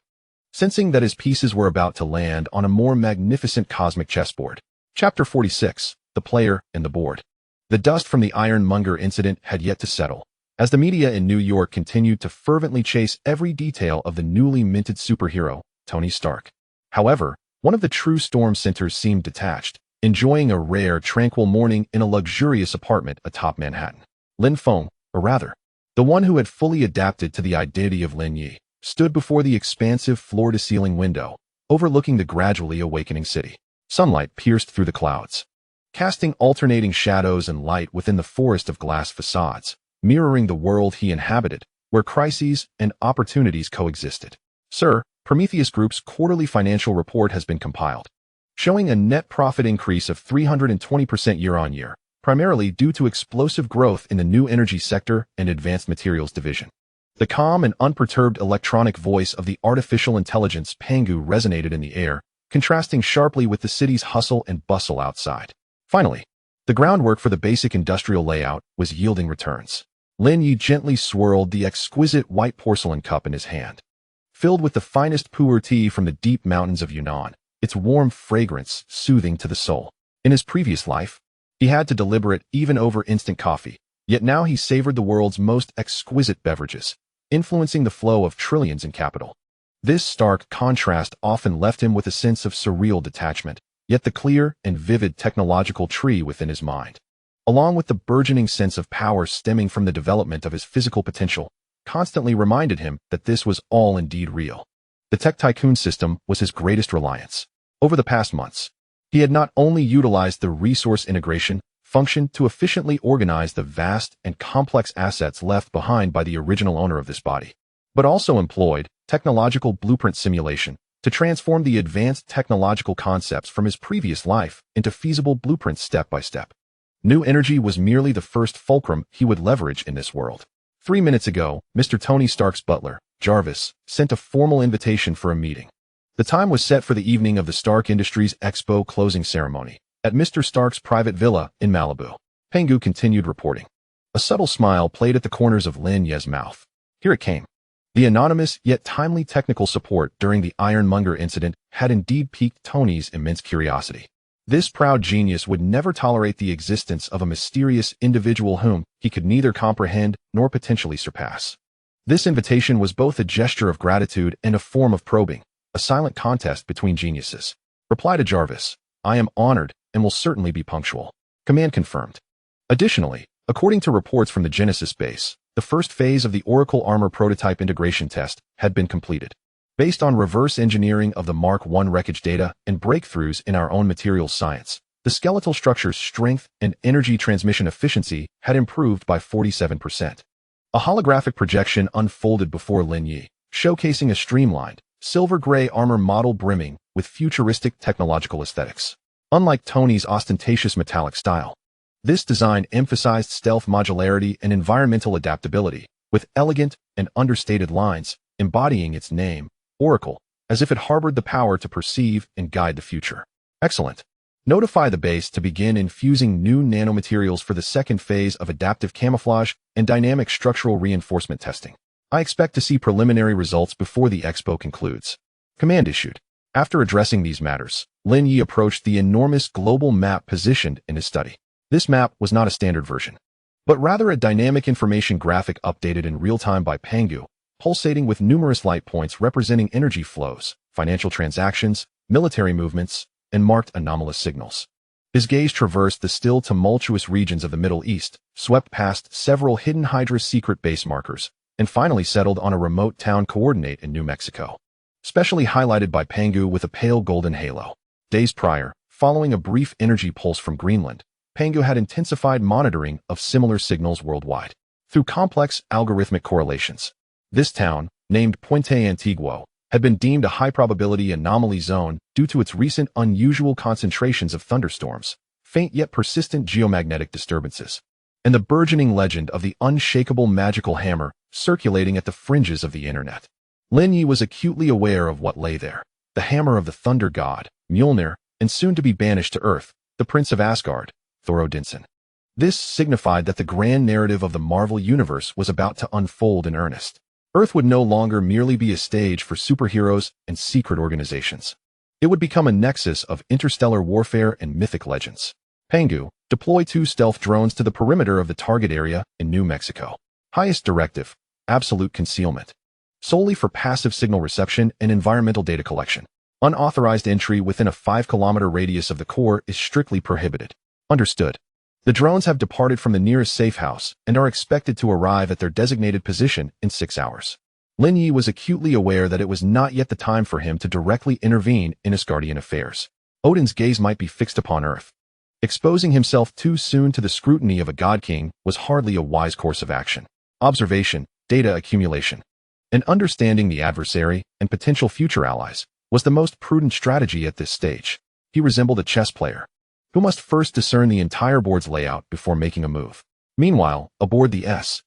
sensing that his pieces were about to land on a more magnificent cosmic chessboard. Chapter 46, The Player and the Board. The dust from the ironmonger incident had yet to settle, as the media in New York continued to fervently chase every detail of the newly minted superhero, Tony Stark. However, one of the true storm centers seemed detached, enjoying a rare, tranquil morning in a luxurious apartment atop Manhattan. Lin Feng, or rather, the one who had fully adapted to the identity of Lin Ye, stood before the expansive floor-to-ceiling window, overlooking the gradually awakening city. Sunlight pierced through the clouds, casting alternating shadows and light within the forest of glass facades, mirroring the world he inhabited, where crises and opportunities coexisted. Sir, Prometheus Group's quarterly financial report has been compiled, showing a net profit increase of 320% year-on-year, primarily due to explosive growth in the new energy sector and advanced materials division. The calm and unperturbed electronic voice of the artificial intelligence Pangu resonated in the air, contrasting sharply with the city's hustle and bustle outside. Finally, the groundwork for the basic industrial layout was yielding returns. Lin Ye gently swirled the exquisite white porcelain cup in his hand. Filled with the finest pu'er tea from the deep mountains of Yunnan, its warm fragrance soothing to the soul. In his previous life, he had to deliberate even over instant coffee, yet now he savored the world's most exquisite beverages, influencing the flow of trillions in capital. This stark contrast often left him with a sense of surreal detachment, yet the clear and vivid technological tree within his mind, along with the burgeoning sense of power stemming from the development of his physical potential, constantly reminded him that this was all indeed real. The Tech Tycoon System was his greatest reliance. Over the past months, he had not only utilized the resource integration function to efficiently organize the vast and complex assets left behind by the original owner of this body, but also employed technological blueprint simulation to transform the advanced technological concepts from his previous life into feasible blueprints step by step. New energy was merely the first fulcrum he would leverage in this world. 3 minutes ago, Mr. Tony Stark's butler, Jarvis, sent a formal invitation for a meeting. The time was set for the evening of the Stark Industries Expo closing ceremony at Mr. Stark's private villa in Malibu. Pangu continued reporting. A subtle smile played at the corners of Lin Ye's mouth. Here it came. The anonymous yet timely technical support during the ironmonger incident had indeed piqued Tony's immense curiosity. This proud genius would never tolerate the existence of a mysterious individual whom he could neither comprehend nor potentially surpass. This invitation was both a gesture of gratitude and a form of probing, a silent contest between geniuses. Reply to Jarvis, I am honored and will certainly be punctual. Command confirmed. Additionally, according to reports from the Genesis base, the first phase of the Oracle Armor prototype integration test had been completed. Based on reverse engineering of the Mark I wreckage data and breakthroughs in our own materials science, the skeletal structure's strength and energy transmission efficiency had improved by 47%. A holographic projection unfolded before Lin Ye, showcasing a streamlined, silver-gray armor model brimming with futuristic technological aesthetics. Unlike Tony's ostentatious metallic style, this design emphasized stealth modularity and environmental adaptability, with elegant and understated lines embodying its name, Oracle, as if it harbored the power to perceive and guide the future. Excellent. Notify the base to begin infusing new nanomaterials for the second phase of adaptive camouflage and dynamic structural reinforcement testing. I expect to see preliminary results before the Expo concludes. Command issued. After addressing these matters, Lin Ye approached the enormous global map positioned in his study. This map was not a standard version, but rather a dynamic information graphic updated in real time by Pangu, pulsating with numerous light points representing energy flows, financial transactions, military movements, and marked anomalous signals. His gaze traversed the still tumultuous regions of the Middle East, swept past several hidden Hydra secret base markers, and finally settled on a remote town coordinate in New Mexico, specially highlighted by Pangu with a pale golden halo. Days prior, following a brief energy pulse from Greenland, Pangu had intensified monitoring of similar signals worldwide through complex algorithmic correlations. This town, named Puente Antiguo, had been deemed a high-probability anomaly zone due to its recent unusual concentrations of thunderstorms, faint yet persistent geomagnetic disturbances, and the burgeoning legend of the unshakable magical hammer circulating at the fringes of the internet. Lin Ye was acutely aware of what lay there. The hammer of the thunder god, Mjolnir, and soon to be banished to Earth, the Prince of Asgard, Thor Odinson. This signified that the grand narrative of the Marvel Universe was about to unfold in earnest. Earth would no longer merely be a stage for superheroes and secret organizations. It would become a nexus of interstellar warfare and mythic legends. Pangu, deploy 2 stealth drones to the perimeter of the target area in New Mexico. Highest directive, absolute concealment. Solely for passive signal reception and environmental data collection. Unauthorized entry within a 5-kilometer radius of the core is strictly prohibited. Understood. The drones have departed from the nearest safe house and are expected to arrive at their designated position in 6 hours. Lin Ye was acutely aware that it was not yet the time for him to directly intervene in Asgardian affairs. Odin's gaze might be fixed upon Earth. Exposing himself too soon to the scrutiny of a god king was hardly a wise course of action. Observation, data accumulation, and understanding the adversary and potential future allies was the most prudent strategy at this stage. He resembled a chess player who must first discern the entire board's layout before making a move. Meanwhile, aboard the S.H.I.E.L.D.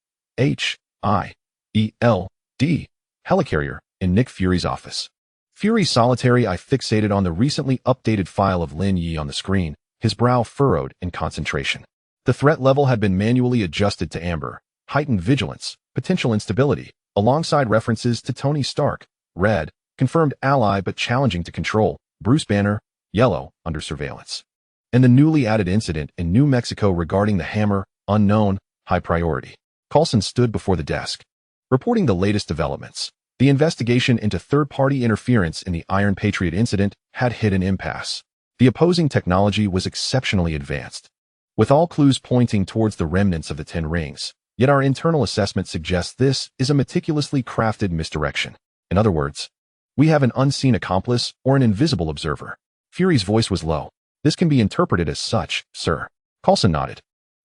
helicarrier in Nick Fury's office. Fury's solitary eye fixated on the recently updated file of Lin Ye on the screen, his brow furrowed in concentration. The threat level had been manually adjusted to amber, heightened vigilance, potential instability, alongside references to Tony Stark, red, confirmed ally but challenging to control, Bruce Banner, yellow, under surveillance. And the newly added incident in New Mexico regarding the hammer, unknown, high priority. Coulson stood before the desk, reporting the latest developments. The investigation into third-party interference in the Iron Patriot incident had hit an impasse. The opposing technology was exceptionally advanced, with all clues pointing towards the remnants of the Ten Rings. Yet our internal assessment suggests this is a meticulously crafted misdirection. In other words, we have an unseen accomplice or an invisible observer. Fury's voice was low. This can be interpreted as such, sir. Coulson nodded,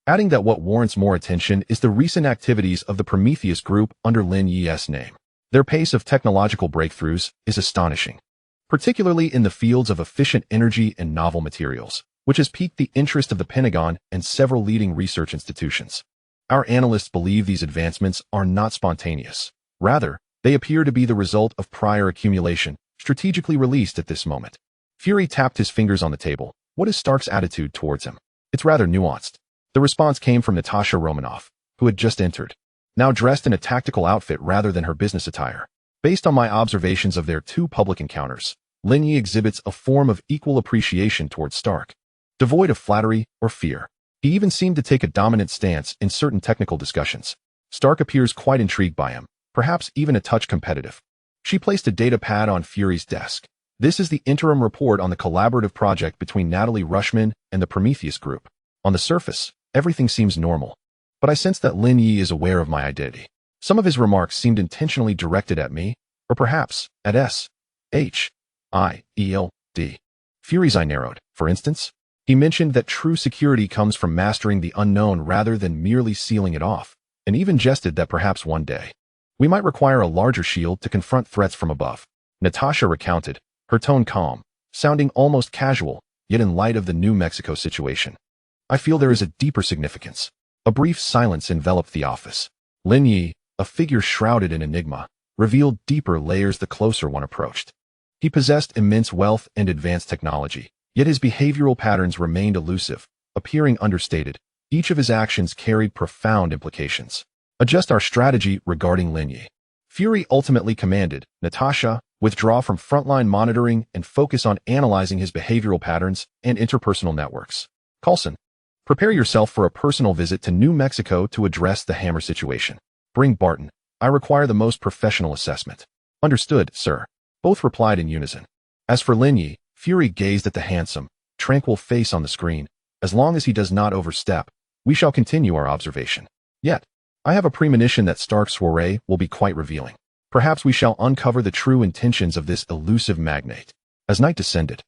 adding that what warrants more attention is the recent activities of the Prometheus group under Lin Ye's name. Their pace of technological breakthroughs is astonishing, particularly in the fields of efficient energy and novel materials, which has piqued the interest of the Pentagon and several leading research institutions. Our analysts believe these advancements are not spontaneous. Rather, they appear to be the result of prior accumulation, strategically released at this moment. Fury tapped his fingers on the table. What is Stark's attitude towards him? It's rather nuanced. The response came from Natasha Romanoff, who had just entered, now dressed in a tactical outfit rather than her business attire. Based on my observations of their 2 public encounters, Lin Ye exhibits a form of equal appreciation towards Stark, devoid of flattery or fear. He even seemed to take a dominant stance in certain technical discussions. Stark appears quite intrigued by him, perhaps even a touch competitive. She placed a data pad on Fury's desk. This is the interim report on the collaborative project between Natalie Rushman and the Prometheus group. On the surface, everything seems normal, but I sense that Lin Ye is aware of my identity. Some of his remarks seemed intentionally directed at me, or perhaps at S.H.I.E.L.D. Fury's eye narrowed. For instance, he mentioned that true security comes from mastering the unknown rather than merely sealing it off, and even jested that perhaps one day we might require a larger shield to confront threats from above. Natasha recounted, her tone calm, sounding almost casual, yet in light of the New Mexico situation. I feel there is a deeper significance. A brief silence enveloped the office. Lin Ye, a figure shrouded in enigma, revealed deeper layers the closer one approached. He possessed immense wealth and advanced technology, yet his behavioral patterns remained elusive, appearing understated. Each of his actions carried profound implications. Adjust our strategy regarding Lin Ye. Fury ultimately commanded, Natasha, withdraw from frontline monitoring and focus on analyzing his behavioral patterns and interpersonal networks. Coulson, prepare yourself for a personal visit to New Mexico to address the hammer situation. Bring Barton. I require the most professional assessment. Understood, sir. Both replied in unison. As for Lin Ye, Fury gazed at the handsome, tranquil face on the screen. As long as he does not overstep, we shall continue our observation. Yet, I have a premonition that Stark's soiree will be quite revealing. Perhaps we shall uncover the true intentions of this elusive magnate. As night descended,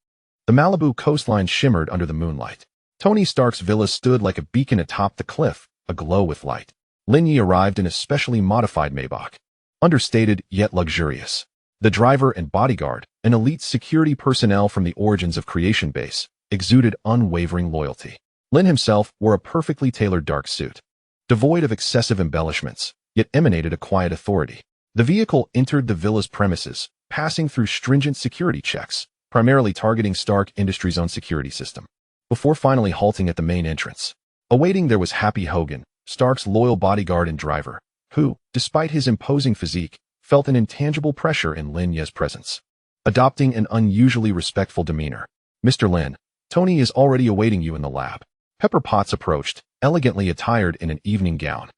the Malibu coastline shimmered under the moonlight. Tony Stark's villa stood like a beacon atop the cliff, aglow with light. Lin Ye arrived in a specially modified Maybach, understated yet luxurious. The driver and bodyguard, an elite security personnel from the Origins of Creation base, exuded unwavering loyalty. Lin himself wore a perfectly tailored dark suit, devoid of excessive embellishments, yet emanated a quiet authority. The vehicle entered the villa's premises, passing through stringent security checks, primarily targeting Stark Industries' own security system, before finally halting at the main entrance. Awaiting there was Happy Hogan, Stark's loyal bodyguard and driver, who, despite his imposing physique, felt an intangible pressure in Lin Ye's presence. Adopting an unusually respectful demeanor. "Mr. Lin, Tony is already awaiting you in the lab." Pepper Potts approached, elegantly attired in an evening gown.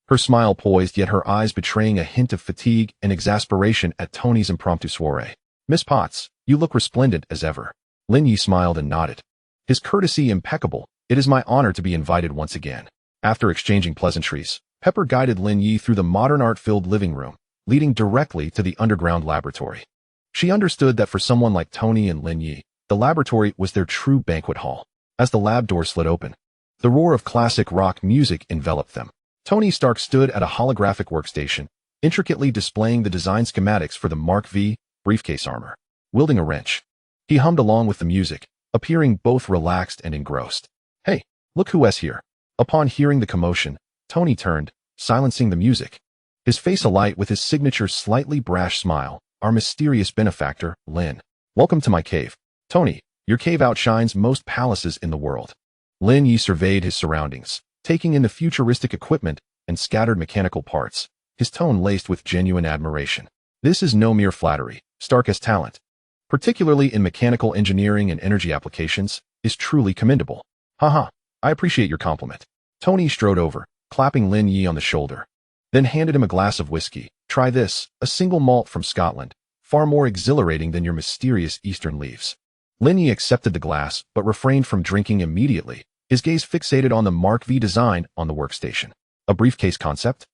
Her smile poised, yet her eyes betraying a hint of fatigue and exasperation at Tony's impromptu soiree. "Miss Potts, you look resplendent as ever." Lin Ye smiled and nodded. His courtesy impeccable. "It is my honor to be invited once again." After exchanging pleasantries, Pepper guided Lin Ye through the modern art-filled living room, leading directly to the underground laboratory. She understood that for someone like Tony and Lin Ye, the laboratory was their true banquet hall. As the lab door slid open, the roar of classic rock music enveloped them. Tony Stark stood at a holographic workstation, intricately displaying the design schematics for the Mark V briefcase armor. Wielding a wrench, he hummed along with the music, appearing both relaxed and engrossed. "Hey, look who's here." Upon hearing the commotion, Tony turned, silencing the music. His face alight with his signature slightly brash smile. "Our mysterious benefactor, Lin. Welcome to my cave. Tony, your cave outshines most palaces in the world." Lin Ye surveyed his surroundings, taking in the futuristic equipment and scattered mechanical parts, his tone laced with genuine admiration. "This is no mere flattery. Stark's talent, particularly in mechanical engineering and energy applications, is truly commendable." "Haha, I appreciate your compliment." Tony strode over, clapping Lin Ye on the shoulder, then handed him a glass of whiskey. "Try this, a single malt from Scotland, far more exhilarating than your mysterious Eastern leaves." Lin Ye accepted the glass, but refrained from drinking immediately, his gaze fixated on the Mark V design on the workstation. A briefcase concept?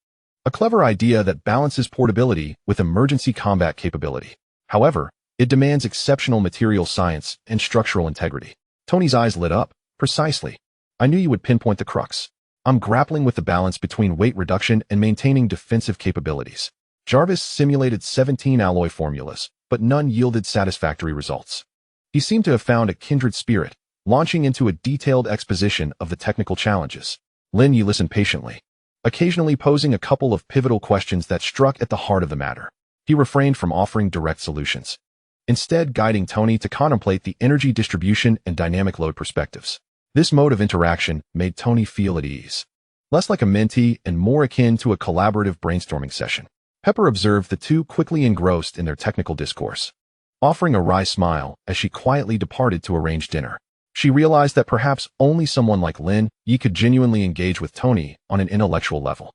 A clever idea that balances portability with emergency combat capability. However, it demands exceptional material science and structural integrity. Tony's eyes lit up. "Precisely. I knew you would pinpoint the crux. I'm grappling with the balance between weight reduction and maintaining defensive capabilities." Jarvis simulated 17 alloy formulas, but none yielded satisfactory results. He seemed to have found a kindred spirit, launching into a detailed exposition of the technical challenges. Lin Ye listened patiently, occasionally posing a couple of pivotal questions that struck at the heart of the matter. He refrained from offering direct solutions, instead guiding Tony to contemplate the energy distribution and dynamic load perspectives. This mode of interaction made Tony feel at ease, less like a mentee and more akin to a collaborative brainstorming session. Pepper observed the two quickly engrossed in their technical discourse, offering a wry smile as she quietly departed to arrange dinner. She realized that perhaps only someone like Lin Ye could genuinely engage with Tony on an intellectual level.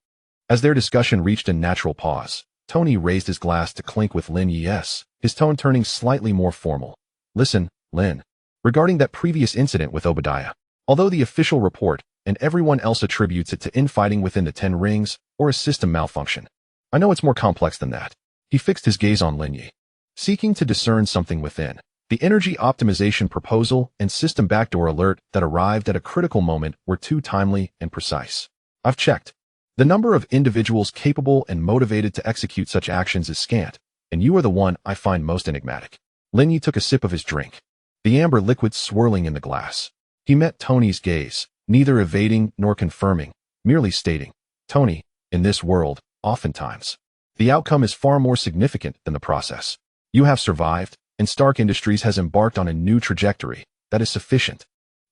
As their discussion reached a natural pause, Tony raised his glass to clink with Lin Ye's, his tone turning slightly more formal. "Listen, Lin. Regarding that previous incident with Obadiah, although the official report and everyone else attributes it to infighting within the 10 Rings or a system malfunction, I know it's more complex than that." He fixed his gaze on Lin Ye, seeking to discern something within. The energy optimization proposal and system backdoor alert that arrived at a critical moment were too timely and precise. "I've checked. The number of individuals capable and motivated to execute such actions is scant, and you are the one I find most enigmatic." Lin Ye took a sip of his drink, the amber liquid swirling in the glass. He met Tony's gaze, neither evading nor confirming, merely stating, "Tony, in this world, oftentimes, the outcome is far more significant than the process. You have survived, and Stark Industries has embarked on a new trajectory. That is sufficient.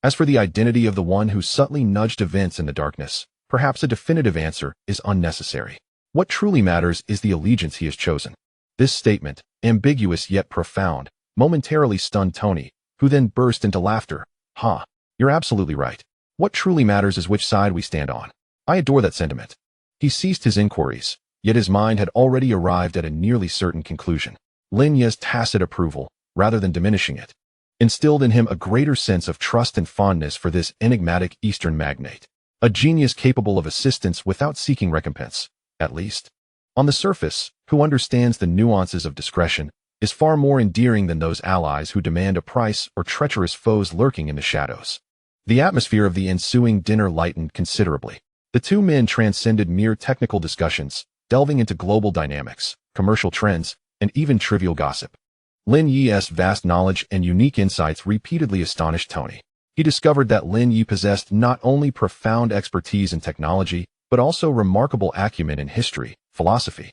As for the identity of the one who subtly nudged events in the darkness, perhaps a definitive answer is unnecessary. What truly matters is the allegiance he has chosen." This statement, ambiguous yet profound, momentarily stunned Tony, who then burst into laughter. "Ha, you're absolutely right. What truly matters is which side we stand on. I adore that sentiment." He ceased his inquiries, yet his mind had already arrived at a nearly certain conclusion. Lin Ye's tacit approval, rather than diminishing it, instilled in him a greater sense of trust and fondness for this enigmatic Eastern magnate, a genius capable of assistance without seeking recompense, at least. On the surface, who understands the nuances of discretion, is far more endearing than those allies who demand a price or treacherous foes lurking in the shadows. The atmosphere of the ensuing dinner lightened considerably. The two men transcended mere technical discussions, delving into global dynamics, commercial trends, and even trivial gossip. Lin Ye's vast knowledge and unique insights repeatedly astonished Tony. He discovered that Lin Ye possessed not only profound expertise in technology, but also remarkable acumen in history, philosophy,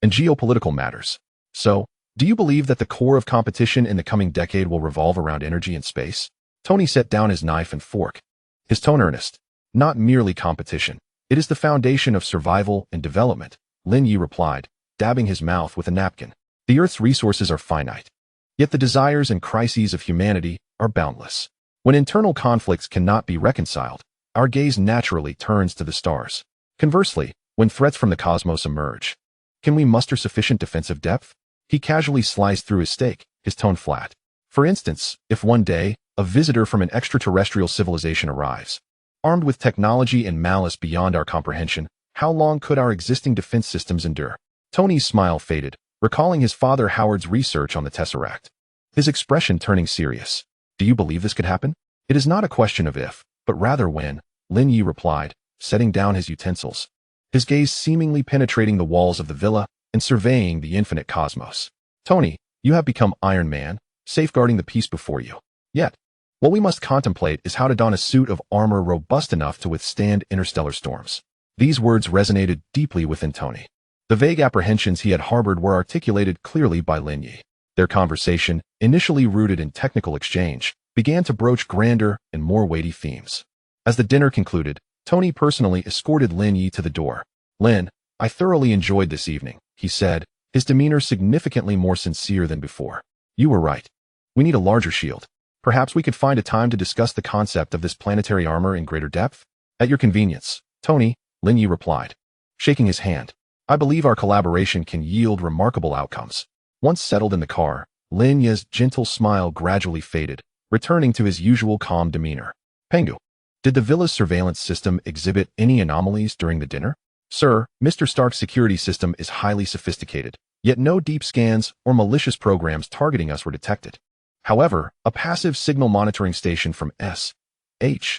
and geopolitical matters. So, do you believe that the core of competition in the coming decade will revolve around energy and space? Tony set down his knife and fork, his tone earnest. Not merely competition. It is the foundation of survival and development, Lin Ye replied, dabbing his mouth with a napkin. The Earth's resources are finite. Yet the desires and crises of humanity are boundless. When internal conflicts cannot be reconciled, our gaze naturally turns to the stars. Conversely, when threats from the cosmos emerge, can we muster sufficient defensive depth? He casually sliced through his steak, his tone flat. For instance, if one day, a visitor from an extraterrestrial civilization arrives, armed with technology and malice beyond our comprehension, how long could our existing defense systems endure? Tony's smile faded, recalling his father Howard's research on the Tesseract. His expression turning serious. Do you believe this could happen? It is not a question of if, but rather when, Lin Ye replied, setting down his utensils, his gaze seemingly penetrating the walls of the villa and surveying the infinite cosmos. Tony, you have become Iron Man, safeguarding the peace before you. Yet, what we must contemplate is how to don a suit of armor robust enough to withstand interstellar storms. These words resonated deeply within Tony. The vague apprehensions he had harbored were articulated clearly by Lin Ye. Their conversation, initially rooted in technical exchange, began to broach grander and more weighty themes. As the dinner concluded, Tony personally escorted Lin Ye to the door. Lin, I thoroughly enjoyed this evening, he said, his demeanor significantly more sincere than before. You were right. We need a larger shield. Perhaps we could find a time to discuss the concept of this planetary armor in greater depth? At your convenience, Tony, Lin Ye replied, shaking his hand. I believe our collaboration can yield remarkable outcomes. Once settled in the car, Lin Ye's gentle smile gradually faded, returning to his usual calm demeanor. Pengu, did the villa's surveillance system exhibit any anomalies during the dinner? Sir, Mr. Stark's security system is highly sophisticated, yet no deep scans or malicious programs targeting us were detected. However, a passive signal monitoring station from SHIELD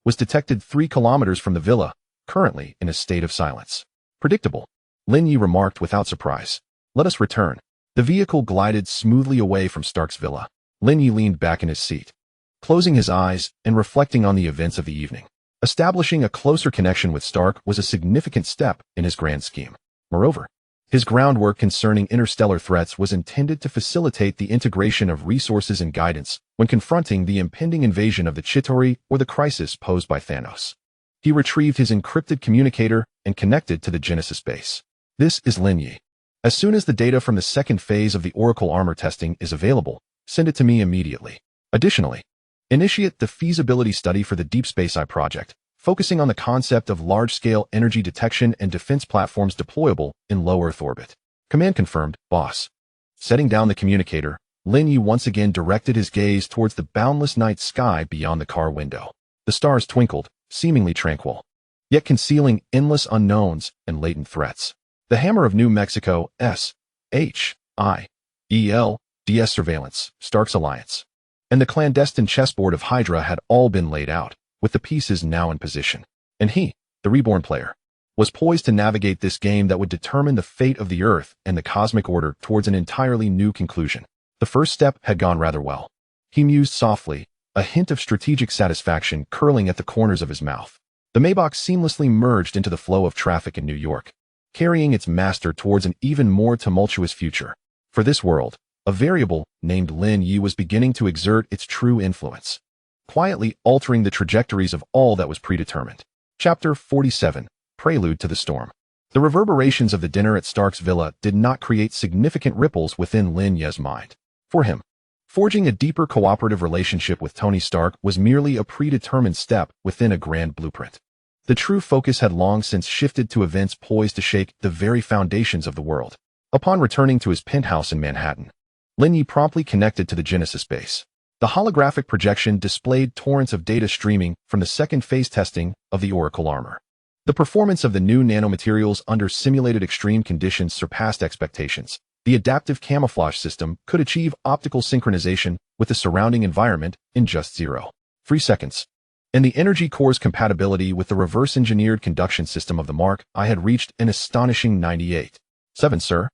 was detected 3 kilometers from the villa, currently in a state of silence. Predictable, Lin Ye remarked without surprise. Let us return. The vehicle glided smoothly away from Stark's villa. Lin Ye leaned back in his seat, closing his eyes and reflecting on the events of the evening. Establishing a closer connection with Stark was a significant step in his grand scheme. Moreover, his groundwork concerning interstellar threats was intended to facilitate the integration of resources and guidance when confronting the impending invasion of the Chitauri or the crisis posed by Thanos. He retrieved his encrypted communicator and connected to the Genesis base. This is Lin Ye. As soon as the data from the second phase of the Oracle armor testing is available, send it to me immediately. Additionally, initiate the feasibility study for the Deep Space Eye project, focusing on the concept of large-scale energy detection and defense platforms deployable in low Earth orbit. Command confirmed, boss. Setting down the communicator, Lin Ye once again directed his gaze towards the boundless night sky beyond the car window. The stars twinkled, seemingly tranquil, yet concealing endless unknowns and latent threats. The hammer of New Mexico, SHIELD surveillance, Stark's alliance, and the clandestine chessboard of Hydra had all been laid out, with the pieces now in position. And he, the reborn player, was poised to navigate this game that would determine the fate of the Earth and the cosmic order towards an entirely new conclusion. The first step had gone rather well. He mused softly, a hint of strategic satisfaction curling at the corners of his mouth. The Maybach seamlessly merged into the flow of traffic in New York, carrying its master towards an even more tumultuous future. For this world, a variable named Lin Ye was beginning to exert its true influence, quietly altering the trajectories of all that was predetermined. Chapter 47, Prelude to the Storm. The reverberations of the dinner at Stark's villa did not create significant ripples within Lin Ye's mind. For him, forging a deeper cooperative relationship with Tony Stark was merely a predetermined step within a grand blueprint. The true focus had long since shifted to events poised to shake the very foundations of the world. Upon returning to his penthouse in Manhattan, Lin Ye promptly connected to the Genesis base. The holographic projection displayed torrents of data streaming from the second phase testing of the Oracle armor. The performance of the new nanomaterials under simulated extreme conditions surpassed expectations. The adaptive camouflage system could achieve optical synchronization with the surrounding environment in just 0.3 seconds. And the energy core's compatibility with the reverse-engineered conduction system of the Mark I had reached an astonishing 98.7, sir.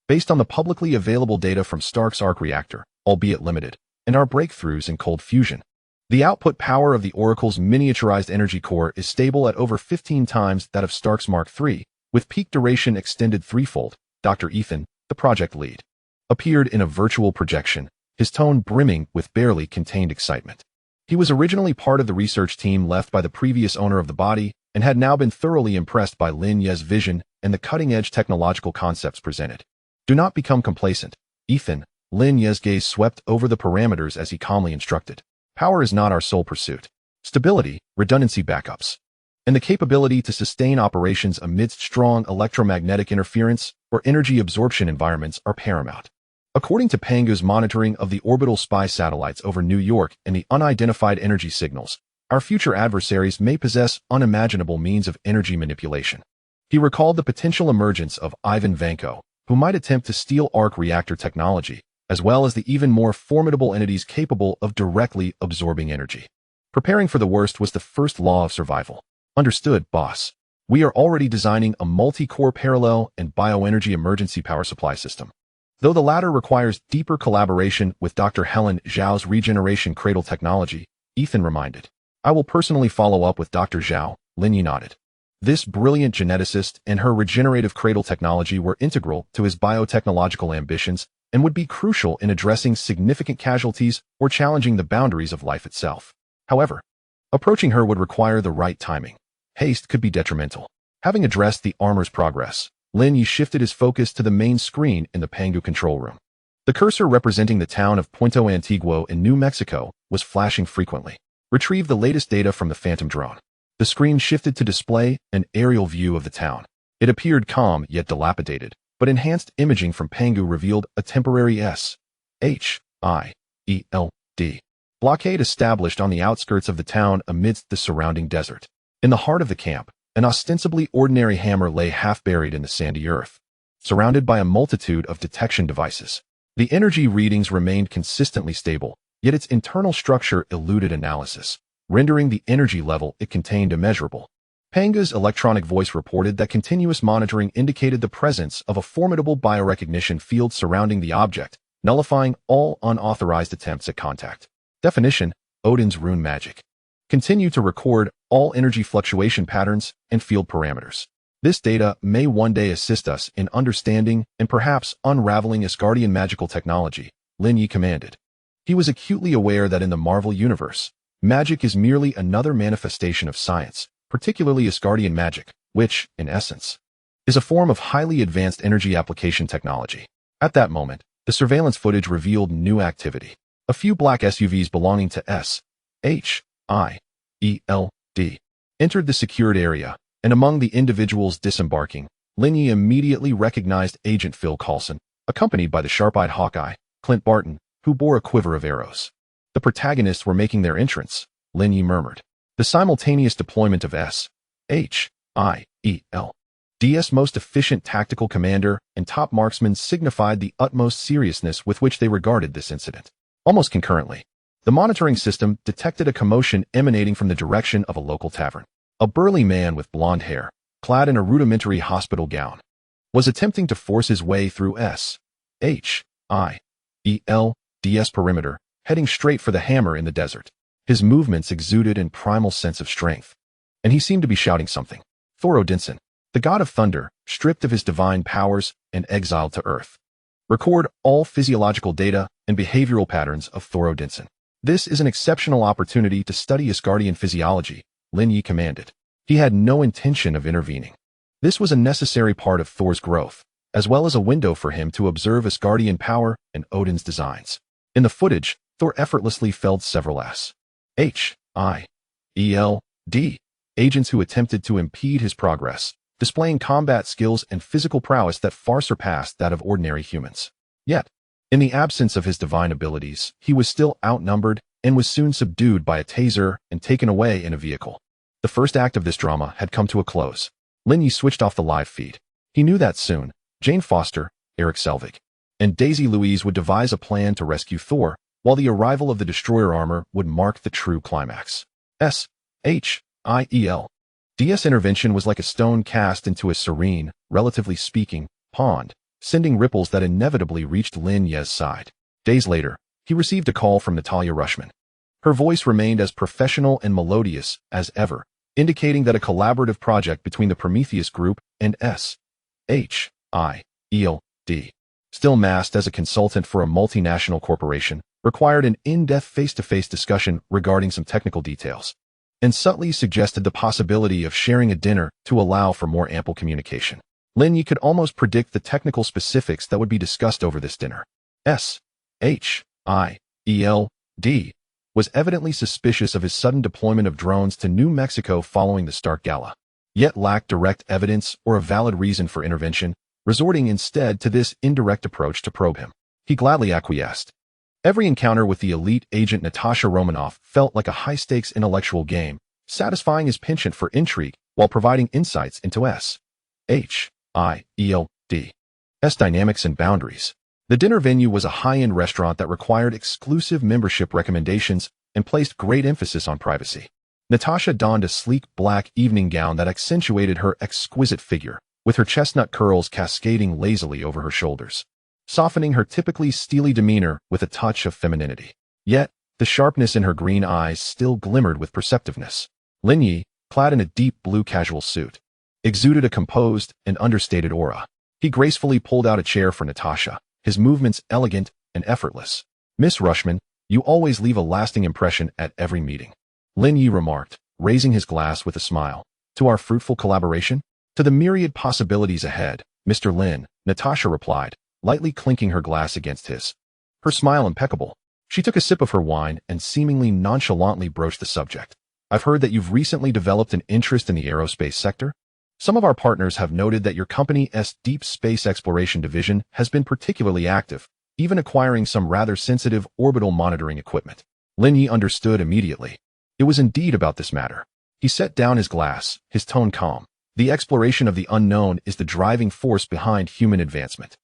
Based on the publicly available data from Stark's arc reactor, albeit limited, and our breakthroughs in cold fusion, the output power of the Oracle's miniaturized energy core is stable at over 15 times that of Stark's Mark III, with peak duration extended threefold. Dr. Ethan, the project lead, appeared in a virtual projection, his tone brimming with barely contained excitement. He was originally part of the research team left by the previous owner of the body and had now been thoroughly impressed by Lin Ye's vision and the cutting-edge technological concepts presented. Do not become complacent, Ethan. Lin Ye's gaze swept over the parameters as he calmly instructed. Power is not our sole pursuit. Stability, redundancy backups, and the capability to sustain operations amidst strong electromagnetic interference or energy absorption environments are paramount. According to Pangu's monitoring of the orbital spy satellites over New York and the unidentified energy signals, our future adversaries may possess unimaginable means of energy manipulation. He recalled the potential emergence of Ivan Vanko, who might attempt to steal arc reactor technology, as well as the even more formidable entities capable of directly absorbing energy. Preparing for the worst was the first law of survival. Understood, boss. We are already designing a multi-core parallel and bioenergy emergency power supply system. Though the latter requires deeper collaboration with Dr. Helen Zhao's regeneration cradle technology, Ethan reminded. I will personally follow up with Dr. Zhao. Lin Ye nodded. This brilliant geneticist and her regenerative cradle technology were integral to his biotechnological ambitions and would be crucial in addressing significant casualties or challenging the boundaries of life itself. However, approaching her would require the right timing. Haste could be detrimental. Having addressed the armor's progress, Lin Ye shifted his focus to the main screen in the Pangu control room. The cursor representing the town of Puerto Antiguo in New Mexico was flashing frequently. Retrieve the latest data from the Phantom drone. The screen shifted to display an aerial view of the town. It appeared calm yet dilapidated, but enhanced imaging from Pangu revealed a temporary S.H.I.E.L.D. blockade established on the outskirts of the town amidst the surrounding desert. In the heart of the camp, an ostensibly ordinary hammer lay half-buried in the sandy earth, surrounded by a multitude of detection devices. The energy readings remained consistently stable, yet its internal structure eluded analysis, rendering the energy level it contained immeasurable. Panga's electronic voice reported that continuous monitoring indicated the presence of a formidable biorecognition field surrounding the object, nullifying all unauthorized attempts at contact. Definition: Odin's rune magic. Continue to record all energy fluctuation patterns and field parameters. This data may one day assist us in understanding and perhaps unraveling Asgardian magical technology, Lin Ye commanded. He was acutely aware that in the Marvel universe, magic is merely another manifestation of science, particularly Asgardian magic, which, in essence, is a form of highly advanced energy application technology. At that moment, the surveillance footage revealed new activity. A few black SUVs belonging to S.H.I.E.L.D. entered the secured area, and among the individuals disembarking, Lin Ye immediately recognized Agent Phil Coulson, accompanied by the sharp-eyed Hawkeye, Clint Barton, who bore a quiver of arrows. The protagonists were making their entrance, Lin Ye murmured. The simultaneous deployment of S.H.I.E.L.D.'s most efficient tactical commander and top marksman signified the utmost seriousness with which they regarded this incident. Almost concurrently, the monitoring system detected a commotion emanating from the direction of a local tavern. A burly man with blonde hair, clad in a rudimentary hospital gown, was attempting to force his way through S.H.I.E.L.D.'s perimeter, heading straight for the hammer in the desert. His movements exuded a primal sense of strength, and he seemed to be shouting something. Thor Odinson, the god of thunder, stripped of his divine powers and exiled to Earth. Record all physiological data and behavioral patterns of Thor Odinson. This is an exceptional opportunity to study Asgardian physiology, Lin Ye commanded. He had no intention of intervening. This was a necessary part of Thor's growth, as well as a window for him to observe Asgardian power and Odin's designs. In the footage, Thor effortlessly felled several S.H.I.E.L.D. agents who attempted to impede his progress, displaying combat skills and physical prowess that far surpassed that of ordinary humans. Yet, in the absence of his divine abilities, he was still outnumbered and was soon subdued by a taser and taken away in a vehicle. The first act of this drama had come to a close. Lin Ye switched off the live feed. He knew that soon, Jane Foster, Eric Selvig, and Daisy Louise would devise a plan to rescue Thor, while the arrival of the destroyer armor would mark the true climax. S.H.I.E.L.D.'s intervention was like a stone cast into a serene, relatively speaking, pond, sending ripples that inevitably reached Lin Ye's side. Days later, he received a call from Natalia Rushman. Her voice remained as professional and melodious as ever, indicating that a collaborative project between the Prometheus Group and SHIELD, still masked as a consultant for a multinational corporation, required an in-depth face-to-face discussion regarding some technical details, and subtly suggested the possibility of sharing a dinner to allow for more ample communication. Lin Ye could almost predict the technical specifics that would be discussed over this dinner. SHIELD was evidently suspicious of his sudden deployment of drones to New Mexico following the Stark Gala, yet lacked direct evidence or a valid reason for intervention, resorting instead to this indirect approach to probe him. He gladly acquiesced. Every encounter with the elite agent Natasha Romanoff felt like a high-stakes intellectual game, satisfying his penchant for intrigue while providing insights into SHIELD's dynamics and boundaries. The dinner venue was a high-end restaurant that required exclusive membership recommendations and placed great emphasis on privacy. Natasha donned a sleek black evening gown that accentuated her exquisite figure, with her chestnut curls cascading lazily over her shoulders, softening her typically steely demeanor with a touch of femininity. Yet, the sharpness in her green eyes still glimmered with perceptiveness. Lin Ye, clad in a deep blue casual suit, exuded a composed and understated aura. He gracefully pulled out a chair for Natasha, his movements elegant and effortless. "Miss Rushman, you always leave a lasting impression at every meeting," Lin Ye remarked, raising his glass with a smile. "To our fruitful collaboration? To the myriad possibilities ahead, Mr. Lin," Natasha replied, lightly clinking her glass against his. Her smile impeccable. She took a sip of her wine and seemingly nonchalantly broached the subject. "I've heard that you've recently developed an interest in the aerospace sector. Some of our partners have noted that your company's deep space exploration division has been particularly active, even acquiring some rather sensitive orbital monitoring equipment." Lin Ye understood immediately. It was indeed about this matter. He set down his glass, his tone calm. "The exploration of the unknown is the driving force behind human advancement.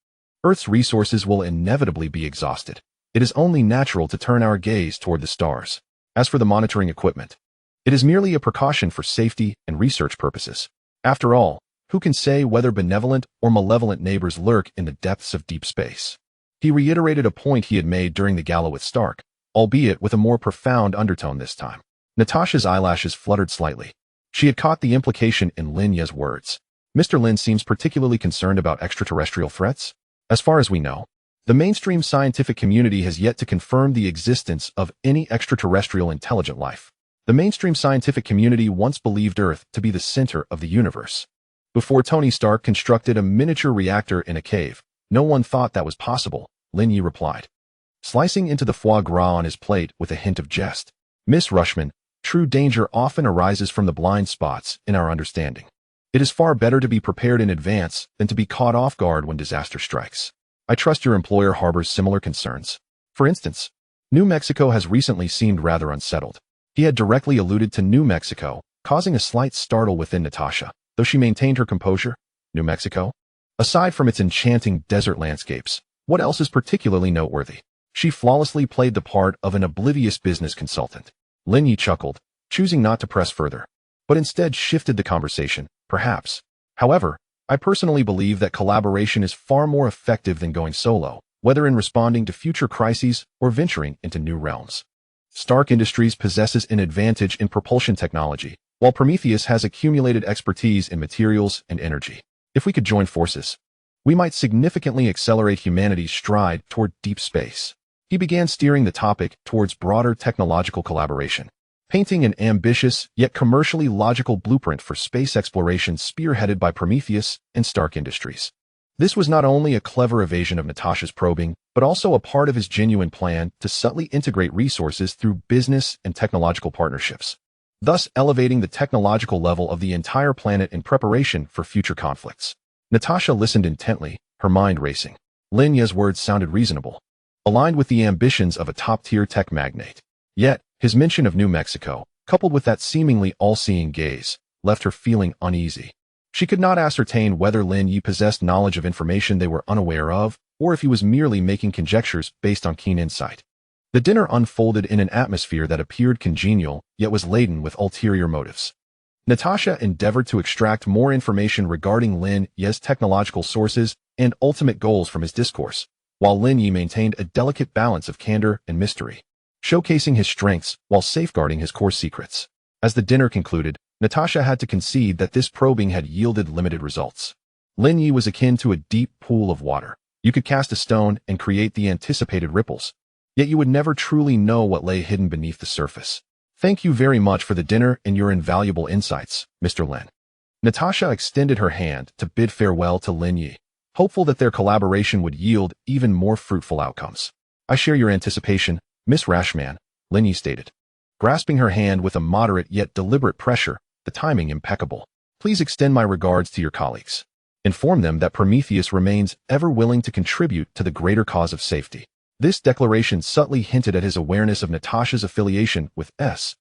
Earth's resources will inevitably be exhausted. It is only natural to turn our gaze toward the stars. As for the monitoring equipment, it is merely a precaution for safety and research purposes. After all, who can say whether benevolent or malevolent neighbors lurk in the depths of deep space?" He reiterated a point he had made during the gala with Stark, albeit with a more profound undertone this time. Natasha's eyelashes fluttered slightly. She had caught the implication in Lin Ye's words. "Mr. Lin seems particularly concerned about extraterrestrial threats? As far as we know, the mainstream scientific community has yet to confirm the existence of any extraterrestrial intelligent life. The mainstream scientific community once believed Earth to be the center of the universe. Before Tony Stark constructed a miniature reactor in a cave, no one thought that was possible," Lin Ye replied, slicing into the foie gras on his plate with a hint of jest. "Miss Rushman, true danger often arises from the blind spots in our understanding. It is far better to be prepared in advance than to be caught off guard when disaster strikes. I trust your employer harbors similar concerns. For instance, New Mexico has recently seemed rather unsettled." He had directly alluded to New Mexico, causing a slight startle within Natasha, though she maintained her composure. New Mexico? Aside from its enchanting desert landscapes, what else is particularly noteworthy? She flawlessly played the part of an oblivious business consultant. Lin Ye chuckled, choosing not to press further, but instead shifted the conversation, perhaps. "However, I personally believe that collaboration is far more effective than going solo, whether in responding to future crises or venturing into new realms. Stark Industries possesses an advantage in propulsion technology, while Prometheus has accumulated expertise in materials and energy. If we could join forces, we might significantly accelerate humanity's stride toward deep space." He began steering the topic towards broader technological collaboration, painting an ambitious yet commercially logical blueprint for space exploration spearheaded by Prometheus and Stark Industries. This was not only a clever evasion of Natasha's probing, but also a part of his genuine plan to subtly integrate resources through business and technological partnerships, thus elevating the technological level of the entire planet in preparation for future conflicts. Natasha listened intently, her mind racing. Lin Ye's words sounded reasonable, aligned with the ambitions of a top-tier tech magnate. Yet, his mention of New Mexico, coupled with that seemingly all-seeing gaze, left her feeling uneasy. She could not ascertain whether Lin Ye possessed knowledge of information they were unaware of, or if he was merely making conjectures based on keen insight. The dinner unfolded in an atmosphere that appeared congenial, yet was laden with ulterior motives. Natasha endeavored to extract more information regarding Lin Ye's technological sources and ultimate goals from his discourse, while Lin Ye maintained a delicate balance of candor and mystery, showcasing his strengths while safeguarding his core secrets. As the dinner concluded, Natasha had to concede that this probing had yielded limited results. Lin Ye was akin to a deep pool of water. You could cast a stone and create the anticipated ripples, yet you would never truly know what lay hidden beneath the surface. Thank you very much for the dinner and your invaluable insights, Mr. Lin. Natasha extended her hand to bid farewell to Lin Ye, hopeful that their collaboration would yield even more fruitful outcomes. I share your anticipation, Miss Rashman, Lin Ye stated, grasping her hand with a moderate yet deliberate pressure, the timing impeccable. Please extend my regards to your colleagues. Inform them that Prometheus remains ever willing to contribute to the greater cause of safety. This declaration subtly hinted at his awareness of Natasha's affiliation with S.H.I.E.L.D.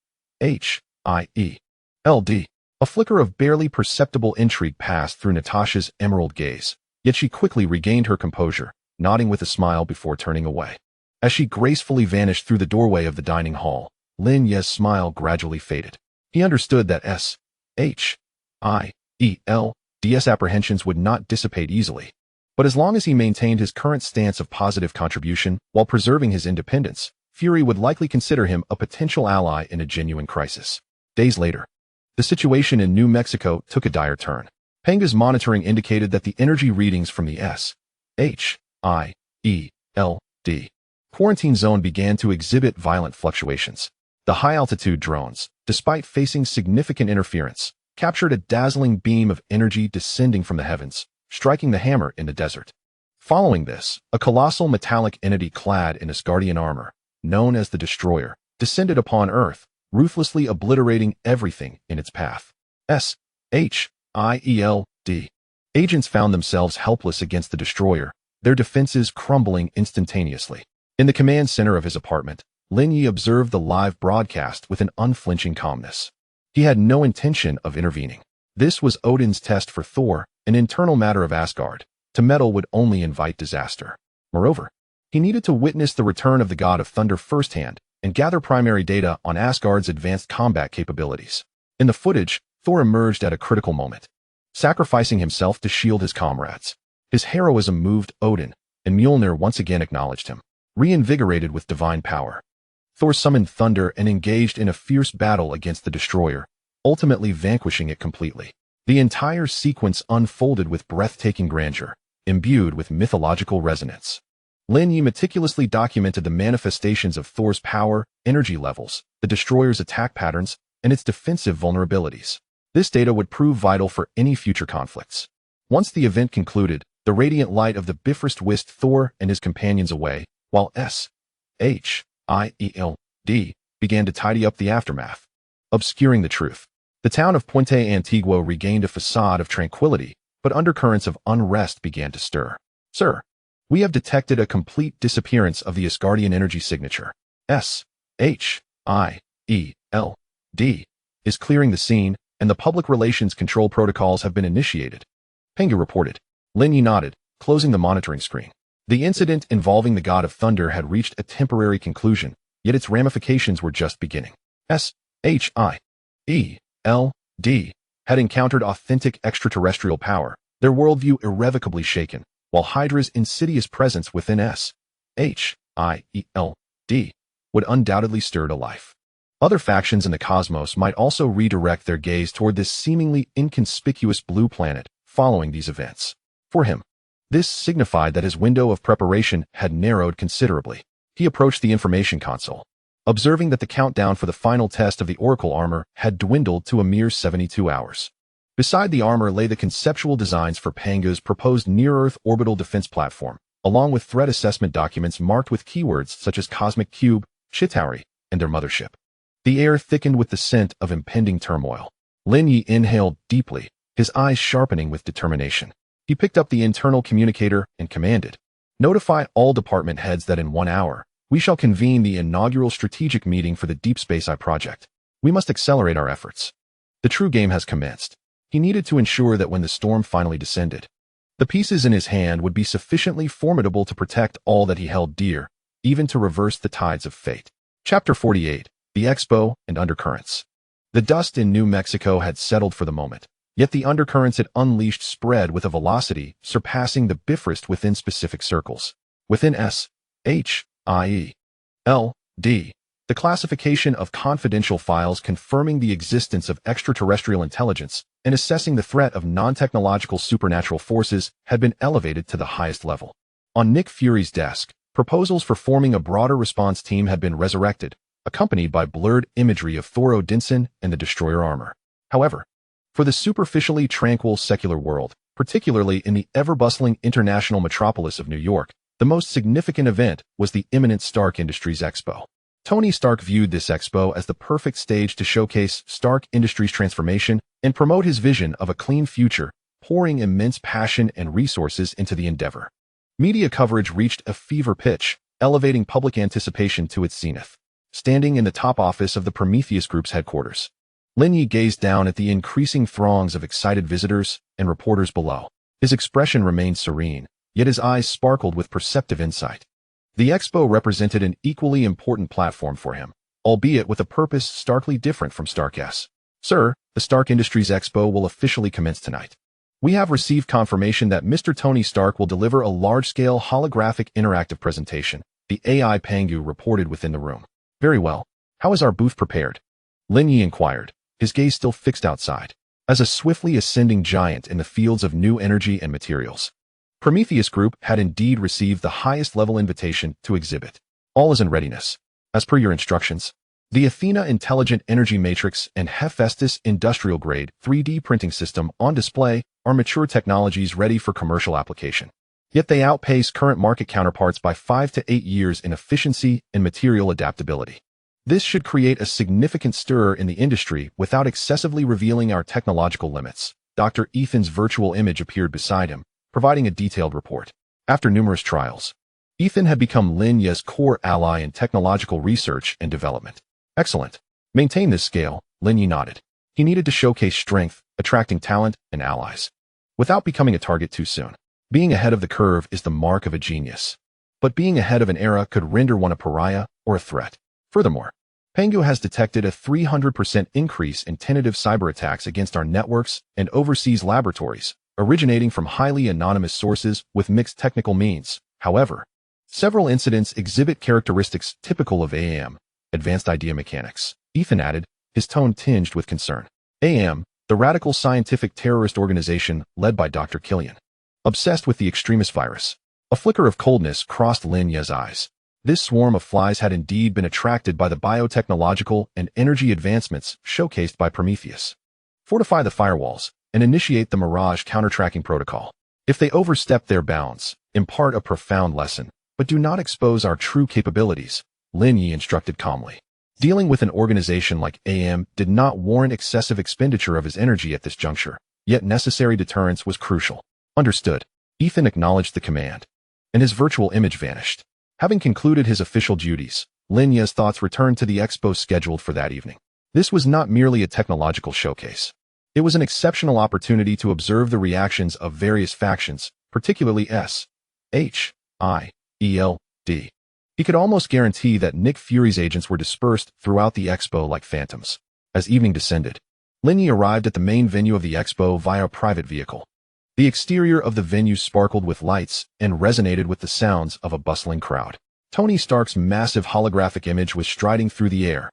A flicker of barely perceptible intrigue passed through Natasha's emerald gaze, yet she quickly regained her composure, nodding with a smile before turning away. As she gracefully vanished through the doorway of the dining hall, Lin Ye's smile gradually faded. He understood that S.H.I.E.L.D.'s apprehensions would not dissipate easily. But as long as he maintained his current stance of positive contribution while preserving his independence, Fury would likely consider him a potential ally in a genuine crisis. Days later, the situation in New Mexico took a dire turn. Panga's monitoring indicated that the energy readings from the S.H.I.E.L.D. quarantine zone began to exhibit violent fluctuations. The high-altitude drones, despite facing significant interference, captured a dazzling beam of energy descending from the heavens, striking the hammer in the desert. Following this, a colossal metallic entity clad in Asgardian armor, known as the Destroyer, descended upon Earth, ruthlessly obliterating everything in its path. S.H.I.E.L.D. Agents found themselves helpless against the Destroyer, their defenses crumbling instantaneously. In the command center of his apartment, Lin Ye observed the live broadcast with an unflinching calmness. He had no intention of intervening. This was Odin's test for Thor, an internal matter of Asgard. To meddle would only invite disaster. Moreover, he needed to witness the return of the god of thunder firsthand and gather primary data on Asgard's advanced combat capabilities. In the footage, Thor emerged at a critical moment, sacrificing himself to shield his comrades. His heroism moved Odin, and Mjolnir once again acknowledged him. Reinvigorated with divine power, Thor summoned thunder and engaged in a fierce battle against the Destroyer, ultimately vanquishing it completely. The entire sequence unfolded with breathtaking grandeur, imbued with mythological resonance. Lin Ye meticulously documented the manifestations of Thor's power, energy levels, the Destroyer's attack patterns, and its defensive vulnerabilities. This data would prove vital for any future conflicts. Once the event concluded, the radiant light of the Bifrost whisked Thor and his companions away, while S.H.I.E.L.D. began to tidy up the aftermath, obscuring the truth. The town of Puente Antiguo regained a facade of tranquility, but undercurrents of unrest began to stir. Sir, we have detected a complete disappearance of the Asgardian energy signature. S.H.I.E.L.D. is clearing the scene, and the public relations control protocols have been initiated. Panga reported. Lin Ye nodded, closing the monitoring screen. The incident involving the god of thunder had reached a temporary conclusion, yet its ramifications were just beginning. S.H.I.E.L.D. had encountered authentic extraterrestrial power, their worldview irrevocably shaken, while Hydra's insidious presence within S.H.I.E.L.D. would undoubtedly stir to life. Other factions in the cosmos might also redirect their gaze toward this seemingly inconspicuous blue planet following these events. For him, this signified that his window of preparation had narrowed considerably. He approached the information console, observing that the countdown for the final test of the Oracle armor had dwindled to a mere 72 hours. Beside the armor lay the conceptual designs for Panga's proposed near-Earth orbital defense platform, along with threat assessment documents marked with keywords such as Cosmic Cube, Chitauri, and their mothership. The air thickened with the scent of impending turmoil. Lin Ye inhaled deeply, his eyes sharpening with determination. He picked up the internal communicator and commanded, "Notify all department heads that in 1 hour, we shall convene the inaugural strategic meeting for the Deep Space Eye project. We must accelerate our efforts." The true game has commenced. He needed to ensure that when the storm finally descended, the pieces in his hand would be sufficiently formidable to protect all that he held dear, even to reverse the tides of fate. Chapter 48, The Expo and Undercurrents. The dust in New Mexico had settled for the moment, yet the undercurrents it unleashed spread with a velocity surpassing the Bifrost within specific circles. Within S.H.I.E.L.D., The classification of confidential files confirming the existence of extraterrestrial intelligence and assessing the threat of non-technological supernatural forces had been elevated to the highest level. On Nick Fury's desk, proposals for forming a broader response team had been resurrected, accompanied by blurred imagery of Thor Odinson and the Destroyer armor. However, for the superficially tranquil secular world, particularly in the ever-bustling international metropolis of New York, the most significant event was the imminent Stark Industries Expo. Tony Stark viewed this expo as the perfect stage to showcase Stark Industries' transformation and promote his vision of a clean future, pouring immense passion and resources into the endeavor. Media coverage reached a fever pitch, elevating public anticipation to its zenith. Standing in the top office of the Prometheus Group's headquarters, Lin Ye gazed down at the increasing throngs of excited visitors and reporters below. His expression remained serene, yet his eyes sparkled with perceptive insight. The expo represented an equally important platform for him, albeit with a purpose starkly different from Stark's. Sir, the Stark Industries Expo will officially commence tonight. We have received confirmation that Mr. Tony Stark will deliver a large-scale holographic interactive presentation, the AI Pangu reported within the room. Very well. How is our booth prepared? Lin Ye inquired, his gaze still fixed outside. As a swiftly ascending giant in the fields of new energy and materials, Prometheus Group had indeed received the highest-level invitation to exhibit. All is in readiness. As per your instructions, the Athena Intelligent Energy Matrix and Hephaestus Industrial-Grade 3D Printing System on display are mature technologies ready for commercial application. Yet they outpace current market counterparts by 5 to 8 years in efficiency and material adaptability. This should create a significant stir in the industry without excessively revealing our technological limits. Dr. Ethan's virtual image appeared beside him, providing a detailed report. After numerous trials, Ethan had become Lin Ye's core ally in technological research and development. Excellent. Maintain this scale, Lin Ye nodded. He needed to showcase strength, attracting talent and allies, without becoming a target too soon. Being ahead of the curve is the mark of a genius, but being ahead of an era could render one a pariah or a threat. Furthermore, Pangu has detected a 300% increase in tentative cyber attacks against our networks and overseas laboratories, originating from highly anonymous sources with mixed technical means. However, several incidents exhibit characteristics typical of AAM, Advanced Idea Mechanics. Ethan added, his tone tinged with concern. AAM, the radical scientific terrorist organization led by Dr. Killian, obsessed with the extremist virus. A flicker of coldness crossed Lin Ye's eyes. This swarm of flies had indeed been attracted by the biotechnological and energy advancements showcased by Prometheus. Fortify the firewalls and initiate the Mirage counter-tracking protocol. If they overstep their bounds, impart a profound lesson, but do not expose our true capabilities, Lin Ye instructed calmly. Dealing with an organization like AM did not warrant excessive expenditure of his energy at this juncture, yet necessary deterrence was crucial. Understood. Ethan acknowledged the command, and his virtual image vanished. Having concluded his official duties, Lin Ye's thoughts returned to the expo scheduled for that evening. This was not merely a technological showcase. It was an exceptional opportunity to observe the reactions of various factions, particularly S, H, I, E, L, D. He could almost guarantee that Nick Fury's agents were dispersed throughout the expo like phantoms. As evening descended, Lin Ye arrived at the main venue of the expo via a private vehicle. The exterior of the venue sparkled with lights and resonated with the sounds of a bustling crowd. Tony Stark's massive holographic image was striding through the air,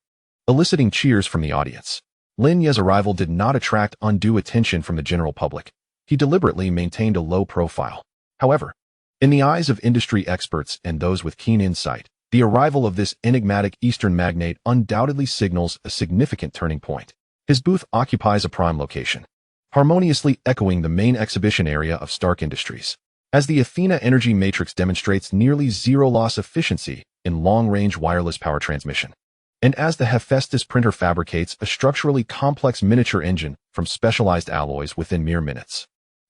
eliciting cheers from the audience. Lin Ye's arrival did not attract undue attention from the general public. He deliberately maintained a low profile. However, in the eyes of industry experts and those with keen insight, the arrival of this enigmatic Eastern magnate undoubtedly signals a significant turning point. His booth occupies a prime location, harmoniously echoing the main exhibition area of Stark Industries. As the Athena Energy Matrix demonstrates nearly zero loss efficiency in long-range wireless power transmission, and as the Hephaestus printer fabricates a structurally complex miniature engine from specialized alloys within mere minutes.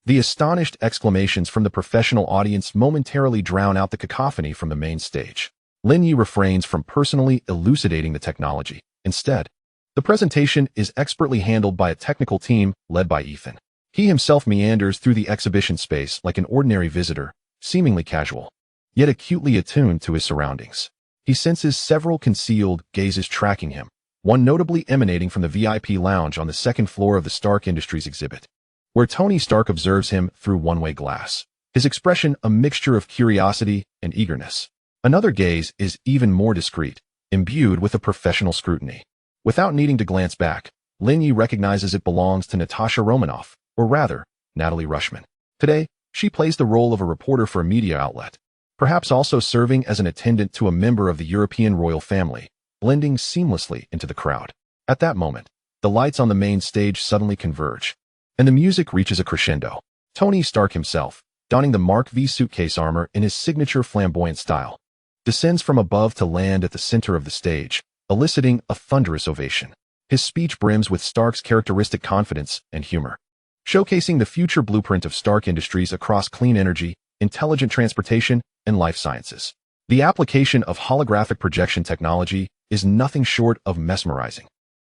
The astonished exclamations from the professional audience momentarily drown out the cacophony from the main stage. Lin Ye refrains from personally elucidating the technology. Instead, the presentation is expertly handled by a technical team led by Ethan. He himself meanders through the exhibition space like an ordinary visitor, seemingly casual, yet acutely attuned to his surroundings. He senses several concealed gazes tracking him, one notably emanating from the VIP lounge on the second floor of the Stark Industries exhibit, where Tony Stark observes him through one-way glass, his expression a mixture of curiosity and eagerness. Another gaze is even more discreet, imbued with a professional scrutiny. Without needing to glance back, Lin Ye recognizes it belongs to Natasha Romanoff, or rather, Natalie Rushman. Today, she plays the role of a reporter for a media outlet, perhaps also serving as an attendant to a member of the European royal family, blending seamlessly into the crowd. At that moment, the lights on the main stage suddenly converge, and the music reaches a crescendo. Tony Stark himself, donning the Mark V suitcase armor in his signature flamboyant style, descends from above to land at the center of the stage, eliciting a thunderous ovation. His speech brims with Stark's characteristic confidence and humor, showcasing the future blueprint of Stark Industries across clean energy, intelligent transportation, and life sciences. The application of holographic projection technology is nothing short of mesmerizing,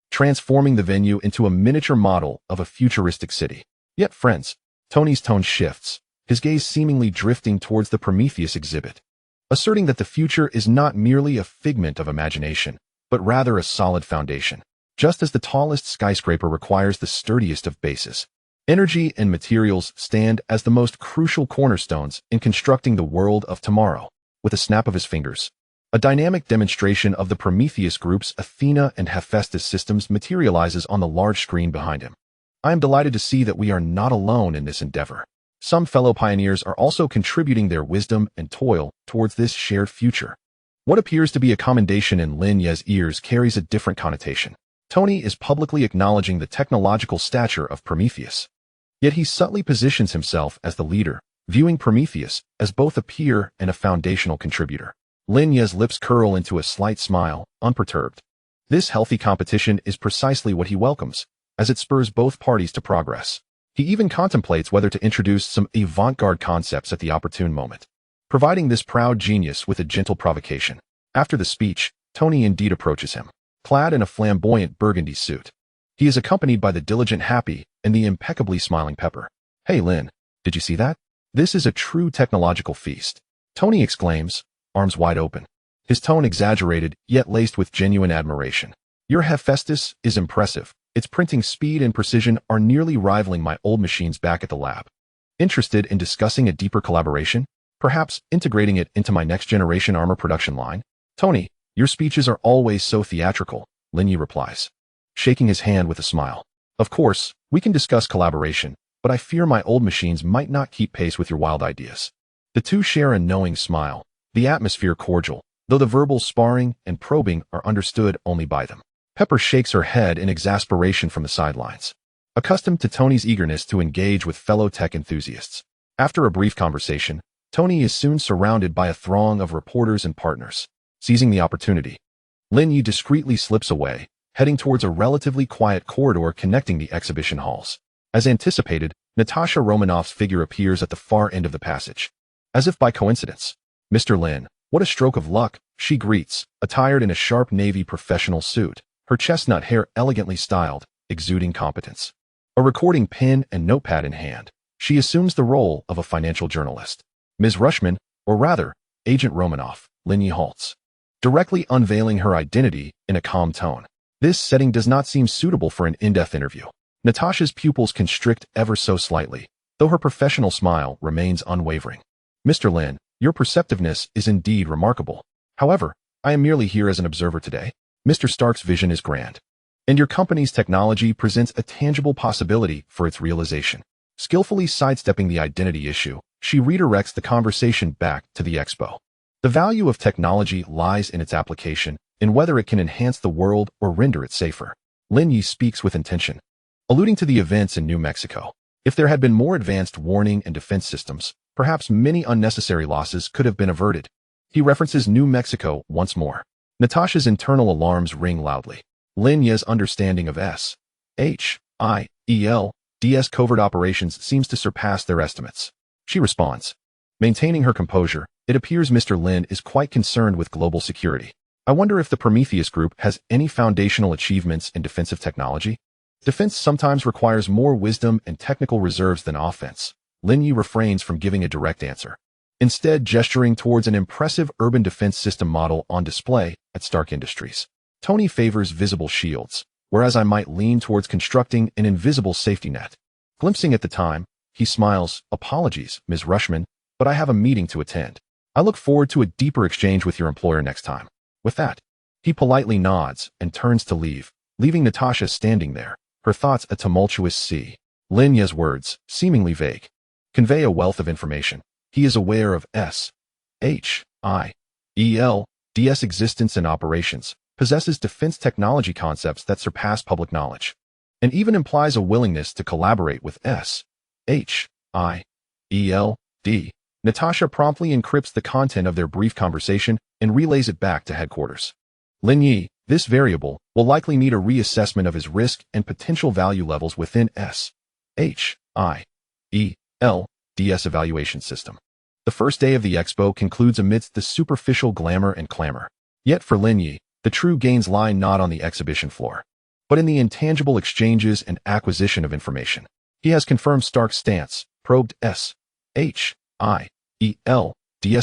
transforming the venue into a miniature model of a futuristic city. Yet, friends, Tony's tone shifts, his gaze seemingly drifting towards the Prometheus exhibit, asserting that the future is not merely a figment of imagination, but rather a solid foundation. Just as the tallest skyscraper requires the sturdiest of bases, energy and materials stand as the most crucial cornerstones in constructing the world of tomorrow. With a snap of his fingers, a dynamic demonstration of the Prometheus Group's Athena and Hephaestus systems materializes on the large screen behind him. I am delighted to see that we are not alone in this endeavor. Some fellow pioneers are also contributing their wisdom and toil towards this shared future. What appears to be a commendation in Lin Ye's ears carries a different connotation. Tony is publicly acknowledging the technological stature of Prometheus. Yet he subtly positions himself as the leader, viewing Prometheus as both a peer and a foundational contributor. Lin Ye's lips curl into a slight smile, unperturbed. This healthy competition is precisely what he welcomes, as it spurs both parties to progress. He even contemplates whether to introduce some avant-garde concepts at the opportune moment, providing this proud genius with a gentle provocation. After the speech, Tony indeed approaches him, clad in a flamboyant burgundy suit. He is accompanied by the diligent Happy and the impeccably smiling Pepper. "Hey Lin, did you see that? This is a true technological feast," Tony exclaims, arms wide open, his tone exaggerated yet laced with genuine admiration. "Your Hephaestus is impressive. Its printing speed and precision are nearly rivaling my old machines back at the lab. Interested in discussing a deeper collaboration? Perhaps integrating it into my next-generation armor production line?" "Tony, your speeches are always so theatrical," Lin Ye replies, shaking his hand with a smile. "Of course, we can discuss collaboration, but I fear my old machines might not keep pace with your wild ideas." The two share a knowing smile, the atmosphere cordial, though the verbal sparring and probing are understood only by them. Pepper shakes her head in exasperation from the sidelines, accustomed to Tony's eagerness to engage with fellow tech enthusiasts. After a brief conversation, Tony is soon surrounded by a throng of reporters and partners. Seizing the opportunity, Lin Ye discreetly slips away, heading towards a relatively quiet corridor connecting the exhibition halls. As anticipated, Natasha Romanoff's figure appears at the far end of the passage. As if by coincidence, "Mr. Lin, what a stroke of luck," she greets, attired in a sharp navy professional suit, her chestnut hair elegantly styled, exuding competence. A recording pen and notepad in hand, she assumes the role of a financial journalist. "Ms. Rushman, or rather, Agent Romanoff," Lin Ye halts, directly unveiling her identity in a calm tone. This setting does not seem suitable for an in-depth interview. Natasha's pupils constrict ever so slightly, though her professional smile remains unwavering. "Mr. Lin, your perceptiveness is indeed remarkable. However, I am merely here as an observer today. Mr. Stark's vision is grand, and your company's technology presents a tangible possibility for its realization." Skillfully sidestepping the identity issue, she redirects the conversation back to the Expo. The value of technology lies in its application, in whether it can enhance the world or render it safer. Lin Ye speaks with intention, alluding to the events in New Mexico. If there had been more advanced warning and defense systems, perhaps many unnecessary losses could have been averted. He references New Mexico once more. Natasha's internal alarms ring loudly. Lin Ye's understanding of SHIELD's covert operations seems to surpass their estimates. She responds, maintaining her composure, "It appears Mr. Lin is quite concerned with global security. I wonder if the Prometheus Group has any foundational achievements in defensive technology?" Defense sometimes requires more wisdom and technical reserves than offense. Lin Ye refrains from giving a direct answer, instead gesturing towards an impressive urban defense system model on display at Stark Industries. "Tony favors visible shields, whereas I might lean towards constructing an invisible safety net." Glimpsing at the time, he smiles, "Apologies, Ms. Rushman, but I have a meeting to attend. I look forward to a deeper exchange with your employer next time." With that, He politely nods and turns to leave, leaving Natasha standing there, her thoughts a tumultuous sea. Lin Ye's words, seemingly vague, convey a wealth of information. He is aware of SHIELD's existence and operations, possesses defense technology concepts that surpass public knowledge, and even implies a willingness to collaborate with SHIELD. Natasha promptly encrypts the content of their brief conversation and relays it back to headquarters. Lin Ye, this variable, will likely need a reassessment of his risk and potential value levels within SHIELD's evaluation system. The first day of the Expo concludes amidst the superficial glamour and clamor. Yet for Lin Ye, the true gains lie not on the exhibition floor, but in the intangible exchanges and acquisition of information. He has confirmed Stark's stance, probed SHIELD's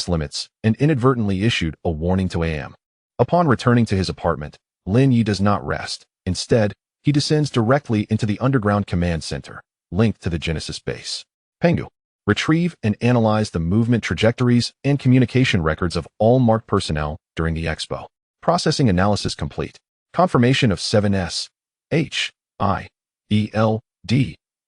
limits, and inadvertently issued a warning to AM. Upon returning to his apartment, Lin Ye does not rest. Instead, he descends directly into the underground command center, linked to the Genesis base. Pengu. Retrieve and analyze the movement trajectories and communication records of all marked personnel during the Expo. Processing analysis complete. Confirmation of 7 SHIELD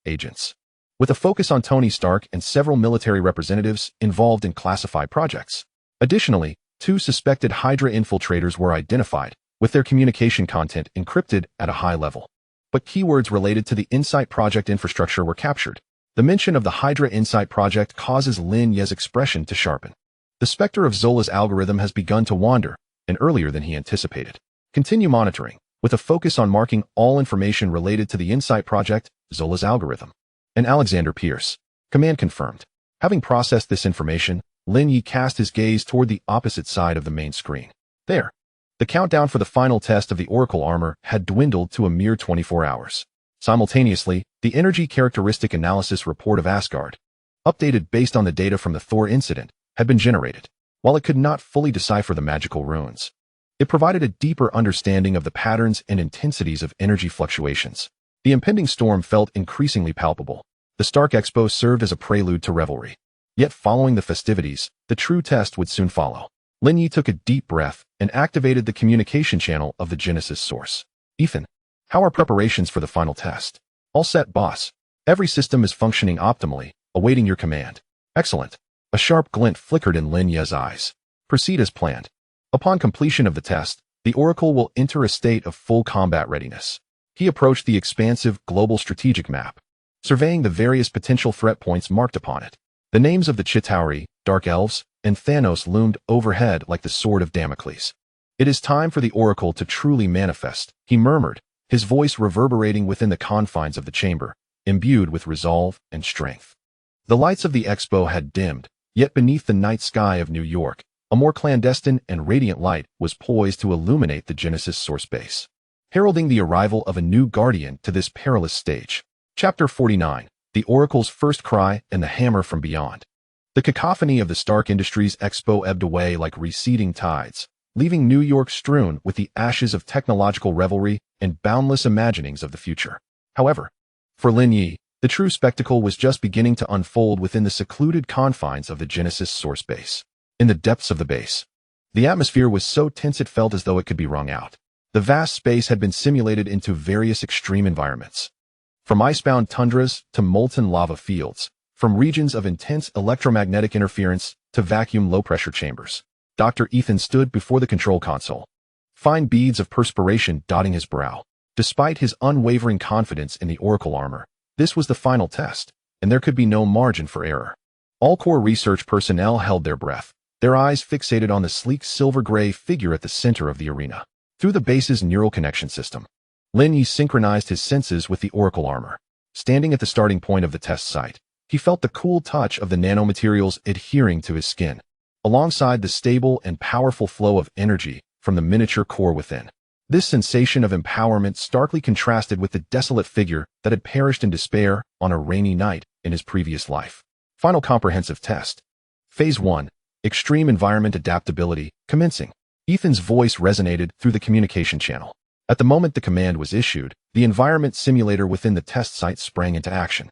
agents, with a focus on Tony Stark and several military representatives involved in classified projects. Additionally, 2 suspected Hydra infiltrators were identified, with their communication content encrypted at a high level. But keywords related to the Insight project infrastructure were captured. The mention of the Hydra Insight project causes Lin Ye's expression to sharpen. The specter of Zola's algorithm has begun to wander, and earlier than he anticipated. Continue monitoring, with a focus on marking all information related to the Insight project, Zola's algorithm. And Alexander Pierce. Command confirmed. Having processed this information, Lin Ye cast his gaze toward the opposite side of the main screen. There. The countdown for the final test of the Oracle armor had dwindled to a mere 24 hours. Simultaneously, the energy characteristic analysis report of Asgard, updated based on the data from the Thor incident, had been generated. While it could not fully decipher the magical runes, it provided a deeper understanding of the patterns and intensities of energy fluctuations. The impending storm felt increasingly palpable. The Stark Expo served as a prelude to revelry. Yet following the festivities, the true test would soon follow. Lin Ye took a deep breath and activated the communication channel of the Genesis source. Ethan, how are preparations for the final test? All set, boss. Every system is functioning optimally, awaiting your command. Excellent. A sharp glint flickered in Lin Ye's eyes. Proceed as planned. Upon completion of the test, the Oracle will enter a state of full combat readiness. He approached the expansive global strategic map, surveying the various potential threat points marked upon it. The names of the Chitauri, Dark Elves, and Thanos loomed overhead like the sword of Damocles. It is time for the Oracle to truly manifest, he murmured, his voice reverberating within the confines of the chamber, imbued with resolve and strength. The lights of the Expo had dimmed, yet beneath the night sky of New York, a more clandestine and radiant light was poised to illuminate the Genesis source base, heralding the arrival of a new guardian to this perilous stage. Chapter 49. The Oracle's First Cry and the Hammer from Beyond. The cacophony of the Stark Industries Expo ebbed away like receding tides, leaving New York strewn with the ashes of technological revelry and boundless imaginings of the future. However, for Lin Ye, the true spectacle was just beginning to unfold within the secluded confines of the Genesis source base. In the depths of the base, the atmosphere was so tense it felt as though it could be wrung out. The vast space had been simulated into various extreme environments, from icebound tundras to molten lava fields, from regions of intense electromagnetic interference to vacuum low-pressure chambers. Dr. Ethan stood before the control console, fine beads of perspiration dotting his brow. Despite his unwavering confidence in the Oracle armor, this was the final test, and there could be no margin for error. All core research personnel held their breath, their eyes fixated on the sleek silver-gray figure at the center of the arena. Through the base's neural connection system, Lin Ye synchronized his senses with the Oracle armor. Standing at the starting point of the test site, he felt the cool touch of the nanomaterials adhering to his skin, alongside the stable and powerful flow of energy from the miniature core within. This sensation of empowerment starkly contrasted with the desolate figure that had perished in despair on a rainy night in his previous life. Final comprehensive test. Phase 1. Extreme environment adaptability, commencing. Ethan's voice resonated through the communication channel. At the moment the command was issued, the environment simulator within the test site sprang into action.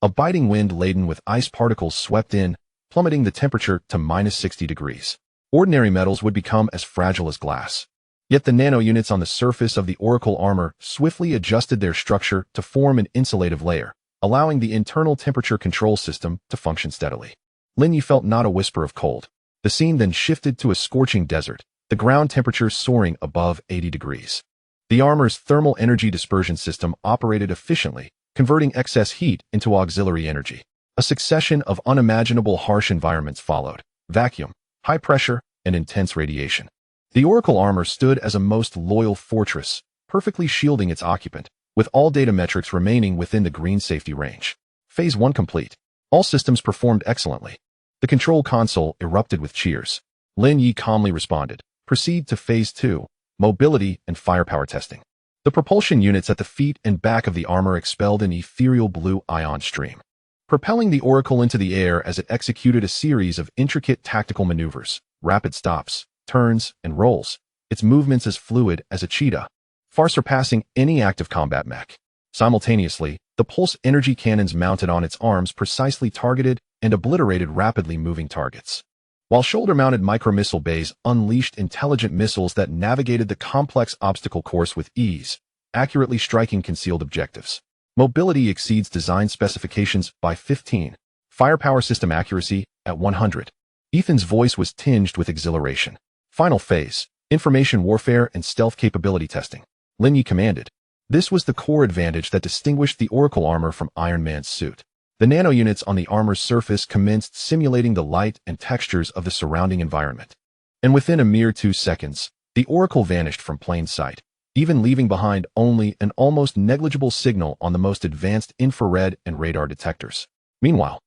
A biting wind laden with ice particles swept in, plummeting the temperature to -60 degrees. Ordinary metals would become as fragile as glass. Yet the nano-units on the surface of the Oracle armor swiftly adjusted their structure to form an insulative layer, allowing the internal temperature control system to function steadily. Lin Ye felt not a whisper of cold. The scene then shifted to a scorching desert, the ground temperature soaring above 80 degrees. The armor's thermal energy dispersion system operated efficiently, converting excess heat into auxiliary energy. A succession of unimaginable harsh environments followed: vacuum, high pressure, and intense radiation. The Oracle armor stood as a most loyal fortress, perfectly shielding its occupant, with all data metrics remaining within the green safety range. Phase 1 complete. All systems performed excellently. The control console erupted with cheers. Lin Ye calmly responded. Proceed to Phase 2, mobility and firepower testing. The propulsion units at the feet and back of the armor expelled an ethereal blue ion stream, propelling the Oracle into the air as it executed a series of intricate tactical maneuvers, rapid stops, turns, and rolls, its movements as fluid as a cheetah, far surpassing any active combat mech. Simultaneously, the pulse energy cannons mounted on its arms precisely targeted and obliterated rapidly moving targets, while shoulder-mounted micromissile bays unleashed intelligent missiles that navigated the complex obstacle course with ease, accurately striking concealed objectives. Mobility exceeds design specifications by 15. Firepower system accuracy at 100. Ethan's voice was tinged with exhilaration. Final phase, information warfare and stealth capability testing. Lin Ye commanded. This was the core advantage that distinguished the Oracle armor from Iron Man's suit. The nano-units on the armor's surface commenced simulating the light and textures of the surrounding environment. And within a mere 2 seconds, the Oracle vanished from plain sight, even leaving behind only an almost negligible signal on the most advanced infrared and radar detectors. Meanwhile,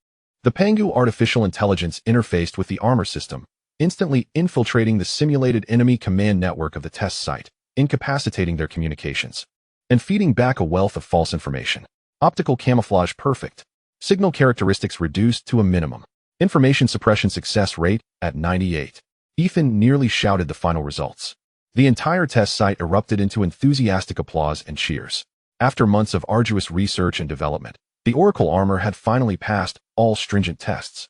the Pangu artificial intelligence interfaced with the armor system, instantly infiltrating the simulated enemy command network of the test site, incapacitating their communications, and feeding back a wealth of false information. Optical camouflage perfect. Signal characteristics reduced to a minimum. Information suppression success rate at 98. Ethan nearly shouted the final results. The entire test site erupted into enthusiastic applause and cheers. After months of arduous research and development, the Oracle armor had finally passed all stringent tests,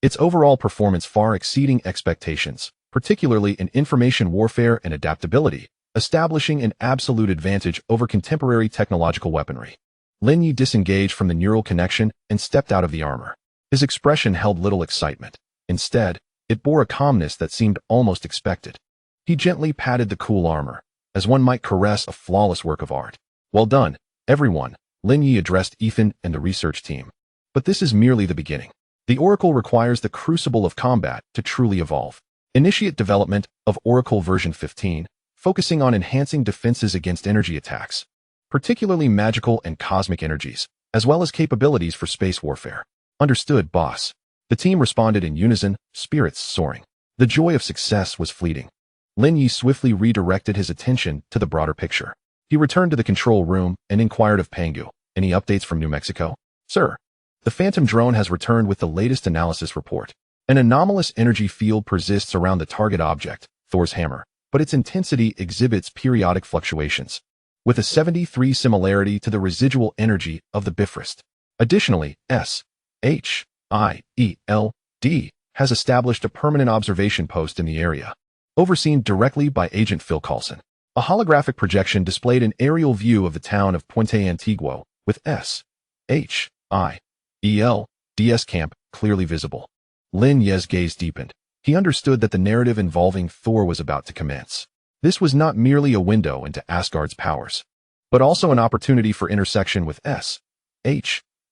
its overall performance far exceeding expectations, particularly in information warfare and adaptability, establishing an absolute advantage over contemporary technological weaponry. Lin Ye disengaged from the neural connection and stepped out of the armor. His expression held little excitement. Instead, it bore a calmness that seemed almost expected. He gently patted the cool armor, as one might caress a flawless work of art. Well done, everyone, Lin Ye addressed Ethan and the research team. But this is merely the beginning. The Oracle requires the crucible of combat to truly evolve. Initiate development of Oracle version 15, focusing on enhancing defenses against energy attacks, particularly magical and cosmic energies, as well as capabilities for space warfare. Understood, boss. The team responded in unison, spirits soaring. The joy of success was fleeting. Lin Ye swiftly redirected his attention to the broader picture. He returned to the control room and inquired of Pangu. Any updates from New Mexico? Sir, the Phantom drone has returned with the latest analysis report. An anomalous energy field persists around the target object, Thor's hammer, but its intensity exhibits periodic fluctuations, with a 73 similarity to the residual energy of the Bifrost. Additionally, SHIELD has established a permanent observation post in the area, overseen directly by Agent Phil Coulson. A holographic projection displayed an aerial view of the town of Puente Antiguo, with SHIELD's camp clearly visible. Lin Ye's gaze deepened. He understood that the narrative involving Thor was about to commence. This was not merely a window into Asgard's powers, but also an opportunity for intersection with SHIELD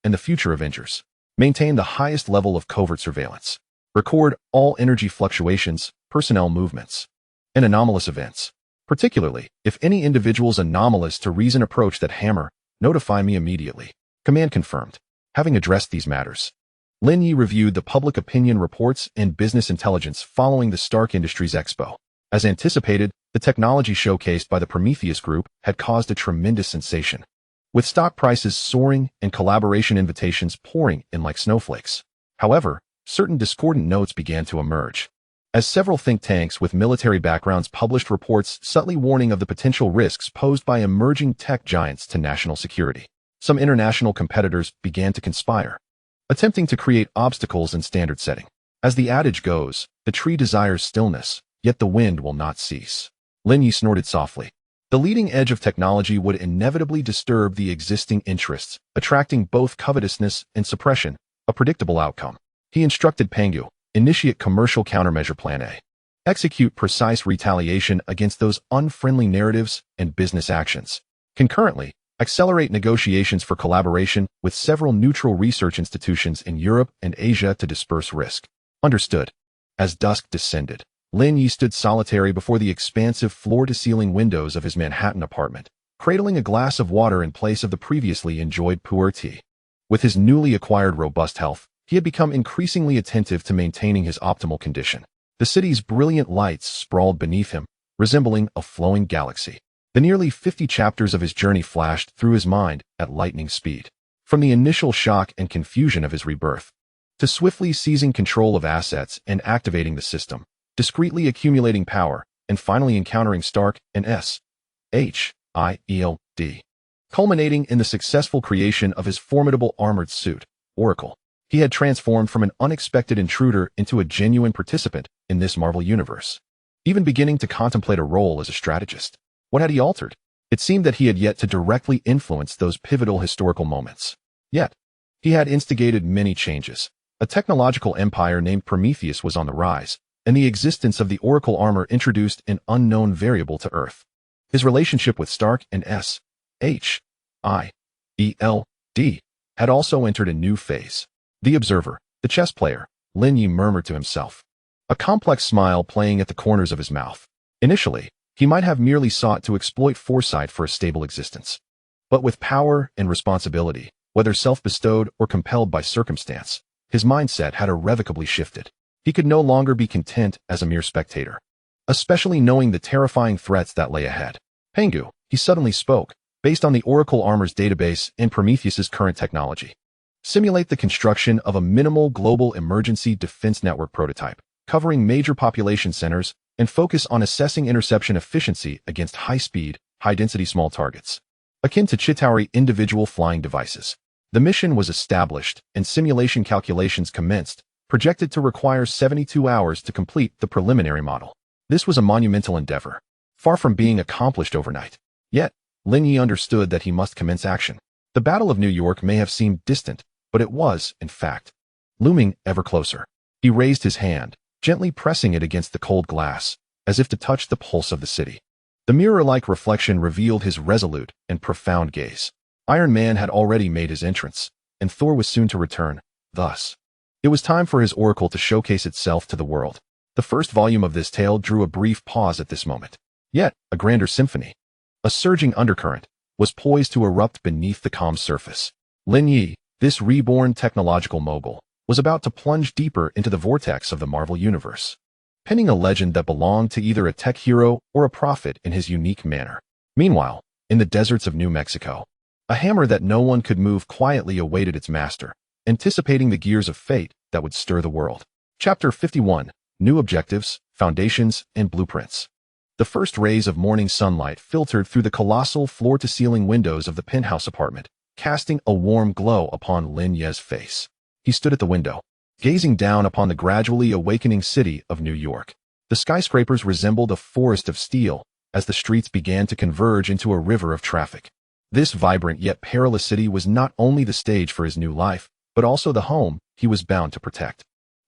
and the future Avengers. Maintain the highest level of covert surveillance. Record all energy fluctuations, personnel movements, and anomalous events. Particularly, if any individual's anomalous to reason approach that hammer, notify me immediately. Command confirmed. Having addressed these matters, Lin Ye reviewed the public opinion reports and business intelligence following the Stark Industries Expo. As anticipated, the technology showcased by the Prometheus Group had caused a tremendous sensation, with stock prices soaring and collaboration invitations pouring in like snowflakes. However, certain discordant notes began to emerge, as several think tanks with military backgrounds published reports subtly warning of the potential risks posed by emerging tech giants to national security. Some international competitors began to conspire, attempting to create obstacles in standard setting. As the adage goes, the tree desires stillness, yet the wind will not cease. Lin Ye snorted softly. The leading edge of technology would inevitably disturb the existing interests, attracting both covetousness and suppression, a predictable outcome. He instructed Pangu, initiate commercial countermeasure Plan A. Execute precise retaliation against those unfriendly narratives and business actions. Concurrently, accelerate negotiations for collaboration with several neutral research institutions in Europe and Asia to disperse risk. Understood. As dusk descended, Lin Ye stood solitary before the expansive floor-to-ceiling windows of his Manhattan apartment, cradling a glass of water in place of the previously enjoyed pu'er tea. With his newly acquired robust health, he had become increasingly attentive to maintaining his optimal condition. The city's brilliant lights sprawled beneath him, resembling a flowing galaxy. The nearly 50 chapters of his journey flashed through his mind at lightning speed. From the initial shock and confusion of his rebirth, to swiftly seizing control of assets and activating the system, discreetly accumulating power, and finally encountering Stark and S.H.I.E.L.D., culminating in the successful creation of his formidable armored suit, Oracle. He had transformed from an unexpected intruder into a genuine participant in this Marvel universe, even beginning to contemplate a role as a strategist. What had he altered? It seemed that he had yet to directly influence those pivotal historical moments. Yet, he had instigated many changes. A technological empire named Prometheus was on the rise, and the existence of the Oracle armor introduced an unknown variable to Earth. His relationship with Stark and S.H.I.E.L.D. had also entered a new phase. The observer, the chess player, Lin Ye murmured to himself, a complex smile playing at the corners of his mouth. Initially, he might have merely sought to exploit foresight for a stable existence. But with power and responsibility, whether self-bestowed or compelled by circumstance, his mindset had irrevocably shifted. He could no longer be content as a mere spectator, especially knowing the terrifying threats that lay ahead. Pangu, he suddenly spoke, based on the Oracle armor's database and Prometheus's current technology. Simulate the construction of a minimal global emergency defense network prototype, covering major population centers, and focus on assessing interception efficiency against high-speed, high-density small targets, akin to Chitauri individual flying devices. The mission was established, and simulation calculations commenced, projected to require 72 hours to complete the preliminary model. This was a monumental endeavor, far from being accomplished overnight. Yet, Lin Ye understood that he must commence action. The Battle of New York may have seemed distant, but it was, in fact, looming ever closer. He raised his hand, gently pressing it against the cold glass, as if to touch the pulse of the city. The mirror-like reflection revealed his resolute and profound gaze. Iron Man had already made his entrance, and Thor was soon to return. Thus, it was time for his oracle to showcase itself to the world. The first volume of this tale drew a brief pause at this moment. Yet, a grander symphony, a surging undercurrent, was poised to erupt beneath the calm surface. Lin Ye, this reborn technological mogul, was about to plunge deeper into the vortex of the Marvel Universe, penning a legend that belonged to either a tech hero or a prophet in his unique manner. Meanwhile, in the deserts of New Mexico, a hammer that no one could move quietly awaited its master, anticipating the gears of fate that would stir the world. Chapter 51, New Objectives, Foundations, and Blueprints. The first rays of morning sunlight filtered through the colossal floor-to-ceiling windows of the penthouse apartment, casting a warm glow upon Lin Ye's face. He stood at the window, gazing down upon the gradually awakening city of New York. The skyscrapers resembled a forest of steel as the streets began to converge into a river of traffic. This vibrant yet perilous city was not only the stage for his new life, but also the home he was bound to protect.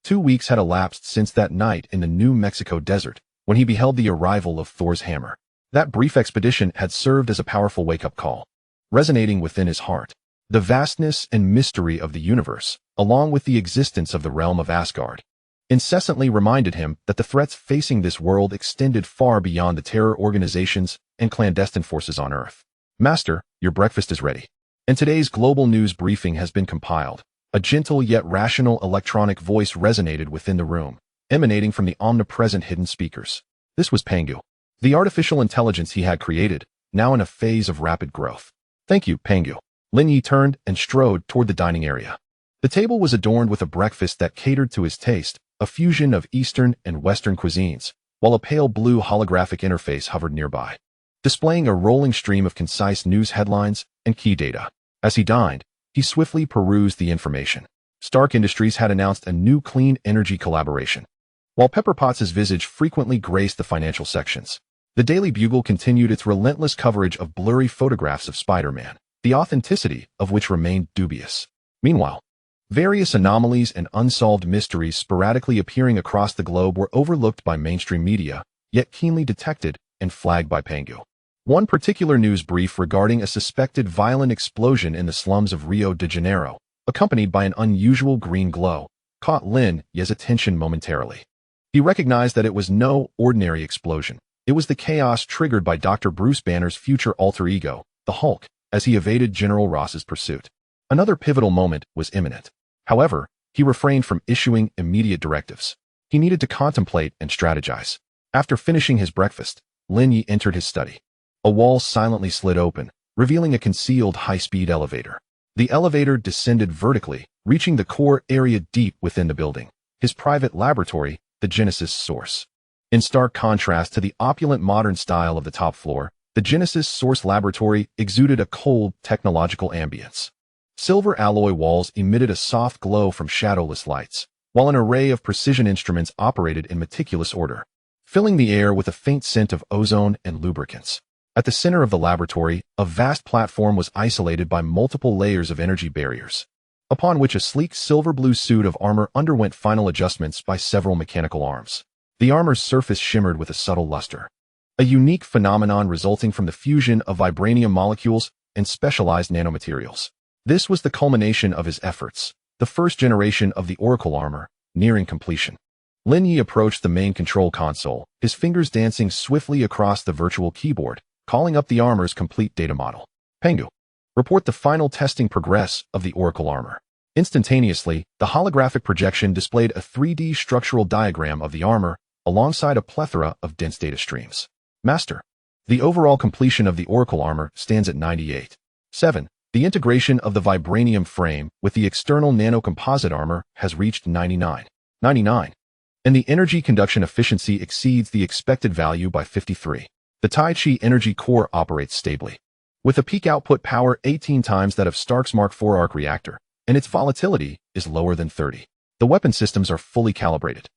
2 weeks had elapsed since that night in the New Mexico desert, when he beheld the arrival of Thor's hammer. That brief expedition had served as a powerful wake-up call, resonating within his heart. The vastness and mystery of the universe, along with the existence of the realm of Asgard, incessantly reminded him that the threats facing this world extended far beyond the terror organizations and clandestine forces on Earth. Master, your breakfast is ready, and today's global news briefing has been compiled. A gentle yet rational electronic voice resonated within the room, emanating from the omnipresent hidden speakers. This was Pangu, the artificial intelligence he had created, now in a phase of rapid growth. Thank you, Pangu. Lin Ye turned and strode toward the dining area. The table was adorned with a breakfast that catered to his taste, a fusion of Eastern and Western cuisines, while a pale blue holographic interface hovered nearby, displaying a rolling stream of concise news headlines and key data. As he dined, he swiftly perused the information. Stark Industries had announced a new clean energy collaboration, While Pepper Potts' visage frequently graced the financial sections, the Daily Bugle continued its relentless coverage of blurry photographs of Spider-Man, the authenticity of which remained dubious. Meanwhile, various anomalies and unsolved mysteries sporadically appearing across the globe were overlooked by mainstream media, yet keenly detected and flagged by Pangu. One particular news brief regarding a suspected violent explosion in the slums of Rio de Janeiro, accompanied by an unusual green glow, caught Lin Ye's attention momentarily. He recognized that it was no ordinary explosion. It was the chaos triggered by Dr. Bruce Banner's future alter ego, the Hulk, as he evaded General Ross's pursuit. Another pivotal moment was imminent. However, he refrained from issuing immediate directives. He needed to contemplate and strategize. After finishing his breakfast, Lin Ye entered his study. A wall silently slid open, revealing a concealed high-speed elevator. The elevator descended vertically, reaching the core area deep within the building, his private laboratory, the geneticist's source. In stark contrast to the opulent modern style of the top floor, the geneticist's source laboratory exuded a cold, technological ambience. Silver alloy walls emitted a soft glow from shadowless lights, while an array of precision instruments operated in meticulous order, filling the air with a faint scent of ozone and lubricants. At the center of the laboratory, a vast platform was isolated by multiple layers of energy barriers, upon which a sleek silver-blue suit of armor underwent final adjustments by several mechanical arms. The armor's surface shimmered with a subtle luster, a unique phenomenon resulting from the fusion of vibranium molecules and specialized nanomaterials. This was the culmination of his efforts, the first generation of the Oracle armor, nearing completion. Lin Ye approached the main control console, his fingers dancing swiftly across the virtual keyboard, calling up the armor's complete data model. Pangu, report the final testing progress of the Oracle armor. Instantaneously, the holographic projection displayed a 3D structural diagram of the armor, alongside a plethora of dense data streams. Master, the overall completion of the Oracle armor stands at 98.7. The integration of the Vibranium frame with the external nanocomposite armor has reached 99.99, and the energy conduction efficiency exceeds the expected value by 53. The Tai Chi energy core operates stably, with a peak output power 18 times that of Stark's Mark IV arc reactor, and its volatility is lower than 30. The weapon systems are fully calibrated,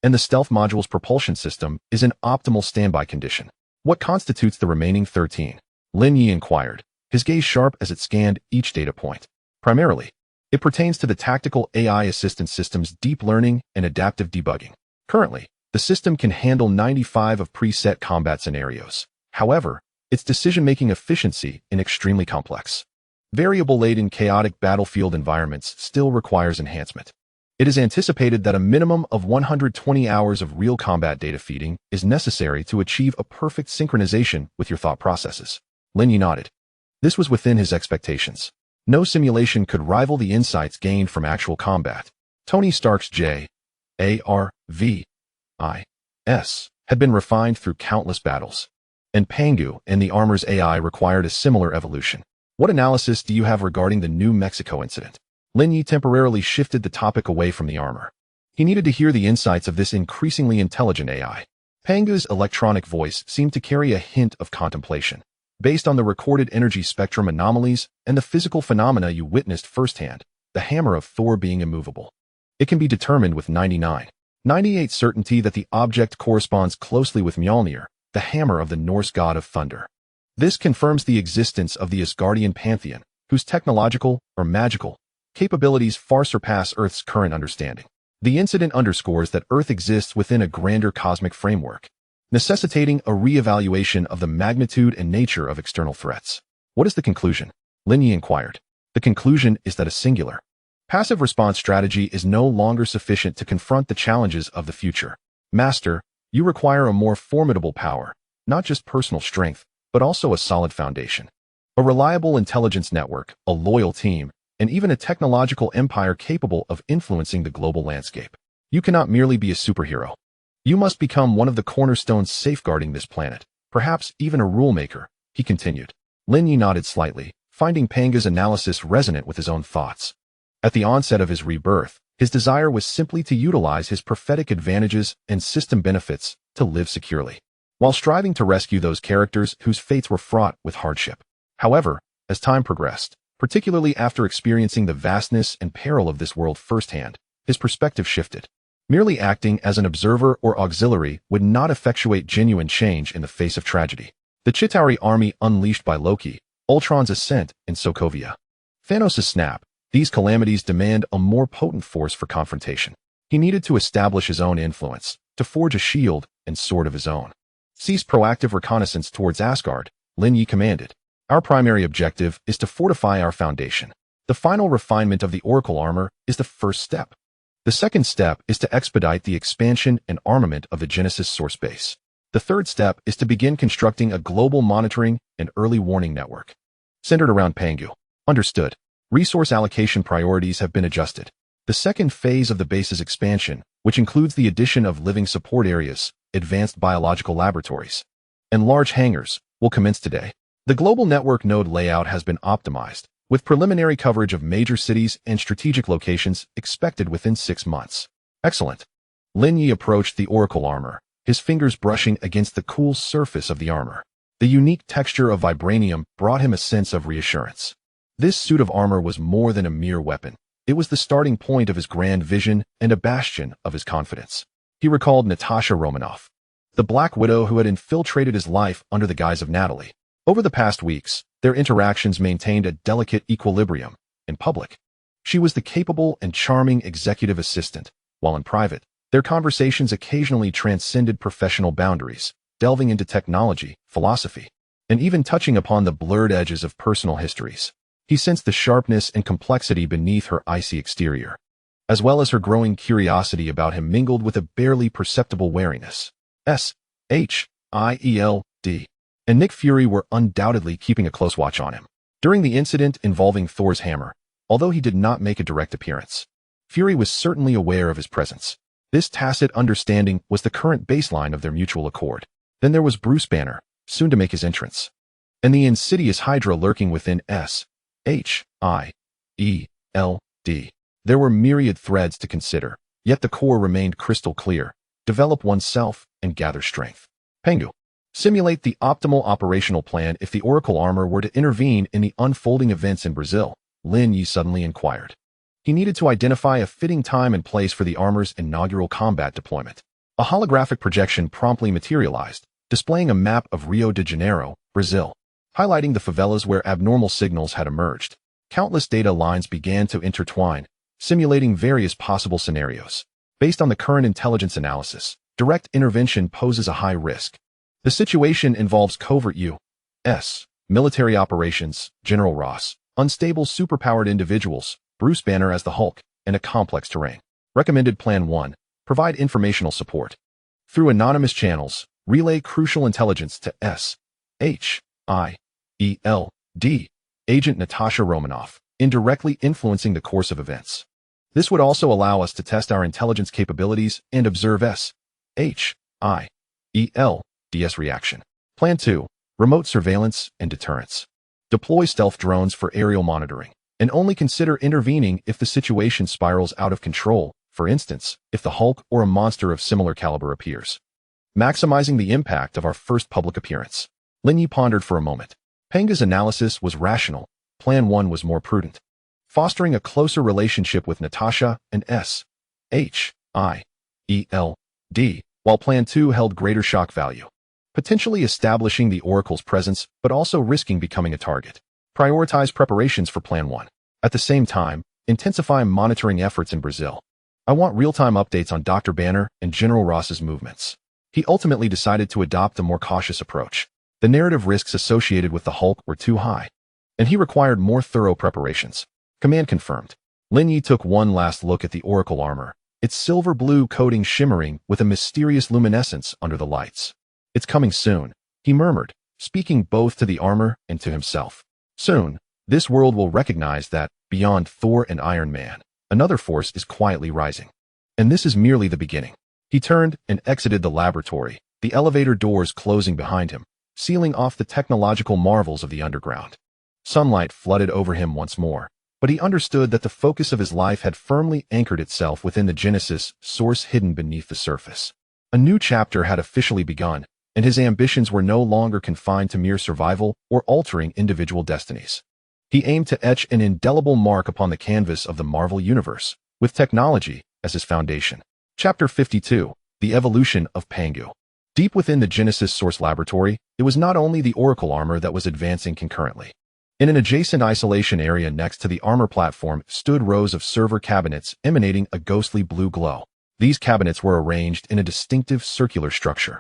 and the stealth module's propulsion system is in optimal standby condition. What constitutes the remaining 13? Lin Ye inquired, his gaze sharp as it scanned each data point. Primarily, it pertains to the tactical AI assistance system's deep learning and adaptive debugging. Currently, the system can handle 95 of preset combat scenarios. However, its decision-making efficiency in extremely complex, variable-laden chaotic battlefield environments still requires enhancement. It is anticipated that a minimum of 120 hours of real combat data feeding is necessary to achieve a perfect synchronization with your thought processes. Lin Ye nodded. This was within his expectations. No simulation could rival the insights gained from actual combat. Tony Stark's J.A.R.V.I.S. had been refined through countless battles, and Pangu and the armor's AI required a similar evolution. What analysis do you have regarding the New Mexico incident? Lin Ye temporarily shifted the topic away from the armor. He needed to hear the insights of this increasingly intelligent AI. Pangu's electronic voice seemed to carry a hint of contemplation. Based on the recorded energy spectrum anomalies and the physical phenomena you witnessed firsthand, the hammer of Thor being immovable, it can be determined with 99.98 certainty that the object corresponds closely with Mjolnir, the hammer of the Norse god of thunder. This confirms the existence of the Asgardian pantheon, whose technological or magical capabilities far surpass Earth's current understanding. The incident underscores that Earth exists within a grander cosmic framework, necessitating a re-evaluation of the magnitude and nature of external threats. What is the conclusion? Lin Ye inquired. The conclusion is that a singular, passive response strategy is no longer sufficient to confront the challenges of the future. Master, you require a more formidable power, not just personal strength, but also a solid foundation. A reliable intelligence network, a loyal team, and even a technological empire capable of influencing the global landscape. You cannot merely be a superhero. You must become one of the cornerstones safeguarding this planet, perhaps even a rule maker, he continued. Lin Ye nodded slightly, finding Pangu's analysis resonant with his own thoughts. At the onset of his rebirth, his desire was simply to utilize his prophetic advantages and system benefits to live securely, while striving to rescue those characters whose fates were fraught with hardship. However, as time progressed, particularly after experiencing the vastness and peril of this world firsthand, his perspective shifted. Merely acting as an observer or auxiliary would not effectuate genuine change in the face of tragedy. The Chitauri army unleashed by Loki, Ultron's ascent in Sokovia, Thanos' snap, these calamities demand a more potent force for confrontation. He needed to establish his own influence, to forge a shield and sword of his own. Cease proactive reconnaissance towards Asgard, Lin Ye commanded. Our primary objective is to fortify our foundation. The final refinement of the Oracle armor is the first step. The second step is to expedite the expansion and armament of the Genesis source base. The third step is to begin constructing a global monitoring and early warning network. Centered around Pangu. Understood. Resource allocation priorities have been adjusted. The second phase of the base's expansion, which includes the addition of living support areas, advanced biological laboratories, and large hangars, will commence today. The global network node layout has been optimized, with preliminary coverage of major cities and strategic locations expected within 6 months. Excellent. Lin Ye approached the Oracle armor, his fingers brushing against the cool surface of the armor. The unique texture of Vibranium brought him a sense of reassurance. This suit of armor was more than a mere weapon. It was the starting point of his grand vision and a bastion of his confidence. He recalled Natasha Romanoff, the Black Widow who had infiltrated his life under the guise of Natalie. Over the past weeks, their interactions maintained a delicate equilibrium. In public, she was the capable and charming executive assistant, while in private, their conversations occasionally transcended professional boundaries, delving into technology, philosophy, and even touching upon the blurred edges of personal histories. He sensed the sharpness and complexity beneath her icy exterior, as well as her growing curiosity about him mingled with a barely perceptible wariness. Shield and Nick Fury were undoubtedly keeping a close watch on him. During the incident involving Thor's hammer, although he did not make a direct appearance, Fury was certainly aware of his presence. This tacit understanding was the current baseline of their mutual accord. Then there was Bruce Banner, soon to make his entrance, and the insidious Hydra lurking within Shield. There were myriad threads to consider, yet the core remained crystal clear. Develop oneself and gather strength. Pangu. Simulate the optimal operational plan if the Oracle armor were to intervene in the unfolding events in Brazil, Lin Ye suddenly inquired. He needed to identify a fitting time and place for the armor's inaugural combat deployment. A holographic projection promptly materialized, displaying a map of Rio de Janeiro, Brazil, highlighting the favelas where abnormal signals had emerged. Countless data lines began to intertwine, simulating various possible scenarios. Based on the current intelligence analysis, direct intervention poses a high risk. The situation involves covert U.S. military operations, General Ross, unstable superpowered individuals, Bruce Banner as the Hulk, and a complex terrain. Recommended Plan 1. Provide informational support. Through anonymous channels, relay crucial intelligence to Shield Agent Natasha Romanoff, indirectly influencing the course of events. This would also allow us to test our intelligence capabilities and observe SHIELD's reaction. Plan 2. Remote surveillance and deterrence. Deploy stealth drones for aerial monitoring, and only consider intervening if the situation spirals out of control, for instance, if the Hulk or a monster of similar caliber appears. Maximizing the impact of our first public appearance. Lin Ye pondered for a moment. Pangu's analysis was rational. Plan 1 was more prudent. Fostering a closer relationship with Natasha and SHIELD, while Plan 2 held greater shock value. Potentially establishing the Oracle's presence, but also risking becoming a target. Prioritize preparations for Plan 1. At the same time, intensify monitoring efforts in Brazil. I want real-time updates on Dr. Banner and General Ross's movements. He ultimately decided to adopt a more cautious approach. The narrative risks associated with the Hulk were too high, and he required more thorough preparations. Command confirmed. Lin Ye took one last look at the Oracle armor, its silver blue coating shimmering with a mysterious luminescence under the lights. It's coming soon, he murmured, speaking both to the armor and to himself. Soon, this world will recognize that, beyond Thor and Iron Man, another force is quietly rising. And this is merely the beginning. He turned and exited the laboratory, the elevator doors closing behind him, sealing off the technological marvels of the underground. Sunlight flooded over him once more, but he understood that the focus of his life had firmly anchored itself within the Genesis source hidden beneath the surface. A new chapter had officially begun, and his ambitions were no longer confined to mere survival or altering individual destinies. He aimed to etch an indelible mark upon the canvas of the Marvel Universe, with technology as his foundation. Chapter 52. The Evolution of Pangu. Deep within the Genesis source laboratory, it was not only the Oracle armor that was advancing concurrently. In an adjacent isolation area next to the armor platform stood rows of server cabinets emanating a ghostly blue glow. These cabinets were arranged in a distinctive circular structure,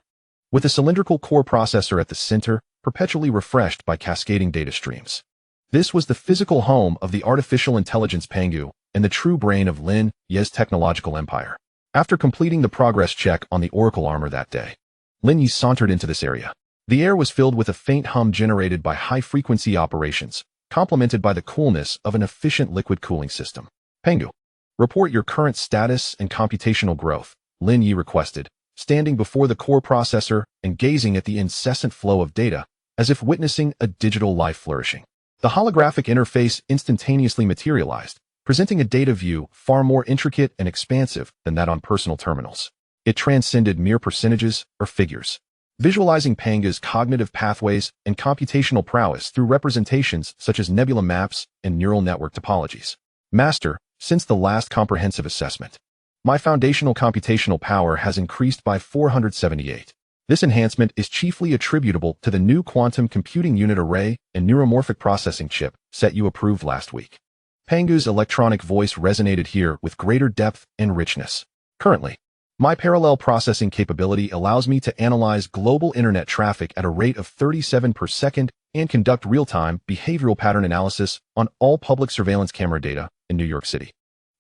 with a cylindrical core processor at the center, perpetually refreshed by cascading data streams. This was the physical home of the artificial intelligence Pangu and the true brain of Lin Ye's technological empire. After completing the progress check on the Oracle armor that day, Lin Ye sauntered into this area. The air was filled with a faint hum generated by high-frequency operations, complemented by the coolness of an efficient liquid cooling system. Pangu, report your current status and computational growth, Lin Ye requested, standing before the core processor and gazing at the incessant flow of data, as if witnessing a digital life flourishing. The holographic interface instantaneously materialized, presenting a data view far more intricate and expansive than that on personal terminals. It transcended mere percentages or figures, visualizing Pangu's cognitive pathways and computational prowess through representations such as nebula maps and neural network topologies. Master, since the last comprehensive assessment, my foundational computational power has increased by 478. This enhancement is chiefly attributable to the new quantum computing unit array and neuromorphic processing chip set you approved last week. Pangu's electronic voice resonated here with greater depth and richness. Currently, my parallel processing capability allows me to analyze global internet traffic at a rate of 37 per second and conduct real-time behavioral pattern analysis on all public surveillance camera data in New York City,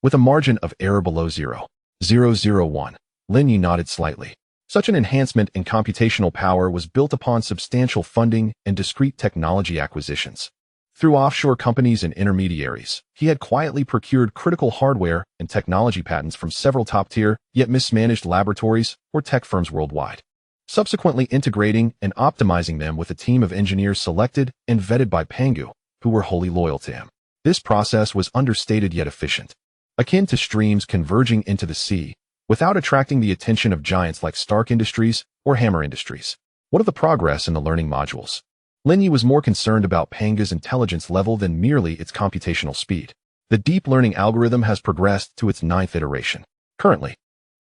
with a margin of error below 0.001. Lin Ye nodded slightly. Such an enhancement in computational power was built upon substantial funding and discrete technology acquisitions. Through offshore companies and intermediaries, he had quietly procured critical hardware and technology patents from several top-tier, yet mismanaged laboratories or tech firms worldwide, subsequently integrating and optimizing them with a team of engineers selected and vetted by Pangu, who were wholly loyal to him. This process was understated yet efficient, akin to streams converging into the sea, without attracting the attention of giants like Stark Industries or Hammer Industries. What of the progress in the learning modules? Lin Ye was more concerned about Pangu's intelligence level than merely its computational speed. The deep learning algorithm has progressed to its 9th iteration. Currently,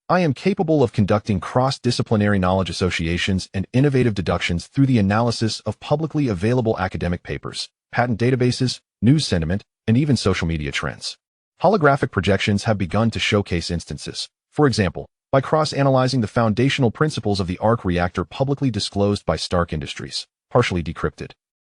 I am capable of conducting cross-disciplinary knowledge associations and innovative deductions through the analysis of publicly available academic papers, patent databases, news sentiment, and even social media trends. Holographic projections have begun to showcase instances, for example, by cross-analyzing the foundational principles of the arc reactor publicly disclosed by Stark Industries, partially decrypted.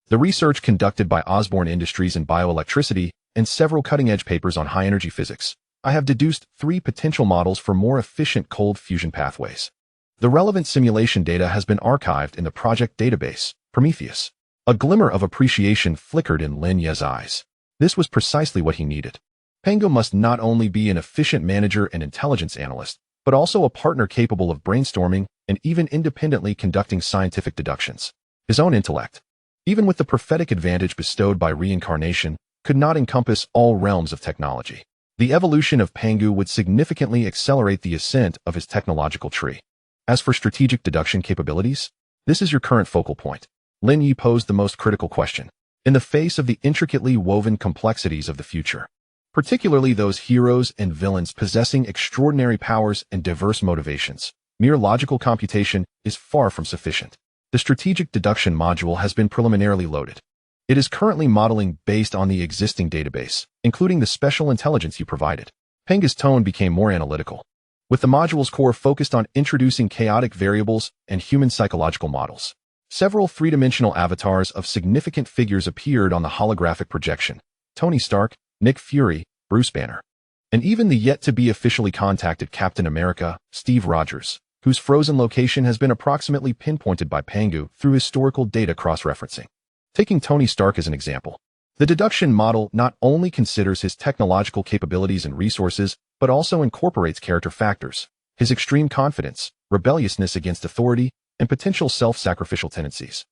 The research conducted by Osborne Industries in bioelectricity and several cutting-edge papers on high-energy physics, I have deduced 3 potential models for more efficient cold fusion pathways. The relevant simulation data has been archived in the project database, Prometheus. A glimmer of appreciation flickered in Lin Ye's eyes. This was precisely what he needed. Pangu must not only be an efficient manager and intelligence analyst, but also a partner capable of brainstorming and even independently conducting scientific deductions. His own intellect, even with the prophetic advantage bestowed by reincarnation, could not encompass all realms of technology. The evolution of Pangu would significantly accelerate the ascent of his technological tree. As for strategic deduction capabilities, this is your current focal point. Lin Ye posed the most critical question. In the face of the intricately woven complexities of the future, particularly those heroes and villains possessing extraordinary powers and diverse motivations, mere logical computation is far from sufficient. The strategic deduction module has been preliminarily loaded. It is currently modeling based on the existing database, including the special intelligence you provided. Pangu's tone became more analytical, with the module's core focused on introducing chaotic variables and human psychological models. Several three-dimensional avatars of significant figures appeared on the holographic projection: Tony Stark, Nick Fury, Bruce Banner, and even the yet-to-be officially contacted Captain America, Steve Rogers, whose frozen location has been approximately pinpointed by Pangu through historical data cross-referencing. Taking Tony Stark as an example, the deduction model not only considers his technological capabilities and resources, but also incorporates character factors, his extreme confidence, rebelliousness against authority, and potential self-sacrificial tendencies.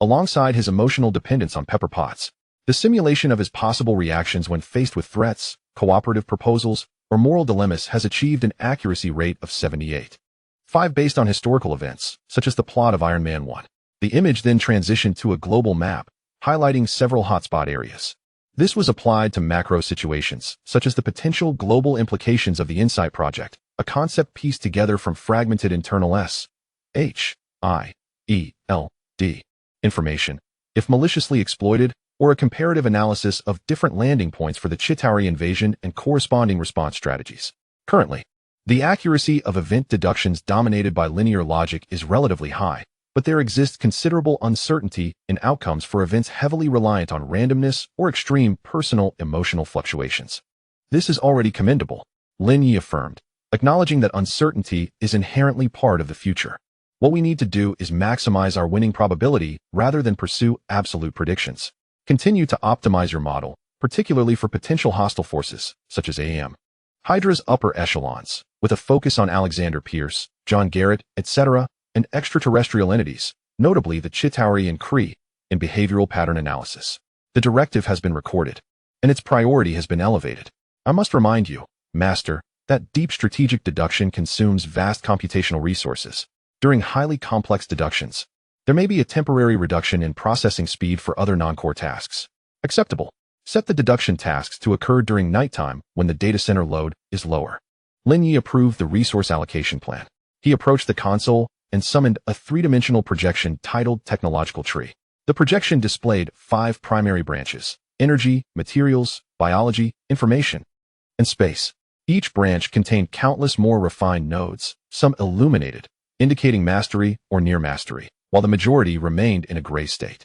Alongside his emotional dependence on Pepper Potts, the simulation of his possible reactions when faced with threats, cooperative proposals, or moral dilemmas has achieved an accuracy rate of 78.5 based on historical events, such as the plot of Iron Man 1. The image then transitioned to a global map, highlighting several hotspot areas. This was applied to macro situations, such as the potential global implications of the InSight project, a concept pieced together from fragmented internal S-H-I-E-L-D information, if maliciously exploited, or a comparative analysis of different landing points for the Chitauri invasion and corresponding response strategies. Currently, the accuracy of event deductions dominated by linear logic is relatively high, but there exists considerable uncertainty in outcomes for events heavily reliant on randomness or extreme personal emotional fluctuations. This is already commendable, Lin Ye affirmed, acknowledging that uncertainty is inherently part of the future. What we need to do is maximize our winning probability rather than pursue absolute predictions. Continue to optimize your model, particularly for potential hostile forces, such as AM. Hydra's upper echelons, with a focus on Alexander Pierce, John Garrett, etc., and extraterrestrial entities, notably the Chitauri and Kree, in behavioral pattern analysis. The directive has been recorded, and its priority has been elevated. I must remind you, Master, that deep strategic deduction consumes vast computational resources. During highly complex deductions, there may be a temporary reduction in processing speed for other non-core tasks. Acceptable. Set the deduction tasks to occur during nighttime when the data center load is lower. Lin Ye approved the resource allocation plan. He approached the console and summoned a three-dimensional projection titled Technological Tree. The projection displayed 5 primary branches: energy, materials, biology, information, and space. Each branch contained countless more refined nodes, some illuminated, indicating mastery or near mastery, while the majority remained in a gray state.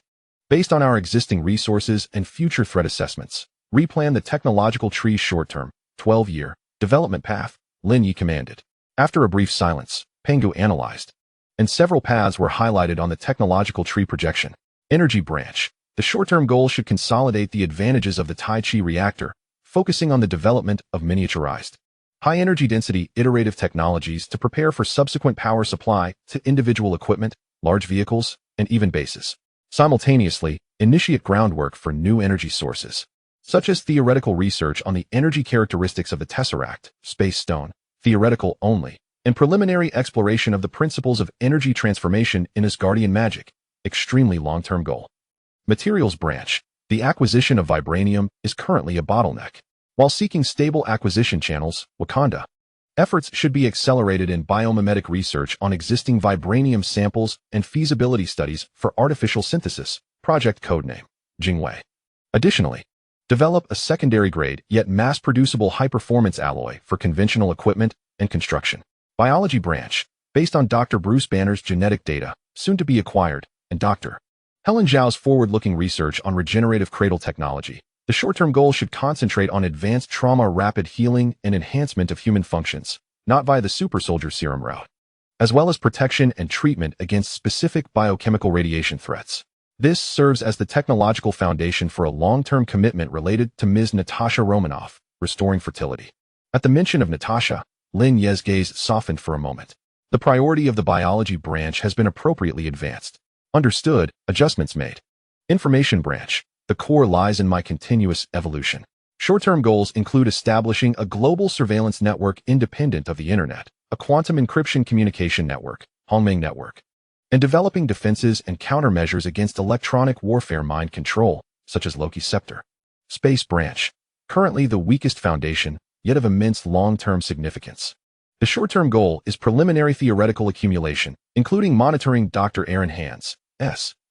Based on our existing resources and future threat assessments, replan the technological tree's short-term, 12-year, development path, Lin Ye commanded. After a brief silence, Pengu analyzed, and several paths were highlighted on the technological tree projection. Energy branch. The short-term goal should consolidate the advantages of the Tai Chi reactor, focusing on the development of miniaturized, high-energy density iterative technologies to prepare for subsequent power supply to individual equipment, large vehicles, and even bases. Simultaneously, initiate groundwork for new energy sources, such as theoretical research on the energy characteristics of the Tesseract, Space Stone, theoretical only, and preliminary exploration of the principles of energy transformation in Asgardian magic, extremely long-term goal. Materials branch. The acquisition of Vibranium is currently a bottleneck. While seeking stable acquisition channels, Wakanda, efforts should be accelerated in biomimetic research on existing Vibranium samples and feasibility studies for artificial synthesis, project codename, Jingwei. Additionally, develop a secondary grade yet mass-producible high-performance alloy for conventional equipment and construction. Biology branch, based on Dr. Bruce Banner's genetic data, soon to be acquired, and Dr. Helen Zhao's forward-looking research on regenerative cradle technology. The short-term goal should concentrate on advanced trauma, rapid healing, and enhancement of human functions, not via the super soldier serum route, as well as protection and treatment against specific biochemical radiation threats. This serves as the technological foundation for a long-term commitment related to Ms. Natasha Romanoff, restoring fertility. At the mention of Natasha, Lin Ye's gaze softened for a moment. The priority of the biology branch has been appropriately advanced. Understood, adjustments made. Information branch. The core lies in my continuous evolution. Short-term goals include establishing a global surveillance network independent of the internet, a quantum encryption communication network, Hongming network, and developing defenses and countermeasures against electronic warfare mind control, such as Loki's scepter. Space branch. Currently the weakest foundation, yet of immense long-term significance. The short-term goal is preliminary theoretical accumulation, including monitoring Dr. Aaron Hand's S.H.I.E.L.D.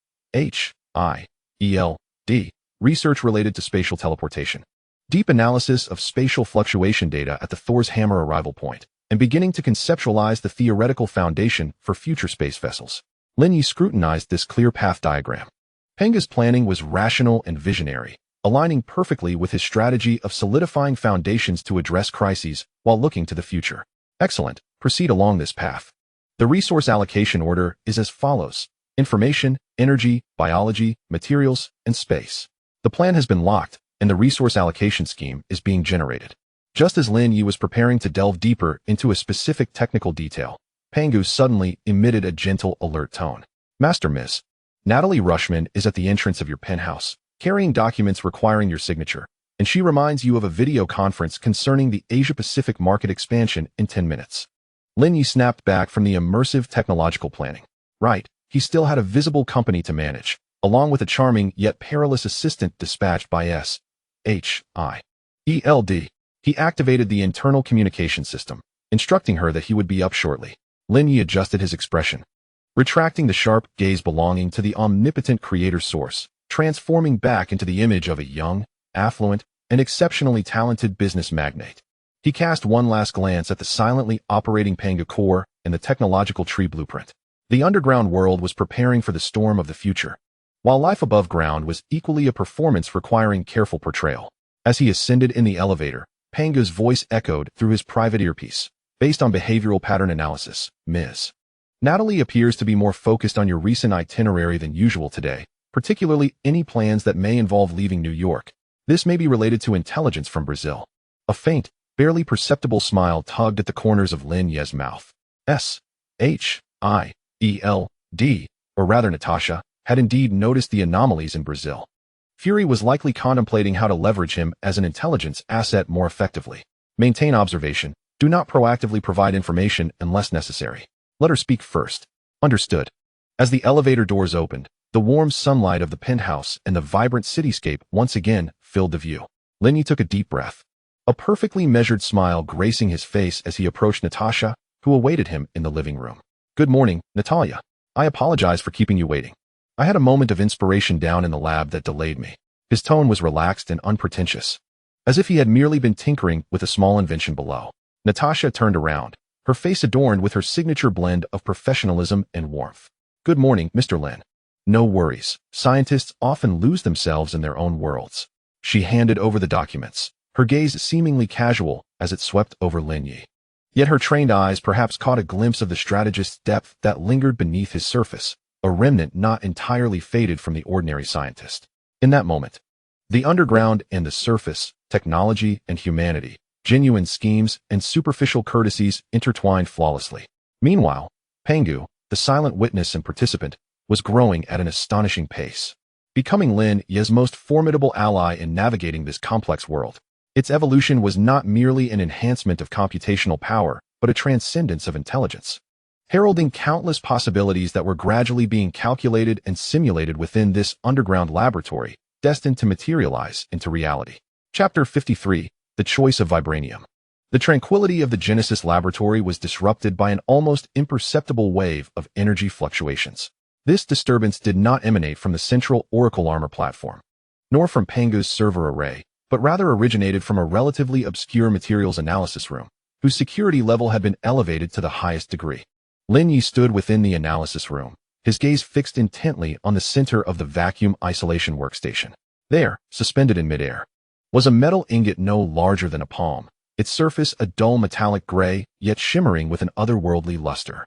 research related to spatial teleportation, deep analysis of spatial fluctuation data at the Thor's Hammer arrival point, and beginning to conceptualize the theoretical foundation for future space vessels. Lin Ye scrutinized this clear path diagram. Pengu's planning was rational and visionary, aligning perfectly with his strategy of solidifying foundations to address crises while looking to the future. Excellent. Proceed along this path. The resource allocation order is as follows: information, energy, biology, materials, and space. The plan has been locked, and the resource allocation scheme is being generated. Just as Lin Ye was preparing to delve deeper into a specific technical detail, Pengu suddenly emitted a gentle, alert tone. Master Miss, Natalie Rushman is at the entrance of your penthouse, carrying documents requiring your signature, and she reminds you of a video conference concerning the Asia-Pacific market expansion in 10 minutes. Lin Ye snapped back from the immersive technological planning. Right, he still had a visible company to manage, along with a charming yet perilous assistant dispatched by S.H.I.E.L.D. He activated the internal communication system, instructing her that he would be up shortly. Lin Ye adjusted his expression, retracting the sharp gaze belonging to the omnipotent creator source, transforming back into the image of a young, affluent, and exceptionally talented business magnate. He cast one last glance at the silently operating Pangu core and the technological tree blueprint. The underground world was preparing for the storm of the future, while life above ground was equally a performance requiring careful portrayal. As he ascended in the elevator, Pangu's voice echoed through his private earpiece. Based on behavioral pattern analysis, Ms. Natalie appears to be more focused on your recent itinerary than usual today, particularly any plans that may involve leaving New York. This may be related to intelligence from Brazil. A faint, barely perceptible smile tugged at the corners of Lin Ye's mouth. S-H-I-E-L-D, or rather Natasha, had indeed noticed the anomalies in Brazil. Fury was likely contemplating how to leverage him as an intelligence asset more effectively. Maintain observation. Do not proactively provide information unless necessary. Let her speak first. Understood. As the elevator doors opened, the warm sunlight of the penthouse and the vibrant cityscape once again filled the view. Lin Ye took a deep breath, a perfectly measured smile gracing his face as he approached Natasha, who awaited him in the living room. Good morning, Natalia. I apologize for keeping you waiting. I had a moment of inspiration down in the lab that delayed me. His tone was relaxed and unpretentious, as if he had merely been tinkering with a small invention below. Natasha turned around, her face adorned with her signature blend of professionalism and warmth. Good morning, Mr. Lin. No worries. Scientists often lose themselves in their own worlds. She handed over the documents, her gaze seemingly casual as it swept over Lin Ye. Yet her trained eyes perhaps caught a glimpse of the strategist's depth that lingered beneath his surface, a remnant not entirely faded from the ordinary scientist. In that moment, the underground and the surface, technology and humanity, genuine schemes and superficial courtesies intertwined flawlessly. Meanwhile, Pangu, the silent witness and participant, was growing at an astonishing pace, becoming Lin Ye's most formidable ally in navigating this complex world. Its evolution was not merely an enhancement of computational power, but a transcendence of intelligence, heralding countless possibilities that were gradually being calculated and simulated within this underground laboratory, destined to materialize into reality. Chapter 53. The Choice of Vibranium. The tranquility of the Genesis laboratory was disrupted by an almost imperceptible wave of energy fluctuations. This disturbance did not emanate from the central Oracle armor platform, nor from Pangu's server array, but rather originated from a relatively obscure materials analysis room, whose security level had been elevated to the highest degree. Lin Ye stood within the analysis room, his gaze fixed intently on the center of the vacuum isolation workstation. There, suspended in midair, was a metal ingot no larger than a palm, its surface a dull metallic gray, yet shimmering with an otherworldly luster.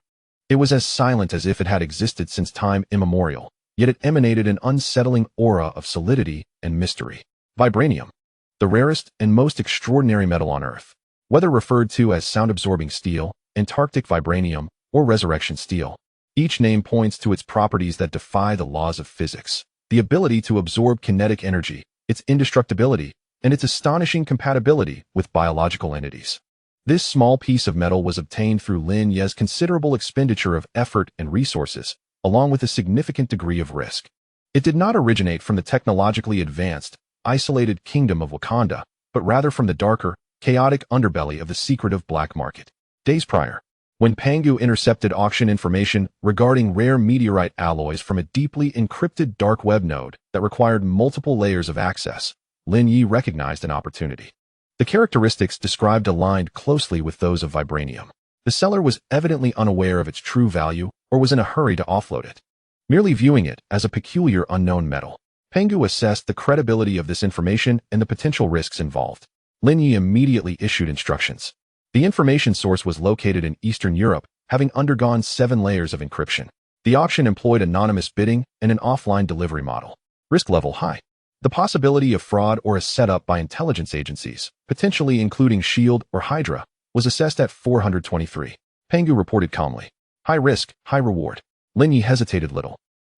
It was as silent as if it had existed since time immemorial, yet it emanated an unsettling aura of solidity and mystery. Vibranium, the rarest and most extraordinary metal on Earth, whether referred to as sound-absorbing steel, Antarctic vibranium, or resurrection steel. Each name points to its properties that defy the laws of physics, the ability to absorb kinetic energy, its indestructibility, and its astonishing compatibility with biological entities. This small piece of metal was obtained through Lin Ye's considerable expenditure of effort and resources, along with a significant degree of risk. It did not originate from the technologically advanced, isolated kingdom of Wakanda, but rather from the darker, chaotic underbelly of the secretive black market. Days prior, when Pangu intercepted auction information regarding rare meteorite alloys from a deeply encrypted dark web node that required multiple layers of access, Lin Ye recognized an opportunity. The characteristics described aligned closely with those of vibranium. The seller was evidently unaware of its true value or was in a hurry to offload it, merely viewing it as a peculiar unknown metal. Pangu assessed the credibility of this information and the potential risks involved. Lin Ye immediately issued instructions. The information source was located in Eastern Europe, having undergone 7 layers of encryption. The auction employed anonymous bidding and an offline delivery model. Risk level high. The possibility of fraud or a setup by intelligence agencies, potentially including SHIELD or Hydra, was assessed at 423. Pangu reported calmly. High risk, high reward. Lin Ye hesitated little.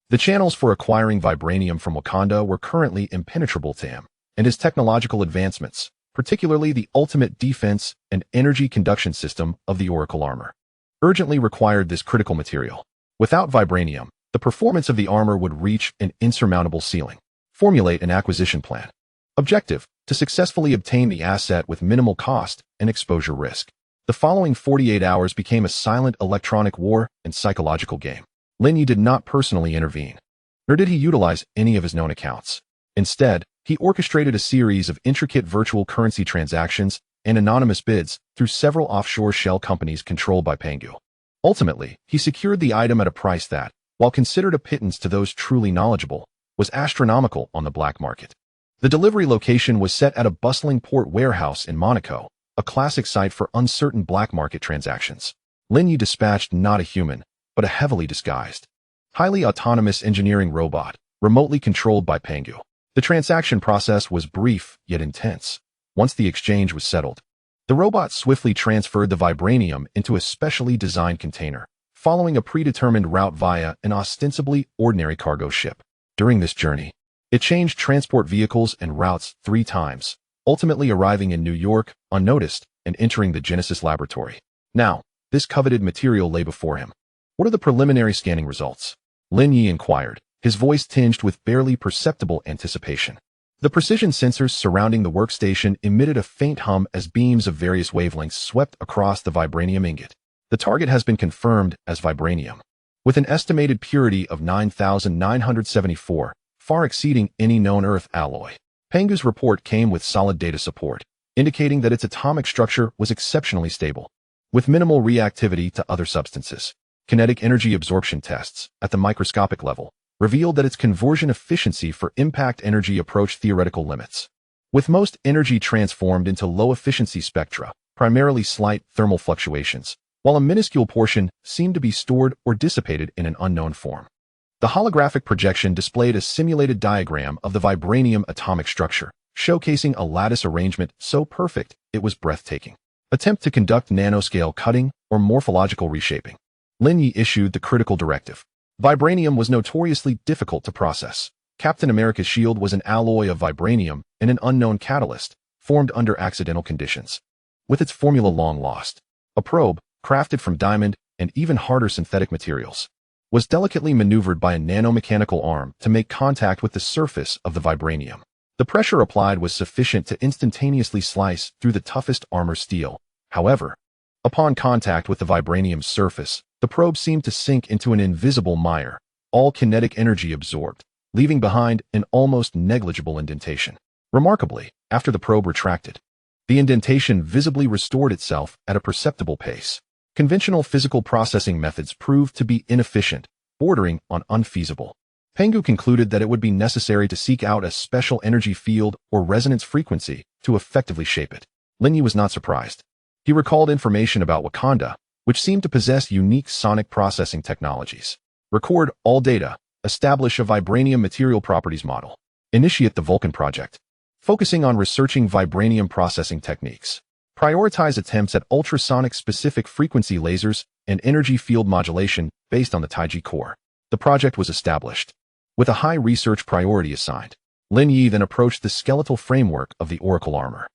The channels for acquiring vibranium from Wakanda were currently impenetrable to him, and his technological advancements, particularly the ultimate defense and energy conduction system of the Oracle armor, urgently required this critical material. Without vibranium, the performance of the armor would reach an insurmountable ceiling. Formulate an acquisition plan. Objective: to successfully obtain the asset with minimal cost and exposure risk. The following 48 hours became a silent electronic war and psychological game. Lin Ye did not personally intervene, nor did he utilize any of his known accounts. Instead, he orchestrated a series of intricate virtual currency transactions and anonymous bids through several offshore shell companies controlled by Pangu. Ultimately, he secured the item at a price that, while considered a pittance to those truly knowledgeable, was astronomical on the black market. The delivery location was set at a bustling port warehouse in Monaco, a classic site for uncertain black market transactions. Lin Ye dispatched not a human, but a heavily disguised, highly autonomous engineering robot, remotely controlled by Pangu. The transaction process was brief yet intense. Once the exchange was settled, the robot swiftly transferred the Vibranium into a specially designed container, following a predetermined route via an ostensibly ordinary cargo ship. During this journey, it changed transport vehicles and routes 3 times, ultimately arriving in New York unnoticed and entering the Genesis laboratory. Now, this coveted material lay before him. What are the preliminary scanning results? Lin Ye inquired, his voice tinged with barely perceptible anticipation. The precision sensors surrounding the workstation emitted a faint hum as beams of various wavelengths swept across the Vibranium ingot. The target has been confirmed as Vibranium, with an estimated purity of 9,974, far exceeding any known Earth alloy. Pangu's report came with solid data support, indicating that its atomic structure was exceptionally stable, with minimal reactivity to other substances. Kinetic energy absorption tests, at the microscopic level, revealed that its conversion efficiency for impact energy approached theoretical limits. With most energy transformed into low-efficiency spectra, primarily slight thermal fluctuations, while a minuscule portion seemed to be stored or dissipated in an unknown form. The holographic projection displayed a simulated diagram of the Vibranium atomic structure, showcasing a lattice arrangement so perfect it was breathtaking. Attempt to conduct nanoscale cutting or morphological reshaping. Lin Ye issued the critical directive. Vibranium was notoriously difficult to process. Captain America's shield was an alloy of Vibranium and an unknown catalyst, formed under accidental conditions. With its formula long lost, a probe, crafted from diamond and even harder synthetic materials, was delicately maneuvered by a nanomechanical arm to make contact with the surface of the Vibranium. The pressure applied was sufficient to instantaneously slice through the toughest armor steel. However, upon contact with the Vibranium's surface, the probe seemed to sink into an invisible mire, all kinetic energy absorbed, leaving behind an almost negligible indentation. Remarkably, after the probe retracted, the indentation visibly restored itself at a perceptible pace. Conventional physical processing methods proved to be inefficient, bordering on unfeasible. Pangu concluded that it would be necessary to seek out a special energy field or resonance frequency to effectively shape it. Lin Ye was not surprised. He recalled information about Wakanda, which seemed to possess unique sonic processing technologies. Record all data, establish a Vibranium material properties model, initiate the Vulcan project, focusing on researching Vibranium processing techniques. Prioritize attempts at ultrasonic-specific frequency lasers and energy field modulation based on the Taiji core. The project was established, with a high research priority assigned. Lin Ye then approached the skeletal framework of the Oracle armor.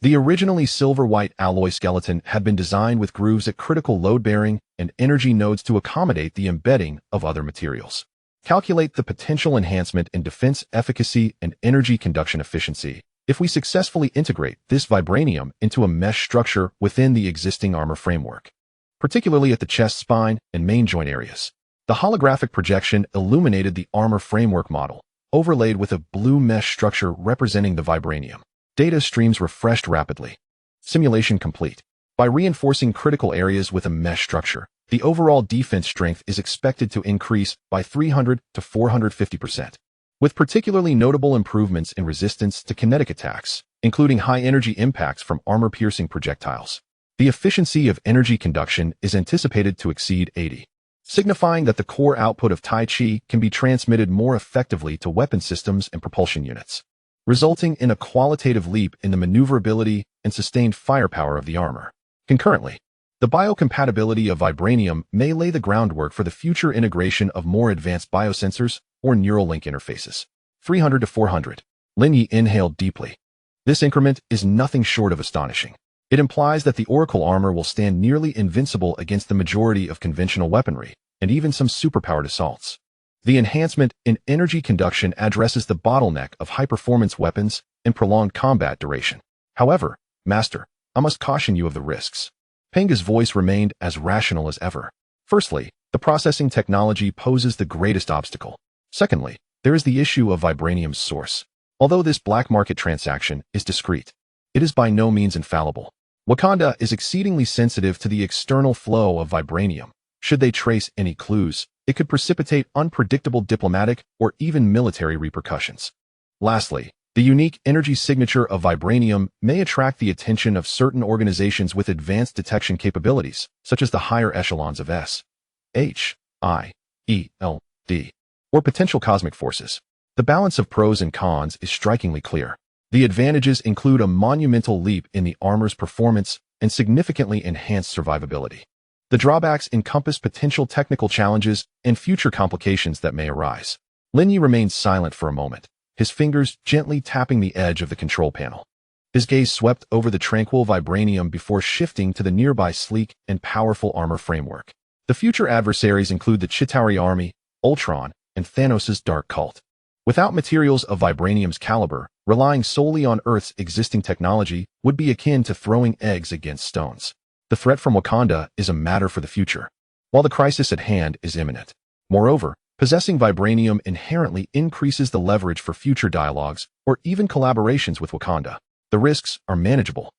The originally silver-white alloy skeleton had been designed with grooves at critical load-bearing and energy nodes to accommodate the embedding of other materials. Calculate the potential enhancement in defense efficacy and energy conduction efficiency if we successfully integrate this Vibranium into a mesh structure within the existing armor framework, particularly at the chest spine and main joint areas. The holographic projection illuminated the armor framework model, overlaid with a blue mesh structure representing the Vibranium. Data streams refreshed rapidly. Simulation complete. By reinforcing critical areas with a mesh structure, the overall defense strength is expected to increase by 300 to 450%. With particularly notable improvements in resistance to kinetic attacks, including high-energy impacts from armor-piercing projectiles. The efficiency of energy conduction is anticipated to exceed 80, signifying that the core output of Tai Chi can be transmitted more effectively to weapon systems and propulsion units, resulting in a qualitative leap in the maneuverability and sustained firepower of the armor. Concurrently, the biocompatibility of Vibranium may lay the groundwork for the future integration of more advanced biosensors or neural link interfaces. 300 to 400. Lin Ye inhaled deeply. This increment is nothing short of astonishing. It implies that the Oracle armor will stand nearly invincible against the majority of conventional weaponry, and even some superpowered assaults. The enhancement in energy conduction addresses the bottleneck of high-performance weapons and prolonged combat duration. However, Master, I must caution you of the risks. Pengu's voice remained as rational as ever. Firstly, the processing technology poses the greatest obstacle. Secondly, there is the issue of Vibranium's source. Although this black market transaction is discreet, it is by no means infallible. Wakanda is exceedingly sensitive to the external flow of Vibranium. Should they trace any clues, it could precipitate unpredictable diplomatic or even military repercussions. Lastly, the unique energy signature of Vibranium may attract the attention of certain organizations with advanced detection capabilities, such as the higher echelons of S, H, I, E, L, D, or potential cosmic forces. The balance of pros and cons is strikingly clear. The advantages include a monumental leap in the armor's performance and significantly enhanced survivability. The drawbacks encompass potential technical challenges and future complications that may arise. Lin Ye remained silent for a moment, his fingers gently tapping the edge of the control panel. His gaze swept over the tranquil Vibranium before shifting to the nearby sleek and powerful armor framework. The future adversaries include the Chitauri army, Ultron, and Thanos' dark cult. Without materials of Vibranium's caliber, relying solely on Earth's existing technology would be akin to throwing eggs against stones. The threat from Wakanda is a matter for the future, while the crisis at hand is imminent. Moreover, possessing Vibranium inherently increases the leverage for future dialogues or even collaborations with Wakanda. The risks are manageable.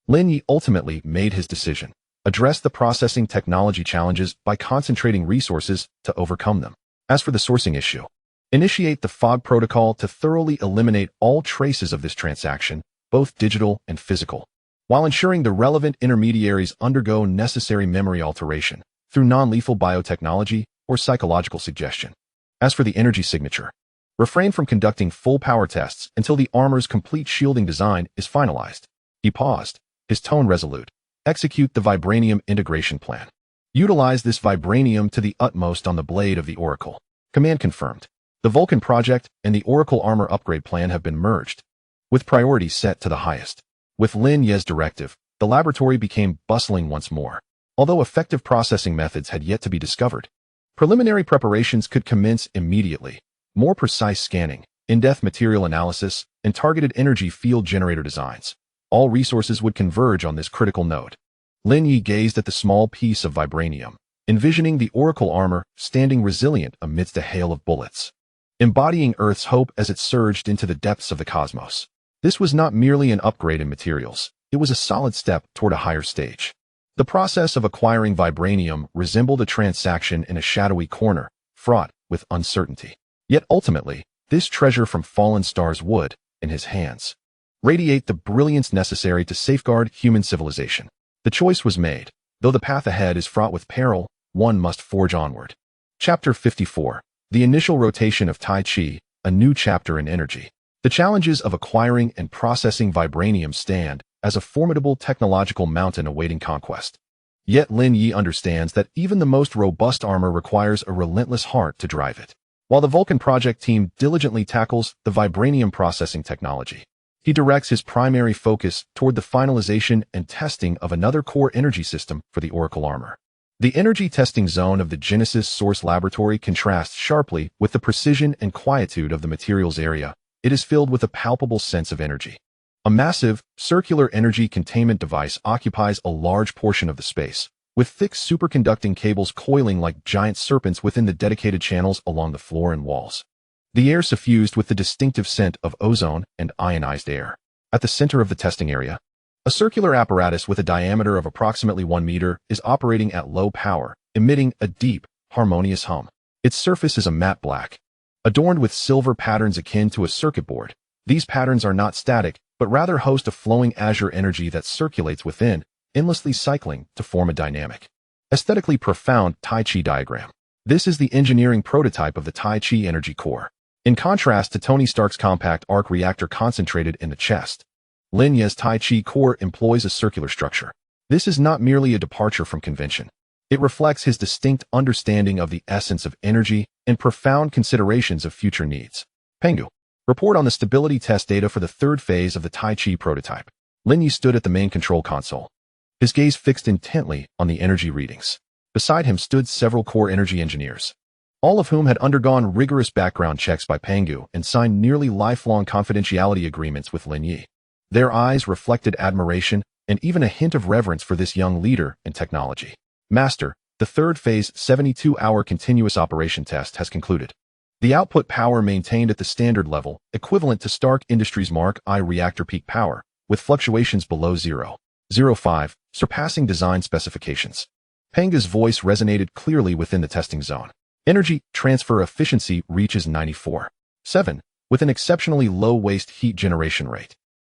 Lin Ye ultimately made his decision. Address the processing technology challenges by concentrating resources to overcome them. As for the sourcing issue, initiate the fog protocol to thoroughly eliminate all traces of this transaction, both digital and physical, while ensuring the relevant intermediaries undergo necessary memory alteration through non-lethal biotechnology or psychological suggestion. As for the energy signature, refrain from conducting full power tests until the armor's complete shielding design is finalized. He paused, his tone resolute. Execute the Vibranium integration plan. Utilize this Vibranium to the utmost on the blade of the Oracle. Command confirmed. The Vulcan project and the Oracle armor upgrade plan have been merged, with priorities set to the highest. With Lin Ye's directive, the laboratory became bustling once more. Although effective processing methods had yet to be discovered, preliminary preparations could commence immediately. More precise scanning, in-depth material analysis, and targeted energy field generator designs. All resources would converge on this critical node. Lin Ye gazed at the small piece of Vibranium, envisioning the Oracle armor standing resilient amidst a hail of bullets, embodying Earth's hope as it surged into the depths of the cosmos. This was not merely an upgrade in materials, it was a solid step toward a higher stage. The process of acquiring Vibranium resembled a transaction in a shadowy corner, fraught with uncertainty. Yet ultimately, this treasure from fallen stars would, in his hands, radiate the brilliance necessary to safeguard human civilization. The choice was made. Though the path ahead is fraught with peril, one must forge onward. Chapter 54. The initial rotation of Tai Chi, a new chapter in energy. The challenges of acquiring and processing Vibranium stand as a formidable technological mountain awaiting conquest. Yet Lin Ye understands that even the most robust armor requires a relentless heart to drive it. While the Vulcan project team diligently tackles the Vibranium processing technology, he directs his primary focus toward the finalization and testing of another core energy system for the Oracle armor. The energy testing zone of the Genesis Source Laboratory contrasts sharply with the precision and quietude of the materials area. It is filled with a palpable sense of energy. A massive, circular energy containment device occupies a large portion of the space, with thick superconducting cables coiling like giant serpents within the dedicated channels along the floor and walls. The air suffused with the distinctive scent of ozone and ionized air. At the center of the testing area, a circular apparatus with a diameter of approximately 1 meter is operating at low power, emitting a deep, harmonious hum. Its surface is a matte black, adorned with silver patterns akin to a circuit board. These patterns are not static, but rather host a flowing azure energy that circulates within, endlessly cycling to form a dynamic, aesthetically profound Tai Chi diagram. This is the engineering prototype of the Tai Chi energy core. In contrast to Tony Stark's compact arc reactor concentrated in the chest, Lin Ye's Tai Chi core employs a circular structure. This is not merely a departure from convention. It reflects his distinct understanding of the essence of energy and profound considerations of future needs. Pengu, report on the stability test data for the third phase of the Tai Chi prototype. Lin Ye stood at the main control console, his gaze fixed intently on the energy readings. Beside him stood several core energy engineers, all of whom had undergone rigorous background checks by Pengu and signed nearly lifelong confidentiality agreements with Lin Ye. Their eyes reflected admiration, and even a hint of reverence for this young leader in technology. Master, the third phase 72-hour continuous operation test has concluded. The output power maintained at the standard level, equivalent to Stark Industries Mark I reactor peak power, with fluctuations below 0.05, surpassing design specifications. Penga's voice resonated clearly within the testing zone. Energy transfer efficiency reaches 94.7, with an exceptionally low waste heat generation rate.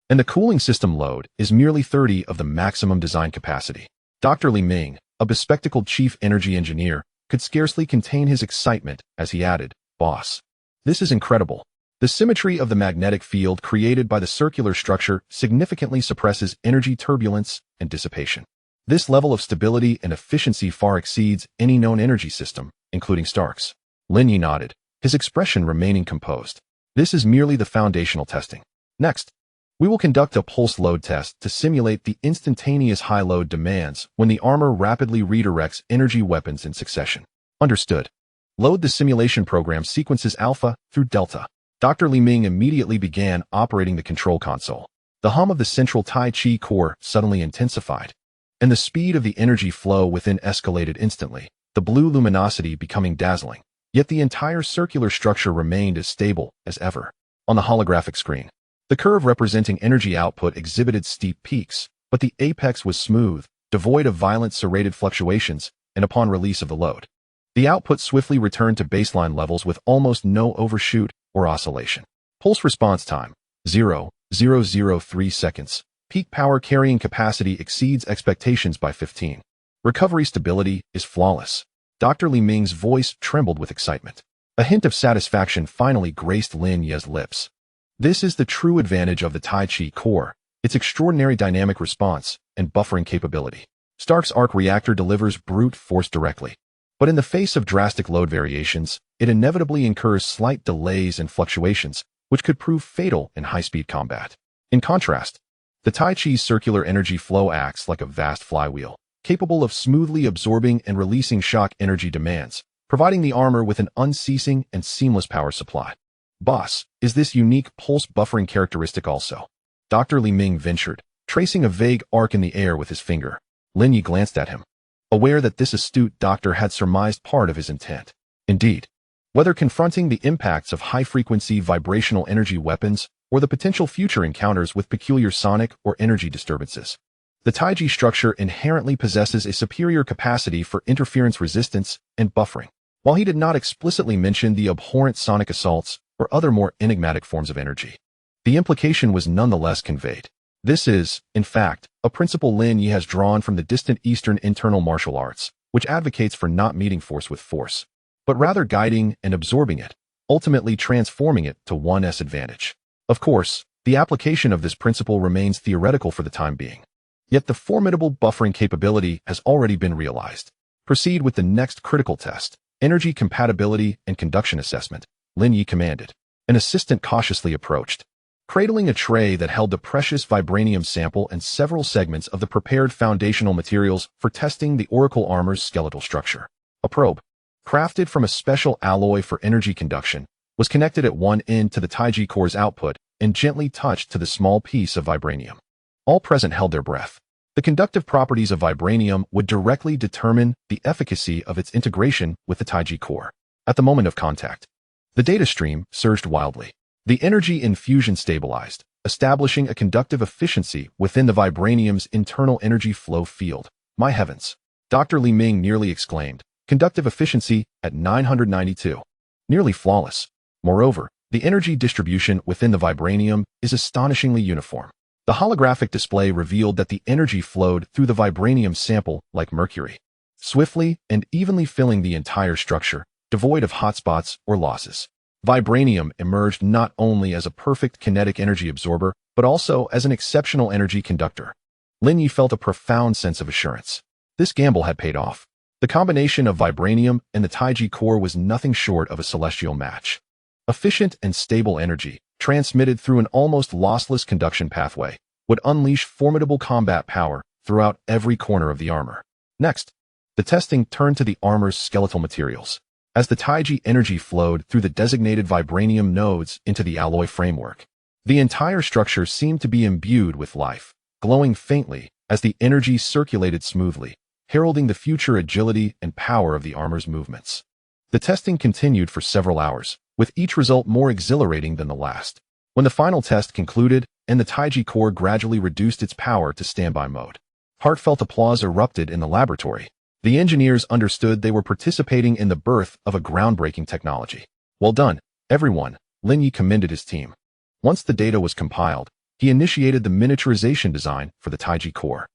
And the cooling system load is merely 30 of the maximum design capacity. Dr. Li Ming, a bespectacled chief energy engineer, could scarcely contain his excitement as he added, "Boss, this is incredible. The symmetry of the magnetic field created by the circular structure significantly suppresses energy turbulence and dissipation. This level of stability and efficiency far exceeds any known energy system, including Stark's." Lin Ye nodded, his expression remaining composed. "This is merely the foundational testing. Next, we will conduct a pulse load test to simulate the instantaneous high load demands when the armor rapidly redirects energy weapons in succession." Understood. Load the simulation program sequences Alpha through Delta. Dr. Li Ming immediately began operating the control console. The hum of the central Tai Chi core suddenly intensified, and the speed of the energy flow within escalated instantly, the blue luminosity becoming dazzling. Yet the entire circular structure remained as stable as ever. On the holographic screen, the curve representing energy output exhibited steep peaks, but the apex was smooth, devoid of violent serrated fluctuations, and upon release of the load, the output swiftly returned to baseline levels with almost no overshoot or oscillation. Pulse response time, 0.003 seconds. Peak power carrying capacity exceeds expectations by 15. Recovery stability is flawless. Dr. Li Ming's voice trembled with excitement. A hint of satisfaction finally graced Lin Ye's lips. This is the true advantage of the Tai Chi core, its extraordinary dynamic response and buffering capability. Stark's arc reactor delivers brute force directly, but in the face of drastic load variations, it inevitably incurs slight delays and fluctuations, which could prove fatal in high-speed combat. In contrast, the Tai Chi's circular energy flow acts like a vast flywheel, capable of smoothly absorbing and releasing shock energy demands, providing the armor with an unceasing and seamless power supply. "Boss, is this unique pulse buffering characteristic also?" Dr. Li Ming ventured, tracing a vague arc in the air with his finger. Lin Ye glanced at him, aware that this astute doctor had surmised part of his intent. Indeed, whether confronting the impacts of high-frequency vibrational energy weapons or the potential future encounters with peculiar sonic or energy disturbances, the Taiji structure inherently possesses a superior capacity for interference resistance and buffering. While he did not explicitly mention the abhorrent sonic assaults or other more enigmatic forms of energy, the implication was nonetheless conveyed. This is, in fact, a principle Lin Ye has drawn from the distant Eastern internal martial arts, which advocates for not meeting force with force, but rather guiding and absorbing it, ultimately transforming it to one's advantage. Of course, the application of this principle remains theoretical for the time being. Yet the formidable buffering capability has already been realized. Proceed with the next critical test, energy compatibility and conduction assessment, Lin Ye commanded. An assistant cautiously approached, cradling a tray that held the precious vibranium sample and several segments of the prepared foundational materials for testing the Oracle armor's skeletal structure. A probe, crafted from a special alloy for energy conduction, was connected at one end to the Taiji core's output and gently touched to the small piece of vibranium. All present held their breath. The conductive properties of vibranium would directly determine the efficacy of its integration with the Taiji core. At the moment of contact, the data stream surged wildly. The energy infusion stabilized, establishing a conductive efficiency within the vibranium's internal energy flow field. "My heavens!" Dr. Li Ming nearly exclaimed. Conductive efficiency at 992. Nearly flawless. Moreover, the energy distribution within the vibranium is astonishingly uniform. The holographic display revealed that the energy flowed through the vibranium sample like mercury, swiftly and evenly filling the entire structure, devoid of hotspots or losses. Vibranium emerged not only as a perfect kinetic energy absorber, but also as an exceptional energy conductor. Lin Ye felt a profound sense of assurance. This gamble had paid off. The combination of vibranium and the Taiji core was nothing short of a celestial match. Efficient and stable energy, transmitted through an almost lossless conduction pathway, would unleash formidable combat power throughout every corner of the armor. Next, the testing turned to the armor's skeletal materials. As the Taiji energy flowed through the designated vibranium nodes into the alloy framework, the entire structure seemed to be imbued with life, glowing faintly as the energy circulated smoothly, heralding the future agility and power of the armor's movements. The testing continued for several hours, with each result more exhilarating than the last. When the final test concluded and the Taiji core gradually reduced its power to standby mode, heartfelt applause erupted in the laboratory. The engineers understood they were participating in the birth of a groundbreaking technology. "Well done, everyone," Lin Ye commended his team. Once the data was compiled, he initiated the miniaturization design for the Taiji core.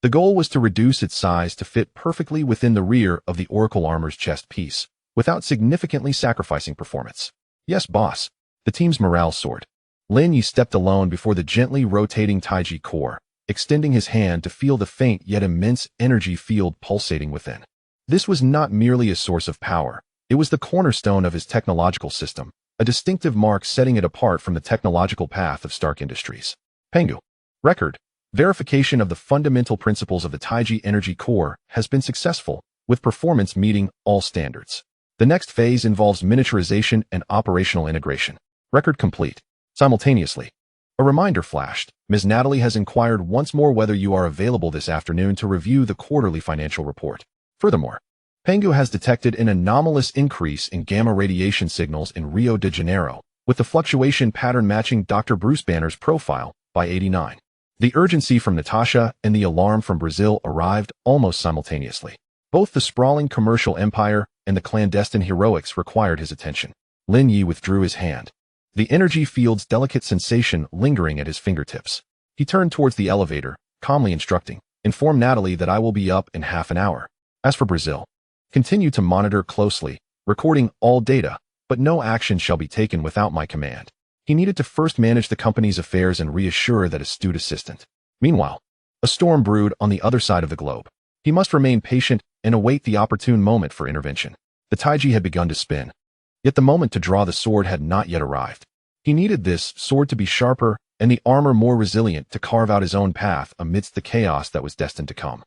The goal was to reduce its size to fit perfectly within the rear of the Oracle armor's chest piece, without significantly sacrificing performance. "Yes, boss." The team's morale soared. Lin Ye stepped alone before the gently rotating Taiji core, extending his hand to feel the faint yet immense energy field pulsating within. This was not merely a source of power, it was the cornerstone of his technological system, a distinctive mark setting it apart from the technological path of Stark Industries. Pengu. Record. Verification of the fundamental principles of the Taiji energy core has been successful, with performance meeting all standards. The next phase involves miniaturization and operational integration. Record complete. Simultaneously, a reminder flashed. Ms. Natalie has inquired once more whether you are available this afternoon to review the quarterly financial report. Furthermore, Pengu has detected an anomalous increase in gamma radiation signals in Rio de Janeiro, with the fluctuation pattern matching Dr. Bruce Banner's profile by 89. The urgency from Natasha and the alarm from Brazil arrived almost simultaneously. Both the sprawling commercial empire and the clandestine heroics required his attention. Lin Ye withdrew his hand, the energy field's delicate sensation lingering at his fingertips. He turned towards the elevator, calmly instructing, "Inform Natalie that I will be up in half an hour. As for Brazil, continue to monitor closely, recording all data, but no action shall be taken without my command." He needed to first manage the company's affairs and reassure that astute assistant. Meanwhile, a storm brewed on the other side of the globe. He must remain patient and await the opportune moment for intervention. The Taiji had begun to spin, yet the moment to draw the sword had not yet arrived. He needed this sword to be sharper and the armor more resilient to carve out his own path amidst the chaos that was destined to come.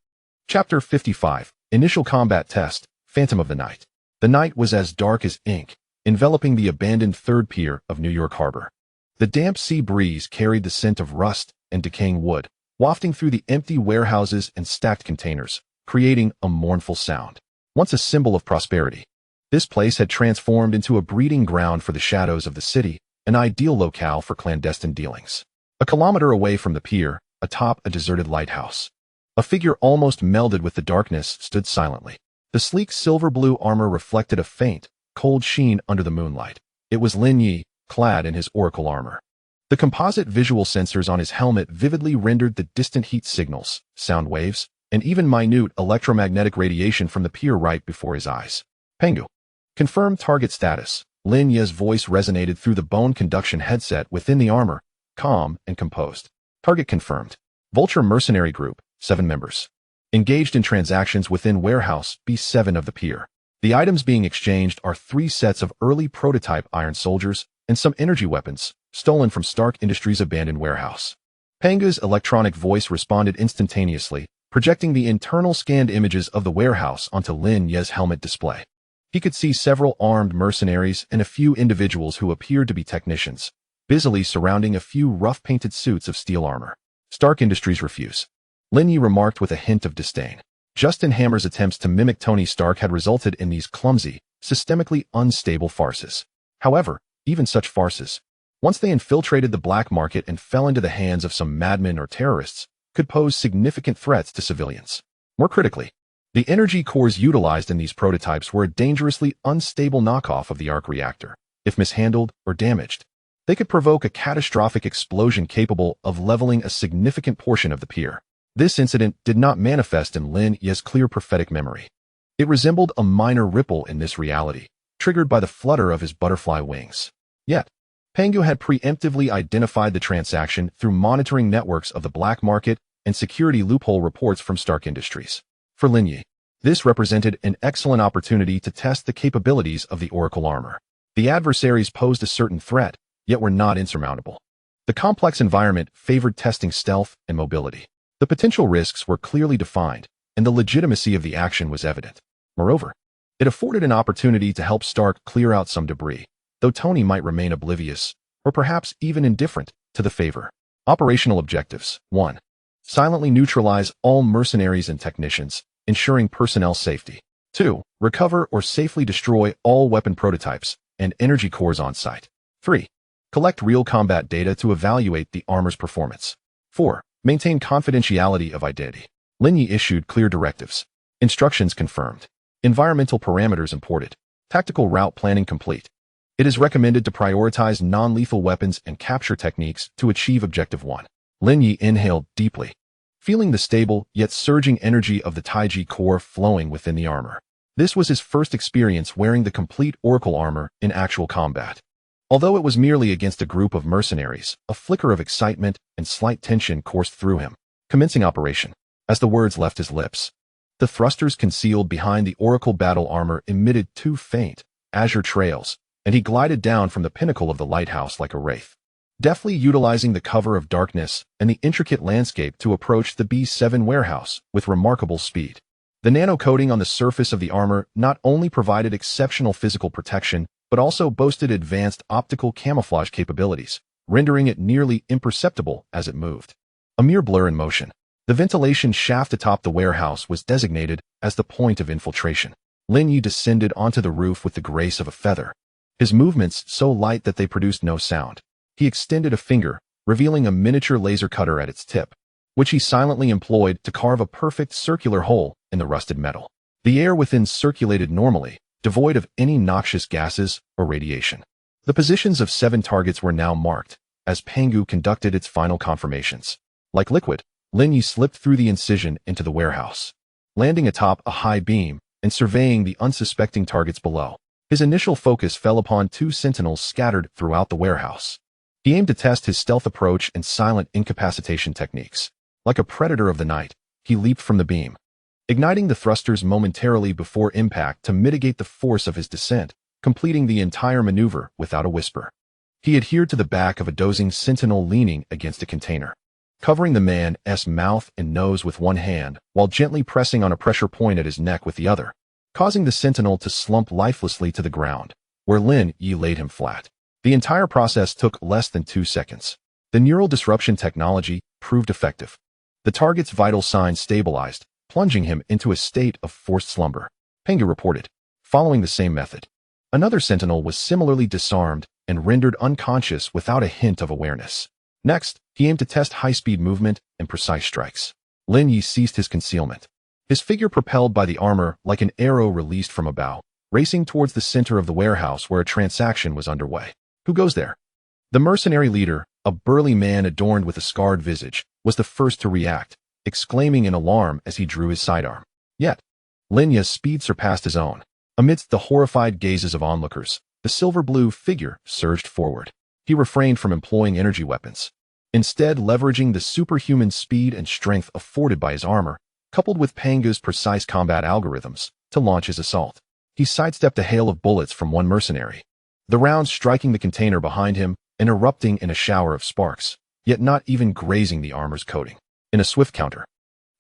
Chapter 55. Initial Combat Test, Phantom of the Night. The night was as dark as ink, enveloping the abandoned third pier of New York Harbor. The damp sea breeze carried the scent of rust and decaying wood, wafting through the empty warehouses and stacked containers, creating a mournful sound. Once a symbol of prosperity, this place had transformed into a breeding ground for the shadows of the city, an ideal locale for clandestine dealings. A kilometer away from the pier, atop a deserted lighthouse, a figure almost melded with the darkness stood silently. The sleek silver-blue armor reflected a faint, cold sheen under the moonlight. It was Lin Ye, clad in his oracle armor. The composite visual sensors on his helmet vividly rendered the distant heat signals, sound waves, and even minute electromagnetic radiation from the pier right before his eyes. Pengu. Confirm target status. Lin Ye's voice resonated through the bone conduction headset within the armor, calm and composed. Target confirmed. Vulture Mercenary Group, 7 members. Engaged in transactions within Warehouse B7 of the pier. The items being exchanged are 3 sets of early prototype iron soldiers and some energy weapons, stolen from Stark Industries' abandoned warehouse. Pengu's electronic voice responded instantaneously, projecting the internal scanned images of the warehouse onto Lin Ye's helmet display. He could see several armed mercenaries and a few individuals who appeared to be technicians, busily surrounding a few rough-painted suits of steel armor. Stark Industries refuse. Lin Ye remarked with a hint of disdain. Justin Hammer's attempts to mimic Tony Stark had resulted in these clumsy, systemically unstable farces. However, even such farces, once they infiltrated the black market and fell into the hands of some madmen or terrorists, could pose significant threats to civilians. More critically, the energy cores utilized in these prototypes were a dangerously unstable knockoff of the arc reactor. If mishandled or damaged, they could provoke a catastrophic explosion capable of leveling a significant portion of the pier. This incident did not manifest in Lin Ye's clear prophetic memory. It resembled a minor ripple in this reality, triggered by the flutter of his butterfly wings. Yet, Pengu had preemptively identified the transaction through monitoring networks of the black market and security loophole reports from Stark Industries. For Lin Ye, this represented an excellent opportunity to test the capabilities of the Oracle armor. The adversaries posed a certain threat, yet were not insurmountable. The complex environment favored testing stealth and mobility. The potential risks were clearly defined, and the legitimacy of the action was evident. Moreover, it afforded an opportunity to help Stark clear out some debris, though Tony might remain oblivious, or perhaps even indifferent, to the favor. Operational objectives. 1. Silently neutralize all mercenaries and technicians, ensuring personnel safety. 2. Recover or safely destroy all weapon prototypes and energy cores on site. 3. Collect real combat data to evaluate the armor's performance. 4. Maintain confidentiality of identity. Lin Ye issued clear directives. Instructions confirmed. Environmental parameters imported. Tactical route planning complete. It is recommended to prioritize non-lethal weapons and capture techniques to achieve Objective 1. Lin Ye inhaled deeply, feeling the stable yet surging energy of the Taiji core flowing within the armor. This was his first experience wearing the complete Oracle armor in actual combat. Although it was merely against a group of mercenaries, a flicker of excitement and slight tension coursed through him. Commencing operation. As the words left his lips, the thrusters concealed behind the Oracle battle armor emitted two faint, azure trails, and he glided down from the pinnacle of the lighthouse like a wraith, deftly utilizing the cover of darkness and the intricate landscape to approach the B7 warehouse with remarkable speed. The nano-coating on the surface of the armor not only provided exceptional physical protection, but also boasted advanced optical camouflage capabilities, rendering it nearly imperceptible as it moved. A mere blur in motion. The ventilation shaft atop the warehouse was designated as the point of infiltration. Lin Ye descended onto the roof with the grace of a feather, his movements so light that they produced no sound. He extended a finger, revealing a miniature laser cutter at its tip, which he silently employed to carve a perfect circular hole in the rusted metal. The air within circulated normally, devoid of any noxious gases or radiation. The positions of 7 targets were now marked, as Pangu conducted its final confirmations. Like liquid, Lin Ye slipped through the incision into the warehouse, landing atop a high beam and surveying the unsuspecting targets below. His initial focus fell upon 2 sentinels scattered throughout the warehouse. He aimed to test his stealth approach and silent incapacitation techniques. Like a predator of the night, he leaped from the beam, igniting the thrusters momentarily before impact to mitigate the force of his descent, completing the entire maneuver without a whisper. He adhered to the back of a dozing sentinel leaning against a container, covering the man's mouth and nose with one hand while gently pressing on a pressure point at his neck with the other, causing the sentinel to slump lifelessly to the ground, where Lin Ye laid him flat. The entire process took less than 2 seconds. The neural disruption technology proved effective. The target's vital signs stabilized, plunging him into a state of forced slumber. Pangu reported, following the same method. Another sentinel was similarly disarmed and rendered unconscious without a hint of awareness. Next, he aimed to test high-speed movement and precise strikes. Lin Ye ceased his concealment, his figure propelled by the armor like an arrow released from a bow, racing towards the center of the warehouse where a transaction was underway. Who goes there? The mercenary leader, a burly man adorned with a scarred visage, was the first to react, exclaiming in alarm as he drew his sidearm. Yet, Lin Ye's speed surpassed his own. Amidst the horrified gazes of onlookers, the silver-blue figure surged forward. He refrained from employing energy weapons, instead leveraging the superhuman speed and strength afforded by his armor, coupled with Pangu's precise combat algorithms, to launch his assault. He sidestepped a hail of bullets from one mercenary, the rounds striking the container behind him and erupting in a shower of sparks, yet not even grazing the armor's coating. In a swift counter,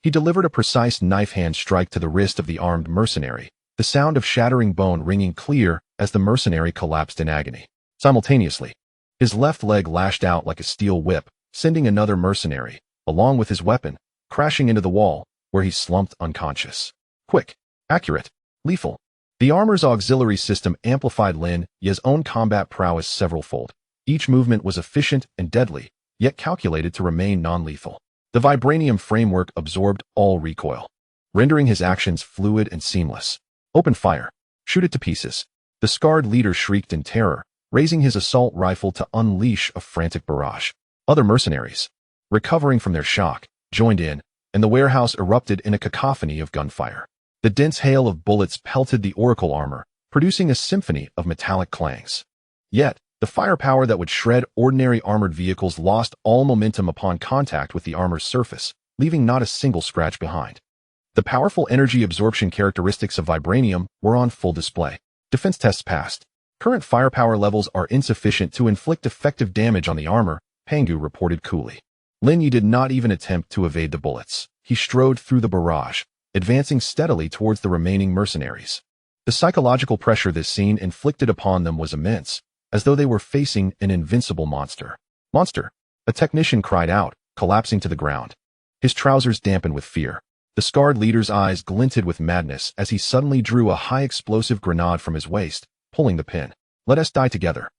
he delivered a precise knife-hand strike to the wrist of the armed mercenary, the sound of shattering bone ringing clear as the mercenary collapsed in agony. Simultaneously, his left leg lashed out like a steel whip, sending another mercenary, along with his weapon, crashing into the wall, where he slumped unconscious. Quick, accurate, lethal. The armor's auxiliary system amplified Lin Ye's own combat prowess several-fold. Each movement was efficient and deadly, yet calculated to remain non-lethal. The Vibranium framework absorbed all recoil, rendering his actions fluid and seamless. Open fire. Shoot it to pieces. The scarred leader shrieked in terror, raising his assault rifle to unleash a frantic barrage. Other mercenaries, recovering from their shock, joined in, and the warehouse erupted in a cacophony of gunfire. The dense hail of bullets pelted the Oracle armor, producing a symphony of metallic clangs. Yet, the firepower that would shred ordinary armored vehicles lost all momentum upon contact with the armor's surface, leaving not a single scratch behind. The powerful energy absorption characteristics of Vibranium were on full display. Defense tests passed. Current firepower levels are insufficient to inflict effective damage on the armor, Pangu reported coolly. Lin Ye did not even attempt to evade the bullets. He strode through the barrage, advancing steadily towards the remaining mercenaries. The psychological pressure this scene inflicted upon them was immense, as though they were facing an invincible monster. Monster! A technician cried out, collapsing to the ground. His trousers dampened with fear. The scarred leader's eyes glinted with madness as he suddenly drew a high-explosive grenade from his waist, pulling the pin. "Let us die together."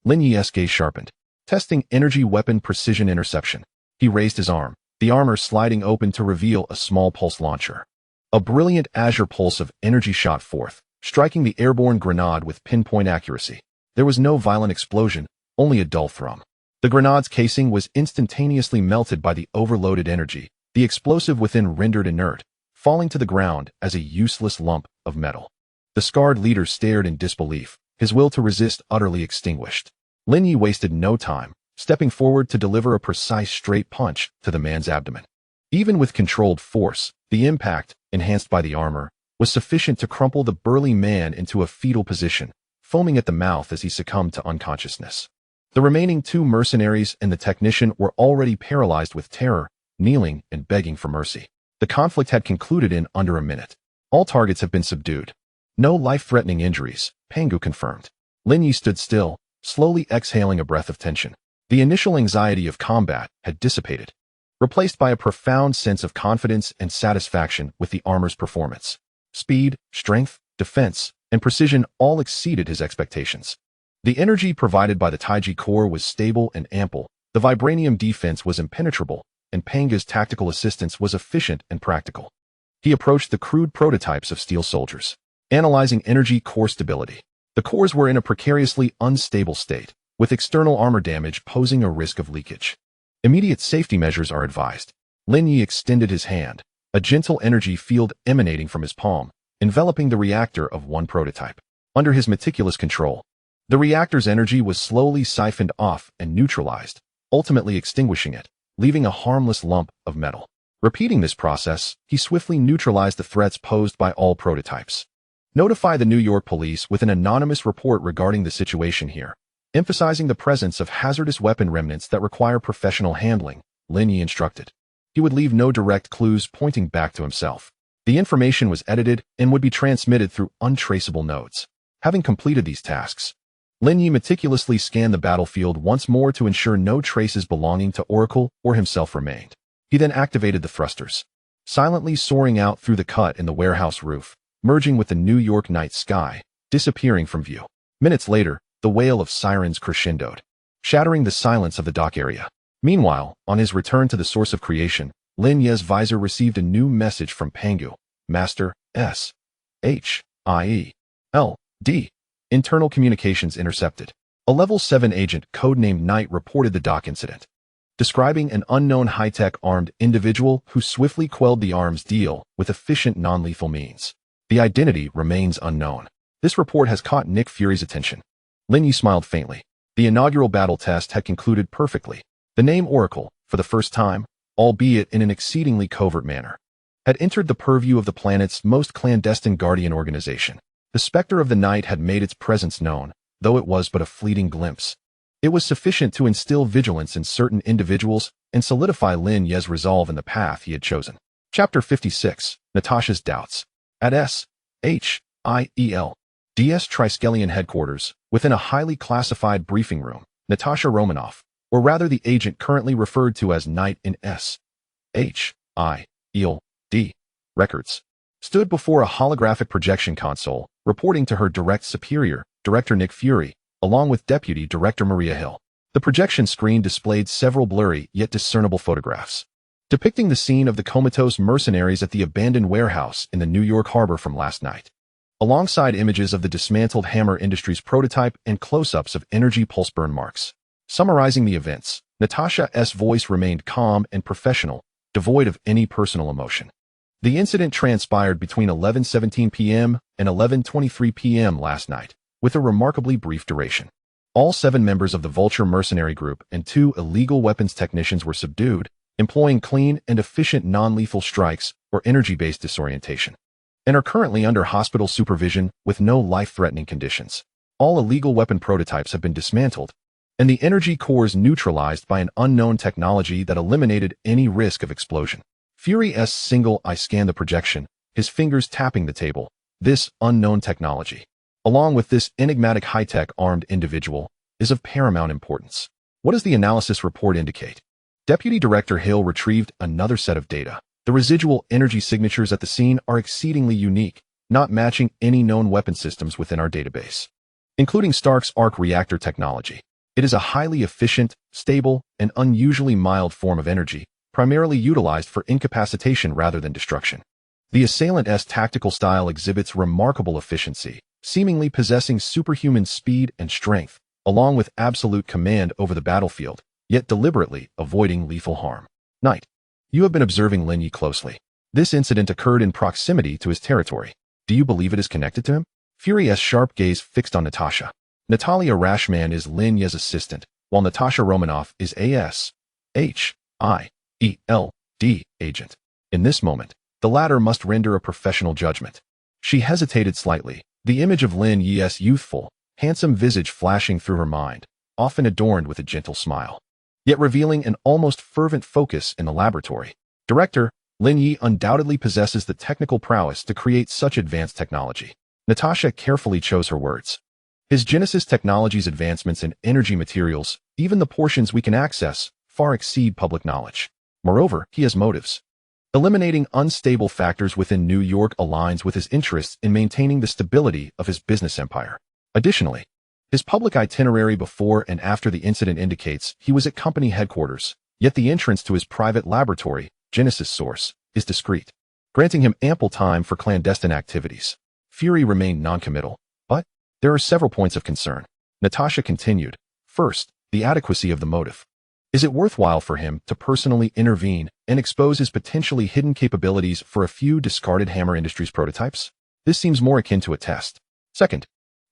Lin Ye's gaze sharpened. Testing energy weapon precision interception. He raised his arm, the armor sliding open to reveal a small pulse launcher. A brilliant azure pulse of energy shot forth, striking the airborne grenade with pinpoint accuracy. There was no violent explosion, only a dull thrum. The grenade's casing was instantaneously melted by the overloaded energy, the explosive within rendered inert, falling to the ground as a useless lump of metal. The scarred leader stared in disbelief, his will to resist utterly extinguished. Lin Ye wasted no time, stepping forward to deliver a precise straight punch to the man's abdomen. Even with controlled force, the impact, enhanced by the armor, was sufficient to crumple the burly man into a fetal position, foaming at the mouth as he succumbed to unconsciousness. The remaining two mercenaries and the technician were already paralyzed with terror, kneeling and begging for mercy. The conflict had concluded in under a minute. All targets have been subdued. No life-threatening injuries, Pangu confirmed. Lin Ye stood still, slowly exhaling a breath of tension. The initial anxiety of combat had dissipated, replaced by a profound sense of confidence and satisfaction with the armor's performance. Speed, strength, defense, and precision all exceeded his expectations. The energy provided by the Taiji core was stable and ample, the Vibranium defense was impenetrable, and Panga's tactical assistance was efficient and practical. He approached the crude prototypes of steel soldiers, analyzing energy core stability. The cores were in a precariously unstable state, with external armor damage posing a risk of leakage. Immediate safety measures are advised. Lin Ye extended his hand, a gentle energy field emanating from his palm, enveloping the reactor of one prototype. Under his meticulous control, the reactor's energy was slowly siphoned off and neutralized, ultimately extinguishing it, leaving a harmless lump of metal. Repeating this process, he swiftly neutralized the threats posed by all prototypes. Notify the New York police with an anonymous report regarding the situation here, emphasizing the presence of hazardous weapon remnants that require professional handling, Lin Ye instructed. He would leave no direct clues pointing back to himself. The information was edited and would be transmitted through untraceable nodes. Having completed these tasks, Lin Ye meticulously scanned the battlefield once more to ensure no traces belonging to Oracle or himself remained. He then activated the thrusters, silently soaring out through the cut in the warehouse roof, merging with the New York night sky, disappearing from view. Minutes later, the wail of sirens crescendoed, shattering the silence of the dock area. Meanwhile, on his return to the source of creation, Lin Ye's visor received a new message from Pangu. Master, S.H.I.E.L.D. Internal communications intercepted. A Level 7 agent codenamed Knight reported the dock incident, describing an unknown high-tech armed individual who swiftly quelled the arms deal with efficient non-lethal means. The identity remains unknown. This report has caught Nick Fury's attention. Lin Ye smiled faintly. The inaugural battle test had concluded perfectly. The name Oracle, for the first time, albeit in an exceedingly covert manner, had entered the purview of the planet's most clandestine guardian organization. The specter of the night had made its presence known, though it was but a fleeting glimpse. It was sufficient to instill vigilance in certain individuals and solidify Lin Ye's resolve in the path he had chosen. Chapter 56, Natasha's Doubts. At S.H.I.E.L.D.'s Triskelion headquarters, within a highly classified briefing room, Natasha Romanoff, or rather the agent currently referred to as Knight in S.H.I.E.L.D. records, stood before a holographic projection console, reporting to her direct superior, Director Nick Fury, along with Deputy Director Maria Hill. The projection screen displayed several blurry yet discernible photographs, depicting the scene of the comatose mercenaries at the abandoned warehouse in the New York harbor from last night, alongside images of the dismantled Hammer Industries prototype and close-ups of energy pulse burn marks. Summarizing the events, Natasha's voice remained calm and professional, devoid of any personal emotion. The incident transpired between 11:17 p.m. and 11:23 p.m. last night, with a remarkably brief duration. All 7 members of the Vulture mercenary group and 2 illegal weapons technicians were subdued, employing clean and efficient non-lethal strikes or energy-based disorientation, and are currently under hospital supervision with no life-threatening conditions. All illegal weapon prototypes have been dismantled, and the energy cores neutralized by an unknown technology that eliminated any risk of explosion. Fury's single eye scanned the projection, his fingers tapping the table. This unknown technology, along with this enigmatic high-tech armed individual, is of paramount importance. What does the analysis report indicate? Deputy Director Hill retrieved another set of data. The residual energy signatures at the scene are exceedingly unique, not matching any known weapon systems within our database, including Stark's arc reactor technology. It is a highly efficient, stable, and unusually mild form of energy, primarily utilized for incapacitation rather than destruction. The assailant's tactical style exhibits remarkable efficiency, seemingly possessing superhuman speed and strength, along with absolute command over the battlefield, yet deliberately avoiding lethal harm. Knight, you have been observing Lin Ye closely. This incident occurred in proximity to his territory. Do you believe it is connected to him? Fury's sharp gaze fixed on Natasha. Natalya Rashman is Lin Ye's assistant, while Natasha Romanoff is ASHIELD agent. In this moment, the latter must render a professional judgment. She hesitated slightly, the image of Lin Ye's youthful, handsome visage flashing through her mind, often adorned with a gentle smile, yet revealing an almost fervent focus in the laboratory. Director, Lin Ye undoubtedly possesses the technical prowess to create such advanced technology. Natasha carefully chose her words. His geneticist technology's advancements in energy materials, even the portions we can access, far exceed public knowledge. Moreover, he has motives. Eliminating unstable factors within New York aligns with his interests in maintaining the stability of his business empire. Additionally, his public itinerary before and after the incident indicates he was at company headquarters, yet the entrance to his private laboratory, Genesis source, is discreet, granting him ample time for clandestine activities. Fury remained noncommittal, but there are several points of concern. Natasha continued. First, the adequacy of the motive. Is it worthwhile for him to personally intervene and expose his potentially hidden capabilities for a few discarded Hammer Industries prototypes? This seems more akin to a test. Second,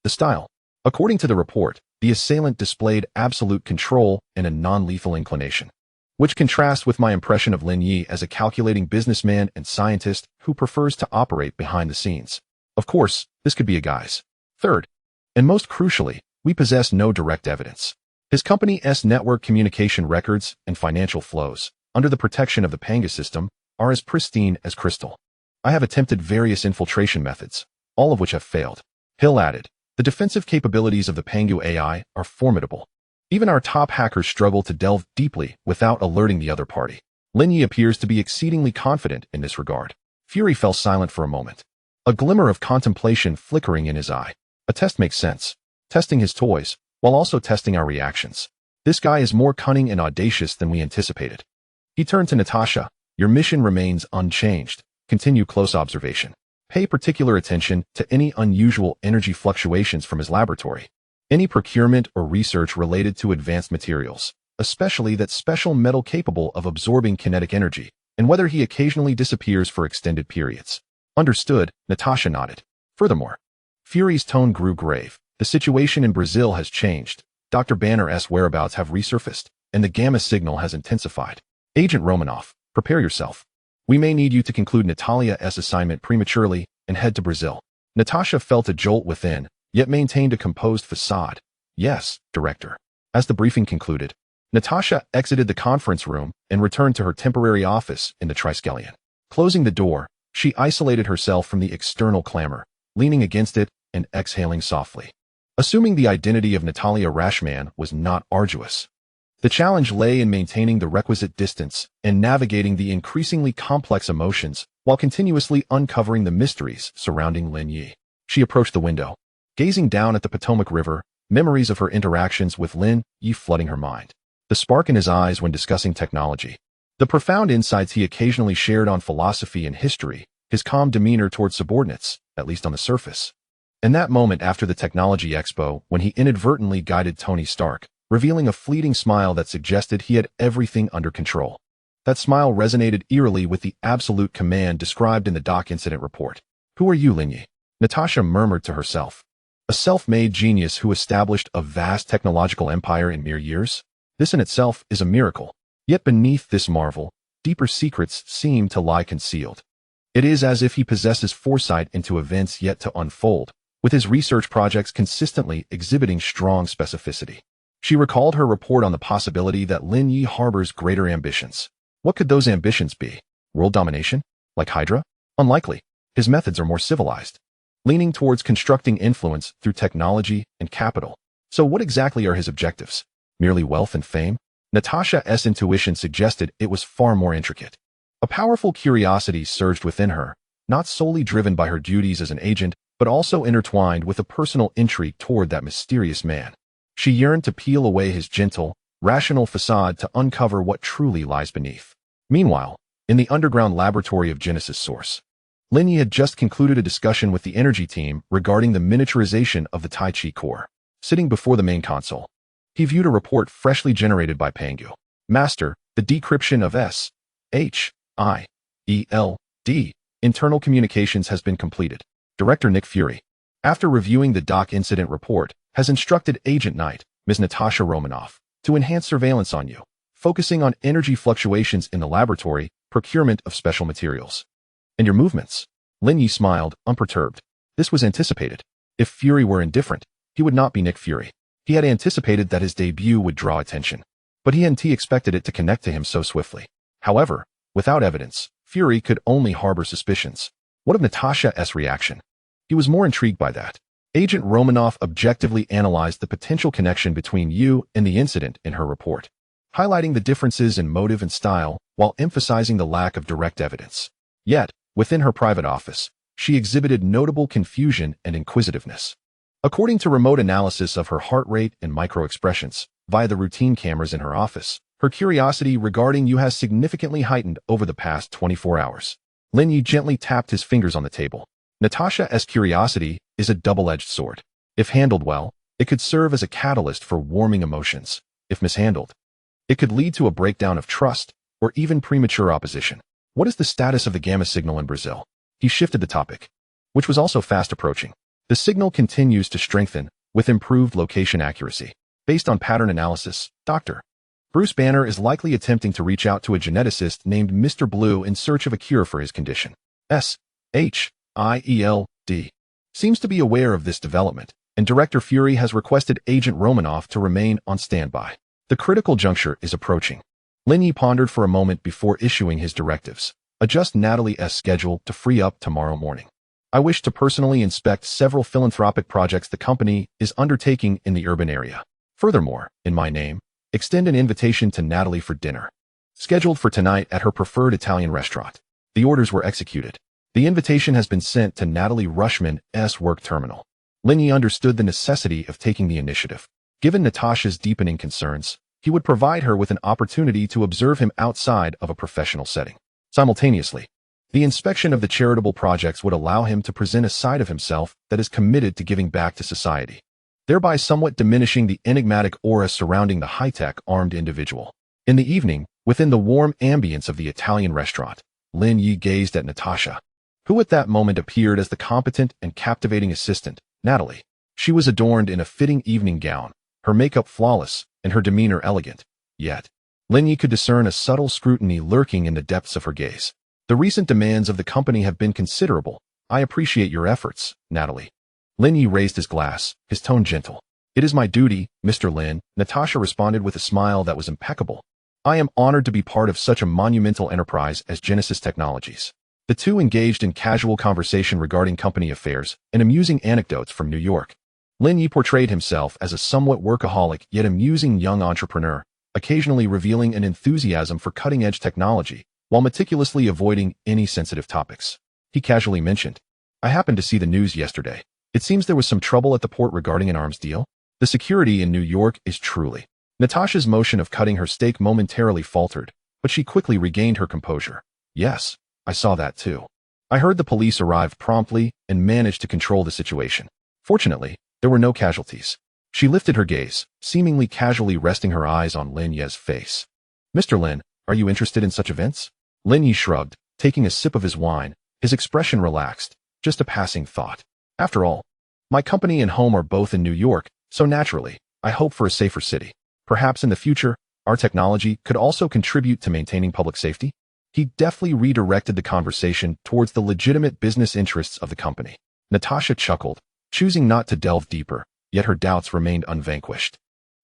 the style. According to the report, the assailant displayed absolute control and a non-lethal inclination, which contrasts with my impression of Lin Ye as a calculating businessman and scientist who prefers to operate behind the scenes. Of course, this could be a guise. Third, and most crucially, we possess no direct evidence. His company's network communication records and financial flows, under the protection of the Panga system, are as pristine as crystal. I have attempted various infiltration methods, all of which have failed. Hill added, the defensive capabilities of the Pangu AI are formidable. Even our top hackers struggle to delve deeply without alerting the other party. Lin Ye appears to be exceedingly confident in this regard. Fury fell silent for a moment, a glimmer of contemplation flickering in his eye. A test makes sense. Testing his toys, while also testing our reactions. This guy is more cunning and audacious than we anticipated. He turned to Natasha. Your mission remains unchanged. Continue close observation. Pay particular attention to any unusual energy fluctuations from his laboratory. Any procurement or research related to advanced materials, especially that special metal capable of absorbing kinetic energy, and whether he occasionally disappears for extended periods. Understood, Natasha nodded. Furthermore, Fury's tone grew grave. The situation in Brazil has changed. Dr. Banner's whereabouts have resurfaced, and the gamma signal has intensified. Agent Romanoff, prepare yourself. We may need you to conclude Natalya's assignment prematurely and head to Brazil. Natasha felt a jolt within, yet maintained a composed facade. Yes, Director. As the briefing concluded, Natasha exited the conference room and returned to her temporary office in the Triskelion. Closing the door, she isolated herself from the external clamor, leaning against it and exhaling softly. Assuming the identity of Natalya Rashman was not arduous. The challenge lay in maintaining the requisite distance and navigating the increasingly complex emotions while continuously uncovering the mysteries surrounding Lin Ye. She approached the window. Gazing down at the Potomac River, memories of her interactions with Lin Ye flooding her mind. The spark in his eyes when discussing technology. The profound insights he occasionally shared on philosophy and history, his calm demeanor towards subordinates, at least on the surface. And that moment after the Technology Expo when he inadvertently guided Tony Stark, revealing a fleeting smile that suggested he had everything under control. That smile resonated eerily with the absolute command described in the Doc incident report. Who are you, Lin Ye? Natasha murmured to herself. A self-made genius who established a vast technological empire in mere years? This in itself is a miracle. Yet beneath this marvel, deeper secrets seem to lie concealed. It is as if he possesses foresight into events yet to unfold, with his research projects consistently exhibiting strong specificity. She recalled her report on the possibility that Lin Ye harbors greater ambitions. What could those ambitions be? World domination? Like Hydra? Unlikely. His methods are more civilized, leaning towards constructing influence through technology and capital. So what exactly are his objectives? Merely wealth and fame? Natasha's intuition suggested it was far more intricate. A powerful curiosity surged within her, not solely driven by her duties as an agent, but also intertwined with a personal intrigue toward that mysterious man. She yearned to peel away his gentle, rational facade to uncover what truly lies beneath. Meanwhile, in the underground laboratory of Genesis Source, Lin Ye had just concluded a discussion with the energy team regarding the miniaturization of the Tai Chi core. Sitting before the main console, he viewed a report freshly generated by Pangu. Master, the decryption of S.H.I.E.L.D. internal communications has been completed. Director Nick Fury, after reviewing the doc incident report, has instructed Agent Knight, Ms. Natasha Romanoff, to enhance surveillance on you, focusing on energy fluctuations in the laboratory, procurement of special materials, and your movements. Lin Ye smiled, unperturbed. This was anticipated. If Fury were indifferent, he would not be Nick Fury. He had anticipated that his debut would draw attention, but he hadn't expected it to connect to him so swiftly. However, without evidence, Fury could only harbor suspicions. What of Natasha's reaction? He was more intrigued by that. Agent Romanoff objectively analyzed the potential connection between you and the incident in her report, highlighting the differences in motive and style while emphasizing the lack of direct evidence. Yet, within her private office, she exhibited notable confusion and inquisitiveness. According to remote analysis of her heart rate and micro-expressions via the routine cameras in her office, her curiosity regarding you has significantly heightened over the past 24 hours. Lin Ye gently tapped his fingers on the table. Natasha's curiosity is a double-edged sword. If handled well, it could serve as a catalyst for warming emotions. If mishandled, it could lead to a breakdown of trust or even premature opposition. What is the status of the gamma signal in Brazil? He shifted the topic, which was also fast approaching. The signal continues to strengthen with improved location accuracy. Based on pattern analysis, Dr. Bruce Banner is likely attempting to reach out to a geneticist named Mr. Blue in search of a cure for his condition. S.H.I.E.L.D. seems to be aware of this development, and Director Fury has requested Agent Romanoff to remain on standby. The critical juncture is approaching. Lin Ye pondered for a moment before issuing his directives. Adjust Natalie's schedule to free up tomorrow morning. I wish to personally inspect several philanthropic projects the company is undertaking in the urban area. Furthermore, in my name, extend an invitation to Natalie for dinner, scheduled for tonight at her preferred Italian restaurant. The orders were executed. The invitation has been sent to Natalie Rushman's work terminal. Lin Ye understood the necessity of taking the initiative. Given Natasha's deepening concerns, he would provide her with an opportunity to observe him outside of a professional setting. Simultaneously, the inspection of the charitable projects would allow him to present a side of himself that is committed to giving back to society, thereby somewhat diminishing the enigmatic aura surrounding the high-tech armed individual. In the evening, within the warm ambience of the Italian restaurant, Lin Ye gazed at Natasha, who at that moment appeared as the competent and captivating assistant, Natalie. She was adorned in a fitting evening gown, her makeup flawless, and her demeanor elegant. Yet, Lin Ye could discern a subtle scrutiny lurking in the depths of her gaze. The recent demands of the company have been considerable. I appreciate your efforts, Natalie. Lin Ye raised his glass, his tone gentle. It is my duty, Mr. Lin, Natasha responded with a smile that was impeccable. I am honored to be part of such a monumental enterprise as Genesis Technologies. The two engaged in casual conversation regarding company affairs and amusing anecdotes from New York. Lin Ye portrayed himself as a somewhat workaholic yet amusing young entrepreneur, occasionally revealing an enthusiasm for cutting-edge technology, while meticulously avoiding any sensitive topics. He casually mentioned, I happened to see the news yesterday. It seems there was some trouble at the port regarding an arms deal. The security in New York is truly. Natasha's motion of cutting her steak momentarily faltered, but she quickly regained her composure. Yes, I saw that too. I heard the police arrived promptly and managed to control the situation. Fortunately, there were no casualties. She lifted her gaze, seemingly casually resting her eyes on Lin Ye's face. Mr. Lin, are you interested in such events? Lin Ye shrugged, taking a sip of his wine, his expression relaxed, just a passing thought. After all, my company and home are both in New York, so naturally, I hope for a safer city. Perhaps in the future, our technology could also contribute to maintaining public safety? He deftly redirected the conversation towards the legitimate business interests of the company. Natasha chuckled, choosing not to delve deeper, yet her doubts remained unvanquished.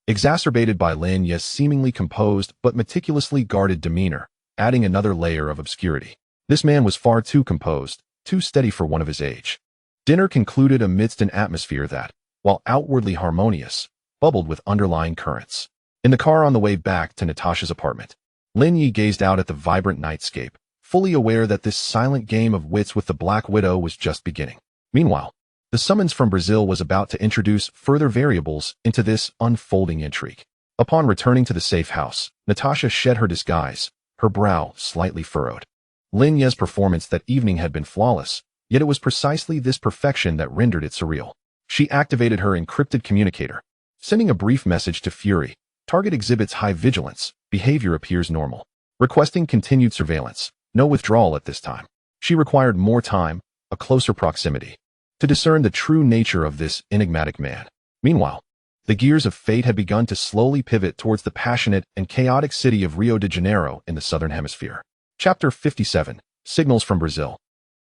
Exacerbated by Lin Ye's seemingly composed but meticulously guarded demeanor, adding another layer of obscurity. This man was far too composed, too steady for one of his age. Dinner concluded amidst an atmosphere that, while outwardly harmonious, bubbled with underlying currents. In the car on the way back to Natasha's apartment, Lin Ye gazed out at the vibrant nightscape, fully aware that this silent game of wits with the Black Widow was just beginning. Meanwhile, the summons from Brazil was about to introduce further variables into this unfolding intrigue. Upon returning to the safe house, Natasha shed her disguise, her brow slightly furrowed. Lin Ye's performance that evening had been flawless, yet it was precisely this perfection that rendered it surreal. She activated her encrypted communicator, sending a brief message to Fury. Target exhibits high vigilance, behavior appears normal. Requesting continued surveillance, no withdrawal at this time. She required more time, a closer proximity, to discern the true nature of this enigmatic man. Meanwhile, the gears of fate had begun to slowly pivot towards the passionate and chaotic city of Rio de Janeiro in the Southern Hemisphere. Chapter 57. Signals from Brazil.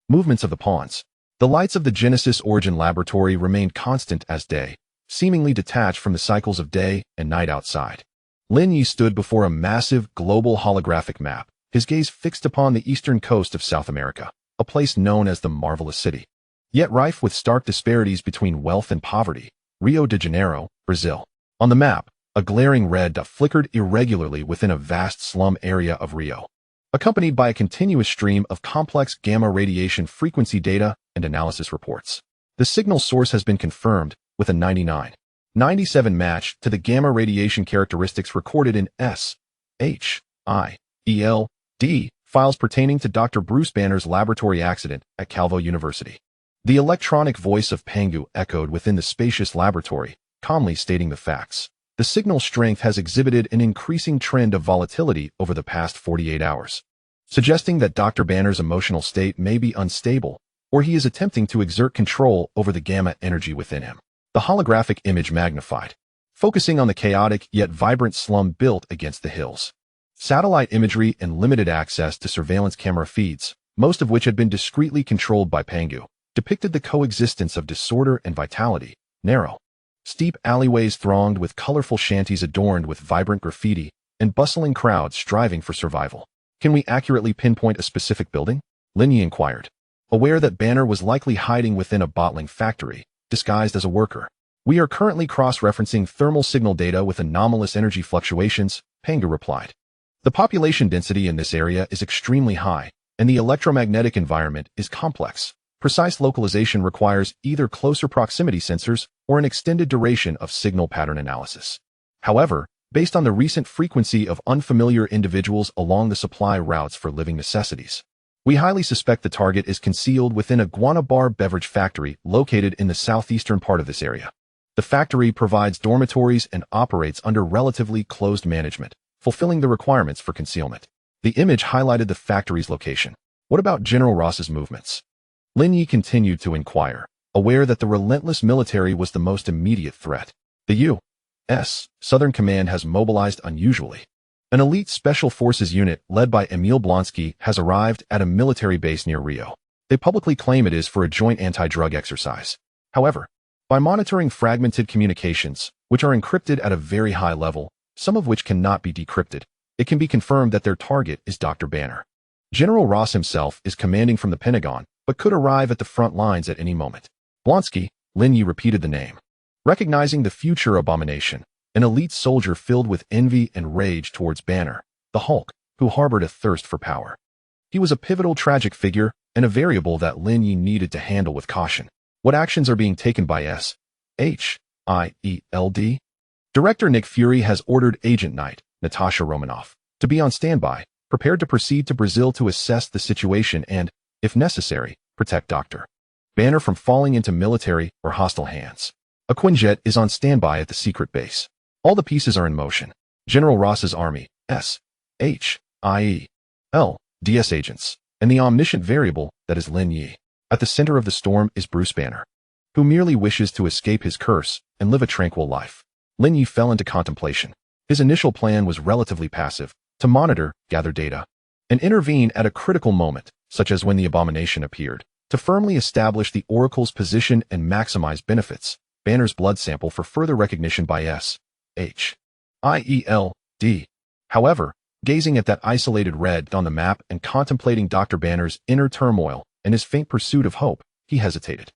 Movements of the pawns. The lights of the Genesis Origin Laboratory remained constant as day, seemingly detached from the cycles of day and night outside. Lin Ye stood before a massive global holographic map, his gaze fixed upon the eastern coast of South America, a place known as the Marvelous City, yet rife with stark disparities between wealth and poverty. Rio de Janeiro, Brazil. On the map, a glaring red dot flickered irregularly within a vast slum area of Rio, accompanied by a continuous stream of complex gamma radiation frequency data and analysis reports. The signal source has been confirmed with a 99.97 match to the gamma radiation characteristics recorded in SHIELD files pertaining to Dr. Bruce Banner's laboratory accident at Calvo University. The electronic voice of Pangu echoed within the spacious laboratory, calmly stating the facts. The signal strength has exhibited an increasing trend of volatility over the past 48 hours, suggesting that Dr. Banner's emotional state may be unstable, or he is attempting to exert control over the gamma energy within him. The holographic image magnified, focusing on the chaotic yet vibrant slum built against the hills. Satellite imagery and limited access to surveillance camera feeds, most of which had been discreetly controlled by Pangu, depicted the coexistence of disorder and vitality. Narrow, steep alleyways thronged with colorful shanties adorned with vibrant graffiti, and bustling crowds striving for survival. Can we accurately pinpoint a specific building? Lin Ye inquired, aware that Banner was likely hiding within a bottling factory, disguised as a worker. We are currently cross-referencing thermal signal data with anomalous energy fluctuations, Pangu replied. The population density in this area is extremely high, and the electromagnetic environment is complex. Precise localization requires either closer proximity sensors or an extended duration of signal pattern analysis. However, based on the recent frequency of unfamiliar individuals along the supply routes for living necessities, we highly suspect the target is concealed within a guana bar beverage factory located in the southeastern part of this area. The factory provides dormitories and operates under relatively closed management, fulfilling the requirements for concealment. The image highlighted the factory's location. What about General Ross's movements? Lin Ye continued to inquire, aware that the relentless military was the most immediate threat. The U.S. Southern Command has mobilized unusually. An elite special forces unit led by Emil Blonsky has arrived at a military base near Rio. They publicly claim it is for a joint anti-drug exercise. However, by monitoring fragmented communications, which are encrypted at a very high level, some of which cannot be decrypted, it can be confirmed that their target is Dr. Banner. General Ross himself is commanding from the Pentagon, but could arrive at the front lines at any moment. Blonsky, Lin Ye repeated the name. Recognizing the future abomination, an elite soldier filled with envy and rage towards Banner, the Hulk, who harbored a thirst for power. He was a pivotal tragic figure and a variable that Lin Ye needed to handle with caution. What actions are being taken by SHIELD? Director Nick Fury has ordered Agent Knight, Natasha Romanoff, to be on standby, prepared to proceed to Brazil to assess the situation and, if necessary, protect Dr. Banner from falling into military or hostile hands. A Quinjet is on standby at the secret base. All the pieces are in motion. General Ross's army, SHIELD agents, and the omniscient variable that is Lin Ye. At the center of the storm is Bruce Banner, who merely wishes to escape his curse and live a tranquil life. Lin Ye fell into contemplation. His initial plan was relatively passive, to monitor, gather data, and intervene at a critical moment, such as when the abomination appeared, to firmly establish the Oracle's position and maximize benefits. Banner's blood sample for further recognition by SHIELD. However, gazing at that isolated red on the map and contemplating Dr. Banner's inner turmoil and his faint pursuit of hope, he hesitated.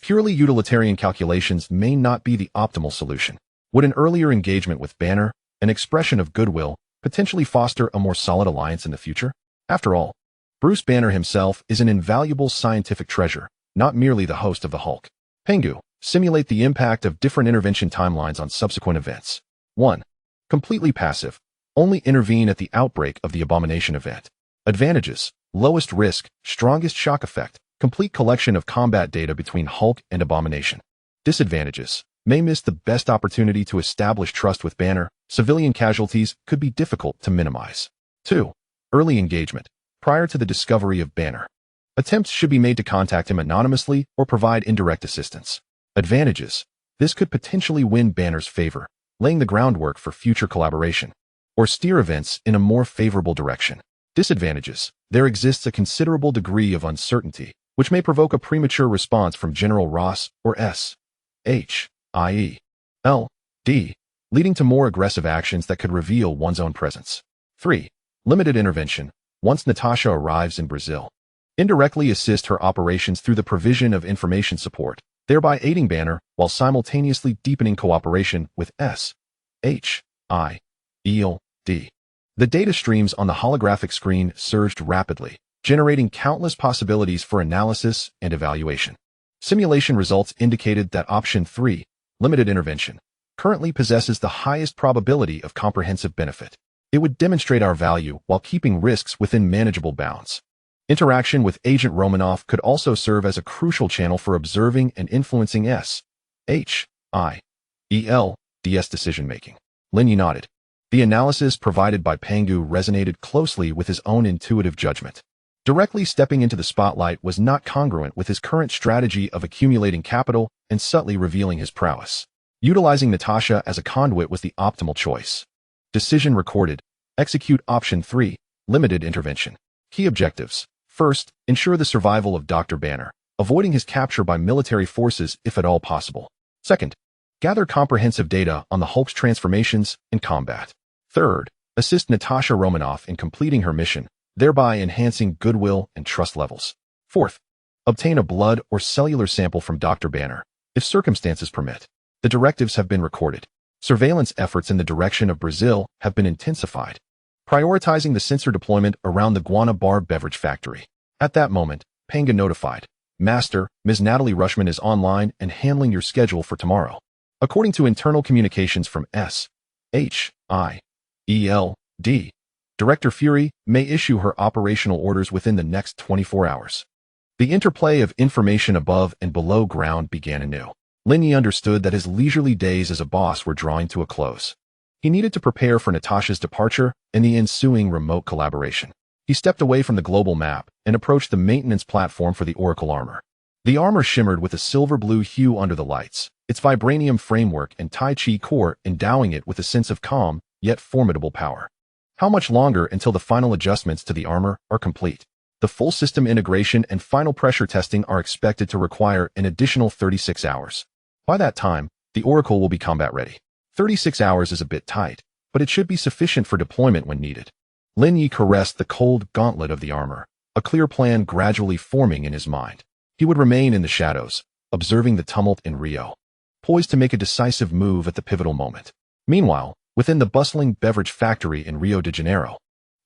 Purely utilitarian calculations may not be the optimal solution. Would an earlier engagement with Banner, an expression of goodwill, potentially foster a more solid alliance in the future? After all, Bruce Banner himself is an invaluable scientific treasure, not merely the host of the Hulk. Pengu, simulate the impact of different intervention timelines on subsequent events. 1. Completely passive. Only intervene at the outbreak of the abomination event. Advantages: lowest risk, strongest shock effect, complete collection of combat data between Hulk and abomination. Disadvantages: may miss the best opportunity to establish trust with Banner, civilian casualties could be difficult to minimize. 2. Early engagement. Prior to the discovery of Banner, attempts should be made to contact him anonymously or provide indirect assistance. Advantages: this could potentially win Banner's favor, laying the groundwork for future collaboration, or steer events in a more favorable direction. Disadvantages: there exists a considerable degree of uncertainty, which may provoke a premature response from General Ross or S.H., i.e. L.D., leading to more aggressive actions that could reveal one's own presence. 3. Limited intervention. Once Natasha arrives in Brazil, indirectly assist her operations through the provision of information support, thereby aiding Banner while simultaneously deepening cooperation with S.H.I.E.L.D. The data streams on the holographic screen surged rapidly, generating countless possibilities for analysis and evaluation. Simulation results indicated that option 3, limited intervention, currently possesses the highest probability of comprehensive benefit. It would demonstrate our value while keeping risks within manageable bounds. Interaction with Agent Romanoff could also serve as a crucial channel for observing and influencing S.H.I.E.L.D.'s decision-making. Lin Ye nodded. The analysis provided by Pengu resonated closely with his own intuitive judgment. Directly stepping into the spotlight was not congruent with his current strategy of accumulating capital and subtly revealing his prowess. Utilizing Natasha as a conduit was the optimal choice. Decision recorded. Execute option 3, limited intervention. Key objectives. First, ensure the survival of Dr. Banner, avoiding his capture by military forces if at all possible. Second, gather comprehensive data on the Hulk's transformations and combat. Third, assist Natasha Romanoff in completing her mission, thereby enhancing goodwill and trust levels. Fourth, obtain a blood or cellular sample from Dr. Banner, if circumstances permit. The directives have been recorded. Surveillance efforts in the direction of Brazil have been intensified, prioritizing the sensor deployment around the Guana Bar beverage factory. At that moment, Pengu notified, Master, Ms. Natalie Rushman is online and handling your schedule for tomorrow. According to internal communications from S.H.I.E.L.D., Director Fury may issue her operational orders within the next 24 hours. The interplay of information above and below ground began anew. Lin Ye understood that his leisurely days as a boss were drawing to a close. He needed to prepare for Natasha's departure and the ensuing remote collaboration. He stepped away from the global map and approached the maintenance platform for the Oracle armor. The armor shimmered with a silver-blue hue under the lights, its Vibranium framework and Tai Chi core endowing it with a sense of calm, yet formidable power. How much longer until the final adjustments to the armor are complete? The full system integration and final pressure testing are expected to require an additional 36 hours. By that time, the Oracle will be combat ready. 36 hours is a bit tight, but it should be sufficient for deployment when needed. Lin Ye caressed the cold gauntlet of the armor, a clear plan gradually forming in his mind. He would remain in the shadows, observing the tumult in Rio, poised to make a decisive move at the pivotal moment. Meanwhile, within the bustling beverage factory in Rio de Janeiro,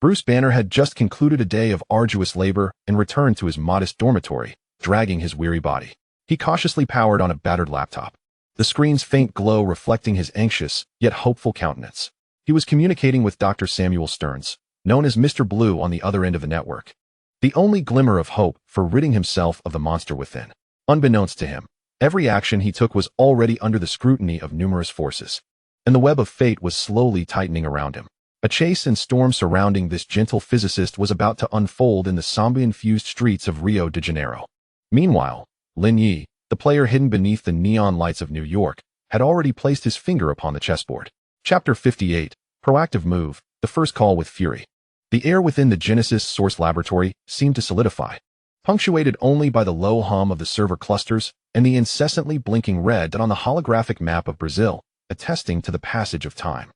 Bruce Banner had just concluded a day of arduous labor and returned to his modest dormitory, dragging his weary body. He cautiously powered on a battered laptop, the screen's faint glow reflecting his anxious, yet hopeful countenance. He was communicating with Dr. Samuel Stearns, known as Mr. Blue on the other end of the network. The only glimmer of hope for ridding himself of the monster within. Unbeknownst to him, every action he took was already under the scrutiny of numerous forces, and the web of fate was slowly tightening around him. A chase and storm surrounding this gentle physicist was about to unfold in the zombie-infused streets of Rio de Janeiro. Meanwhile, Lin Ye, the player hidden beneath the neon lights of New York, had already placed his finger upon the chessboard. Chapter 58, Proactive Move, the first call with Fury. The air within the Genesis source laboratory seemed to solidify, punctuated only by the low hum of the server clusters and the incessantly blinking red dot on the holographic map of Brazil, attesting to the passage of time.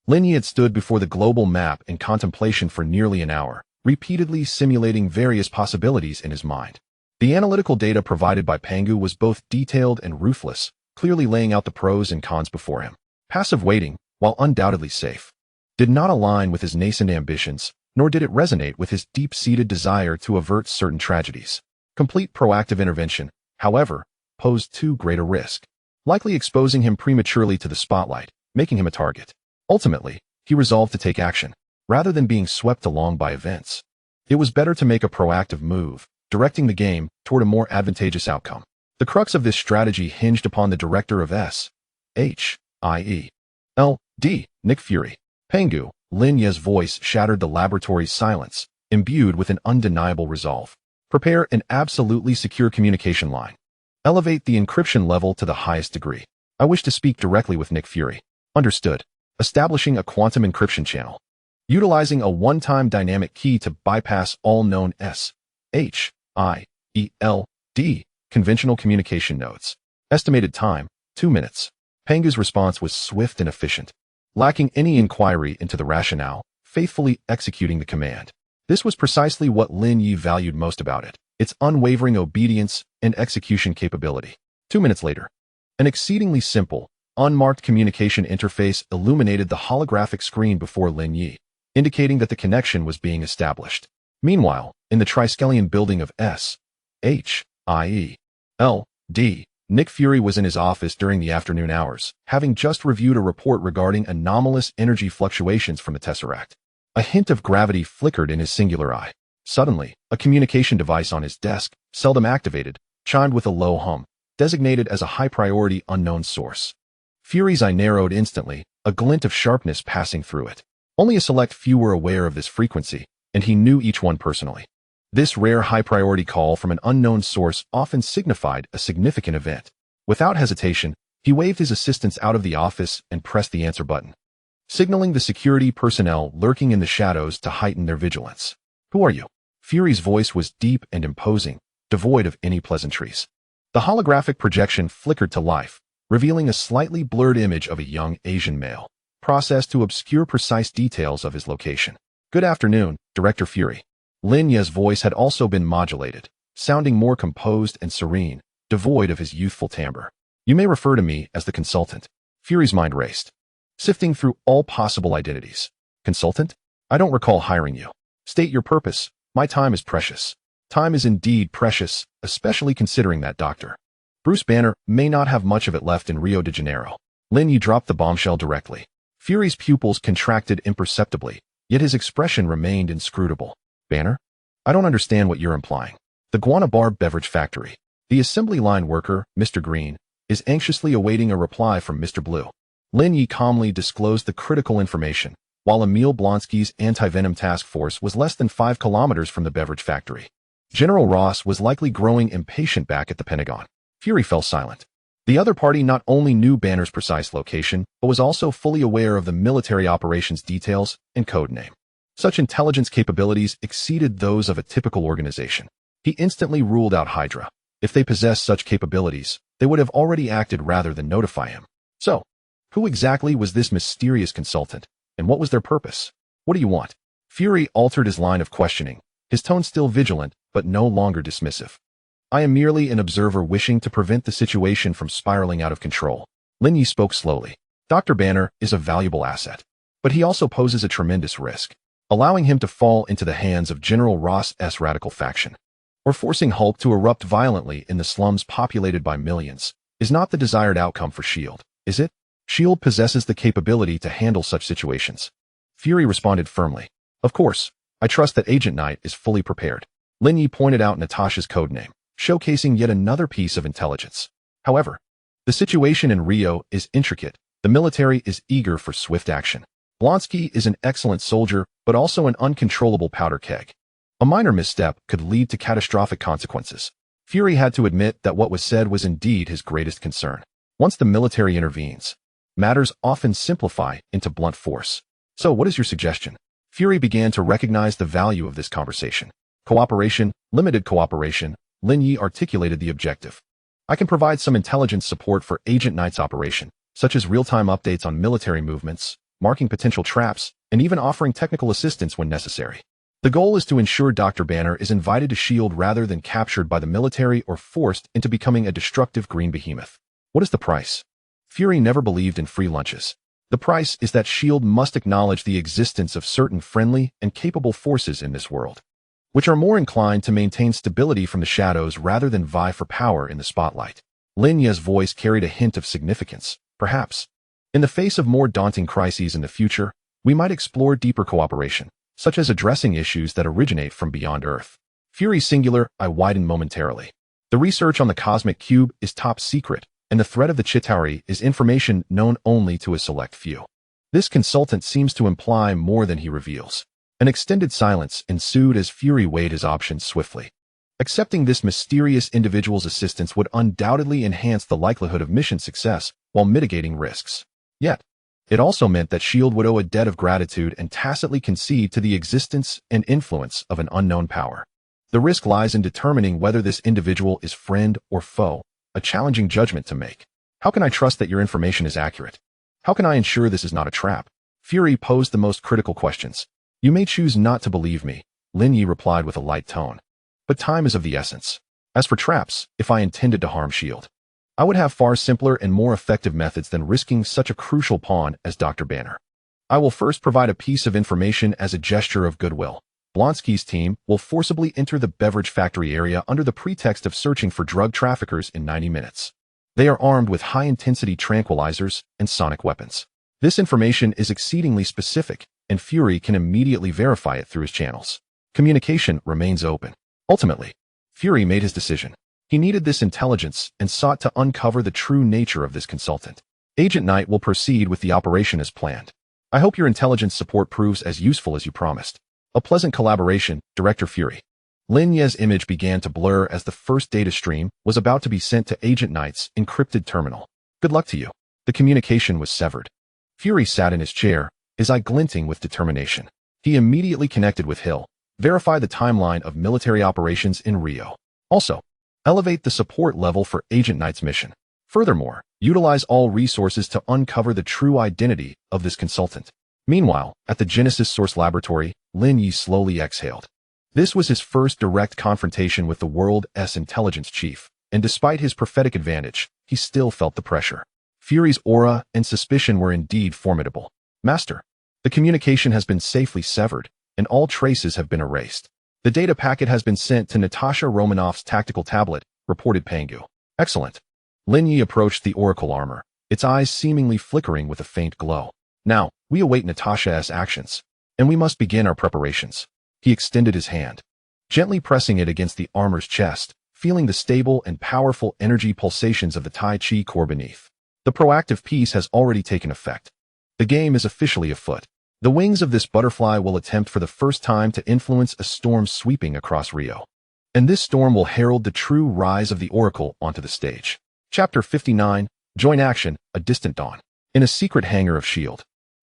Lin Ye had stood before the global map in contemplation for nearly an hour, repeatedly simulating various possibilities in his mind. The analytical data provided by Pengu was both detailed and ruthless, clearly laying out the pros and cons before him. Passive waiting, while undoubtedly safe, did not align with his nascent ambitions, nor did it resonate with his deep-seated desire to avert certain tragedies. Complete proactive intervention, however, posed too great a risk, likely exposing him prematurely to the spotlight, making him a target. Ultimately, he resolved to take action, rather than being swept along by events. It was better to make a proactive move, directing the game toward a more advantageous outcome. The crux of this strategy hinged upon the director of S.H.I.E.L.D., Nick Fury. Pengu, Lin Ye's voice shattered the laboratory's silence, imbued with an undeniable resolve. Prepare an absolutely secure communication line. Elevate the encryption level to the highest degree. I wish to speak directly with Nick Fury. Understood. Establishing a quantum encryption channel. Utilizing a one-time dynamic key to bypass all known S.H.I.E.L.D. conventional communication nodes. Estimated time, 2 minutes. Pengu's response was swift and efficient, lacking any inquiry into the rationale, faithfully executing the command. This was precisely what Lin Ye valued most about it, its unwavering obedience and execution capability. 2 minutes later, an exceedingly simple, unmarked communication interface illuminated the holographic screen before Lin Ye, indicating that the connection was being established. Meanwhile, in the Triskelion building of S.H.I.E.L.D., Nick Fury was in his office during the afternoon hours, having just reviewed a report regarding anomalous energy fluctuations from the Tesseract. A hint of gravity flickered in his singular eye. Suddenly, a communication device on his desk, seldom activated, chimed with a low hum, designated as a high-priority unknown source. Fury's eye narrowed instantly, a glint of sharpness passing through it. Only a select few were aware of this frequency, and he knew each one personally. This rare high-priority call from an unknown source often signified a significant event. Without hesitation, he waved his assistants out of the office and pressed the answer button, signaling the security personnel lurking in the shadows to heighten their vigilance. "Who are you?" Fury's voice was deep and imposing, devoid of any pleasantries. The holographic projection flickered to life, revealing a slightly blurred image of a young Asian male, processed to obscure precise details of his location. "Good afternoon, Director Fury." Lin Ye's voice had also been modulated, sounding more composed and serene, devoid of his youthful timbre. "You may refer to me as the consultant." Fury's mind raced, sifting through all possible identities. "Consultant? I don't recall hiring you. State your purpose. My time is precious." Time is indeed precious, especially considering that Dr. Bruce Banner may not have much of it left in Rio de Janeiro. Lin Ye dropped the bombshell directly. Fury's pupils contracted imperceptibly, yet his expression remained inscrutable. "Banner? I don't understand what you're implying." "The Guanabar Beverage Factory. The assembly line worker, Mr. Green, is anxiously awaiting a reply from Mr. Blue." Lin Ye calmly disclosed the critical information, while Emil Blonsky's anti-venom task force was less than 5 kilometers from the beverage factory. General Ross was likely growing impatient back at the Pentagon. Fury fell silent. The other party not only knew Banner's precise location, but was also fully aware of the military operations details and code name. Such intelligence capabilities exceeded those of a typical organization. He instantly ruled out Hydra. If they possessed such capabilities, they would have already acted rather than notify him. So, who exactly was this mysterious consultant, and what was their purpose? "What do you want?" Fury altered his line of questioning, his tone still vigilant, but no longer dismissive. "I am merely an observer wishing to prevent the situation from spiraling out of control." Lin Ye spoke slowly. "Dr. Banner is a valuable asset, but he also poses a tremendous risk. Allowing him to fall into the hands of General Ross's radical faction, or forcing Hulk to erupt violently in the slums populated by millions, is not the desired outcome for S.H.I.E.L.D., is it? S.H.I.E.L.D. possesses the capability to handle such situations." Fury responded firmly. "Of course, I trust that Agent Knight is fully prepared." Lin Ye pointed out Natasha's codename, showcasing yet another piece of intelligence. "However, the situation in Rio is intricate. The military is eager for swift action. Blonsky is an excellent soldier, but also an uncontrollable powder keg. A minor misstep could lead to catastrophic consequences." Fury had to admit that what was said was indeed his greatest concern. Once the military intervenes, matters often simplify into blunt force. "So what is your suggestion?" Fury began to recognize the value of this conversation. "Cooperation, limited cooperation." Lin Ye articulated the objective. "I can provide some intelligence support for Agent Knight's operation, such as real-time updates on military movements, marking potential traps, and even offering technical assistance when necessary. The goal is to ensure Dr. Banner is invited to S.H.I.E.L.D. rather than captured by the military or forced into becoming a destructive green behemoth." "What is the price?" Fury never believed in free lunches. The price is that S.H.I.E.L.D. must acknowledge the existence of certain friendly and capable forces in this world, which are more inclined to maintain stability from the shadows rather than vie for power in the spotlight. Lin Ye's voice carried a hint of significance. Perhaps, in the face of more daunting crises in the future, we might explore deeper cooperation, such as addressing issues that originate from beyond Earth. Fury singular, I widened momentarily. The research on the cosmic cube is top secret, and the threat of the Chitauri is information known only to a select few. This consultant seems to imply more than he reveals. An extended silence ensued as Fury weighed his options swiftly. Accepting this mysterious individual's assistance would undoubtedly enhance the likelihood of mission success while mitigating risks. Yet, it also meant that S.H.I.E.L.D. would owe a debt of gratitude and tacitly concede to the existence and influence of an unknown power. The risk lies in determining whether this individual is friend or foe, a challenging judgment to make. How can I trust that your information is accurate? How can I ensure this is not a trap? Fury posed the most critical questions. You may choose not to believe me, Lin Ye replied with a light tone. But time is of the essence. As for traps, if I intended to harm S.H.I.E.L.D., I would have far simpler and more effective methods than risking such a crucial pawn as Dr. Banner. I will first provide a piece of information as a gesture of goodwill. Blonsky's team will forcibly enter the beverage factory area under the pretext of searching for drug traffickers in 90 minutes. They are armed with high-intensity tranquilizers and sonic weapons. This information is exceedingly specific, and Fury can immediately verify it through his channels. Communication remains open. Ultimately, Fury made his decision. He needed this intelligence and sought to uncover the true nature of this consultant. Agent Knight will proceed with the operation as planned. I hope your intelligence support proves as useful as you promised. A pleasant collaboration, Director Fury. Lin Ye's image began to blur as the first data stream was about to be sent to Agent Knight's encrypted terminal. Good luck to you. The communication was severed. Fury sat in his chair, his eye glinting with determination. He immediately connected with Hill. Verify the timeline of military operations in Rio. Also, elevate the support level for Agent Knight's mission. Furthermore, utilize all resources to uncover the true identity of this consultant. Meanwhile, at the Genesis Source Laboratory, Lin Ye slowly exhaled. This was his first direct confrontation with the world's intelligence chief, and despite his prophetic advantage, he still felt the pressure. Fury's aura and suspicion were indeed formidable. Master, the communication has been safely severed, and all traces have been erased. The data packet has been sent to Natasha Romanoff's tactical tablet, reported Pangu. Excellent. Lin Ye approached the oracle armor, its eyes seemingly flickering with a faint glow. Now, we await Natasha's actions, and we must begin our preparations. He extended his hand, gently pressing it against the armor's chest, feeling the stable and powerful energy pulsations of the Tai Chi core beneath. The proactive piece has already taken effect. The game is officially afoot. The wings of this butterfly will attempt for the first time to influence a storm sweeping across Rio. And this storm will herald the true rise of the Oracle onto the stage. Chapter 59, Joint Action, A Distant Dawn. In a secret hangar of S.H.I.E.L.D.,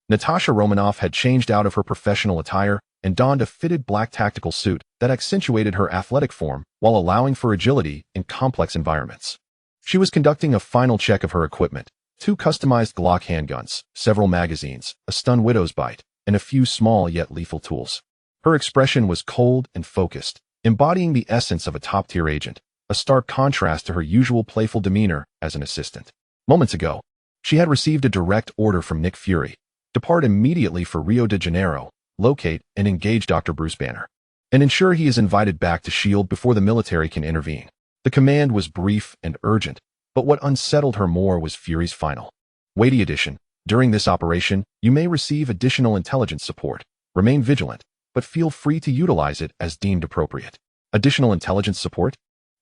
Natasha Romanoff had changed out of her professional attire and donned a fitted black tactical suit that accentuated her athletic form while allowing for agility in complex environments. She was conducting a final check of her equipment: 2 customized Glock handguns, several magazines, a stun widow's bite, and a few small yet lethal tools. Her expression was cold and focused, embodying the essence of a top-tier agent, a stark contrast to her usual playful demeanor as an assistant. Moments ago, she had received a direct order from Nick Fury: depart immediately for Rio de Janeiro, locate and engage Dr. Bruce Banner, and ensure he is invited back to S.H.I.E.L.D. before the military can intervene. The command was brief and urgent, but what unsettled her more was Fury's final, weighty addition: during this operation, you may receive additional intelligence support. Remain vigilant, but feel free to utilize it as deemed appropriate. Additional intelligence support?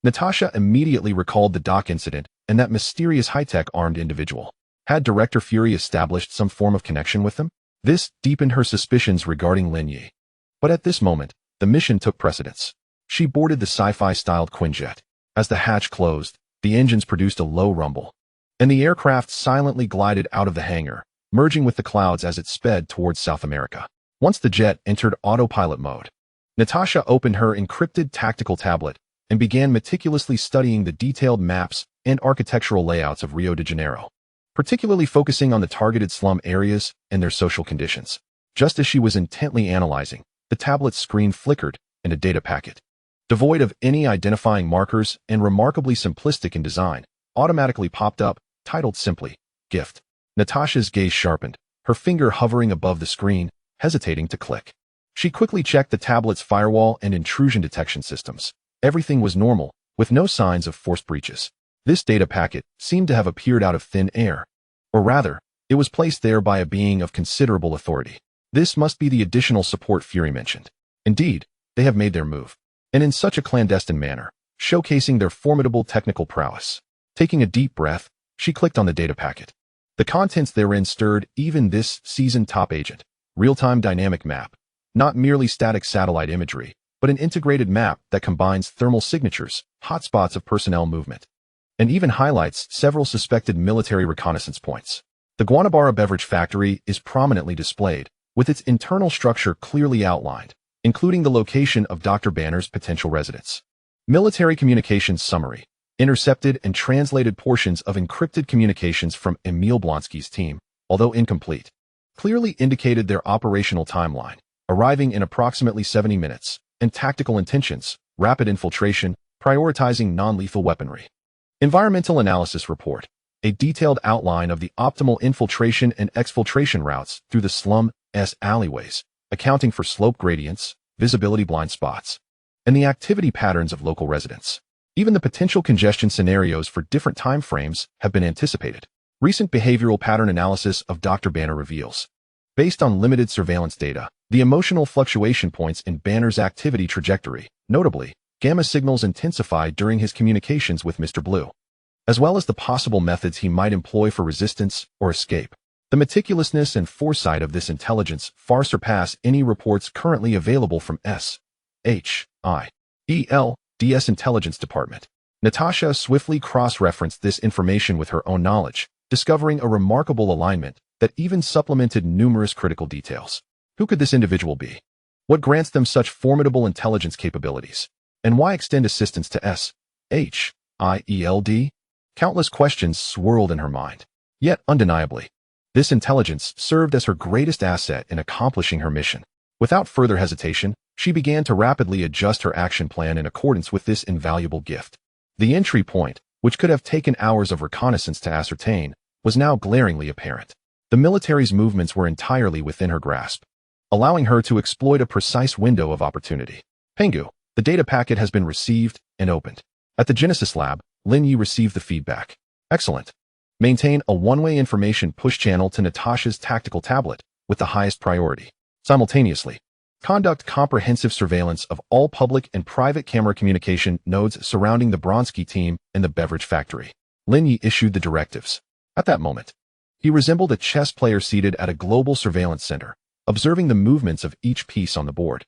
Natasha immediately recalled the dock incident and that mysterious high-tech armed individual. Had Director Fury established some form of connection with them? This deepened her suspicions regarding Lin Ye. But at this moment, the mission took precedence. She boarded the sci-fi-styled Quinjet. As the hatch closed, the engines produced a low rumble, and the aircraft silently glided out of the hangar, merging with the clouds as it sped towards South America. Once the jet entered autopilot mode, Natasha opened her encrypted tactical tablet and began meticulously studying the detailed maps and architectural layouts of Rio de Janeiro, particularly focusing on the targeted slum areas and their social conditions. Just as she was intently analyzing, the tablet's screen flickered, and a data packet, devoid of any identifying markers and remarkably simplistic in design, automatically popped up, titled simply, Gift. Natasha's gaze sharpened, her finger hovering above the screen, hesitating to click. She quickly checked the tablet's firewall and intrusion detection systems. Everything was normal, with no signs of forced breaches. This data packet seemed to have appeared out of thin air. Or rather, it was placed there by a being of considerable authority. This must be the additional support Fury mentioned. Indeed, they have made their move. And in such a clandestine manner, showcasing their formidable technical prowess. Taking a deep breath, she clicked on the data packet. The contents therein stirred even this seasoned top agent. Real-time dynamic map. Not merely static satellite imagery, but an integrated map that combines thermal signatures, hotspots of personnel movement, and even highlights several suspected military reconnaissance points. The Guanabara beverage factory is prominently displayed, with its internal structure clearly outlined, including the location of Dr. Banner's potential residence. Military communications summary. Intercepted and translated portions of encrypted communications from Emil Blonsky's team, although incomplete, clearly indicated their operational timeline, arriving in approximately 70 minutes, and tactical intentions, rapid infiltration, prioritizing non-lethal weaponry. Environmental analysis report. A detailed outline of the optimal infiltration and exfiltration routes through the slum's alleyways, accounting for slope gradients, visibility blind spots, and the activity patterns of local residents. Even the potential congestion scenarios for different time frames have been anticipated. Recent behavioral pattern analysis of Dr. Banner reveals, based on limited surveillance data, the emotional fluctuation points in Banner's activity trajectory, notably, gamma signals intensified during his communications with Mr. Blue, as well as the possible methods he might employ for resistance or escape. The meticulousness and foresight of this intelligence far surpass any reports currently available from SHIELD's Intelligence Department. Natasha swiftly cross-referenced this information with her own knowledge, discovering a remarkable alignment that even supplemented numerous critical details. Who could this individual be? What grants them such formidable intelligence capabilities? And why extend assistance to SHIELD? Countless questions swirled in her mind. Yet, undeniably, this intelligence served as her greatest asset in accomplishing her mission. Without further hesitation, she began to rapidly adjust her action plan in accordance with this invaluable gift. The entry point, which could have taken hours of reconnaissance to ascertain, was now glaringly apparent. The military's movements were entirely within her grasp, allowing her to exploit a precise window of opportunity. Pengu, the data packet has been received and opened. At the Genesis lab, Lin Ye received the feedback. Excellent. Maintain a one-way information push channel to Natasha's tactical tablet with the highest priority. Simultaneously, conduct comprehensive surveillance of all public and private camera communication nodes surrounding the Bronsky team and the beverage factory. Lin Ye issued the directives. At that moment, he resembled a chess player seated at a global surveillance center, observing the movements of each piece on the board.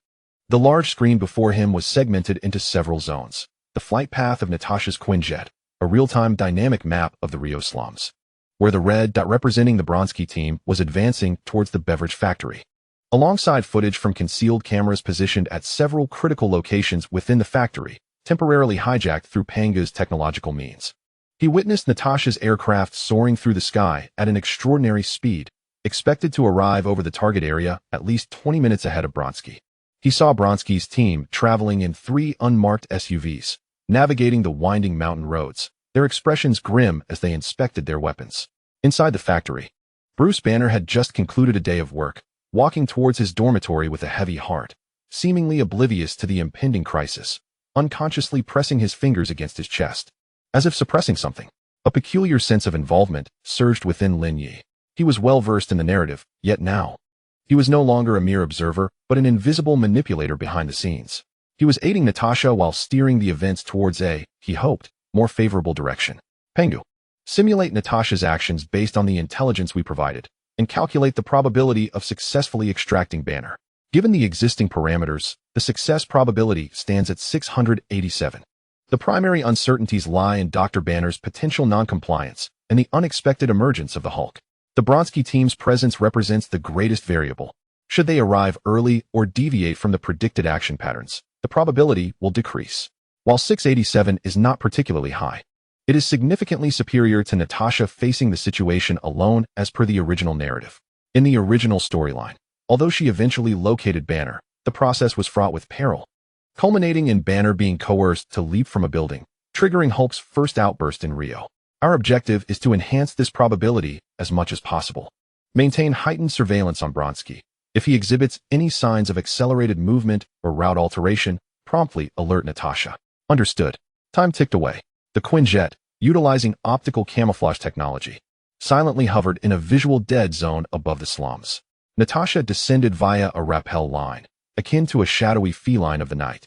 The large screen before him was segmented into several zones. The flight path of Natasha's Quinjet, a real-time dynamic map of the Rio slums, where the red dot representing the Bronsky team was advancing towards the beverage factory, alongside footage from concealed cameras positioned at several critical locations within the factory, temporarily hijacked through Pengu's technological means. He witnessed Natasha's aircraft soaring through the sky at an extraordinary speed, expected to arrive over the target area at least 20 minutes ahead of Bronsky. He saw Bronsky's team traveling in 3 unmarked SUVs, navigating the winding mountain roads, their expressions grim as they inspected their weapons. Inside the factory, Bruce Banner had just concluded a day of work, walking towards his dormitory with a heavy heart, seemingly oblivious to the impending crisis, unconsciously pressing his fingers against his chest, as if suppressing something. A peculiar sense of involvement surged within Lin Ye. He was well versed in the narrative, yet now, he was no longer a mere observer, but an invisible manipulator behind the scenes. He was aiding Natasha while steering the events towards he hoped, more favorable direction. Pengu. Simulate Natasha's actions based on the intelligence we provided, and calculate the probability of successfully extracting Banner. Given the existing parameters, the success probability stands at 687. The primary uncertainties lie in Dr. Banner's potential noncompliance and the unexpected emergence of the Hulk. The Bronsky team's presence represents the greatest variable. Should they arrive early or deviate from the predicted action patterns, the probability will decrease. While 687 is not particularly high, it is significantly superior to Natasha facing the situation alone as per the original narrative. In the original storyline, although she eventually located Banner, the process was fraught with peril, culminating in Banner being coerced to leap from a building, triggering Hulk's first outburst in Rio. Our objective is to enhance this probability as much as possible. Maintain heightened surveillance on Bronsky. If he exhibits any signs of accelerated movement or route alteration, promptly alert Natasha. Understood. Time ticked away. The Quinjet, utilizing optical camouflage technology, silently hovered in a visual dead zone above the slums. Natasha descended via a rappel line, akin to a shadowy feline of the night.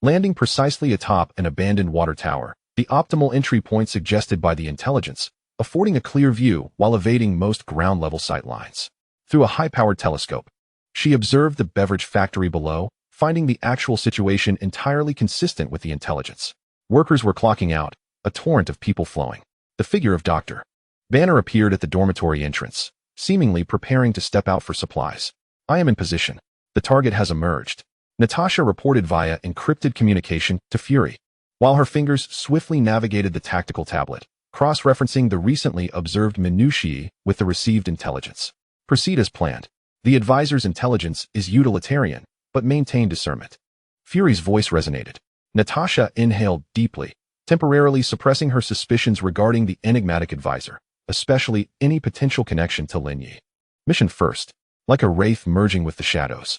Landing precisely atop an abandoned water tower, the optimal entry point suggested by the intelligence, affording a clear view while evading most ground-level sight lines. Through a high-powered telescope, she observed the beverage factory below, finding the actual situation entirely consistent with the intelligence. Workers were clocking out, a torrent of people flowing. The figure of Dr. Banner appeared at the dormitory entrance, seemingly preparing to step out for supplies. I am in position. The target has emerged. Natasha reported via encrypted communication to Fury, while her fingers swiftly navigated the tactical tablet, cross-referencing the recently observed minutiae with the received intelligence. Proceed as planned. The advisor's intelligence is utilitarian, but maintain discernment. Fury's voice resonated. Natasha inhaled deeply, temporarily suppressing her suspicions regarding the enigmatic advisor, especially any potential connection to Lin Ye. Mission first. Like a wraith merging with the shadows,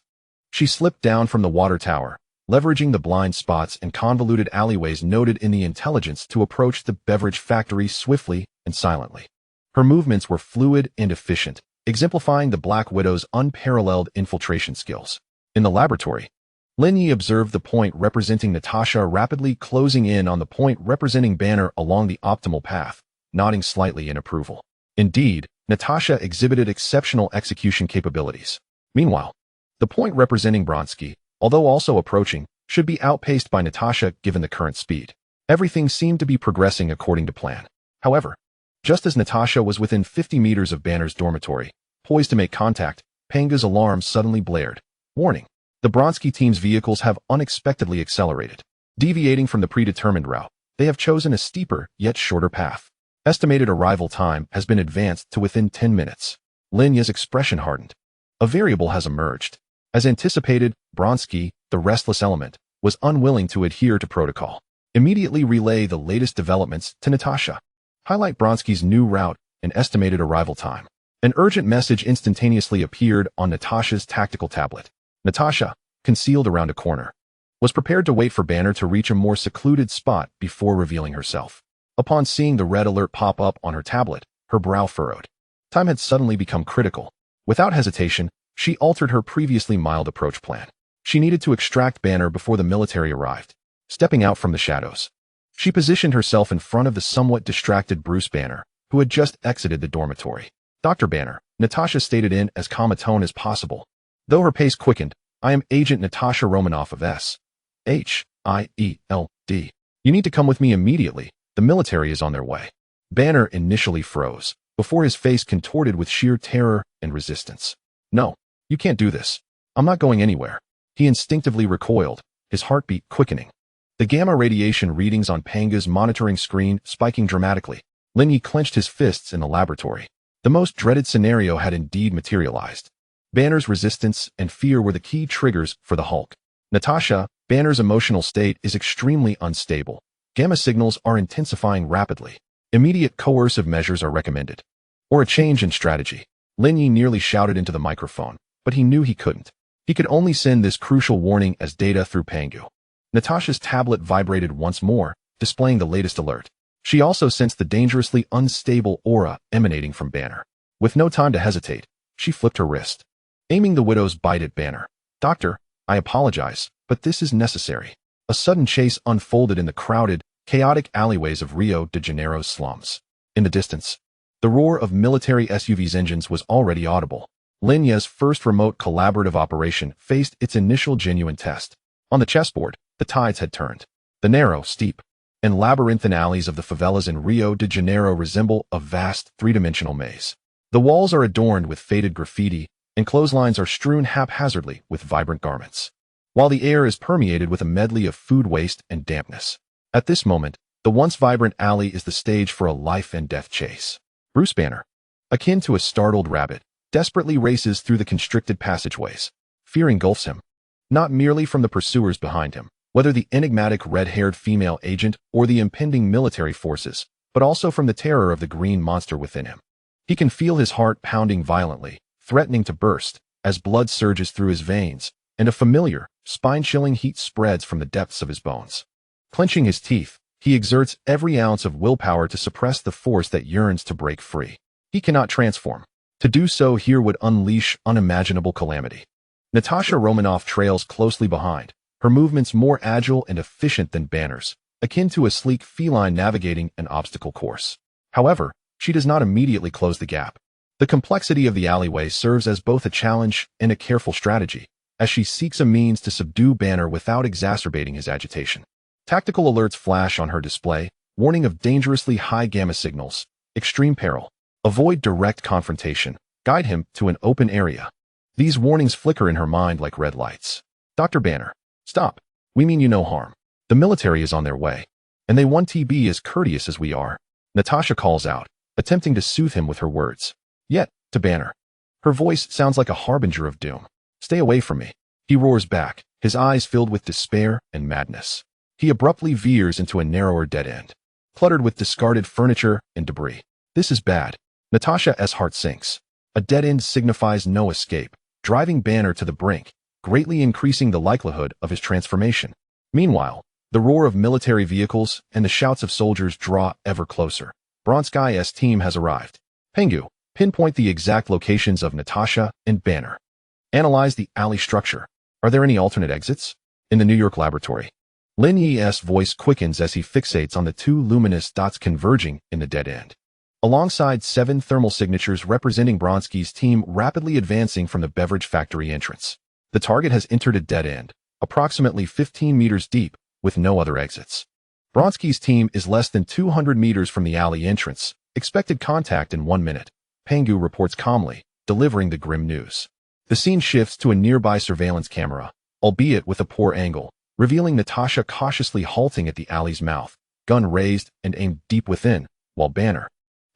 she slipped down from the water tower, leveraging the blind spots and convoluted alleyways noted in the intelligence to approach the beverage factory swiftly and silently. Her movements were fluid and efficient, exemplifying the Black Widow's unparalleled infiltration skills. In the laboratory, Lin Ye observed the point representing Natasha rapidly closing in on the point representing Banner along the optimal path, nodding slightly in approval. Indeed, Natasha exhibited exceptional execution capabilities. Meanwhile, the point representing Bronsky, although also approaching, should be outpaced by Natasha given the current speed. Everything seemed to be progressing according to plan. However, just as Natasha was within 50 meters of Banner's dormitory, poised to make contact, Panga's alarm suddenly blared. Warning. The Bronsky team's vehicles have unexpectedly accelerated. Deviating from the predetermined route, they have chosen a steeper yet shorter path. Estimated arrival time has been advanced to within 10 minutes. Lin Ye's expression hardened. A variable has emerged. As anticipated, Bronsky, the restless element, was unwilling to adhere to protocol. Immediately relay the latest developments to Natasha. Highlight Bronsky's new route and estimated arrival time. An urgent message instantaneously appeared on Natasha's tactical tablet. Natasha, concealed around a corner, was prepared to wait for Banner to reach a more secluded spot before revealing herself. Upon seeing the red alert pop up on her tablet, her brow furrowed. Time had suddenly become critical. Without hesitation, she altered her previously mild approach plan. She needed to extract Banner before the military arrived. Stepping out from the shadows, she positioned herself in front of the somewhat distracted Bruce Banner, who had just exited the dormitory. Dr. Banner, Natasha stated in as calm a tone as possible. Though her pace quickened, I am Agent Natasha Romanoff of S.H.I.E.L.D. You need to come with me immediately. The military is on their way. Banner initially froze, before his face contorted with sheer terror and resistance. No, you can't do this. I'm not going anywhere. He instinctively recoiled, his heartbeat quickening. The gamma radiation readings on Panga's monitoring screen spiking dramatically. Lin Ye clenched his fists in the laboratory. The most dreaded scenario had indeed materialized. Banner's resistance and fear were the key triggers for the Hulk. Natasha, Banner's emotional state is extremely unstable. Gamma signals are intensifying rapidly. Immediate coercive measures are recommended. Or a change in strategy. Lin Ye nearly shouted into the microphone, but he knew he couldn't. He could only send this crucial warning as data through Pangu. Natasha's tablet vibrated once more, displaying the latest alert. She also sensed the dangerously unstable aura emanating from Banner. With no time to hesitate, she flipped her wrist, aiming the widow's bite at Banner. Doctor, I apologize, but this is necessary. A sudden chase unfolded in the crowded, chaotic alleyways of Rio de Janeiro's slums. In the distance, the roar of military SUVs' engines was already audible. Lin Ye's first remote collaborative operation faced its initial genuine test. On the chessboard, the tides had turned. The narrow, steep, and labyrinthine alleys of the favelas in Rio de Janeiro resemble a vast, three-dimensional maze. The walls are adorned with faded graffiti, and clotheslines are strewn haphazardly with vibrant garments, while the air is permeated with a medley of food waste and dampness. At this moment, the once vibrant alley is the stage for a life-and-death chase. Bruce Banner, akin to a startled rabbit, desperately races through the constricted passageways. Fear engulfs him, not merely from the pursuers behind him, whether the enigmatic red-haired female agent or the impending military forces, but also from the terror of the green monster within him. He can feel his heart pounding violently, threatening to burst, as blood surges through his veins, and a familiar, spine-chilling heat spreads from the depths of his bones. Clenching his teeth, he exerts every ounce of willpower to suppress the force that yearns to break free. He cannot transform. To do so here would unleash unimaginable calamity. Natasha Romanoff trails closely behind, her movements more agile and efficient than Banner's, akin to a sleek feline navigating an obstacle course. However, she does not immediately close the gap. The complexity of the alleyway serves as both a challenge and a careful strategy, as she seeks a means to subdue Banner without exacerbating his agitation. Tactical alerts flash on her display, warning of dangerously high gamma signals, extreme peril, avoid direct confrontation, guide him to an open area. These warnings flicker in her mind like red lights. Dr. Banner, stop. We mean you no harm. The military is on their way, and they want to be as courteous as we are. Natasha calls out, attempting to soothe him with her words. Yet, to Banner, her voice sounds like a harbinger of doom. Stay away from me. He roars back, his eyes filled with despair and madness. He abruptly veers into a narrower dead end, cluttered with discarded furniture and debris. This is bad. Natasha's heart sinks. A dead end signifies no escape, driving Banner to the brink, greatly increasing the likelihood of his transformation. Meanwhile, the roar of military vehicles and the shouts of soldiers draw ever closer. Bronski's team has arrived. Pengu, pinpoint the exact locations of Natasha and Banner. Analyze the alley structure. Are there any alternate exits? In the New York laboratory, Lin Ye's voice quickens as he fixates on the two luminous dots converging in the dead end. Alongside 7 thermal signatures representing Bronski's team rapidly advancing from the beverage factory entrance. The target has entered a dead end, approximately 15 meters deep, with no other exits. Bronski's team is less than 200 meters from the alley entrance. Expected contact in 1 minute. Pengu reports calmly, delivering the grim news. The scene shifts to a nearby surveillance camera, albeit with a poor angle, revealing Natasha cautiously halting at the alley's mouth, gun raised and aimed deep within, while Banner,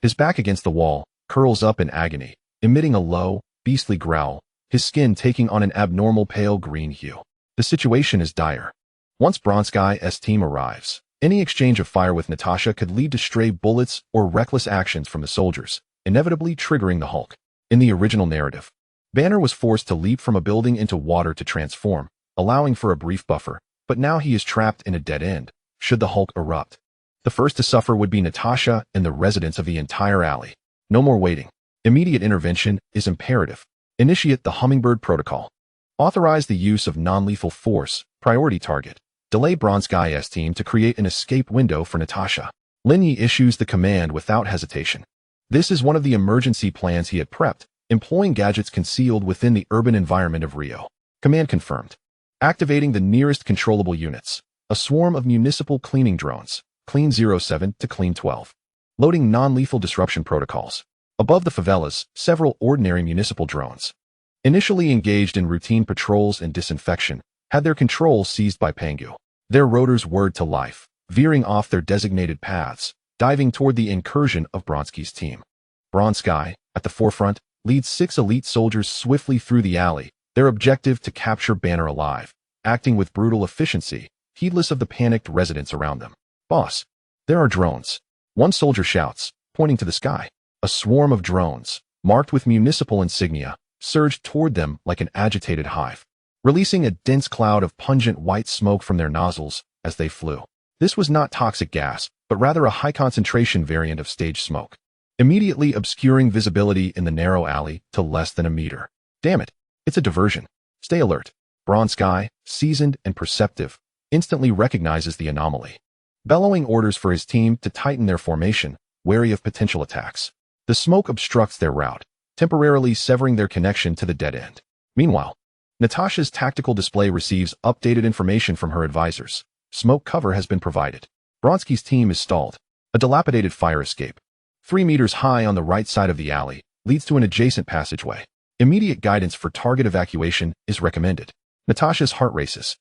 his back against the wall, curls up in agony, emitting a low, beastly growl, his skin taking on an abnormal pale green hue. The situation is dire. Once Bronski's team arrives, any exchange of fire with Natasha could lead to stray bullets or reckless actions from the soldiers, inevitably triggering the Hulk. In the original narrative, Banner was forced to leap from a building into water to transform, allowing for a brief buffer, but now he is trapped in a dead end, should the Hulk erupt. The first to suffer would be Natasha and the residents of the entire alley. No more waiting. Immediate intervention is imperative. Initiate the Hummingbird Protocol. Authorize the use of non-lethal force, priority target. Delay Bronski's team to create an escape window for Natasha. Lin Ye issues the command without hesitation. This is one of the emergency plans he had prepped, employing gadgets concealed within the urban environment of Rio. Command confirmed. Activating the nearest controllable units. A swarm of municipal cleaning drones. Clean 07 to Clean 12. Loading non-lethal disruption protocols. Above the favelas, several ordinary municipal drones, initially engaged in routine patrols and disinfection, had their control seized by Pengu. Their rotors whirred to life, veering off their designated paths, diving toward the incursion of Bronski's team. Bronski, at the forefront, leads 6 elite soldiers swiftly through the alley, their objective to capture Banner alive, acting with brutal efficiency, heedless of the panicked residents around them. Boss, there are drones. One soldier shouts, pointing to the sky. A swarm of drones, marked with municipal insignia, surged toward them like an agitated hive, releasing a dense cloud of pungent white smoke from their nozzles as they flew. This was not toxic gas, but rather a high-concentration variant of stage smoke, immediately obscuring visibility in the narrow alley to less than a meter. Damn it, it's a diversion. Stay alert. Bronski, seasoned and perceptive, instantly recognizes the anomaly, bellowing orders for his team to tighten their formation, wary of potential attacks. The smoke obstructs their route, temporarily severing their connection to the dead end. Meanwhile, Natasha's tactical display receives updated information from her advisors. Smoke cover has been provided. Bronski's team is stalled. A dilapidated fire escape, 3 meters high on the right side of the alley, leads to an adjacent passageway. Immediate guidance for target evacuation is recommended. Natasha's heart races.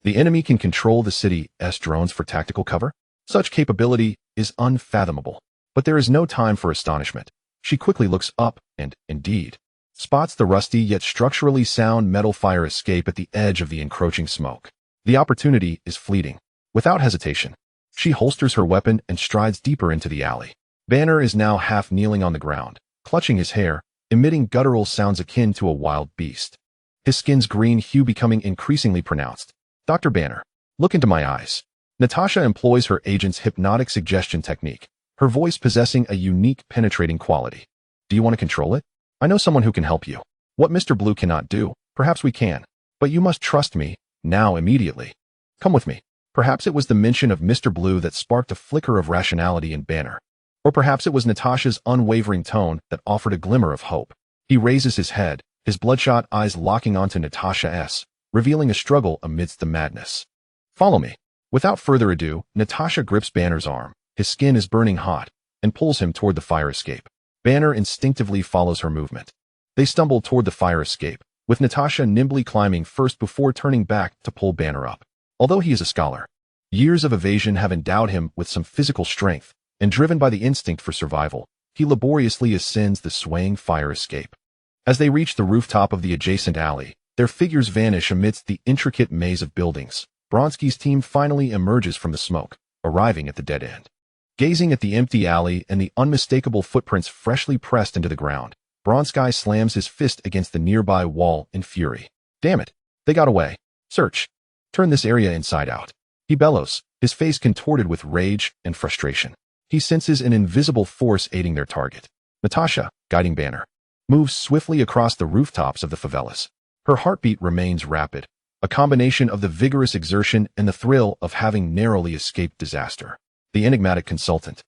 The enemy can control the city's drones for tactical cover? Such capability is unfathomable. But there is no time for astonishment. She quickly looks up and, indeed, spots the rusty yet structurally sound metal fire escape at the edge of the encroaching smoke. The opportunity is fleeting. Without hesitation, she holsters her weapon and strides deeper into the alley. Banner is now half kneeling on the ground, clutching his hair, emitting guttural sounds akin to a wild beast. His skin's green hue becoming increasingly pronounced. "Dr. Banner, look into my eyes." Natasha employs her agent's hypnotic suggestion technique, her voice possessing a unique penetrating quality. "Do you want to control it? I know someone who can help you. What Mr. Blue cannot do, perhaps we can. But you must trust me, now immediately. Come with me." Perhaps it was the mention of Mr. Blue that sparked a flicker of rationality in Banner. Or perhaps it was Natasha's unwavering tone that offered a glimmer of hope. He raises his head, his bloodshot eyes locking onto Natasha's, revealing a struggle amidst the madness. "Follow me." Without further ado, Natasha grips Banner's arm. His skin is burning hot, and pulls him toward the fire escape. Banner instinctively follows her movement. They stumble toward the fire escape, with Natasha nimbly climbing first before turning back to pull Banner up. Although he is a scholar, years of evasion have endowed him with some physical strength, and driven by the instinct for survival, he laboriously ascends the swaying fire escape. As they reach the rooftop of the adjacent alley, their figures vanish amidst the intricate maze of buildings. Bronski's team finally emerges from the smoke, arriving at the dead end. Gazing at the empty alley and the unmistakable footprints freshly pressed into the ground, Bronski slams his fist against the nearby wall in fury. "Damn it! They got away! Search! Turn this area inside out!" He bellows, his face contorted with rage and frustration. He senses an invisible force aiding their target. Natasha, guiding Banner, moves swiftly across the rooftops of the favelas. Her heartbeat remains rapid, a combination of the vigorous exertion and the thrill of having narrowly escaped disaster. The enigmatic consultant,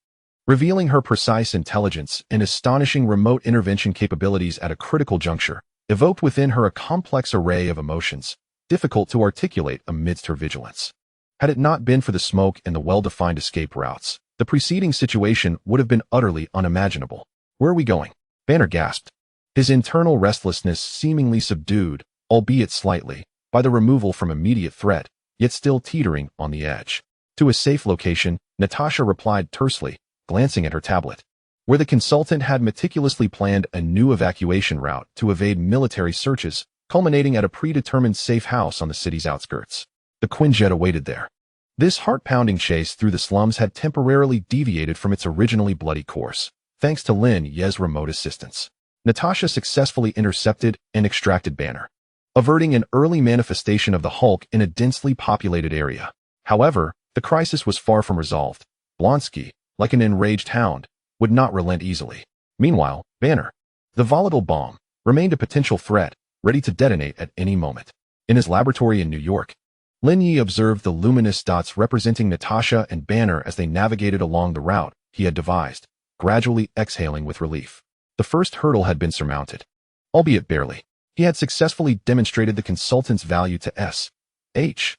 revealing her precise intelligence and astonishing remote intervention capabilities at a critical juncture, evoked within her a complex array of emotions, difficult to articulate amidst her vigilance. Had it not been for the smoke and the well-defined escape routes, the preceding situation would have been utterly unimaginable. "Where are we going?" Banner gasped, his internal restlessness seemingly subdued, albeit slightly, by the removal from immediate threat, yet still teetering on the edge. "To a safe location," Natasha replied tersely, glancing at her tablet, where the consultant had meticulously planned a new evacuation route to evade military searches, culminating at a predetermined safe house on the city's outskirts. The Quinjet awaited there. This heart-pounding chase through the slums had temporarily deviated from its originally bloody course, thanks to Lin Ye's remote assistance. Natasha successfully intercepted and extracted Banner, averting an early manifestation of the Hulk in a densely populated area. However, the crisis was far from resolved. Blonsky, like an enraged hound, would not relent easily. Meanwhile, Banner, the volatile bomb, remained a potential threat, ready to detonate at any moment. In his laboratory in New York, Lin Ye observed the luminous dots representing Natasha and Banner as they navigated along the route he had devised, gradually exhaling with relief. The first hurdle had been surmounted, albeit barely. He had successfully demonstrated the consultant's value to S.H.I.E.L.D.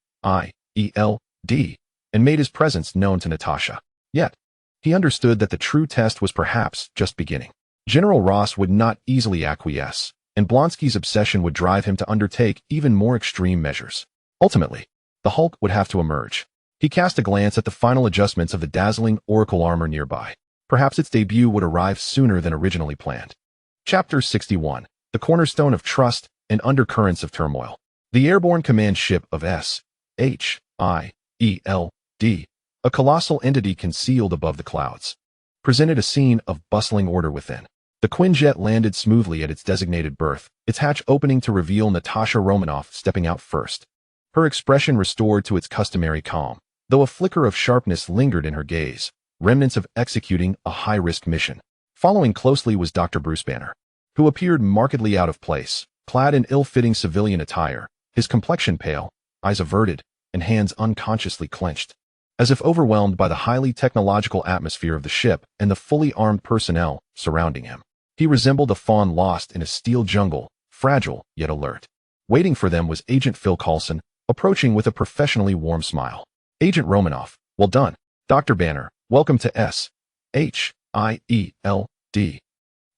and made his presence known to Natasha. Yet, he understood that the true test was perhaps just beginning. General Ross would not easily acquiesce, and Blonsky's obsession would drive him to undertake even more extreme measures. Ultimately, the Hulk would have to emerge. He cast a glance at the final adjustments of the dazzling Oracle armor nearby. Perhaps its debut would arrive sooner than originally planned. Chapter 61. The Cornerstone of Trust and Undercurrents of Turmoil. The airborne command ship of S.H.I.E.L.D., a colossal entity concealed above the clouds, presented a scene of bustling order within. The Quinjet landed smoothly at its designated berth, its hatch opening to reveal Natasha Romanoff stepping out first. Her expression restored to its customary calm, though a flicker of sharpness lingered in her gaze, remnants of executing a high-risk mission. Following closely was Dr. Bruce Banner, who appeared markedly out of place, clad in ill-fitting civilian attire, his complexion pale, eyes averted, and hands unconsciously clenched. As if overwhelmed by the highly technological atmosphere of the ship and the fully armed personnel surrounding him. He resembled a fawn lost in a steel jungle, fragile yet alert. Waiting for them was Agent Phil Coulson, approaching with a professionally warm smile. "Agent Romanoff, well done. Dr. Banner, welcome to S.H.I.E.L.D.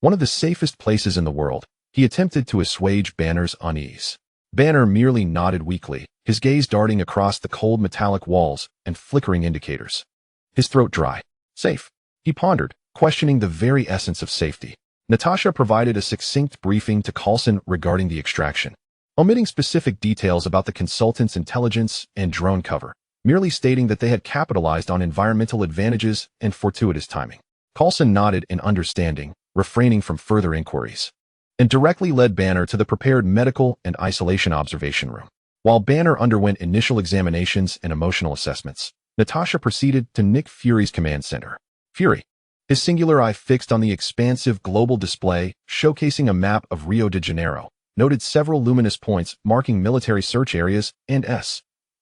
One of the safest places in the world." He attempted to assuage Banner's unease. Banner merely nodded weakly, his gaze darting across the cold metallic walls and flickering indicators. His throat dry. "Safe," he pondered, questioning the very essence of safety. Natasha provided a succinct briefing to Coulson regarding the extraction, omitting specific details about the consultant's intelligence and drone cover, merely stating that they had capitalized on environmental advantages and fortuitous timing. Coulson nodded in understanding, refraining from further inquiries, and directly led Banner to the prepared medical and isolation observation room. While Banner underwent initial examinations and emotional assessments, Natasha proceeded to Nick Fury's command center. Fury, his singular eye fixed on the expansive global display showcasing a map of Rio de Janeiro, noted several luminous points marking military search areas and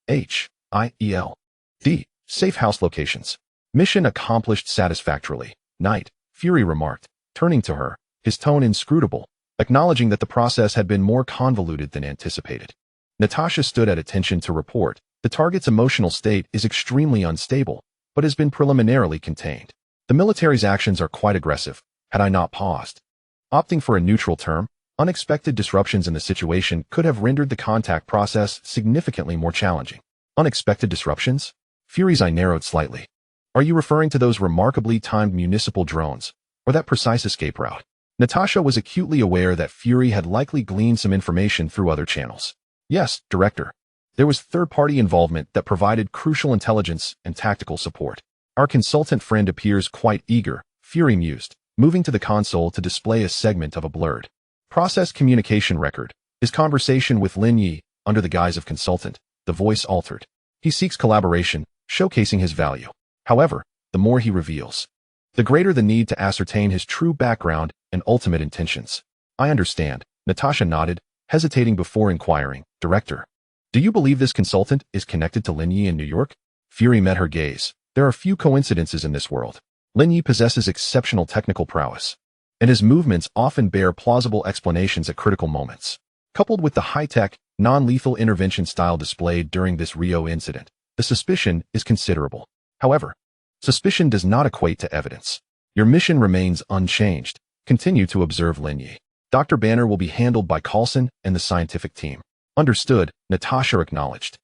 SHIELD safe house locations. Mission accomplished satisfactorily. Knight, Fury remarked, turning to her, his tone inscrutable, acknowledging that the process had been more convoluted than anticipated. Natasha stood at attention to report, the target's emotional state is extremely unstable, but has been preliminarily contained. The military's actions are quite aggressive, had I not paused. Opting for a neutral term, unexpected disruptions in the situation could have rendered the contact process significantly more challenging. Unexpected disruptions? Fury's eye narrowed slightly. Are you referring to those remarkably timed municipal drones, or that precise escape route? Natasha was acutely aware that Fury had likely gleaned some information through other channels. Yes, Director. There was third-party involvement that provided crucial intelligence and tactical support. Our consultant friend appears quite eager, Fury mused, moving to the console to display a segment of a blurred process communication record. His conversation with Lin Ye, under the guise of consultant, the voice altered. He seeks collaboration, showcasing his value. However, the more he reveals, the greater the need to ascertain his true background and ultimate intentions. I understand, Natasha nodded, hesitating before inquiring. Director, do you believe this consultant is connected to Lin Ye in New York? Fury met her gaze. There are few coincidences in this world. Lin Ye possesses exceptional technical prowess, and his movements often bear plausible explanations at critical moments. Coupled with the high-tech, non-lethal intervention style displayed during this Rio incident, the suspicion is considerable. However, suspicion does not equate to evidence. Your mission remains unchanged. Continue to observe Lin Ye. Dr. Banner will be handled by Coulson and the scientific team. Understood, Natasha acknowledged,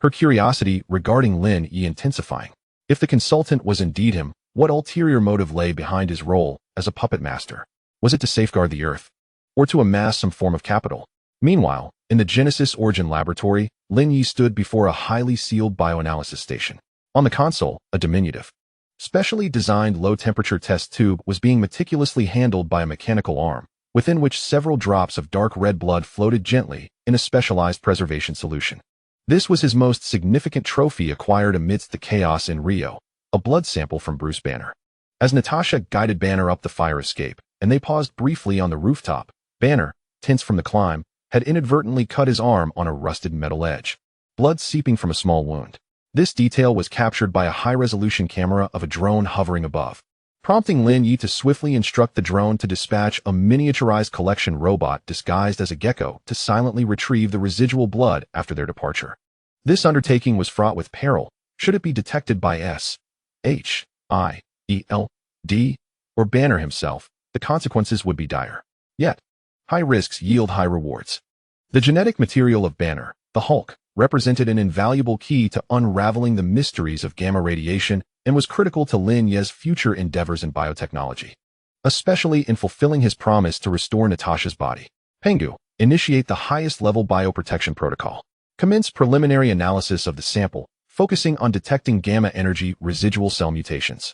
her curiosity regarding Lin Ye intensifying. If the consultant was indeed him, what ulterior motive lay behind his role as a puppet master? Was it to safeguard the Earth, or to amass some form of capital? Meanwhile, in the Genesis Origin laboratory, Lin Ye stood before a highly sealed bioanalysis station. On the console, a diminutive, specially designed low-temperature test tube was being meticulously handled by a mechanical arm, within which several drops of dark red blood floated gently in a specialized preservation solution. This was his most significant trophy acquired amidst the chaos in Rio, a blood sample from Bruce Banner. As Natasha guided Banner up the fire escape, and they paused briefly on the rooftop, Banner, tense from the climb, had inadvertently cut his arm on a rusted metal edge, blood seeping from a small wound. This detail was captured by a high-resolution camera of a drone hovering above, prompting Lin Ye to swiftly instruct the drone to dispatch a miniaturized collection robot disguised as a gecko to silently retrieve the residual blood after their departure. This undertaking was fraught with peril. Should it be detected by SHIELD or Banner himself, the consequences would be dire. Yet, high risks yield high rewards. The genetic material of Banner, the Hulk, represented an invaluable key to unraveling the mysteries of gamma radiation and was critical to Lin Ye's future endeavors in biotechnology, especially in fulfilling his promise to restore Natasha's body. Pengu, initiate the highest-level bioprotection protocol. Commence preliminary analysis of the sample, focusing on detecting gamma-energy residual cell mutations,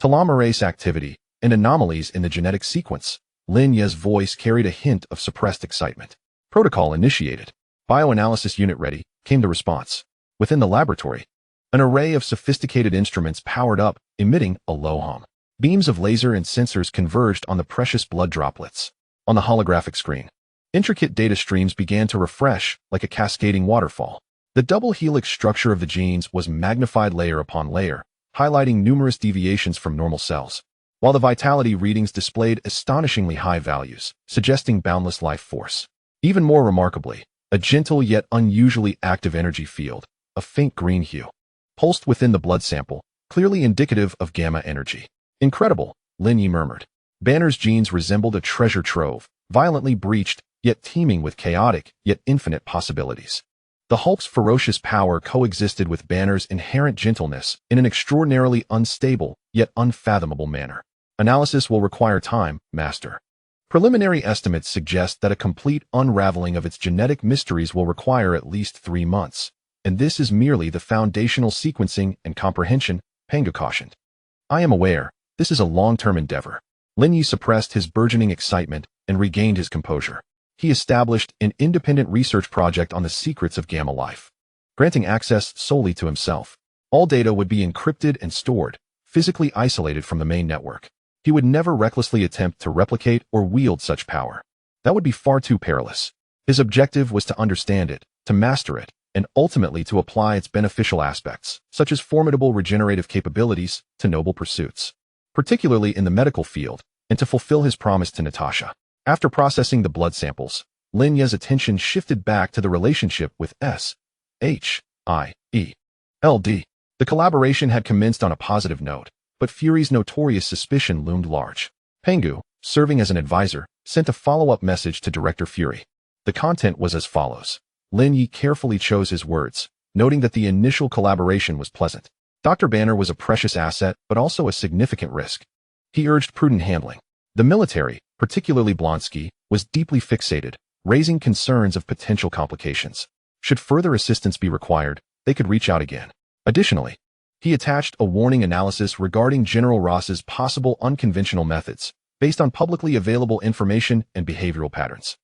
telomerase activity, and anomalies in the genetic sequence. Lin Ye's voice carried a hint of suppressed excitement. Protocol initiated. Bioanalysis unit ready, came the response. Within the laboratory, an array of sophisticated instruments powered up, emitting a low hum. Beams of laser and sensors converged on the precious blood droplets. On the holographic screen, intricate data streams began to refresh like a cascading waterfall. The double helix structure of the genes was magnified layer upon layer, highlighting numerous deviations from normal cells, while the vitality readings displayed astonishingly high values, suggesting boundless life force. Even more remarkably, a gentle yet unusually active energy field, a faint green hue, pulsed within the blood sample, clearly indicative of gamma energy. Incredible, Lin Ye murmured. Banner's genes resembled a treasure trove, violently breached, yet teeming with chaotic, yet infinite possibilities. The Hulk's ferocious power coexisted with Banner's inherent gentleness in an extraordinarily unstable, yet unfathomable manner. Analysis will require time, Master. Preliminary estimates suggest that a complete unraveling of its genetic mysteries will require at least 3 months, and this is merely the foundational sequencing and comprehension, Pengu cautioned. I am aware, this is a long-term endeavor, Lin Ye suppressed his burgeoning excitement and regained his composure. He established an independent research project on the secrets of gamma life, granting access solely to himself. All data would be encrypted and stored, physically isolated from the main network. He would never recklessly attempt to replicate or wield such power. That would be far too perilous. His objective was to understand it, to master it, and ultimately to apply its beneficial aspects, such as formidable regenerative capabilities, to noble pursuits, particularly in the medical field, and to fulfill his promise to Natasha. After processing the blood samples, Lin Ye's attention shifted back to the relationship with SHIELD. The collaboration had commenced on a positive note, but Fury's notorious suspicion loomed large. Pengu, serving as an advisor, sent a follow-up message to Director Fury. The content was as follows. Lin Ye carefully chose his words, noting that the initial collaboration was pleasant. Dr. Banner was a precious asset, but also a significant risk. He urged prudent handling. The military, particularly Blonsky, was deeply fixated, raising concerns of potential complications. Should further assistance be required, they could reach out again. Additionally, he attached a warning analysis regarding General Ross's possible unconventional methods, based on publicly available information and behavioral patterns.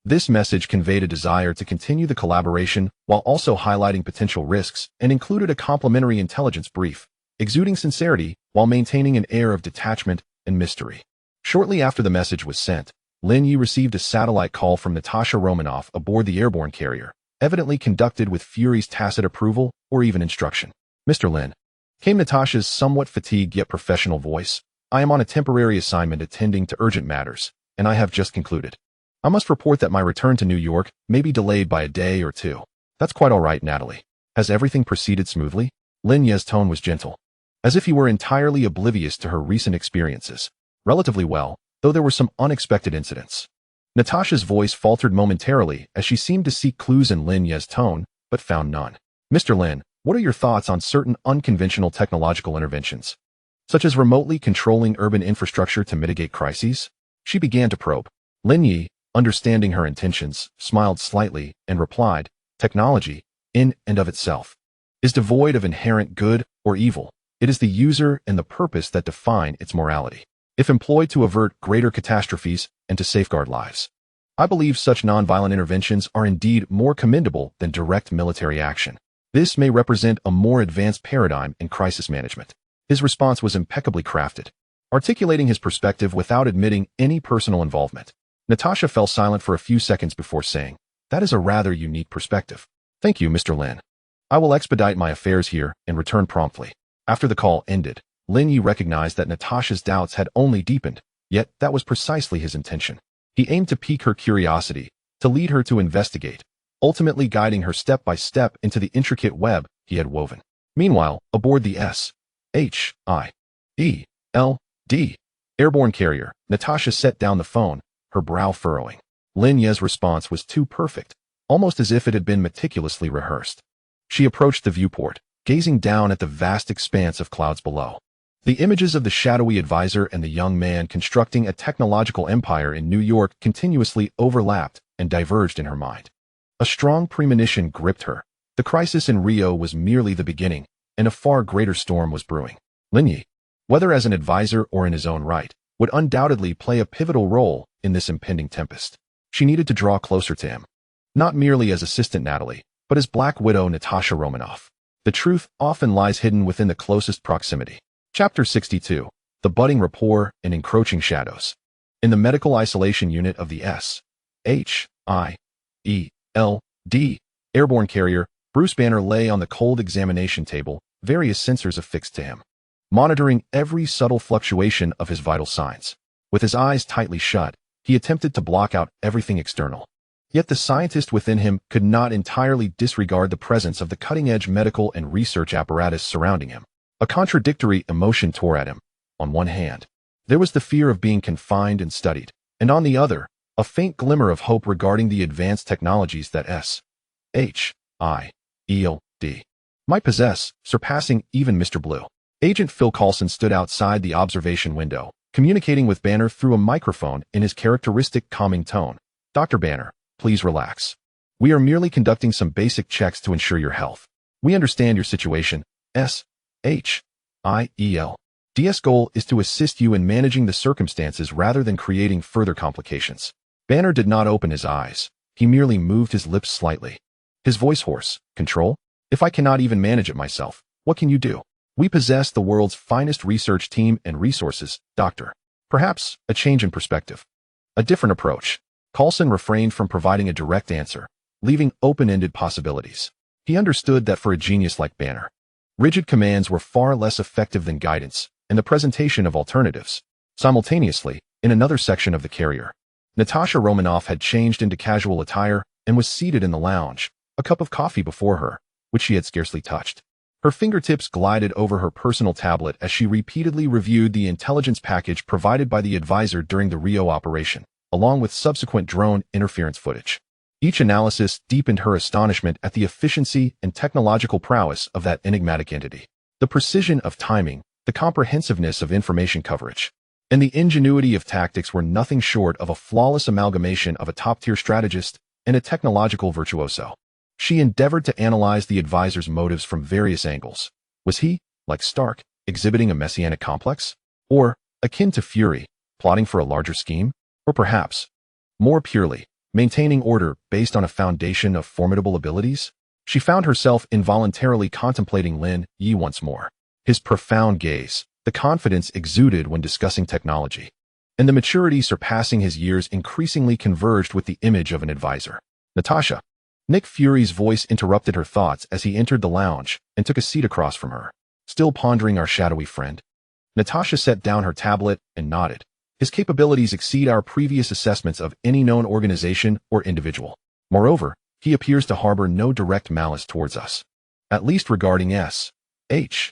This message conveyed a desire to continue the collaboration while also highlighting potential risks and included a complimentary intelligence brief, exuding sincerity while maintaining an air of detachment and mystery. Shortly after the message was sent, Lin Ye received a satellite call from Natasha Romanoff aboard the airborne carrier, evidently conducted with Fury's tacit approval or even instruction. "Mr. Lin," came Natasha's somewhat fatigued yet professional voice, "I am on a temporary assignment attending to urgent matters, and I have just concluded. I must report that my return to New York may be delayed by a day or two." "That's quite all right, Natalie. Has everything proceeded smoothly?" Lin Ye's tone was gentle, as if he were entirely oblivious to her recent experiences. "Relatively well, though there were some unexpected incidents." Natasha's voice faltered momentarily as she seemed to seek clues in Lin Ye's tone, but found none. "Mr. Lin, what are your thoughts on certain unconventional technological interventions, such as remotely controlling urban infrastructure to mitigate crises?" She began to probe. Lin Ye, understanding her intentions, smiled slightly and replied, "Technology, in and of itself, is devoid of inherent good or evil. It is the user and the purpose that define its morality. If employed to avert greater catastrophes and to safeguard lives, I believe such nonviolent interventions are indeed more commendable than direct military action. This may represent a more advanced paradigm in crisis management." His response was impeccably crafted, articulating his perspective without admitting any personal involvement. Natasha fell silent for a few seconds before saying, "That is a rather unique perspective. Thank you, Mr. Lin. I will expedite my affairs here and return promptly." After the call ended, Lin Ye recognized that Natasha's doubts had only deepened, yet that was precisely his intention. He aimed to pique her curiosity, to lead her to investigate, ultimately guiding her step by step into the intricate web he had woven. Meanwhile, aboard the SHIELD airborne carrier, Natasha set down the phone, her brow furrowing. Lin Ye's response was too perfect, almost as if it had been meticulously rehearsed. She approached the viewport, gazing down at the vast expanse of clouds below. The images of the shadowy advisor and the young man constructing a technological empire in New York continuously overlapped and diverged in her mind. A strong premonition gripped her. The crisis in Rio was merely the beginning, and a far greater storm was brewing. Lin Ye, whether as an advisor or in his own right, would undoubtedly play a pivotal role in this impending tempest. She needed to draw closer to him, not merely as Assistant Natalie, but as Black Widow Natasha Romanoff. The truth often lies hidden within the closest proximity. Chapter 62. The Budding Rapport and Encroaching Shadows. In the medical isolation unit of the SHIELD airborne carrier, Bruce Banner lay on the cold examination table, various sensors affixed to him, monitoring every subtle fluctuation of his vital signs. With his eyes tightly shut, he attempted to block out everything external. Yet the scientist within him could not entirely disregard the presence of the cutting-edge medical and research apparatus surrounding him. A contradictory emotion tore at him. On one hand, there was the fear of being confined and studied, and on the other, a faint glimmer of hope regarding the advanced technologies that SHIELD might possess, surpassing even Mr. Blue. Agent Phil Coulson stood outside the observation window, communicating with Banner through a microphone in his characteristic calming tone. "Dr. Banner, please relax. We are merely conducting some basic checks to ensure your health. We understand your situation, SHIELD DS' goal is to assist you in managing the circumstances rather than creating further complications. Banner did not open his eyes. He merely moved his lips slightly. His voice hoarse. Control? If I cannot even manage it myself, what can you do? We possess the world's finest research team and resources, Doctor. Perhaps a change in perspective. A different approach. Coulson refrained from providing a direct answer, leaving open-ended possibilities. He understood that for a genius like Banner, rigid commands were far less effective than guidance and the presentation of alternatives. Simultaneously, in another section of the carrier, Natasha Romanoff had changed into casual attire and was seated in the lounge, a cup of coffee before her, which she had scarcely touched. Her fingertips glided over her personal tablet as she repeatedly reviewed the intelligence package provided by the advisor during the Rio operation, along with subsequent drone interference footage. Each analysis deepened her astonishment at the efficiency and technological prowess of that enigmatic entity. The precision of timing, the comprehensiveness of information coverage, and the ingenuity of tactics were nothing short of a flawless amalgamation of a top-tier strategist and a technological virtuoso. She endeavored to analyze the advisor's motives from various angles. Was he, like Stark, exhibiting a messianic complex? Or, akin to Fury, plotting for a larger scheme? Or perhaps, more purely, maintaining order based on a foundation of formidable abilities? She found herself involuntarily contemplating Lin Ye once more. His profound gaze, the confidence exuded when discussing technology, and the maturity surpassing his years increasingly converged with the image of an advisor. Natasha. Nick Fury's voice interrupted her thoughts as he entered the lounge and took a seat across from her. Still pondering our shadowy friend? Natasha set down her tablet and nodded. His capabilities exceed our previous assessments of any known organization or individual. Moreover, he appears to harbor no direct malice towards us. At least regarding SHIELD's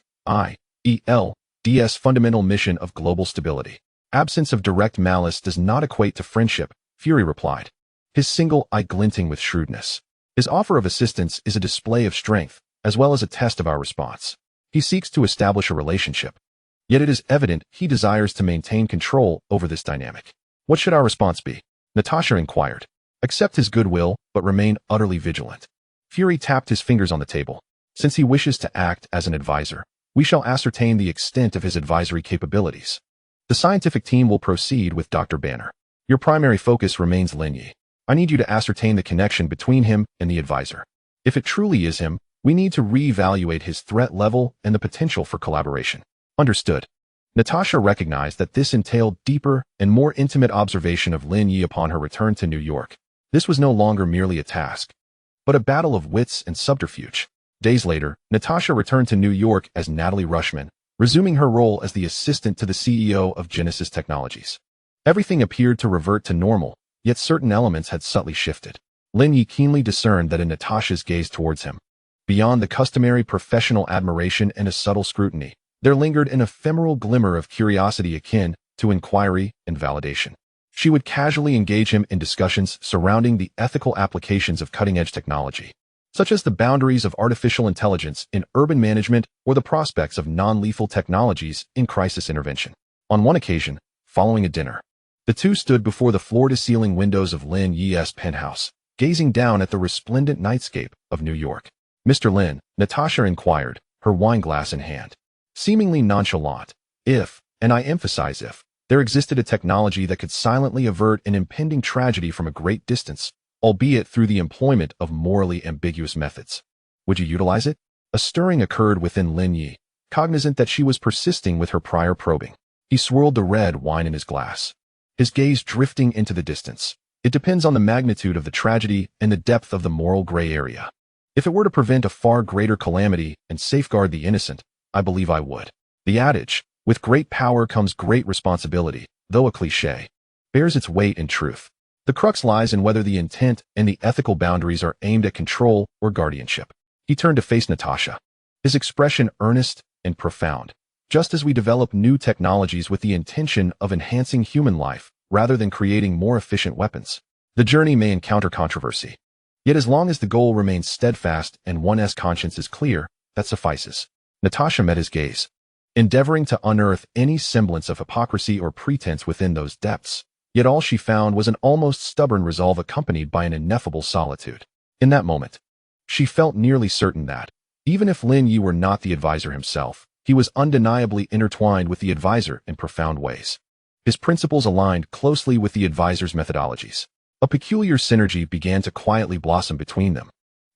fundamental mission of global stability. Absence of direct malice does not equate to friendship, Fury replied, his single eye glinting with shrewdness. His offer of assistance is a display of strength, as well as a test of our response. He seeks to establish a relationship. Yet it is evident he desires to maintain control over this dynamic. What should our response be? Natasha inquired. Accept his goodwill, but remain utterly vigilant. Fury tapped his fingers on the table. Since he wishes to act as an advisor, we shall ascertain the extent of his advisory capabilities. The scientific team will proceed with Dr. Banner. Your primary focus remains Lin Ye. I need you to ascertain the connection between him and the advisor. If it truly is him, we need to reevaluate his threat level and the potential for collaboration. Understood. Natasha recognized that this entailed deeper and more intimate observation of Lin Ye upon her return to New York. This was no longer merely a task, but a battle of wits and subterfuge. Days later, Natasha returned to New York as Natalie Rushman, resuming her role as the assistant to the CEO of Geneticist Technologies. Everything appeared to revert to normal, yet certain elements had subtly shifted. Lin Ye keenly discerned that in Natasha's gaze towards him, beyond the customary professional admiration and a subtle scrutiny, there lingered an ephemeral glimmer of curiosity akin to inquiry and validation. She would casually engage him in discussions surrounding the ethical applications of cutting-edge technology, such as the boundaries of artificial intelligence in urban management or the prospects of non-lethal technologies in crisis intervention. On one occasion, following a dinner, the two stood before the floor-to-ceiling windows of Lin Ye's penthouse, gazing down at the resplendent nightscape of New York. Mr. Lin, Natasha inquired, her wine glass in hand. Seemingly nonchalant, if, and I emphasize if, there existed a technology that could silently avert an impending tragedy from a great distance, albeit through the employment of morally ambiguous methods, would you utilize it? A stirring occurred within Lin Ye, cognizant that she was persisting with her prior probing. He swirled the red wine in his glass, his gaze drifting into the distance. It depends on the magnitude of the tragedy and the depth of the moral gray area. If it were to prevent a far greater calamity and safeguard the innocent, I believe I would. The adage, with great power comes great responsibility, though a cliché, bears its weight in truth. The crux lies in whether the intent and the ethical boundaries are aimed at control or guardianship. He turned to face Natasha, his expression earnest and profound. Just as we develop new technologies with the intention of enhancing human life rather than creating more efficient weapons, the journey may encounter controversy. Yet as long as the goal remains steadfast and one's conscience is clear, that suffices. Natasha met his gaze, endeavoring to unearth any semblance of hypocrisy or pretense within those depths. Yet all she found was an almost stubborn resolve accompanied by an ineffable solitude. In that moment, she felt nearly certain that, even if Lin Ye were not the advisor himself, He was undeniably intertwined with the advisor in profound ways. His principles aligned closely with the advisor's methodologies. A peculiar synergy began to quietly blossom between them,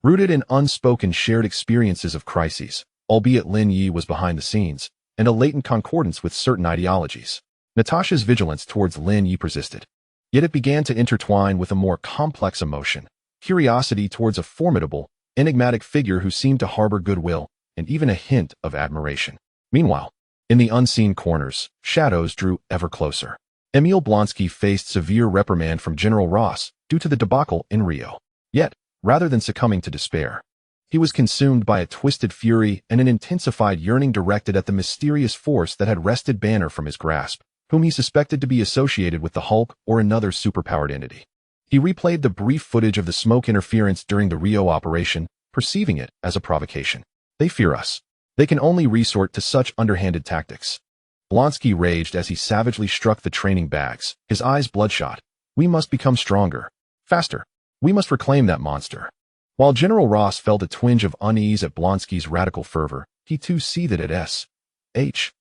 rooted in unspoken shared experiences of crises, albeit Lin Ye was behind the scenes, and a latent concordance with certain ideologies. Natasha's vigilance towards Lin Ye persisted, yet it began to intertwine with a more complex emotion, curiosity towards a formidable, enigmatic figure who seemed to harbor goodwill and even a hint of admiration. Meanwhile, in the unseen corners, shadows drew ever closer. Emil Blonsky faced severe reprimand from General Ross due to the debacle in Rio. Yet, rather than succumbing to despair, he was consumed by a twisted fury and an intensified yearning directed at the mysterious force that had wrested Banner from his grasp, whom he suspected to be associated with the Hulk or another superpowered entity. He replayed the brief footage of the smoke interference during the Rio operation, perceiving it as a provocation. They fear us. They can only resort to such underhanded tactics. Blonsky raged as he savagely struck the training bags, his eyes bloodshot. We must become stronger. Faster. We must reclaim that monster. While General Ross felt a twinge of unease at Blonsky's radical fervor, he too seethed at S.H.I.E.L.D.'s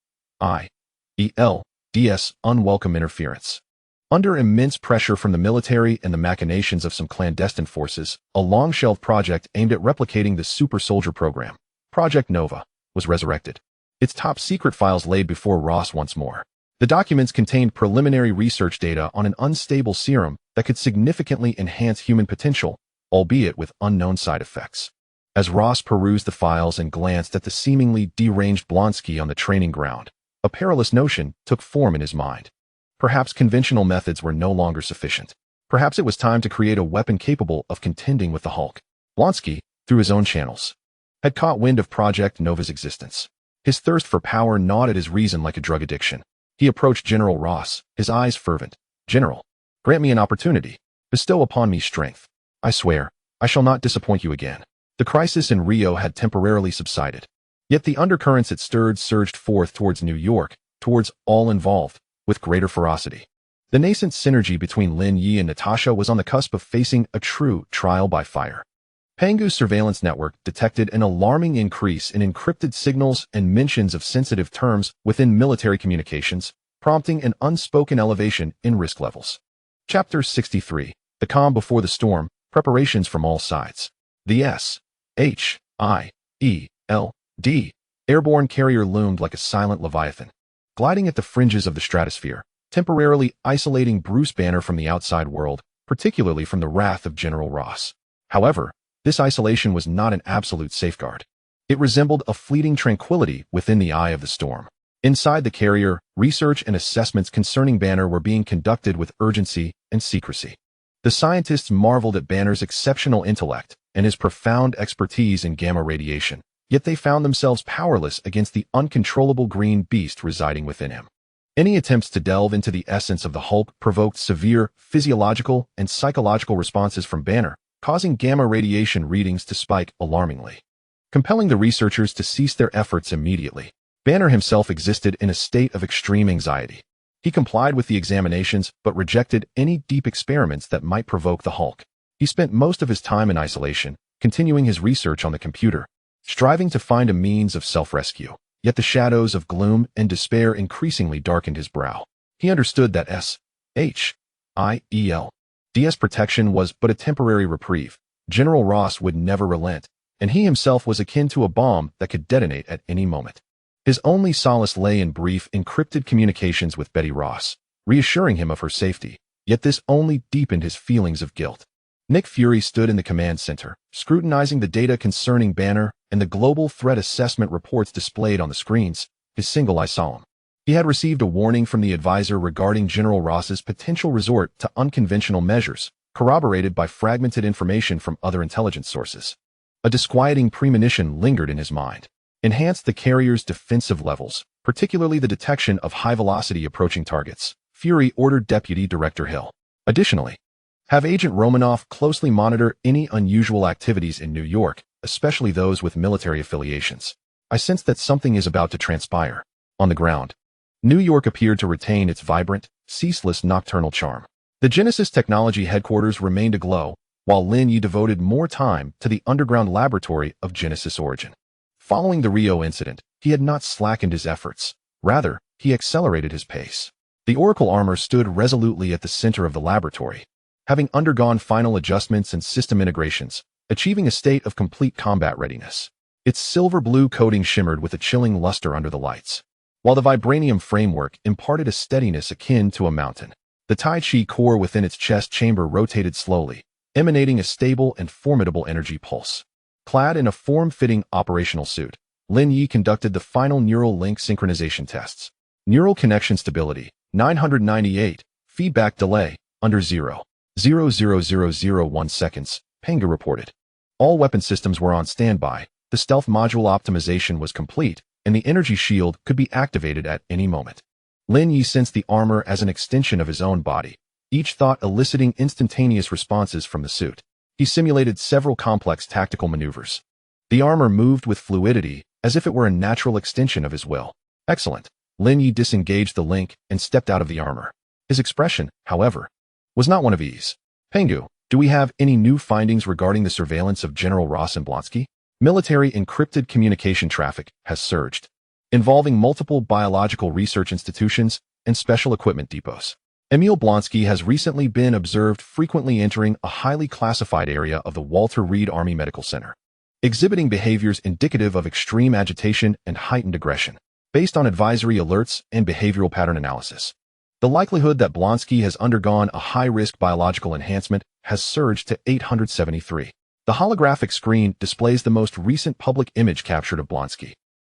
unwelcome interference. Under immense pressure from the military and the machinations of some clandestine forces, a long-shelved project aimed at replicating the Super Soldier program, Project Nova, was resurrected. Its top-secret files laid before Ross once more. The documents contained preliminary research data on an unstable serum that could significantly enhance human potential, albeit with unknown side effects. As Ross perused the files and glanced at the seemingly deranged Blonsky on the training ground, a perilous notion took form in his mind. Perhaps conventional methods were no longer sufficient. Perhaps it was time to create a weapon capable of contending with the Hulk. Blonsky, through his own channels, had caught wind of Project Nova's existence. His thirst for power gnawed at his reason like a drug addiction. He approached General Ross, his eyes fervent. General, grant me an opportunity. Bestow upon me strength. I swear, I shall not disappoint you again. The crisis in Rio had temporarily subsided. Yet the undercurrents it stirred surged forth towards New York, towards all involved, with greater ferocity. The nascent synergy between Lin Ye and Natasha was on the cusp of facing a true trial by fire. Pangu's surveillance network detected an alarming increase in encrypted signals and mentions of sensitive terms within military communications, prompting an unspoken elevation in risk levels. Chapter 63. The Calm Before the Storm, Preparations from All Sides. The S.H.I.E.L.D. airborne carrier loomed like a silent leviathan, gliding at the fringes of the stratosphere, temporarily isolating Bruce Banner from the outside world, particularly from the wrath of General Ross. However, this isolation was not an absolute safeguard. It resembled a fleeting tranquility within the eye of the storm. Inside the carrier, research and assessments concerning Banner were being conducted with urgency and secrecy. The scientists marveled at Banner's exceptional intellect and his profound expertise in gamma radiation, yet they found themselves powerless against the uncontrollable green beast residing within him. Any attempts to delve into the essence of the Hulk provoked severe physiological and psychological responses from Banner, causing gamma radiation readings to spike alarmingly. Compelling the researchers to cease their efforts immediately, Banner himself existed in a state of extreme anxiety. He complied with the examinations but rejected any deep experiments that might provoke the Hulk. He spent most of his time in isolation, continuing his research on the computer, striving to find a means of self-rescue. Yet the shadows of gloom and despair increasingly darkened his brow. He understood that S.H.I.E.L.D.'s protection was but a temporary reprieve. General Ross would never relent, and he himself was akin to a bomb that could detonate at any moment. His only solace lay in brief, encrypted communications with Betty Ross, reassuring him of her safety, yet this only deepened his feelings of guilt. Nick Fury stood in the command center, scrutinizing the data concerning Banner and the global threat assessment reports displayed on the screens, his single eye solemn. He had received a warning from the advisor regarding General Ross's potential resort to unconventional measures, corroborated by fragmented information from other intelligence sources. A disquieting premonition lingered in his mind. Enhanced the carrier's defensive levels, particularly the detection of high-velocity approaching targets. Fury ordered Deputy Director Hill. Additionally, have Agent Romanoff closely monitor any unusual activities in New York, especially those with military affiliations. I sense that something is about to transpire. On the ground, New York appeared to retain its vibrant, ceaseless nocturnal charm. The Genesis Technology headquarters remained aglow, while Lin Ye devoted more time to the underground laboratory of Genesis origin. Following the Rio incident, he had not slackened his efforts. Rather, he accelerated his pace. The Oracle armor stood resolutely at the center of the laboratory, having undergone final adjustments and system integrations, achieving a state of complete combat readiness. Its silver-blue coating shimmered with a chilling luster under the lights, while the Vibranium framework imparted a steadiness akin to a mountain. The Tai Chi core within its chest chamber rotated slowly, emanating a stable and formidable energy pulse. Clad in a form-fitting operational suit, Lin Ye conducted the final neural link synchronization tests. Neural connection stability, 998, feedback delay, under 0.00001 seconds, Panga reported. All weapon systems were on standby, the stealth module optimization was complete, and the energy shield could be activated at any moment. Lin Ye sensed the armor as an extension of his own body, each thought eliciting instantaneous responses from the suit. He simulated several complex tactical maneuvers. The armor moved with fluidity, as if it were a natural extension of his will. Excellent. Lin Ye disengaged the link and stepped out of the armor. His expression, however, was not one of ease. Pengu, do we have any new findings regarding the surveillance of General Ross and Blonsky? Military encrypted communication traffic has surged, involving multiple biological research institutions and special equipment depots. Emil Blonsky has recently been observed frequently entering a highly classified area of the Walter Reed Army Medical Center, exhibiting behaviors indicative of extreme agitation and heightened aggression. Based on advisory alerts and behavioral pattern analysis, the likelihood that Blonsky has undergone a high-risk biological enhancement has surged to 873. The holographic screen displays the most recent public image captured of Blonsky,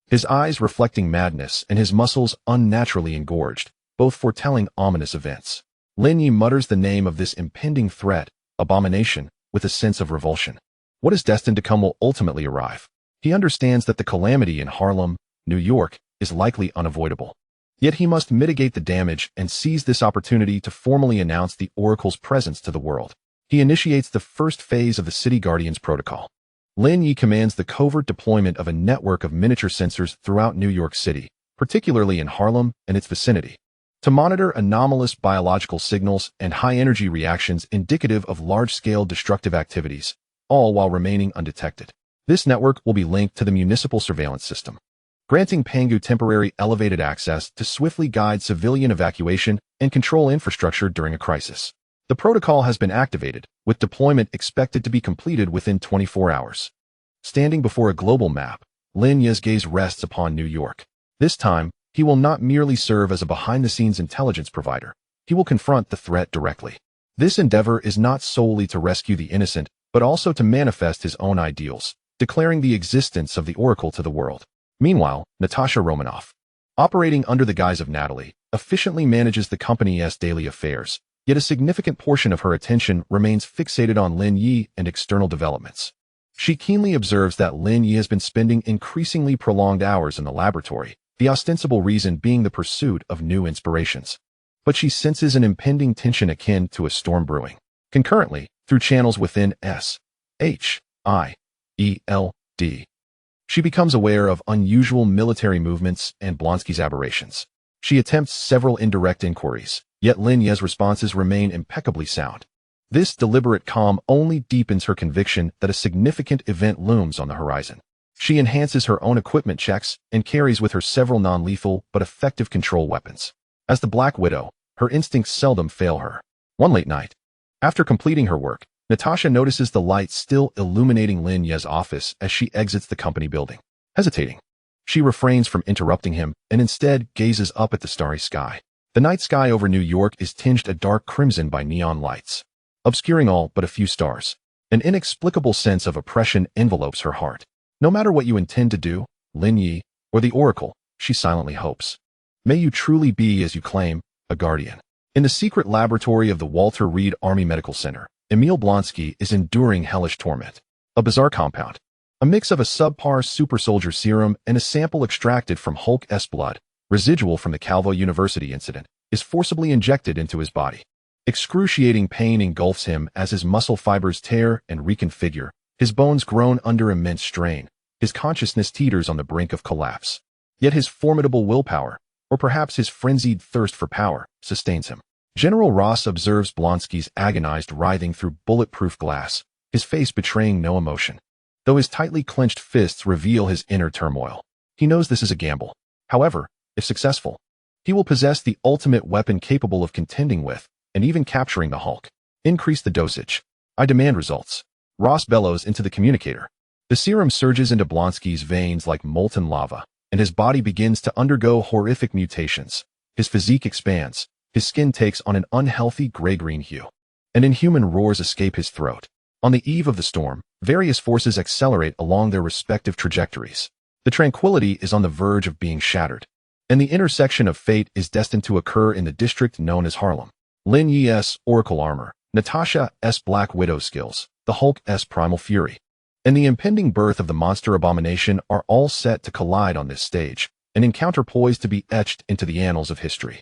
his eyes reflecting madness and his muscles unnaturally engorged, both foretelling ominous events. Lin Ye mutters the name of this impending threat, abomination, with a sense of revulsion. What is destined to come will ultimately arrive. He understands that the calamity in Harlem, New York, is likely unavoidable. Yet he must mitigate the damage and seize this opportunity to formally announce the Oracle's presence to the world. He initiates the first phase of the City Guardians protocol. Lin Ye commands the covert deployment of a network of miniature sensors throughout New York City, particularly in Harlem and its vicinity, to monitor anomalous biological signals and high-energy reactions indicative of large-scale destructive activities, all while remaining undetected. This network will be linked to the municipal surveillance system, granting Pengu temporary elevated access to swiftly guide civilian evacuation and control infrastructure during a crisis. The protocol has been activated, with deployment expected to be completed within 24 hours. Standing before a global map, Lin Ye's gaze rests upon New York. This time, he will not merely serve as a behind-the-scenes intelligence provider. He will confront the threat directly. This endeavor is not solely to rescue the innocent, but also to manifest his own ideals, declaring the existence of the Oracle to the world. Meanwhile, Natasha Romanoff, operating under the guise of Natalie, efficiently manages the company's daily affairs, yet a significant portion of her attention remains fixated on Lin Ye and external developments. She keenly observes that Lin Ye has been spending increasingly prolonged hours in the laboratory, the ostensible reason being the pursuit of new inspirations. But she senses an impending tension akin to a storm brewing. Concurrently, through channels within SHIELD, she becomes aware of unusual military movements and Blonsky's aberrations. She attempts several indirect inquiries, yet Lin Ye's responses remain impeccably sound. This deliberate calm only deepens her conviction that a significant event looms on the horizon. She enhances her own equipment checks and carries with her several non-lethal but effective control weapons. As the Black Widow, her instincts seldom fail her. One late night, after completing her work, Natasha notices the light still illuminating Lin Ye's office as she exits the company building. Hesitating, she refrains from interrupting him and instead gazes up at the starry sky. The night sky over New York is tinged a dark crimson by neon lights, obscuring all but a few stars. An inexplicable sense of oppression envelopes her heart. No matter what you intend to do, Lin Ye, or the Oracle, she silently hopes, may you truly be, as you claim, a guardian. In the secret laboratory of the Walter Reed Army Medical Center, Emil Blonsky is enduring hellish torment. A bizarre compound, a mix of a subpar super soldier serum and a sample extracted from Hulk's blood, residual from the Calvo University incident, is forcibly injected into his body. Excruciating pain engulfs him as his muscle fibers tear and reconfigure, his bones groan under immense strain, his consciousness teeters on the brink of collapse. Yet his formidable willpower, or perhaps his frenzied thirst for power, sustains him. General Ross observes Blonsky's agonized writhing through bulletproof glass, his face betraying no emotion, though his tightly clenched fists reveal his inner turmoil. He knows this is a gamble. However, if successful, he will possess the ultimate weapon capable of contending with, and even capturing the Hulk. Increase the dosage. I demand results. Ross bellows into the communicator. The serum surges into Blonsky's veins like molten lava, and his body begins to undergo horrific mutations. His physique expands. His skin takes on an unhealthy gray-green hue. And inhuman roars escape his throat. On the eve of the storm, various forces accelerate along their respective trajectories. The tranquility is on the verge of being shattered, and the intersection of fate is destined to occur in the district known as Harlem. Lin Ye's Oracle Armor, Natasha's Black Widow skills, the Hulk's Primal Fury, and the impending birth of the monster abomination are all set to collide on this stage, an encounter poised to be etched into the annals of history.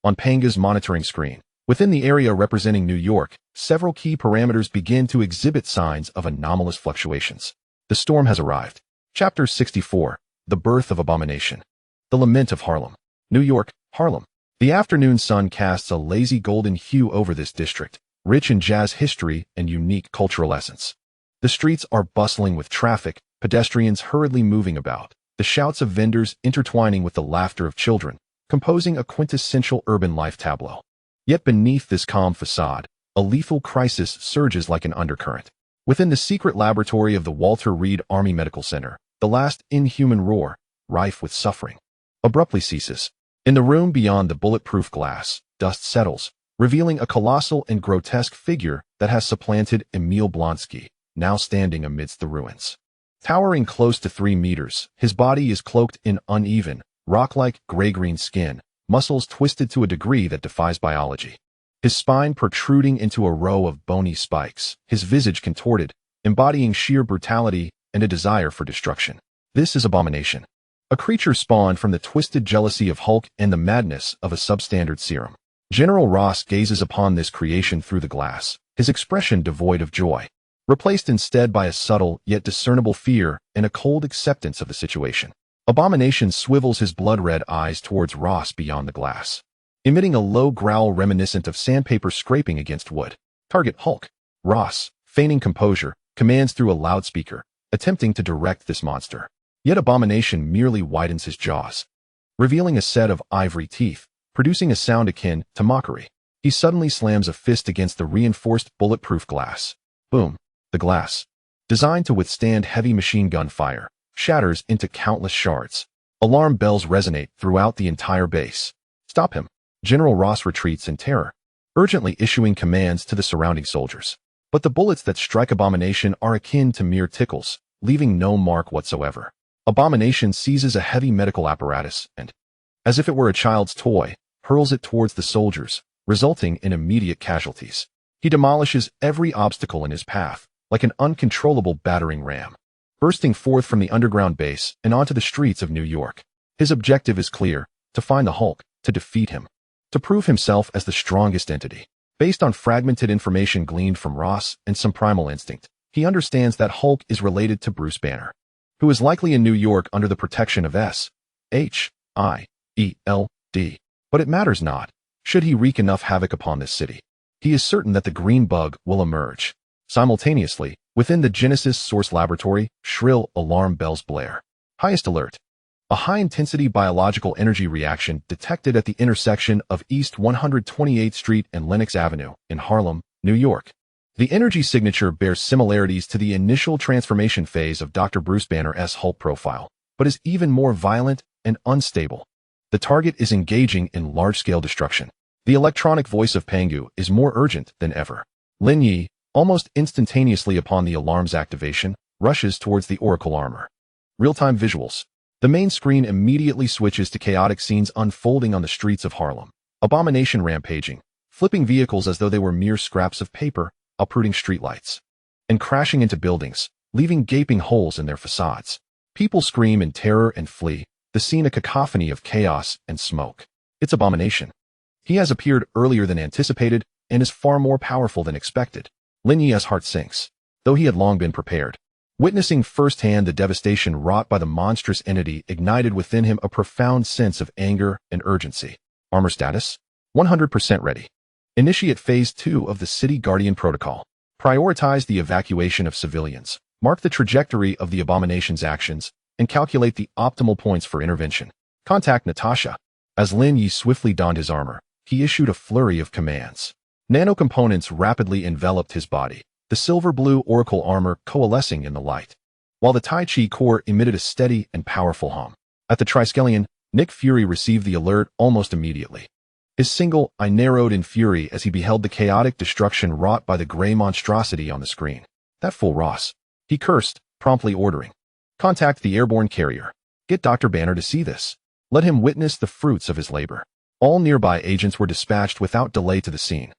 On Panga's monitoring screen, within the area representing New York, several key parameters begin to exhibit signs of anomalous fluctuations. The storm has arrived. Chapter 64, The Birth of Abomination. The Lament of Harlem. New York, Harlem. The afternoon sun casts a lazy golden hue over this district, rich in jazz history and unique cultural essence. The streets are bustling with traffic, pedestrians hurriedly moving about, the shouts of vendors intertwining with the laughter of children, composing a quintessential urban life tableau. Yet beneath this calm facade, a lethal crisis surges like an undercurrent. Within the secret laboratory of the Walter Reed Army Medical Center, the last inhuman roar, rife with suffering, abruptly ceases. In the room beyond the bulletproof glass, dust settles, revealing a colossal and grotesque figure that has supplanted Emil Blonsky, now standing amidst the ruins. Towering close to 3 meters, his body is cloaked in uneven, rock-like gray-green skin, muscles twisted to a degree that defies biology. His spine protruding into a row of bony spikes, his visage contorted, embodying sheer brutality and a desire for destruction. This is Abomination, a creature spawned from the twisted jealousy of Hulk and the madness of a substandard serum. General Ross gazes upon this creation through the glass, his expression devoid of joy, replaced instead by a subtle yet discernible fear and a cold acceptance of the situation. Abomination swivels his blood-red eyes towards Ross beyond the glass, emitting a low growl reminiscent of sandpaper scraping against wood. Target Hulk. Ross, feigning composure, commands through a loudspeaker, attempting to direct this monster. Yet Abomination merely widens his jaws, revealing a set of ivory teeth, producing a sound akin to mockery. He suddenly slams a fist against the reinforced bulletproof glass. Boom. The glass, designed to withstand heavy machine gun fire, shatters into countless shards. Alarm bells resonate throughout the entire base. Stop him. General Ross retreats in terror, urgently issuing commands to the surrounding soldiers. But the bullets that strike Abomination are akin to mere tickles, leaving no mark whatsoever. Abomination seizes a heavy medical apparatus and, as if it were a child's toy, hurls it towards the soldiers, resulting in immediate casualties. He demolishes every obstacle in his path, like an uncontrollable battering ram, bursting forth from the underground base and onto the streets of New York. His objective is clear: to find the Hulk, to defeat him, to prove himself as the strongest entity. Based on fragmented information gleaned from Ross and some primal instinct, he understands that Hulk is related to Bruce Banner, who is likely in New York under the protection of S.H.I.E.L.D. But it matters not. Should he wreak enough havoc upon this city, he is certain that the green bug will emerge. Simultaneously, within the geneticist source laboratory, shrill alarm bells blare. Highest alert. A high-intensity biological energy reaction detected at the intersection of East 128th Street and Lenox Avenue in Harlem, New York. The energy signature bears similarities to the initial transformation phase of Dr. Bruce Banner's Hulk profile, but is even more violent and unstable. The target is engaging in large-scale destruction. The electronic voice of Pangu is more urgent than ever. Lin Ye, almost instantaneously upon the alarm's activation, rushes towards the Oracle Armor. Real-time visuals. The main screen immediately switches to chaotic scenes unfolding on the streets of Harlem. Abomination rampaging, flipping vehicles as though they were mere scraps of paper, uprooting streetlights, and crashing into buildings, leaving gaping holes in their facades. People scream in terror and flee, the scene a cacophony of chaos and smoke. It's Abomination. He has appeared earlier than anticipated and is far more powerful than expected. Lin Ye's heart sinks, though he had long been prepared. Witnessing firsthand the devastation wrought by the monstrous entity ignited within him a profound sense of anger and urgency. Armor status: 100% ready. Initiate Phase 2 of the City Guardian Protocol. Prioritize the evacuation of civilians. Mark the trajectory of the Abomination's actions and calculate the optimal points for intervention. Contact Natasha. As Lin Ye swiftly donned his armor, he issued a flurry of commands. Nanocomponents rapidly enveloped his body, the silver-blue oracle armor coalescing in the light, while the Tai Chi core emitted a steady and powerful hum. At the Triskelion, Nick Fury received the alert almost immediately. His single eye narrowed in fury as he beheld the chaotic destruction wrought by the gray monstrosity on the screen. That fool Ross. He cursed, promptly ordering. Contact the airborne carrier. Get Dr. Banner to see this. Let him witness the fruits of his labor. All nearby agents were dispatched without delay to the scene,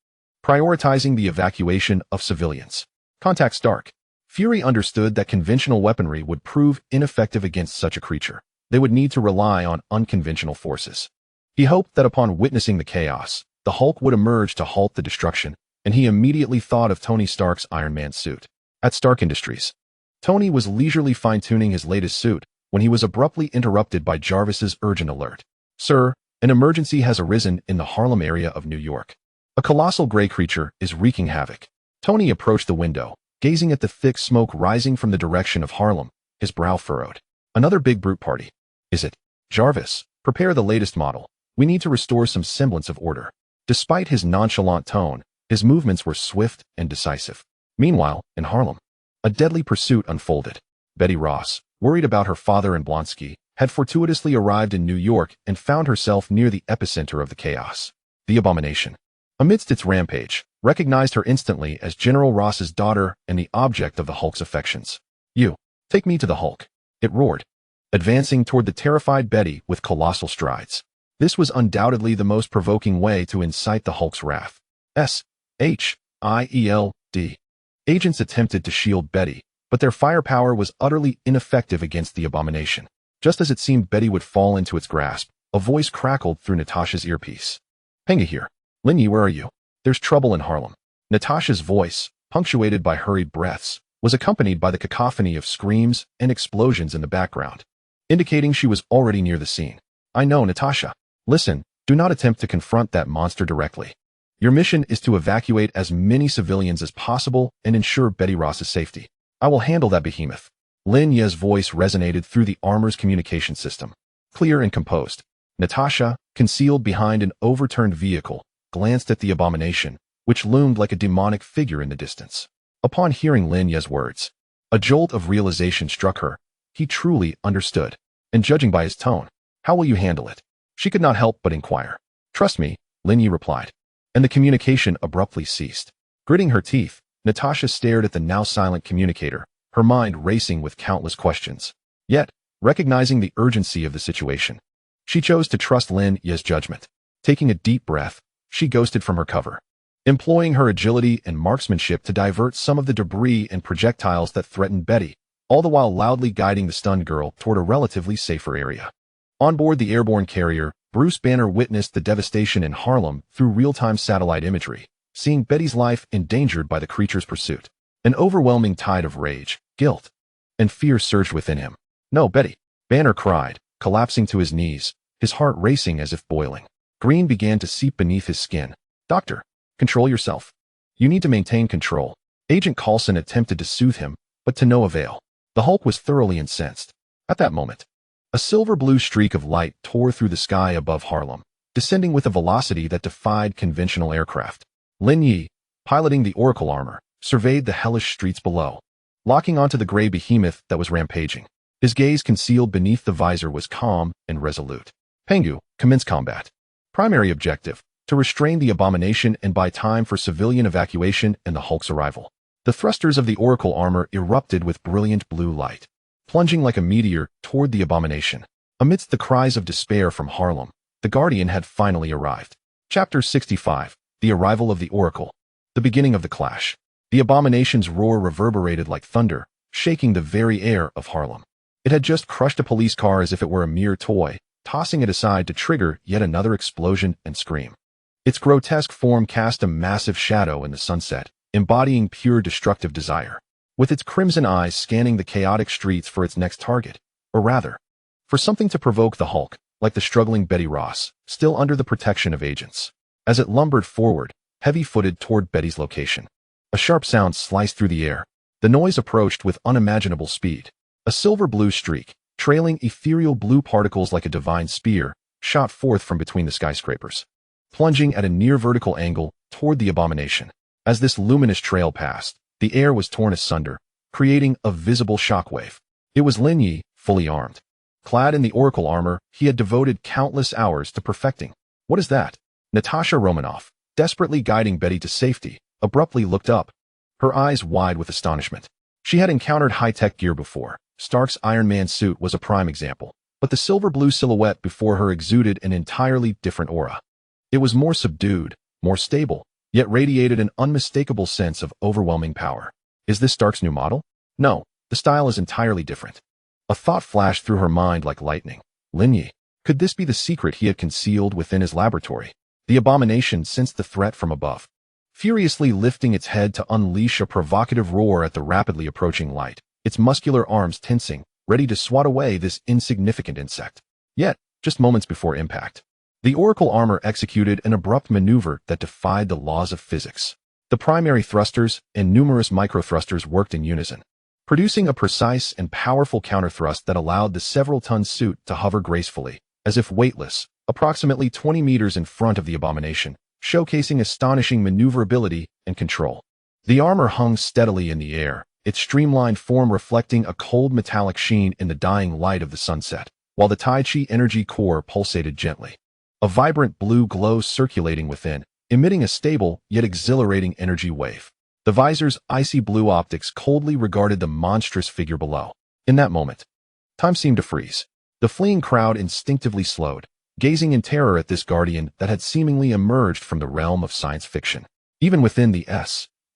prioritizing the evacuation of civilians. Contact Stark. Fury understood that conventional weaponry would prove ineffective against such a creature. They would need to rely on unconventional forces. He hoped that upon witnessing the chaos, the Hulk would emerge to halt the destruction, and he immediately thought of Tony Stark's Iron Man suit. At Stark Industries, Tony was leisurely fine-tuning his latest suit when he was abruptly interrupted by Jarvis's urgent alert. Sir, an emergency has arisen in the Harlem area of New York. A colossal gray creature is wreaking havoc. Tony approached the window, gazing at the thick smoke rising from the direction of Harlem, his brow furrowed. Another big brute party. Is it? Jarvis, prepare the latest model. We need to restore some semblance of order. Despite his nonchalant tone, his movements were swift and decisive. Meanwhile, in Harlem, a deadly pursuit unfolded. Betty Ross, worried about her father and Blonsky, had fortuitously arrived in New York and found herself near the epicenter of the chaos. The Abomination, amidst its rampage, recognized her instantly as General Ross's daughter and the object of the Hulk's affections. You, take me to the Hulk, it roared, advancing toward the terrified Betty with colossal strides. This was undoubtedly the most provoking way to incite the Hulk's wrath. S-H-I-E-L-D. Agents attempted to shield Betty, but their firepower was utterly ineffective against the Abomination. Just as it seemed Betty would fall into its grasp, a voice crackled through Natasha's earpiece. Penga here. Lin Ye, where are you? There's trouble in Harlem. Natasha's voice, punctuated by hurried breaths, was accompanied by the cacophony of screams and explosions in the background, indicating she was already near the scene. I know, Natasha. Listen, do not attempt to confront that monster directly. Your mission is to evacuate as many civilians as possible and ensure Betty Ross's safety. I will handle that behemoth. Lin Ye's voice resonated through the armor's communication system, clear and composed. Natasha, concealed behind an overturned vehicle, glanced at the Abomination, which loomed like a demonic figure in the distance. Upon hearing Lin Ye's words, a jolt of realization struck her. He truly understood. And judging by his tone, how will you handle it? She could not help but inquire. Trust me, Lin Ye replied. And the communication abruptly ceased. Gritting her teeth, Natasha stared at the now silent communicator, her mind racing with countless questions. Yet, recognizing the urgency of the situation, she chose to trust Lin Ye's judgment. Taking a deep breath, she ghosted from her cover, employing her agility and marksmanship to divert some of the debris and projectiles that threatened Betty, all the while loudly guiding the stunned girl toward a relatively safer area. On board the airborne carrier, Bruce Banner witnessed the devastation in Harlem through real-time satellite imagery, seeing Betty's life endangered by the creature's pursuit. An overwhelming tide of rage, guilt, and fear surged within him. No, Betty, Banner cried, collapsing to his knees, his heart racing as if boiling. Green began to seep beneath his skin. Doctor, control yourself. You need to maintain control. Agent Coulson attempted to soothe him, but to no avail. The Hulk was thoroughly incensed. At that moment, a silver-blue streak of light tore through the sky above Harlem, descending with a velocity that defied conventional aircraft. Lin Ye, piloting the Oracle armor, surveyed the hellish streets below, locking onto the gray behemoth that was rampaging. His gaze concealed beneath the visor was calm and resolute. Pengu, commence combat. Primary objective, to restrain the Abomination and buy time for civilian evacuation and the Hulk's arrival. The thrusters of the Oracle armor erupted with brilliant blue light, plunging like a meteor toward the Abomination. Amidst the cries of despair from Harlem, the Guardian had finally arrived. Chapter 65, The Arrival of the Oracle. The beginning of the clash. The Abomination's roar reverberated like thunder, shaking the very air of Harlem. It had just crushed a police car as if it were a mere toy, tossing it aside to trigger yet another explosion and scream. Its grotesque form cast a massive shadow in the sunset, embodying pure destructive desire, with its crimson eyes scanning the chaotic streets for its next target, or rather, for something to provoke the Hulk, like the struggling Betty Ross, still under the protection of agents. As it lumbered forward, heavy-footed toward Betty's location, a sharp sound sliced through the air. The noise approached with unimaginable speed. A silver-blue streak, trailing ethereal blue particles like a divine spear, shot forth from between the skyscrapers, plunging at a near-vertical angle toward the abomination. As this luminous trail passed, the air was torn asunder, creating a visible shockwave. It was Lin Ye, fully armed. Clad in the oracle armor he had devoted countless hours to perfecting. What is that? Natasha Romanoff, desperately guiding Betty to safety, abruptly looked up, her eyes wide with astonishment. She had encountered high-tech gear before. Stark's Iron Man suit was a prime example, but the silver-blue silhouette before her exuded an entirely different aura. It was more subdued, more stable, yet radiated an unmistakable sense of overwhelming power. Is this Stark's new model? No, the style is entirely different. A thought flashed through her mind like lightning. Lin Ye. Could this be the secret he had concealed within his laboratory? The abomination sensed the threat from above, furiously lifting its head to unleash a provocative roar at the rapidly approaching light, its muscular arms tensing, ready to swat away this insignificant insect. Yet, just moments before impact, the oracle armor executed an abrupt maneuver that defied the laws of physics. The primary thrusters and numerous microthrusters worked in unison, producing a precise and powerful counterthrust that allowed the several-ton suit to hover gracefully, as if weightless, approximately 20 meters in front of the abomination, showcasing astonishing maneuverability and control. The armor hung steadily in the air, its streamlined form reflecting a cold metallic sheen in the dying light of the sunset, while the Tai Chi energy core pulsated gently. A vibrant blue glow circulating within, emitting a stable yet exhilarating energy wave. The visor's icy blue optics coldly regarded the monstrous figure below. In that moment, time seemed to freeze. The fleeing crowd instinctively slowed, gazing in terror at this guardian that had seemingly emerged from the realm of science fiction. Even within the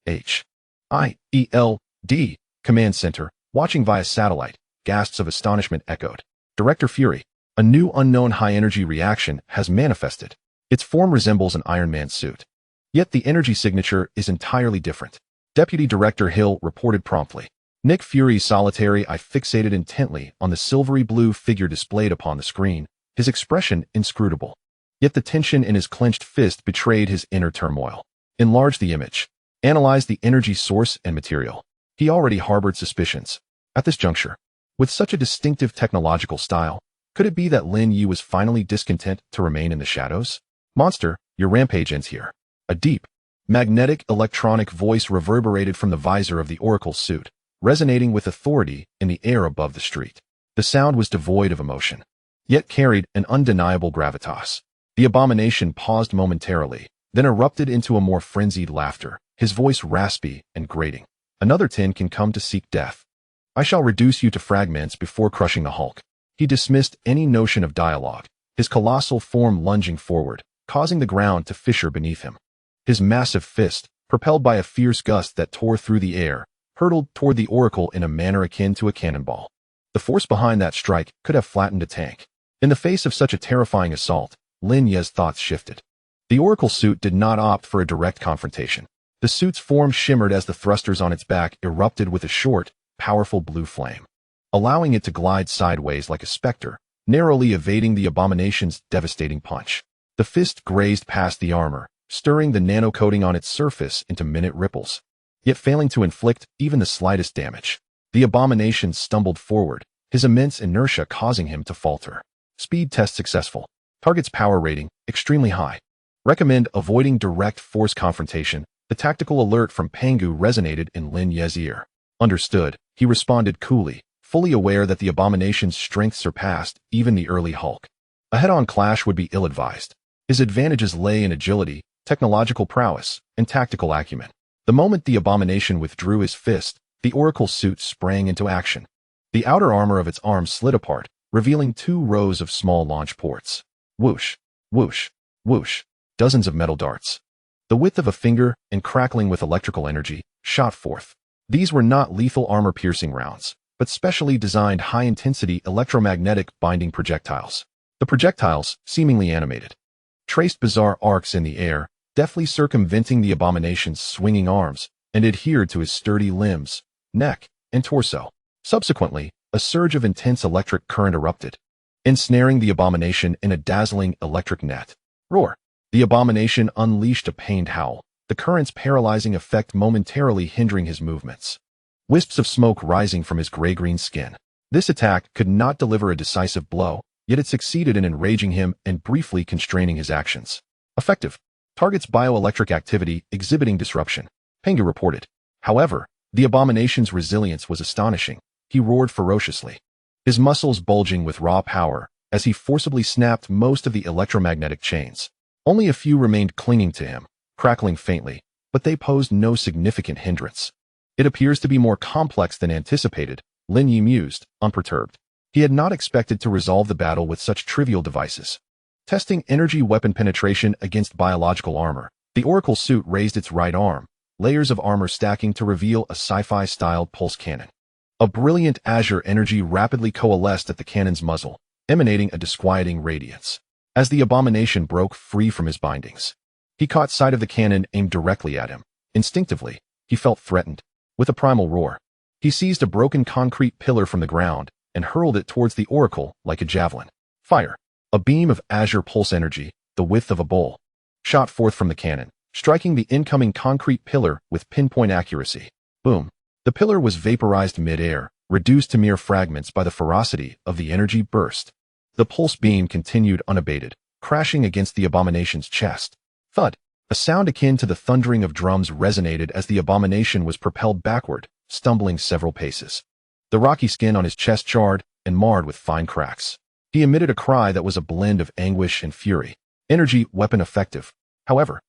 SHIELD command center, watching via satellite, gasps of astonishment echoed. Director Fury, a new unknown high-energy reaction has manifested. Its form resembles an Iron Man suit. Yet the energy signature is entirely different. Deputy Director Hill reported promptly. Nick Fury's solitary eye fixated intently on the silvery blue figure displayed upon the screen, his expression inscrutable. Yet the tension in his clenched fist betrayed his inner turmoil. Enlarge the image. Analyze the energy source and material. He already harbored suspicions. At this juncture, with such a distinctive technological style, could it be that Lin Ye was finally discontent to remain in the shadows? Monster, your rampage ends here. A deep, magnetic electronic voice reverberated from the visor of the oracle suit, resonating with authority in the air above the street. The sound was devoid of emotion, yet carried an undeniable gravitas. The abomination paused momentarily, then erupted into a more frenzied laughter, his voice raspy and grating. Another 10 can come to seek death. I shall reduce you to fragments before crushing the Hulk. He dismissed any notion of dialogue, his colossal form lunging forward, causing the ground to fissure beneath him. His massive fist, propelled by a fierce gust that tore through the air, hurtled toward the oracle in a manner akin to a cannonball. The force behind that strike could have flattened a tank. In the face of such a terrifying assault, Lin Ye's thoughts shifted. The oracle suit did not opt for a direct confrontation. The suit's form shimmered as the thrusters on its back erupted with a short, powerful blue flame, allowing it to glide sideways like a specter, narrowly evading the abomination's devastating punch. The fist grazed past the armor, stirring the nano-coating on its surface into minute ripples, yet failing to inflict even the slightest damage. The abomination stumbled forward, his immense inertia causing him to falter. Speed test successful. Target's power rating, extremely high. Recommend avoiding direct force confrontation. The tactical alert from Pangu resonated in Lin Ye's ear. Understood, he responded coolly, fully aware that the abomination's strength surpassed even the early Hulk. A head-on clash would be ill-advised. His advantages lay in agility, technological prowess, and tactical acumen. The moment the abomination withdrew his fist, the oracle suit sprang into action. The outer armor of its arms slid apart, revealing 2 rows of small launch ports. Whoosh, whoosh, whoosh, dozens of metal darts, the width of a finger and crackling with electrical energy, shot forth. These were not lethal armor-piercing rounds, but specially designed high-intensity electromagnetic binding projectiles. The projectiles, seemingly animated, traced bizarre arcs in the air, deftly circumventing the abomination's swinging arms, and adhered to his sturdy limbs, neck, and torso. Subsequently, a surge of intense electric current erupted, ensnaring the abomination in a dazzling electric net. Roar! The abomination unleashed a pained howl, the current's paralyzing effect momentarily hindering his movements. Wisps of smoke rising from his gray-green skin. This attack could not deliver a decisive blow, yet it succeeded in enraging him and briefly constraining his actions. Effective. Target's bioelectric activity exhibiting disruption. Pengu reported. However, the abomination's resilience was astonishing. He roared ferociously, his muscles bulging with raw power as he forcibly snapped most of the electromagnetic chains. Only a few remained clinging to him, crackling faintly, but they posed no significant hindrance. It appears to be more complex than anticipated, Lin Ye mused, unperturbed. He had not expected to resolve the battle with such trivial devices. Testing energy weapon penetration against biological armor, the Oracle suit raised its right arm, layers of armor stacking to reveal a sci-fi-styled pulse cannon. A brilliant azure energy rapidly coalesced at the cannon's muzzle, emanating a disquieting radiance. As the abomination broke free from his bindings, he caught sight of the cannon aimed directly at him. Instinctively, he felt threatened. With a primal roar, he seized a broken concrete pillar from the ground and hurled it towards the Oracle like a javelin. Fire! A beam of azure pulse energy, the width of a bowl, shot forth from the cannon, striking the incoming concrete pillar with pinpoint accuracy. Boom! The pillar was vaporized mid-air, reduced to mere fragments by the ferocity of the energy burst. The pulse beam continued unabated, crashing against the abomination's chest. Thud! A sound akin to the thundering of drums resonated as the abomination was propelled backward, stumbling several paces. The rocky skin on his chest charred and marred with fine cracks. He emitted a cry that was a blend of anguish and fury. Energy weapon effective. However,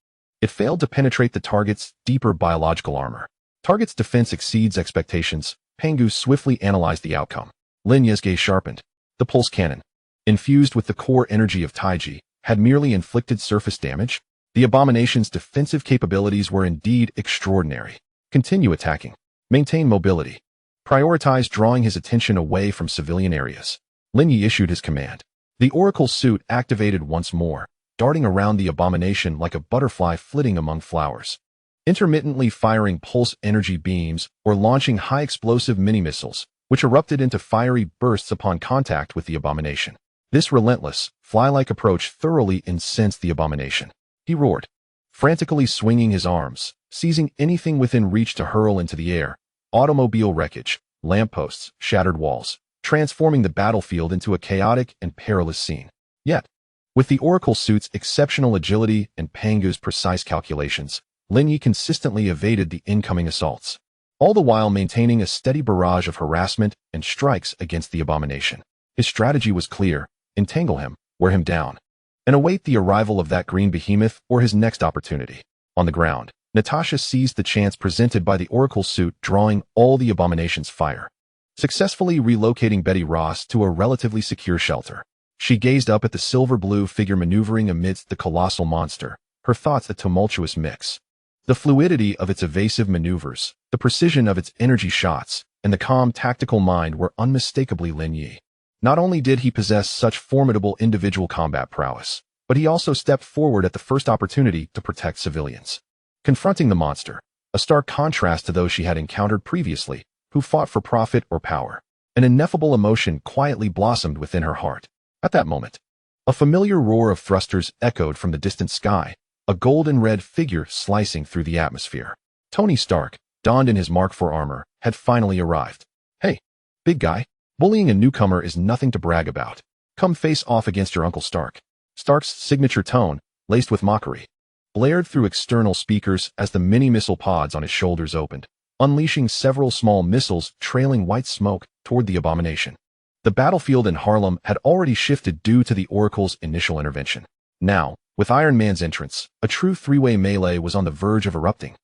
it failed to penetrate the target's deeper biological armor. Target's defense exceeds expectations. Pengu swiftly analyzed the outcome. Lin Ye's gaze sharpened. The pulse cannon, infused with the core energy of Taiji, had merely inflicted surface damage. The abomination's defensive capabilities were indeed extraordinary. Continue attacking. Maintain mobility. Prioritize drawing his attention away from civilian areas. Lin Ye issued his command. The Oracle suit activated once more, darting around the abomination like a butterfly flitting among flowers, intermittently firing pulse energy beams or launching high-explosive mini-missiles, which erupted into fiery bursts upon contact with the abomination. This relentless, fly-like approach thoroughly incensed the abomination. He roared, frantically swinging his arms, seizing anything within reach to hurl into the air. Automobile wreckage, lampposts, shattered walls, transforming the battlefield into a chaotic and perilous scene. Yet, with the Oracle suit's exceptional agility and Pengu's precise calculations, Lin Ye consistently evaded the incoming assaults, all the while maintaining a steady barrage of harassment and strikes against the abomination. His strategy was clear: entangle him, wear him down, and await the arrival of that green behemoth or his next opportunity. On the ground, Natasha seized the chance presented by the Oracle suit, drawing all the abomination's fire, successfully relocating Betty Ross to a relatively secure shelter. She gazed up at the silver-blue figure maneuvering amidst the colossal monster, her thoughts a tumultuous mix. The fluidity of its evasive maneuvers, the precision of its energy shots, and the calm tactical mind were unmistakably Lin Ye. Not only did he possess such formidable individual combat prowess, but he also stepped forward at the first opportunity to protect civilians. Confronting the monster, a stark contrast to those she had encountered previously, who fought for profit or power, an ineffable emotion quietly blossomed within her heart. At that moment, a familiar roar of thrusters echoed from the distant sky, a golden red figure slicing through the atmosphere. Tony Stark, donned in his Mark IV armor, had finally arrived. Hey, big guy, bullying a newcomer is nothing to brag about. Come face off against your Uncle Stark. Stark's signature tone, laced with mockery, blared through external speakers as the mini-missile pods on his shoulders opened, unleashing several small missiles trailing white smoke toward the abomination. The battlefield in Harlem had already shifted due to the Oracle's initial intervention. Now, with Iron Man's entrance, a true three-way melee was on the verge of erupting.